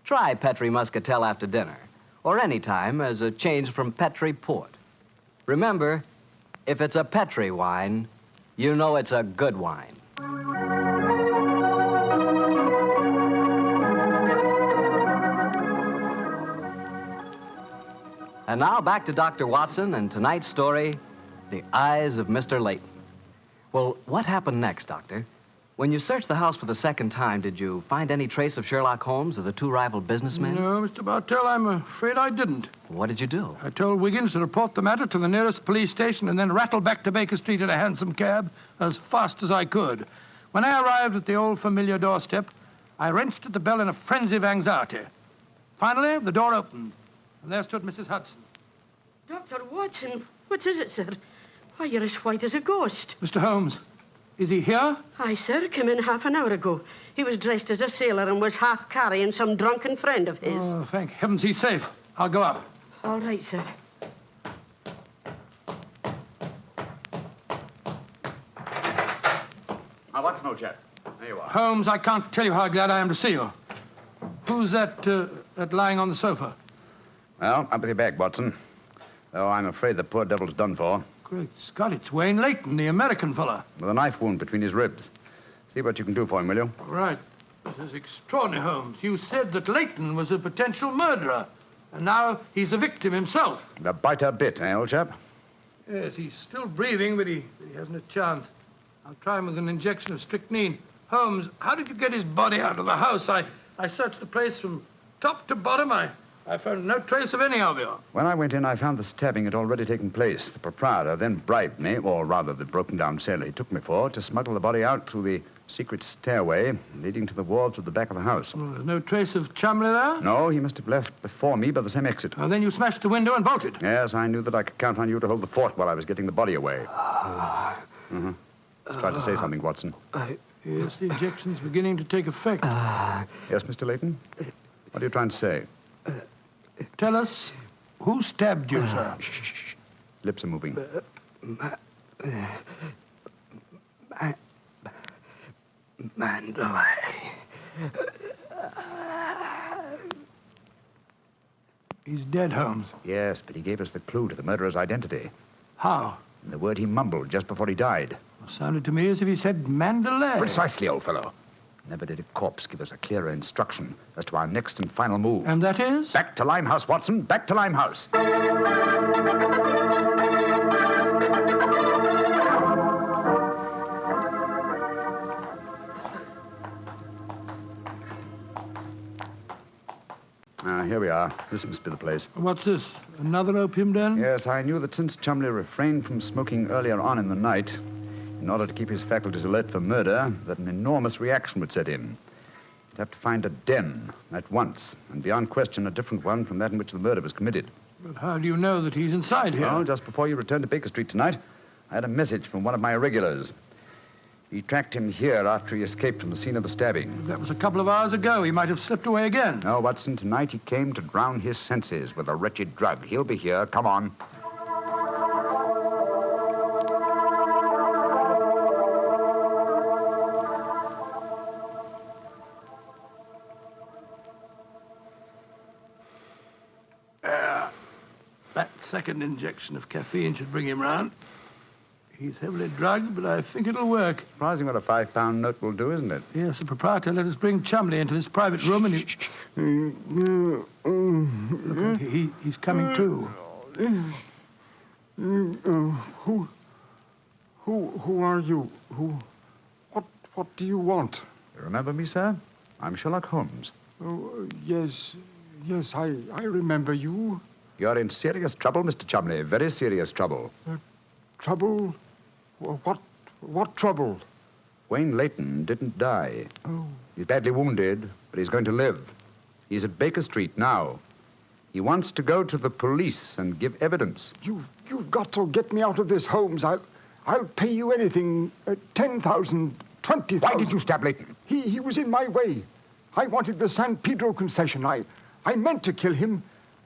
Try Petri Muscatel after dinner, or any time as a change from Petri Port. Remember, if it's a Petri wine, you know it's a good wine. And now back to Dr. Watson and tonight's story, The Eyes of Mr. Layton. Well, what happened next, Doctor? When you searched the house for the second time, did you find any trace of Sherlock Holmes or the two rival businessmen? No, Mr. Bartell, I'm afraid I didn't. What did you do? I told Wiggins to report the matter to the nearest police station and then rattle back to Baker Street in a hansom cab as fast as I could. When I arrived at the old familiar doorstep, I wrenched at the bell in a frenzy of anxiety. Finally, the door opened, and there stood Mrs. Hudson. Dr. Watson, what is it, sir? Why, you're as white as a ghost. Mr. Holmes, is he here? Aye, sir, came in half an hour ago. He was dressed as a sailor and was half carrying some drunken friend of his. Oh, thank heavens he's safe. I'll go up. All right, sir. Now, Watson, old chap. There you are. Holmes, I can't tell you how glad I am to see you. Who's that lying on the sofa? Well, up with your bag, Watson. Oh, I'm afraid the poor devil's done for. Great Scott, it's Wayne Layton, the American fella. With a knife wound between his ribs. See what you can do for him, will you? Right. This is extraordinary, Holmes. You said that Layton was a potential murderer, and now he's a victim himself. The biter bit, eh, old chap? Yes, he's still breathing, but he hasn't a chance. I'll try him with an injection of strychnine. Holmes, how did you get his body out of the house? I searched the place from top to bottom. I found no trace of any of you. When I went in, I found the stabbing had already taken place. The proprietor then bribed me, or rather the broken-down sailor he took me for, to smuggle the body out through the secret stairway leading to the wharves at the back of the house. Well, there's no trace of Chumley there? No, he must have left before me by the same exit. Well, then you smashed the window and bolted. Yes, I knew that I could count on you to hold the fort while I was getting the body away. Let's try to say something, Watson. Yes, the injection's beginning to take effect. Yes, Mr. Layton? What are you trying to say? Tell us, who stabbed you, sir? Shh. Lips are moving. Mandalay. He's dead, Holmes. Yes, but he gave us the clue to the murderer's identity. How? The word he mumbled just before he died. Sounded to me as if he said Mandalay. Precisely, old fellow. Never did a corpse give us a clearer instruction as to our next and final move. And that is? Back to Limehouse, Watson. Back to Limehouse. Here we are. This must be the place. What's this? Another opium den? Yes, I knew that since Chumley refrained from smoking earlier on in the night, in order to keep his faculties alert for murder, that an enormous reaction would set in. He'd have to find a den at once, and beyond question a different one from that in which the murder was committed. But how do you know that he's inside here? Well, just before you returned to Baker Street tonight, I had a message from one of my irregulars. He tracked him here after he escaped from the scene of the stabbing. That was a couple of hours ago. He might have slipped away again. No, Watson, tonight he came to drown his senses with a wretched drug. He'll be here. Come on. That second injection of caffeine should bring him round. He's heavily drugged, but I think it'll work. Surprising what a £5 note will do, isn't it? Yes, the proprietor let us bring Chumley into his private room and he's coming to. Who are you? What do you want? You remember me, sir? I'm Sherlock Holmes. Oh, yes, I remember you. You're in serious trouble, Mr. Chumley. Very serious trouble. Trouble? What trouble? Wayne Layton didn't die. Oh. He's badly wounded, but he's going to live. He's at Baker Street now. He wants to go to the police and give evidence. You've got to get me out of this, Holmes. I'll pay you anything. 10,000, 20,000. Why did you stab Layton? He was in my way. I wanted the San Pedro concession. I meant to kill him,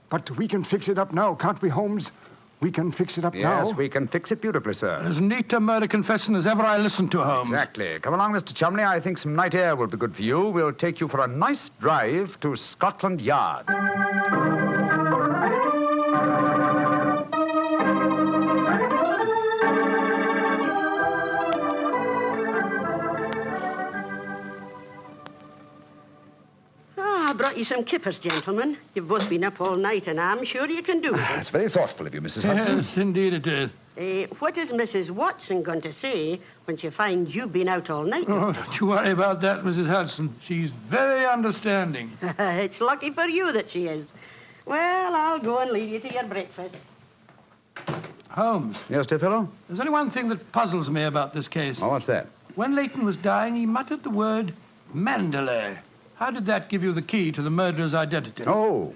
but we can fix it up now, can't we, Holmes? We can fix it up now. Yes, we can fix it beautifully, sir. As neat a murder confession as ever I listened to, Holmes. Exactly. Come along, Mr. Chumley. I think some night air will be good for you. We'll take you for a nice drive to Scotland Yard. I brought you some kippers, gentlemen. You've both been up all night, and I'm sure you can do it. It's very thoughtful of you, Mrs. Hudson. Yes, indeed it is. What is Mrs. Watson going to say when she finds you've been out all night? Oh, don't you worry about that, Mrs. Hudson. She's very understanding. It's lucky for you that she is. Well, I'll go and leave you to your breakfast. Holmes. Yes, dear fellow? There's only one thing that puzzles me about this case. Oh, what's that? When Leighton was dying, he muttered the word Mandalay. How did that give you the key to the murderer's identity? Oh,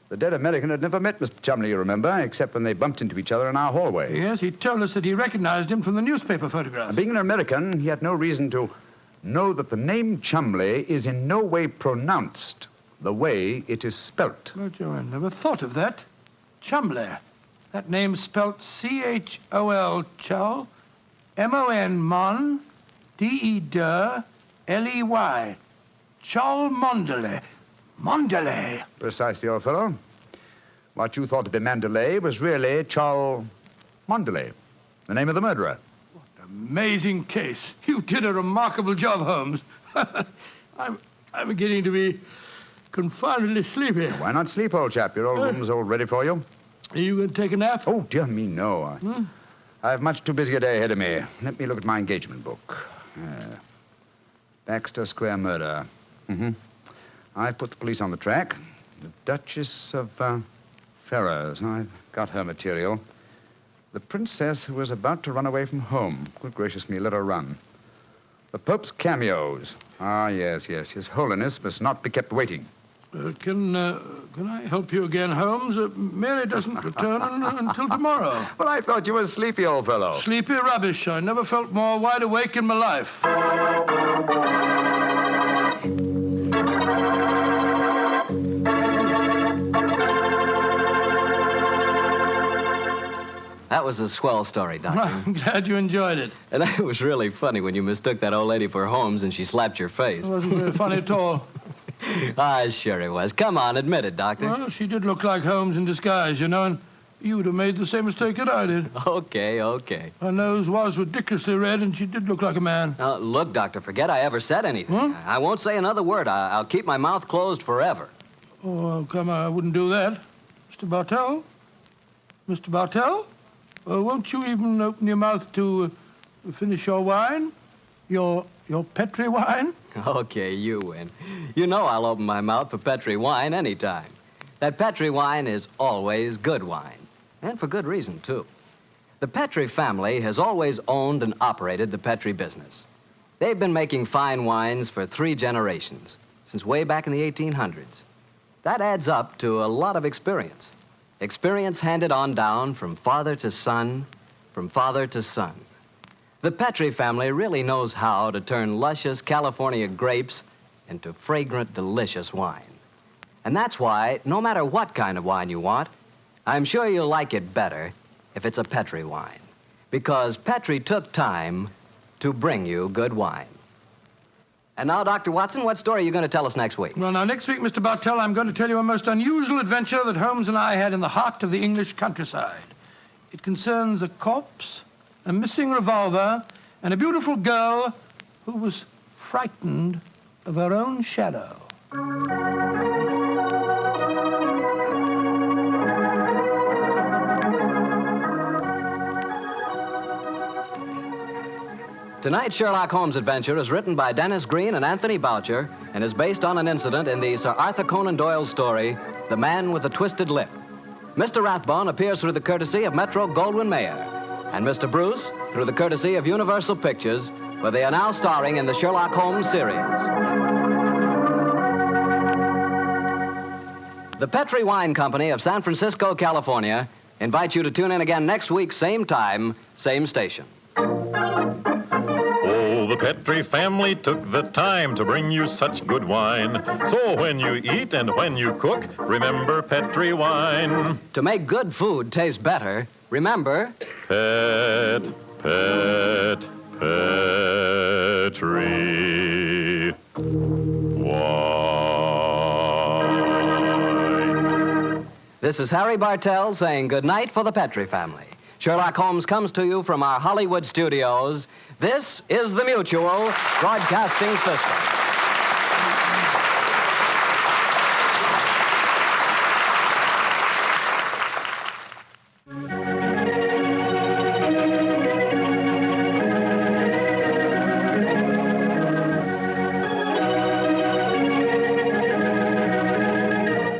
the dead American had never met Mr. Chumley, you remember, except when they bumped into each other in our hallway. Yes, he told us that he recognized him from the newspaper photograph. Being an American, he had no reason to know that the name Chumley is in no way pronounced the way it is spelt. Oh, Joe, I never thought of that. Chumley. That name's spelt C-H-O-L, Chol, M-O-N, Mon, D-E-D, L-E-Y. Chol Mondeley. Mondeley. Precisely, old fellow. What you thought to be Mandalay was really Chol Mondeley, the name of the murderer. Amazing case. You did a remarkable job, Holmes. I'm beginning to be confoundedly sleepy. Why not sleep, old chap? Your old room's all ready for you. Are you going to take a nap? Oh, dear me, no. I have much too busy a day ahead of me. Let me look at my engagement book. Baxter Square murder. I've put the police on the track. The Duchess of Ferrers. I've got her material. The princess who was about to run away from home. Good gracious me, let her run. The Pope's cameos. Ah, yes. His Holiness must not be kept waiting. Can I help you again, Holmes? Mary doesn't return until tomorrow. Well, I thought you were sleepy, old fellow. Sleepy rubbish. I never felt more wide awake in my life. That was a swell story, Doctor. I'm glad you enjoyed it. And it was really funny when you mistook that old lady for Holmes and she slapped your face. It wasn't very funny at all. Sure it was. Come on, admit it, Doctor. Well, she did look like Holmes in disguise, you know, and you would have made the same mistake that I did. Okay. Her nose was ridiculously red, and she did look like a man. Look, Doctor, forget I ever said anything. I won't say another word. I'll keep my mouth closed forever. Oh, come on, I wouldn't do that. Mr. Bartell? Mr. Bartell? Won't you even open your mouth to finish your wine? Your Petri wine? Okay, you win. You know I'll open my mouth for Petri wine anytime. That Petri wine is always good wine. And for good reason, too. The Petri family has always owned and operated the Petri business. They've been making fine wines for 3 generations, since way back in the 1800s. That adds up to a lot of experience. Experience handed on down from father to son, from father to son. The Petri family really knows how to turn luscious California grapes into fragrant, delicious wine. And that's why, no matter what kind of wine you want, I'm sure you'll like it better if it's a Petri wine. Because Petri took time to bring you good wine. And now, Dr. Watson, what story are you going to tell us next week? Well, now, next week, Mr. Bartell, I'm going to tell you a most unusual adventure that Holmes and I had in the heart of the English countryside. It concerns a corpse, a missing revolver, and a beautiful girl who was frightened of her own shadow. Tonight's Sherlock Holmes adventure is written by Dennis Green and Anthony Boucher and is based on an incident in the Sir Arthur Conan Doyle story, The Man with the Twisted Lip. Mr. Rathbone appears through the courtesy of Metro-Goldwyn-Mayer, and Mr. Bruce through the courtesy of Universal Pictures, where they are now starring in the Sherlock Holmes series. The Petri Wine Company of San Francisco, California, invites you to tune in again next week, same time, same station. Oh, the Petri family took the time to bring you such good wine. So when you eat and when you cook, remember Petri wine. To make good food taste better, remember... Petri wine. This is Harry Bartell saying goodnight for the Petri family. Sherlock Holmes comes to you from our Hollywood studios. This is the Mutual Broadcasting System.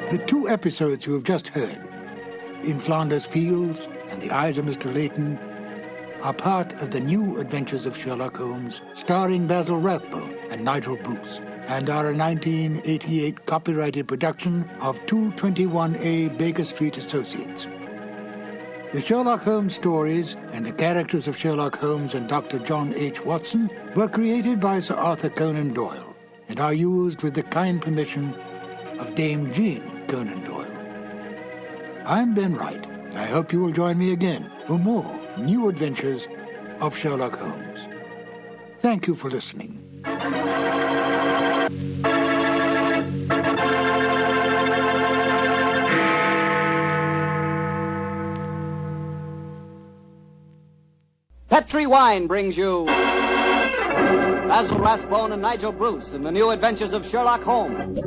The two episodes you have just heard, In Flanders Fields and The Eyes of Mr. Layton, are part of the New Adventures of Sherlock Holmes, starring Basil Rathbone and Nigel Bruce, and are a 1988 copyrighted production of 221A Baker Street Associates. The Sherlock Holmes stories and the characters of Sherlock Holmes and Dr. John H. Watson were created by Sir Arthur Conan Doyle and are used with the kind permission of Dame Jean Conan Doyle. I'm Ben Wright. I hope you will join me again for more New Adventures of Sherlock Holmes. Thank you for listening. Petri Wine brings you Basil Rathbone and Nigel Bruce in the New Adventures of Sherlock Holmes.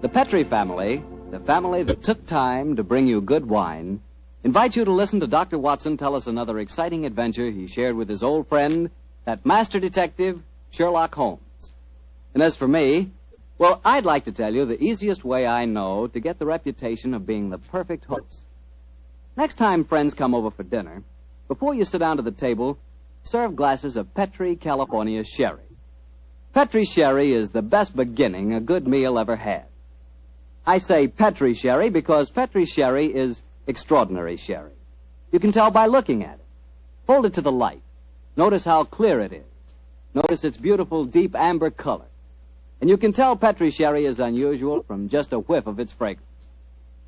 The Petri family, the family that took time to bring you good wine, invites you to listen to Dr. Watson tell us another exciting adventure he shared with his old friend, that master detective, Sherlock Holmes. And as for me, well, I'd like to tell you the easiest way I know to get the reputation of being the perfect host. Next time friends come over for dinner, before you sit down to the table, serve glasses of Petri California sherry. Petri sherry is the best beginning a good meal ever had. I say Petri sherry because Petri sherry is extraordinary sherry. You can tell by looking at it. Hold it to the light. Notice how clear it is. Notice its beautiful deep amber color. And you can tell Petri sherry is unusual from just a whiff of its fragrance.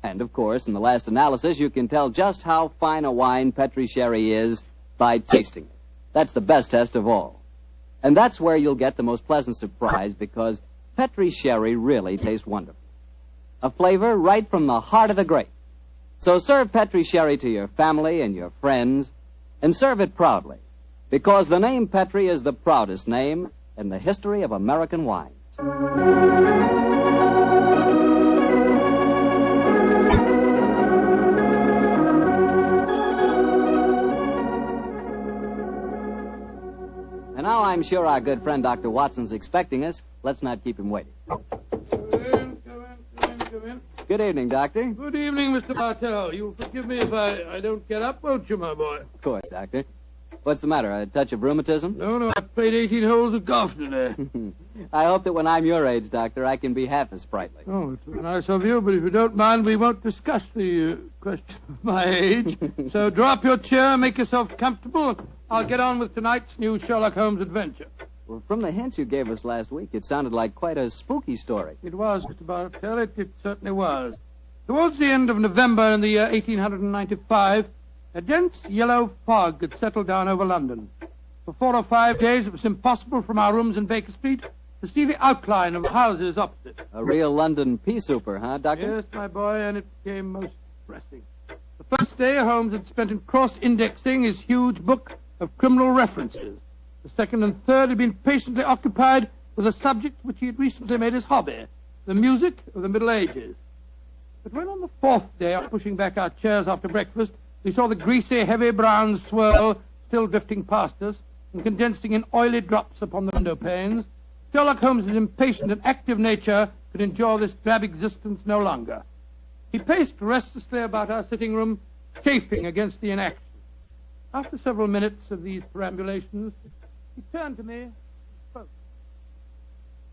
And, of course, in the last analysis, you can tell just how fine a wine Petri sherry is by tasting it. That's the best test of all. And that's where you'll get the most pleasant surprise because Petri sherry really tastes wonderful. A flavor right from the heart of the grape. So serve Petri sherry to your family and your friends, and serve it proudly, because the name Petri is the proudest name in the history of American wines. And now I'm sure our good friend Dr. Watson's expecting us. Let's not keep him waiting. Come in. Good evening, Doctor. Good evening, Mr. Bartell. You'll forgive me if I don't get up, won't you, my boy? Of course, Doctor. What's the matter, a touch of rheumatism? No, I played 18 holes of golf today. I hope that when I'm your age, Doctor, I can be half as sprightly. Oh, it's very nice of you, but if you don't mind, we won't discuss the question of my age. So drop your chair, make yourself comfortable. I'll get on with tonight's new Sherlock Holmes adventure. Well, from the hint you gave us last week, it sounded like quite a spooky story. It was, Mr. Bartell. It certainly was. Towards the end of November in the year 1895, a dense yellow fog had settled down over London. For 4 or 5 days, it was impossible from our rooms in Baker Street to see the outline of houses opposite. A real London pea souper, huh, Doctor? Yes, my boy, and it became most depressing. The first day, Holmes had spent in cross-indexing his huge book of criminal references. The second and third had been patiently occupied with a subject which he had recently made his hobby, the music of the Middle Ages. But when on the fourth day, after pushing back our chairs after breakfast, we saw the greasy, heavy brown swirl still drifting past us and condensing in oily drops upon the window panes, Sherlock Holmes' impatient and active nature could endure this drab existence no longer. He paced restlessly about our sitting room, chafing against the inaction. After several minutes of these perambulations, he turned to me and spoke.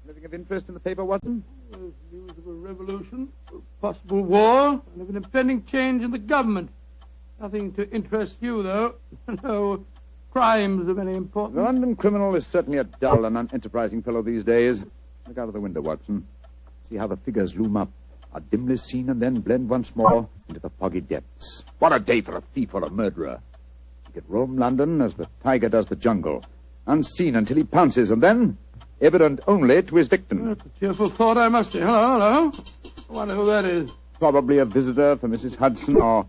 Anything of interest in the paper, Watson? There's news of a revolution, a possible war, and of an impending change in the government. Nothing to interest you, though. No crimes of any importance. The London criminal is certainly a dull and unenterprising fellow these days. Look out of the window, Watson. See how the figures loom up, are dimly seen and then blend once more into the foggy depths. What a day for a thief or a murderer. He could roam London as the tiger does the jungle, unseen until he pounces, and then evident only to his victim. That's a cheerful thought, I must say. Hello. I wonder who that is. Probably a visitor for Mrs. Hudson, or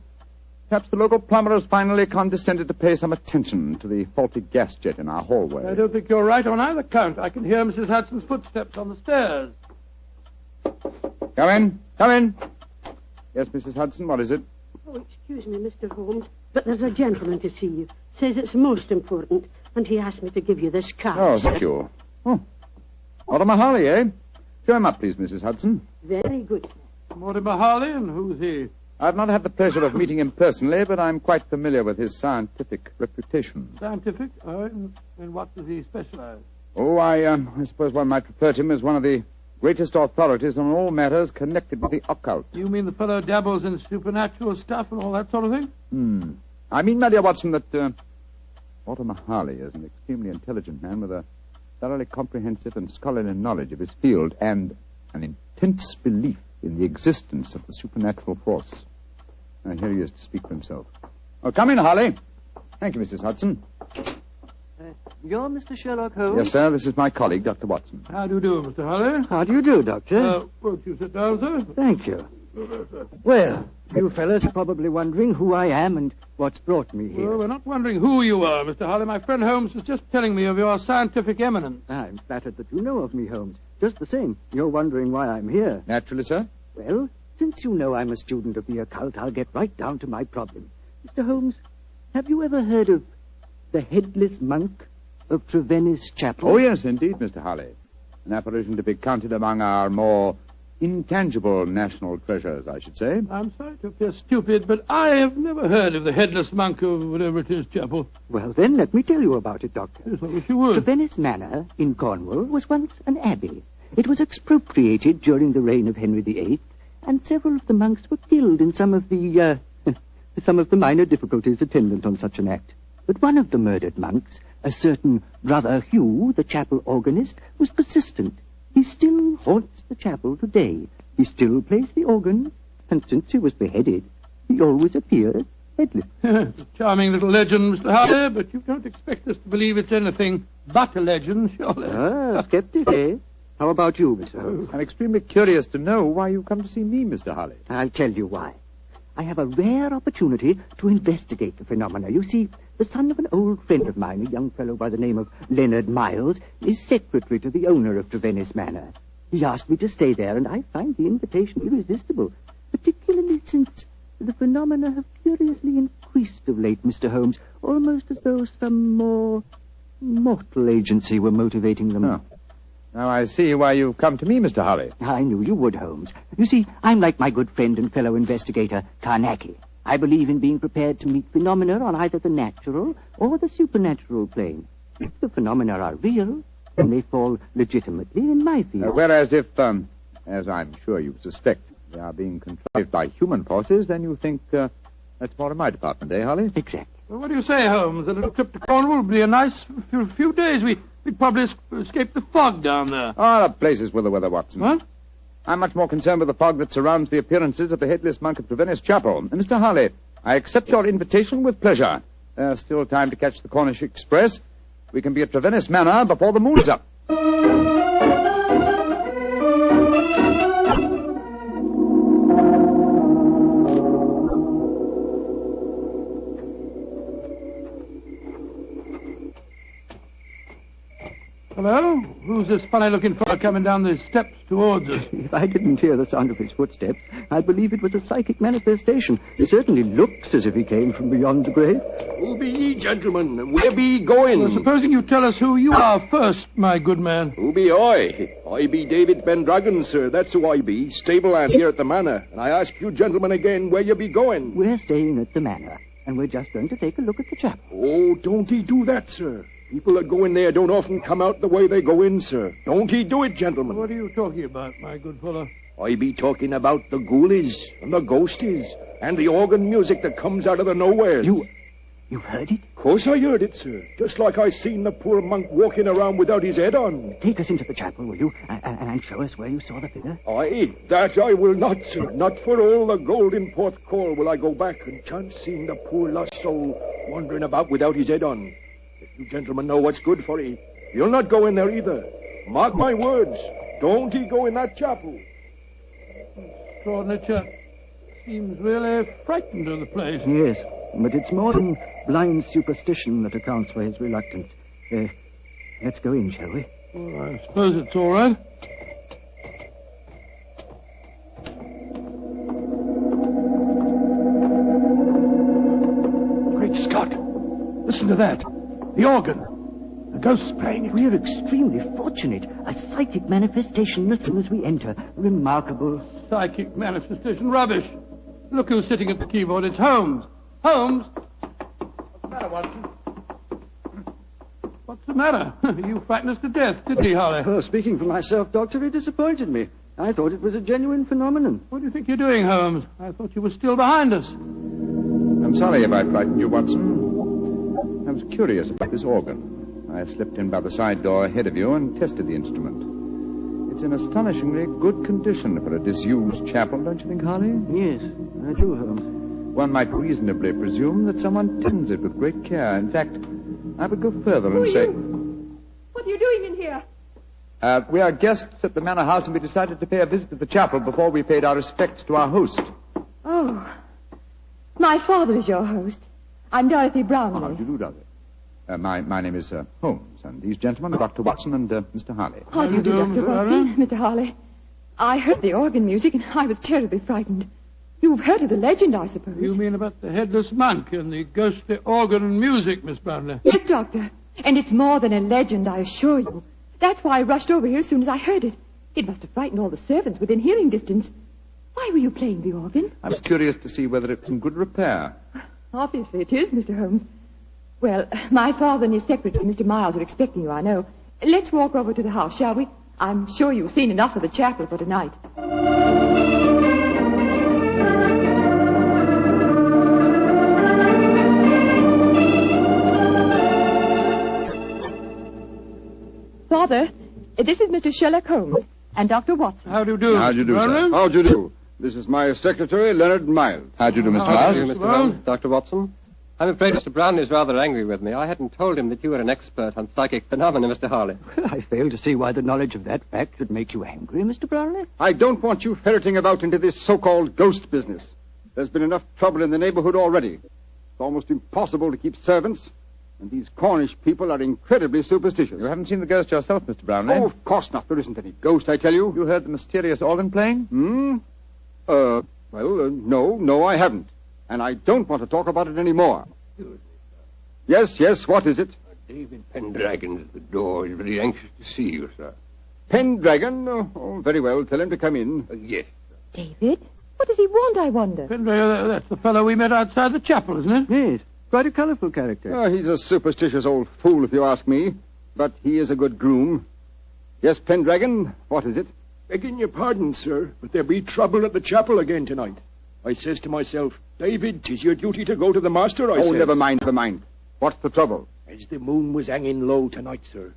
perhaps the local plumber has finally condescended to pay some attention to the faulty gas jet in our hallway. I don't think you're right on either count. I can hear Mrs. Hudson's footsteps on the stairs. Come in. Come in. Yes, Mrs. Hudson, what is it? Oh, excuse me, Mr. Holmes, but there's a gentleman to see you. Says it's most important, and he asked me to give you this card. Oh, thank you. Oh, Mortimer Harley, eh? Show him up, please, Mrs. Hudson. Very good. Mortimer Harley, and who's he? I've not had the pleasure of meeting him personally, but I'm quite familiar with his scientific reputation. Scientific? In what does he specialize? Oh, I suppose one might refer to him as one of the greatest authorities on all matters connected with the occult. You mean the fellow dabbles in supernatural stuff and all that sort of thing? I mean, my dear Watson, that Mortimer Harley is an extremely intelligent man with a thoroughly comprehensive and scholarly knowledge of his field and an intense belief in the existence of the supernatural force. Now, here he is to speak for himself. Oh, come in, Harley. Thank you, Mrs. Hudson. You're Mr. Sherlock Holmes? Yes, sir. This is my colleague, Dr. Watson. How do you do, Mr. Harley? How do you do, Doctor? Won't you sit down, sir? Thank you. Well, you fellas are probably wondering who I am and what's brought me here. Well, we're not wondering who you are, Mr. Harley. My friend Holmes was just telling me of your scientific eminence. I'm flattered that you know of me, Holmes. Just the same, you're wondering why I'm here. Naturally, sir. Well, since you know I'm a student of the occult, I'll get right down to my problem. Mr. Holmes, have you ever heard of the headless monk of Trevennis Chapel? Oh, yes, indeed, Mr. Harley. An apparition to be counted among our more intangible national treasures, I should say. I'm sorry to appear stupid, but I have never heard of the headless monk of whatever it is, Chapel. Well, then, let me tell you about it, Doctor. Yes, I wish you would. Trevennis Manor in Cornwall was once an abbey. It was expropriated during the reign of Henry VIII, and several of the monks were killed in some of the minor difficulties attendant on such an act. But one of the murdered monks, a certain Brother Hugh, the chapel organist, was persistent. He still haunts the chapel today. He still plays the organ, and since he was beheaded, he always appears headless. Charming little legend, Mr. Harley, but you don't expect us to believe it's anything but a legend, surely. Skeptic, eh? How about you, Mr. Holmes? I'm extremely curious to know why you come to see me, Mr. Harley. I'll tell you why. I have a rare opportunity to investigate the phenomena. You see, the son of an old friend of mine, a young fellow by the name of Leonard Miles, is secretary to the owner of Trevennis Manor. He asked me to stay there, and I find the invitation irresistible, particularly since the phenomena have curiously increased of late, Mr. Holmes, almost as though some more mortal agency were motivating them. Oh. Now I see why you've come to me, Mr. Harley. I knew you would, Holmes. You see, I'm like my good friend and fellow investigator, Carnacki. I believe in being prepared to meet phenomena on either the natural or the supernatural plane. If the phenomena are real, then they fall legitimately in my field. Whereas if, as I'm sure you suspect, they are being contrived by human forces, then you think that's more in my department, eh, Harley? Exactly. Well, what do you say, Holmes? A little trip to Cornwall would be a nice few days. We'd probably escape the fog down there. Oh, the place is with the weather, Watson. What? I'm much more concerned with the fog that surrounds the appearances of the headless monk of Trevennis Chapel. And Mr. Harley, I accept your invitation with pleasure. There's still time to catch the Cornish Express. We can be at Trevennis Manor before the moon's up. Hello? Who's this funny-looking fellow coming down the steps towards us? If I didn't hear the sound of his footsteps, I'd believe it was a psychic manifestation. It certainly looks as if he came from beyond the grave. Who be ye, gentlemen? Where be ye going? Well, supposing you tell us who you are first, my good man. Who be I? I be David Pendragon, sir. That's who I be. Stableman here at the manor. And I ask you gentlemen again where you be going. We're staying at the manor, and we're just going to take a look at the chapel. Oh, don't ye do that, sir. People that go in there don't often come out the way they go in, sir. Don't he do it, gentlemen? What are you talking about, my good fellow? I be talking about the ghoulies and the ghosties and the organ music that comes out of the nowheres. You've heard it? Of course I heard it, sir. Just like I seen the poor monk walking around without his head on. Take us into the chapel, will you? And show us where you saw the figure. Aye, that I will not, sir. Not for all the gold in Port Call will I go back and chance seeing the poor lost soul wandering about without his head on. If you gentlemen know what's good for ye, you'll not go in there either. Mark my words. Don't he go in that chapel. Extraordinary chap. Seems really frightened of the place. Yes, but it's more than blind superstition that accounts for his reluctance. Let's go in, shall we? Well, I suppose it's all right. Great Scott! Listen to that. The organ. The ghost's playing it. We're extremely fortunate. A psychic manifestation as soon as we enter. Remarkable. Psychic manifestation. Rubbish. Look who's sitting at the keyboard. It's Holmes. Holmes? What's the matter, Watson? What's the matter? You frightened us to death, didn't he, Holly? Well, speaking for myself, Doctor, it disappointed me. I thought it was a genuine phenomenon. What do you think you're doing, Holmes? I thought you were still behind us. I'm sorry if I frightened you, Watson. I was curious about this organ. I slipped in by the side door ahead of you and tested the instrument. It's in astonishingly good condition for a disused chapel, don't you think, Harley? Yes, I do, Holmes. One might reasonably presume that someone tends it with great care. In fact, I would go further and say... What are you doing in here? We are guests at the manor house, and we decided to pay a visit to the chapel before we paid our respects to our host. Oh, my father is your host. I'm Dorothy Brownlee. How do you do, Dorothy? My name is Holmes, and these gentlemen are Dr. Watson and Mr. Harley. How do you do, Dr. Watson? Mr. Harley. I heard the organ music, and I was terribly frightened. You've heard of the legend, I suppose. You mean about the headless monk and the ghostly organ and music, Miss Brownlee? Yes, Doctor. And it's more than a legend, I assure you. That's why I rushed over here as soon as I heard it. It must have frightened all the servants within hearing distance. Why were you playing the organ? I was curious to see whether it's in good repair. Obviously it is, Mr. Holmes. Well, my father and his secretary, Mr. Miles, are expecting you, I know. Let's walk over to the house, shall we? I'm sure you've seen enough of the chapel for tonight. Father, this is Mr. Sherlock Holmes and Dr. Watson. How do you do? How do you do, sir? How do you do? This is my secretary, Leonard Miles. How do you do, Mr. How Miles? do you, Mr. Holmes? Dr. Watson? I'm afraid Mr. Brownlee is rather angry with me. I hadn't told him that you were an expert on psychic phenomena, Mr. Harley. I fail to see why the knowledge of that fact should make you angry, Mr. Brownlee. I don't want you ferreting about into this so-called ghost business. There's been enough trouble in the neighborhood already. It's almost impossible to keep servants, and these Cornish people are incredibly superstitious. You haven't seen the ghost yourself, Mr. Brownlee? Oh, of course not. There isn't any ghost, I tell you. You heard the mysterious organ playing? No, I haven't. And I don't want to talk about it anymore. Yes, what is it? David Pendragon's at the door. He's very anxious to see you, sir. Pendragon? Oh, very well. Tell him to come in. Yes. David? What does he want, I wonder? Pendragon, that's the fellow we met outside the chapel, isn't it? Yes. Quite a colourful character. He's a superstitious old fool, if you ask me. But he is a good groom. Yes, Pendragon, what is it? Begging your pardon, sir, but there be trouble at the chapel again tonight. I says to myself, David, 'tis your duty to go to the master, I says. Never mind. What's the trouble? As the moon was hanging low tonight, sir,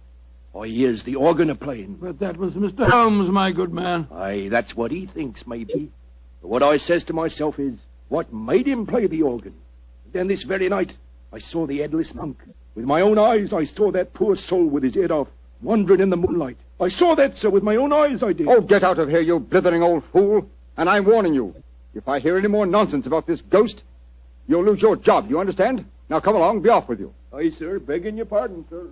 I hears the organ a-playing. But that was Mr. Holmes, my good man. Aye, that's what he thinks, maybe. But what I says to myself is, what made him play the organ? And then this very night, I saw the headless monk. With my own eyes, I saw that poor soul with his head off, wandering in the moonlight. I saw that, sir, with my own eyes, I did. Oh, get out of here, you blithering old fool. And I'm warning you. If I hear any more nonsense about this ghost, you'll lose your job, you understand? Now, come along, be off with you. Aye, sir, begging your pardon, sir.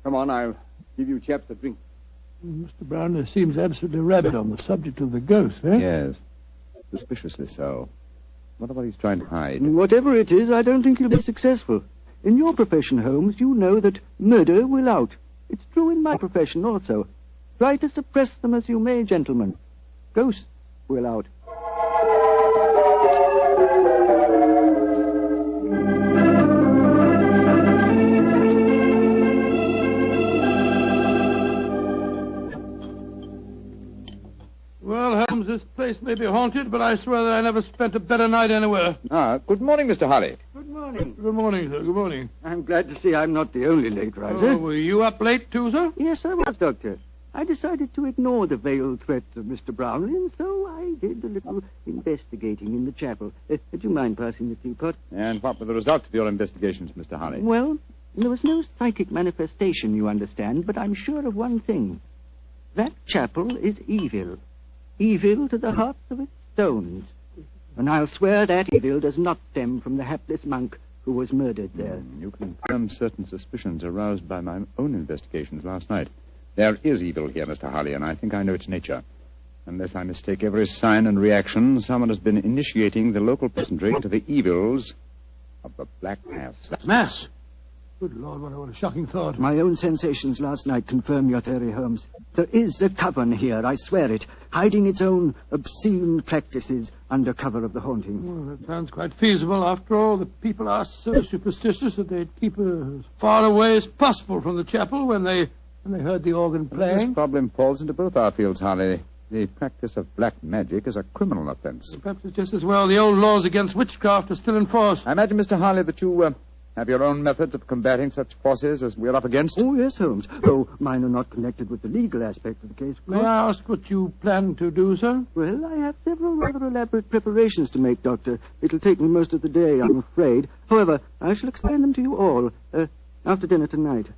Come on, I'll give you chaps a drink. Mr. Brownlee seems absolutely rabid on the subject of the ghost, eh? Yes. Suspiciously so. What about he's trying to hide? Whatever it is, I don't think you'll be successful. In your profession, Holmes, you know that murder will out. It's true in my profession also. Try to suppress them as you may, gentlemen. Ghosts will out. Holmes, this place may be haunted, but I swear that I never spent a better night anywhere. Good morning, Mr. Holly. Good morning. Good morning, sir. Good morning. I'm glad to see I'm not the only late riser. Oh, were you up late too, sir? Yes, I was, Doctor. I decided to ignore the veiled threats of Mr. Brownlee, and so I did a little investigating in the chapel. Do you mind passing the teapot? And what were the results of your investigations, Mr. Holly? Well, there was no psychic manifestation, you understand, but I'm sure of one thing. That chapel is evil. Evil to the hearts of its stones. And I'll swear that evil does not stem from the hapless monk who was murdered there. You confirm certain suspicions aroused by my own investigations last night. There is evil here, Mr. Holly, and I think I know its nature. Unless I mistake every sign and reaction, someone has been initiating the local peasantry into the evils of the Black Mass. Black Mass? Good Lord, what a shocking thought. My own sensations last night confirm your theory, Holmes. There is a coven here, I swear it, hiding its own obscene practices under cover of the haunting. Well, that sounds quite feasible. After all, the people are so superstitious that they'd keep as far away as possible from the chapel when they heard the organ playing. This problem falls into both our fields, Holly. The practice of black magic is a criminal offense. Perhaps it's just as well the old laws against witchcraft are still in force. I imagine, Mr. Harley, that you have your own methods of combating such forces as we're up against. Oh, yes, Holmes. Though mine are not connected with the legal aspect of the case. May I ask what you plan to do, sir? Well, I have several rather elaborate preparations to make, Doctor. It'll take me most of the day, I'm afraid. However, I shall explain them to you all after dinner tonight.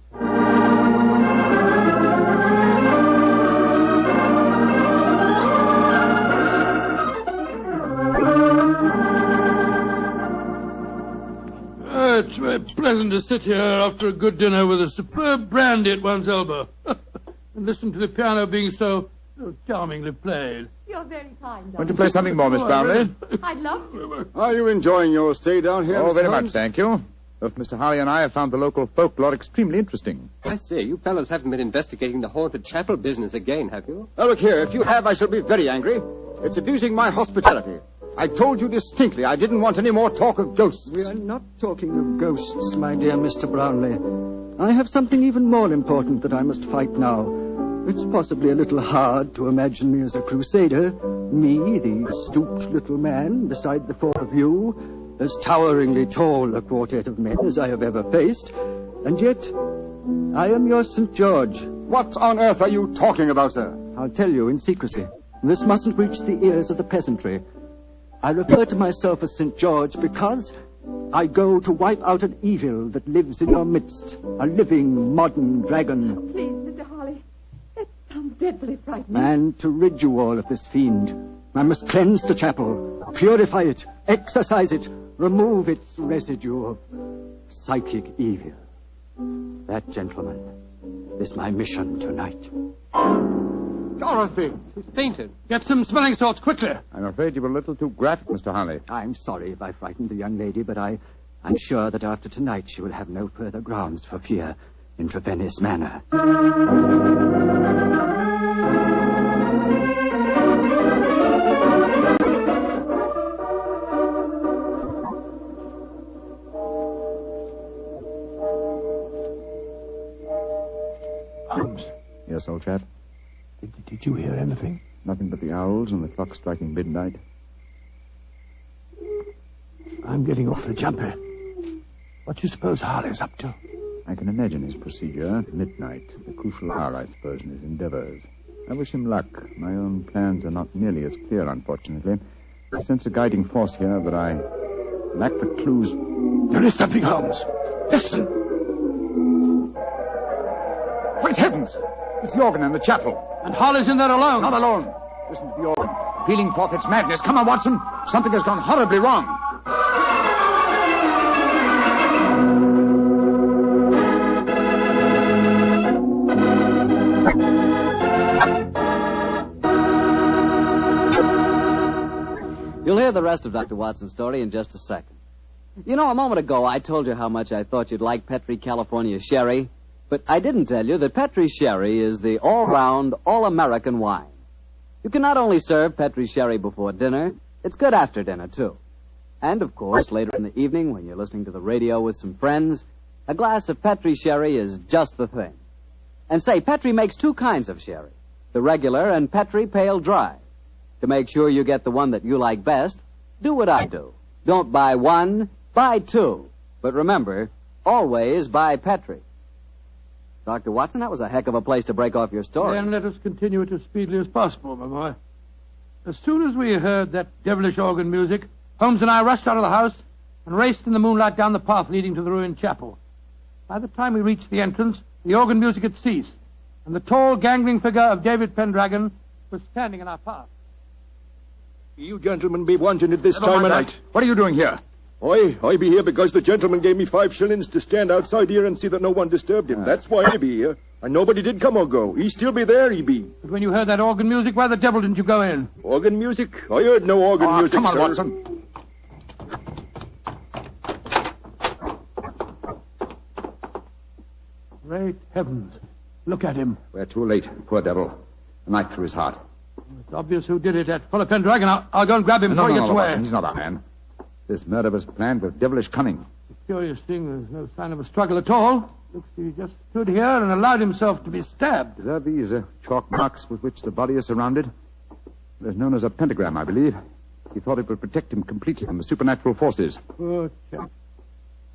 It's very pleasant to sit here after a good dinner with a superb brandy at one's elbow and listen to the piano being so charmingly played. You're very kind, Doctor. Won't you play something more, Miss Brownlee? I'd love to. Are you enjoying your stay down here, Oh, Mr. very Holmes? much, thank you. Both Mr. Holly and I have found the local folklore extremely interesting. I say, you fellows haven't been investigating the haunted chapel business again, have you? Now, look here. If you have, I shall be very angry. It's abusing my hospitality. I told you distinctly I didn't want any more talk of ghosts. We are not talking of ghosts, my dear Mr. Brownlee. I have something even more important that I must fight now. It's possibly a little hard to imagine me as a crusader. Me, the stooped little man, beside the four of you, as toweringly tall a quartet of men as I have ever faced. And yet, I am your St. George. What on earth are you talking about, sir? I'll tell you in secrecy. This mustn't reach the ears of the peasantry. I refer to myself as St. George because I go to wipe out an evil that lives in your midst. A living, modern dragon. Oh, please, Mr. Holly. That sounds dreadfully frightening. And to rid you all of this fiend, I must cleanse the chapel, purify it, exorcise it, remove its residue of psychic evil. That, gentlemen, is my mission tonight. Dorothy! She's fainted. Get some smelling salts, quickly. I'm afraid you were a little too graphic, Mr. Holly. I'm sorry if I frightened the young lady, but I'm sure that after tonight she will have no further grounds for fear in Trevennis Manor. Holmes. Yes, old chap? Did you hear anything? Nothing but the owls and the clock striking midnight. I'm getting off the jumper. What do you suppose Harley's up to? I can imagine his procedure. Midnight, the crucial hour, I suppose, in his endeavors. I wish him luck. My own plans are not nearly as clear, unfortunately. I sense a guiding force here, but I lack the clues. There is something, Holmes. Listen! Great heavens! It's the organ in the chapel. And Holly's in there alone. Not alone. Listen to the organ. Pealing forth its madness. Come on, Watson. Something has gone horribly wrong. You'll hear the rest of Dr. Watson's story in just a second. You know, a moment ago I told you how much I thought you'd like Petri California Sherry, but I didn't tell you that Petri Sherry is the all-round, all-American wine. You can not only serve Petri Sherry before dinner, it's good after dinner, too. And, of course, later in the evening when you're listening to the radio with some friends, a glass of Petri Sherry is just the thing. And say, Petri makes two kinds of sherry, the regular and Petri Pale Dry. To make sure you get the one that you like best, do what I do. Don't buy one, buy two. But remember, always buy Petri. Dr. Watson, that was a heck of a place to break off your story. Then let us continue it as speedily as possible, my boy. As soon as we heard that devilish organ music, Holmes and I rushed out of the house and raced in the moonlight down the path leading to the ruined chapel. By the time we reached the entrance, the organ music had ceased, and the tall, gangling figure of David Pendragon was standing in our path. You gentlemen be wanting at this time of night. What are you doing here? I be here because the gentleman gave me 5 shillings to stand outside here and see that no one disturbed him. That's why I be here. And nobody did come or go. He still be there, he be. But when you heard that organ music, why the devil didn't you go in? Organ music? I heard no organ music, come on, sir. Watson. Great heavens. Look at him. We're too late. Poor devil. A knife through his heart. It's obvious who did it. That fellow Pendragon. I'll go and grab him before he gets away. Watson, he's not our man. This murder was planned with devilish cunning. The curious thing, there's no sign of a struggle at all. Looks he just stood here and allowed himself to be stabbed. Are these chalk marks with which the body is surrounded? It is known as a pentagram, I believe. He thought it would protect him completely from the supernatural forces. Poor chap.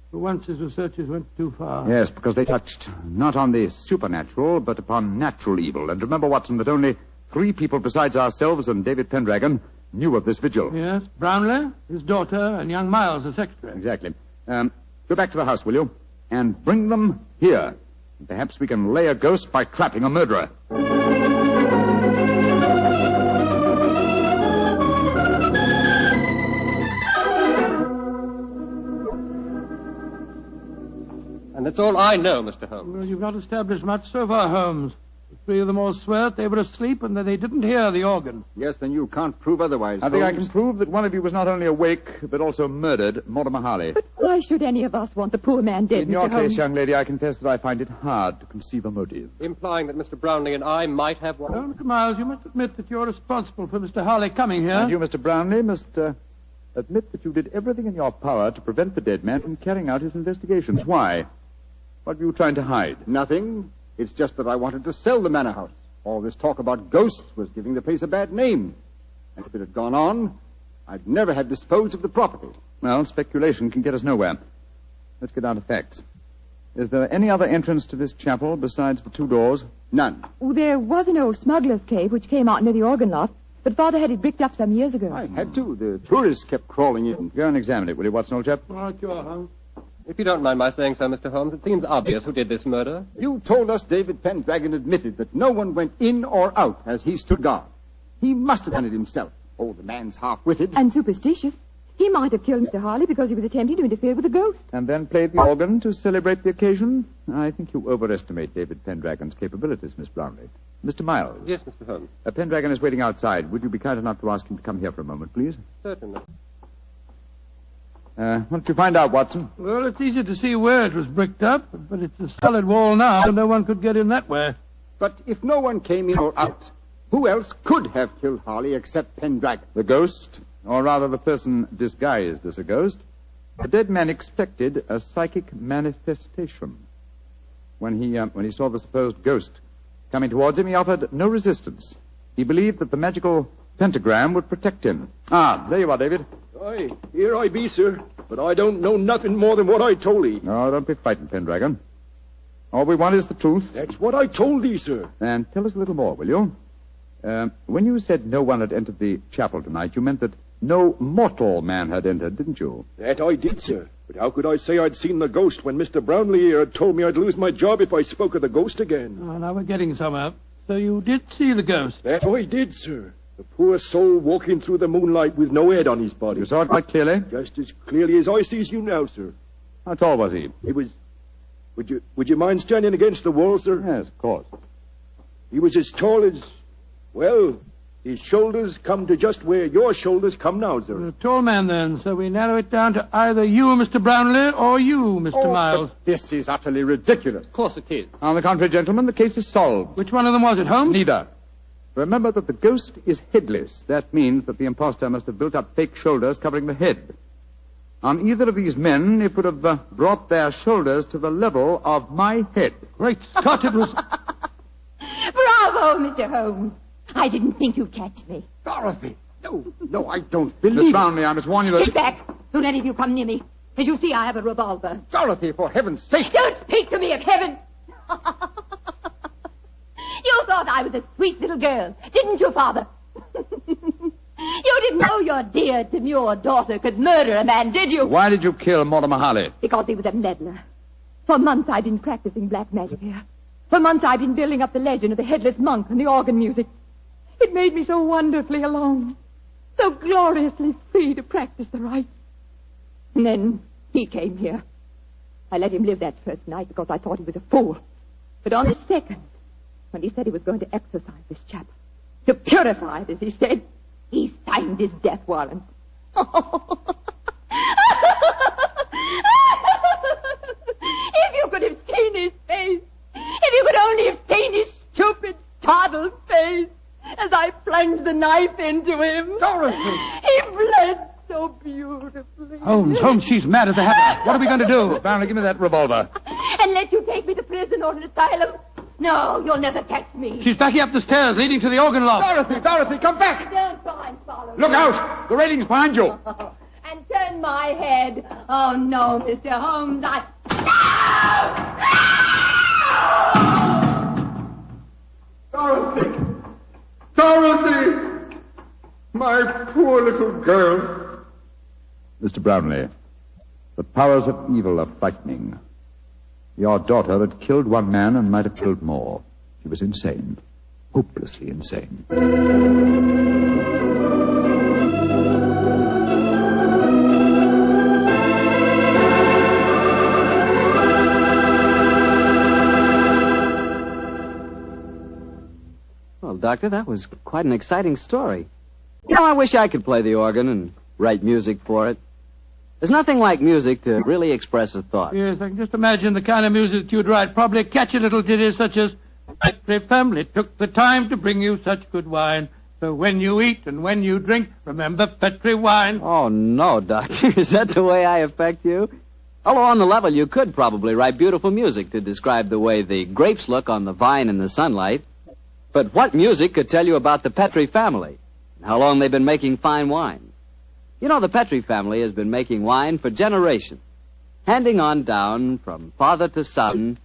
For once his researches went too far. Yes, because they touched not on the supernatural, but upon natural evil. And remember, Watson, that only 3 people besides ourselves and David Pendragon knew of this vigil. Yes, Brownlee, his daughter, and young Miles, the secretary. Exactly. Go back to the house, will you? And bring them here. Perhaps we can lay a ghost by trapping a murderer. And that's all I know, Mr. Holmes. Well, you've not established much so far, Holmes. The 3 of them all swear they were asleep and that they didn't hear the organ. Yes, then you can't prove otherwise, I think I Holmes. can prove that one of you was not only awake, but also murdered Mortimer Harley. But why should any of us want the poor man dead, In Mr. your Holmes? case, young lady, I confess that I find it hard to conceive a motive. Implying that Mr. Brownlee and I might have one. Well, Mr. Miles, you must admit that you're responsible for Mr. Harley coming here. And you, Mr. Brownlee, must admit that you did everything in your power to prevent the dead man from carrying out his investigations. Why? What were you trying to hide? Nothing. It's just that I wanted to sell the manor house. All this talk about ghosts was giving the place a bad name. And if it had gone on, I'd never have disposed of the property. Well, speculation can get us nowhere. Let's get down to facts. Is there any other entrance to this chapel besides the 2 doors? None. Oh, there was an old smuggler's cave which came out near the organ loft, but Father had it bricked up some years ago. I had to. The tourists kept crawling in. Go and examine it, will you, Watson, old chap? All right, you are, Holmes. If you don't mind my saying so, Mr. Holmes, it seems obvious who did this murder. You told us David Pendragon admitted that no one went in or out as he stood guard. He must have done it himself. Oh, the man's half-witted. And superstitious. He might have killed Mr. Harley because he was attempting to interfere with a ghost. And then played the organ to celebrate the occasion? I think you overestimate David Pendragon's capabilities, Miss Brownlee. Mr. Miles. Yes, Mr. Holmes. Pendragon is waiting outside. Would you be kind enough to ask him to come here for a moment, please? Certainly. What did you find out, Watson? Well, it's easy to see where it was bricked up, but it's a solid wall now, and no one could get in that way. But if no one came in or out, who else could have killed Harley except Pendragon? The ghost, or rather the person disguised as a ghost. The dead man expected a psychic manifestation. When he saw the supposed ghost coming towards him, he offered no resistance. He believed that the magical pentagram would protect him. Ah, there you are, David. Aye, here I be, sir. But I don't know nothing more than what I told thee. No, don't be frightened, Pendragon. All we want is the truth. That's what I told thee, sir. And tell us a little more, will you? When you said no one had entered the chapel tonight, you meant that no mortal man had entered, didn't you? That I did, sir. But how could I say I'd seen the ghost when Mr. Brownlee here had told me I'd lose my job if I spoke of the ghost again? Oh, now we're getting somewhere. So you did see the ghost? That I did, sir. The poor soul walking through the moonlight with no head on his body. You saw it quite clearly? Just as clearly as I sees you now, sir. How tall was he? He was... Would you mind standing against the wall, sir? Yes, of course. He was as tall as... Well, his shoulders come to just where your shoulders come now, sir. You're a tall man, then, so we narrow it down to either you, Mr. Brownlee, or you, Mr. Miles. This is utterly ridiculous. Of course it is. On the contrary, gentlemen, the case is solved. Which one of them was it, Holmes? Neither. Remember that the ghost is headless. That means that the impostor must have built up fake shoulders covering the head. On either of these men, it would have brought their shoulders to the level of my head. Great Scott, it was... Bravo, Mr. Holmes. I didn't think you'd catch me. Dorothy! No, I don't believe Miss Brownlee, I must warn you that... Get back! Don't any of you come near me. As you see, I have a revolver. Dorothy, for heaven's sake! Don't speak to me of heaven! You thought I was a sweet little girl, didn't you, Father? You didn't know your dear, demure daughter could murder a man, did you? Why did you kill Mortimer Harley? Because he was a meddler. For months I've been practicing black magic here. For months I've been building up the legend of the headless monk and the organ music. It made me so wonderfully alone. So gloriously free to practice the right. And then he came here. I let him live that first night because I thought he was a fool. But on the second, when he said he was going to exorcise this chap, to purify it, as he said, he signed his death warrant. If you could have seen his face, if you could only have seen his stupid, startled face as I plunged the knife into him. Dorothy! He bled so beautifully. Holmes, she's mad as a hatter. What are we going to do? Brownlee, give me that revolver. And let you take me to prison or an asylum? No, you'll never catch me. She's backing up the stairs leading to the organ loft. Dorothy, come back! Don't try and follow me. Look out! The railing's behind you. And turn my head. Oh, no, Mr. Holmes, Dorothy! My poor little girl. Mr. Brownlee, the powers of evil are frightening. Your daughter had killed one man and might have killed more. She was insane. Hopelessly insane. Well, Doctor, that was quite an exciting story. You know, I wish I could play the organ and write music for it. There's nothing like music to really express a thought. Yes, I can just imagine the kind of music that you'd write. Probably a catchy little ditty such as, "Petri family took the time to bring you such good wine. So when you eat and when you drink, remember Petri wine." Oh, no, Doctor. Is that the way I affect you? Although on the level, you could probably write beautiful music to describe the way the grapes look on the vine in the sunlight. But what music could tell you about the Petri family and how long they've been making fine wine? You know, the Petri family has been making wine for generations, handing on down from father to son,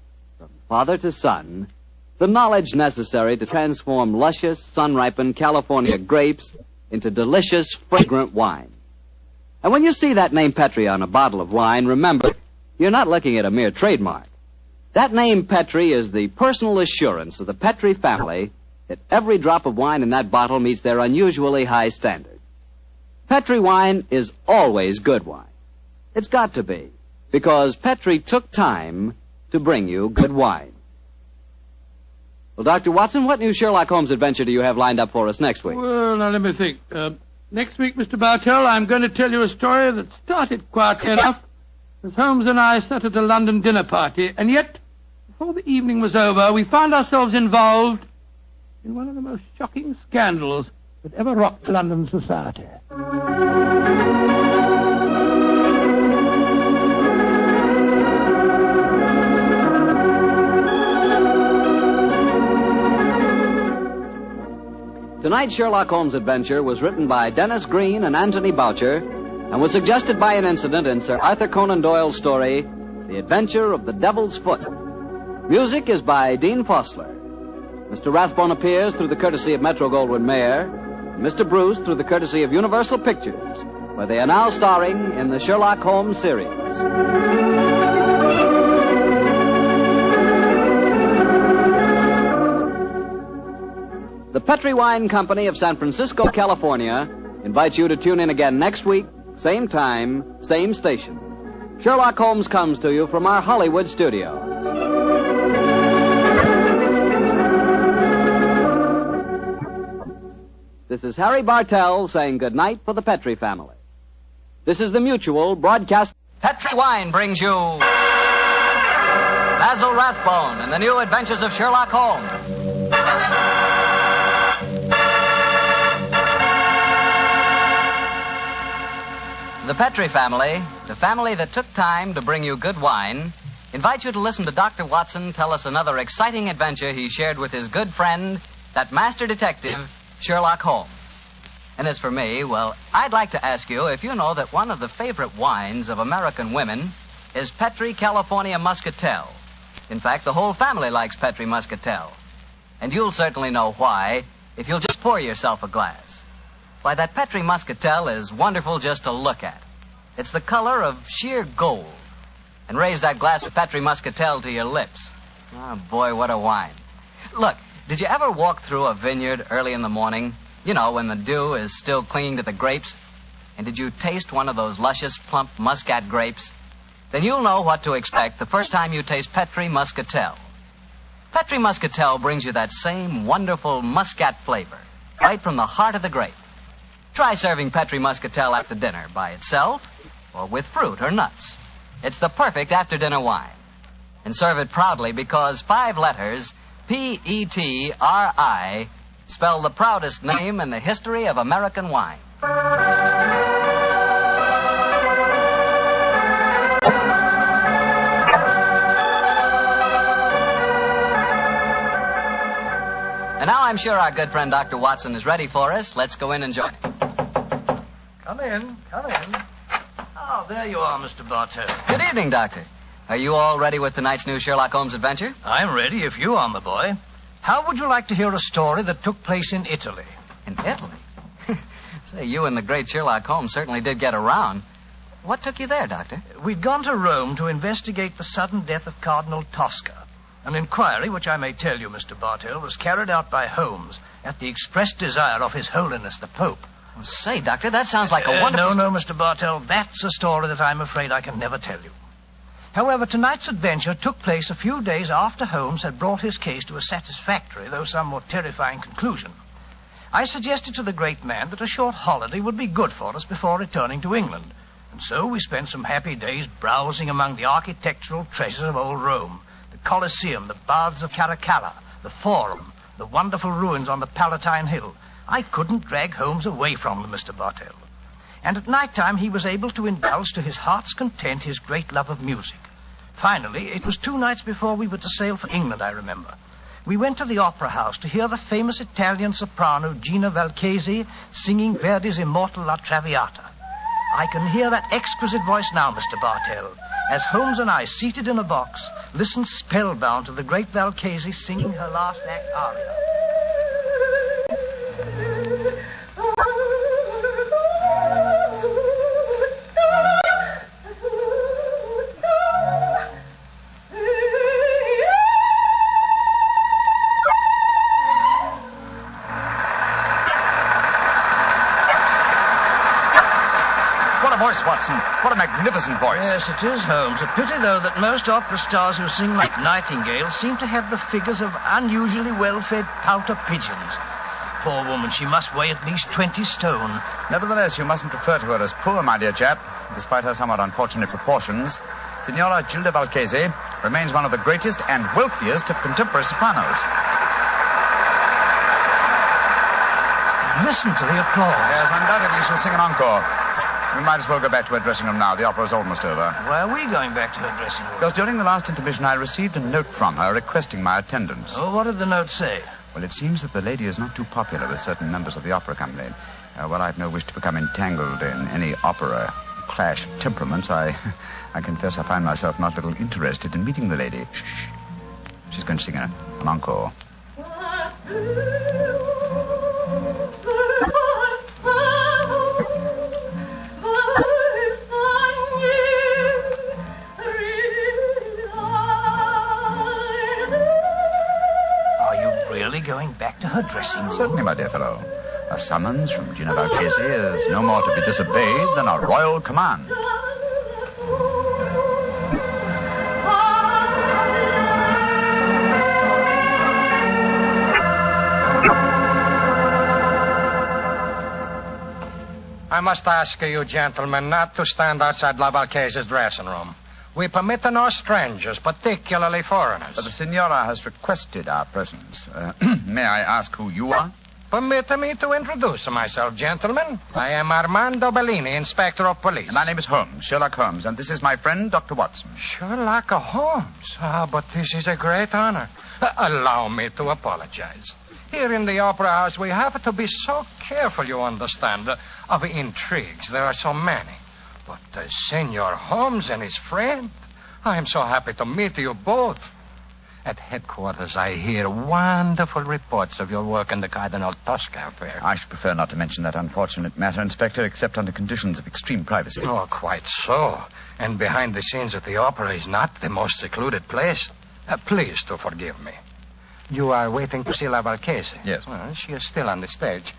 the knowledge necessary to transform luscious, sun-ripened California grapes into delicious, fragrant wine. And when you see that name Petri on a bottle of wine, remember, you're not looking at a mere trademark. That name Petri is the personal assurance of the Petri family that every drop of wine in that bottle meets their unusually high standards. Petri wine is always good wine. It's got to be, because Petri took time to bring you good wine. Well, Dr. Watson, what new Sherlock Holmes adventure do you have lined up for us next week? Well, now let me think. Next week, Mr. Bartell, I'm going to tell you a story that started quietly enough as Holmes and I sat at a London dinner party, and yet, before the evening was over, we found ourselves involved in one of the most shocking scandals that ever rocked London society. Tonight's Sherlock Holmes adventure was written by Dennis Green and Anthony Boucher and was suggested by an incident in Sir Arthur Conan Doyle's story, The Adventure of the Devil's Foot. Music is by Dean Fossler. Mr. Rathbone appears through the courtesy of Metro-Goldwyn-Mayer, and Mr. Bruce through the courtesy of Universal Pictures, where they are now starring in the Sherlock Holmes series. The Petri Wine Company of San Francisco, California, invites you to tune in again next week, same time, same station. Sherlock Holmes comes to you from our Hollywood studios. This is Harry Bartell saying good night for the Petri family. This is the Mutual Broadcast. Petri Wine brings you Basil Rathbone and the New Adventures of Sherlock Holmes. The Petri family, the family that took time to bring you good wine, invites you to listen to Dr. Watson tell us another exciting adventure he shared with his good friend, that master detective, Sherlock Holmes. And as for me, well, I'd like to ask you if you know that one of the favorite wines of American women is Petri California Muscatel. In fact, the whole family likes Petri Muscatel. And you'll certainly know why if you'll just pour yourself a glass. Why, that Petri Muscatel is wonderful just to look at. It's the color of sheer gold. And raise that glass of Petri Muscatel to your lips. Oh, boy, what a wine. Look, did you ever walk through a vineyard early in the morning? You know, when the dew is still clinging to the grapes? And did you taste one of those luscious, plump muscat grapes? Then you'll know what to expect the first time you taste Petri Muscatel. Petri Muscatel brings you that same wonderful muscat flavor, right from the heart of the grape. Try serving Petri Muscatel after dinner by itself or with fruit or nuts. It's the perfect after-dinner wine. And serve it proudly because 5 letters, P-E-T-R-I, spell the proudest name in the history of American wine. And now I'm sure our good friend Dr. Watson is ready for us. Let's go in and join him. Come in. Oh, there you are, Mr. Bartell. Good evening, Doctor. Are you all ready with tonight's new Sherlock Holmes adventure? I'm ready if you are, my boy. How would you like to hear a story that took place in Italy? In Italy? Say, you and the great Sherlock Holmes certainly did get around. What took you there, Doctor? We'd gone to Rome to investigate the sudden death of Cardinal Tosca. An inquiry, which I may tell you, Mr. Bartell, was carried out by Holmes at the express desire of His Holiness the Pope. Oh, say, Doctor, that sounds like a wonderful... No, Mr. Bartell, that's a story that I'm afraid I can never tell you. However, tonight's adventure took place a few days after Holmes had brought his case to a satisfactory, though somewhat terrifying, conclusion. I suggested to the great man that a short holiday would be good for us before returning to England. And so we spent some happy days browsing among the architectural treasures of old Rome. The Colosseum, the Baths of Caracalla, the Forum, the wonderful ruins on the Palatine Hill. I couldn't drag Holmes away from them, Mr. Bartell. And at night time he was able to indulge to his heart's content his great love of music. Finally, it was 2 nights before we were to sail for England, I remember. We went to the opera house to hear the famous Italian soprano Gina Valchesi singing Verdi's immortal La Traviata. I can hear that exquisite voice now, Mr. Bartell, as Holmes and I, seated in a box, listened spellbound to the great Valchesi singing her last act aria. Watson. What a magnificent voice. Yes, it is, Holmes. A pity, though, that most opera stars who sing like nightingales seem to have the figures of unusually well-fed pouter pigeons. Poor woman, she must weigh at least 20 stone. Nevertheless, you mustn't refer to her as poor, my dear chap. Despite her somewhat unfortunate proportions, Signora Gilda Valchesi remains one of the greatest and wealthiest of contemporary sopranos. Listen to the applause. Yes, undoubtedly she'll sing an encore. We might as well go back to her dressing room now. The opera's almost over. Why are we going back to her dressing room? Because during the last intermission, I received a note from her requesting my attendance. Oh, what did the note say? Well, it seems that the lady is not too popular with certain members of the opera company. Well, I've no wish to become entangled in any opera clash of temperaments. I confess I find myself not a little interested in meeting the lady. Shh. She's going to sing an encore. Going back to her dressing room? Certainly, my dear fellow. A summons from Gina Valchesi is no more to be disobeyed than a royal command. I must ask you, gentlemen, not to stand outside La Valchesi's dressing room. We permit no strangers, particularly foreigners. But the Signora has requested our presence. May I ask who you are? Permit me to introduce myself, gentlemen. I am Armando Bellini, Inspector of Police. My name is Holmes, Sherlock Holmes, and this is my friend, Dr. Watson. Sherlock Holmes? But this is a great honor. Allow me to apologize. Here in the Opera House, we have to be so careful, you understand, of intrigues. There are so many. But Senor Holmes and his friend, I am so happy to meet you both. At headquarters, I hear wonderful reports of your work in the Cardinal Tosca affair. I should prefer not to mention that unfortunate matter, Inspector, except under conditions of extreme privacy. Oh, quite so. And behind the scenes at the opera is not the most secluded place. Please to forgive me. You are waiting to see La Valchese? Yes. She is still on the stage.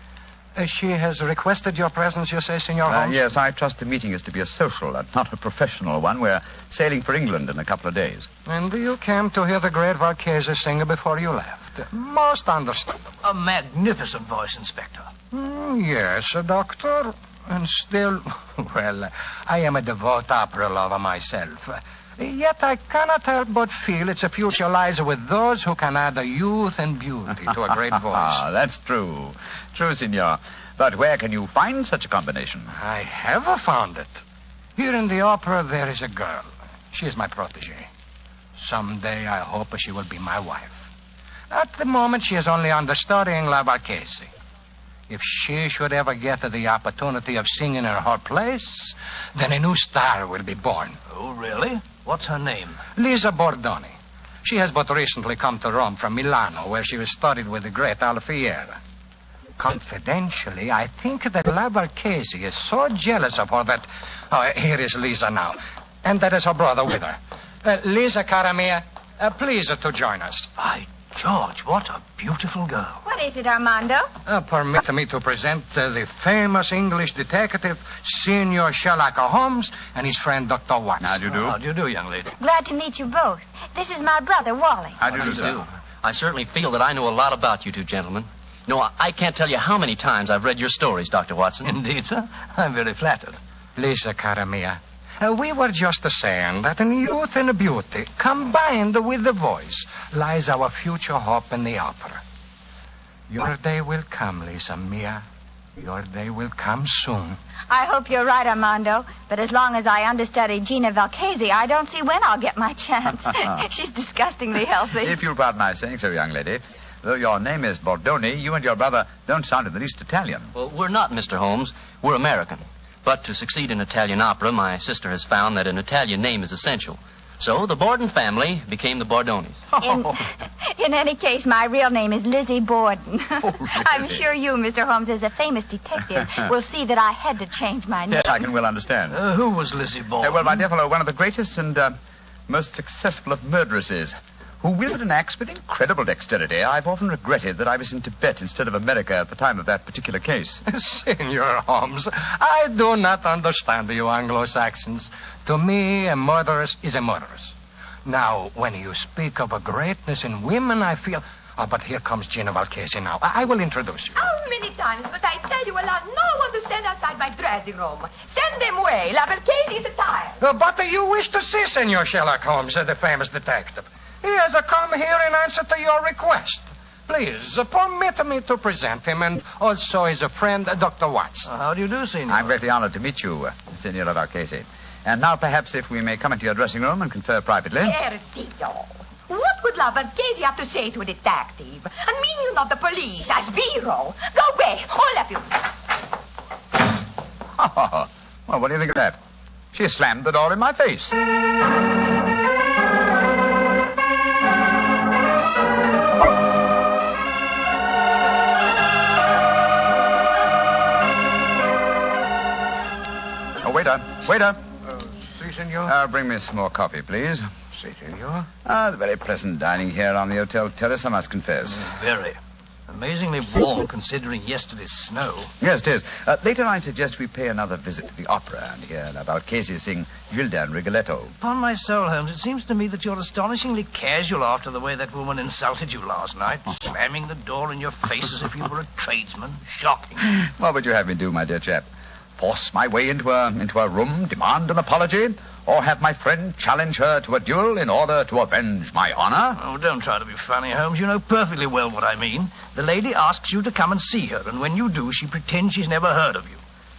She has requested your presence, you say, Senor Holmes? Yes, I trust the meeting is to be a social and not a professional one. We're sailing for England in a couple of days. And you came to hear the great Valchese sing before you left. Most understandable. A magnificent voice, Inspector. Yes, Doctor. And still, well, I am a devout opera lover myself. Yet I cannot help but feel its future lies with those who can add youth and beauty to a great voice. That's true. True, Signor. But where can you find such a combination? I have found it. Here in the opera, there is a girl. She is my protege. Someday, I hope she will be my wife. At the moment, she is only understudying La Valchese. If she should ever get the opportunity of singing in her place, then a new star will be born. Oh, really? What's her name? Lisa Bordoni. She has but recently come to Rome from Milano, where she was studied with the great Alfieri. Confidentially, I think that La Valchese is so jealous of her that... here is Lisa now. And that is her brother with her. Lisa, cara mia, please to join us. By George, what a beautiful girl. What is it, Armando? Permit me to present the famous English detective, Senor Sherlock Holmes, and his friend, Dr. Watson. How do you do? How do you do, young lady? Glad to meet you both. This is my brother, Wally. How do you do, sir? I certainly feel that I know a lot about you two gentlemen. No, I can't tell you how many times I've read your stories, Dr. Watson. Indeed, sir. I'm very flattered. Lisa, cara mia, we were just saying that in youth and beauty, combined with the voice, lies our future hope in the opera. Your day will come, Lisa mia. Your day will come soon. I hope you're right, Armando. But as long as I understudy Gina Valchese, I don't see when I'll get my chance. She's disgustingly healthy. If you'll pardon my saying so, young lady, though your name is Bordoni, you and your brother don't sound in the least Italian. Well, we're not, Mr. Holmes. We're American. But to succeed in Italian opera, my sister has found that an Italian name is essential. So the Borden family became the Bordonis. In any case, my real name is Lizzie Borden. Oh, really? I'm sure you, Mr. Holmes, as a famous detective, will see that I had to change my name. Yes, I can well understand. Who was Lizzie Borden? Well, my dear fellow, one of the greatest and most successful of murderesses, who wielded an axe with incredible dexterity. I've often regretted that I was in Tibet instead of America at the time of that particular case. Senor Holmes, I do not understand you Anglo-Saxons. To me, a murderess is a murderess. Now, when you speak of a greatness in women, I feel... but here comes Gina Valchese now. I will introduce you. How many times must I tell you allow no one to stand outside my dressing room? Send them away. La Valchese is tired. But you wish to see Senor Sherlock Holmes, the famous detective. He has come here in answer to your request. Please, permit me to present him, and also his friend, Dr. Watson. How do you do, Senor? I'm greatly honored to meet you, Senora Valchese. And now, perhaps, if we may come into your dressing room and confer privately. Perdio. What would La Valchese have to say to a detective? A minion of the police, as Vero. Go away, all of you. Well, what do you think of that? She slammed the door in my face. Waiter. Si, senor. Bring me some more coffee, please. Si, senor. The very pleasant dining here on the hotel terrace, I must confess. Very. Amazingly warm, considering yesterday's snow. Yes, it is. Later, I suggest we pay another visit to the opera and hear La Valchese sing Gilda and Rigoletto. Upon my soul, Holmes, it seems to me that you're astonishingly casual after the way that woman insulted you last night, slamming the door in your face as if you were a tradesman. Shocking. What would you have me do, my dear chap? Force my way into a room, demand an apology? or have my friend challenge her to a duel in order to avenge my honor? Oh, don't try to be funny, Holmes. You know perfectly well what I mean. The lady asks you to come and see her, and when you do, she pretends she's never heard of you.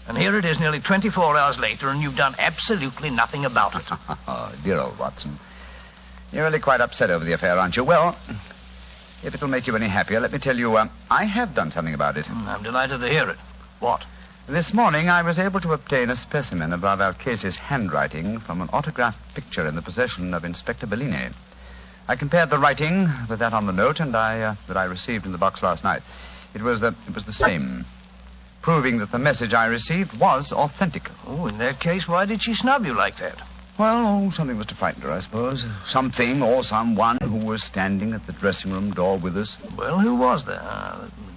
And here it is nearly 24 hours later, and you've done absolutely nothing about it. Oh, dear old Watson. You're really quite upset over the affair, aren't you? Well, if it'll make you any happier, let me tell you, I have done something about it. I'm delighted to hear it. What? This morning I was able to obtain a specimen of La Valchese's handwriting from an autographed picture in the possession of Inspector Bellini. I compared the writing with that on the note that I received in the box last night. It was the same, proving that the message I received was authentic. Oh, in that case, why did she snub you like that? Well, something must have frightened her, I suppose. Something or someone who was standing at the dressing room door with us. Well, who was there?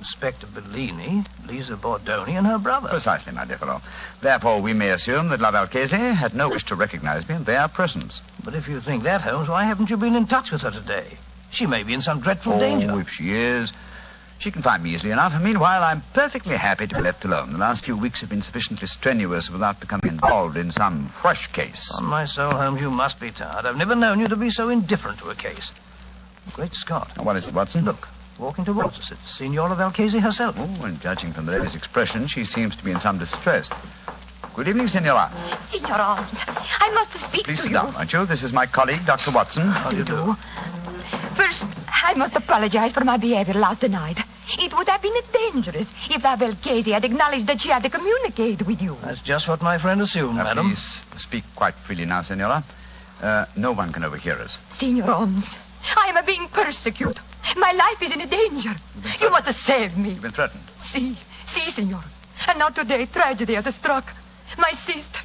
Inspector Bellini, Lisa Bordoni, and her brother. Precisely, my dear fellow. Therefore, we may assume that La Valchese had no wish to recognize me in their presence. But if you think that, Holmes, why haven't you been in touch with her today? She may be in some dreadful danger. Oh, if she is, she can find me easily enough. Meanwhile, I'm perfectly happy to be left alone. The last few weeks have been sufficiently strenuous without becoming involved in some fresh case. On my soul, Holmes, you must be tired. I've never known you to be so indifferent to a case. Great Scott. What is it, Watson? Look, walking towards us. It's Signora Valchese herself. Oh, and judging from the lady's expression, she seems to be in some distress. Good evening, Signora. Signor Holmes, I must speak Please to sit you. down, won't you? This is my colleague, Dr. Watson. How do you do? First, I must apologize for my behavior last night. It would have been dangerous if La Valchese had acknowledged that she had to communicate with you. That's just what my friend assumed, madam. Please speak quite freely now, Signora. No one can overhear us. Signor Holmes, I am being persecuted. My life is in danger. You must save me. You've been threatened. Si, Signor. And now today, tragedy has struck. My sister,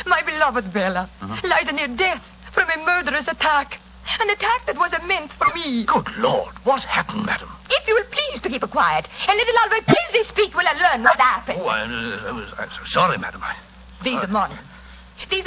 my beloved Bella, lies near death from a murderous attack. An attack that was meant for me. Good Lord, what happened, madam? If you will please to keep quiet, and let La Valchese speak, will I learn what happened. Oh, I'm so sorry, madam. This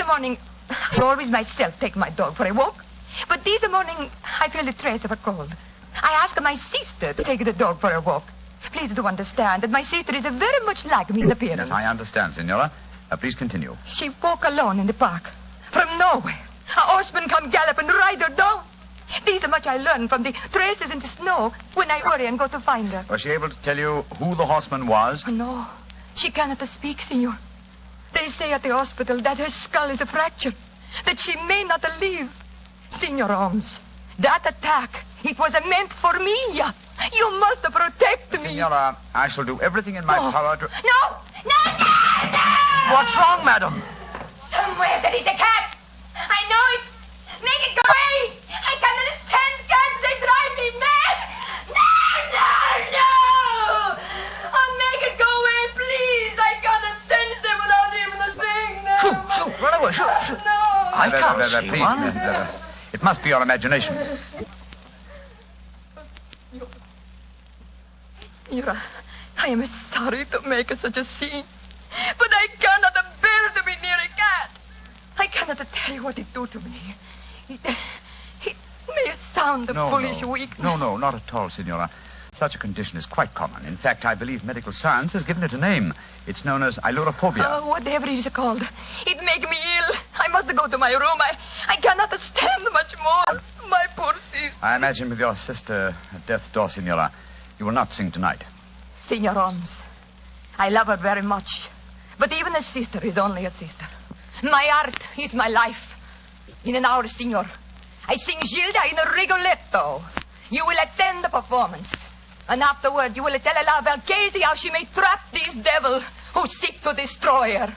morning, I always myself take my dog for a walk. But this morning, I feel the trace of a cold. I ask my sister to take the dog for a walk. Please do understand that my sister is very much like me in appearance. Yes, I understand, Signora. Please continue. She walk alone in the park. From nowhere, a horseman come gallop and ride her down. This much I learned from the traces in the snow when I hurry and go to find her. Was she able to tell you who the horseman was? No, she cannot speak, Signor. They say at the hospital that her skull is fractured, that she may not live. Signor Holmes, that attack, it was meant for me. You must protect me. Signora, I shall do everything in my power to... No! What's wrong, madam? Somewhere there is a cat. I know it. Make it go away. I cannot stand cats. They drive me mad. No! Oh, make it go away, please. I cannot sense them without even seeing them. Shoot, run away, shoot. No. I can't see please, one. It must be your imagination. Signora, I am sorry to make such a scene, but I cannot bear to be near a cat. I cannot tell you what it do to me. It may sound foolish weakness. No, not at all, Signora. Such a condition is quite common. In fact, I believe medical science has given it a name. It's known as ailurophobia. Oh, whatever it is called. It make me ill. I must go to my room. I cannot stand much more. My poor sister. I imagine with your sister at death's door, Signora, you will not sing tonight. Signor Holmes, I love her very much. But even a sister is only a sister. My art is my life. In an hour, Signor, I sing Gilda in a Rigoletto. You will attend the performance. And afterward, you will tell La Valchese how she may trap this devil who seek to destroy her.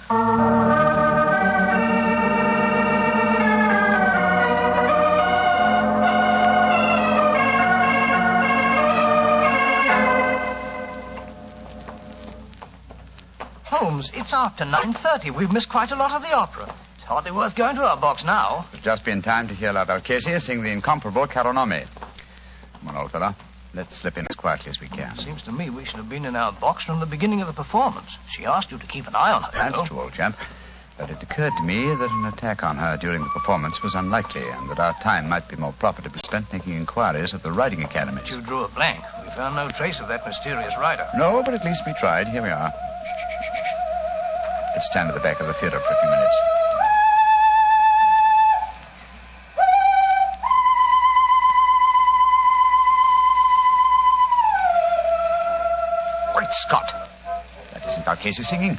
Holmes, it's after 9:30. We've missed quite a lot of the opera. It's hardly worth going to our box now. We've just been time to hear La Valchese sing the incomparable Caro Nome. Come on, old fella. Let's slip in as quietly as we can. Seems to me we should have been in our box from the beginning of the performance. She asked you to keep an eye on her. That's true, old chap. But it occurred to me that an attack on her during the performance was unlikely, and that our time might be more profitably spent making inquiries at the riding academies. You drew a blank. We found no trace of that mysterious rider. No, but at least we tried. Here we are. Let's stand at the back of the theater for a few minutes. Great Scott! That isn't Valchese singing.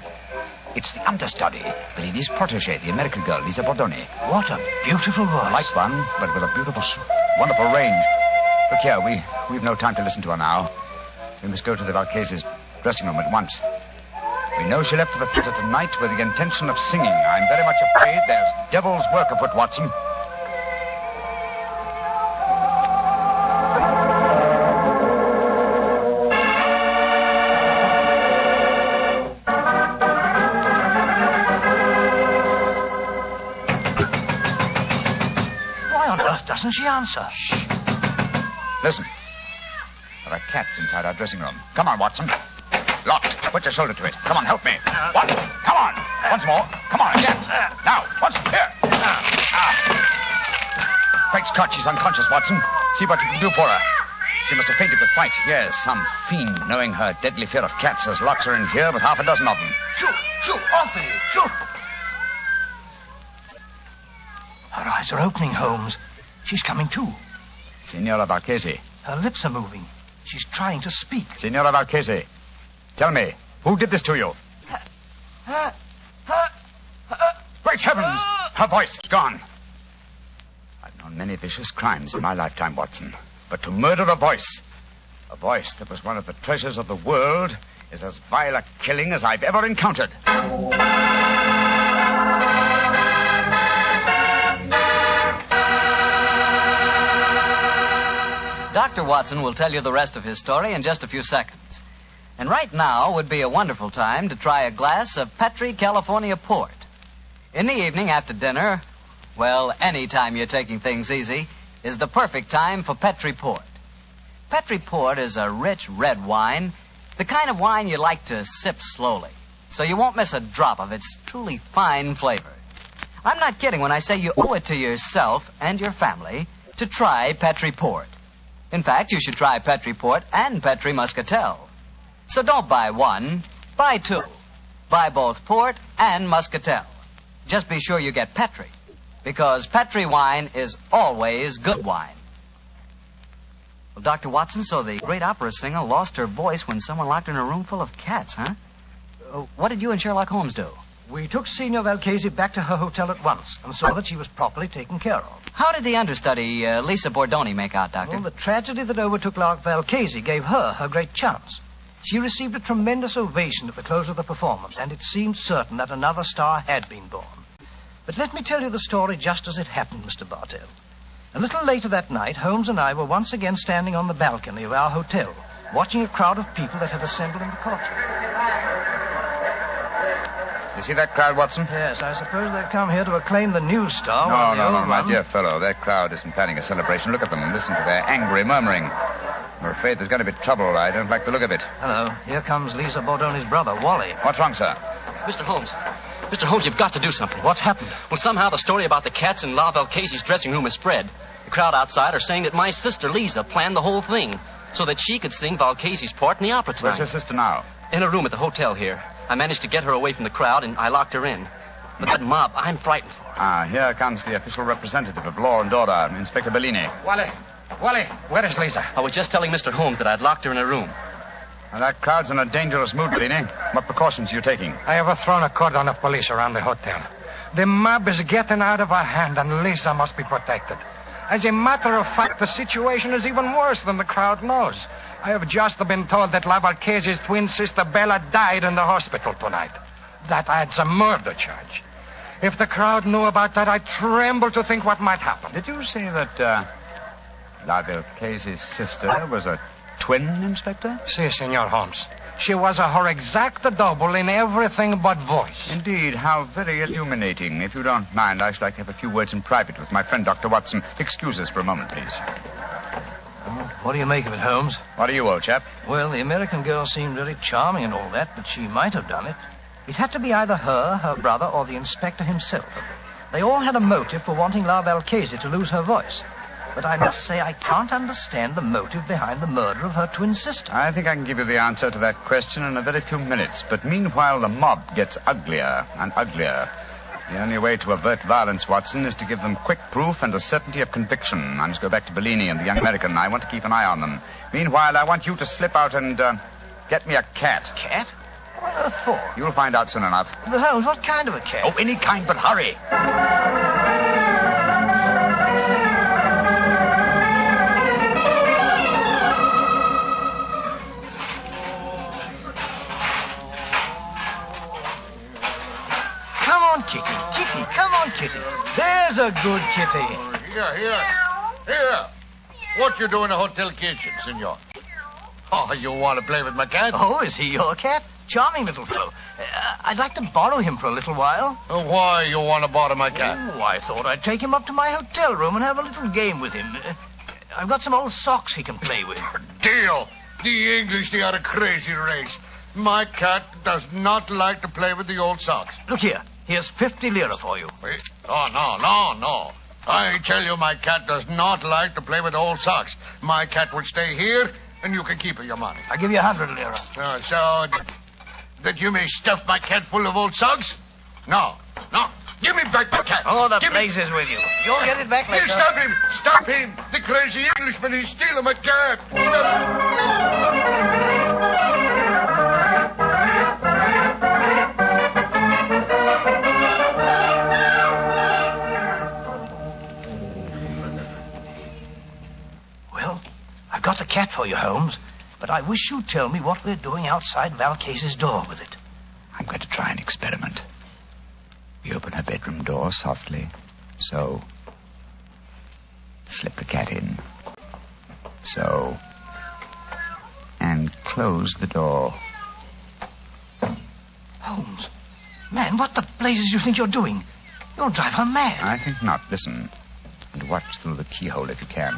It's the understudy, Bellini's protege, the American girl, Lisa Bordoni. What a beautiful voice. Like one, but with a beautiful, wonderful range. Look here, we've no time to listen to her now. We must go to the Valchese's dressing room at once. We know she left for the theater tonight with the intention of singing. I'm very much afraid there's devil's work afoot, Watson. Why on earth doesn't she answer? Shh. Listen. There are cats inside our dressing room. Come on, Watson. Locked. Put your shoulder to it. Come on, help me. Watson, come on. Once more. Come on, again. Now, Watson, here. Great Scott, she's unconscious, Watson. See what you can do for her. She must have fainted with fright. Yes, some fiend, knowing her deadly fear of cats, has locked her in here with half a dozen of them. Shoot, off with you, shoot. Her eyes are opening, Holmes. She's coming to. Signora Valchese. Her lips are moving. She's trying to speak. Signora Valchese, tell me, who did this to you? Great heavens! Her voice is gone. I've known many vicious crimes in my lifetime, Watson. But to murder a voice that was one of the treasures of the world, is as vile a killing as I've ever encountered. Dr. Watson will tell you the rest of his story in just a few seconds. And right now would be a wonderful time to try a glass of Petri California port. In the evening after dinner, well, any time you're taking things easy, is the perfect time for Petri port. Petri port is a rich red wine, the kind of wine you like to sip slowly, so you won't miss a drop of its truly fine flavor. I'm not kidding when I say you owe it to yourself and your family to try Petri port. In fact, you should try Petri port and Petri muscatel. So don't buy one, buy two. Buy both port and muscatel. Just be sure you get Petri, because Petri wine is always good wine. Well, Dr. Watson, so the great opera singer lost her voice when someone locked her in a room full of cats, huh? What did you and Sherlock Holmes do? We took Signor Valchese back to her hotel at once and saw that she was properly taken care of. How did the understudy, Lisa Bordoni, make out, Doctor? Well, the tragedy that overtook Valchese gave her great chance. She received a tremendous ovation at the close of the performance, and it seemed certain that another star had been born. But let me tell you the story just as it happened, Mr. Bartell. A little later that night, Holmes and I were once again standing on the balcony of our hotel, watching a crowd of people that had assembled in the courtyard. You see that crowd, Watson? Yes, I suppose they've come here to acclaim the new star. No, my dear fellow. That crowd isn't planning a celebration. Look at them and listen to their angry murmuring. We're afraid there's going to be trouble. I don't like the look of it. Hello. Here comes Lisa Bordoni's brother, Wally. What's wrong, sir? Mr. Holmes. Mr. Holmes, you've got to do something. What's happened? Well, somehow the story about the cats in La Valchese's dressing room has spread. The crowd outside are saying that my sister, Lisa, planned the whole thing so that she could sing Valchese's part in the opera tonight. Where's your sister now? In a room at the hotel here. I managed to get her away from the crowd, and I locked her in. But that mob, I'm frightened for her. Here comes the official representative of law and order, Inspector Bellini. Wally, where is Lisa? I was just telling Mr. Holmes that I'd locked her in a room. Well, that crowd's in a dangerous mood, Bellini. What precautions are you taking? I have thrown a cordon of police around the hotel. The mob is getting out of our hand, and Lisa must be protected. As a matter of fact, the situation is even worse than the crowd knows. I have just been told that La Valchese's twin sister Bella died in the hospital tonight. That adds a murder charge. If the crowd knew about that, I tremble to think what might happen. Did you say that La Valchese's sister was a twin, Inspector? Si, Senor Holmes. She was her exact double in everything but voice. Indeed, how very illuminating. If you don't mind, I should like to have a few words in private with my friend, Dr. Watson. Excuse us for a moment, please. What do you make of it, Holmes? What do you, old chap? Well, the American girl seemed very charming and all that, but she might have done it. It had to be either her brother, or the inspector himself. They all had a motive for wanting La Valchese to lose her voice. But I must say I can't understand the motive behind the murder of her twin sister. I think I can give you the answer to that question in a very few minutes. But meanwhile, the mob gets uglier and uglier. The only way to avert violence, Watson, is to give them quick proof and a certainty of conviction. I must go back to Bellini and the young American. I want to keep an eye on them. Meanwhile, I want you to slip out and Get me a cat. Cat? What on earth for? You'll find out soon enough. But Holmes, what kind of a cat? Oh, any kind, but hurry. Come on, Kitty. Kitty, come on, Kitty. There's a good kitty. Here. What you do in the hotel kitchen, senor? Oh, you want to play with my cat? Oh, is he your cat? Charming little fellow. I'd like to borrow him for a little while. Why you want to borrow my cat? Oh, I thought I'd take him up to my hotel room and have a little game with him. I've got some old socks he can play with. Deal. The English, they are a crazy race. My cat does not like to play with the old socks. Look here. Here's 50 lira for you. Wait. Oh, no. I tell you, my cat does not like to play with old socks. My cat will stay here, and you can keep your money. I'll give you 100 lira. So that you may stuff my cat full of old socks? No. Give me back my cat. Oh, the blazes with you. You'll get it back later. Stop him. The crazy Englishman, he's stealing my cat. Well, I've got the cat for you, Holmes. But I wish you'd tell me what we're doing outside Valcase's door with it. I'm going to try an experiment. We open her bedroom door softly. So. Slip the cat in. So. And close the door. Holmes. Man, what the blazes do you think you're doing? You'll drive her mad. I think not. Listen. And watch through the keyhole if you can.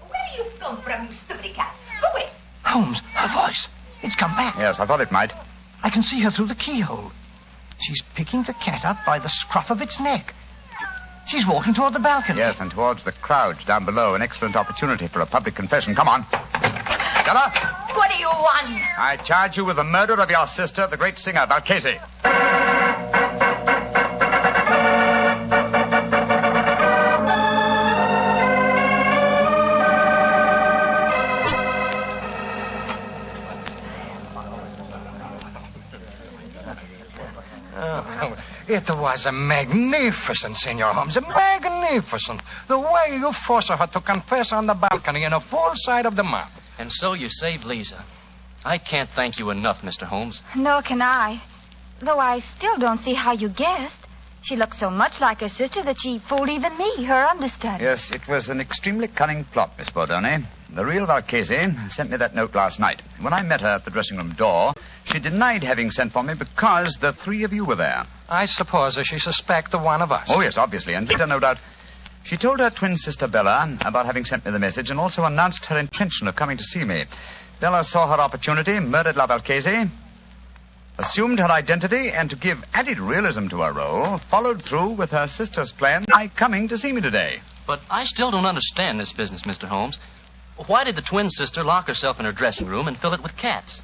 Where you come from, you stupid cat? Go away. Holmes, her voice. It's come back. Yes, I thought it might. I can see her through the keyhole. She's picking the cat up by the scruff of its neck. She's walking toward the balcony. Yes, and towards the crowd down below. An excellent opportunity for a public confession. Come on. Stella? What do you want? I charge you with the murder of your sister, the great singer, Valcase. It was a magnificent, Senor Holmes. Magnificent. The way you forced her to confess on the balcony in a full sight of the mob. And so you saved Lisa. I can't thank you enough, Mr. Holmes. Nor can I. Though I still don't see how you guessed. She looked so much like her sister that she fooled even me, her understudy. Yes, it was an extremely cunning plot, Miss Bordone. The real Valcase sent me that note last night. When I met her at the dressing room door, she denied having sent for me because the three of you were there. I suppose she suspected one of us. Oh, yes, obviously. And later, no doubt, she told her twin sister Bella about having sent me the message and also announced her intention of coming to see me. Bella saw her opportunity, murdered La Valcase, assumed her identity, and to give added realism to her role, followed through with her sister's plan by coming to see me today. But I still don't understand this business, Mr. Holmes. Why did the twin sister lock herself in her dressing room and fill it with cats?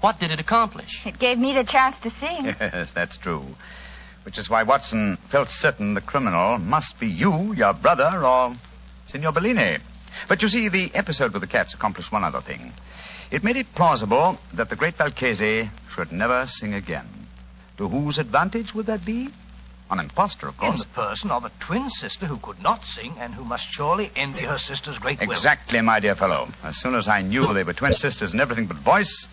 What did it accomplish? It gave me the chance to sing. Yes, that's true. Which is why Watson felt certain the criminal must be you, your brother, or Signor Bellini. But you see, the episode with the cats accomplished one other thing. It made it plausible that the great Valcase should never sing again. To whose advantage would that be? An impostor, of course. In the person of a twin sister who could not sing and who must surely envy her sister's great will. Exactly, my dear fellow. As soon as I knew they were twin sisters and everything but voice,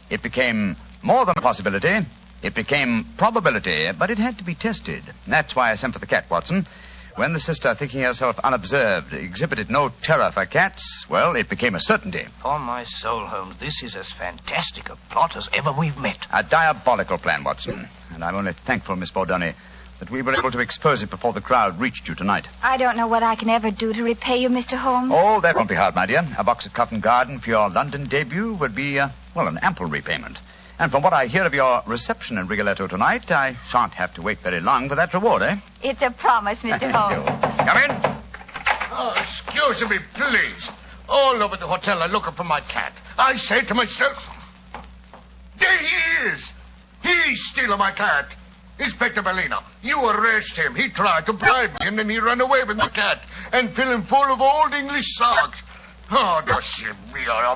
it became more than a possibility. It became probability, but it had to be tested. That's why I sent for the cat, Watson. When the sister, thinking herself unobserved, exhibited no terror for cats, well, it became a certainty. On my soul, Holmes, this is as fantastic a plot as ever we've met. A diabolical plan, Watson. And I'm only thankful, Miss Bordone, that we were able to expose it before the crowd reached you tonight. I don't know what I can ever do to repay you, Mr. Holmes. Oh, that won't be hard, my dear. A box of Covent Garden for your London debut would be, an ample repayment. And from what I hear of your reception in Rigoletto tonight, I shan't have to wait very long for that reward, eh? It's a promise, Mr. Holmes. Come in. Oh, excuse me, please. All over the hotel I'm looking for my cat. I say to myself, there he is. He's stealing my cat. Inspector Bellino, you arrest him. He tried to bribe me, and then he ran away with my cat and fill him full of old English socks. Oh, does she be a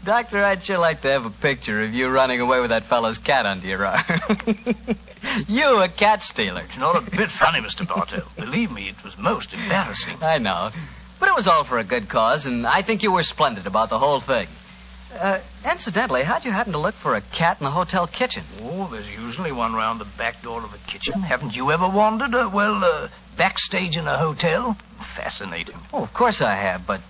Doctor, I'd sure like to have a picture of you running away with that fellow's cat under your arm. You, a cat stealer. It's not a bit funny, Mr. Bartell. Believe me, it was most embarrassing. I know. But it was all for a good cause, and I think you were splendid about the whole thing. Incidentally, how'd you happen to look for a cat in the hotel kitchen? Oh, there's usually one round the back door of the kitchen. Haven't you ever wandered, backstage in a hotel? Fascinating. Oh, of course I have, but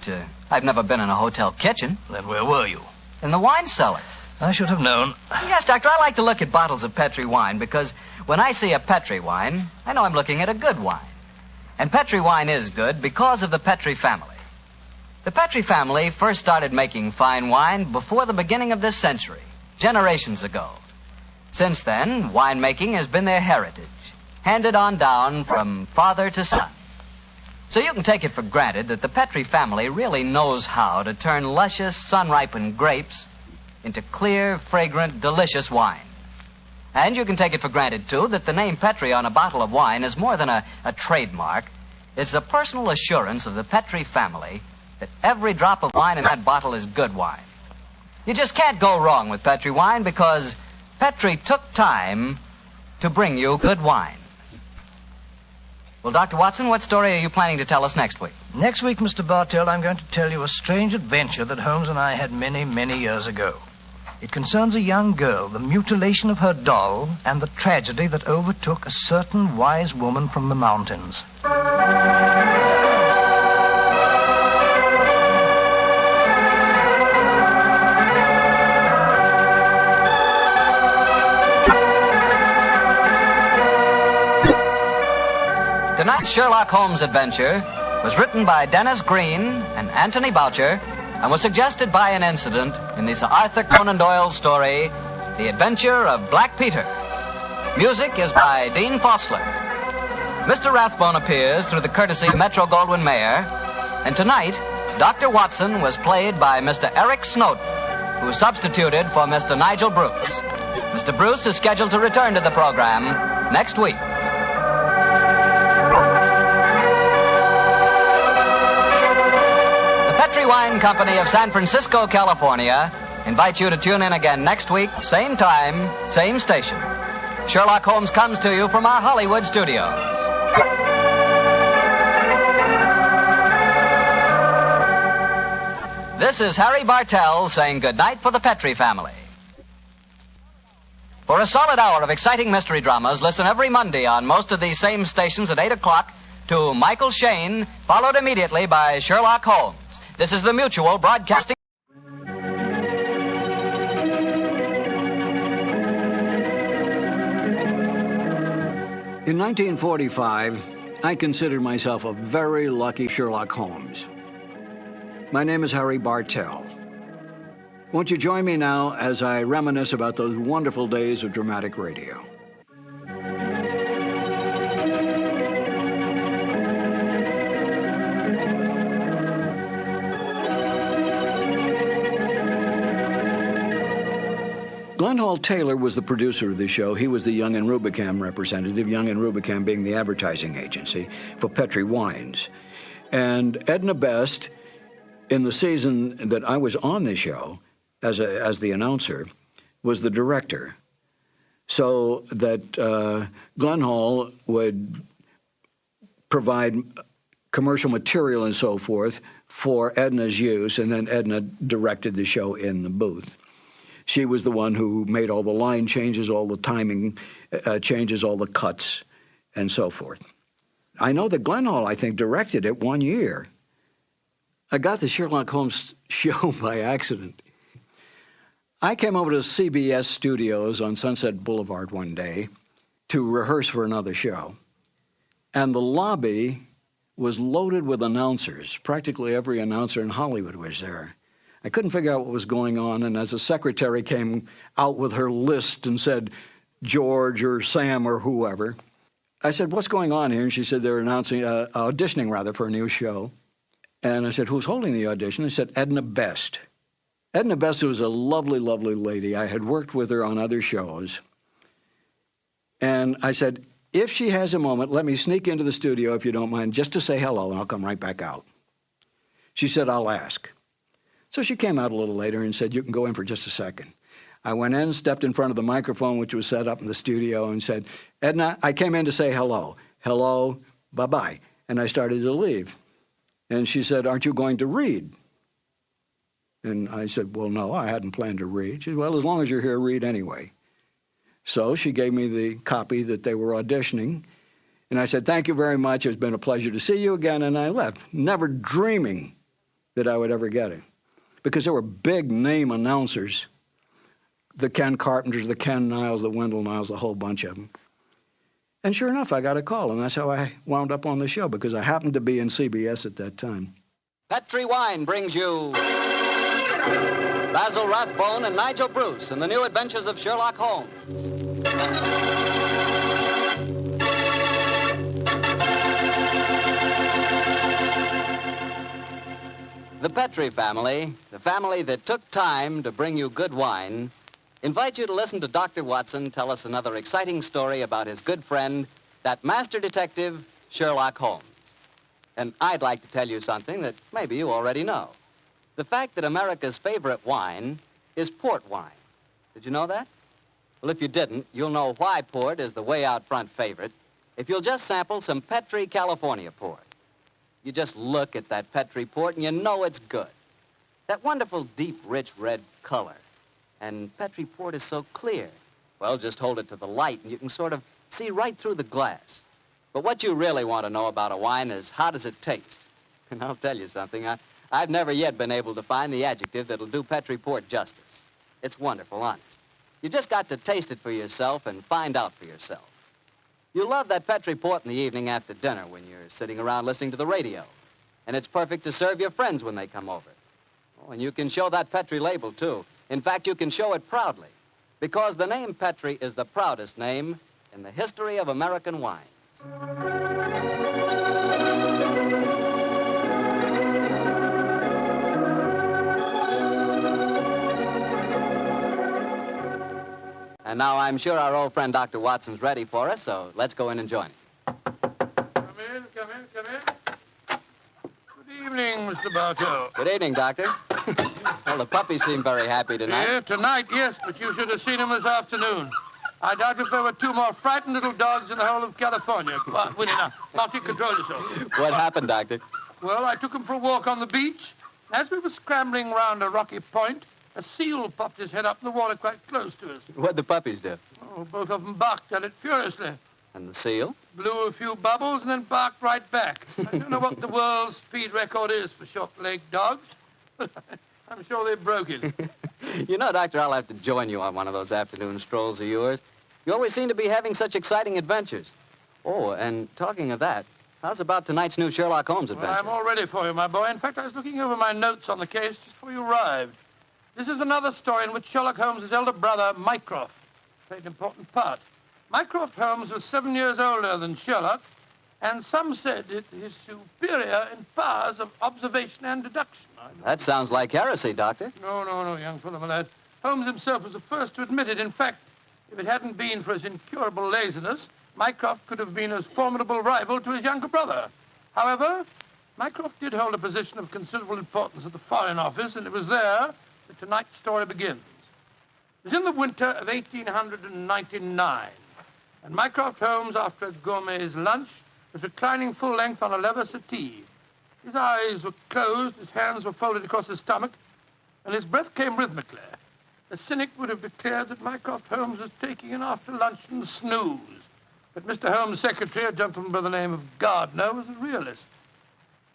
I've never been in a hotel kitchen. Then where were you? In the wine cellar. I should have known. Yes, Doctor, I like to look at bottles of Petri wine because when I see a Petri wine, I know I'm looking at a good wine. And Petri wine is good because of the Petri family. The Petri family first started making fine wine before the beginning of this century, generations ago. Since then, winemaking has been their heritage, handed on down from father to son. So you can take it for granted that the Petri family really knows how to turn luscious, sun-ripened grapes into clear, fragrant, delicious wine. And you can take it for granted, too, that the name Petri on a bottle of wine is more than a trademark. It's the personal assurance of the Petri family that every drop of wine in that bottle is good wine. You just can't go wrong with Petri wine because Petri took time to bring you good wine. Well, Dr. Watson, what story are you planning to tell us next week? Next week, Mr. Bartell, I'm going to tell you a strange adventure that Holmes and I had many, many years ago. It concerns a young girl, the mutilation of her doll, and the tragedy that overtook a certain wise woman from the mountains. Tonight's Sherlock Holmes adventure was written by Dennis Green and Anthony Boucher and was suggested by an incident in the Sir Arthur Conan Doyle story, The Adventure of Black Peter. Music is by Dean Fossler. Mr. Rathbone appears through the courtesy of Metro-Goldwyn-Mayer, and tonight, Dr. Watson was played by Mr. Eric Snowden, who substituted for Mr. Nigel Bruce. Mr. Bruce is scheduled to return to the program next week. Petri Wine Company of San Francisco, California, invites you to tune in again next week, same time, same station. Sherlock Holmes comes to you from our Hollywood studios. This is Harry Bartell saying goodnight for the Petri family. For a solid hour of exciting mystery dramas, listen every Monday on most of these same stations at 8 o'clock to Michael Shayne, followed immediately by Sherlock Holmes. This is the Mutual Broadcasting. In 1945, I considered myself a very lucky Sherlock Holmes. My name is Harry Bartell. Won't you join me now as I reminisce about those wonderful days of dramatic radio? Glenn Hall Taylor was the producer of the show. He was the Young and Rubicam representative, Young and Rubicam being the advertising agency for Petri Wines. And Edna Best, in the season that I was on the show as the announcer, was the director. So that Glenn Hall would provide commercial material and so forth for Edna's use, and then Edna directed the show in the booth. She was the one who made all the line changes, all the timing changes, all the cuts, and so forth. I know that Glenn Hall, I think, directed it 1 year. I got the Sherlock Holmes show by accident. I came over to CBS Studios on Sunset Boulevard one day to rehearse for another show, and the lobby was loaded with announcers. Practically every announcer in Hollywood was there. I couldn't figure out what was going on, and as the secretary came out with her list and said, George or Sam or whoever, I said, what's going on here? And she said, they're auditioning for a new show. And I said, who's holding the audition? They said, Edna Best. Edna Best was a lovely, lovely lady. I had worked with her on other shows. And I said, if she has a moment, let me sneak into the studio, if you don't mind, just to say hello, and I'll come right back out. She said, I'll ask. So she came out a little later and said, you can go in for just a second. I went in, stepped in front of the microphone, which was set up in the studio, and said, Edna, I came in to say hello. Hello, bye-bye. And I started to leave. And she said, aren't you going to read? And I said, well, no, I hadn't planned to read. She said, well, as long as you're here, read anyway. So she gave me the copy that they were auditioning. And I said, thank you very much. It's been a pleasure to see you again. And I left, never dreaming that I would ever get it. Because there were big name announcers, the Ken Carpenters, the Ken Niles, the Wendell Niles, a whole bunch of them. And sure enough, I got a call, and that's how I wound up on the show, because I happened to be in CBS at that time. Petri Wine brings you Basil Rathbone and Nigel Bruce in the new Adventures of Sherlock Holmes. The Petri family, the family that took time to bring you good wine, invites you to listen to Dr. Watson tell us another exciting story about his good friend, that master detective, Sherlock Holmes. And I'd like to tell you something that maybe you already know. The fact that America's favorite wine is port wine. Did you know that? Well, if you didn't, you'll know why port is the way out front favorite if you'll just sample some Petri California port. You just look at that Petri port and you know it's good. That wonderful deep, rich red color. And Petri port is so clear. Well, just hold it to the light and you can sort of see right through the glass. But what you really want to know about a wine is how does it taste? And I'll tell you something, I've never yet been able to find the adjective that'll do Petri port justice. It's wonderful, honest. You just got to taste it for yourself and find out for yourself. You love that Petri port in the evening after dinner when you're sitting around listening to the radio. And it's perfect to serve your friends when they come over. Oh, and you can show that Petri label, too. In fact, you can show it proudly, because the name Petri is the proudest name in the history of American wines. And now I'm sure our old friend Dr. Watson's ready for us, so let's go in and join him. Come in. Good evening, Mr. Bartell. Good evening, Doctor. Well, the puppies seem very happy tonight. Yeah, tonight, yes, but you should have seen them this afternoon. I doubt if there were two more frightened little dogs in the whole of California. Come on, Winnie, now you control yourself. What happened, Doctor? Well, I took them for a walk on the beach. As we were scrambling round a rocky point, a seal popped his head up in the water quite close to us. What'd the puppies do? Oh, both of them barked at it furiously. And the seal? Blew a few bubbles and then barked right back. I don't know what the world's speed record is for short-legged dogs, but I'm sure they broke it. You know, Doctor, I'll have to join you on one of those afternoon strolls of yours. You always seem to be having such exciting adventures. Oh, and talking of that, how's about tonight's new Sherlock Holmes adventure? Well, I'm all ready for you, my boy. In fact, I was looking over my notes on the case just before you arrived. This is another story in which Sherlock Holmes' elder brother, Mycroft, played an important part. Mycroft Holmes was 7 years older than Sherlock, and some said it is superior in powers of observation and deduction. That sounds like heresy, Doctor. No, young fellow, my lad. Holmes himself was the first to admit it. In fact, if it hadn't been for his incurable laziness, Mycroft could have been a formidable rival to his younger brother. However, Mycroft did hold a position of considerable importance at the Foreign Office, and it was there that tonight's story begins. It was in the winter of 1899, and Mycroft Holmes, after a gourmet's lunch, was reclining full length on a leather settee. His eyes were closed, his hands were folded across his stomach, and his breath came rhythmically. A cynic would have declared that Mycroft Holmes was taking an after-luncheon snooze. But Mr. Holmes' secretary, a gentleman by the name of Gardner, was a realist.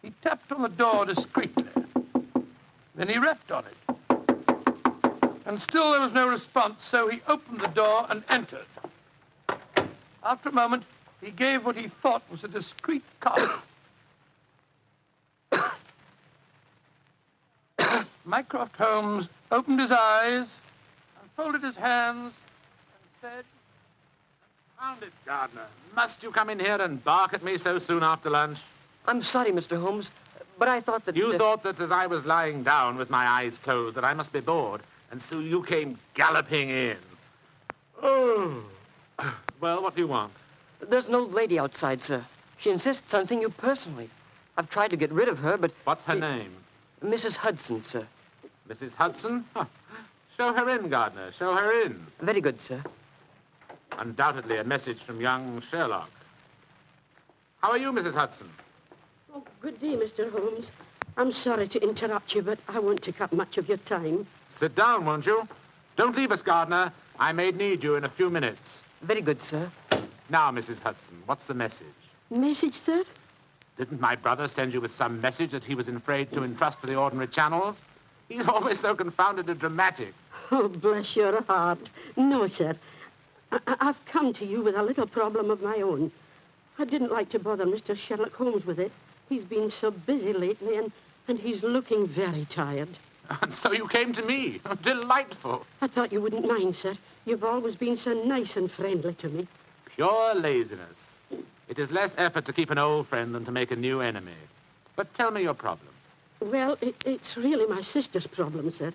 He tapped on the door discreetly. Then he rapped on it. And still there was no response, so he opened the door and entered. After a moment, he gave what he thought was a discreet cough. Mycroft Holmes opened his eyes and folded his hands and said, "Confound it, Gardner. Must you come in here and bark at me so soon after lunch?" I'm sorry, Mr. Holmes, But I thought that... You thought that as I was lying down with my eyes closed that I must be bored, and so you came galloping in. Oh. Well, what do you want? There's an old lady outside, sir. She insists on seeing you personally. I've tried to get rid of her, but... What's her name? Mrs. Hudson, sir. Mrs. Hudson? Huh. Show her in, Gardner. Show her in. Very good, sir. Undoubtedly a message from young Sherlock. How are you, Mrs. Hudson? Oh, good day, Mr. Holmes. I'm sorry to interrupt you, but I won't take up much of your time. Sit down, won't you? Don't leave us, Gardner. I may need you in a few minutes. Very good, sir. Now, Mrs. Hudson, what's the message? Message, sir? Didn't my brother send you with some message that he was afraid to entrust to the ordinary channels? He's always so confoundedly dramatic. Oh, bless your heart. No, sir. I've come to you with a little problem of my own. I didn't like to bother Mr. Sherlock Holmes with it. He's been so busy lately, and he's looking very tired. And so you came to me. Delightful. I thought you wouldn't mind, sir. You've always been so nice and friendly to me. Pure laziness. It is less effort to keep an old friend than to make a new enemy. But tell me your problem. Well, it's really my sister's problem, sir.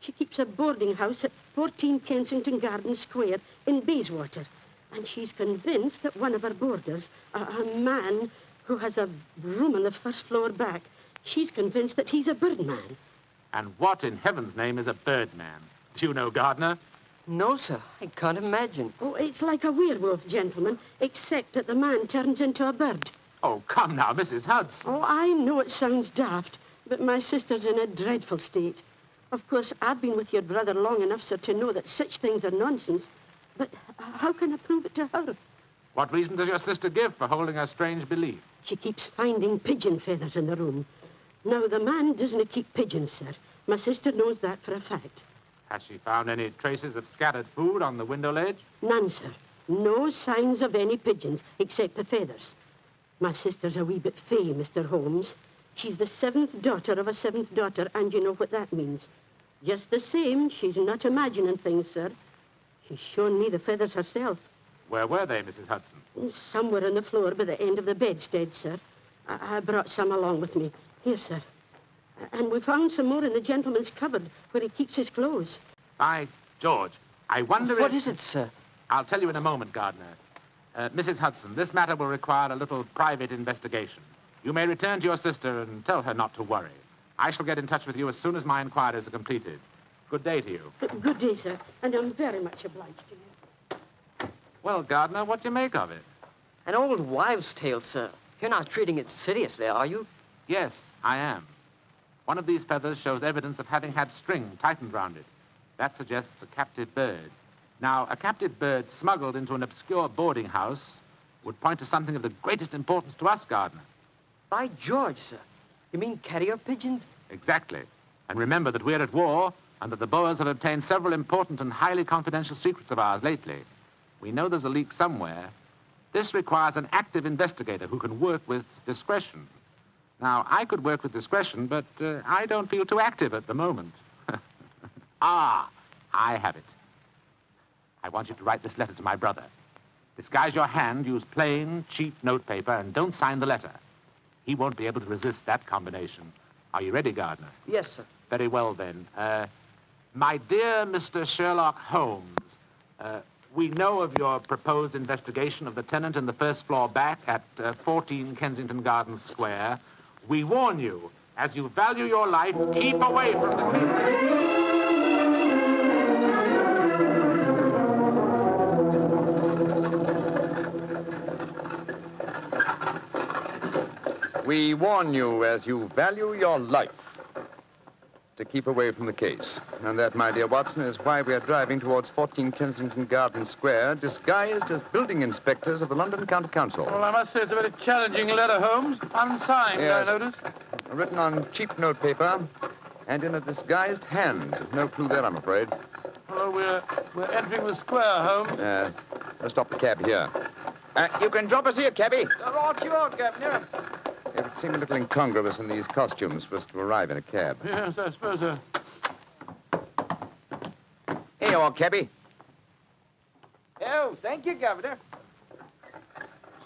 She keeps a boarding house at 14 Kensington Gardens Square in Bayswater. And she's convinced that one of her boarders, a man who has a room on the first floor back, she's convinced that he's a birdman. And what in heaven's name is a birdman? Do you know, Gardner? No, sir. I can't imagine. Oh, it's like a werewolf, gentlemen, except that the man turns into a bird. Oh, come now, Mrs. Hudson. Oh, I know it sounds daft, but my sister's in a dreadful state. Of course, I've been with your brother long enough, sir, to know that such things are nonsense. But how can I prove it to her? What reason does your sister give for holding a strange belief? She keeps finding pigeon feathers in the room. Now, the man doesn't keep pigeons, sir. My sister knows that for a fact. Has she found any traces of scattered food on the window ledge? None, sir. No signs of any pigeons, except the feathers. My sister's a wee bit fey, Mr. Holmes. She's the 7th daughter of a 7th daughter, and you know what that means. Just the same, she's not imagining things, sir. She's shown me the feathers herself. Where were they, Mrs. Hudson? Somewhere on the floor by the end of the bedstead, sir. I brought some along with me. Here, sir. And we found some more in the gentleman's cupboard where he keeps his clothes. By George, I wonder What is it, sir? I'll tell you in a moment, Gardner. Mrs. Hudson, this matter will require a little private investigation. You may return to your sister and tell her not to worry. I shall get in touch with you as soon as my inquiries are completed. Good day to you. Good day, sir, and I'm very much obliged to you. Well, Gardner, what do you make of it? An old wives' tale, sir. You're not treating it seriously, are you? Yes, I am. One of these feathers shows evidence of having had string tightened round it. That suggests a captive bird. Now, a captive bird smuggled into an obscure boarding house would point to something of the greatest importance to us, Gardner. By George, sir. You mean carrier pigeons? Exactly. And remember that we're at war and that the Boers have obtained several important and highly confidential secrets of ours lately. We know there's a leak somewhere. This requires an active investigator who can work with discretion. Now, I could work with discretion, but I don't feel too active at the moment. I have it. I want you to write this letter to my brother. Disguise your hand, use plain, cheap notepaper, and don't sign the letter. He won't be able to resist that combination. Are you ready, Gardner? Yes, sir. Very well, then. My dear Mr. Sherlock Holmes, we know of your proposed investigation of the tenant in the first floor back at 14 Kensington Gardens Square. We warn you, as you value your life, keep away from the... We warn you, as you value your life, to keep away from the case. And that, my dear Watson, is why we are driving towards 14 Kensington Gardens Square, disguised as building inspectors of the London County Council. Well, I must say it's a very challenging letter, Holmes. Unsigned, Yes. I notice. Written on cheap notepaper and in a disguised hand. No clue there, I'm afraid. Well, we're entering the square, Holmes. Let's stop the cab here. You can drop us here, cabby. Right you are, Governor. It would seem a little incongruous in these costumes for us to arrive in a cab. Yes, I suppose so. Here you are, cabby. Oh, thank you, Governor.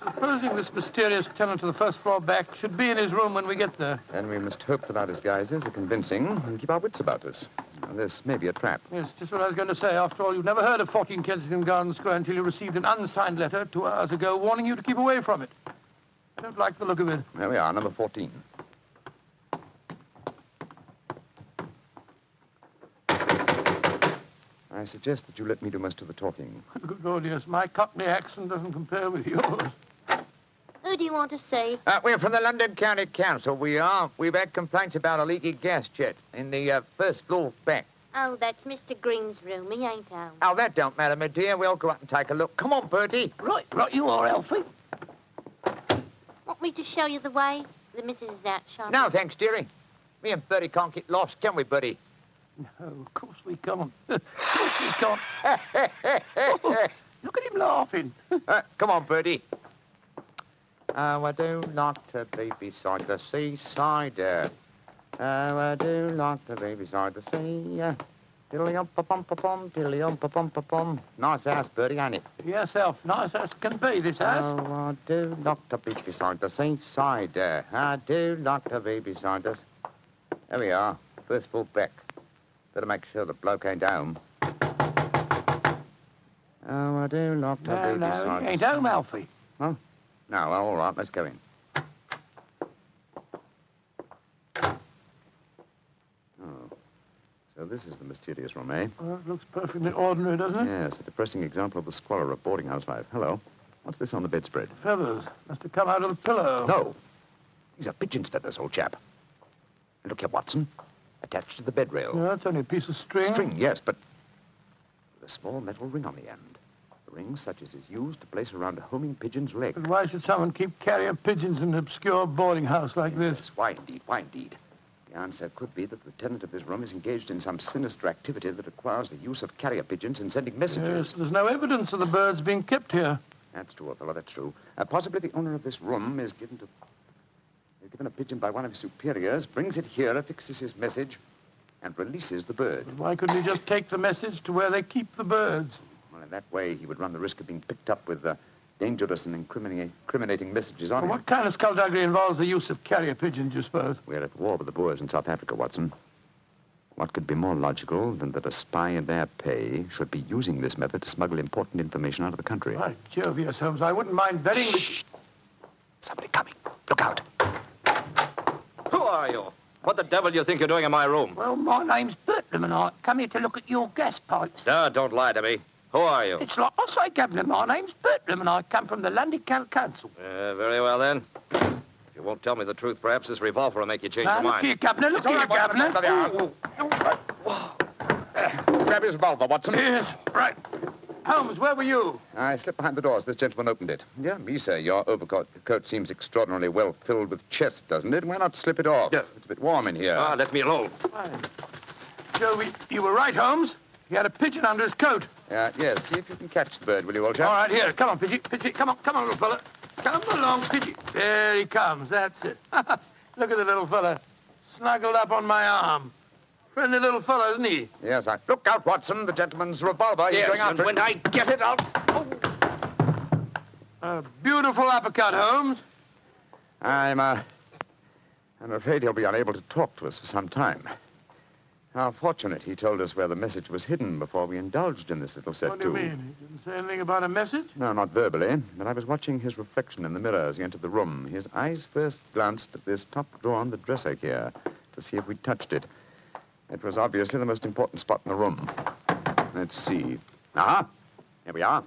Supposing this mysterious tenant of the first floor back should be in his room when we get there. Then we must hope that our disguises are convincing and keep our wits about us. Now, this may be a trap. Yes, just what I was going to say. After all, you've never heard of 14 Kensington Gardens Square until you received an unsigned letter 2 hours ago warning you to keep away from it. I don't like the look of it. There we are, number 14. I suggest that you let me do most of the talking. Good Lord, yes. My Cockney accent doesn't compare with yours. Who do you want to see? We're from the London County Council, we are. We've had complaints about a leaky gas jet in the first floor back. Oh, that's Mr. Green's room. He ain't home. Oh, that don't matter, my dear. We'll go up and take a look. Come on, Bertie. Right, you are, Elfie. Want me to show you the way? The missus is out shopping. No, thanks, dearie. Me and Bertie can't get lost, can we, Bertie? No, of course we can't. Of course we can't. Oh, look at him laughing. Come on, Bertie. Oh, I do like to be beside the seaside. Oh, I do like to be beside the sea. Diddly-um-pa-pum-pa-pum, diddly-um-pa-pum-pa-pum. Nice house, Bertie, ain't it? Yes, Elf. Nice as can be, this house. Oh, I do like to be beside the seaside. I do like to be beside us. There we are. First floor back. Better make sure the bloke ain't home. Oh, I do like to be beside... No, he ain't home, Alfie. Huh? No, well, all right, let's go in. Oh, so this is the mysterious room, eh? Well, it looks perfectly ordinary, doesn't it? Yes, a depressing example of the squalor of boarding house life. Hello. What's this on the bedspread? Feathers. Must have come out of the pillow. No. These are pigeon's feathers, old chap. And look here, Watson. Attached to the bed rail. No, it's only a piece of string. String, yes, but with a small metal ring on the end. A ring such as is used to place around a homing pigeon's leg. But why should someone keep carrier pigeons in an obscure boarding house like this? Why indeed, why indeed? The answer could be that the tenant of this room is engaged in some sinister activity that requires the use of carrier pigeons in sending messages. Yes, there's no evidence of the birds being kept here. That's true, old fellow, that's true. Possibly the owner of this room is given a pigeon by one of his superiors, brings it here, affixes his message, and releases the bird. But why couldn't he just take the message to where they keep the birds? Well, in that way, he would run the risk of being picked up with dangerous and incriminating messages on him. What kind of skullduggery involves the use of carrier pigeons, you suppose? We're at war with the Boers in South Africa, Watson. What could be more logical than that a spy in their pay should be using this method to smuggle important information out of the country? By Jove, yes, Holmes, I wouldn't mind betting that... Shh! Somebody coming. Look out. Who are you? What the devil do you think you're doing in my room? Well, my name's Bertram, and I come here to look at your gas pipes. No, don't lie to me. Who are you? It's like I say, Governor, my name's Bertram, and I come from the London County Council. Very well, then. If you won't tell me the truth, perhaps this revolver will make you change your Look mind. here, Governor, look here, Governor. Grab his revolver, Watson. Yes, right. Holmes, where were you? I slipped behind the doors. This gentleman opened it. Yeah, me, sir. Your overcoat seems extraordinarily well filled with chest, doesn't it? Why not slip it off? Yeah. It's a bit warm in here. Let me alone. Joe, you were right, Holmes. He had a pigeon under his coat. Yes, see if you can catch the bird, will you, old chap? All right, here. Come on, Pidgey. Pidgey, come on, little fella. Come along, Pidgey. There he comes. That's it. Look at the little fella. Snuggled up on my arm. Friendly little fellow, isn't he? Yes, Look out, Watson. The gentleman's revolver. He's going after and when I get it, I'll... A beautiful uppercut, Holmes. I'm afraid he'll be unable to talk to us for some time. How fortunate he told us where the message was hidden before we indulged in this little set, What do you mean? He didn't say anything about a message? No, not verbally, but I was watching his reflection in the mirror as he entered the room. His eyes first glanced at this top drawer on the dresser here to see if we touched it. It was obviously the most important spot in the room. Let's see. Aha! Here we are.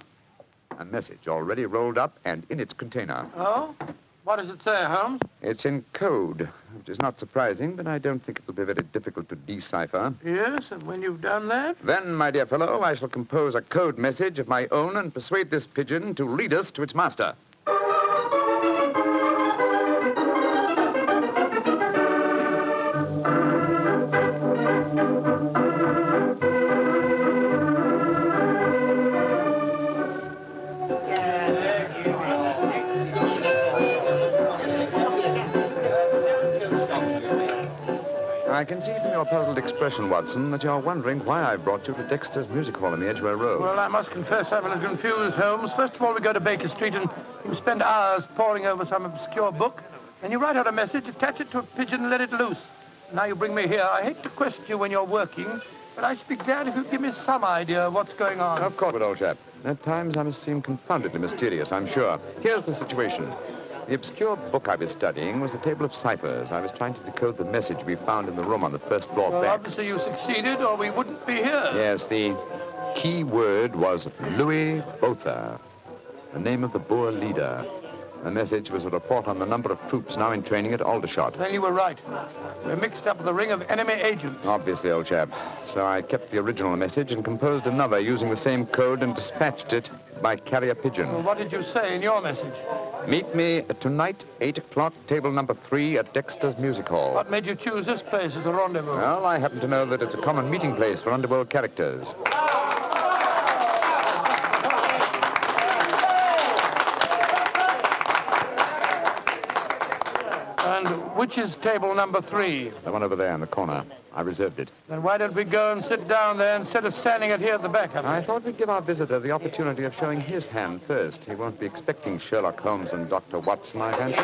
A message already rolled up and in its container. Oh? What does it say, Holmes? It's in code, which is not surprising, but I don't think it'll be very difficult to decipher. Yes, and when you've done that? Then, my dear fellow, I shall compose a code message of my own and persuade this pigeon to lead us to its master. I can see from your puzzled expression, Watson, that you're wondering why I brought you to Dexter's Music Hall in the Edgware Road. Well, I must confess I'm a little confused, Holmes. First of all, we go to Baker Street and you spend hours poring over some obscure book. Then you write out a message, attach it to a pigeon and let it loose. Now you bring me here. I hate to question you when you're working, but I should be glad if you'd give me some idea of what's going on. Of course, old chap. At times I must seem confoundedly mysterious, I'm sure. Here's the situation. The obscure book I was studying was a table of ciphers. I was trying to decode the message we found in the room on the first floor Well, back. obviously you succeeded, or we wouldn't be here. Yes, the key word was Louis Botha, the name of the Boer leader. The message was a report on the number of troops now in training at Aldershot. Then you were right. We're mixed up with a ring of enemy agents. Obviously, old chap. So I kept the original message and composed another using the same code and dispatched it by carrier pigeon. Well, what did you say in your message? Meet me tonight, 8 o'clock, table number 3 at Dexter's Music Hall. What made you choose this place as a rendezvous? Well, I happen to know that it's a common meeting place for underworld characters. And which is table number 3? The one over there in the corner. I reserved it. Then why don't we go and sit down there instead of standing it here at the back? I thought we'd give our visitor the opportunity of showing his hand first. He won't be expecting Sherlock Holmes and Dr. Watson, I fancy.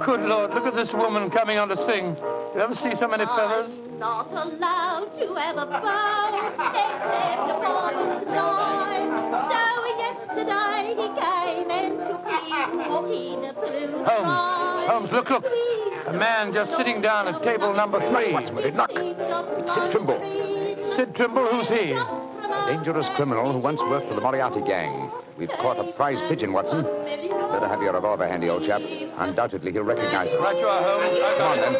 Good Lord, look at this woman coming on to sing. You ever see so many feathers? I'm not allowed to have a bow except for the slide. So yesterday he came and took me walking through the Holmes, Holmes, look, look. A man just sitting down at table number 3. What's with it? Look. It's Sid Trimble. Sid Trimble, who's he? A dangerous criminal who once worked for the Moriarty gang. We've caught a prize pigeon, Watson. Better have your revolver handy, old chap. Undoubtedly, he'll recognize us. Right you are, Holmes. Come on, then.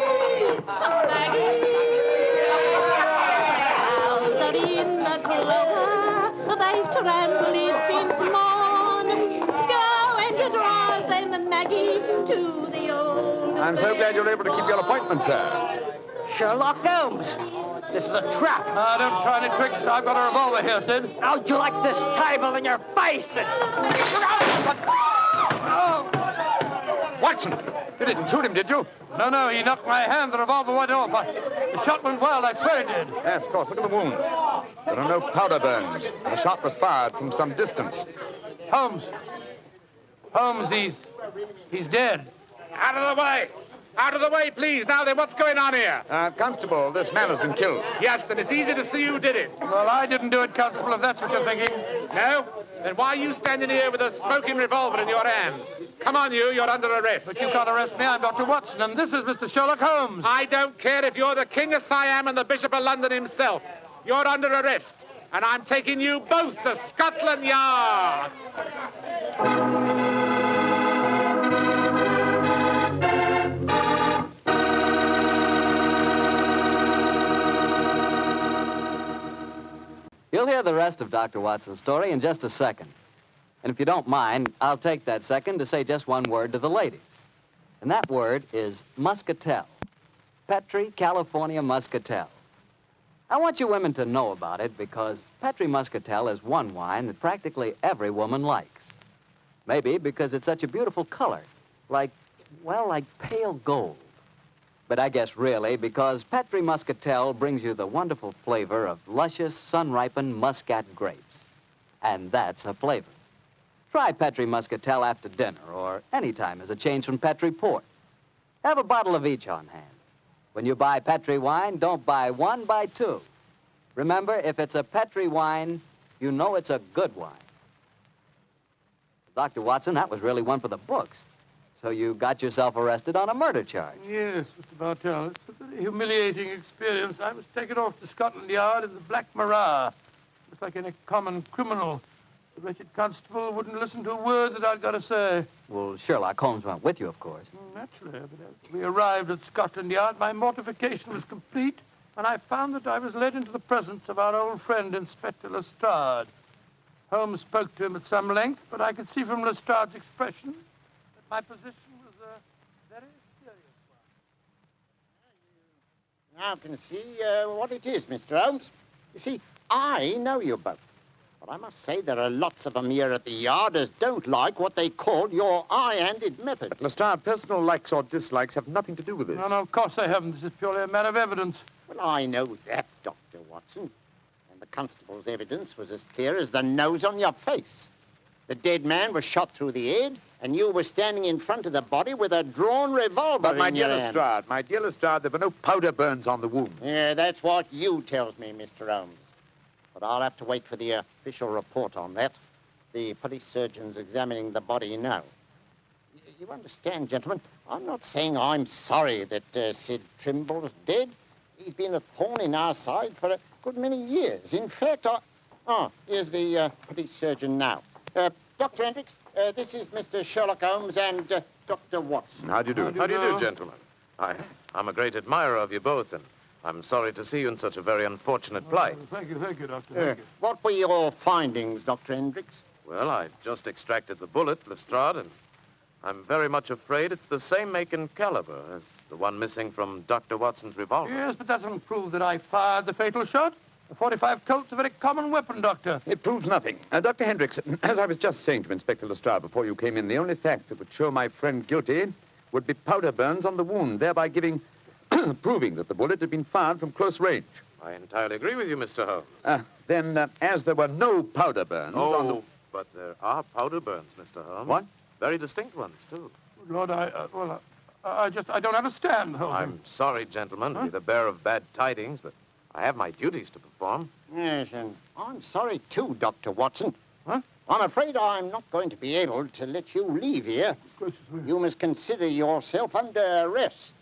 In the clover, they've trampled it since morning. Go and drive them, Maggie, to the old. I'm so glad you're able to keep your appointment, sir. Sherlock Holmes. This is a trap. Now, don't try any tricks. I've got a revolver here, Sid. How'd you like this table in your face? Watson, you didn't shoot him, did you? No, no, he knocked my hand. The revolver went off. The shot went wild. I swear it did. Yes, of course. Look at the wound. There are no powder burns. The shot was fired from some distance. Holmes. Holmes, he's dead. Out of the way! Out of the way, please. Now then, what's going on here? Constable, this man has been killed. Yes, and it's easy to see who did it. Well, I didn't do it, Constable, if that's what you're thinking. No? Then why are you standing here with a smoking revolver in your hand? Come on, you're under arrest. But you can't arrest me. I'm Dr. Watson, and this is Mr. Sherlock Holmes. I don't care if you're the King of Siam and the Bishop of London himself. You're under arrest, and I'm taking you both to Scotland Yard. You'll hear the rest of Dr. Watson's story in just a second. And if you don't mind, I'll take that second to say just one word to the ladies. And that word is muscatel. Petri California Muscatel. I want you women to know about it because Petri Muscatel is one wine that practically every woman likes. Maybe because it's such a beautiful color, like pale gold. But I guess really because Petri Muscatel brings you the wonderful flavor of luscious, sun-ripened muscat grapes. And that's a flavor. Try Petri Muscatel after dinner or any time as a change from Petri port. Have a bottle of each on hand. When you buy Petri wine, don't buy one, buy two. Remember, if it's a Petri wine, you know it's a good wine. Dr. Watson, that was really one for the books. So you got yourself arrested on a murder charge. Yes, Mr. Bartell. It's a very humiliating experience. I was taken off to Scotland Yard in the Black Marat. Just like any common criminal. The wretched constable wouldn't listen to a word that I'd got to say. Well, Sherlock Holmes went with you, of course. Naturally, but as we arrived at Scotland Yard, my mortification was complete, and I found that I was led into the presence of our old friend, Inspector Lestrade. Holmes spoke to him at some length, but I could see from Lestrade's expression that my position was a very serious one. Now can see what it is, Mr. Holmes. You see, I know you both. But I must say there are lots of them here at the yard as don't like what they call your high-handed methods. But, Lestrade, personal likes or dislikes have nothing to do with this. No, of course they haven't. This is purely a matter of evidence. Well, I know that, Dr. Watson. And the constable's evidence was as clear as the nose on your face. The dead man was shot through the head, and you were standing in front of the body with a drawn revolver in your hand. My dear Lestrade, there were no powder burns on the wound. Yeah, that's what you tells me, Mr. Holmes. But I'll have to wait for the official report on that. The police surgeon's examining the body now. You understand, gentlemen, I'm not saying I'm sorry that Sid Trimble's dead. He's been a thorn in our side for a good many years. In fact, here's the police surgeon now. Dr. Hendricks, this is Mr. Sherlock Holmes and Dr. Watson. How do you do? How do you do, gentlemen? I'm a great admirer of you both, and I'm sorry to see you in such a very unfortunate plight. Thank you, Doctor. Thank you. What were your findings, Dr. Hendricks? Well, I just extracted the bullet, Lestrade, and I'm very much afraid it's the same make and caliber as the one missing from Dr. Watson's revolver. Yes, but that doesn't prove that I fired the fatal shot. A 45 Colt's a very common weapon, Doctor. It proves nothing. Dr. Hendricks, as I was just saying to Inspector Lestrade before you came in, the only fact that would show my friend guilty would be powder burns on the wound, thereby proving that the bullet had been fired from close range. I entirely agree with you, Mr. Holmes. Then, as there were no powder burns on the... but there are powder burns, Mr. Holmes. What? Very distinct ones, too. Lord, I don't understand. I'm sorry, gentlemen, to be the bearer of bad tidings, but I have my duties to perform. Yes, and I'm sorry, too, Dr. Watson. I'm afraid I'm not going to be able to let you leave here. You must consider yourself under arrest.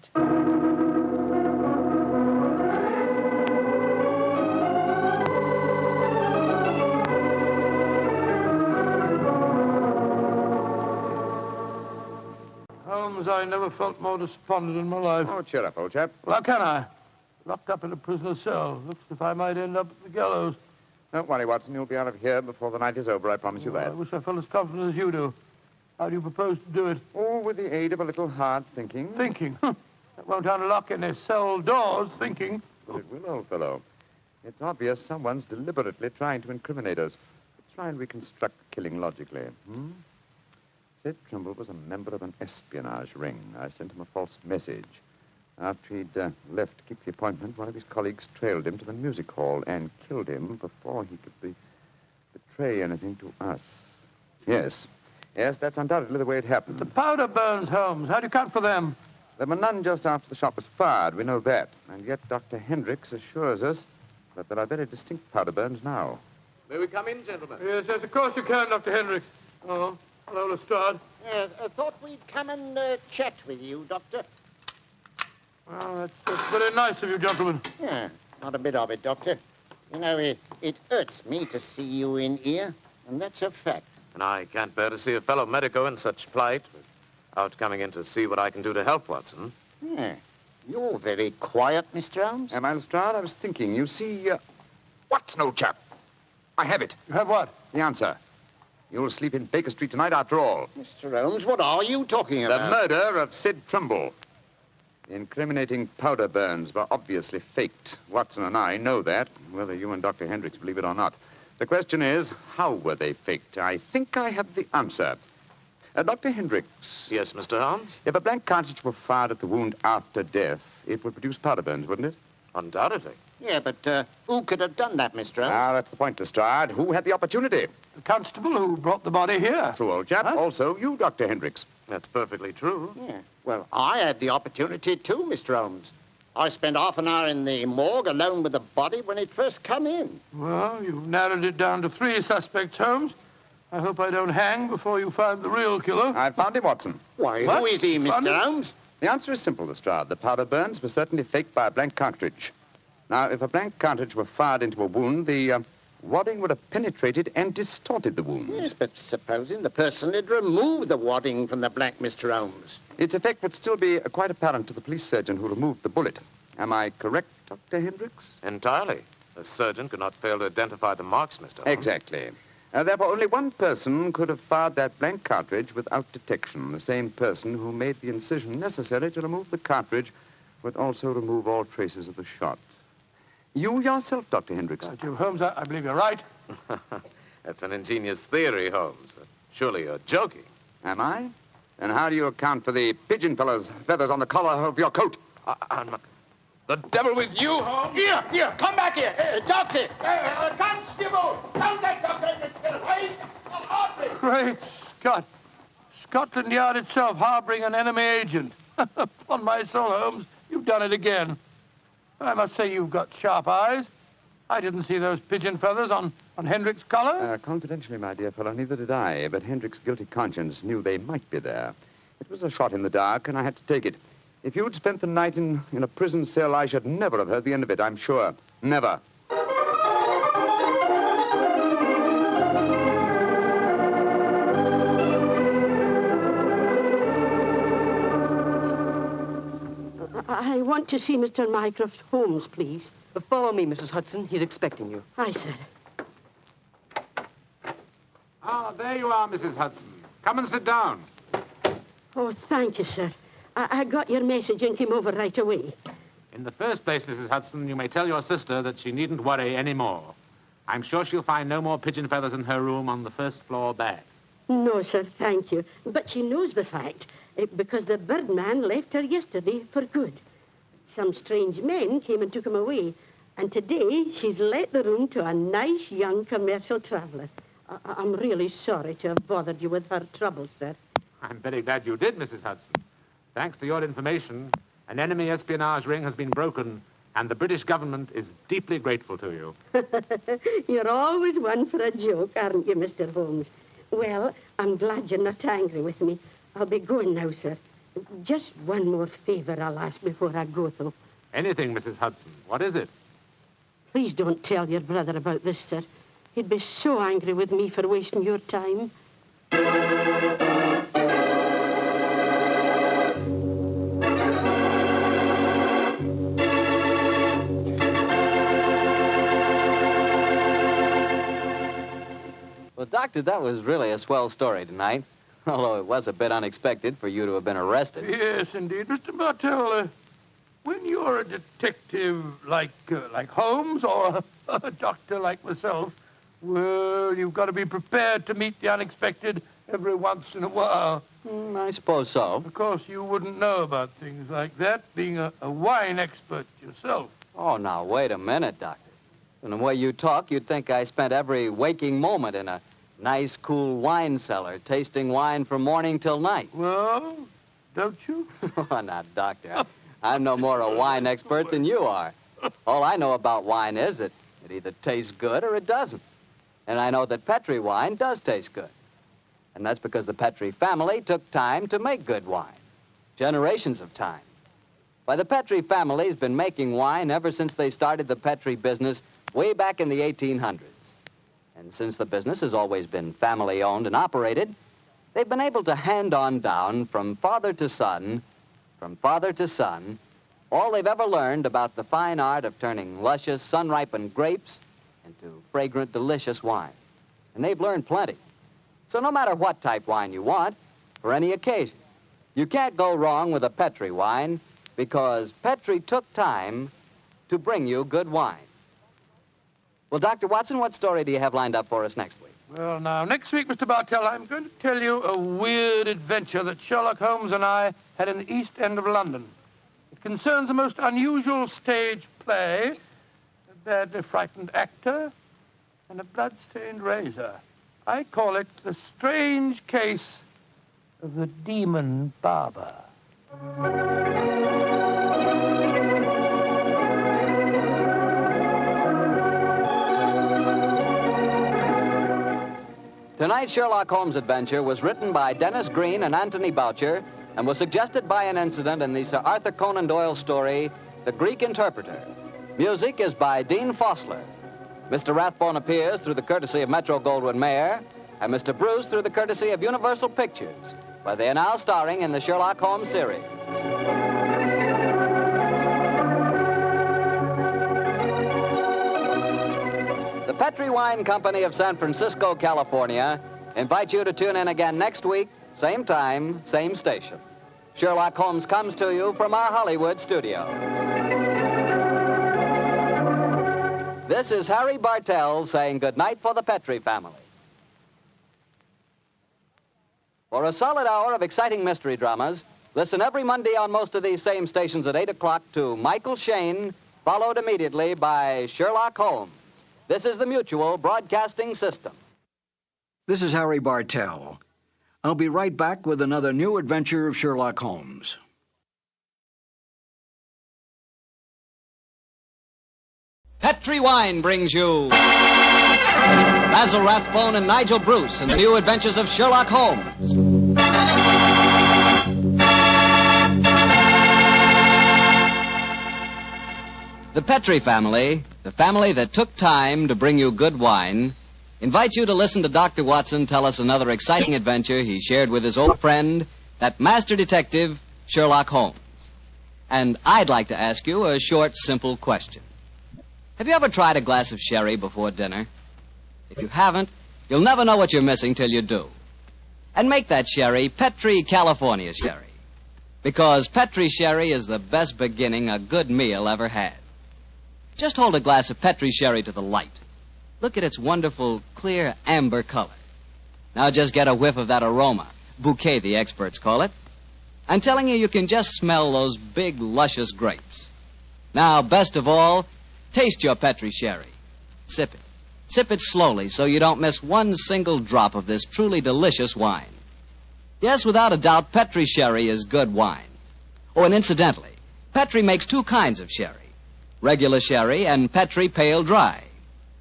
Holmes, I never felt more despondent in my life. Oh, cheer up, old chap. Well, how can I? Locked up in a prisoner's cell. Looks as if I might end up at the gallows. Don't worry, Watson. You'll be out of here before the night is over, I promise you that. I wish I felt as confident as you do. How do you propose to do it? Oh, with the aid of a little hard thinking. Thinking? That won't unlock any cell doors, thinking. But it will, old fellow. It's obvious someone's deliberately trying to incriminate us. Let's try and reconstruct the killing logically. Sid Trimble was a member of an espionage ring. I sent him a false message. After he'd left to keep the appointment, one of his colleagues trailed him to the music hall and killed him before he could betray anything to us. Yes, that's undoubtedly the way it happened. The powder burns, Holmes. How do you account for them? There were none just after the shot was fired. We know that. And yet Dr. Hendricks assures us that there are very distinct powder burns now. May we come in, gentlemen? Yes, of course you can, Dr. Hendricks. Oh, hello, Lestrade. Yes, I thought we'd come and chat with you, Doctor. Well, that's very nice of you, gentlemen. Yeah, not a bit of it, Doctor. You know, it hurts me to see you in here, and that's a fact. And I can't bear to see a fellow medico in such plight, without coming in to see what I can do to help Watson. Yeah, you're very quiet, Mr. Holmes. Am I, Lestrade? I was thinking, you see, Watson, old chap. I have it. You have what? The answer. You'll sleep in Baker Street tonight after all. Mr. Holmes, what are you talking about? The murder of Sid Trimble. The incriminating powder burns were obviously faked. Watson and I know that, whether you and Dr. Hendricks believe it or not. The question is, how were they faked? I think I have the answer. Dr. Hendricks. Yes, Mr. Holmes? If a blank cartridge were fired at the wound after death, it would produce powder burns, wouldn't it? Undoubtedly. Yeah, but who could have done that, Mr. Holmes? That's the point, Lestrade. Who had the opportunity? The constable who brought the body here. True, old chap. Huh? Also, you, Dr. Hendricks. That's perfectly true. Yeah. Well, I had the opportunity too, Mr. Holmes. I spent half an hour in the morgue alone with the body when it first come in. Well, you've narrowed it down to 3 suspects, Holmes. I hope I don't hang before you find the real killer. I found him, Watson. Why, who is he, Mr. Holmes? The answer is simple, Lestrade. The powder burns were certainly faked by a blank cartridge. Now, if a blank cartridge were fired into a wound, the wadding would have penetrated and distorted the wound. Yes, but supposing the person had removed the wadding from the blank, Mr. Holmes. Its effect would still be quite apparent to the police surgeon who removed the bullet. Am I correct, Dr. Hendricks? Entirely. A surgeon could not fail to identify the marks, Mr. Holmes. Exactly. Therefore, only one person could have fired that blank cartridge without detection. The same person who made the incision necessary to remove the cartridge would also remove all traces of the shot. You yourself, Dr. Hendricks. Jim Holmes, I believe you're right. That's an ingenious theory, Holmes. Surely you're joking. Am I? Then how do you account for the pigeon feathers on the collar of your coat? The devil with you, Holmes? Here, come back here. Doctor, Constable, don't let Dr. Hendricks get away. Great Scott. Scotland Yard itself harboring an enemy agent. Upon my soul, Holmes, you've done it again. I must say you've got sharp eyes. I didn't see those pigeon feathers on Hendricks' collar. Confidentially, my dear fellow, neither did I, but Hendricks' guilty conscience knew they might be there. It was a shot in the dark, and I had to take it. If you'd spent the night in a prison cell, I should never have heard the end of it, I'm sure. Never. I want to see Mr. Mycroft Holmes, please. Follow me, Mrs. Hudson. He's expecting you. Aye, sir. Ah, there you are, Mrs. Hudson. Come and sit down. Oh, thank you, sir. I got your message and came over right away. In the first place, Mrs. Hudson, you may tell your sister that she needn't worry any more. I'm sure she'll find no more pigeon feathers in her room on the first floor bag. No, sir, thank you. But she knows the fact, because the birdman left her yesterday for good. Some strange men came and took him away, and today she's let the room to a nice young commercial traveller. I'm really sorry to have bothered you with her trouble, sir. I'm very glad you did, Mrs. Hudson. Thanks to your information, an enemy espionage ring has been broken, and the British government is deeply grateful to you. You're always one for a joke, aren't you, Mr. Holmes? Well, I'm glad you're not angry with me. I'll be going now, sir. Just one more favor I'll ask before I go, though. Anything, Mrs. Hudson. What is it? Please don't tell your brother about this, sir. He'd be so angry with me for wasting your time. Well, Doctor, that was really a swell story tonight. Although it was a bit unexpected for you to have been arrested. Yes, indeed. Mr. Bartell, when you're a detective like Holmes or a doctor like myself, well, you've got to be prepared to meet the unexpected every once in a while. I suppose so. Of course, you wouldn't know about things like that, being a wine expert yourself. Oh, now, wait a minute, Doctor. From the way you talk, you'd think I spent every waking moment in a nice, cool wine cellar, tasting wine from morning till night. Well, don't you? Oh, now, Doctor, I'm no more a wine expert than you are. All I know about wine is that it either tastes good or it doesn't. And I know that Petri wine does taste good. And that's because the Petri family took time to make good wine. Generations of time. Why, the Petri family's been making wine ever since they started the Petri business way back in the 1800s. And since the business has always been family-owned and operated, they've been able to hand on down from father to son, all they've ever learned about the fine art of turning luscious, sun-ripened grapes into fragrant, delicious wine. And they've learned plenty. So no matter what type wine you want, for any occasion, you can't go wrong with a Petri wine because Petri took time to bring you good wine. Well, Dr. Watson, what story do you have lined up for us next week? Well, now, next week, Mr. Bartell, I'm going to tell you a weird adventure that Sherlock Holmes and I had in the East End of London. It concerns a most unusual stage play, a badly frightened actor, and a blood-stained razor. I call it The Strange Case of the Demon Barber. Tonight's Sherlock Holmes adventure was written by Dennis Green and Anthony Boucher and was suggested by an incident in the Sir Arthur Conan Doyle story, The Greek Interpreter. Music is by Dean Fossler. Mr. Rathbone appears through the courtesy of Metro-Goldwyn-Mayer, and Mr. Bruce through the courtesy of Universal Pictures, where they are now starring in the Sherlock Holmes series. The Petri Wine Company of San Francisco, California, invites you to tune in again next week, same time, same station. Sherlock Holmes comes to you from our Hollywood studios. This is Harry Bartell saying goodnight for the Petrie family. For a solid hour of exciting mystery dramas, listen every Monday on most of these same stations at 8 o'clock to Michael Shayne, followed immediately by Sherlock Holmes. This is the Mutual Broadcasting System. This is Harry Bartell. I'll be right back with another new adventure of Sherlock Holmes. Petrie Wine brings you Basil Rathbone and Nigel Bruce in the new Adventures of Sherlock Holmes. The Petrie family, the family that took time to bring you good wine, invites you to listen to Dr. Watson tell us another exciting adventure he shared with his old friend, that master detective, Sherlock Holmes. And I'd like to ask you a short, simple question. Have you ever tried a glass of sherry before dinner? If you haven't, you'll never know what you're missing till you do. And make that sherry Petrie California sherry. Because Petrie sherry is the best beginning a good meal ever had. Just hold a glass of Petrie sherry to the light. Look at its wonderful, clear amber color. Now just get a whiff of that aroma. Bouquet, the experts call it. I'm telling you, you can just smell those big, luscious grapes. Now, best of all, taste your Petrie sherry. Sip it. Sip it slowly so you don't miss one single drop of this truly delicious wine. Yes, without a doubt, Petrie sherry is good wine. Oh, and incidentally, Petrie makes two kinds of sherry. Regular sherry and Petrie pale dry.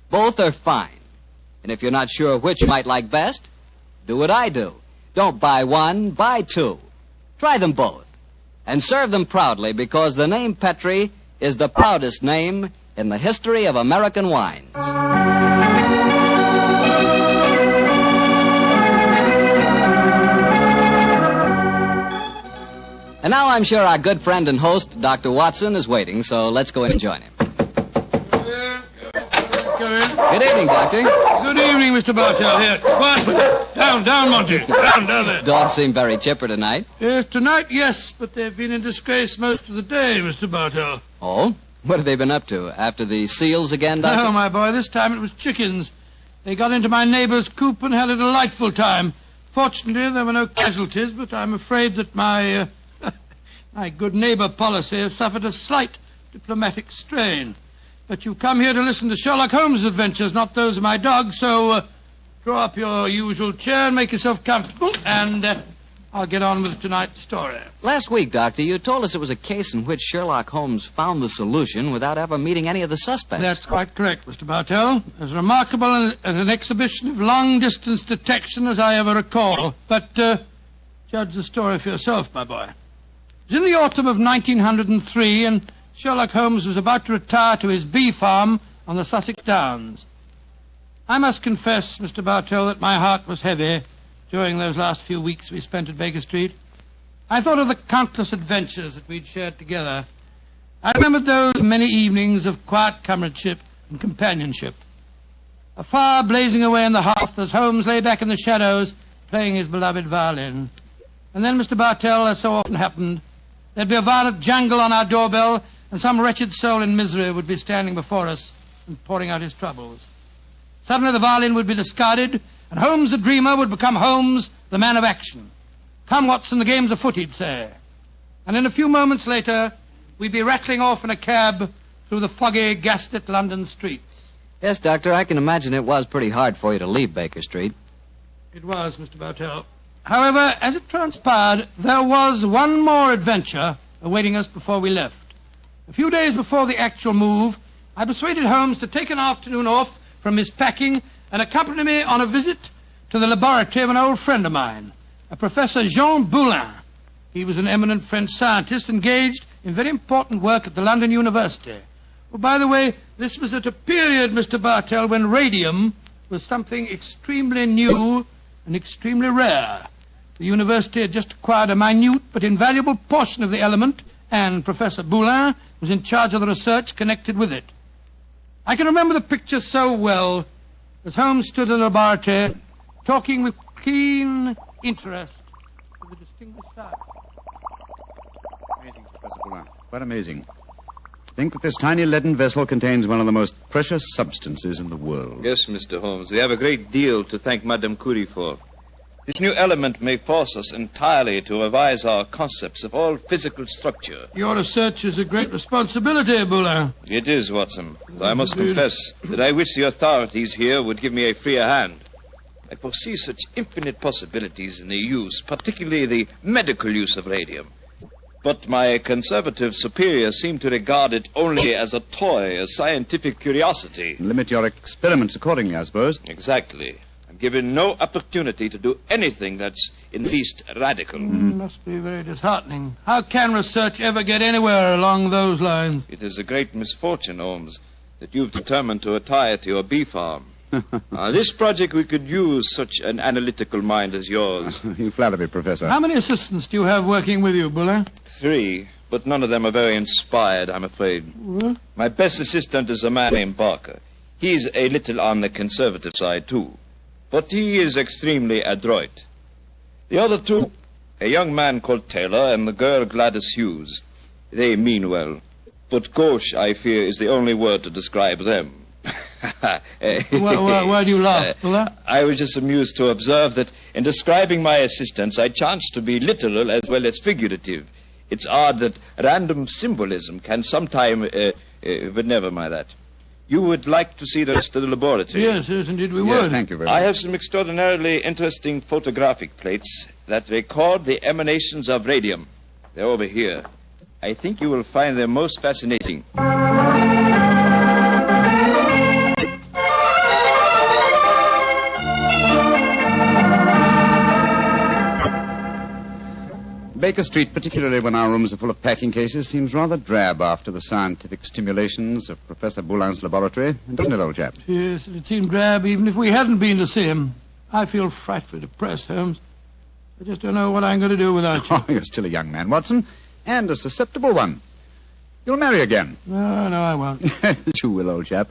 Both are fine. And if you're not sure which you might like best, do what I do. Don't buy one, buy two. Try them both. And serve them proudly because the name Petrie is the proudest name in the history of American wines. And now I'm sure our good friend and host, Dr. Watson, is waiting, so let's go in and join him. Good evening, Doctor. Good evening, Mr. Bartell. Here, quiet. Down, Monty. Down there. Dogs seem very chipper tonight. Yes, tonight, yes, but they've been in disgrace most of the day, Mr. Bartell. Oh? What have they been up to? After the seals again, Doctor? No, my boy, this time it was chickens. They got into my neighbor's coop and had a delightful time. Fortunately, there were no casualties, but I'm afraid that my good neighbor policy has suffered a slight diplomatic strain. But you come here to listen to Sherlock Holmes' adventures, not those of my dog, so draw up your usual chair and make yourself comfortable, and I'll get on with tonight's story. Last week, Doctor, you told us it was a case in which Sherlock Holmes found the solution without ever meeting any of the suspects. That's quite correct, Mr. Bartell. As remarkable an exhibition of long-distance detection as I ever recall. But judge the story for yourself, my boy. It was in the autumn of 1903, and Sherlock Holmes was about to retire to his bee farm on the Sussex Downs. I must confess, Mr. Bartell, that my heart was heavy during those last few weeks we spent at Baker Street. I thought of the countless adventures that we'd shared together. I remembered those many evenings of quiet comradeship and companionship. A fire blazing away in the hearth as Holmes lay back in the shadows playing his beloved violin. And then, Mr. Bartell, as so often happened, there'd be a violent jangle on our doorbell, and some wretched soul in misery would be standing before us and pouring out his troubles. Suddenly the violin would be discarded, and Holmes the dreamer would become Holmes the man of action. Come, Watson, the game's afoot, he'd say. And in a few moments later, we'd be rattling off in a cab through the foggy, gaslit London streets. Yes, Doctor, I can imagine it was pretty hard for you to leave Baker Street. It was, Mr. Bartell. However, as it transpired, there was one more adventure awaiting us before we left. A few days before the actual move, I persuaded Holmes to take an afternoon off from his packing and accompany me on a visit to the laboratory of an old friend of mine, a Professor Jean Boulin. He was an eminent French scientist engaged in very important work at the London University. Well, by the way, this was at a period, Mr. Bartell, when radium was something extremely new and extremely rare. The university had just acquired a minute but invaluable portion of the element, and Professor Boulin was in charge of the research connected with it. I can remember the picture so well as Holmes stood in the laboratory talking with keen interest to the distinguished scientist. Amazing, Professor Boulin. Quite amazing. think that this tiny leaden vessel contains one of the most precious substances in the world. Yes, Mr. Holmes. We have a great deal to thank Madame Curie for. This new element may force us entirely to revise our concepts of all physical structure. Your research is a great responsibility, Buller. It is, Watson. I must confess that I wish the authorities here would give me a freer hand. I foresee such infinite possibilities in the use, particularly the medical use of radium. But my conservative superiors seem to regard it only as a toy, a scientific curiosity. Limit your experiments accordingly, I suppose. Exactly. I'm given no opportunity to do anything that's in the least radical. Must be very disheartening. How can research ever get anywhere along those lines? It is a great misfortune, Holmes, that you've determined to retire to your bee farm. This project we could use such an analytical mind as yours. You flatter me, Professor. How many assistants do you have working with you, Buller? 3, but none of them are very inspired, I'm afraid. What? My best assistant is a man named Barker. He's a little on the conservative side, too. But he is extremely adroit. The other 2, a young man called Taylor and the girl Gladys Hughes. They mean well. But gauche, I fear, is the only word to describe them. Why do you laugh, Buller? I was just amused to observe that in describing my assistants, I chanced to be literal as well as figurative. It's odd that random symbolism can sometime... but never mind that. You would like to see the rest of the laboratory? Yes, indeed we would. Yes, thank you very much. I have some extraordinarily interesting photographic plates that record the emanations of radium. They're over here. I think you will find them most fascinating. Baker Street, particularly when our rooms are full of packing cases, seems rather drab after the scientific stimulations of Professor Boulin's laboratory, doesn't it, old chap? Yes, it seemed drab even if we hadn't been to see him. I feel frightfully depressed, Holmes. I just don't know what I'm going to do without you. Oh, you're still a young man, Watson, and a susceptible one. You'll marry again. No, I won't. You will, old chap.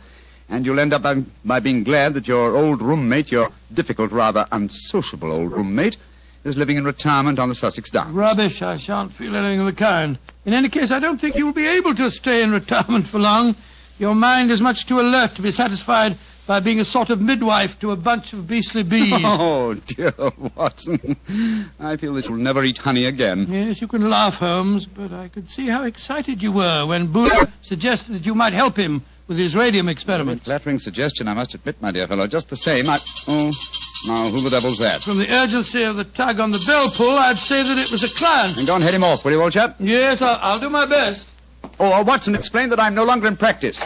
And you'll end up by being glad that your old roommate, your difficult, rather unsociable old roommate, is living in retirement on the Sussex Downs. Rubbish. I shan't feel anything of the kind. In any case, I don't think you'll be able to stay in retirement for long. Your mind is much too alert to be satisfied by being a sort of midwife to a bunch of beastly bees. Oh, dear Watson. I feel that you'll never eat honey again. Yes, you can laugh, Holmes, but I could see how excited you were when Buller suggested that you might help him with his radium experiment. Flattering suggestion, I must admit, my dear fellow. Just the same, Oh, now, who the devil's that? From the urgency of the tug on the bell pull, I'd say that it was a client. And go and head him off, will you, old chap? Yes, I'll do my best. Oh, Watson, explain that I'm no longer in practice.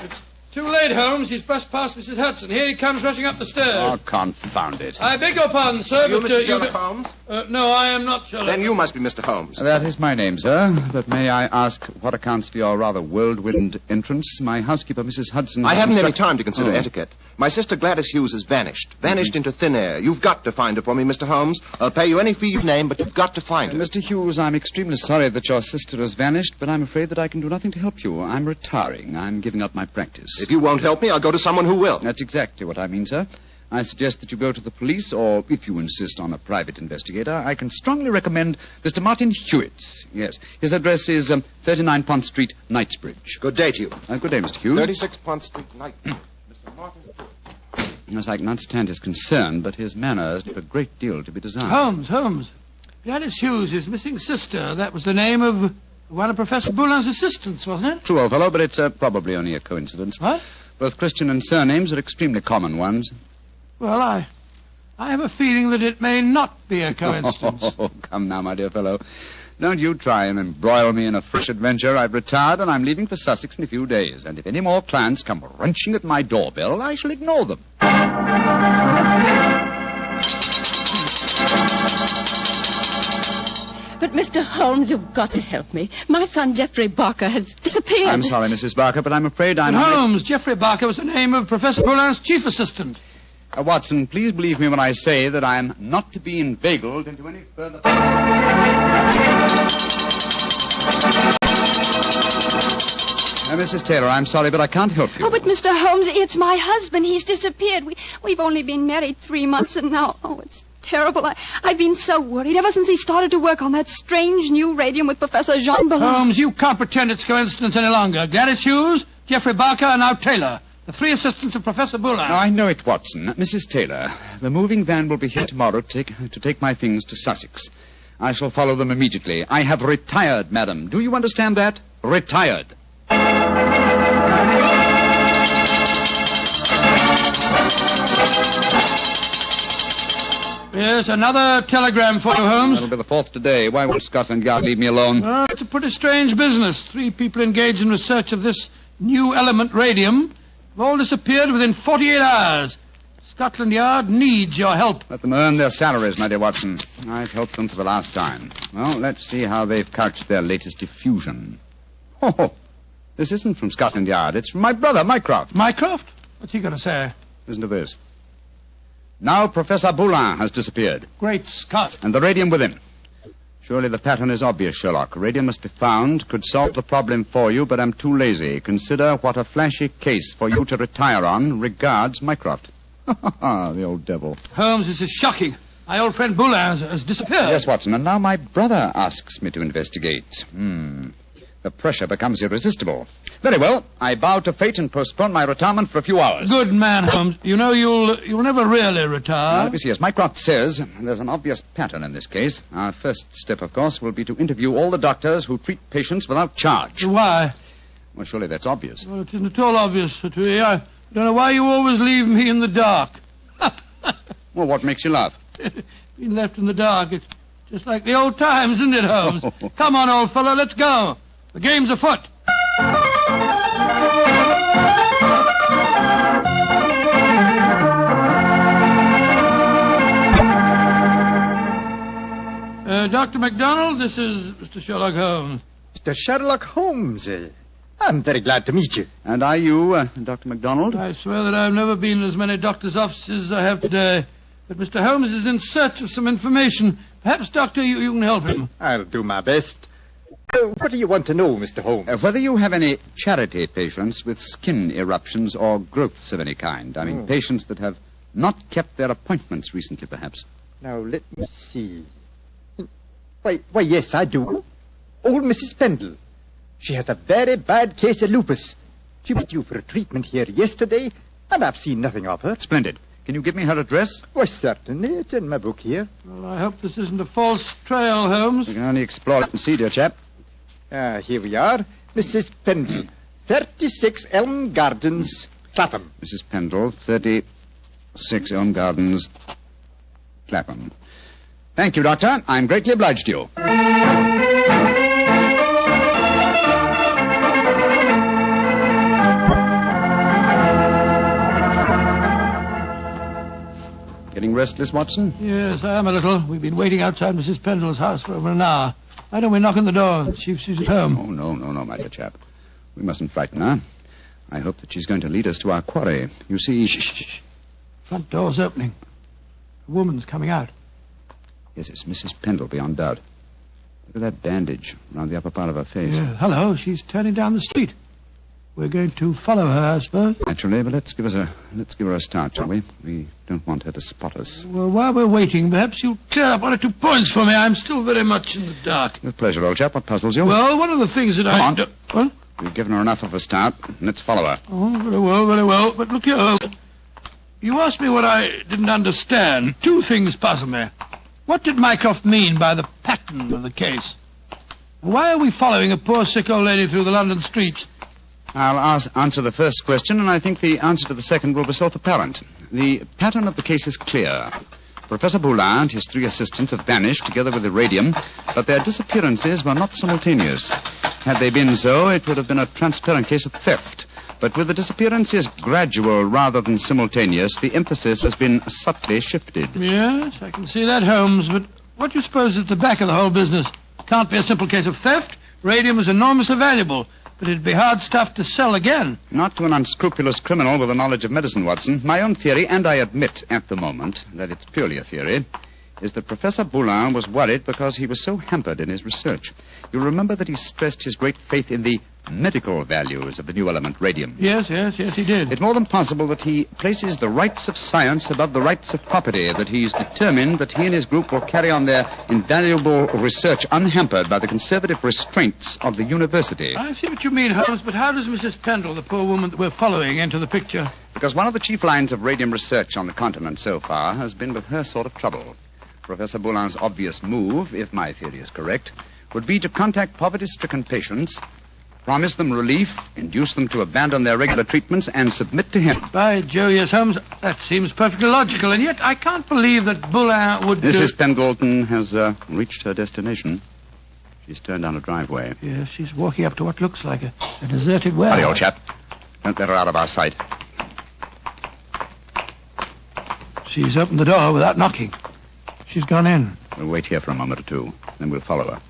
Too late, Holmes. He's brushed past Mrs. Hudson. Here he comes rushing up the stairs. Oh, confound it. I beg your pardon, sir, You but... Mr. Sherlock Holmes? No, I am not Sherlock. Then you must be Mr. Holmes. That is my name, sir. But may I ask what accounts for your rather whirlwind entrance? My housekeeper, Mrs. Hudson... I haven't any time to consider etiquette. My sister Gladys Hughes has vanished. Vanished into thin air. You've got to find her for me, Mr. Holmes. I'll pay you any fee you name, but you've got to find her. Mr. Hughes, I'm extremely sorry that your sister has vanished, but I'm afraid that I can do nothing to help you. I'm retiring. I'm giving up my practice. If you won't help me, I'll go to someone who will. That's exactly what I mean, sir. I suggest that you go to the police, or if you insist on a private investigator, I can strongly recommend Mr. Martin Hewitt. Yes. His address is 39 Pont Street, Knightsbridge. Good day to you. Good day, Mr. Hughes. 36 Pont Street, Knight. Mr. Martin Hewitt. Yes, I can understand his concern, but his manners leave a great deal to be desired. Holmes. Gladys Hughes, his missing sister. That was the name of one of Professor Boulin's assistants, wasn't it? True, old fellow, but it's probably only a coincidence. What? Both Christian and surnames are extremely common ones. Well, I have a feeling that it may not be a coincidence. Oh, come now, my dear fellow. Don't you try and embroil me in a fresh adventure. I've retired and I'm leaving for Sussex in a few days. And if any more clients come wrenching at my doorbell, I shall ignore them. But, Mr. Holmes, you've got to help me. My son, Geoffrey Barker, has disappeared. I'm sorry, Mrs. Barker, but I'm afraid I'm... Holmes, Geoffrey Barker was the name of Professor Boulin's chief assistant. Watson, please believe me when I say that I'm not to be inveigled into any further... Mrs. Taylor, I'm sorry, but I can't help you. Oh, but Mr. Holmes, it's my husband. He's disappeared. We've only been married 3 months, and now... Oh, it's terrible. I've been so worried ever since he started to work on that strange new radium with Professor Jean Ballon. Holmes, you can't pretend it's coincidence any longer. Gladys Hughes, Geoffrey Barker, and now Taylor. The 3 assistants of Professor Boulin. I know it, Watson. Mrs. Taylor, the moving van will be here tomorrow to take my things to Sussex. I shall follow them immediately. I have retired, madam. Do you understand that? Retired. Yes, another telegram for you, Holmes. That'll be the 4th today. Why won't Scotland Yard leave me alone? Well, it's a pretty strange business. 3 people engaged in research of this new element radium have all disappeared within 48 hours. Scotland Yard needs your help. Let them earn their salaries, my dear Watson. I've helped them for the last time. Well, let's see how they've couched their latest effusion. Oh, this isn't from Scotland Yard. It's from my brother, Mycroft. Mycroft? What's he going to say? Listen to this. Now Professor Boulin has disappeared. Great Scott. And the radium with him. Surely the pattern is obvious, Sherlock. Radium must be found, could solve the problem for you, but I'm too lazy. Consider what a flashy case for you to retire on. Regards, Mycroft. The old devil. Holmes, this is shocking. My old friend Boulin has disappeared. Yes, Watson, and now my brother asks me to investigate. The pressure becomes irresistible. Very well, I bow to fate and postpone my retirement for a few hours. Good man, Holmes. You know you'll never really retire. Let me see. As Mycroft says, there's an obvious pattern in this case. Our first step, of course, will be to interview all the doctors who treat patients without charge. Why? Well, surely that's obvious. Well, it isn't at all obvious to me. I don't know why you always leave me in the dark. Well, what makes you laugh? Being left in the dark. It's just like the old times, isn't it, Holmes? Come on, old fellow, let's go. The game's afoot. Dr. MacDonald, this is Mr. Sherlock Holmes. Mr. Sherlock Holmes. I'm very glad to meet you. And are you, Dr. MacDonald? I swear that I've never been in as many doctors' offices as I have today. But Mr. Holmes is in search of some information. Perhaps, Doctor, you can help him. I'll do my best. What do you want to know, Mr. Holmes? Whether you have any charity patients with skin eruptions or growths of any kind. I mean, patients that have not kept their appointments recently, perhaps. Now, let me see. Why, yes, I do. Old Mrs. Pendle. She has a very bad case of lupus. She was due for a treatment here yesterday, and I've seen nothing of her. Splendid. Can you give me her address? Why, certainly. It's in my book here. Well, I hope this isn't a false trail, Holmes. You can only explore it and see, dear chap. Here we are. Mrs. Pendle, 36 Elm Gardens, Clapham. Mrs. Pendle, 36 Elm Gardens, Clapham. Thank you, Doctor. I'm greatly obliged to you. Getting restless, Watson? Yes, I am a little. We've been waiting outside Mrs. Pendle's house for over an hour. Why don't we knock on the door and see if she's at home? Oh, no, my dear chap. We mustn't frighten her. I hope that she's going to lead us to our quarry. You see... Shh. Front door's opening. A woman's coming out. Yes, it's Mrs. Pendle, beyond doubt. Look at that bandage around the upper part of her face. Yeah, hello, she's turning down the street. We're going to follow her, I suppose. Naturally, but let's give her a start, shall we? We don't want her to spot us. Well, while we're waiting, perhaps you'll clear up 1 or 2 points for me. I'm still very much in the dark. With pleasure, old chap. What puzzles you? Well, one of the things that Come on. What? We've given her enough of a start. Let's follow her. Oh, very well. But look here, you asked me what I didn't understand. 2 things puzzle me. What did Mycroft mean by the pattern of the case? Why are we following a poor sick old lady through the London streets? I'll answer the first question, and I think the answer to the second will be self-apparent. The pattern of the case is clear. Professor Boulin and his 3 assistants have vanished together with the radium, but their disappearances were not simultaneous. Had they been so, it would have been a transparent case of theft. But with the disappearances gradual rather than simultaneous, the emphasis has been subtly shifted. Yes, I can see that, Holmes, but what do you suppose is at the back of the whole business? Can't be a simple case of theft. Radium is enormously valuable, but it'd be hard stuff to sell again. Not to an unscrupulous criminal with a knowledge of medicine, Watson. My own theory, and I admit at the moment that it's purely a theory, is that Professor Boulin was worried because he was so hampered in his research. You'll remember that he stressed his great faith in the medical values of the new element, radium. Yes, he did. It's more than possible that he places the rights of science above the rights of property, that he's determined that he and his group will carry on their invaluable research unhampered by the conservative restraints of the university. I see what you mean, Holmes, but how does Mrs. Pendle, the poor woman that we're following, enter the picture? Because one of the chief lines of radium research on the continent so far has been with her sort of trouble. Professor Boulin's obvious move, if my theory is correct, would be to contact poverty-stricken patients, promise them relief, induce them to abandon their regular treatments, and submit to him. By Jove, yes, Holmes, that seems perfectly logical, and yet I can't believe that Boulin would Mrs. Pendleton has reached her destination. She's turned down a driveway. Yes, she's walking up to what looks like a deserted warehouse. Hurry, old chap. Don't let her out of our sight. She's opened the door without knocking. She's gone in. We'll wait here for a moment or two, then we'll follow her.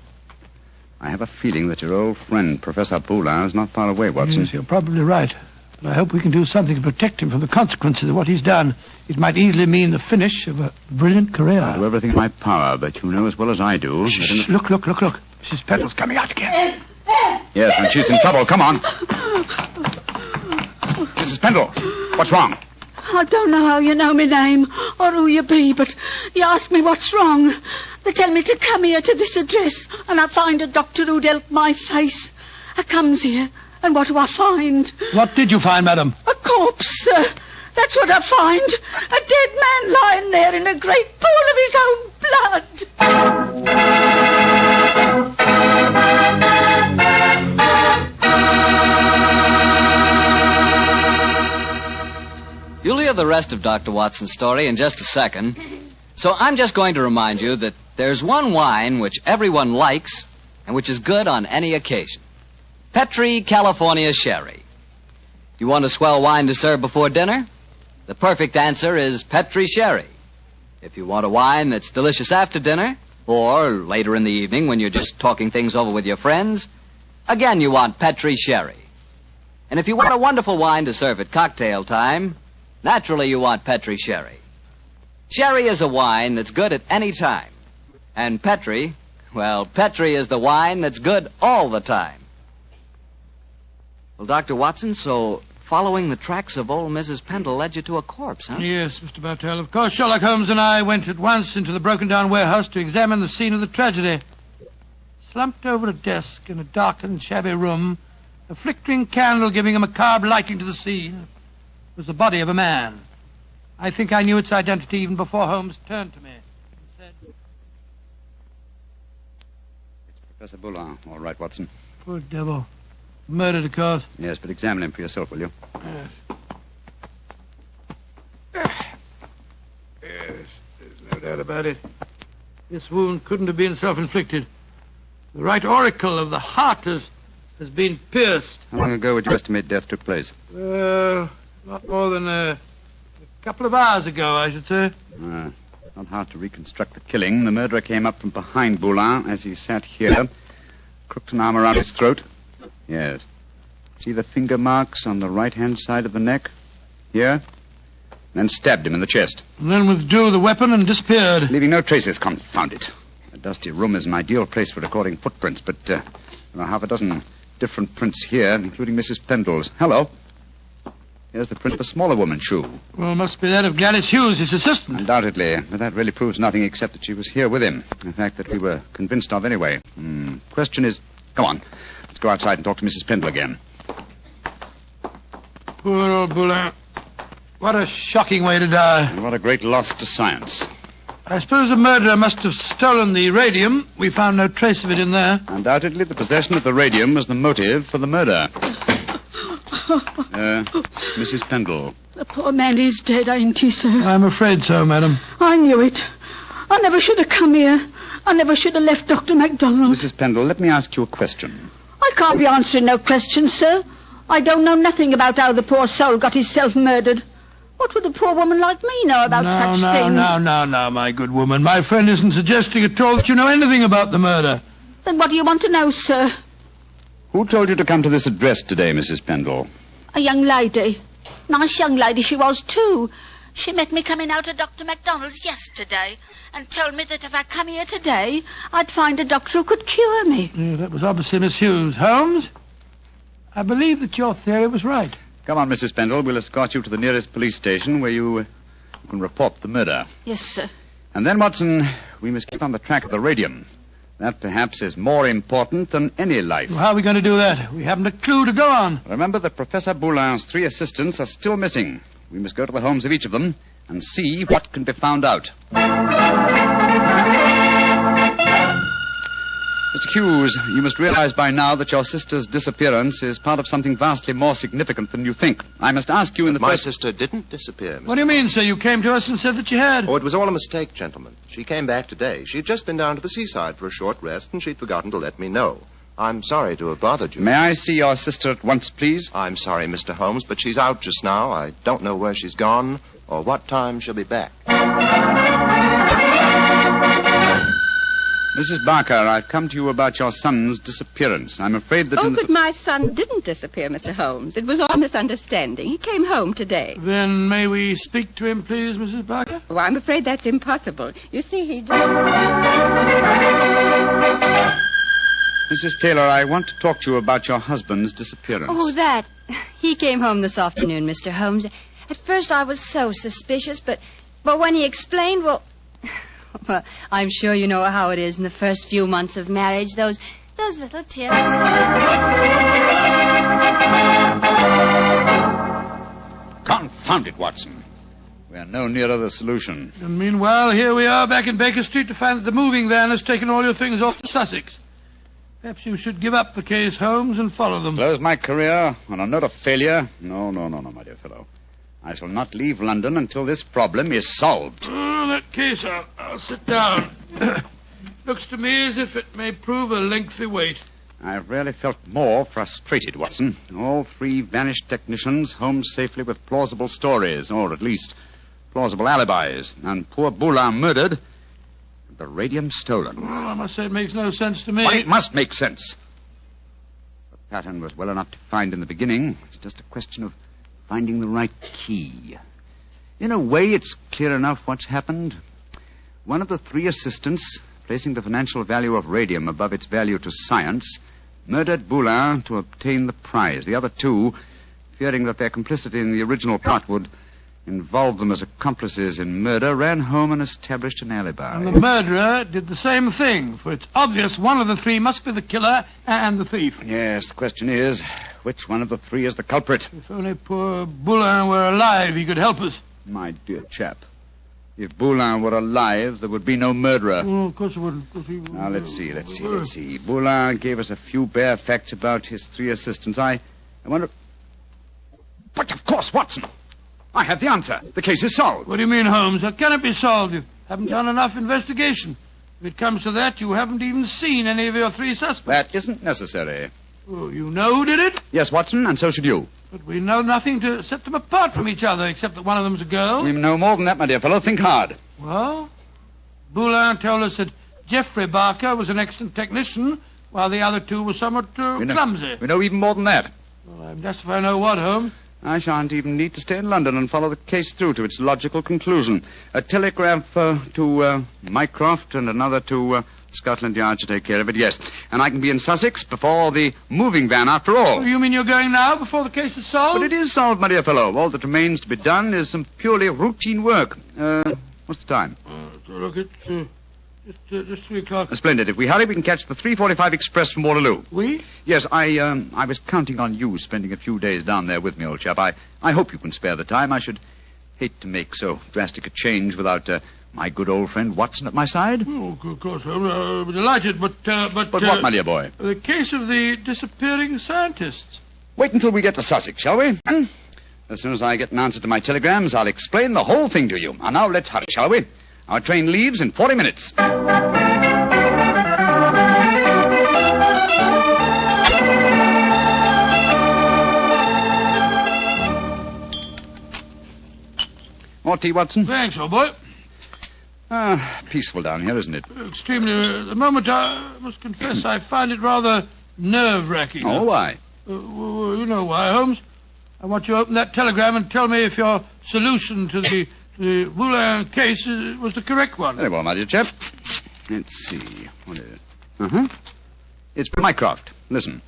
I have a feeling that your old friend, Professor Boulin, is not far away, Watson. Yes, you're probably right. But I hope we can do something to protect him from the consequences of what he's done. It might easily mean the finish of a brilliant career. I'll do everything in my power, but you know as well as I do... Shh, look. Mrs. Pendle's coming out again. Yes, and she's in trouble. Come on. Mrs. Pendle, what's wrong? I don't know how you know my name or who you be, but you ask me what's wrong. They tell me to come here to this address, and I find a doctor who'd help my face. I comes here, and what do I find? What did you find, madam? A corpse, sir. That's what I find. A dead man lying there in a great pool of his own blood. You'll hear the rest of Dr. Watson's story in just a second. So I'm just going to remind you that there's one wine which everyone likes and which is good on any occasion. Petri California Sherry. You want a swell wine to serve before dinner? The perfect answer is Petri Sherry. If you want a wine that's delicious after dinner, or later in the evening when you're just talking things over with your friends, again you want Petri Sherry. And if you want a wonderful wine to serve at cocktail time, naturally you want Petri Sherry. Sherry is a wine that's good at any time. And Petri, well, Petri is the wine that's good all the time. Well, Dr. Watson, so following the tracks of old Mrs. Pendle led you to a corpse, huh? Yes, Mr. Bartell. Of course, Sherlock Holmes and I went at once into the broken-down warehouse to examine the scene of the tragedy. Slumped over a desk in a darkened, shabby room, a flickering candle giving a macabre lighting to the scene, was the body of a man. I think I knew its identity even before Holmes turned to me and said... It's Professor Boulin. All right, Watson. Poor devil. Murdered, of course. Yes, but examine him for yourself, will you? Yes. Yes, there's no doubt about it. This wound couldn't have been self-inflicted. The right auricle of the heart has been pierced. How long ago would you estimate death took place? Not more than a couple of hours ago, I should say. Not hard to reconstruct the killing. The murderer came up from behind Boulin as he sat here, crooked an arm around his throat. Yes. See the finger marks on the right-hand side of the neck? Here? Then stabbed him in the chest. And then withdrew the weapon and disappeared. Leaving no traces, confound it. A dusty room is an ideal place for recording footprints, but there are half a dozen different prints here, including Mrs. Pendle's. Hello. Here's the print of a smaller woman's shoe. Well, must be that of Gladys Hughes, his assistant. Undoubtedly, but that really proves nothing except that she was here with him. A fact that we were convinced of anyway. Question is... Come on. Let's go outside and talk to Mrs. Pendle again. Poor old Boulin. What a shocking way to die. And what a great loss to science. I suppose the murderer must have stolen the radium. We found no trace of it in there. Undoubtedly, the possession of the radium was the motive for the murder. Mrs. Pendle. The poor man is dead, ain't he, sir? I'm afraid so, madam. I knew it. I never should have come here. I never should have left Dr. MacDonald. Mrs. Pendle, let me ask you a question. I can't be answering no questions, sir. I don't know nothing about how the poor soul got himself murdered. What would a poor woman like me know about such things? No, my good woman. My friend isn't suggesting at all that you know anything about the murder. Then what do you want to know, sir? Who told you to come to this address today, Mrs. Pendle? A young lady. Nice young lady she was, too. She met me coming out of Dr. MacDonald's yesterday and told me that if I come here today, I'd find a doctor who could cure me. Yeah, that was obviously Miss Hughes. Holmes? I believe that your theory was right. Come on, Mrs. Pendle. We'll escort you to the nearest police station where you can report the murder. Yes, sir. And then, Watson, we must keep on the track of the radium. That, perhaps, is more important than any life. Well, how are we going to do that? We haven't a clue to go on. Remember that Professor Boulin's 3 assistants are still missing. We must go to the homes of each of them and see what can be found out. Mr. Hughes, you must realize by now that your sister's disappearance is part of something vastly more significant than you think. I must ask you in the My first... sister didn't disappear, Mr. What do you mean, sir? You came to us and said that you had. Oh, it was all a mistake, gentlemen. She came back today. She'd just been down to the seaside for a short rest, and she'd forgotten to let me know. I'm sorry to have bothered you. May I see your sister at once, please? I'm sorry, Mr. Holmes, but she's out just now. I don't know where she's gone or what time she'll be back. Mrs. Barker, I've come to you about your son's disappearance. I'm afraid that... But my son didn't disappear, Mr. Holmes. It was all a misunderstanding. He came home today. Then may we speak to him, please, Mrs. Barker? Oh, I'm afraid that's impossible. You see, he... Mrs. Taylor, I want to talk to you about your husband's disappearance. Oh, that. He came home this afternoon, Mr. Holmes. At first I was so suspicious, but when he explained, well, I'm sure you know how it is in the first few months of marriage, those little tips. Confound it, Watson. We are no nearer the solution. And meanwhile, here we are back in Baker Street to find that the moving van has taken all your things off to Sussex. Perhaps you should give up the case, Holmes, and follow them. Close my career on a note of failure? No, my dear fellow. I shall not leave London until this problem is solved. Oh, in that case, I'll sit down. Looks to me as if it may prove a lengthy wait. I've rarely felt more frustrated, Watson. All 3 vanished technicians home safely with plausible stories, or at least plausible alibis. And poor Boulin murdered, the radium stolen. Well, I must say it makes no sense to me. But it must make sense. The pattern was well enough to find in the beginning. It's just a question of finding the right key. In a way, it's clear enough what's happened. One of the 3 assistants, placing the financial value of radium above its value to science, murdered Boulin to obtain the prize. The other 2, fearing that their complicity in the original plot would involve them as accomplices in murder, ran home and established an alibi. And the murderer did the same thing, for it's obvious one of the 3 must be the killer and the thief. Yes, the question is, which one of the 3 is the culprit? If only poor Boulin were alive, he could help us. My dear chap, if Boulin were alive, there would be no murderer. Well, of course it wouldn't. Now, let's see. Boulin gave us a few bare facts about his 3 assistants. I wonder... But, of course, Watson! I have the answer. The case is solved. What do you mean, Holmes? How can it be solved? You haven't done enough investigation. If it comes to that, you haven't even seen any of your 3 suspects. That isn't necessary. Oh, you know who did it? Yes, Watson, and so should you. But we know nothing to set them apart from each other, except that one of them's a girl. We know more than that, my dear fellow. Think hard. Well, Boulin told us that Geoffrey Barker was an excellent technician, while the other 2 were somewhat clumsy. We know even more than that. Well, I'm just if I know what, Holmes. I shan't even need to stay in London and follow the case through to its logical conclusion. A telegraph to Mycroft and another to Scotland Yard to take care of it, yes. And I can be in Sussex before the moving van, after all. You mean you're going now, before the case is solved? But it is solved, my dear fellow. All that remains to be done is some purely routine work. What's the time? Look, it's just 3 o'clock. Splendid. If we hurry, we can catch the 3:45 express from Waterloo. We? Yes, I was counting on you spending a few days down there with me, old chap. I hope you can spare the time. I should hate to make so drastic a change without my good old friend Watson at my side. Oh, of course. I'm delighted, but... But what, my dear boy? The case of the disappearing scientists. Wait until we get to Sussex, shall we? As soon as I get an answer to my telegrams, I'll explain the whole thing to you. And now let's hurry, shall we? Our train leaves in 40 minutes. More tea, Watson? Thanks, old boy. Peaceful down here, isn't it? Extremely. At the moment, I must confess I find it rather nerve-wracking. Oh, why? Well, you know why, Holmes. I want you to open that telegram and tell me if your solution to the Boulin case was the correct one. Very well, my dear chap. Let's see. What is it? It's from Mycroft. Listen.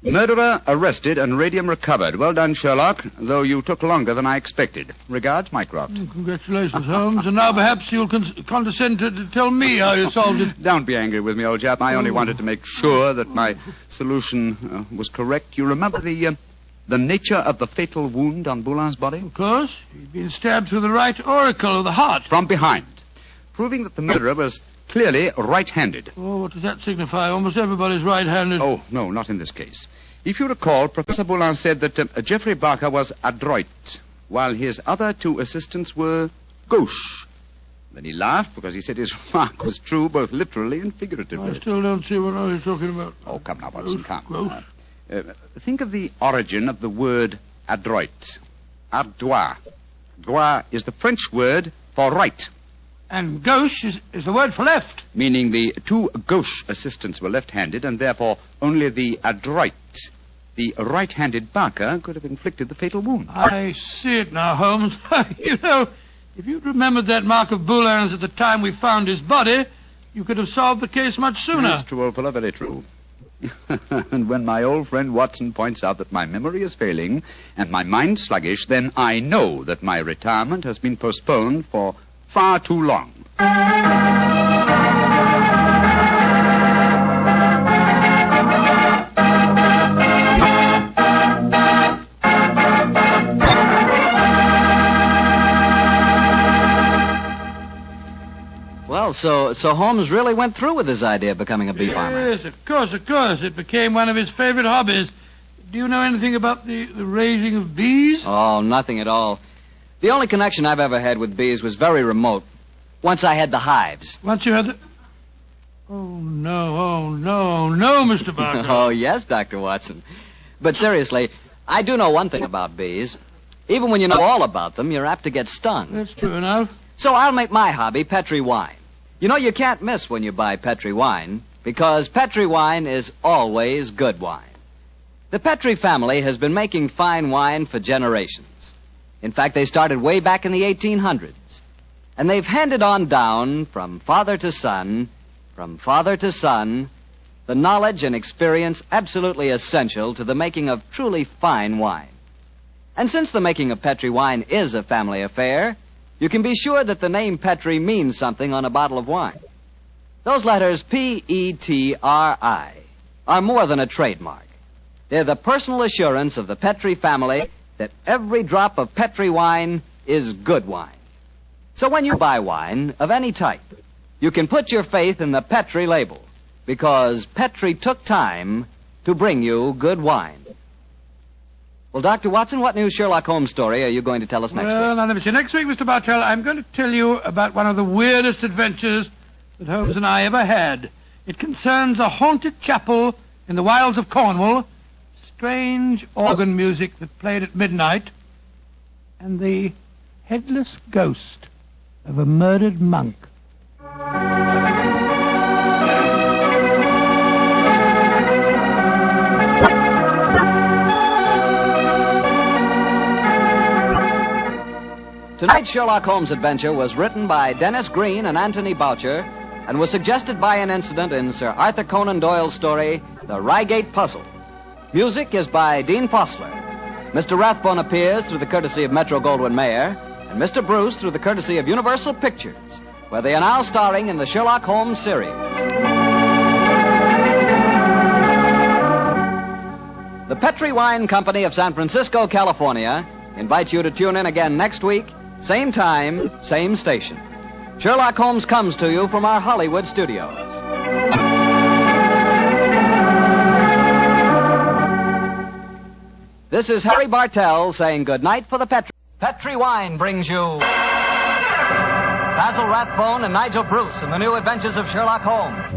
Murderer arrested and radium recovered. Well done, Sherlock, though you took longer than I expected. Regards, Mycroft. Congratulations, Holmes. And now perhaps you'll condescend to tell me how you solved it. Don't be angry with me, old chap. I only wanted to make sure that my solution was correct. You remember the nature of the fatal wound on Boulin's body? Of course. He'd been stabbed through the right auricle of the heart. From behind, proving that the murderer was clearly right-handed. Oh, what does that signify? Almost everybody's right-handed. Oh, no, not in this case. If you recall, Professor Boulin said that Geoffrey Barker was adroit, while his other two assistants were gauche. Then he laughed because he said his remark was true both literally and figuratively. I still don't see what he's talking about. Oh, come now, Watson, come. Think of the origin of the word adroit. Ardois. Droit is the French word for right. And gauche is the word for left. Meaning the two gauche assistants were left-handed, and therefore only the adroit, the right-handed Barker, could have inflicted the fatal wound. I see it now, Holmes. You know, if you'd remembered that mark of Boulin's at the time we found his body, you could have solved the case much sooner. That's true, old fellow, very true. And when my old friend Watson points out that my memory is failing and my mind sluggish, then I know that my retirement has been postponed for far too long. Well, so Holmes really went through with his idea of becoming a bee farmer. Yes, of course. It became one of his favorite hobbies. Do you know anything about the raising of bees? Oh, nothing at all. The only connection I've ever had with bees was very remote. Once I had the hives. Once you had the... Oh, no, Mr. Barker. Oh, yes, Dr. Watson. But seriously, I do know one thing about bees. Even when you know all about them, you're apt to get stung. That's true enough. So I'll make my hobby Petri wine. You know, you can't miss when you buy Petri wine, because Petri wine is always good wine. The Petri family has been making fine wine for generations. In fact, they started way back in the 1800s. And they've handed on down from father to son, the knowledge and experience absolutely essential to the making of truly fine wine. And since the making of Petri wine is a family affair, you can be sure that the name Petri means something on a bottle of wine. Those letters P-E-T-R-I are more than a trademark. They're the personal assurance of the Petri family that every drop of Petri wine is good wine. So when you buy wine of any type, you can put your faith in the Petri label, because Petri took time to bring you good wine. Well, Dr. Watson, what new Sherlock Holmes story are you going to tell us next week? Well, now, let me see. Next week, Mr. Bartell, I'm going to tell you about one of the weirdest adventures that Holmes and I ever had. It concerns a haunted chapel in the wilds of Cornwall, strange organ music that played at midnight, and the headless ghost of a murdered monk. Tonight's Sherlock Holmes adventure was written by Dennis Green and Anthony Boucher and was suggested by an incident in Sir Arthur Conan Doyle's story, The Reigate Puzzle. Music is by Dean Fossler. Mr. Rathbone appears through the courtesy of Metro-Goldwyn-Mayer, and Mr. Bruce through the courtesy of Universal Pictures, where they are now starring in the Sherlock Holmes series. The Petri Wine Company of San Francisco, California, invites you to tune in again next week, same time, same station. Sherlock Holmes comes to you from our Hollywood studios. This is Harry Bartell saying good night for the Petri. Petri Wine brings you Basil Rathbone and Nigel Bruce in the new Adventures of Sherlock Holmes.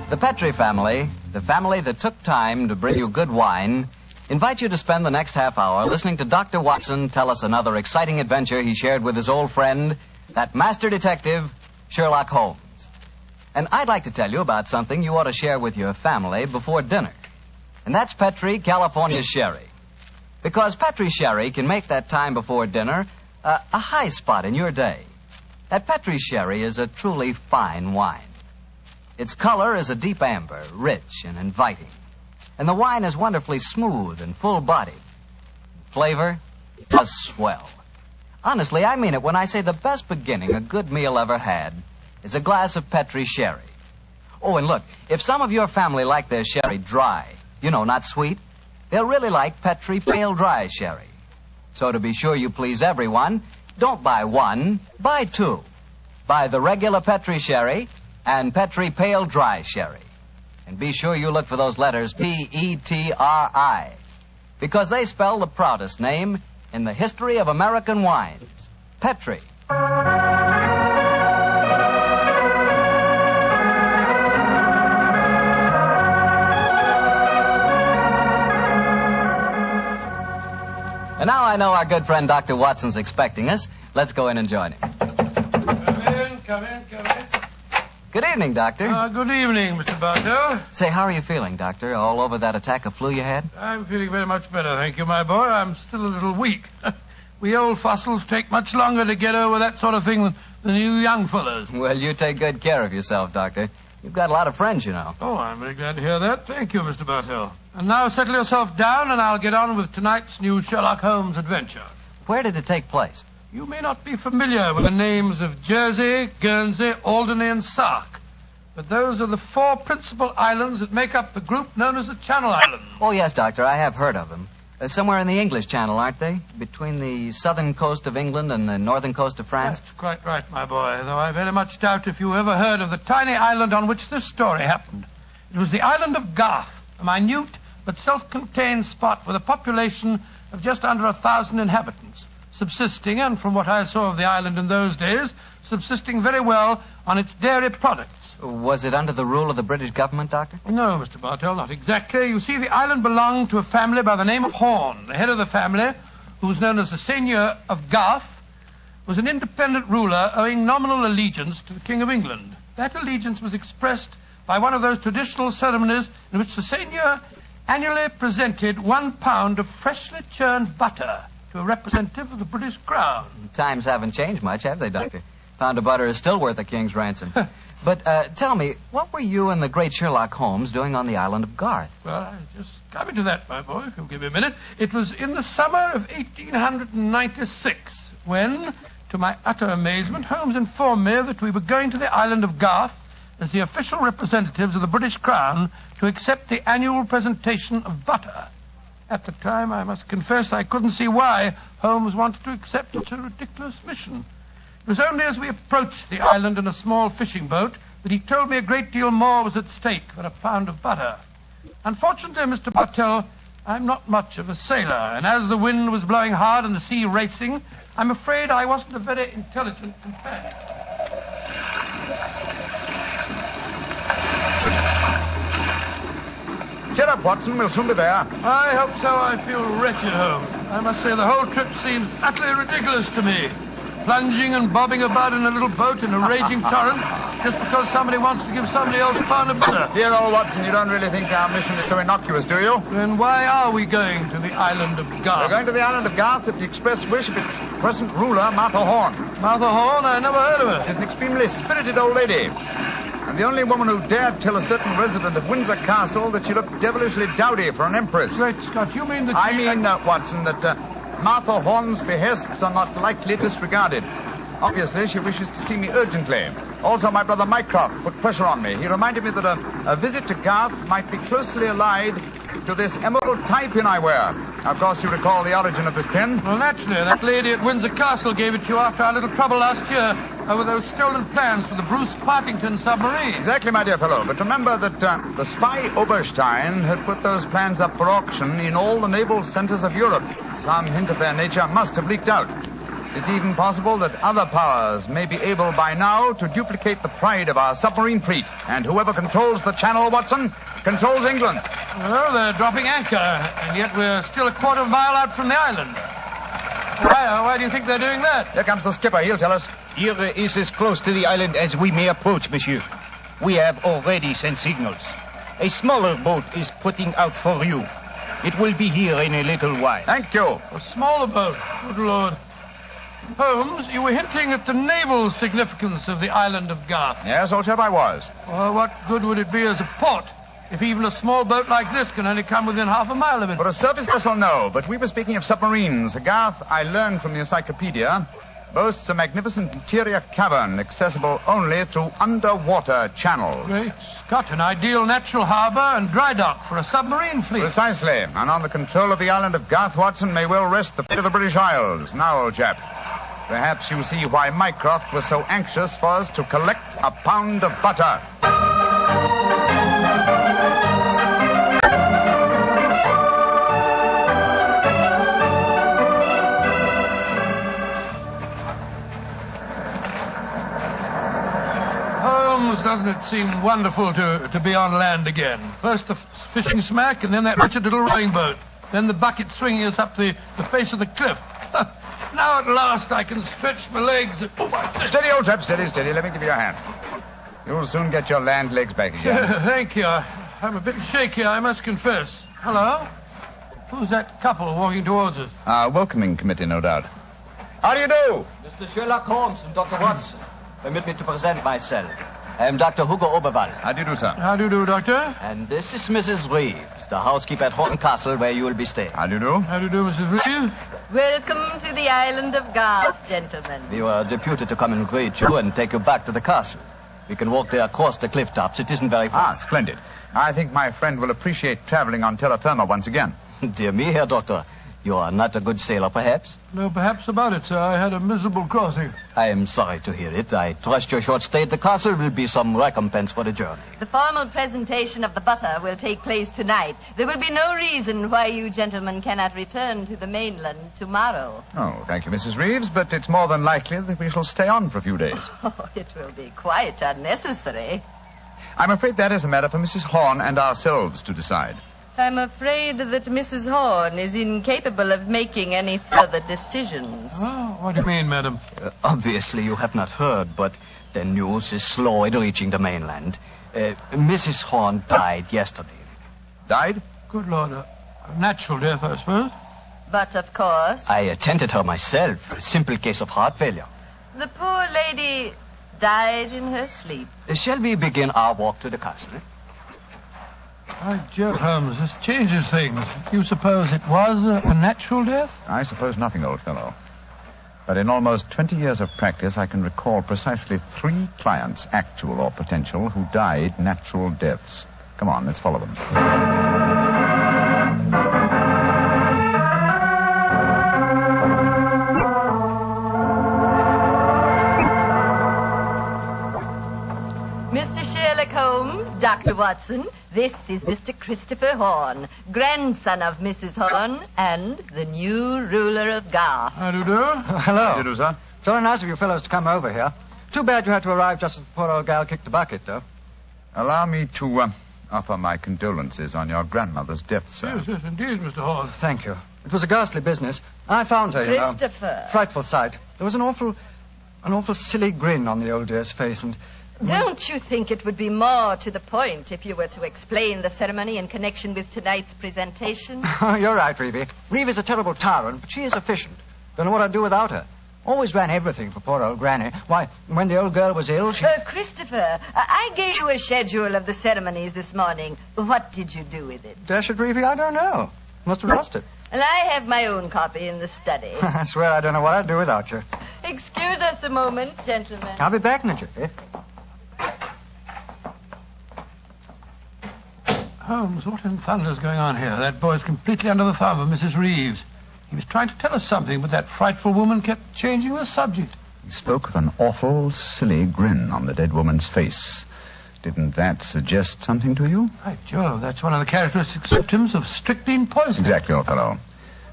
The Petri family, the family that took time to bring you good wine, invite you to spend the next half hour listening to Dr. Watson tell us another exciting adventure he shared with his old friend, that master detective, Sherlock Holmes. And I'd like to tell you about something you ought to share with your family before dinner. And that's Petri California Sherry. Because Petri Sherry can make that time before dinner a high spot in your day. That Petri sherry is a truly fine wine. Its color is a deep amber, rich and inviting. And the wine is wonderfully smooth and full-bodied. Flavor, just swell. Honestly, I mean it when I say the best beginning a good meal ever had is a glass of Petri sherry. Oh, and look, if some of your family like their sherry dry, you know, not sweet, they'll really like Petri pale dry sherry. So to be sure you please everyone, don't buy one, buy two. Buy the regular Petri sherry and Petri pale dry sherry. And be sure you look for those letters P-E-T-R-I, because they spell the proudest name in the history of American wines, Petri. And now I know our good friend Dr. Watson's expecting us. Let's go in and join him. Come in. Good evening, Doctor. Good evening, Mr. Bartell. Say, how are you feeling, Doctor? All over that attack of flu you had? I'm feeling very much better, thank you, my boy. I'm still a little weak. We old fossils take much longer to get over that sort of thing than you young fellows. Well, you take good care of yourself, Doctor. You've got a lot of friends, you know. Oh, I'm very glad to hear that. Thank you, Mr. Bartell. And now settle yourself down, and I'll get on with tonight's new Sherlock Holmes adventure. Where did it take place? You may not be familiar with the names of Jersey, Guernsey, Alderney, and Sark, but those are the four principal islands that make up the group known as the Channel Islands. Oh, yes, Doctor, I have heard of them. Somewhere in the English Channel, aren't they? Between the southern coast of England and the northern coast of France? That's quite right, my boy, though I very much doubt if you ever heard of the tiny island on which this story happened. It was the island of Garth, a minute but self-contained spot with a population of just under 1,000 inhabitants, subsisting, and from what I saw of the island in those days, subsisting very well on its dairy products. Was it under the rule of the British government, Doctor? No, Mr. Bartell, not exactly. You see, the island belonged to a family by the name of Horn. The head of the family, who was known as the Seigneur of Garth, was an independent ruler owing nominal allegiance to the King of England. That allegiance was expressed by one of those traditional ceremonies in which the Seigneur annually presented 1 pound of freshly churned butter to a representative of the British Crown. Times haven't changed much, have they, Doctor? Pound of butter is still worth a king's ransom. But tell me, what were you and the great Sherlock Holmes doing on the island of Garth? Well, I just coming to that, my boy, if you'll give me a minute. It was in the summer of 1896 when, to my utter amazement, Holmes informed me that we were going to the island of Garth as the official representatives of the British Crown to accept the annual presentation of butter. At the time, I must confess, I couldn't see why Holmes wanted to accept such a ridiculous mission. It was only as we approached the island in a small fishing boat that he told me a great deal more was at stake than a pound of butter. Unfortunately, Mr. Bartell, I'm not much of a sailor, and as the wind was blowing hard and the sea racing, I'm afraid I wasn't a very intelligent companion. Cheer up, Watson. We'll soon be there. I hope so. I feel wretched, Holmes. I must say the whole trip seems utterly ridiculous to me. Plunging and bobbing about in a little boat in a raging torrent just because somebody wants to give somebody else a pound of butter. Dear old Watson, you don't really think our mission is so innocuous, do you? Then why are we going to the island of Garth? We're going to the island of Garth at the express wish of its present ruler, Martha Horn. Martha Horn? I never heard of her. She's an extremely spirited old lady, and the only woman who dared tell a certain resident of Windsor Castle that she looked devilishly dowdy for an empress. Great Scott, you mean that I mean, Watson, that Martha Horn's behests are not lightly disregarded. Obviously, she wishes to see me urgently. Also, my brother Mycroft put pressure on me. He reminded me that a visit to Garth might be closely allied to this emerald tie pin I wear. Of course, you recall the origin of this pin. Well, naturally. That lady at Windsor Castle gave it to you after our little trouble last year over those stolen plans for the Bruce Partington submarine. Exactly, my dear fellow. But remember that the spy Oberstein had put those plans up for auction in all the naval centers of Europe. Some hint of their nature must have leaked out. It's even possible that other powers may be able by now to duplicate the pride of our submarine fleet. And whoever controls the channel, Watson, controls England. Well, they're dropping anchor, and yet we're still a quarter of a mile out from the island. Why do you think they're doing that? Here comes the skipper. He'll tell us. Here is as close to the island as we may approach, monsieur. We have already sent signals. A smaller boat is putting out for you. It will be here in a little while. Thank you. A smaller boat? Good Lord. Holmes, you were hinting at the naval significance of the island of Garth. Yes, old chap, I was. Well, what good would it be as a port if even a small boat like this can only come within half a mile of it? For a surface vessel, no. But we were speaking of submarines. Garth, I learned from the encyclopedia, boasts a magnificent interior cavern accessible only through underwater channels. Great Scott, an ideal natural harbour and dry dock for a submarine fleet. Precisely. And on the control of the island of Garth, Watson, may well rest the fate of the British Isles. Now, old chap, perhaps you see why Mycroft was so anxious for us to collect a pound of butter. Doesn't it seem wonderful to be on land again? First the fishing smack, and then that wretched little rowing boat. Then the bucket swinging us up the face of the cliff. Now at last I can stretch my legs. Steady, old chap, steady, steady. Let me give you a hand. You'll soon get your land legs back again. Thank you. I'm a bit shaky, I must confess. Hello? Who's that couple walking towards us? Our welcoming committee, no doubt. How do you do? Mr. Sherlock Holmes and Dr. Watson. Permit me to present myself. I am Dr. Hugo Oberwald. How do you do, sir? How do you do, Doctor? And this is Mrs. Reeves, the housekeeper at Horton Castle, where you will be staying. How do you do? How do you do, Mrs. Reeves? Welcome to the island of Garth, gentlemen. We were deputed to come and greet you and take you back to the castle. We can walk there across the cliff tops. It isn't very far. Splendid. I think my friend will appreciate traveling on terra firma once again. Dear me, Herr Doctor. You are not a good sailor, perhaps? No, perhaps about it, sir. I had a miserable crossing. I am sorry to hear it. I trust your short stay at the castle will be some recompense for the journey. The formal presentation of the butter will take place tonight. There will be no reason why you gentlemen cannot return to the mainland tomorrow. Oh, thank you, Mrs. Reeves, but it's more than likely that we shall stay on for a few days. Oh, it will be quite unnecessary. I'm afraid that is a matter for Mrs. Horn and ourselves to decide. I'm afraid that Mrs. Horn is incapable of making any further decisions. Oh, what do you mean, madam? Obviously, you have not heard, but the news is slow in reaching the mainland. Mrs. Horn died yesterday. Died? Good Lord, a natural death, I suppose. But, of course... I attended her myself. A simple case of heart failure. The poor lady died in her sleep. Shall we begin our walk to the castle? By Jove, Holmes, this changes things. You suppose it was a natural death? I suppose nothing, old fellow. But in almost 20 years of practice, I can recall precisely 3 clients, actual or potential, who died natural deaths. Come on, let's follow them. Mr. Sherlock Holmes, Dr. Watson, this is Mr. Christopher Horn, grandson of Mrs. Horn and the new ruler of Garth. How do you do? Hello. How do you do, sir? Very nice of you fellows to come over here. Too bad you had to arrive just as the poor old gal kicked the bucket, though. Allow me to offer my condolences on your grandmother's death, sir. Yes, yes, indeed, Mr. Horn. Thank you. It was a ghastly business. I found her, Christopher. Frightful sight. There was an awful silly grin on the old dear's face, and... Don't you think it would be more to the point if you were to explain the ceremony in connection with tonight's presentation? You're right, Reevie. Reevie's a terrible tyrant, but she is efficient. Don't know what I'd do without her. Always ran everything for poor old Granny. Why, when the old girl was ill, she... Christopher, I gave you a schedule of the ceremonies this morning. What did you do with it? Dash it, Reevie, I don't know. Must have lost it. And I have my own copy in the study. I swear I don't know what I'd do without you. Excuse us a moment, gentlemen. I'll be back in a jiffy. Holmes, what in thunder's going on here? That boy's completely under the thumb of Mrs. Reeves. He was trying to tell us something, but that frightful woman kept changing the subject. He spoke of an awful, silly grin on the dead woman's face. Didn't that suggest something to you? By Jove, that's one of the characteristic symptoms of strychnine poisoning. Exactly, old fellow.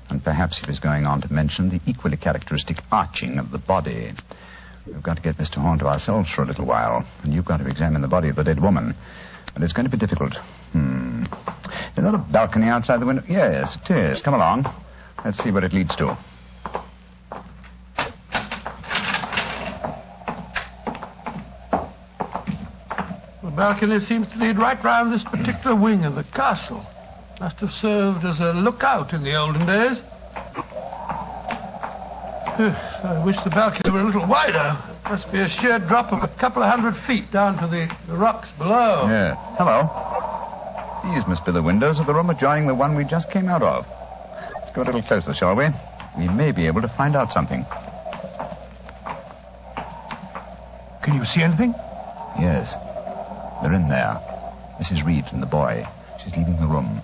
And perhaps he was going on to mention the equally characteristic arching of the body. We've got to get Mr. Horn to ourselves for a little while, and you've got to examine the body of the dead woman. And it's going to be difficult. Is that a balcony outside the window? Yes, it is. Come along. Let's see what it leads to. The balcony seems to lead right round this particular wing of the castle. Must have served as a lookout in the olden days. I wish the balcony were a little wider. Must be a sheer drop of a couple of 100 feet down to the rocks below. Yeah. Hello. These must be the windows of the room adjoining the one we just came out of. Let's go a little closer, shall we? We may be able to find out something. Can you see anything? Yes. They're in there. Mrs. Reeves and the boy. She's leaving the room.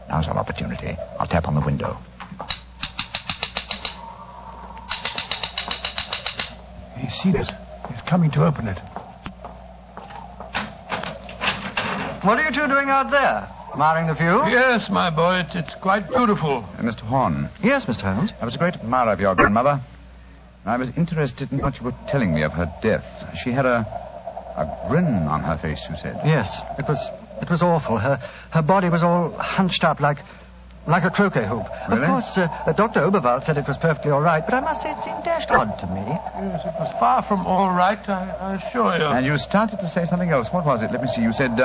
Now's our opportunity. I'll tap on the window. He's seen us. He's coming to open it. What are you two doing out there? Admiring the view? Yes, my boy. It's quite beautiful. Mr. Horn. Yes, Mr. Holmes. I was a great admirer of your grandmother. I was interested in what you were telling me of her death. She had a grin on her face, you said. Yes, it was awful. Her body was all hunched up like a croquet hoop. Really? Of course, Dr. Oberwald said it was perfectly all right, but I must say it seemed dashed odd to me. Yes, it was far from all right, I assure you. And you started to say something else. What was it? Let me see. You said,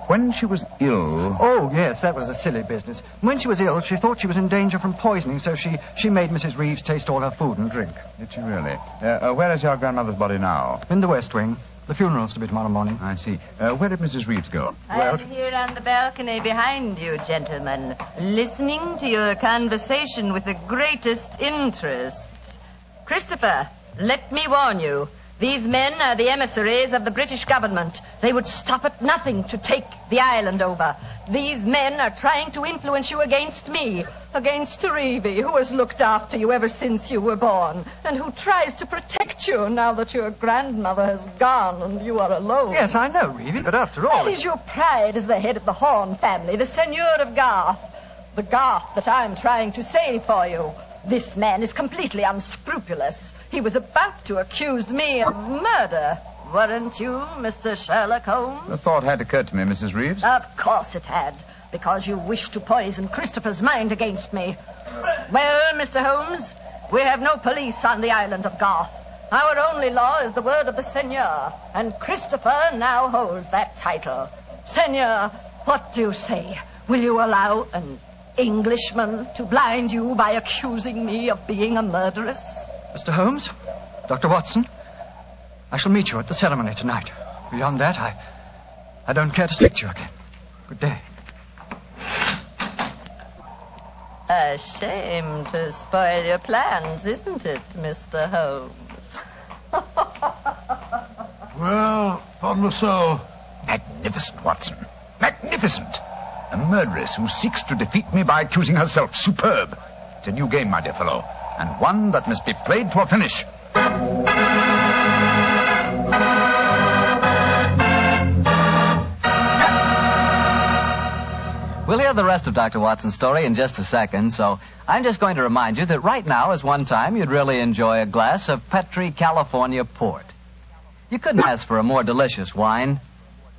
when she was ill... Oh, yes, that was a silly business. When she was ill, she thought she was in danger from poisoning, so she made Mrs. Reeves taste all her food and drink. Did she really? Where is your grandmother's body now? In the West Wing. The funeral's to be tomorrow morning. I see. Where did Mrs. Reeves go? I'm here on the balcony behind you, gentlemen, listening to your conversation with the greatest interest. Christopher, let me warn you. These men are the emissaries of the British government. They would stop at nothing to take the island over. These men are trying to influence you against me, against Reevy, who has looked after you ever since you were born, and who tries to protect you now that your grandmother has gone and you are alone. Yes, I know, Reevy, but after all... That is your pride as the head of the Horn family, the Seigneur of Garth. The Garth that I'm trying to save for you. This man is completely unscrupulous. He was about to accuse me of murder. Weren't you, Mr. Sherlock Holmes? The thought had occurred to me, Mrs. Reeves. Of course it had, because you wished to poison Christopher's mind against me. Well, Mr. Holmes, we have no police on the island of Garth. Our only law is the word of the Seigneur, and Christopher now holds that title. Seigneur, what do you say? Will you allow an Englishman to blind you by accusing me of being a murderess? Mr. Holmes, Dr. Watson, I shall meet you at the ceremony tonight. Beyond that, I don't care to speak to you again. Good day. A shame to spoil your plans, isn't it, Mr. Holmes? Well, upon the soul. Magnificent, Watson. Magnificent. A murderess who seeks to defeat me by accusing herself. Superb. It's a new game, my dear fellow, and one that must be played to a finish. We'll hear the rest of Dr. Watson's story in just a second, so I'm just going to remind you that right now is one time you'd really enjoy a glass of Petri California Port. You couldn't ask for a more delicious wine.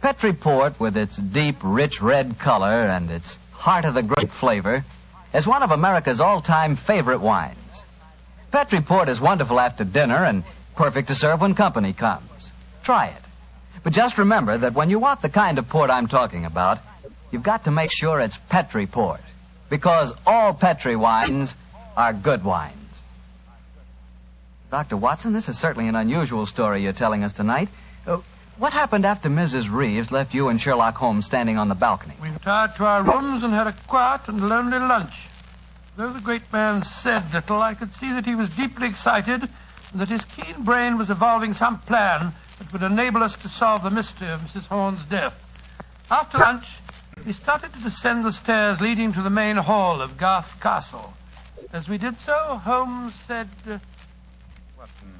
Petri Port, with its deep, rich red color and its heart-of-the-grape flavor, is one of America's all-time favorite wines. Petri Port is wonderful after dinner and perfect to serve when company comes. Try it. But just remember that when you want the kind of port I'm talking about, you've got to make sure it's Petri Port, because all Petri wines are good wines. Dr. Watson, this is certainly an unusual story you're telling us tonight. What happened after Mrs. Reeves left you and Sherlock Holmes standing on the balcony? We retired to our rooms and had a quiet and lonely lunch. Though the great man said little, I could see that he was deeply excited and that his keen brain was evolving some plan that would enable us to solve the mystery of Mrs. Horn's death. After lunch, we started to descend the stairs leading to the main hall of Garth Castle. As we did so, Holmes said... Watson,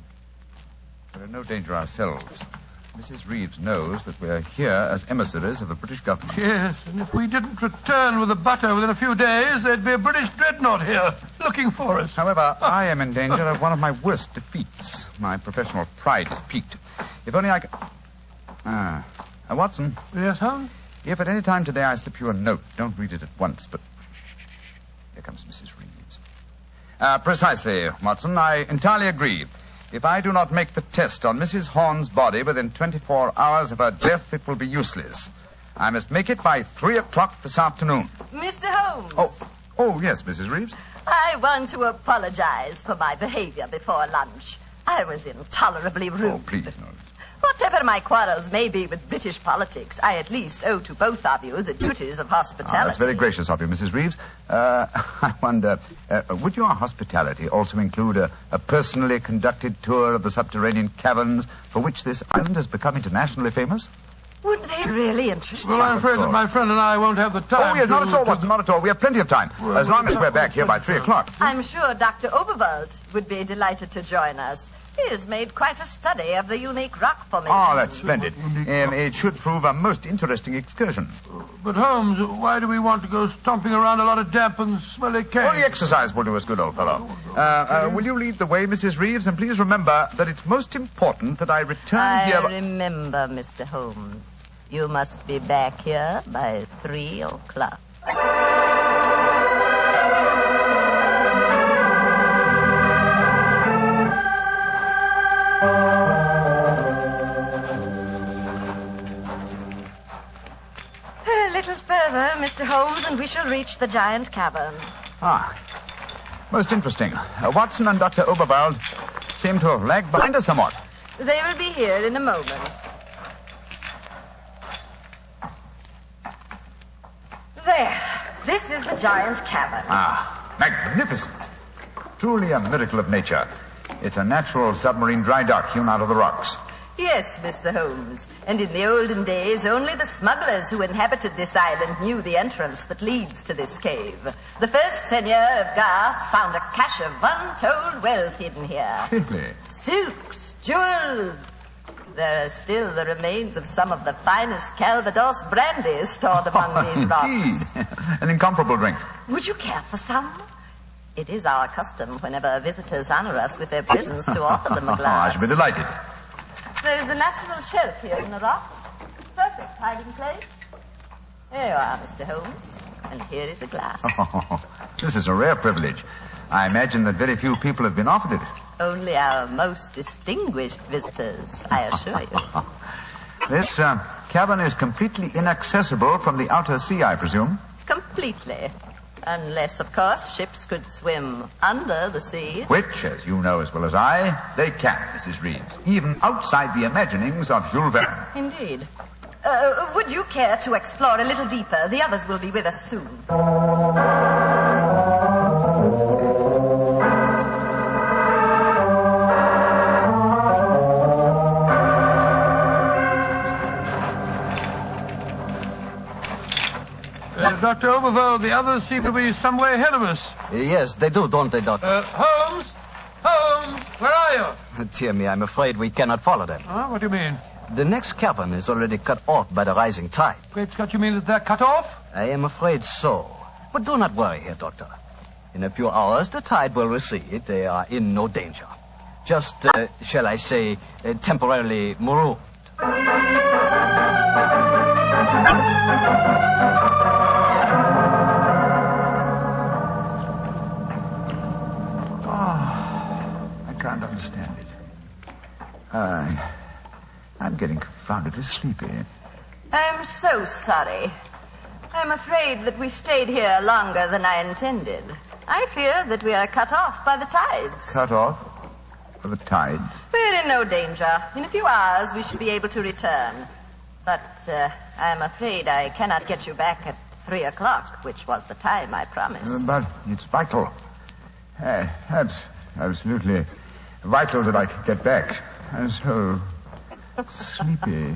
we're in no danger ourselves. Mrs. Reeves knows that we're here as emissaries of the British government. Yes, and if we didn't return with the butter within a few days, there'd be a British dreadnought here looking for us. However, I am in danger of one of my worst defeats. My professional pride is piqued. If only I could... Watson. Yes, Holmes? If at any time today I slip you a note, don't read it at once, but... Shh. Here comes Mrs. Reeves. Precisely, Watson. I entirely agree. If I do not make the test on Mrs. Horn's body within 24 hours of her death, it will be useless. I must make it by 3 o'clock this afternoon. Mr. Holmes. Oh, Oh, yes, Mrs. Reeves. I want to apologize for my behavior before lunch. I was intolerably rude. Oh, please, no. Whatever my quarrels may be with British politics, I at least owe to both of you the duties of hospitality. That's very gracious of you, Mrs. Reeves. I wonder, would your hospitality also include a personally conducted tour of the subterranean caverns for which this island has become internationally famous? Would they really interest you? Well, I'm afraid that my friend and I won't have the time. Oh, yes, not at all, Watson, not at all. We have plenty of time, as long as we're back here by 3 o'clock. I'm sure Dr. Oberwald would be delighted to join us. He has made quite a study of the unique rock formation. Oh, that's splendid. It should prove a most interesting excursion. But, Holmes, why do we want to go stomping around a lot of damp and smelly caves? Well, the exercise will do us good, old fellow. Will you lead the way, Mrs. Reeves? And please remember that it's most important that I return here... I remember, Mr. Holmes. You must be back here by 3 o'clock. A little further, Mr. Holmes, and we shall reach the giant cavern. Ah, most interesting. Watson and Dr. Oberwald seem to have lagged behind us somewhat. They will be here in a moment. There. This is the giant cavern. Ah, magnificent. Truly a miracle of nature. It's a natural submarine dry dock hewn out of the rocks. Yes, Mr. Holmes. And in the olden days, only the smugglers who inhabited this island knew the entrance that leads to this cave. The first seigneur of Garth found a cache of untold wealth hidden here. Really? Silks, jewels. There are still the remains of some of the finest Calvados brandy stored among these rocks. Indeed. An incomparable drink. Would you care for some? It is our custom whenever visitors honor us with their presence to offer them a glass. I should be delighted. There is a natural shelf here in the rocks. Perfect hiding place. Here you are, Mr. Holmes. And here is a glass. Oh, this is a rare privilege. I imagine that very few people have been offered it. Only our most distinguished visitors, I assure you. This cavern is completely inaccessible from the outer sea, I presume. Completely. Unless, of course, ships could swim under the sea. Which, as you know as well as I, they can, Mrs. Reeves. Even outside the imaginings of Jules Verne. Indeed. Would you care to explore a little deeper? The others will be with us soon. Dr. Oberwald, the others seem to be some way ahead of us. Yes, they do, don't they, Doctor? Holmes? Holmes, where are you? Dear me, I'm afraid we cannot follow them. Huh? What do you mean? The next cavern is already cut off by the rising tide. Great Scott, you mean that they're cut off? I am afraid so. But do not worry here, Doctor. In a few hours, the tide will recede. They are in no danger. Just, shall I say, temporarily marooned. I can't understand it. I'm getting confoundedly sleepy. I'm so sorry. I'm afraid that we stayed here longer than I intended. I fear that we are cut off by the tides. Cut off? For the tide? We're in no danger. In a few hours, we should be able to return. But I'm afraid I cannot get you back at 3 o'clock, which was the time I promised. But it's vital. Absolutely vital that I could get back. I'm so sleepy.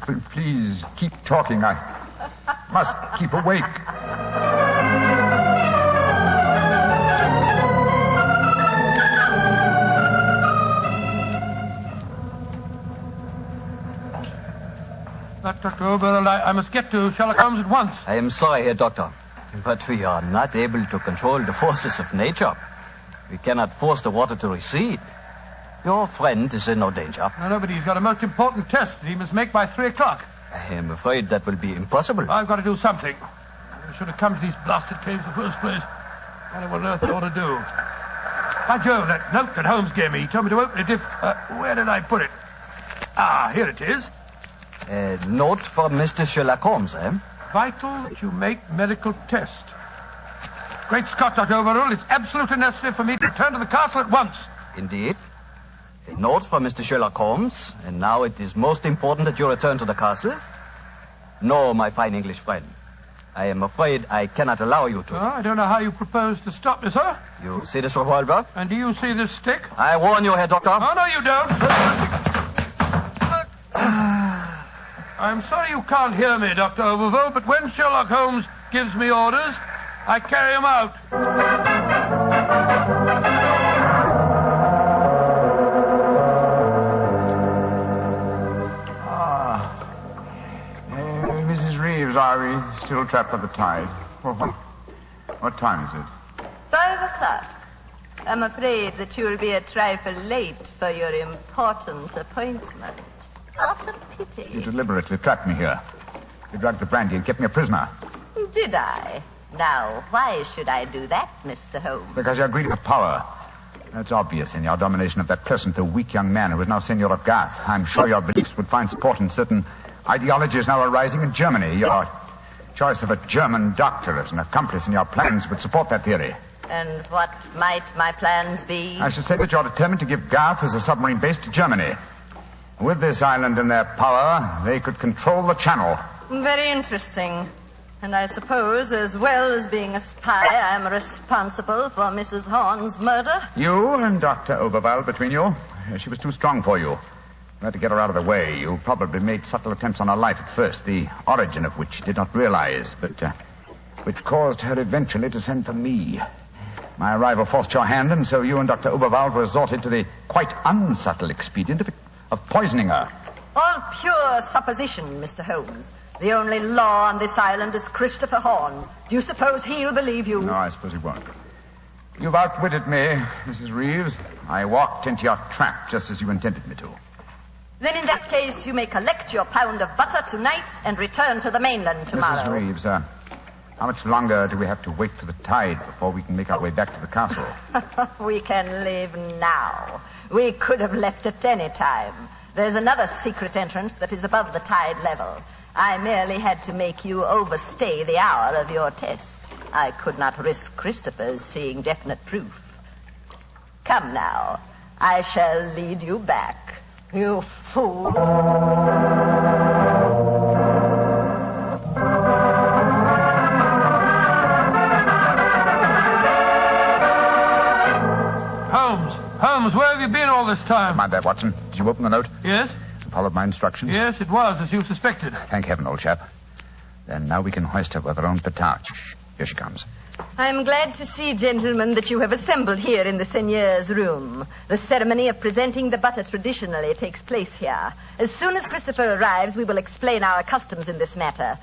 But please, keep talking. I must keep awake. Dr. Oberwald, I must get to Sherlock Holmes at once. I am sorry, Herr Doctor, but we are not able to control the forces of nature. We cannot force the water to recede. Your friend is in no danger. No, but he's got a most important test that he must make by 3 o'clock. I am afraid that will be impossible. I've got to do something. I should have come to these blasted caves in the first place. I don't know what on earth I ought to do. By Jove, that note that Holmes gave me, he told me to open it if... where did I put it? Ah, here it is. A note from Mr. Sherlock Holmes, eh? Vital that you make medical test. Great Scott, Dr. Overall, it's absolutely necessary for me to return to the castle at once. Indeed. A note for Mr. Sherlock Holmes, and now it is most important that you return to the castle. No, my fine English friend. I am afraid I cannot allow you to. Oh, I don't know how you propose to stop me, sir. You see this revolver? And do you see this stick? I warn you, Herr Doctor. Oh, no, you don't. I'm sorry you can't hear me, Dr. Overville, but when Sherlock Holmes gives me orders, I carry them out. Mrs. Reeves, are we still trapped by the tide? What time is it? 5 o'clock. I'm afraid that you will be a trifle late for your important appointment. What a pity. You deliberately trapped me here. You drugged the brandy and kept me a prisoner. Did I? Now, why should I do that, Mr. Holmes? Because you're greedy for power. That's obvious in your domination of that pleasant though weak young man who is now Seigneur of Garth. I'm sure your beliefs would find support in certain ideologies now arising in Germany. Your choice of a German doctor as an accomplice in your plans would support that theory. And what might my plans be? I should say that you're determined to give Garth as a submarine base to Germany. With this island in their power, they could control the channel. Very interesting. And I suppose, as well as being a spy, I'm responsible for Mrs. Horn's murder? You and Dr. Oberwald between you. She was too strong for you. You had to get her out of the way. You probably made subtle attempts on her life at first, the origin of which you did not realize, but which caused her eventually to send for me. My arrival forced your hand, and so you and Dr. Oberwald resorted to the quite unsubtle expedient of poisoning her. All pure supposition, Mr. Holmes. The only law on this island is Christopher Horn. Do you suppose he'll believe you? No, I suppose he won't. You've outwitted me, Mrs. Reeves. I walked into your trap just as you intended me to. Then in that case, you may collect your pound of butter tonight and return to the mainland tomorrow. Mrs. Reeves, how much longer do we have to wait for the tide before we can make our way back to the castle? We can leave now. We could have left at any time. There's another secret entrance that is above the tide level. I merely had to make you overstay the hour of your test. I could not risk Christopher's seeing definite proof. Come now. I shall lead you back. You fool. Holmes, where have you been all this time? Mind that, Watson. Did you open the note? Yes. Followed my instructions? Yes, it was, as you suspected. Thank heaven, old chap. Then now we can hoist her with our own petard. Here she comes. I'm glad to see, gentlemen, that you have assembled here in the Seigneur's room. The ceremony of presenting the butter traditionally takes place here. As soon as Christopher arrives, we will explain our customs in this matter.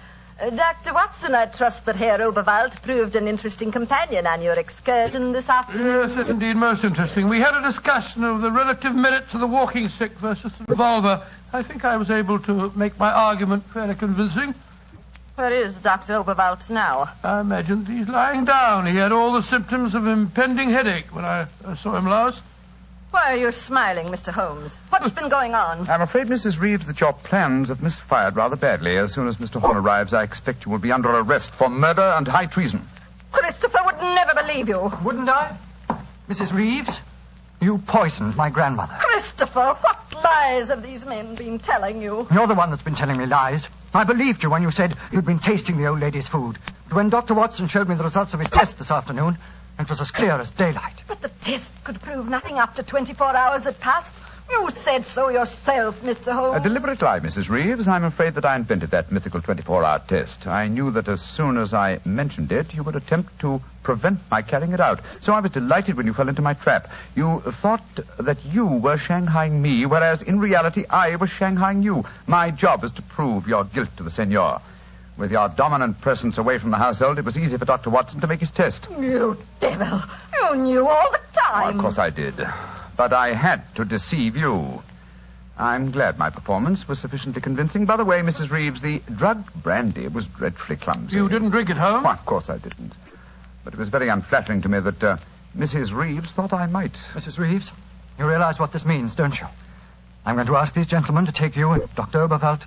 Dr. Watson, I trust that Herr Oberwald proved an interesting companion on your excursion this afternoon. Yes, indeed, most interesting. We had a discussion of the relative merits of the walking stick versus the revolver. I think I was able to make my argument fairly convincing. Where is Dr. Oberwald now? I imagine he's lying down. He had all the symptoms of impending headache when I saw him last. Why are you smiling, Mr. Holmes? What's been going on? I'm afraid, Mrs. Reeves, that your plans have misfired rather badly. As soon as Mr. Horn arrives, I expect you will be under arrest for murder and high treason. Christopher would never believe you. Wouldn't I? Mrs. Reeves, you poisoned my grandmother. Christopher, what lies have these men been telling you? You're the one that's been telling me lies. I believed you when you said you'd been tasting the old lady's food. But when Dr. Watson showed me the results of his test this afternoon, it was as clear as daylight. But the tests could prove nothing after 24 hours had passed. You said so yourself, Mr. Holmes. A deliberate lie, Mrs. Reeves. I'm afraid that I invented that mythical 24-hour test. I knew that as soon as I mentioned it, you would attempt to prevent my carrying it out. So I was delighted when you fell into my trap. You thought that you were shanghaiing me, whereas in reality I was shanghaiing you. My job is to prove your guilt to the Seigneur. With your dominant presence away from the household, it was easy for Dr. Watson to make his test. You devil. You knew all the time. Oh, of course I did. But I had to deceive you. I'm glad my performance was sufficiently convincing. By the way, Mrs. Reeves, the drugged brandy was dreadfully clumsy. You didn't drink it home? Well, of course I didn't. But it was very unflattering to me that Mrs. Reeves thought I might. Mrs. Reeves, you realize what this means, don't you? I'm going to ask these gentlemen to take you and Dr. Oberwald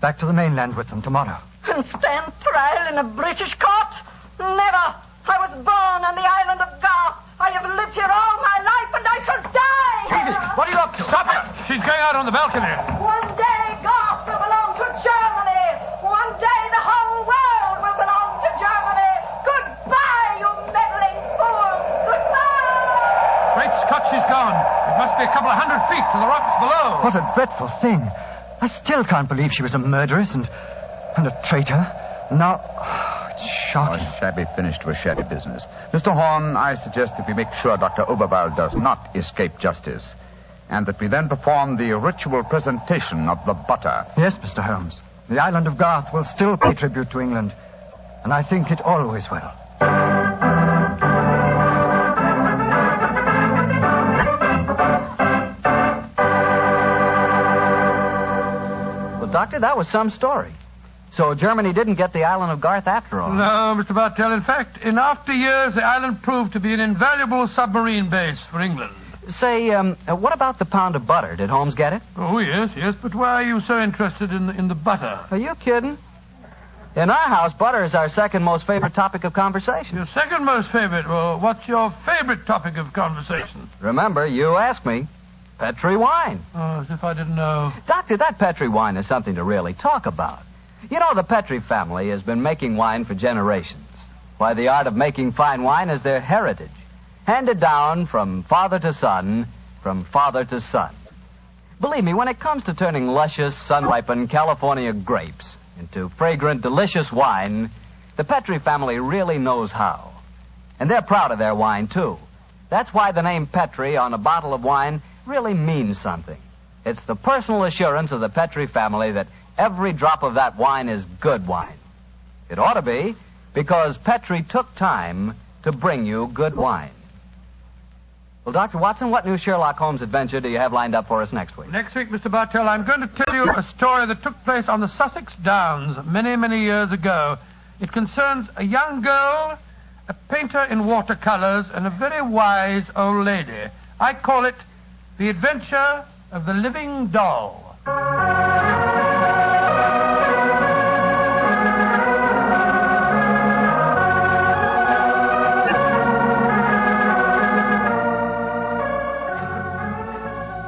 back to the mainland with them tomorrow. And stand trial in a British court? Never. I was born on the island of Garth. I have lived here all my life, and I shall die here. What are you up to? Stop her! She's going out on the balcony. One day, Garth will belong to Germany. One day, the whole world will belong to Germany. Goodbye, you meddling fool. Goodbye. Great Scott, she's gone. It must be a couple of 100 feet to the rocks below. What a dreadful thing. I still can't believe she was a murderess and a traitor. Now, it's shocking. A shabby finish to a shabby business. Mr. Horn, I suggest that we make sure Dr. Oberwald does not escape justice, and that we then perform the ritual presentation of the butter. Yes, Mr. Holmes. The island of Garth will still pay tribute to England, and I think it always will. Well, Doctor, that was some story. So Germany didn't get the island of Garth after all. No, Mr. Bartell. In fact, in after years, the island proved to be an invaluable submarine base for England. Say, what about the pound of butter? Did Holmes get it? Oh, yes. But why are you so interested in the butter? Are you kidding? In our house, butter is our second most favorite topic of conversation. Your second most favorite? Well, what's your favorite topic of conversation? Remember, you asked me. Petri wine. Oh, as if I didn't know. Doctor, that Petri wine is something to really talk about. You know, the Petri family has been making wine for generations. Why, the art of making fine wine is their heritage, handed down from father to son, from father to son. Believe me, when it comes to turning luscious, sun-ripened California grapes into fragrant, delicious wine, the Petri family really knows how. And they're proud of their wine, too. That's why the name Petri on a bottle of wine really means something. It's the personal assurance of the Petri family that every drop of that wine is good wine. It ought to be, because Petri took time to bring you good wine. Well, Dr. Watson, what new Sherlock Holmes adventure do you have lined up for us next week? Next week, Mr. Bartell, I'm going to tell you a story that took place on the Sussex Downs many, many years ago. It concerns a young girl, a painter in watercolors, and a very wise old lady. I call it The Adventure of the Living Doll.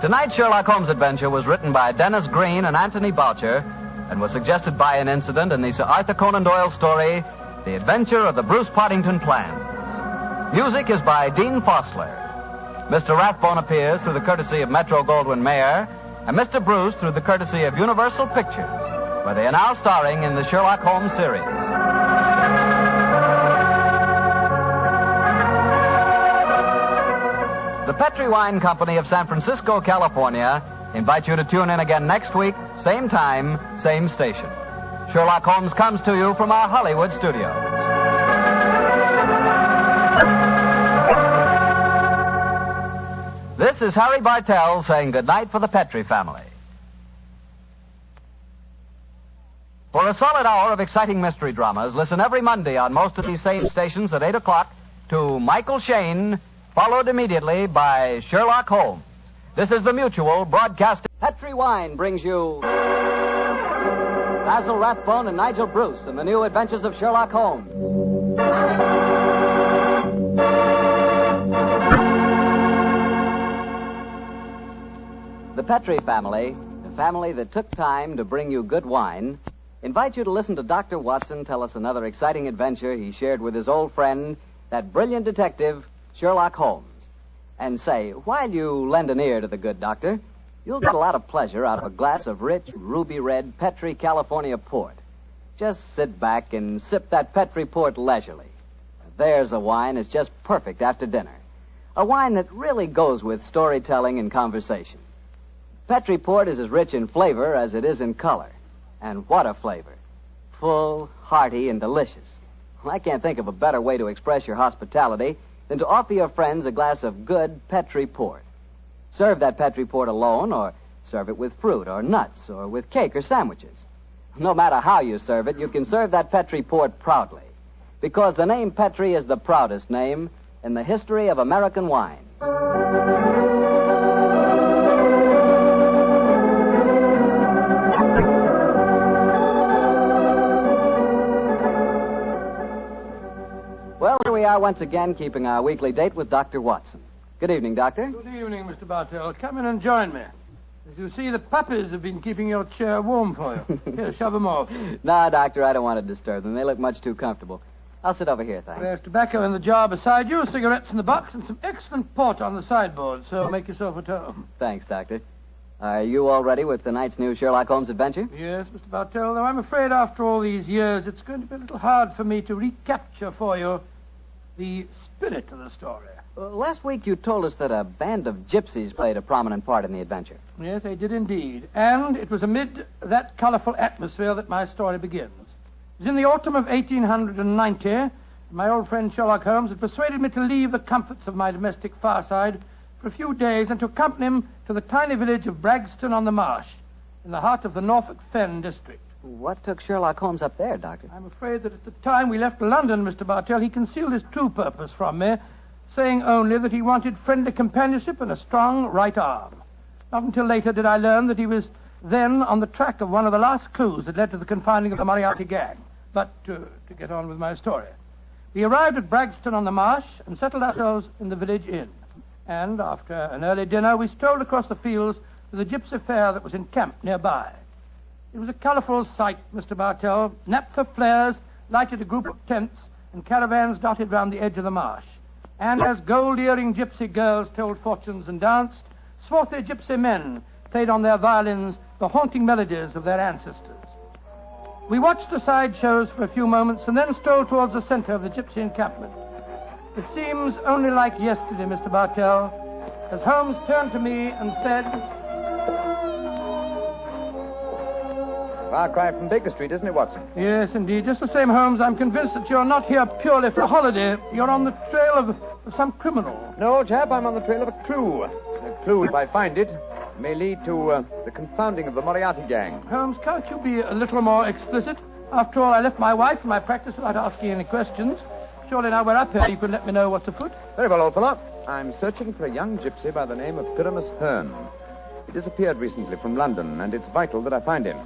Tonight's Sherlock Holmes adventure was written by Dennis Green and Anthony Boucher and was suggested by an incident in the Sir Arthur Conan Doyle story, The Adventure of the Bruce Partington Plans. Music is by Dean Fosler. Mr. Rathbone appears through the courtesy of Metro-Goldwyn-Mayer, and Mr. Bruce through the courtesy of Universal Pictures, where they are now starring in the Sherlock Holmes series. The Petri Wine Company of San Francisco, California, invite you to tune in again next week, same time, same station. Sherlock Holmes comes to you from our Hollywood studios. This is Harry Bartell saying goodnight for the Petri family. For a solid hour of exciting mystery dramas, listen every Monday on most of these same stations at 8 o'clock to Michael Shayne, followed immediately by Sherlock Holmes. This is the Mutual Broadcasting. Petri Wine brings you Basil Rathbone and Nigel Bruce in the new Adventures of Sherlock Holmes. The Petri family, the family that took time to bring you good wine, invite you to listen to Dr. Watson tell us another exciting adventure he shared with his old friend, that brilliant detective, Sherlock Holmes. And say, while you lend an ear to the good doctor, you'll get a lot of pleasure out of a glass of rich, ruby-red Petri California port. Just sit back and sip that Petri port leisurely. There's a wine that's just perfect after dinner. A wine that really goes with storytelling and conversation. Petri port is as rich in flavor as it is in color. And what a flavor. Full, hearty, and delicious. Well, I can't think of a better way to express your hospitality than to offer your friends a glass of good Petri port. Serve that Petri port alone, or serve it with fruit or nuts, or with cake or sandwiches. No matter how you serve it, you can serve that Petri port proudly, because the name Petri is the proudest name in the history of American wine. Well, here we are. are once again keeping our weekly date with Dr. Watson. Good evening, Doctor. Good evening, Mr. Bartell. Come in and join me. As you see, the puppies have been keeping your chair warm for you. Here, shove them off. No, Doctor, I don't want to disturb them. They look much too comfortable. I'll sit over here, thanks. There's tobacco in the jar beside you, cigarettes in the box, and some excellent port on the sideboard, so make yourself at home. Thanks, Doctor. Are you all ready with tonight's new Sherlock Holmes adventure? Yes, Mr. Bartell, though I'm afraid after all these years, it's going to be a little hard for me to recapture for you the spirit of the story. Last week you told us that a band of gypsies played a prominent part in the adventure. Yes, they did indeed. And it was amid that colourful atmosphere that my story begins. It was in the autumn of 1890. My old friend Sherlock Holmes had persuaded me to leave the comforts of my domestic fireside for a few days and to accompany him to the tiny village of Bragston-on-the-Marsh, in the heart of the Norfolk Fen district. What took Sherlock Holmes up there, Doctor? I'm afraid that at the time we left London, Mr. Bartell, he concealed his true purpose from me, saying only that he wanted friendly companionship and a strong right arm. Not until later did I learn that he was then on the track of one of the last clues that led to the confining of the Moriarty gang. But to get on with my story. We arrived at Bragston-on-the-Marsh and settled ourselves in the village inn. And after an early dinner, we strolled across the fields to the gypsy fair that was encamped nearby. It was a colourful sight, Mr. Bartell. Naphtha flares lighted a group of tents and caravans dotted round the edge of the marsh. And as gold-earring gypsy girls told fortunes and danced, swarthy gypsy men played on their violins the haunting melodies of their ancestors. We watched the side shows for a few moments and then strolled towards the centre of the gypsy encampment. It seems only like yesterday, Mr. Bartell, as Holmes turned to me and said... Far cry from Baker Street, isn't it, Watson? Yes, indeed. Just the same, Holmes, I'm convinced that you're not here purely for a holiday. You're on the trail of some criminal. No, old chap, I'm on the trail of a clue. A clue, if I find it, may lead to the confounding of the Moriarty gang. Holmes, can't you be a little more explicit? After all, I left my wife and my practice without asking any questions. Surely now we're up here, you can let me know what's afoot. Very well, old fellow. I'm searching for a young gypsy by the name of Pyramus Hearn. He disappeared recently from London, and it's vital that I find him.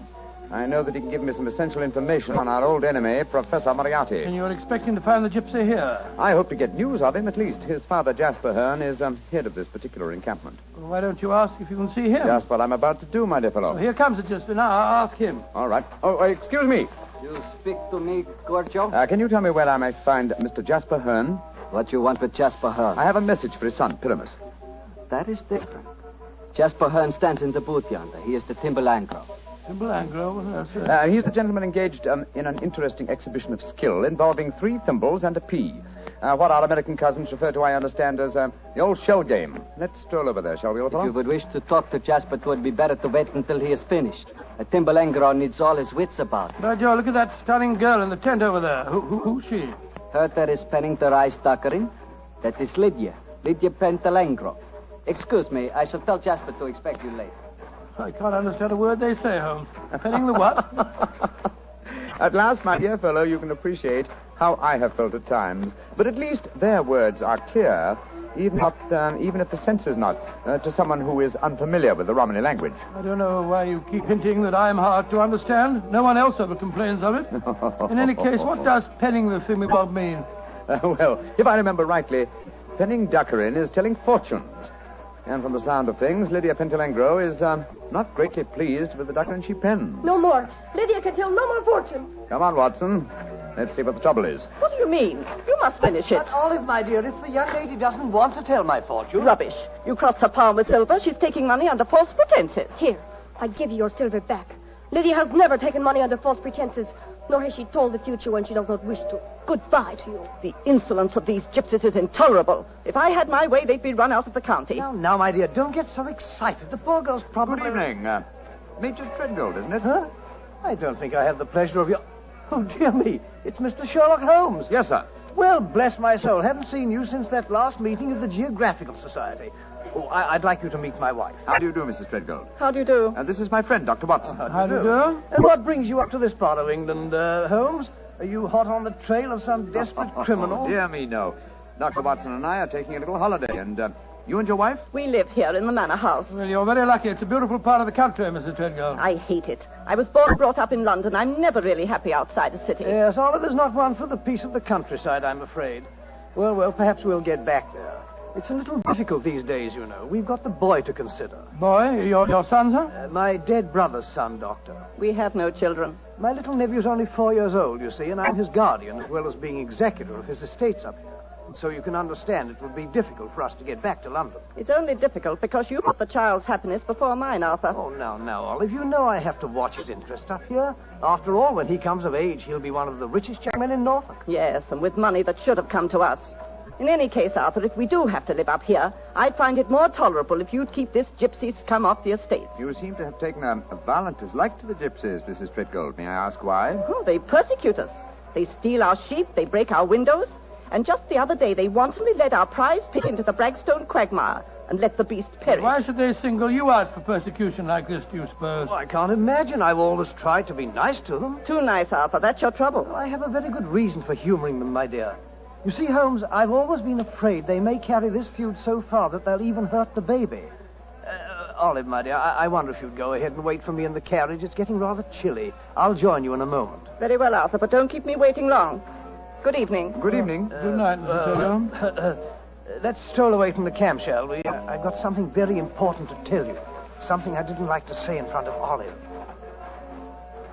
I know that he can give me some essential information on our old enemy, Professor Moriarty. And you're expecting to find the gypsy here? I hope to get news of him, at least. His father, Jasper Hearn, is head of this particular encampment. Well, why don't you ask if you can see him? Just what I'm about to do, my dear fellow. Well, here comes the gypsy. Now, I'll ask him. All right. Oh, excuse me. You speak to me, Gorgio? Can you tell me where I may find Mr. Jasper Hearn? What you want with Jasper Hearn? I have a message for his son, Pyramus. That is different. Jasper Hearn stands in the booth yonder. He is the Timberlandro. Timberlandro? Yes, sir. He's the gentleman engaged in an interesting exhibition of skill involving 3 thimbles and a pea. What our American cousins refer to, I understand, as the old shell game. Let's stroll over there, shall we, old fellow? If you would wish to talk to Jasper, it would be better to wait until he is finished. A Timberlandro needs all his wits about him. By Joe, look at that stunning girl in the tent over there. Who's she? Her that is penning the rice tuckering. That is Lydia. Lydia Pentalangro. Excuse me, I shall tell Jasper to expect you later. I can't understand a word they say, Holmes. Penning the what? At last, my dear fellow, you can appreciate how I have felt at times. But at least their words are clear, even if the sense is not, to someone who is unfamiliar with the Romany language. I don't know why you keep hinting that I'm hard to understand. No one else ever complains of it. In any case, what does penning the thingamabob mean? Well, if I remember rightly, penning duckerin is telling fortunes. And from the sound of things, Lydia Pentalangro is not greatly pleased with the duckerin she pens. No more. Lydia can tell no more fortune. Come on, Watson. Let's see what the trouble is. What do you mean? You must finish it. But Olive, my dear, if the young lady doesn't want to tell my fortune... Rubbish. You crossed her palm with silver. She's taking money under false pretenses. Here, I give you your silver back. Lydia has never taken money under false pretenses, nor has she told the future when she does not wish to. Goodbye to you. The insolence of these gypsies is intolerable. If I had my way, they'd be run out of the county. Now, my dear, don't get so excited. The poor girl's probably... Good evening. Major Treadgold, isn't it? Huh? I don't think I have the pleasure of your... Oh, dear me. It's Mr. Sherlock Holmes. Yes, sir. Well, bless my soul. Haven't seen you since that last meeting of the Geographical Society. Oh, I'd like you to meet my wife. How do you do, Mrs. Treadgold? How do you do? This is my friend, Dr. Watson. How do you do? And what brings you up to this part of England, Holmes? Are you hot on the trail of some desperate criminal? Dear me, no. Dr. Watson and I are taking a little holiday, and you and your wife? We live here in the manor house. Well, you're very lucky. It's a beautiful part of the country, Mrs. Treadgold. I hate it. I was born and brought up in London. I'm never really happy outside the city. Yes, Oliver's not one for the peace of the countryside, I'm afraid. Well, perhaps we'll get back there. It's a little difficult these days, you know. We've got the boy to consider. Boy? Your son, sir? My dead brother's son, Doctor. We have no children. My little nephew's only 4 years old, you see, and I'm his guardian as well as being executor of his estates up here. So you can understand it would be difficult for us to get back to London. It's only difficult because you put the child's happiness before mine, Arthur. Oh, now, Olive, you know I have to watch his interests up here. After all, when he comes of age, he'll be one of the richest young men in Norfolk. Yes, and with money that should have come to us. In any case, Arthur, if we do have to live up here, I'd find it more tolerable if you'd keep this gypsy scum off the estate. You seem to have taken a violent dislike to the gypsies, Mrs. Treadgold. May I ask why? Oh, they persecute us. They steal our sheep, they break our windows, and just the other day they wantonly led our prize pig into the Bragstone quagmire and let the beast perish. Why should they single you out for persecution like this, do you suppose? Oh, I can't imagine. I've always tried to be nice to them. Too nice, Arthur. That's your trouble. Well, I have a very good reason for humoring them, my dear. You see, Holmes, I've always been afraid they may carry this feud so far that they'll even hurt the baby. Olive, my dear, I wonder if you'd go ahead and wait for me in the carriage. It's getting rather chilly. I'll join you in a moment. Very well, Arthur, but don't keep me waiting long. Good evening. Good evening. Good night, Mr. Holmes. Let's stroll away from the camp, shall we? I've got something very important to tell you. Something I didn't like to say in front of Olive.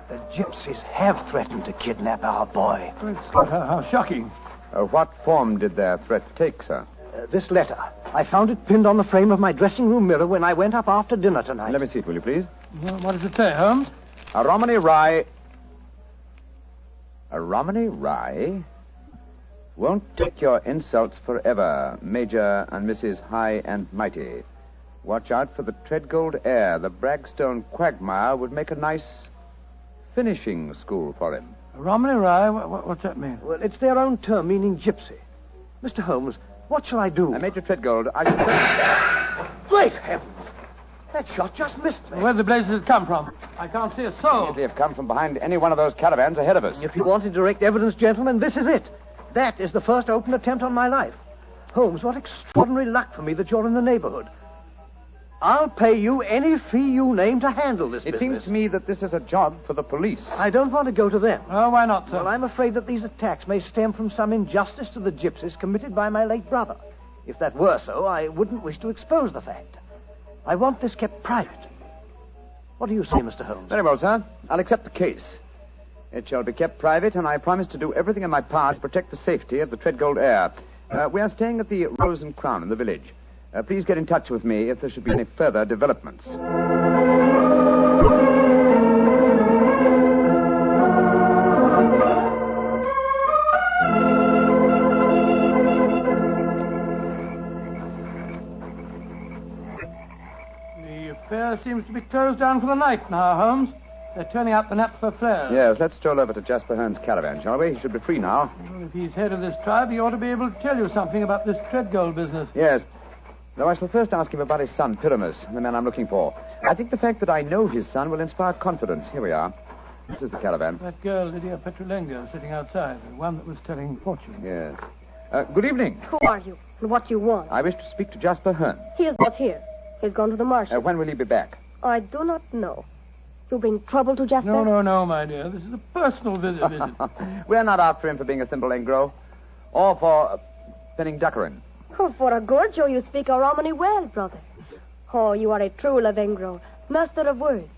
The gypsies have threatened to kidnap our boy. How shocking. What form did their threat take, sir? This letter. I found it pinned on the frame of my dressing room mirror when I went up after dinner tonight. Let me see it, will you, please? Well, what does it say, Holmes? A Romany Rye... A Romany Rye? Won't take your insults forever, Major and Mrs. High and Mighty. Watch out for the Treadgold heir. The Bragstone quagmire would make a nice finishing school for him. Romany Rye? What's that mean? Well, it's their own term, meaning gypsy. Mr. Holmes, what shall I do? Major Treadgold, I should say... Great heavens! That shot just missed me. Where the blazes have come from? I can't see a soul. They have come from behind any one of those caravans ahead of us. If you wanted direct evidence, gentlemen, this is it. That is the first open attempt on my life. Holmes, what extraordinary luck for me that you're in the neighborhood. I'll pay you any fee you name to handle this business. It seems to me that this is a job for the police. I don't want to go to them. Oh, why not, sir? Well, I'm afraid that these attacks may stem from some injustice to the gypsies committed by my late brother. If that were so, I wouldn't wish to expose the fact. I want this kept private. What do you say, Mr. Holmes? Very well, sir. I'll accept the case. It shall be kept private, and I promise to do everything in my power to protect the safety of the Treadgold heir. We are staying at the Rose and Crown in the village. Please get in touch with me if there should be any further developments. The affair seems to be closed down for the night now, Holmes. They're turning out the naphtha flares. Yes, let's stroll over to Jasper Hearn's caravan, shall we? He should be free now. Well, if he's head of this tribe, he ought to be able to tell you something about this Treadgold business. Yes. Though I shall first ask him about his son, Pyramus, the man I'm looking for. I think the fact that I know his son will inspire confidence. Here we are. This is the caravan. That girl, Lydia Petrulengo, sitting outside, the one that was telling fortunes. Yes. Good evening. Who are you? And what do you want? I wish to speak to Jasper Hearn. He is not here. He's gone to the marshes. When will he be back? I do not know. You bring trouble to Jasper? No, my dear. This is a personal visit. We're not after him for being a thimble engro. Or for penning duckerin. Oh, for a Gorgio, you speak a Romany well, brother. Oh, you are a true Lavengro, master of words.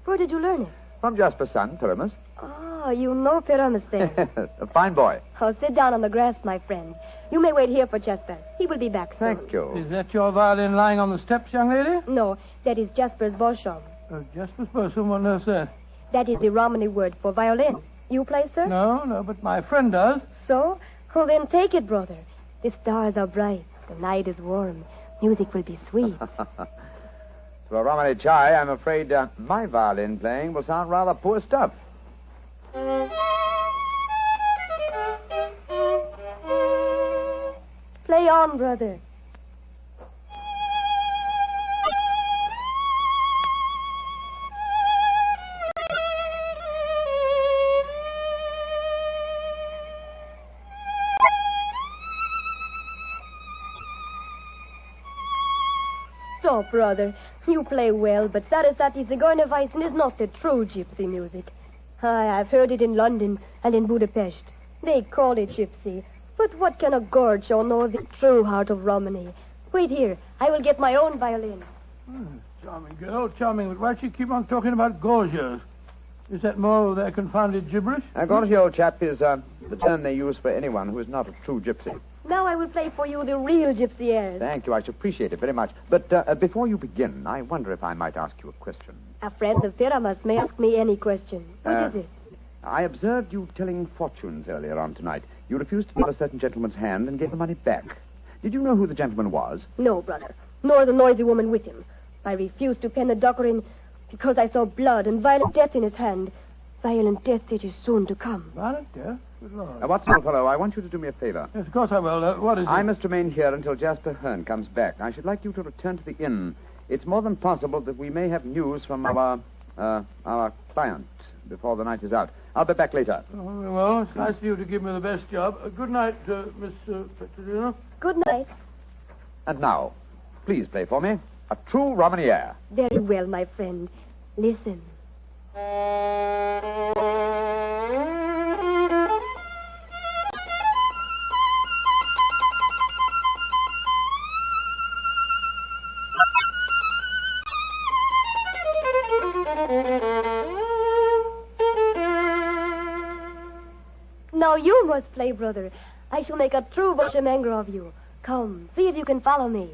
Where did you learn it? From Jasper's son, Pyramus. Ah, you know Pyramus then. A fine boy. Oh, sit down on the grass, my friend. You may wait here for Jasper. He will be back soon. Thank you. Is that your violin lying on the steps, young lady? No, that is Jasper's bosham. Oh, Jasper's bosham? What on earth's that? That is the Romany word for violin. You play, sir? No, but my friend does. So? Oh, then take it, brother. The stars are bright. The night is warm. Music will be sweet. To a Romany chai, I'm afraid my violin playing will sound rather poor stuff. Play on, brother. Stop, brother. You play well, but Sarasate Zigeunerweisen is not the true gypsy music. I've heard it in London and in Budapest. They call it gypsy, But what can a gorge show know of the true heart of Romany? Wait here. I will get my own violin. Charming girl, charming. But why do you keep on talking about gorgios? Is that more of their confounded gibberish? A gorgio, old chap, is the term they use for anyone who is not a true gypsy. Now I will play for you the real gypsy airs. Thank you. I should appreciate it very much. But before you begin, I wonder if I might ask you a question. A friend of Pyramus may ask me any question. What is it? I observed you telling fortunes earlier on tonight. You refused to fill a certain gentleman's hand and gave the money back. Did you know who the gentleman was? No, brother. Nor the noisy woman with him. I refused to pen the Dockerin because I saw blood and violent death in his hand. Violent death it is soon to come. Violent death? Good Lord. Watson, old fellow, I want you to do me a favor. Yes, of course I will. What is it? I must remain here until Jasper Hearn comes back. I should like you to return to the inn. It's more than possible that we may have news from our client before the night is out. I'll be back later. Oh, well, it's nice of you to give me the best job. Good night, Miss Petrolina. Good night. And now, please play for me a true Romany air. Very well, my friend. Listen. Now you must play, brother. I shall make a true bushmanger of you. Come, see if you can follow me.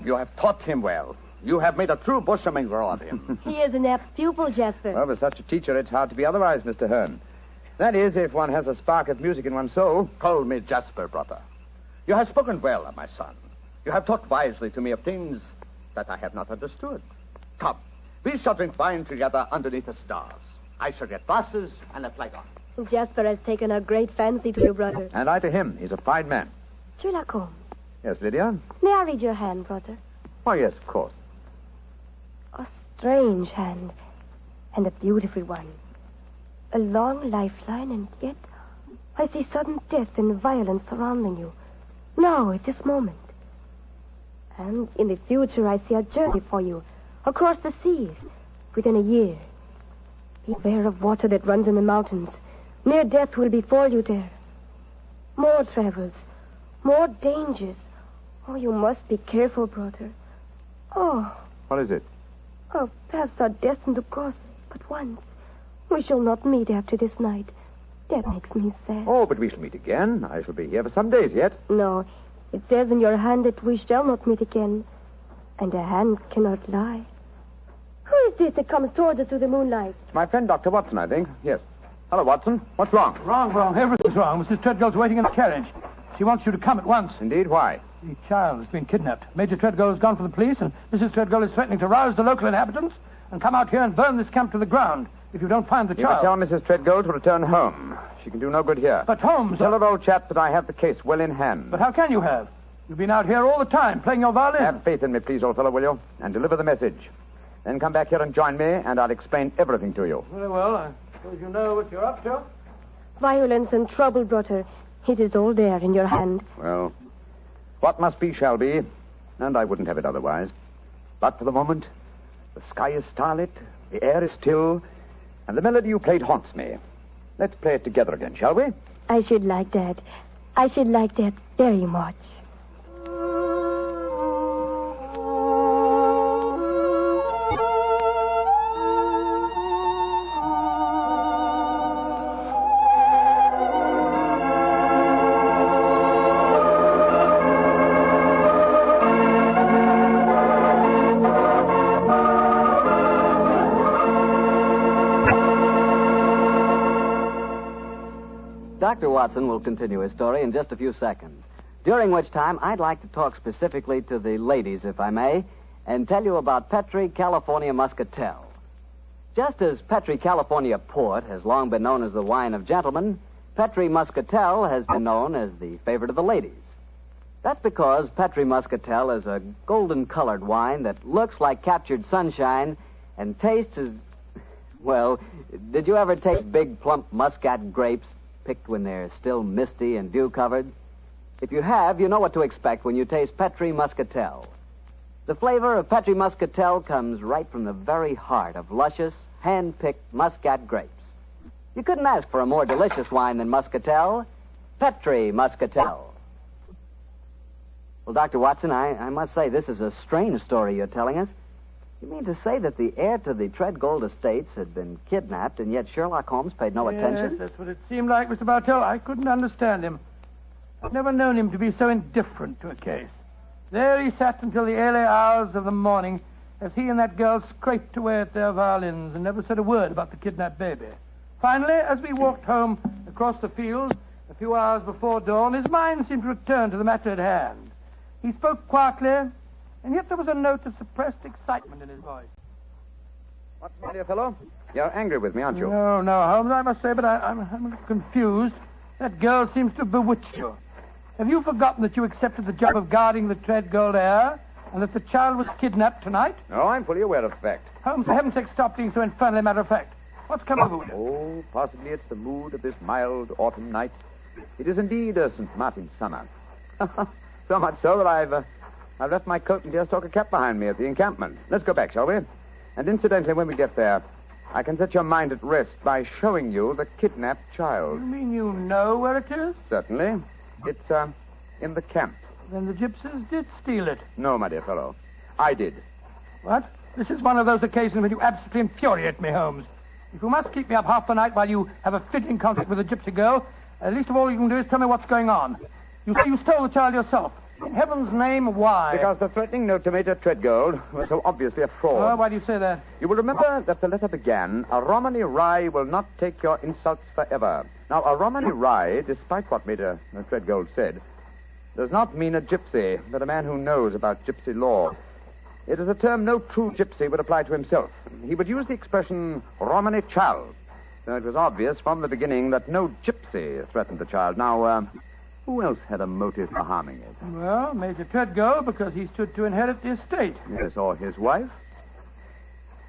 You have taught him well. You have made a true bushmanger of him. He is an apt pupil, Jasper. Well, with such a teacher, it's hard to be otherwise, Mr. Hearn. That is, if one has a spark of music in one's soul. Call me Jasper, brother. You have spoken well of my son. You have talked wisely to me of things that I have not understood. Come, we shall drink wine together underneath the stars. I shall get glasses and a flagon. Jasper has taken a great fancy to you, brother. And I to him. He's a fine man. Sherlock Holmes. Yes, Lydia? May I read your hand, brother? Why, yes, of course. A strange hand, and a beautiful one. A long lifeline, and yet I see sudden death and violence surrounding you. Now, at this moment. And in the future, I see a journey for you, across the seas, within a year. Beware of water that runs in the mountains. Near death will befall you there. More travels, more dangers. Oh, you must be careful, brother. Oh. What is it? Our paths are destined to cross but once. We shall not meet after this night. That makes me sad. Oh, but we shall meet again. I shall be here for some days yet. No, it says in your hand that we shall not meet again. And a hand cannot lie. Who is this that comes toward us through the moonlight? It's my friend, Dr. Watson, I think. Yes. Hello, Watson. What's wrong? Wrong. Everything's wrong. Mrs. Treadgold's waiting in the carriage. She wants you to come at once. Indeed? Why? The child has been kidnapped. Major Treadgold has gone for the police, and Mrs. Treadgold is threatening to rouse the local inhabitants and come out here and burn this camp to the ground if you don't find the You child. can tell Mrs. Treadgold to return home. She can do no good here. But Holmes... Tell her, old chap, that I have the case well in hand. But how can you have? You've been out here all the time, playing your violin. Have faith in me, please, old fellow, will you? And deliver the message. Then come back here and join me, and I'll explain everything to you. Very well. I suppose you know what you're up to. Violence and trouble, brother. It is all there in your hand. Well, what must be shall be, and I wouldn't have it otherwise. But for the moment, the sky is starlit, the air is still, and the melody you played haunts me. Let's play it together again, shall we? I should like that. I should like that very much. Dr. Watson will continue his story in just a few seconds, during which time I'd like to talk specifically to the ladies, if I may, and tell you about Petri California Muscatel. Just as Petri California Port has long been known as the wine of gentlemen, Petri Muscatel has been known as the favorite of the ladies. That's because Petri Muscatel is a golden-colored wine that looks like captured sunshine and tastes as... Well, did you ever taste big, plump muscat grapes picked when they're still misty and dew-covered? If you have, you know what to expect when you taste Petri Muscatel. The flavor of Petri Muscatel comes right from the very heart of luscious, hand-picked muscat grapes. You couldn't ask for a more delicious wine than Muscatel. Petri Muscatel. Well, Dr. Watson, I must say this is a strange story you're telling us. You mean to say that the heir to the Treadgold estates had been kidnapped, and yet Sherlock Holmes paid no attention? Yes, that's what it seemed like, Mr. Bartell. I couldn't understand him. I've never known him to be so indifferent to a case. There he sat until the early hours of the morning as he and that girl scraped away at their violins and never said a word about the kidnapped baby. Finally, as we walked home across the fields a few hours before dawn, his mind seemed to return to the matter at hand. He spoke quietly, and yet there was a note of suppressed excitement in his voice. What's the matter, fellow? You're angry with me, aren't you? No, Holmes, I must say, but I'm a little confused. That girl seems to have bewitched you. Have you forgotten that you accepted the job of guarding the Treadgold heir, and that the child was kidnapped tonight? No, I'm fully aware of the fact. Holmes, for heaven's sake, stop being so infernally matter-of-fact. What's come over you? Oh, possibly it's the mood of this mild autumn night. It is indeed a St. Martin's summer. So much so that I've left my coat and deerstalker cap behind me at the encampment. Let's go back, shall we? And incidentally, when we get there, I can set your mind at rest by showing you the kidnapped child. You mean you know where it is? Certainly. It's, in the camp. Then the gypsies did steal it. No, my dear fellow. I did. What? This is one of those occasions when you absolutely infuriate me, Holmes. If you must keep me up half the night while you have a fitting conflict with a gypsy girl, least of all you can do is tell me what's going on. You say you stole the child yourself. In heaven's name, why? Because the threatening note to Major Treadgold was so obviously a fraud. Oh, why do you say that? You will remember that the letter began, "A Romany Rye will not take your insults forever." Now, a Romany Rye, despite what Major Treadgold said, does not mean a gypsy, but a man who knows about gypsy law. It is a term no true gypsy would apply to himself. He would use the expression Romany child. So it was obvious from the beginning that no gypsy threatened the child. Now, who else had a motive for harming it? Well, Major Treadgold, because he stood to inherit the estate. Yes, or his wife.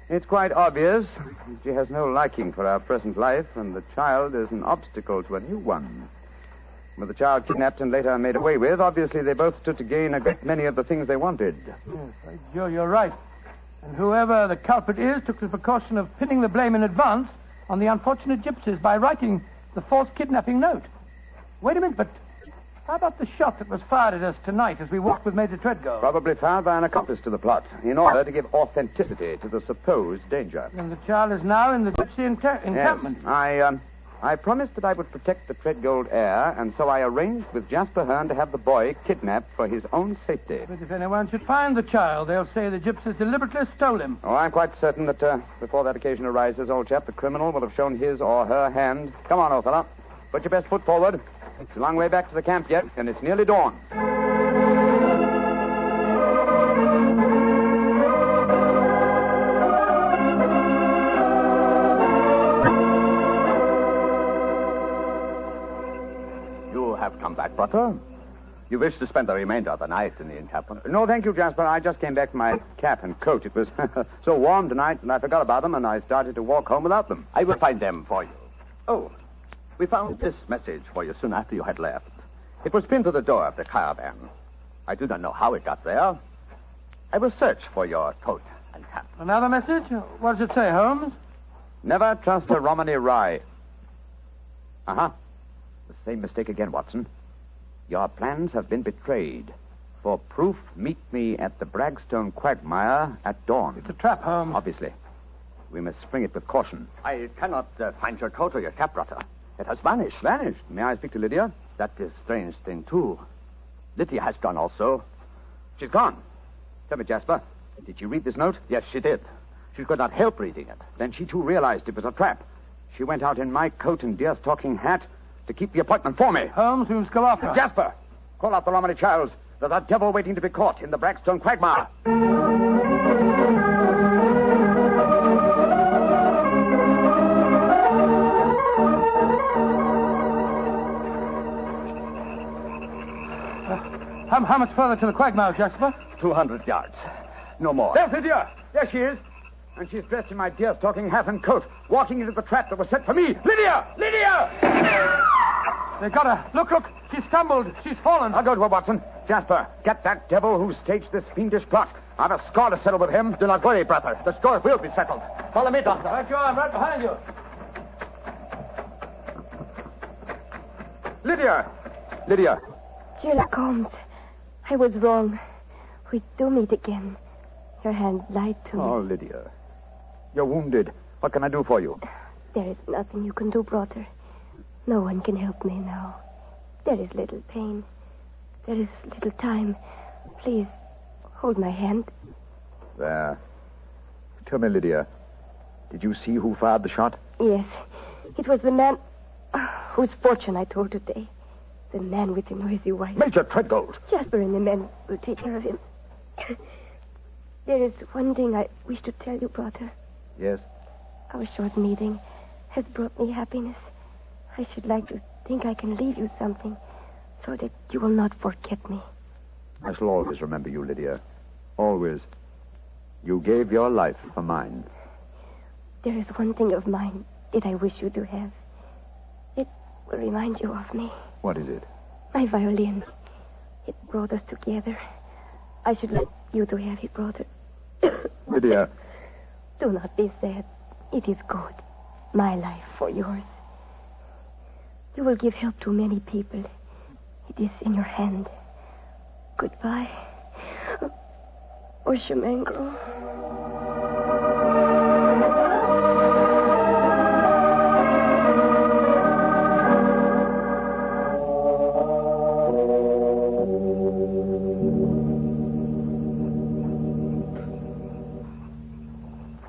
It's quite obvious. She has no liking for our present life, and the child is an obstacle to a new one. With the child kidnapped and later made away with, obviously they both stood to gain a great many of the things they wanted. Yes, by Joe, you're right. And whoever the culprit is took the precaution of pinning the blame in advance on the unfortunate gypsies by writing the false kidnapping note. Wait a minute, but how about the shot that was fired at us tonight as we walked with Major Treadgold? Probably fired by an accomplice to the plot, in order to give authenticity to the supposed danger. And the child is now in the gypsy encampment. Yes, I promised that I would protect the Treadgold heir, and so I arranged with Jasper Hearn to have the boy kidnapped for his own safety. But if anyone should find the child, they'll say the gypsies deliberately stole him. Oh, I'm quite certain that before that occasion arises, old chap, the criminal will have shown his or her hand. Come on, old fella. Put your best foot forward. It's a long way back to the camp yet, and it's nearly dawn. You have come back, Butter. You wish to spend the remainder of the night in the encampment? No, thank you, Jasper. I just came back for my cap and coat. It was so warm tonight, and I forgot about them, and I started to walk home without them. I will find them for you. Oh, we found this message for you soon after you had left. It was pinned to the door of the caravan. I do not know how it got there. I will search for your coat and cap. Another message? What does it say, Holmes? Never trust a Romany Rye. Uh-huh. The same mistake again, Watson. Your plans have been betrayed. For proof, meet me at the Bragstone quagmire at dawn. It's a trap, Holmes. Obviously. We must spring it with caution. I cannot find your coat or your cap, Butter. It has vanished. Vanished? May I speak to Lydia? That is a strange thing, too. Lydia has gone also. She's gone. Tell me, Jasper, did she read this note? Yes, she did. She could not help reading it. Then she, too, realized it was a trap. She went out in my coat and deerstalking hat, to keep the appointment for me. Holmes, we must go after her. Jasper, call out the Romany Childs. There's a devil waiting to be caught in the Bragstone quagmire. How much further to the quagmire, Jasper? 200 yards. No more. There's Lydia. There she is. And she's dressed in my deer-stalking hat and coat, walking into the trap that was set for me. Lydia! Lydia! They got her. Look. She stumbled. She's fallen. I'll go to her, Watson. Jasper, get that devil who staged this fiendish plot. I've a score to settle with him. Do not worry, brother. The score will be settled. Follow me, Doctor. Right you are. I'm right behind you. Lydia. Sherlock Holmes, I was wrong. We do meet again. Your hand lied to me. Oh, Lydia. You're wounded. What can I do for you? There is nothing you can do, brother. No one can help me now. There is little pain. There is little time. Please, hold my hand. There. Tell me, Lydia, did you see who fired the shot? Yes. It was the man whose fortune I told today. The man with the noisy wife. Major Treadgold. Jasper and the men will take care of him. There is one thing I wish to tell you, brother. Yes? Our short meeting has brought me happiness. I should like to think I can leave you something so that you will not forget me. I shall always remember you, Lydia. Always. You gave your life for mine. There is one thing of mine that I wish you to have. It will remind you of me. What is it? My violin. It brought us together. I should like you to have it, brother. Lydia. Do not be sad. It is good. My life for yours. You will give help to many people. It is in your hand. Goodbye. Oshimengro.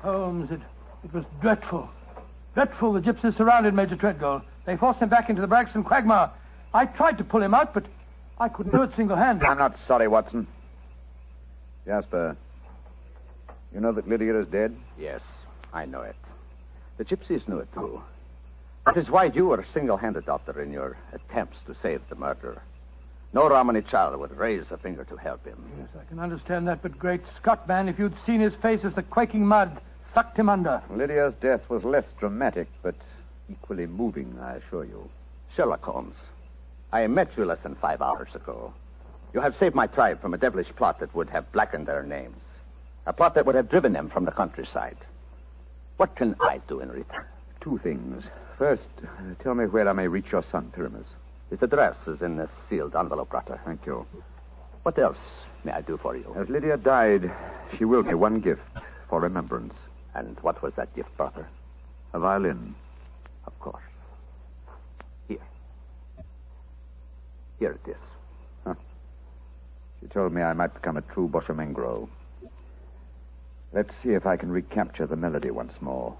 Holmes, it was dreadful. Dreadful. The gypsies surrounded Major Treadgold. They forced him back into the Bragstone quagmire. I tried to pull him out, but I couldn't do it single-handed. I'm not sorry, Watson. Jasper, you know that Lydia is dead? Yes, I know it. The gypsies knew it, too. That is why you were single-handed, Doctor, in your attempts to save the murderer. No Romany child would raise a finger to help him. Yes, I can understand that, but great Scott, man, if you'd seen his face as the quaking mud sucked him under. Lydia's death was less dramatic, but equally moving, I assure you. Sherlock Holmes, I met you less than 5 hours ago. You have saved my tribe from a devilish plot that would have blackened their names. A plot that would have driven them from the countryside. What can I do in return? 2 things. First, tell me where I may reach your son, Pyramus. His address is in this sealed envelope, Doctor. Thank you. What else may I do for you? As Lydia died, she willed me one gift for remembrance. And what was that gift, Doctor? A violin. Of course. Here. Here it is. Huh. She told me I might become a true Boshemengro. Let's see if I can recapture the melody once more.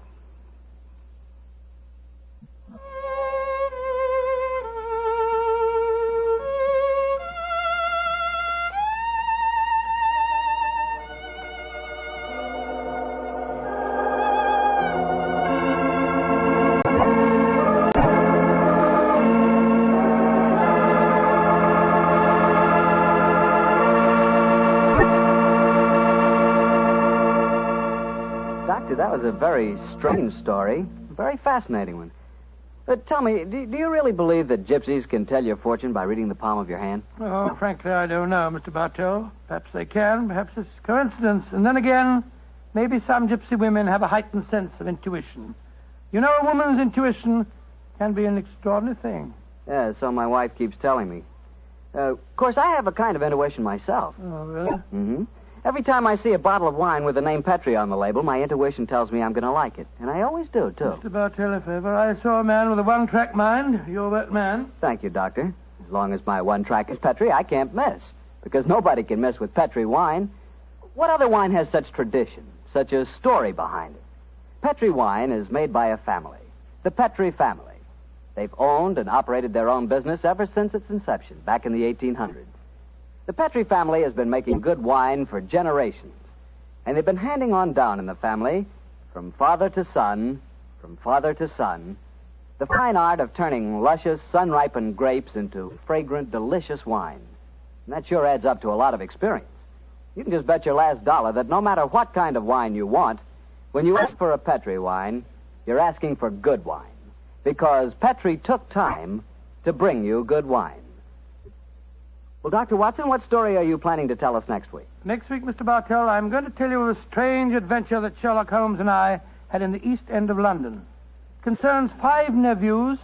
That was a very strange story. A very fascinating one. But tell me, do you really believe that gypsies can tell your fortune by reading the palm of your hand? Oh, frankly, I don't know, Mr. Bartell. Perhaps they can. Perhaps it's coincidence. And then again, maybe some gypsy women have a heightened sense of intuition. You know, a woman's intuition can be an extraordinary thing. Yeah, so my wife keeps telling me. Of course, I have a kind of intuition myself. Oh, really? Mm-hmm. Every time I see a bottle of wine with the name Petri on the label, my intuition tells me I'm going to like it. And I always do, too. Mr. Bartell, if ever I saw a man with a one-track mind, you're that man. Thank you, Doctor. As long as my one track is Petri, I can't miss. Because nobody can miss with Petri wine. What other wine has such tradition, such a story behind it? Petri wine is made by a family. The Petri family. They've owned and operated their own business ever since its inception, back in the 1800s. The Petri family has been making good wine for generations, and they've been handing on down in the family, from father to son, the fine art of turning luscious, sun-ripened grapes into fragrant, delicious wine. And that sure adds up to a lot of experience. You can just bet your last dollar that no matter what kind of wine you want, when you ask for a Petri wine, you're asking for good wine. Because Petri took time to bring you good wine. Well, Dr. Watson, what story are you planning to tell us next week? Next week, Mr. Bartell, I'm going to tell you of a strange adventure that Sherlock Holmes and I had in the East End of London. It concerns 5 nephews,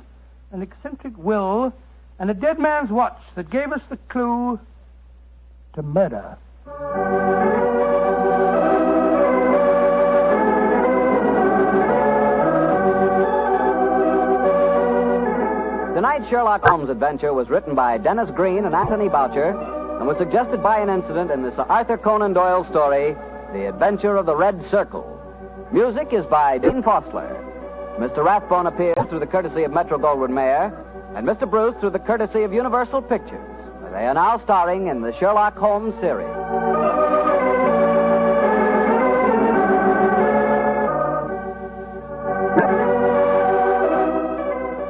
an eccentric will, and a dead man's watch that gave us the clue to murder. Tonight's Sherlock Holmes adventure was written by Dennis Green and Anthony Boucher and was suggested by an incident in the Sir Arthur Conan Doyle story, The Adventure of the Red Circle. Music is by Dean Fostler. Mr. Rathbone appears through the courtesy of Metro-Goldwyn-Mayer, and Mr. Bruce through the courtesy of Universal Pictures. They are now starring in the Sherlock Holmes series.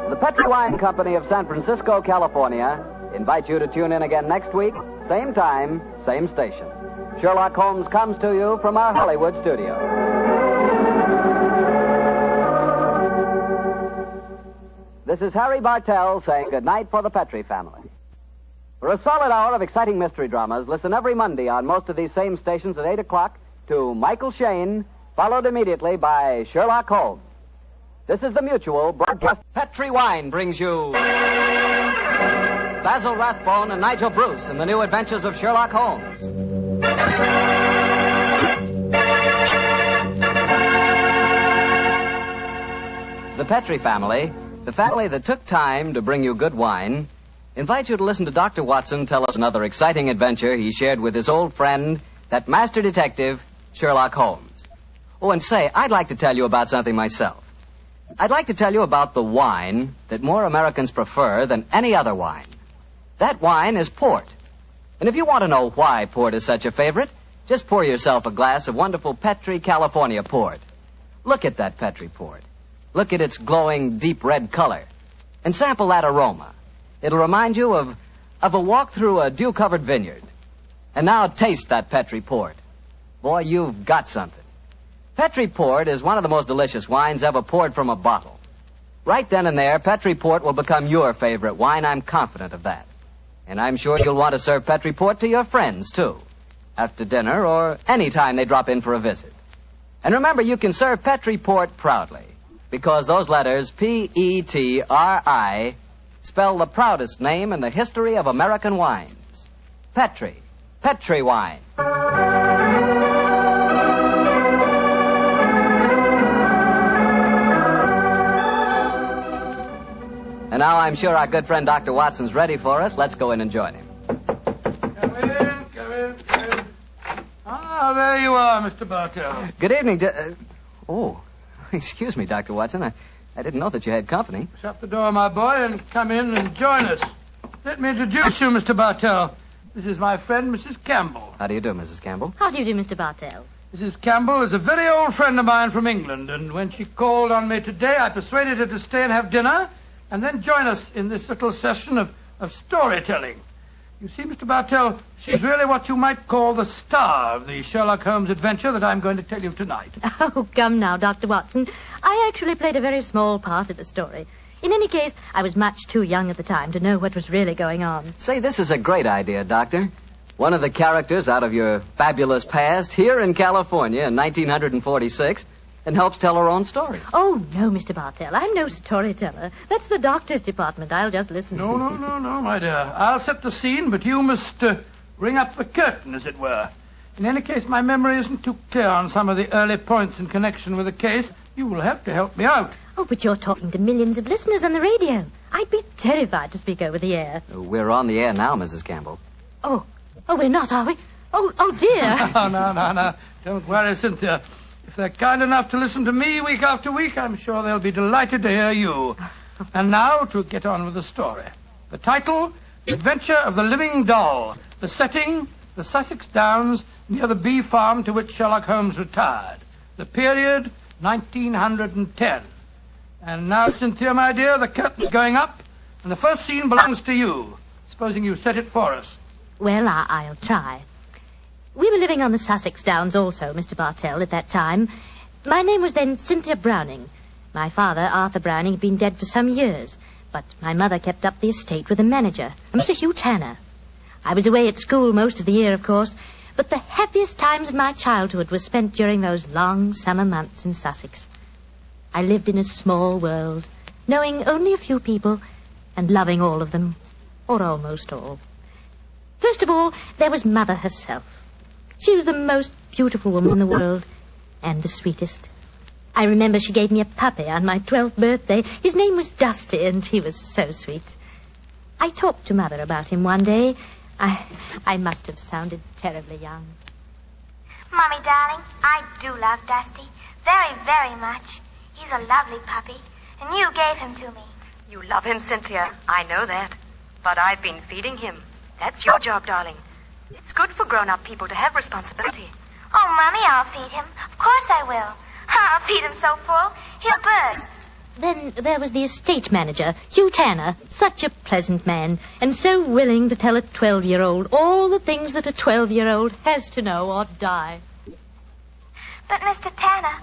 The Petri Wine Company of San Francisco, California, invites you to tune in again next week, same time, same station. Sherlock Holmes comes to you from our Hollywood studio. This is Harry Bartell saying goodnight for the Petri family. For a solid hour of exciting mystery dramas, listen every Monday on most of these same stations at 8 o'clock to Michael Shayne, followed immediately by Sherlock Holmes. This is the Mutual broadcast. Petri Wine brings you Basil Rathbone and Nigel Bruce in the new Adventures of Sherlock Holmes. The Petri family, the family that took time to bring you good wine, invites you to listen to Dr. Watson tell us another exciting adventure he shared with his old friend, that master detective, Sherlock Holmes. Oh, and say, I'd like to tell you about something myself. I'd like to tell you about the wine that more Americans prefer than any other wine. That wine is port. And if you want to know why port is such a favorite, just pour yourself a glass of wonderful Petri California port. Look at that Petri port. Look at its glowing deep red color. And sample that aroma. It'll remind you of a walk through a dew-covered vineyard. And now taste that Petri port. Boy, you've got something. Petri port is one of the most delicious wines ever poured from a bottle. Right then and there, Petri port will become your favorite wine. I'm confident of that. And I'm sure you'll want to serve Petri port to your friends, too. After dinner or any time they drop in for a visit. And remember, you can serve Petri port proudly. Because those letters, P-E-T-R-I, spell the proudest name in the history of American wines. Petri. Petri wine. And now I'm sure our good friend Dr. Watson's ready for us. Let's go in and join him. Come in. Ah, there you are, Mr. Bartell. Good evening. Oh, excuse me, Dr. Watson. I didn't know that you had company. Shut the door, my boy, and come in and join us. Let me introduce you, Mr. Bartell. This is my friend, Mrs. Campbell. How do you do, Mrs. Campbell? How do you do, Mr. Bartell? Mrs. Campbell is a very old friend of mine from England, and when she called on me today, I persuaded her to stay and have dinner, and then join us in this little session of storytelling. You see, Mr. Bartell, she's really what you might call the star of the Sherlock Holmes adventure that I'm going to tell you tonight. Oh, come now, Dr. Watson. I actually played a very small part in the story. In any case, I was much too young at the time to know what was really going on. Say, this is a great idea, Doctor. One of the characters out of your fabulous past here in California in 1946 and helps tell her own story. Oh, no, Mr. Bartell. I'm no storyteller. That's the doctor's department. I'll just listen. No, my dear. I'll set the scene, but you must ring up the curtain, as it were. In any case, my memory isn't too clear on some of the early points in connection with the case. You will have to help me out. Oh, but you're talking to millions of listeners on the radio. I'd be terrified to speak over the air. We're on the air now, Mrs. Campbell. Oh, we're not, are we? Oh, dear. No. Don't worry, Cynthia. If they're kind enough to listen to me week after week, I'm sure they'll be delighted to hear you. And now to get on with the story. The title, The Adventure of the Living Doll. The setting, the Sussex Downs near the bee farm to which Sherlock Holmes retired. The period, 1910. And now, Cynthia, my dear, the curtain's going up, and the first scene belongs to you. Supposing you set it for us. Well, I'll try. We were living on the Sussex Downs also, Mr. Bartell, at that time. My name was then Cynthia Browning. My father, Arthur Browning, had been dead for some years, but my mother kept up the estate with a manager, a Mr. Hugh Tanner. I was away at school most of the year, of course, but the happiest times of my childhood were spent during those long summer months in Sussex. I lived in a small world, knowing only a few people and loving all of them, or almost all. First of all, there was Mother herself. She was the most beautiful woman in the world, and the sweetest. I remember she gave me a puppy on my 12th birthday. His name was Dusty, and he was so sweet. I talked to Mother about him one day. I must have sounded terribly young. Mommy, darling, I do love Dusty. Very, very much. He's a lovely puppy, and you gave him to me. You love him, Cynthia. I know that. But I've been feeding him. That's your job, darling. It's good for grown-up people to have responsibility. Oh, Mommy, I'll feed him. Of course I will. I'll feed him so full, he'll burst. Then there was the estate manager, Hugh Tanner, such a pleasant man, and so willing to tell a 12-year-old all the things that a 12-year-old has to know or die. But, Mr. Tanner,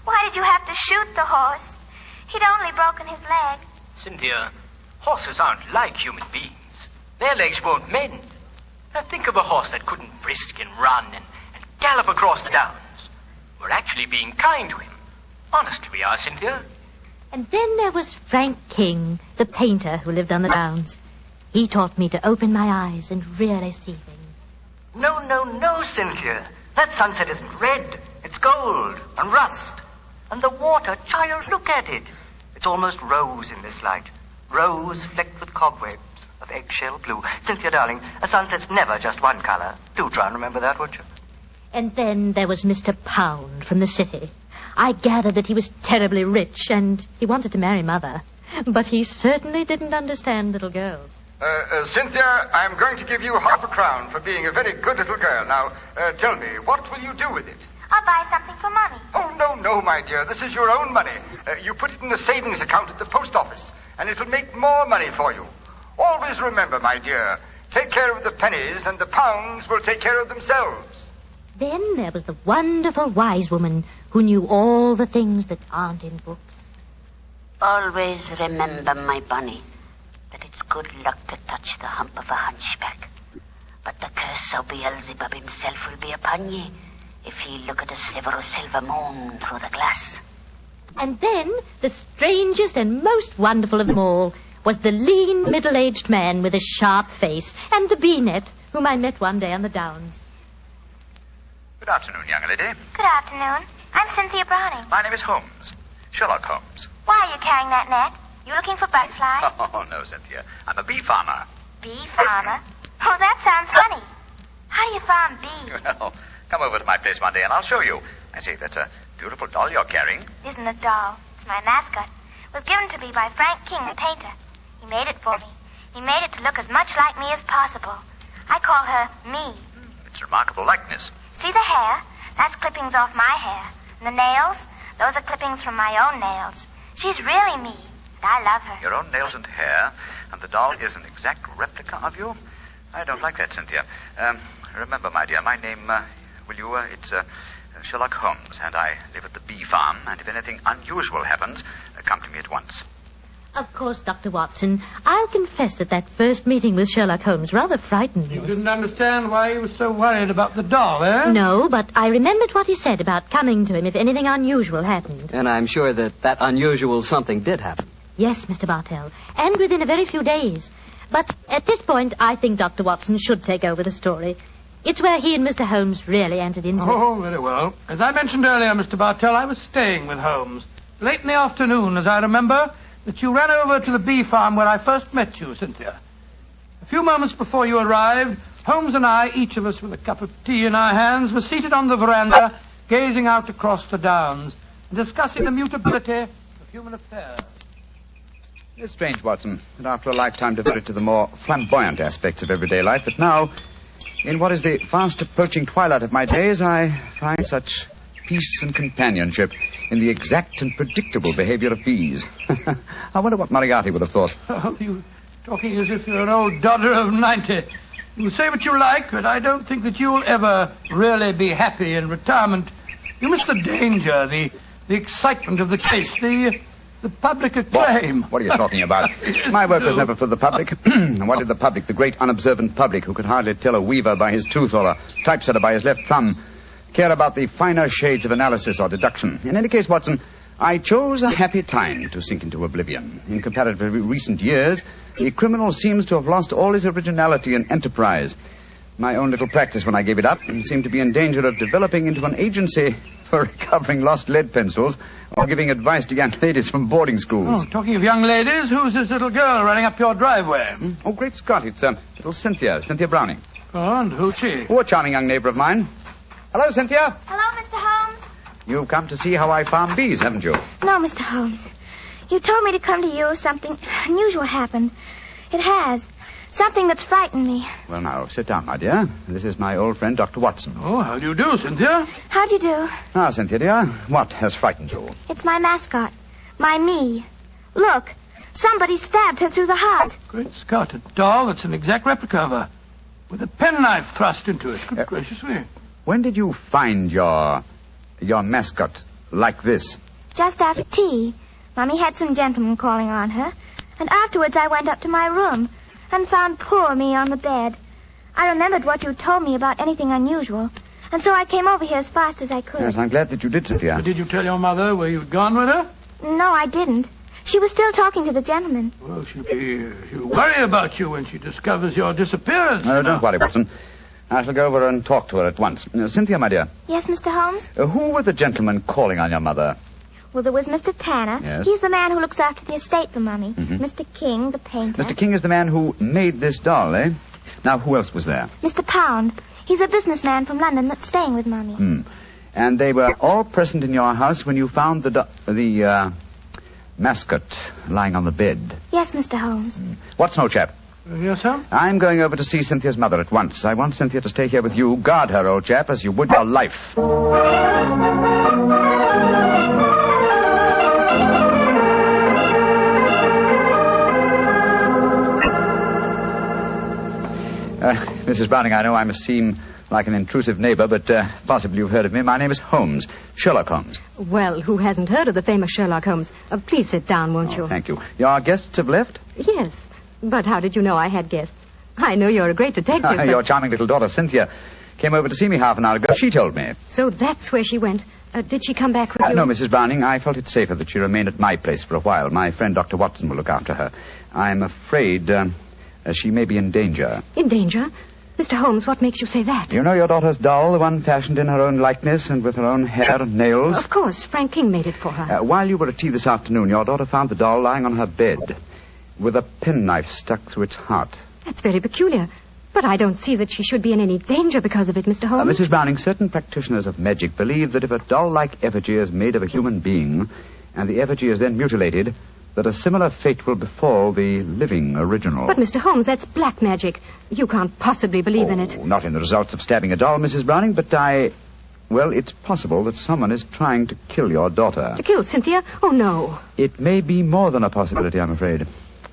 why did you have to shoot the horse? He'd only broken his leg. Cynthia, horses aren't like human beings. Their legs won't mend. Now think of a horse that couldn't brisk and run and gallop across the downs. We're actually being kind to him. Honest we are, Cynthia. And then there was Frank King, the painter who lived on the downs. He taught me to open my eyes and really see things. No, Cynthia. That sunset isn't red. It's gold and rust. And the water, child, look at it. It's almost rose in this light. Rose flecked with cobwebs of eggshell blue. Cynthia, darling, a sunset's never just one color. Do try and remember that, won't you? And then there was Mr. Pound from the city. I gathered that he was terribly rich, and he wanted to marry Mother. But he certainly didn't understand little girls. Cynthia, I'm going to give you £0.50 for being a very good little girl. Now, tell me, what will you do with it? I'll buy something for Mommy. Oh, no, my dear. This is your own money. You put it in the savings account at the post office, and it'll make more money for you. Always remember, my dear, take care of the pennies, and the pounds will take care of themselves. Then there was the wonderful wise woman who knew all the things that aren't in books. Always remember, my bunny, that it's good luck to touch the hump of a hunchback. But the curse of Beelzebub himself will be upon ye if ye look at a sliver of silver moon through the glass. And then the strangest and most wonderful of them all was the lean, middle-aged man with a sharp face and the bee-net whom I met one day on the downs. Good afternoon, young lady. Good afternoon. I'm Cynthia Browning. My name is Holmes. Sherlock Holmes. Why are you carrying that net? You looking for butterflies? Oh, no, Cynthia. I'm a bee farmer. Bee farmer? Oh, that sounds funny. How do you farm bees? Well, come over to my place one day and I'll show you. I say, that's a beautiful doll you're carrying. It isn't a doll. It's my mascot. It was given to me by Frank King, the painter. He made it for me. He made it to look as much like me as possible. I call her me. It's a remarkable likeness. See the hair? That's clippings off my hair. And the nails? Those are clippings from my own nails. She's really me, and I love her. Your own nails and hair, and the doll is an exact replica of you? I don't like that, Cynthia. Remember, my dear, my name, it's Sherlock Holmes, and I live at the bee farm, and if anything unusual happens, come to me at once. Of course, Dr. Watson, I'll confess that first meeting with Sherlock Holmes rather frightened me. You didn't understand why he was so worried about the doll, eh? No, but I remembered what he said about coming to him if anything unusual happened. And I'm sure that unusual something did happen. Yes, Mr. Bartell, and within a very few days. But at this point, I think Dr. Watson should take over the story. It's where he and Mr. Holmes really entered into it. Oh, very well. As I mentioned earlier, Mr. Bartell, I was staying with Holmes. Late in the afternoon, as I remember, that you ran over to the bee farm where I first met you, Cynthia. A few moments before you arrived, Holmes and I, each of us with a cup of tea in our hands, were seated on the veranda, gazing out across the downs and discussing the mutability of human affairs. It's strange, Watson, that after a lifetime devoted to the more flamboyant aspects of everyday life, that now, in what is the fast approaching twilight of my days, I find such peace and companionship in the exact and predictable behavior of bees. I wonder what Moriarty would have thought. Oh, you talking as if you're an old dodder of 90. You say what you like, but I don't think that you'll ever really be happy in retirement. You miss the danger, the excitement of the case, the public acclaim. What are you talking about? My work was never for the public. And what did the public, the great unobservant public, who could hardly tell a weaver by his tooth or a typesetter by his left thumb, care about the finer shades of analysis or deduction? In any case, Watson, I chose a happy time to sink into oblivion. In comparatively recent years, the criminal seems to have lost all his originality and enterprise. My own little practice, when I gave it up, seemed to be in danger of developing into an agency for recovering lost lead pencils or giving advice to young ladies from boarding schools. Oh, talking of young ladies, who's this little girl running up your driveway? Oh, great Scott, it's little Cynthia Browning. Oh, and who's she? Oh, a charming young neighbor of mine. Hello, Cynthia. Hello, Mr. Holmes. You've come to see how I farm bees, haven't you? No, Mr. Holmes. You told me to come to you. Something unusual happened. It has. Something that's frightened me. Well, now, sit down, my dear. This is my old friend, Dr. Watson. Oh, how do you do, Cynthia? How do you do? Now, Cynthia, dear, what has frightened you? It's my mascot. My me. Look, somebody stabbed her through the heart. Great Scott, a doll that's an exact replica of her, with a penknife thrust into it. Good gracious me. When did you find your mascot like this? Just after tea. Mommy had some gentlemen calling on her. And afterwards I went up to my room and found poor me on the bed. I remembered what you told me about anything unusual. And so I came over here as fast as I could. Yes, I'm glad that you did, Cynthia. But did you tell your mother where you'd gone with her? No, I didn't. She was still talking to the gentleman. Well, she'll worry about you when she discovers your disappearance. No, don't worry, Watson. I shall go over and talk to her at once. Cynthia, my dear. Yes, Mr. Holmes? Who were the gentlemen calling on your mother? Well, there was Mr. Tanner. Yes. He's the man who looks after the estate for Mummy. Mm-hmm. Mr. King, the painter. Mr. King is the man who made this doll, eh? Now, who else was there? Mr. Pound. He's a businessman from London that's staying with Mummy. And they were all present in your house when you found the mascot lying on the bed. Yes, Mr. Holmes. What's no, chap? Yes, sir? I'm going over to see Cynthia's mother at once. I want Cynthia to stay here with you. Guard her, old chap, as you would your life. Mrs. Browning, I know I must seem like an intrusive neighbor, but possibly you've heard of me. My name is Holmes, Sherlock Holmes. Well, who hasn't heard of the famous Sherlock Holmes? Please sit down, won't you? Thank you. Your guests have left? Yes. But how did you know I had guests? I know you're a great detective, but... Your charming little daughter, Cynthia, came over to see me half an hour ago. She told me. So that's where she went. Did she come back with you? No, Mrs. Browning. I felt it safer that she remained at my place for a while. My friend, Dr. Watson, will look after her. I'm afraid she may be in danger. In danger? Mr. Holmes, what makes you say that? You know your daughter's doll, the one fashioned in her own likeness and with her own hair and nails? Of course. Frank King made it for her. While you were at tea this afternoon, your daughter found the doll lying on her bed with a penknife stuck through its heart. That's very peculiar. But I don't see that she should be in any danger because of it, Mr. Holmes. Mrs. Browning, certain practitioners of magic believe that if a doll-like effigy is made of a human being, and the effigy is then mutilated, that a similar fate will befall the living original. But, Mr. Holmes, that's black magic. You can't possibly believe in it. Not in the results of stabbing a doll, Mrs. Browning, but well, it's possible that someone is trying to kill your daughter. To kill Cynthia? Oh, no. It may be more than a possibility, I'm afraid.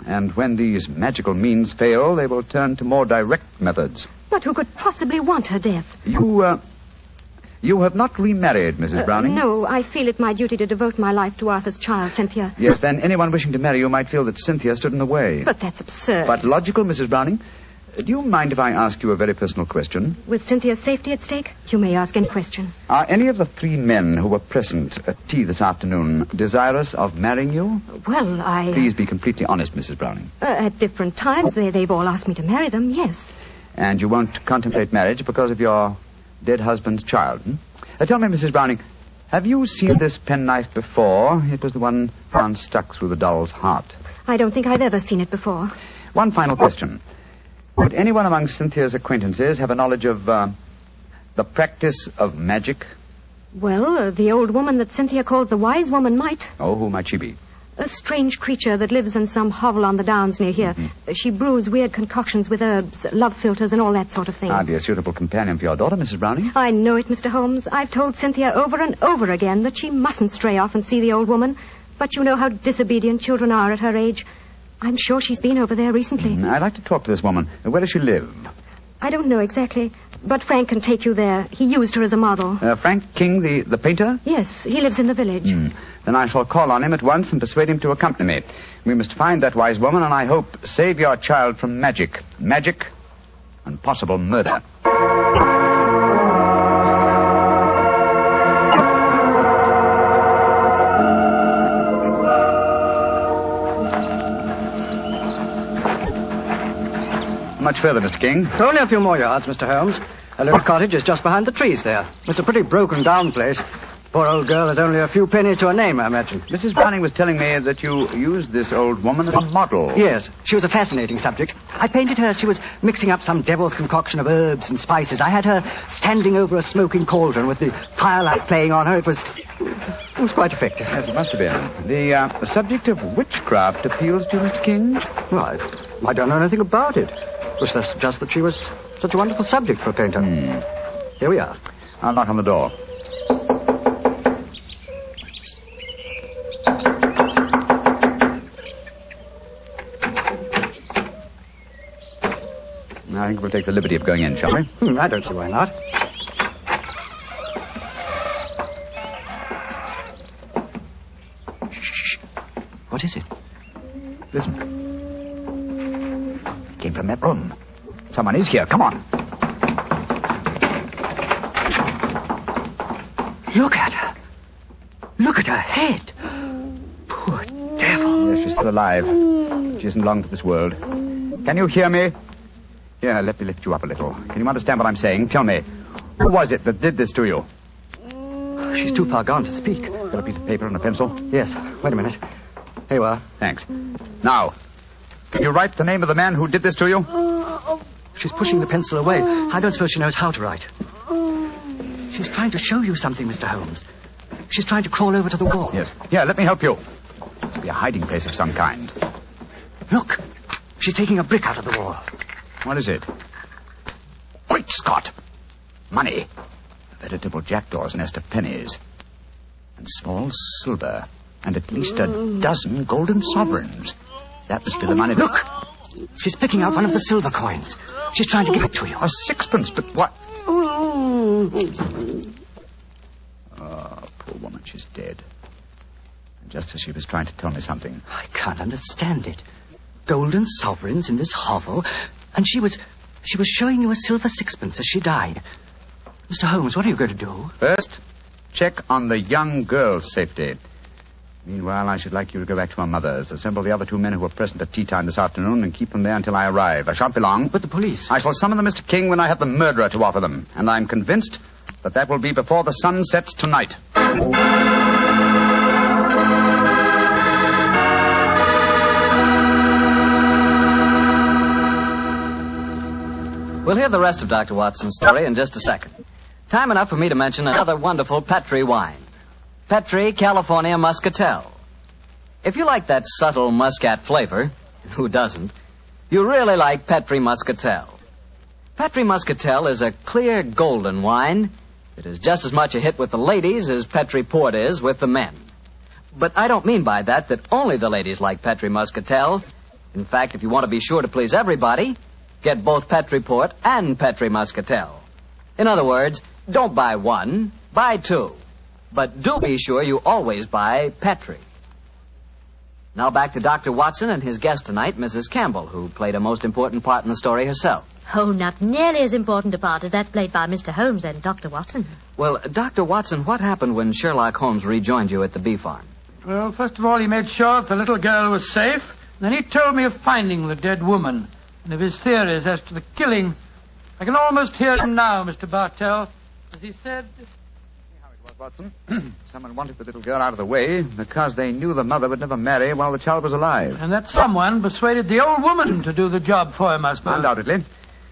And when these magical means fail, they will turn to more direct methods. But who could possibly want her death? You have not remarried, Mrs. Browning? No, I feel it my duty to devote my life to Arthur's child, Cynthia. Yes, then anyone wishing to marry you might feel that Cynthia stood in the way. But that's absurd. But logical, Mrs. Browning. Do you mind if I ask you a very personal question? With Cynthia's safety at stake, you may ask any question. Are any of the three men who were present at tea this afternoon desirous of marrying you? Well, I... Please be completely honest, Mrs. Browning. At different times, they've all asked me to marry them, yes. And you won't contemplate marriage because of your dead husband's child, Tell me, Mrs. Browning, have you seen this penknife before? It was the one found stuck through the doll's heart. I don't think I've ever seen it before. One final question. Would anyone among Cynthia's acquaintances have a knowledge of the practice of magic? Well, the old woman that Cynthia calls the wise woman might. Oh, who might she be? A strange creature that lives in some hovel on the downs near here. She brews weird concoctions with herbs, love philters, and all that sort of thing. I'd be a suitable companion for your daughter, Mrs. Browning. I know it, Mr. Holmes. I've told Cynthia over and over again that she mustn't stray off and see the old woman. But you know how disobedient children are at her age. I'm sure she's been over there recently. I'd like to talk to this woman. Where does she live? I don't know exactly, but Frank can take you there. He used her as a model. Frank King, the painter? Yes, he lives in the village. Then I shall call on him at once and persuade him to accompany me. We must find that wise woman, and I hope save your child from magic. Magic and possible murder. Much further, Mr. King? Only a few more yards, Mr. Holmes. A little cottage is just behind the trees there. It's a pretty broken-down place. Poor old girl has only a few pennies to her name, I imagine. Mrs. Browning was telling me that you used this old woman as a model. Yes, she was a fascinating subject. I painted her. She was mixing up some devil's concoction of herbs and spices. I had her standing over a smoking cauldron with the firelight playing on her. It was quite effective. Yes, it must have been. The subject of witchcraft appeals to you, Mr. King? Well, I don't know anything about it. It was just that she was such a wonderful subject for a painter. Here we are. I'll knock on the door. I think we'll take the liberty of going in, shall we? I don't see why not. Shh. What is it? Listen. It came from that room. Someone is here. Come on. Look at her. Look at her head. Poor devil. Yes, she's still alive. She isn't long for this world. Can you hear me? Here, let me lift you up a little. Can you understand what I'm saying? Tell me, who was it that did this to you? She's too far gone to speak. Got a piece of paper and a pencil? Yes. Wait a minute. Here you are. Thanks. Now, can you write the name of the man who did this to you? She's pushing the pencil away. I don't suppose she knows how to write. She's trying to show you something, Mr. Holmes. She's trying to crawl over to the wall. Yes. Here, let me help you. This will be a hiding place of some kind. Look. She's taking a brick out of the wall. What is it? Great Scott! Money. A veritable jackdaw's nest of pennies. And small silver. And at least a dozen golden sovereigns. That must be the money. Look! She's picking out one of the silver coins. She's trying to give it to you. A sixpence, but what? Oh, poor woman, she's dead. Just as she was trying to tell me something. I can't understand it. Golden sovereigns in this hovel, and she was showing you a silver sixpence as she died. Mr. Holmes, what are you going to do? First, check on the young girl's safety. Meanwhile, I should like you to go back to my mother's. Assemble the other two men who were present at tea time this afternoon and keep them there until I arrive. I shan't be long. But the police... I shall summon them, Mr. King, when I have the murderer to offer them. And I'm convinced that will be before the sun sets tonight. We'll hear the rest of Dr. Watson's story in just a second. Time enough for me to mention another wonderful Petri wine. Petri California Muscatel. If you like that subtle muscat flavor, who doesn't, you really like Petri Muscatel. Petri Muscatel is a clear golden wine. It is just as much a hit with the ladies as Petri Port is with the men. But I don't mean by that only the ladies like Petri Muscatel. In fact, if you want to be sure to please everybody, get both Petri Port and Petri Muscatel. In other words, don't buy one, buy two. But do be sure you always buy Petri. Now back to Dr. Watson and his guest tonight, Mrs. Campbell, who played a most important part in the story herself. Oh, not nearly as important a part as that played by Mr. Holmes and Dr. Watson. Well, Dr. Watson, what happened when Sherlock Holmes rejoined you at the bee farm? Well, first of all, he made sure that the little girl was safe. Then he told me of finding the dead woman and of his theories as to the killing. I can almost hear him now, Mr. Bartell, as he said... Watson. Someone wanted the little girl out of the way because they knew the mother would never marry while the child was alive. And that someone persuaded the old woman to do the job for him, I suppose. Undoubtedly.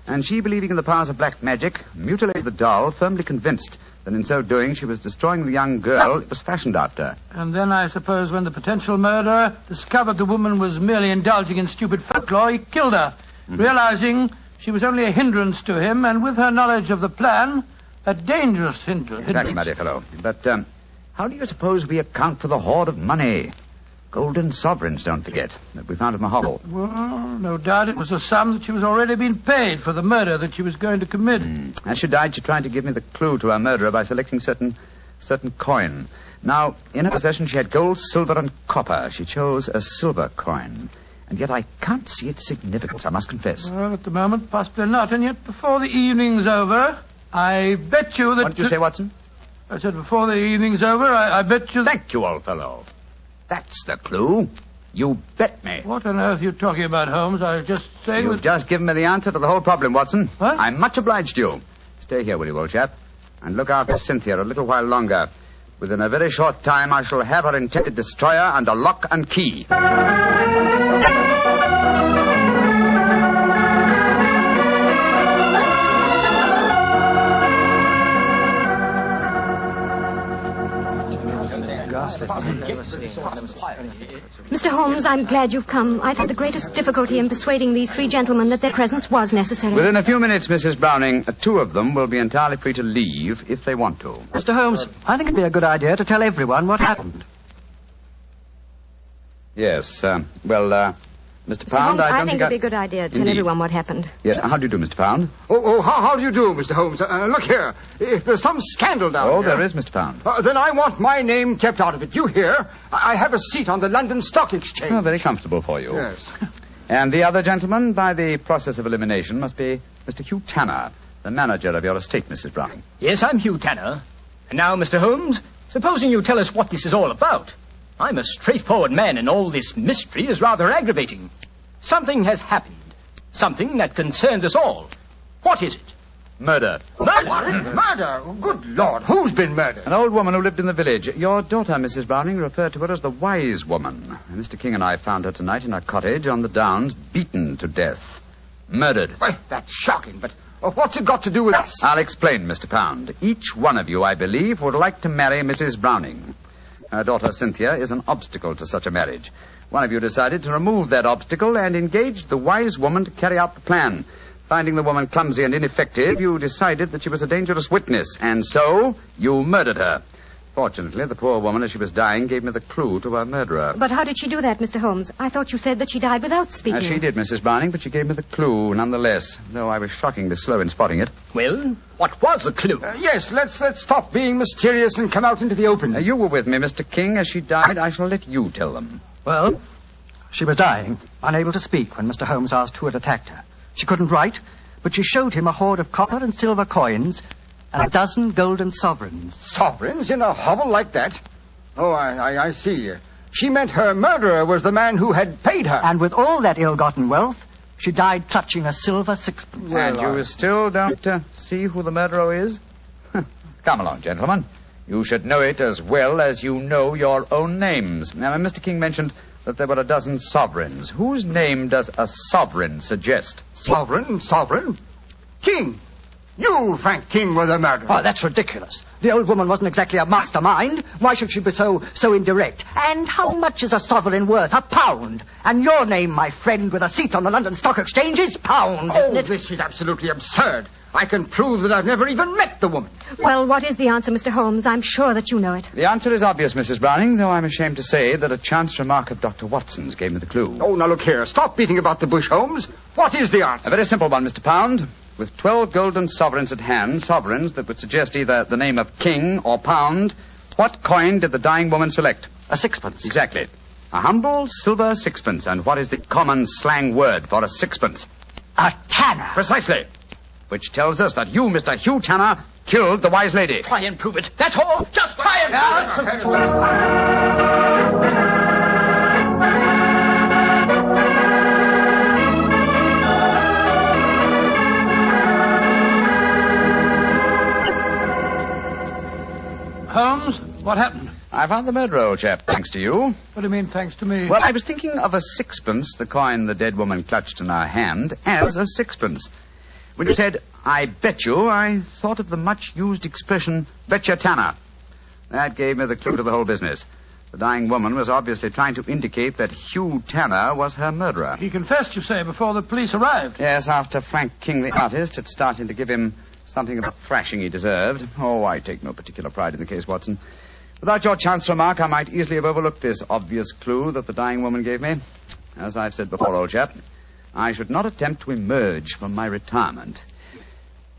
And she, believing in the powers of black magic, mutilated the doll, firmly convinced that in so doing she was destroying the young girl it was fashioned after. And then, I suppose, when the potential murderer discovered the woman was merely indulging in stupid folklore, he killed her, realizing she was only a hindrance to him, and with her knowledge of the plan, a dangerous hindrance. Exactly, my dear fellow. But how do you suppose we account for the hoard of money? Golden sovereigns, don't forget, that we found in the hovel. Well, no doubt it was a sum that she was already being paid for the murder that she was going to commit. As she died, she tried to give me the clue to her murderer by selecting certain coin. Now, in her possession, she had gold, silver, and copper. She chose a silver coin. And yet I can't see its significance, I must confess. Well, at the moment, possibly not. And yet, before the evening's over, I bet you that... What did you say, Watson? I said before the evening's over, I bet you... Thank you, old fellow. That's the clue. You bet me. What on earth are you talking about, Holmes? I was just saying You've just given me the answer to the whole problem, Watson. What? I'm much obliged to you. Stay here, will you, old chap? And look after Cynthia a little while longer. Within a very short time, I shall have her intended destroyer under lock and key. Mr. Holmes, I'm glad you've come. I've had the greatest difficulty in persuading these three gentlemen that their presence was necessary. Within a few minutes, Mrs. Browning, two of them will be entirely free to leave if they want to. Mr. Holmes, I think it'd be a good idea to tell everyone what happened. Yes, Mr. Mr. Pound, Holmes, I don't think think it'd be a good idea to tell everyone what happened. Yes, how do you do, Mr. Pound? How do you do, Mr. Holmes? Look here. If there's some scandal down here... there is, Mr. Pound. Then I want my name kept out of it. You hear? I have a seat on the London Stock Exchange. Oh, very comfortable for you. Yes. And the other gentleman, by the process of elimination, must be Mr. Hugh Tanner, the manager of your estate, Mrs. Browning. Yes, I'm Hugh Tanner. And now, Mr. Holmes, supposing you tell us what this is all about. I'm a straightforward man, and all this mystery is rather aggravating. Something has happened. Something that concerns us all. What is it? Murder. Murder? Murder? Good Lord, who's been murdered? An old woman who lived in the village. Your daughter, Mrs. Browning, referred to her as the wise woman. Mr. King and I found her tonight in her cottage on the Downs, beaten to death. Murdered. Well, that's shocking, but what's it got to do with us? I'll explain, Mr. Pound. Each one of you, I believe, would like to marry Mrs. Browning. Her daughter, Cynthia, is an obstacle to such a marriage. One of you decided to remove that obstacle and engaged the wise woman to carry out the plan. Finding the woman clumsy and ineffective, you decided that she was a dangerous witness, and so you murdered her. Fortunately, the poor woman, as she was dying, gave me the clue to her murderer. But how did she do that, Mr. Holmes? I thought you said that she died without speaking. She did, Mrs. Browning, but she gave me the clue nonetheless, though I was shockingly slow in spotting it. Well, what was the clue? Yes, let's stop being mysterious and come out into the open. You were with me, Mr. King. As she died, I shall let you tell them. Well, she was dying, unable to speak when Mr. Holmes asked who had attacked her. She couldn't write, but she showed him a hoard of copper and silver coins and a dozen golden sovereigns. Sovereigns in a hovel like that? Oh, I see. She meant her murderer was the man who had paid her. And with all that ill-gotten wealth, she died clutching a silver sixpence. And you still don't see who the murderer is? Come along, gentlemen. You should know it as well as you know your own names. Now, Mr. King mentioned that there were a dozen sovereigns. Whose name does a sovereign suggest? Sovereign? King. You, Frank King, were the murderer. Oh, that's ridiculous. The old woman wasn't exactly a mastermind. Why should she be so indirect? And how much is a sovereign worth? £1. And your name, my friend, with a seat on the London Stock Exchange is Pound, isn't it? This is absolutely absurd. I can prove that I've never even met the woman. Well, what is the answer, Mr. Holmes? I'm sure that you know it. The answer is obvious, Mrs. Browning, though I'm ashamed to say that a chance remark of Dr. Watson's gave me the clue. Oh, now look here. Stop beating about the bush, Holmes. What is the answer? A very simple one, Mr. Pound. With 12 golden sovereigns at hand, sovereigns that would suggest either the name of King or Pound, what coin did the dying woman select? A sixpence. Exactly. A humble silver sixpence. And what is the common slang word for a sixpence? A tanner. Precisely. Which tells us that you, Mr. Hugh Tanner, killed the wise lady. Try and prove it. That's all. Just try and prove it. Holmes, what happened? I found the murderer, old chap, thanks to you. What do you mean, thanks to me? Well, I was thinking of a sixpence, the coin the dead woman clutched in her hand, as a sixpence. When you said, "I bet you," I thought of the much-used expression, "bet your Tanner." That gave me the clue to the whole business. The dying woman was obviously trying to indicate that Hugh Tanner was her murderer. He confessed, you say, before the police arrived. Yes, after Frank King, the artist, had started to give him something of the thrashing he deserved. Oh, I take no particular pride in the case, Watson. Without your chance remark, I might easily have overlooked this obvious clue that the dying woman gave me. As I've said before, old chap, I should not attempt to emerge from my retirement.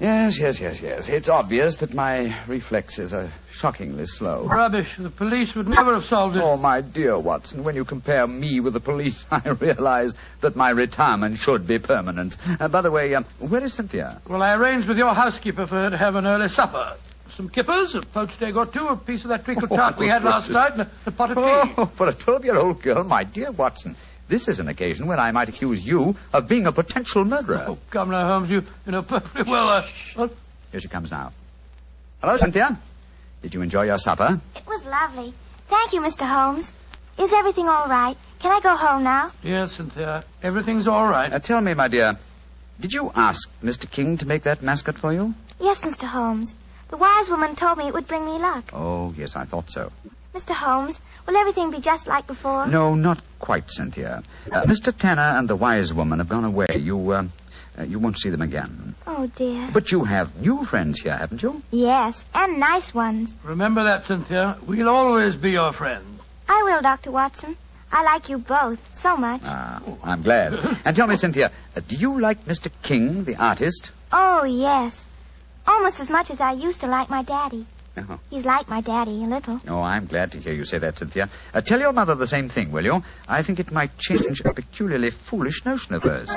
Yes. It's obvious that my reflexes are shockingly slow. Rubbish. The police would never have solved it. Oh, my dear Watson, when you compare me with the police, I realize that my retirement should be permanent. By the way, where is Cynthia? Well, I arranged with your housekeeper for her to have an early supper. Some kippers, a poached egg or two, a piece of that treacle tart we had last night, and a pot of tea. Oh, for a 12-year-old girl, my dear Watson, this is an occasion when I might accuse you of being a potential murderer. Oh, come now, Holmes, you know perfectly well. Here she comes now. Hello, Cynthia. Did you enjoy your supper? It was lovely. Thank you, Mr. Holmes. Is everything all right? Can I go home now? Yes, Cynthia. Everything's all right. Tell me, my dear, did you ask Mr. King to make that mascot for you? Yes, Mr. Holmes. The wise woman told me it would bring me luck. Oh, yes, I thought so. Mr. Holmes, will everything be just like before? No, not quite, Cynthia. Mr. Tanner and the wise woman have gone away. You won't see them again. Oh, dear. But you have new friends here, haven't you? Yes, and nice ones. Remember that, Cynthia. We'll always be your friends. I will, Dr. Watson. I like you both so much. Ah, I'm glad. And tell me, Cynthia, do you like Mr. King, the artist? Oh, yes. Almost as much as I used to like my daddy. Uh-huh. He's like my daddy, a little. Oh, I'm glad to hear you say that, Cynthia. Tell your mother the same thing, will you? I think it might change a peculiarly foolish notion of hers.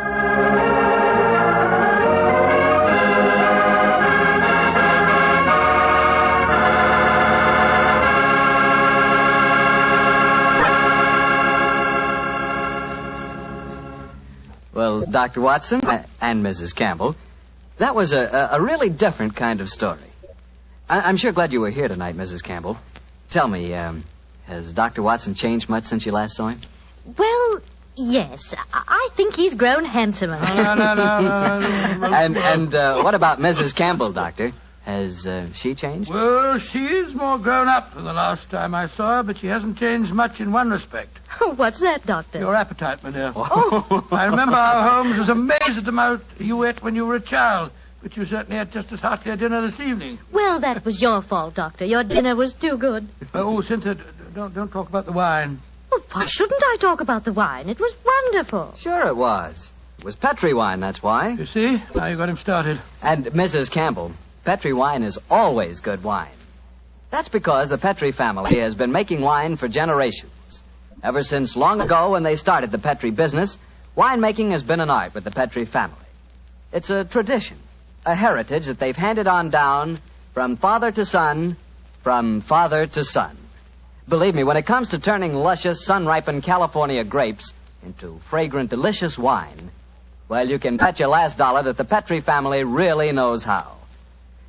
Well, Dr. Watson and Mrs. Campbell, that was a really different kind of story. I'm sure glad you were here tonight, Mrs. Campbell. Tell me, has Dr. Watson changed much since you last saw him? Well, yes. I think he's grown handsomer. No. And what about Mrs. Campbell, Doctor? Has she changed? Well, she is more grown up than the last time I saw her, but she hasn't changed much in one respect. What's that, Doctor? Your appetite, my dear. Oh. I remember how Holmes was amazed at the amount you ate when you were a child. But you certainly had just as hearty a dinner this evening. Well, that was your fault, Doctor. Your dinner was too good. Oh, Cynthia, don't talk about the wine. Well, why shouldn't I talk about the wine? It was wonderful. Sure it was. It was Petri wine, that's why. You see? Now you got him started. And Mrs. Campbell, Petri wine is always good wine. That's because the Petri family has been making wine for generations. Ever since long ago when they started the Petri business, winemaking has been an art with the Petri family. It's a tradition. A heritage that they've handed on down from father to son, from father to son. Believe me, when it comes to turning luscious, sun-ripened California grapes into fragrant, delicious wine, well, you can bet your last dollar that the Petri family really knows how.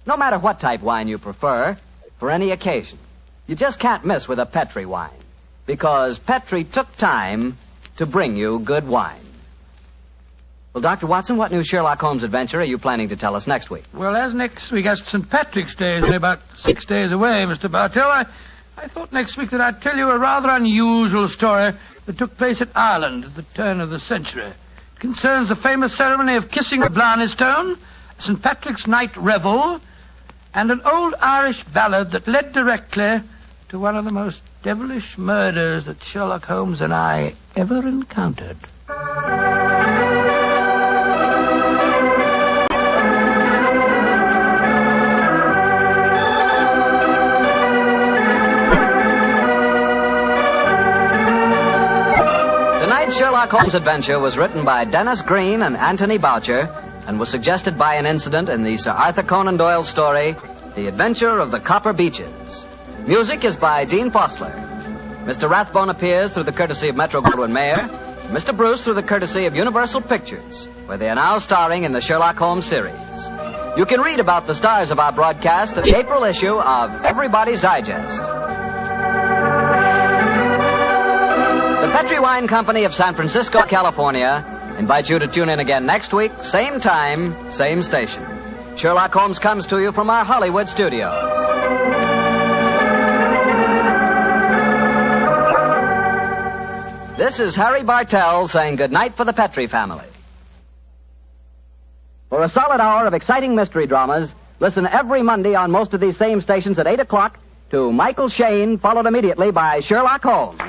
No matter what type wine you prefer, for any occasion, you just can't miss with a Petri wine, because Petri took time to bring you good wine. Well, Dr. Watson, what new Sherlock Holmes adventure are you planning to tell us next week? Well, as next week, as St. Patrick's Day is only about 6 days away, Mr. Bartell, I thought next week that I'd tell you a rather unusual story that took place in Ireland at the turn of the century. It concerns the famous ceremony of kissing of Blarney Stone, St. Patrick's Night Revel, and an old Irish ballad that led directly to one of the most devilish murders that Sherlock Holmes and I ever encountered. Tonight's Sherlock Holmes adventure was written by Dennis Green and Anthony Boucher and was suggested by an incident in the Sir Arthur Conan Doyle story, The Adventure of the Copper Beeches. Music is by Dean Fossler. Mr. Rathbone appears through the courtesy of Metro-Goldwyn-Mayer, Mr. Bruce through the courtesy of Universal Pictures, where they are now starring in the Sherlock Holmes series. You can read about the stars of our broadcast in the April issue of Everybody's Digest. The Petri Wine Company of San Francisco, California, Invite you to tune in again next week, same time, same station. Sherlock Holmes comes to you from our Hollywood studios. This is Harry Bartell saying goodnight for the Petrie family. For a solid hour of exciting mystery dramas, listen every Monday on most of these same stations at 8 o'clock to Michael Shayne, followed immediately by Sherlock Holmes.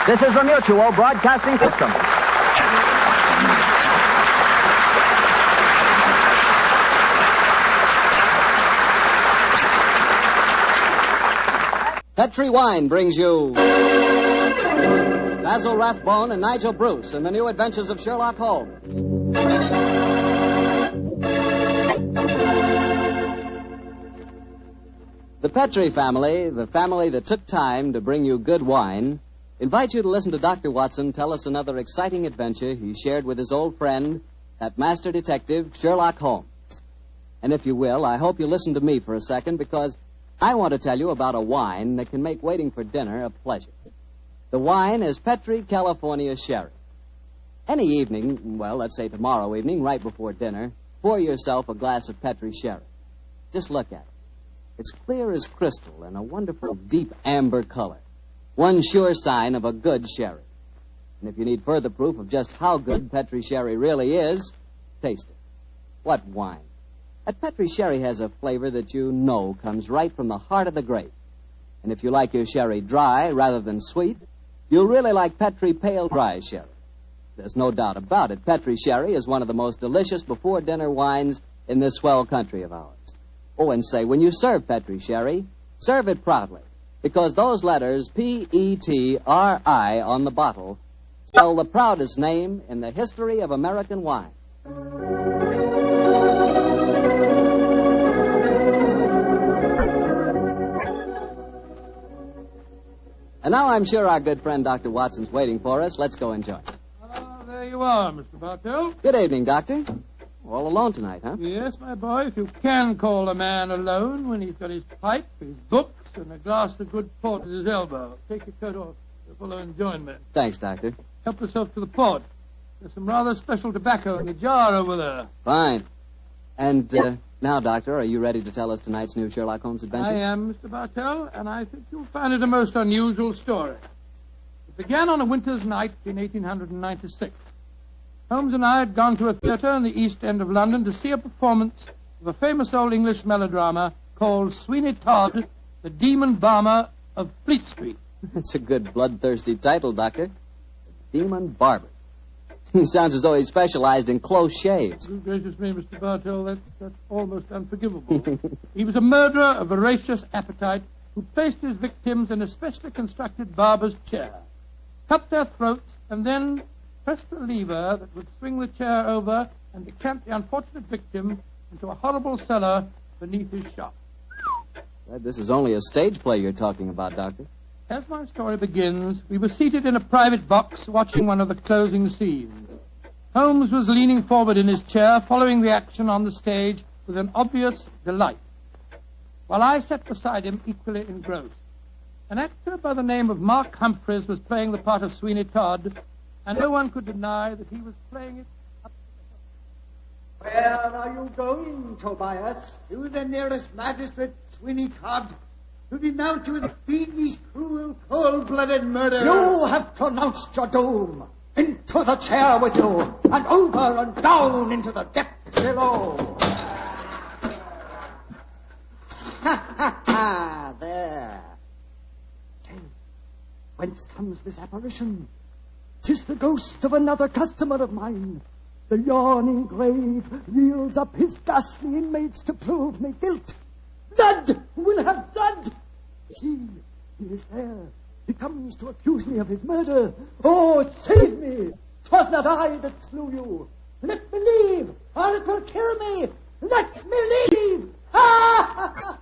This is the Mutual Broadcasting System. Petrie Wine brings you Basil Rathbone and Nigel Bruce in the new Adventures of Sherlock Holmes. The Petrie family, the family that took time to bring you good wine, invites you to listen to Dr. Watson tell us another exciting adventure he shared with his old friend, that master detective, Sherlock Holmes. And if you will, I hope you'll listen to me for a second, because I want to tell you about a wine that can make waiting for dinner a pleasure. The wine is Petrie California Sherry. Any evening, well, let's say tomorrow evening, right before dinner, pour yourself a glass of Petrie Sherry. Just look at it. It's clear as crystal and a wonderful deep amber color. One sure sign of a good sherry. And if you need further proof of just how good Petrie Sherry really is, taste it. What wine? That Petrie Sherry has a flavor that you know comes right from the heart of the grape. And if you like your sherry dry rather than sweet, you'll really like Petrie Pale Dry Sherry. There's no doubt about it. Petrie Sherry is one of the most delicious before-dinner wines in this swell country of ours. Oh, and say, when you serve Petrie Sherry, serve it proudly, because those letters, P-E-T-R-I, on the bottle, spell the proudest name in the history of American wine. And now I'm sure our good friend Dr. Watson's waiting for us. Let's go and join him. There you are, Mr. Bartell. Good evening, Doctor. All alone tonight, huh? Yes, my boy, if you can call a man alone when he's got his pipe, his books, and a glass of good port at his elbow. Take your coat off for full enjoyment. Thanks, Doctor. Help yourself to the port. There's some rather special tobacco in the jar over there. Fine. And now, Doctor, are you ready to tell us tonight's new Sherlock Holmes adventure? I am, Mr. Bartell, and I think you'll find it a most unusual story. It began on a winter's night in 1896. Holmes and I had gone to a theatre in the East End of London to see a performance of a famous old English melodrama called Sweeney Todd, the Demon Barber of Fleet Street. That's a good bloodthirsty title, Doctor. The Demon Barber. He sounds as though he specialized in close shaves. Good gracious me, Mr. Bartell, that's almost unforgivable. He was a murderer of voracious appetite who placed his victims in a specially constructed barber's chair, cut their throats, and then pressed the lever that would swing the chair over and decamp the unfortunate victim into a horrible cellar beneath his shop. Glad this is only a stage play you're talking about, Doctor. As my story begins, we were seated in a private box watching one of the closing scenes. Holmes was leaning forward in his chair, following the action on the stage with an obvious delight, while I sat beside him equally engrossed. An actor by the name of Mark Humphreys was playing the part of Sweeney Todd, and no one could deny that he was playing it up to the Where are you going, Tobias? To the nearest magistrate, Sweeney Todd, to denounce you as fiendish, cruel, cold-blooded murderer. You have pronounced your doom. Into the chair with you, and over and down into the depths below. Ha, ha, ha, there. Tell, whence comes this apparition? 'Tis the ghost of another customer of mine. The yawning grave yields up his ghastly inmates to prove me guilt. Blood will have blood. See, he is there. He comes to accuse me of his murder. Oh, save me! 'Twas not I that slew you. Let me leave, or it will kill me. Let me leave! Ha!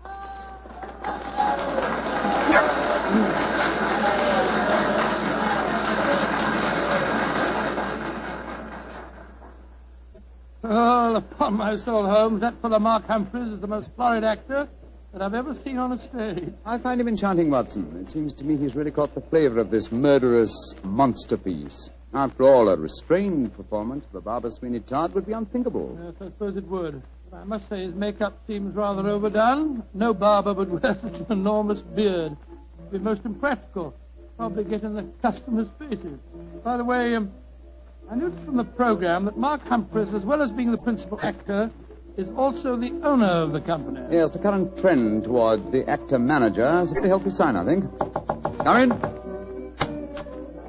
Oh, upon my soul, Holmes, that fellow Mark Humphreys is the most florid actor that I've ever seen on a stage. I find him enchanting, Watson. It seems to me he's really caught the flavor of this murderous monster piece. After all, a restrained performance of the barber Sweeney Todd would be unthinkable. Yes, I suppose it would. But I must say his makeup seems rather overdone. No barber would wear such an enormous beard. It'd be most impractical. Probably get in the customers' faces. By the way, I noticed from the program that Mark Humphreys, as well as being the principal actor, is also the owner of the company. Yes, the current trend towards the actor-manager is a very healthy sign, I think. Come in.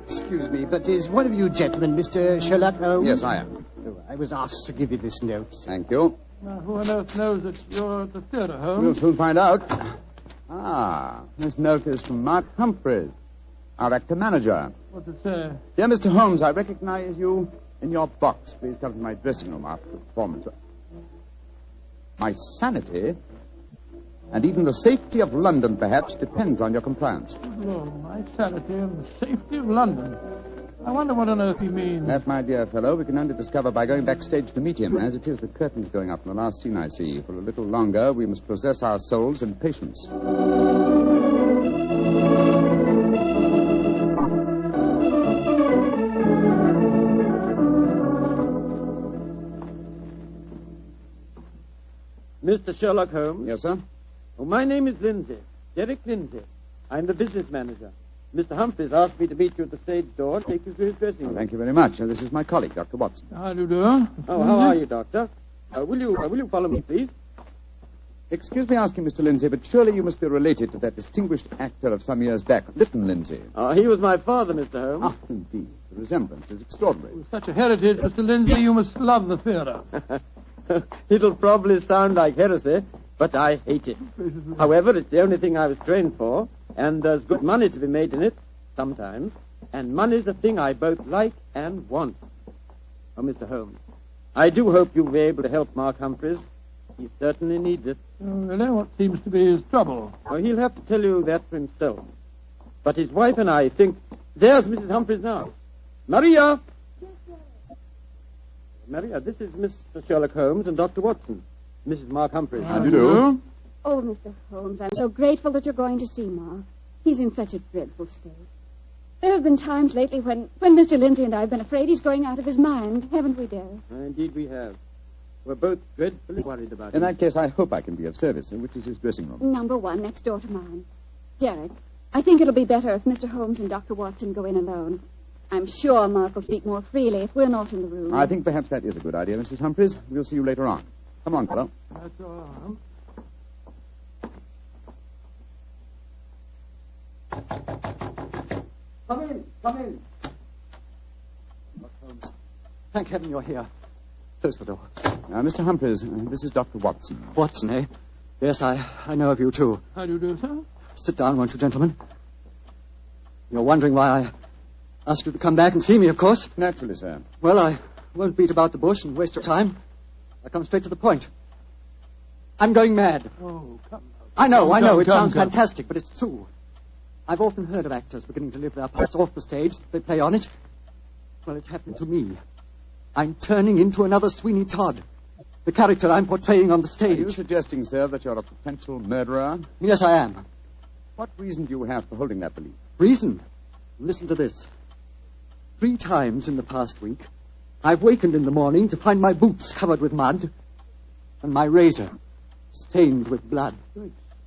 Excuse me, but is one of you gentlemen Mr. Sherlock Holmes? Yes, I am. Oh, I was asked to give you this note. Thank you. Now, who on earth knows that you're at the theatre, Holmes? We'll soon find out. This note is from Mark Humphreys, our actor-manager. What's it say? Dear Mr. Holmes, I recognize you in your box. Please come to my dressing room after the performance. My sanity, and even the safety of London, perhaps, depends on your compliance. Oh, my sanity and the safety of London. I wonder what on earth he means. That, my dear fellow, we can only discover by going backstage to meet him. As it is, the curtain's going up in the last scene I see. For a little longer, we must possess our souls in patience. Mr. Sherlock Holmes? Yes, sir? Oh, my name is Lindsay. Derek Lindsay. I'm the business manager. Mr. Humphreys asked me to meet you at the stage door and take you to his dressing room. Thank you very much. This is my colleague, Dr. Watson. How do you do? Oh, how are you, Doctor? Will you follow me, please? Excuse me asking, Mr. Lindsay, but surely you must be related to that distinguished actor of some years back, Lytton Lindsay. He was my father, Mr. Holmes. Indeed. The resemblance is extraordinary. With such a heritage, Mr. Lindsay, you must love the theatre. It'll probably sound like heresy, but I hate it. However, it's the only thing I was trained for, and there's good money to be made in it, sometimes. And money's the thing I both like and want. Oh, Mr. Holmes, I do hope you'll be able to help Mark Humphreys. He certainly needs it. Oh, really? What seems to be his trouble? Oh, he'll have to tell you that for himself. But his wife and I think... There's Mrs. Humphreys now. Maria! Maria, this is Mr. Sherlock Holmes and Dr. Watson. Mrs. Mark Humphreys. How do you do? Oh, Mr. Holmes, I'm so grateful that you're going to see Mark. He's in such a dreadful state. There have been times lately when Mr. Lindsay and I have been afraid he's going out of his mind, haven't we, Derek? Indeed we have. We're both dreadfully worried about him. In that case, I hope I can be of service. Which is his dressing room? Number 1, next door to mine. Derek, I think it'll be better if Mr. Holmes and Dr. Watson go in alone. I'm sure Mark will speak more freely if we're not in the room. I think perhaps that is a good idea, Mrs. Humphreys. We'll see you later on. Come on, fellow. That's all. Come in, come in. Holmes, thank heaven you're here. Close the door. Mr. Humphreys, this is Dr. Watson. Watson, eh? Yes, I know of you, too. How do you do, sir? Sit down, won't you, gentlemen? You're wondering why I asked you to come back and see me, of course. Naturally, sir. Well, I won't beat about the bush and waste your time. I'll come straight to the point. I'm going mad. Oh, come. I know. It sounds fantastic, but it's true. I've often heard of actors beginning to live their parts off the stage. They play on it. Well, it's happened to me. I'm turning into another Sweeney Todd. The character I'm portraying on the stage. Are you suggesting, sir, that you're a potential murderer? Yes, I am. What reason do you have for holding that belief? Reason? Listen to this. 3 times in the past week, I've wakened in the morning to find my boots covered with mud and my razor stained with blood.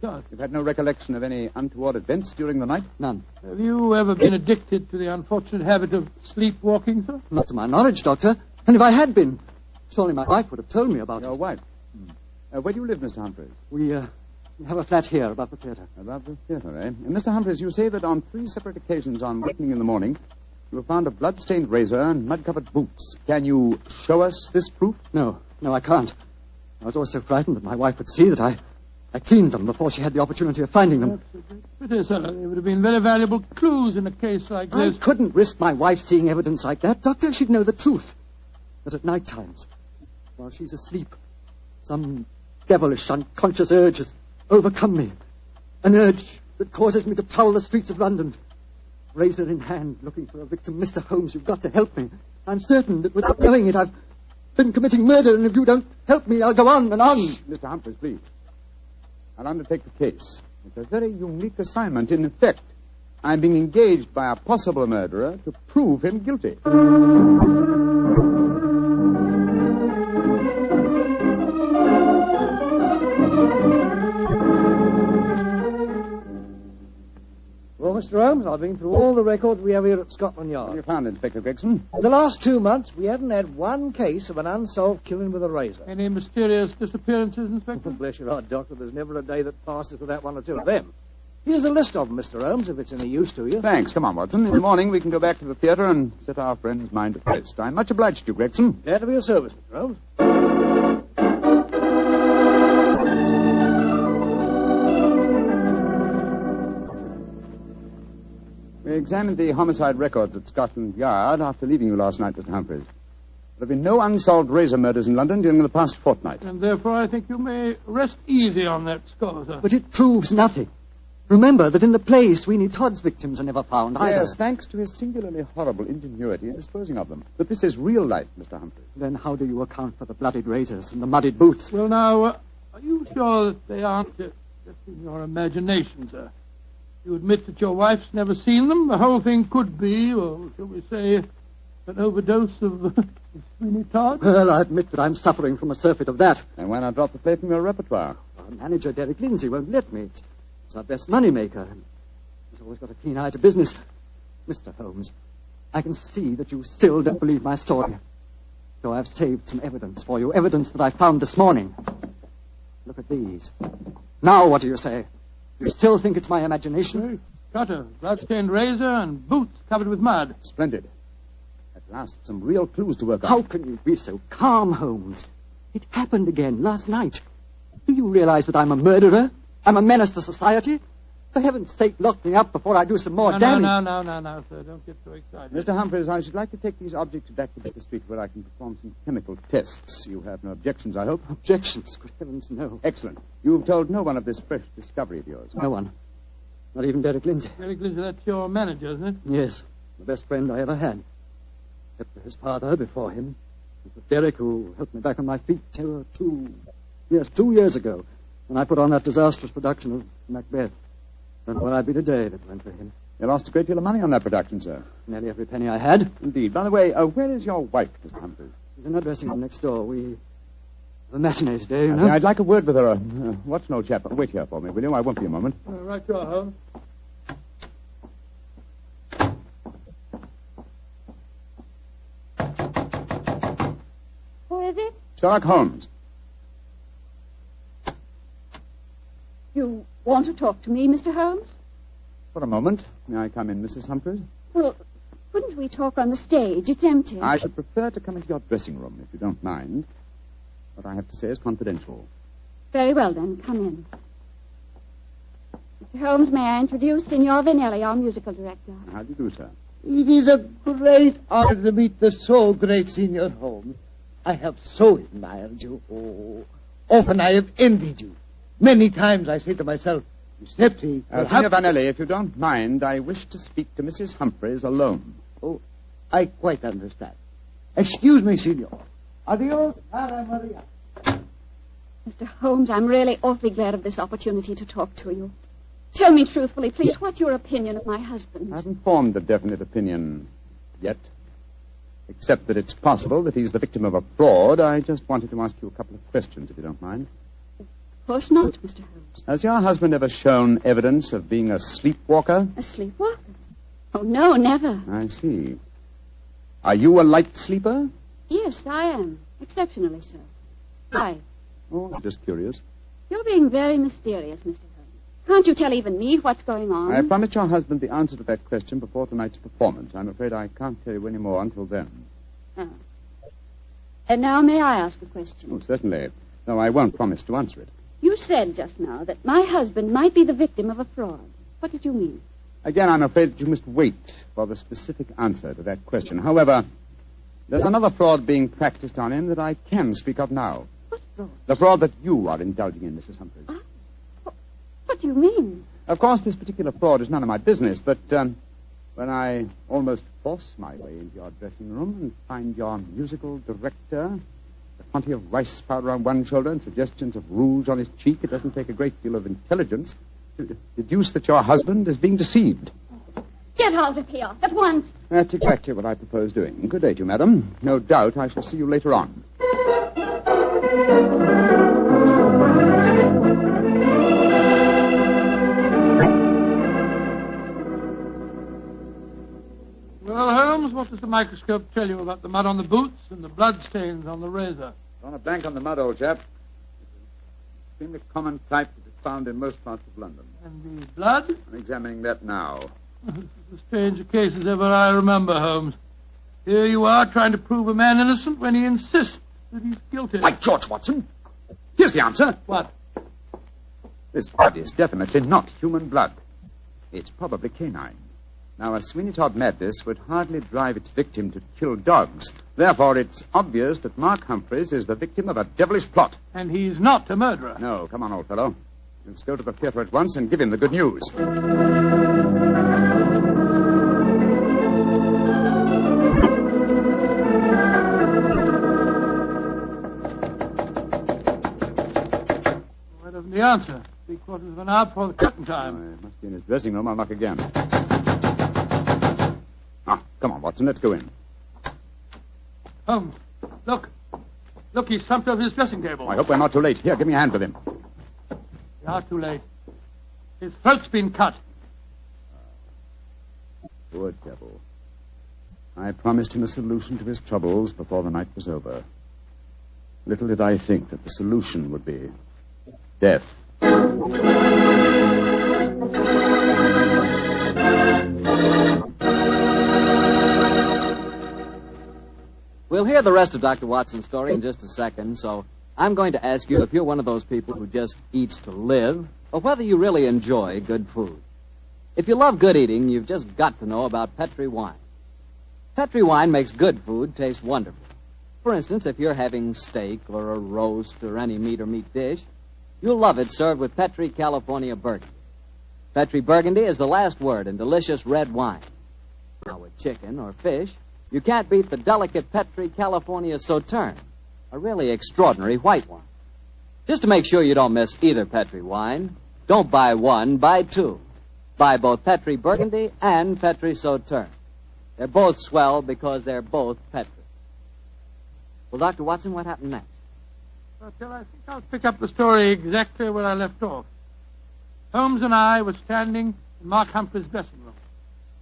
God. You've had no recollection of any untoward events during the night? None. Have you ever been addicted to the unfortunate habit of sleepwalking, sir? Not to my knowledge, Doctor. And if I had been, surely my wife would have told me about it. Your wife? Where do you live, Mr. Humphreys? We have a flat here above the theatre. Above the theatre, eh? And Mr. Humphreys, you say that on 3 separate occasions on wakening in the morning, you have found a blood-stained razor and mud-covered boots. Can you show us this proof? No, I can't. I was always so frightened that my wife would see that I cleaned them before she had the opportunity of finding them. Pity, sir. They would have been very valuable clues in a case like this. I couldn't risk my wife seeing evidence like that, Doctor. She'd know the truth. But at night times, while she's asleep, some devilish, unconscious urge has overcome me. An urge that causes me to prowl the streets of London, razor in hand, looking for a victim. Mr. Holmes, you've got to help me. I'm certain that without knowing it, I've been committing murder, and if you don't help me, I'll go on and on. Mr. Humphreys, please. I'll undertake the case. It's a very unique assignment. In effect, I'm being engaged by a possible murderer to prove him guilty. Well, Mr. Holmes, I've been through all the records we have here at Scotland Yard. What have you found, Inspector Gregson? In the last 2 months, we haven't had one case of an unsolved killing with a razor. Any mysterious disappearances, Inspector? Bless your heart, Doctor. There's never a day that passes without one or two of them. Here's a list of them, Mr. Holmes, if it's any use to you. Thanks. Come on, Watson. In the morning, we can go back to the theatre and set our friend's mind at rest. I'm much obliged to you, Gregson. Glad to be of service, Mr. Holmes. We examined the homicide records at Scotland Yard after leaving you last night, Mr. Humphreys. There have been no unsolved razor murders in London during the past fortnight. And therefore I think you may rest easy on that score, sir. But it proves nothing. Remember that in the play, Sweeney Todd's victims are never found either. Yes, thanks to his singularly horrible ingenuity in disposing of them. But this is real life, Mr. Humphreys. Then how do you account for the bloodied razors and the muddied boots? Well, now, are you sure that they aren't just in your imagination, sir? You admit that your wife's never seen them? The whole thing could be, or shall we say, an overdose of Sweeney Todd? Well, I admit that I'm suffering from a surfeit of that. And why not drop the play from your repertoire? Our manager, Derek Lindsay, won't let me. It's our best moneymaker. He's always got a keen eye to business. Mr. Holmes, I can see that you still don't believe my story. So I've saved some evidence for you, evidence that I found this morning. Look at these. Now what do you say? You still think it's my imagination? Cutter, blood-stained razor, and boots covered with mud. Splendid. At last, some real clues to work on. How can you be so calm, Holmes? It happened again last night. Do you realize that I'm a murderer? I'm a menace to society? For heaven's sake, lock me up before I do some more damage. No, sir. Don't get so excited. Mr. Humphreys, I should like to take these objects back to Baker Street where I can perform some chemical tests. You have no objections, I hope? Objections? Good heavens, no. Excellent. You've told no one of this fresh discovery of yours? No one. Not even Derek Lindsay. Derek Lindsay, that's your manager, isn't it? Yes. The best friend I ever had. Except for his father before him. It was Derek who helped me back on my feet 2 years ago, when I put on that disastrous production of Macbeth. And where I'd be today if it went for him. You lost a great deal of money on that production, sir. Nearly every penny I had. Indeed. By the way, where is your wife, Mr. Humphreys? She's in her dressing room next door. We have a matinee today, you know. I'd like a word with her. Watson, old chap. Wait here for me, will you? I won't be a moment. Right, you are, Holmes. Who is it? Sherlock Holmes. You want to talk to me, Mr. Holmes? For a moment. May I come in, Mrs. Humphreys? Well, couldn't we talk on the stage? It's empty. I should prefer to come into your dressing room, if you don't mind. What I have to say is confidential. Very well, then. Come in. Mr. Holmes, may I introduce Signor Vanelli, our musical director? How do you do, sir? It is a great honor to meet the so great Signor Holmes. I have so admired you. Oh, often I have envied you. Many times I say to myself, Snipsy... Signor Vanelli, if you don't mind, I wish to speak to Mrs. Humphreys alone. Oh, I quite understand. Excuse me, Signor. Adios, Cara Maria. Mr. Holmes, I'm really awfully glad of this opportunity to talk to you. Tell me truthfully, please, what's your opinion of my husband? I haven't formed a definite opinion yet. Except that it's possible that he's the victim of a fraud. I just wanted to ask you a couple of questions, if you don't mind. Of course not, Mr. Holmes. Has your husband ever shown evidence of being a sleepwalker? A sleepwalker? Oh, no, never. I see. Are you a light sleeper? Yes, I am. Exceptionally so. Why? Oh, I'm just curious. You're being very mysterious, Mr. Holmes. Can't you tell even me what's going on? I promised your husband the answer to that question before tonight's performance. I'm afraid I can't tell you any more until then. Oh. And now may I ask a question? Oh, certainly. No, I won't promise to answer it. You said just now that my husband might be the victim of a fraud. What did you mean? Again, I'm afraid that you must wait for the specific answer to that question. However, there's another fraud being practiced on him that I can speak of now. What fraud? The fraud that you are indulging in, Mrs. Humphreys. What do you mean? Of course, this particular fraud is none of my business, but when I almost force my way into your dressing room and find your musical director, a quantity of rice powder on one shoulder and suggestions of rouge on his cheek, it doesn't take a great deal of intelligence to deduce that your husband is being deceived. Get out of here at once. That's exactly what I propose doing. Good day to you, madam. No doubt I shall see you later on. Well, Holmes, what does the microscope tell you about the mud on the boots and the blood stains on the razor? On a blank on the mud, old chap. It's an extremely common type that is found in most parts of London. And the blood? I'm examining that now. This is as strange a case as ever I remember, Holmes. Here you are trying to prove a man innocent when he insists that he's guilty. By George, Watson! Here's the answer. What? This blood is definitely not human blood. It's probably canine. Now, a Sweeney Todd madness would hardly drive its victim to kill dogs. Therefore, it's obvious that Mark Humphreys is the victim of a devilish plot. And he's not a murderer. No, come on, old fellow. Let's go to the theatre at once and give him the good news. Why doesn't he answer? 3/4 of an hour before the curtain time. Oh, he must be in his dressing room. I'll knock again. Come on, Watson, let's go in. Holmes, look. Look, he's slumped over his dressing table. I hope we're not too late. Here, give me a hand with him. We are too late. His throat's been cut. Poor devil. I promised him a solution to his troubles before the night was over. Little did I think that the solution would be death. We'll hear the rest of Dr. Watson's story in just a second, so I'm going to ask you if you're one of those people who just eats to live, or whether you really enjoy good food. If you love good eating, you've just got to know about Petri wine. Petri wine makes good food taste wonderful. For instance, if you're having steak or a roast or any meat or meat dish, you'll love it served with Petri California Burgundy. Petri Burgundy is the last word in delicious red wine. Now, with chicken or fish, you can't beat the delicate Petri California Sauterne, a really extraordinary white wine. Just to make sure you don't miss either Petri wine, don't buy one, buy two. Buy both Petri Burgundy and Petri Sauterne. They're both swell because they're both Petri. Well, Dr. Watson, what happened next? Well, Till, I think I'll pick up the story exactly where I left off. Holmes and I were standing in Mark Humphrey's dressing room,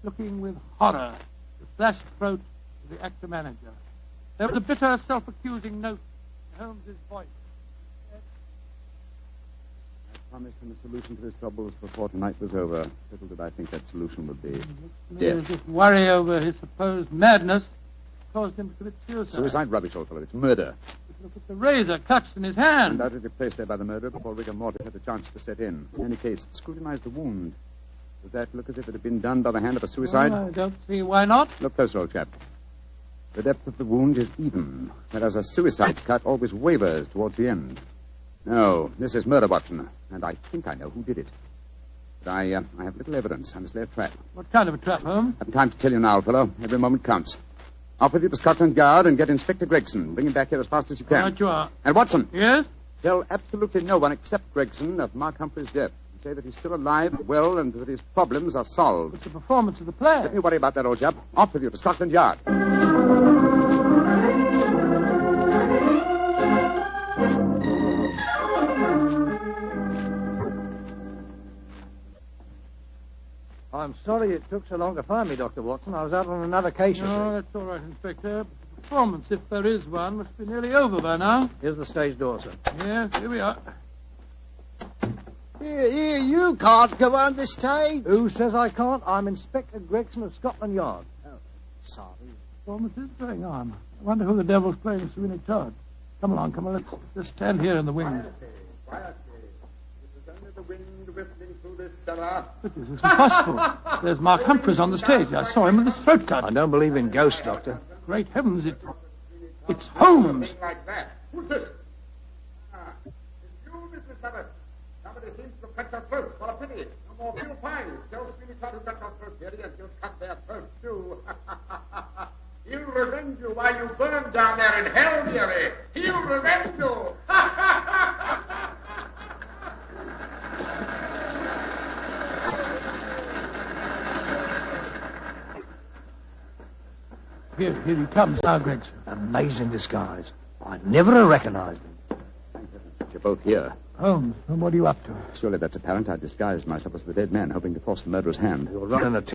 looking with horror at the flashed throat of the actor manager. There was a bitter, self-accusing note in Holmes's voice. I promised him a solution to his troubles before tonight was over. Little did I think that solution would be death. This worry over his supposed madness caused him to commit suicide. Suicide? Rubbish, old fellow. It's murder. Look at the razor clutched in his hand. Undoubtedly placed there by the murderer before rigor mortis had a chance to set in. In any case, scrutinize the wound. Does that look as if it had been done by the hand of a suicide? I don't see why not. Look closer, old chap. The depth of the wound is even, whereas a suicide cut always wavers towards the end. No, this is murder, Watson, and I think I know who did it. But I have little evidence. I must lay a trap. What kind of a trap, Holmes? I have time to tell you now, fellow. Every moment counts. Off with you to Scotland Yard and get Inspector Gregson. Bring him back here as fast as you can. Right you are. And Watson. Yes? Tell absolutely no one except Gregson of Mark Humphrey's death. And say that he's still alive, well, and that his problems are solved. It's the performance of the play. Don't you worry about that, old chap. Off with you to Scotland Yard. I'm sorry it took so long to find me, Dr. Watson. I was out on another case, you see. No, that's all right, Inspector. The performance, if there is one, must be nearly over by now. Here's the stage door, sir. Yes, here we are. Here, you can't go on the stage. Who says I can't? I'm Inspector Gregson of Scotland Yard. Oh, sorry. The performance is going on. I wonder who the devil's playing Sweeney Todd. Come along, let's just stand here in the wings. Quietly. This is only the wind whistling through this cellar. But this isn't possible. There's Mark Humphreys on the stage. I saw him with his throat cut. I don't believe in ghosts, Doctor. Great heavens, it's Holmes. Like that. Who's this? It's you, Mrs. Summers. Somebody seems to cut your throat. What a pity. No more real pies. Tell Sweeney Todd who cut your throat, dearie, and you'll cut their throats, too. He'll revenge you while you burn down there in hell, dearie. He'll revenge you. Here he comes now, Gregson. Amazing disguise. I'd never have recognized him. You're both here. Holmes, and what are you up to? Surely that's apparent. I disguised myself as the dead man, hoping to force the murderer's hand. You're running a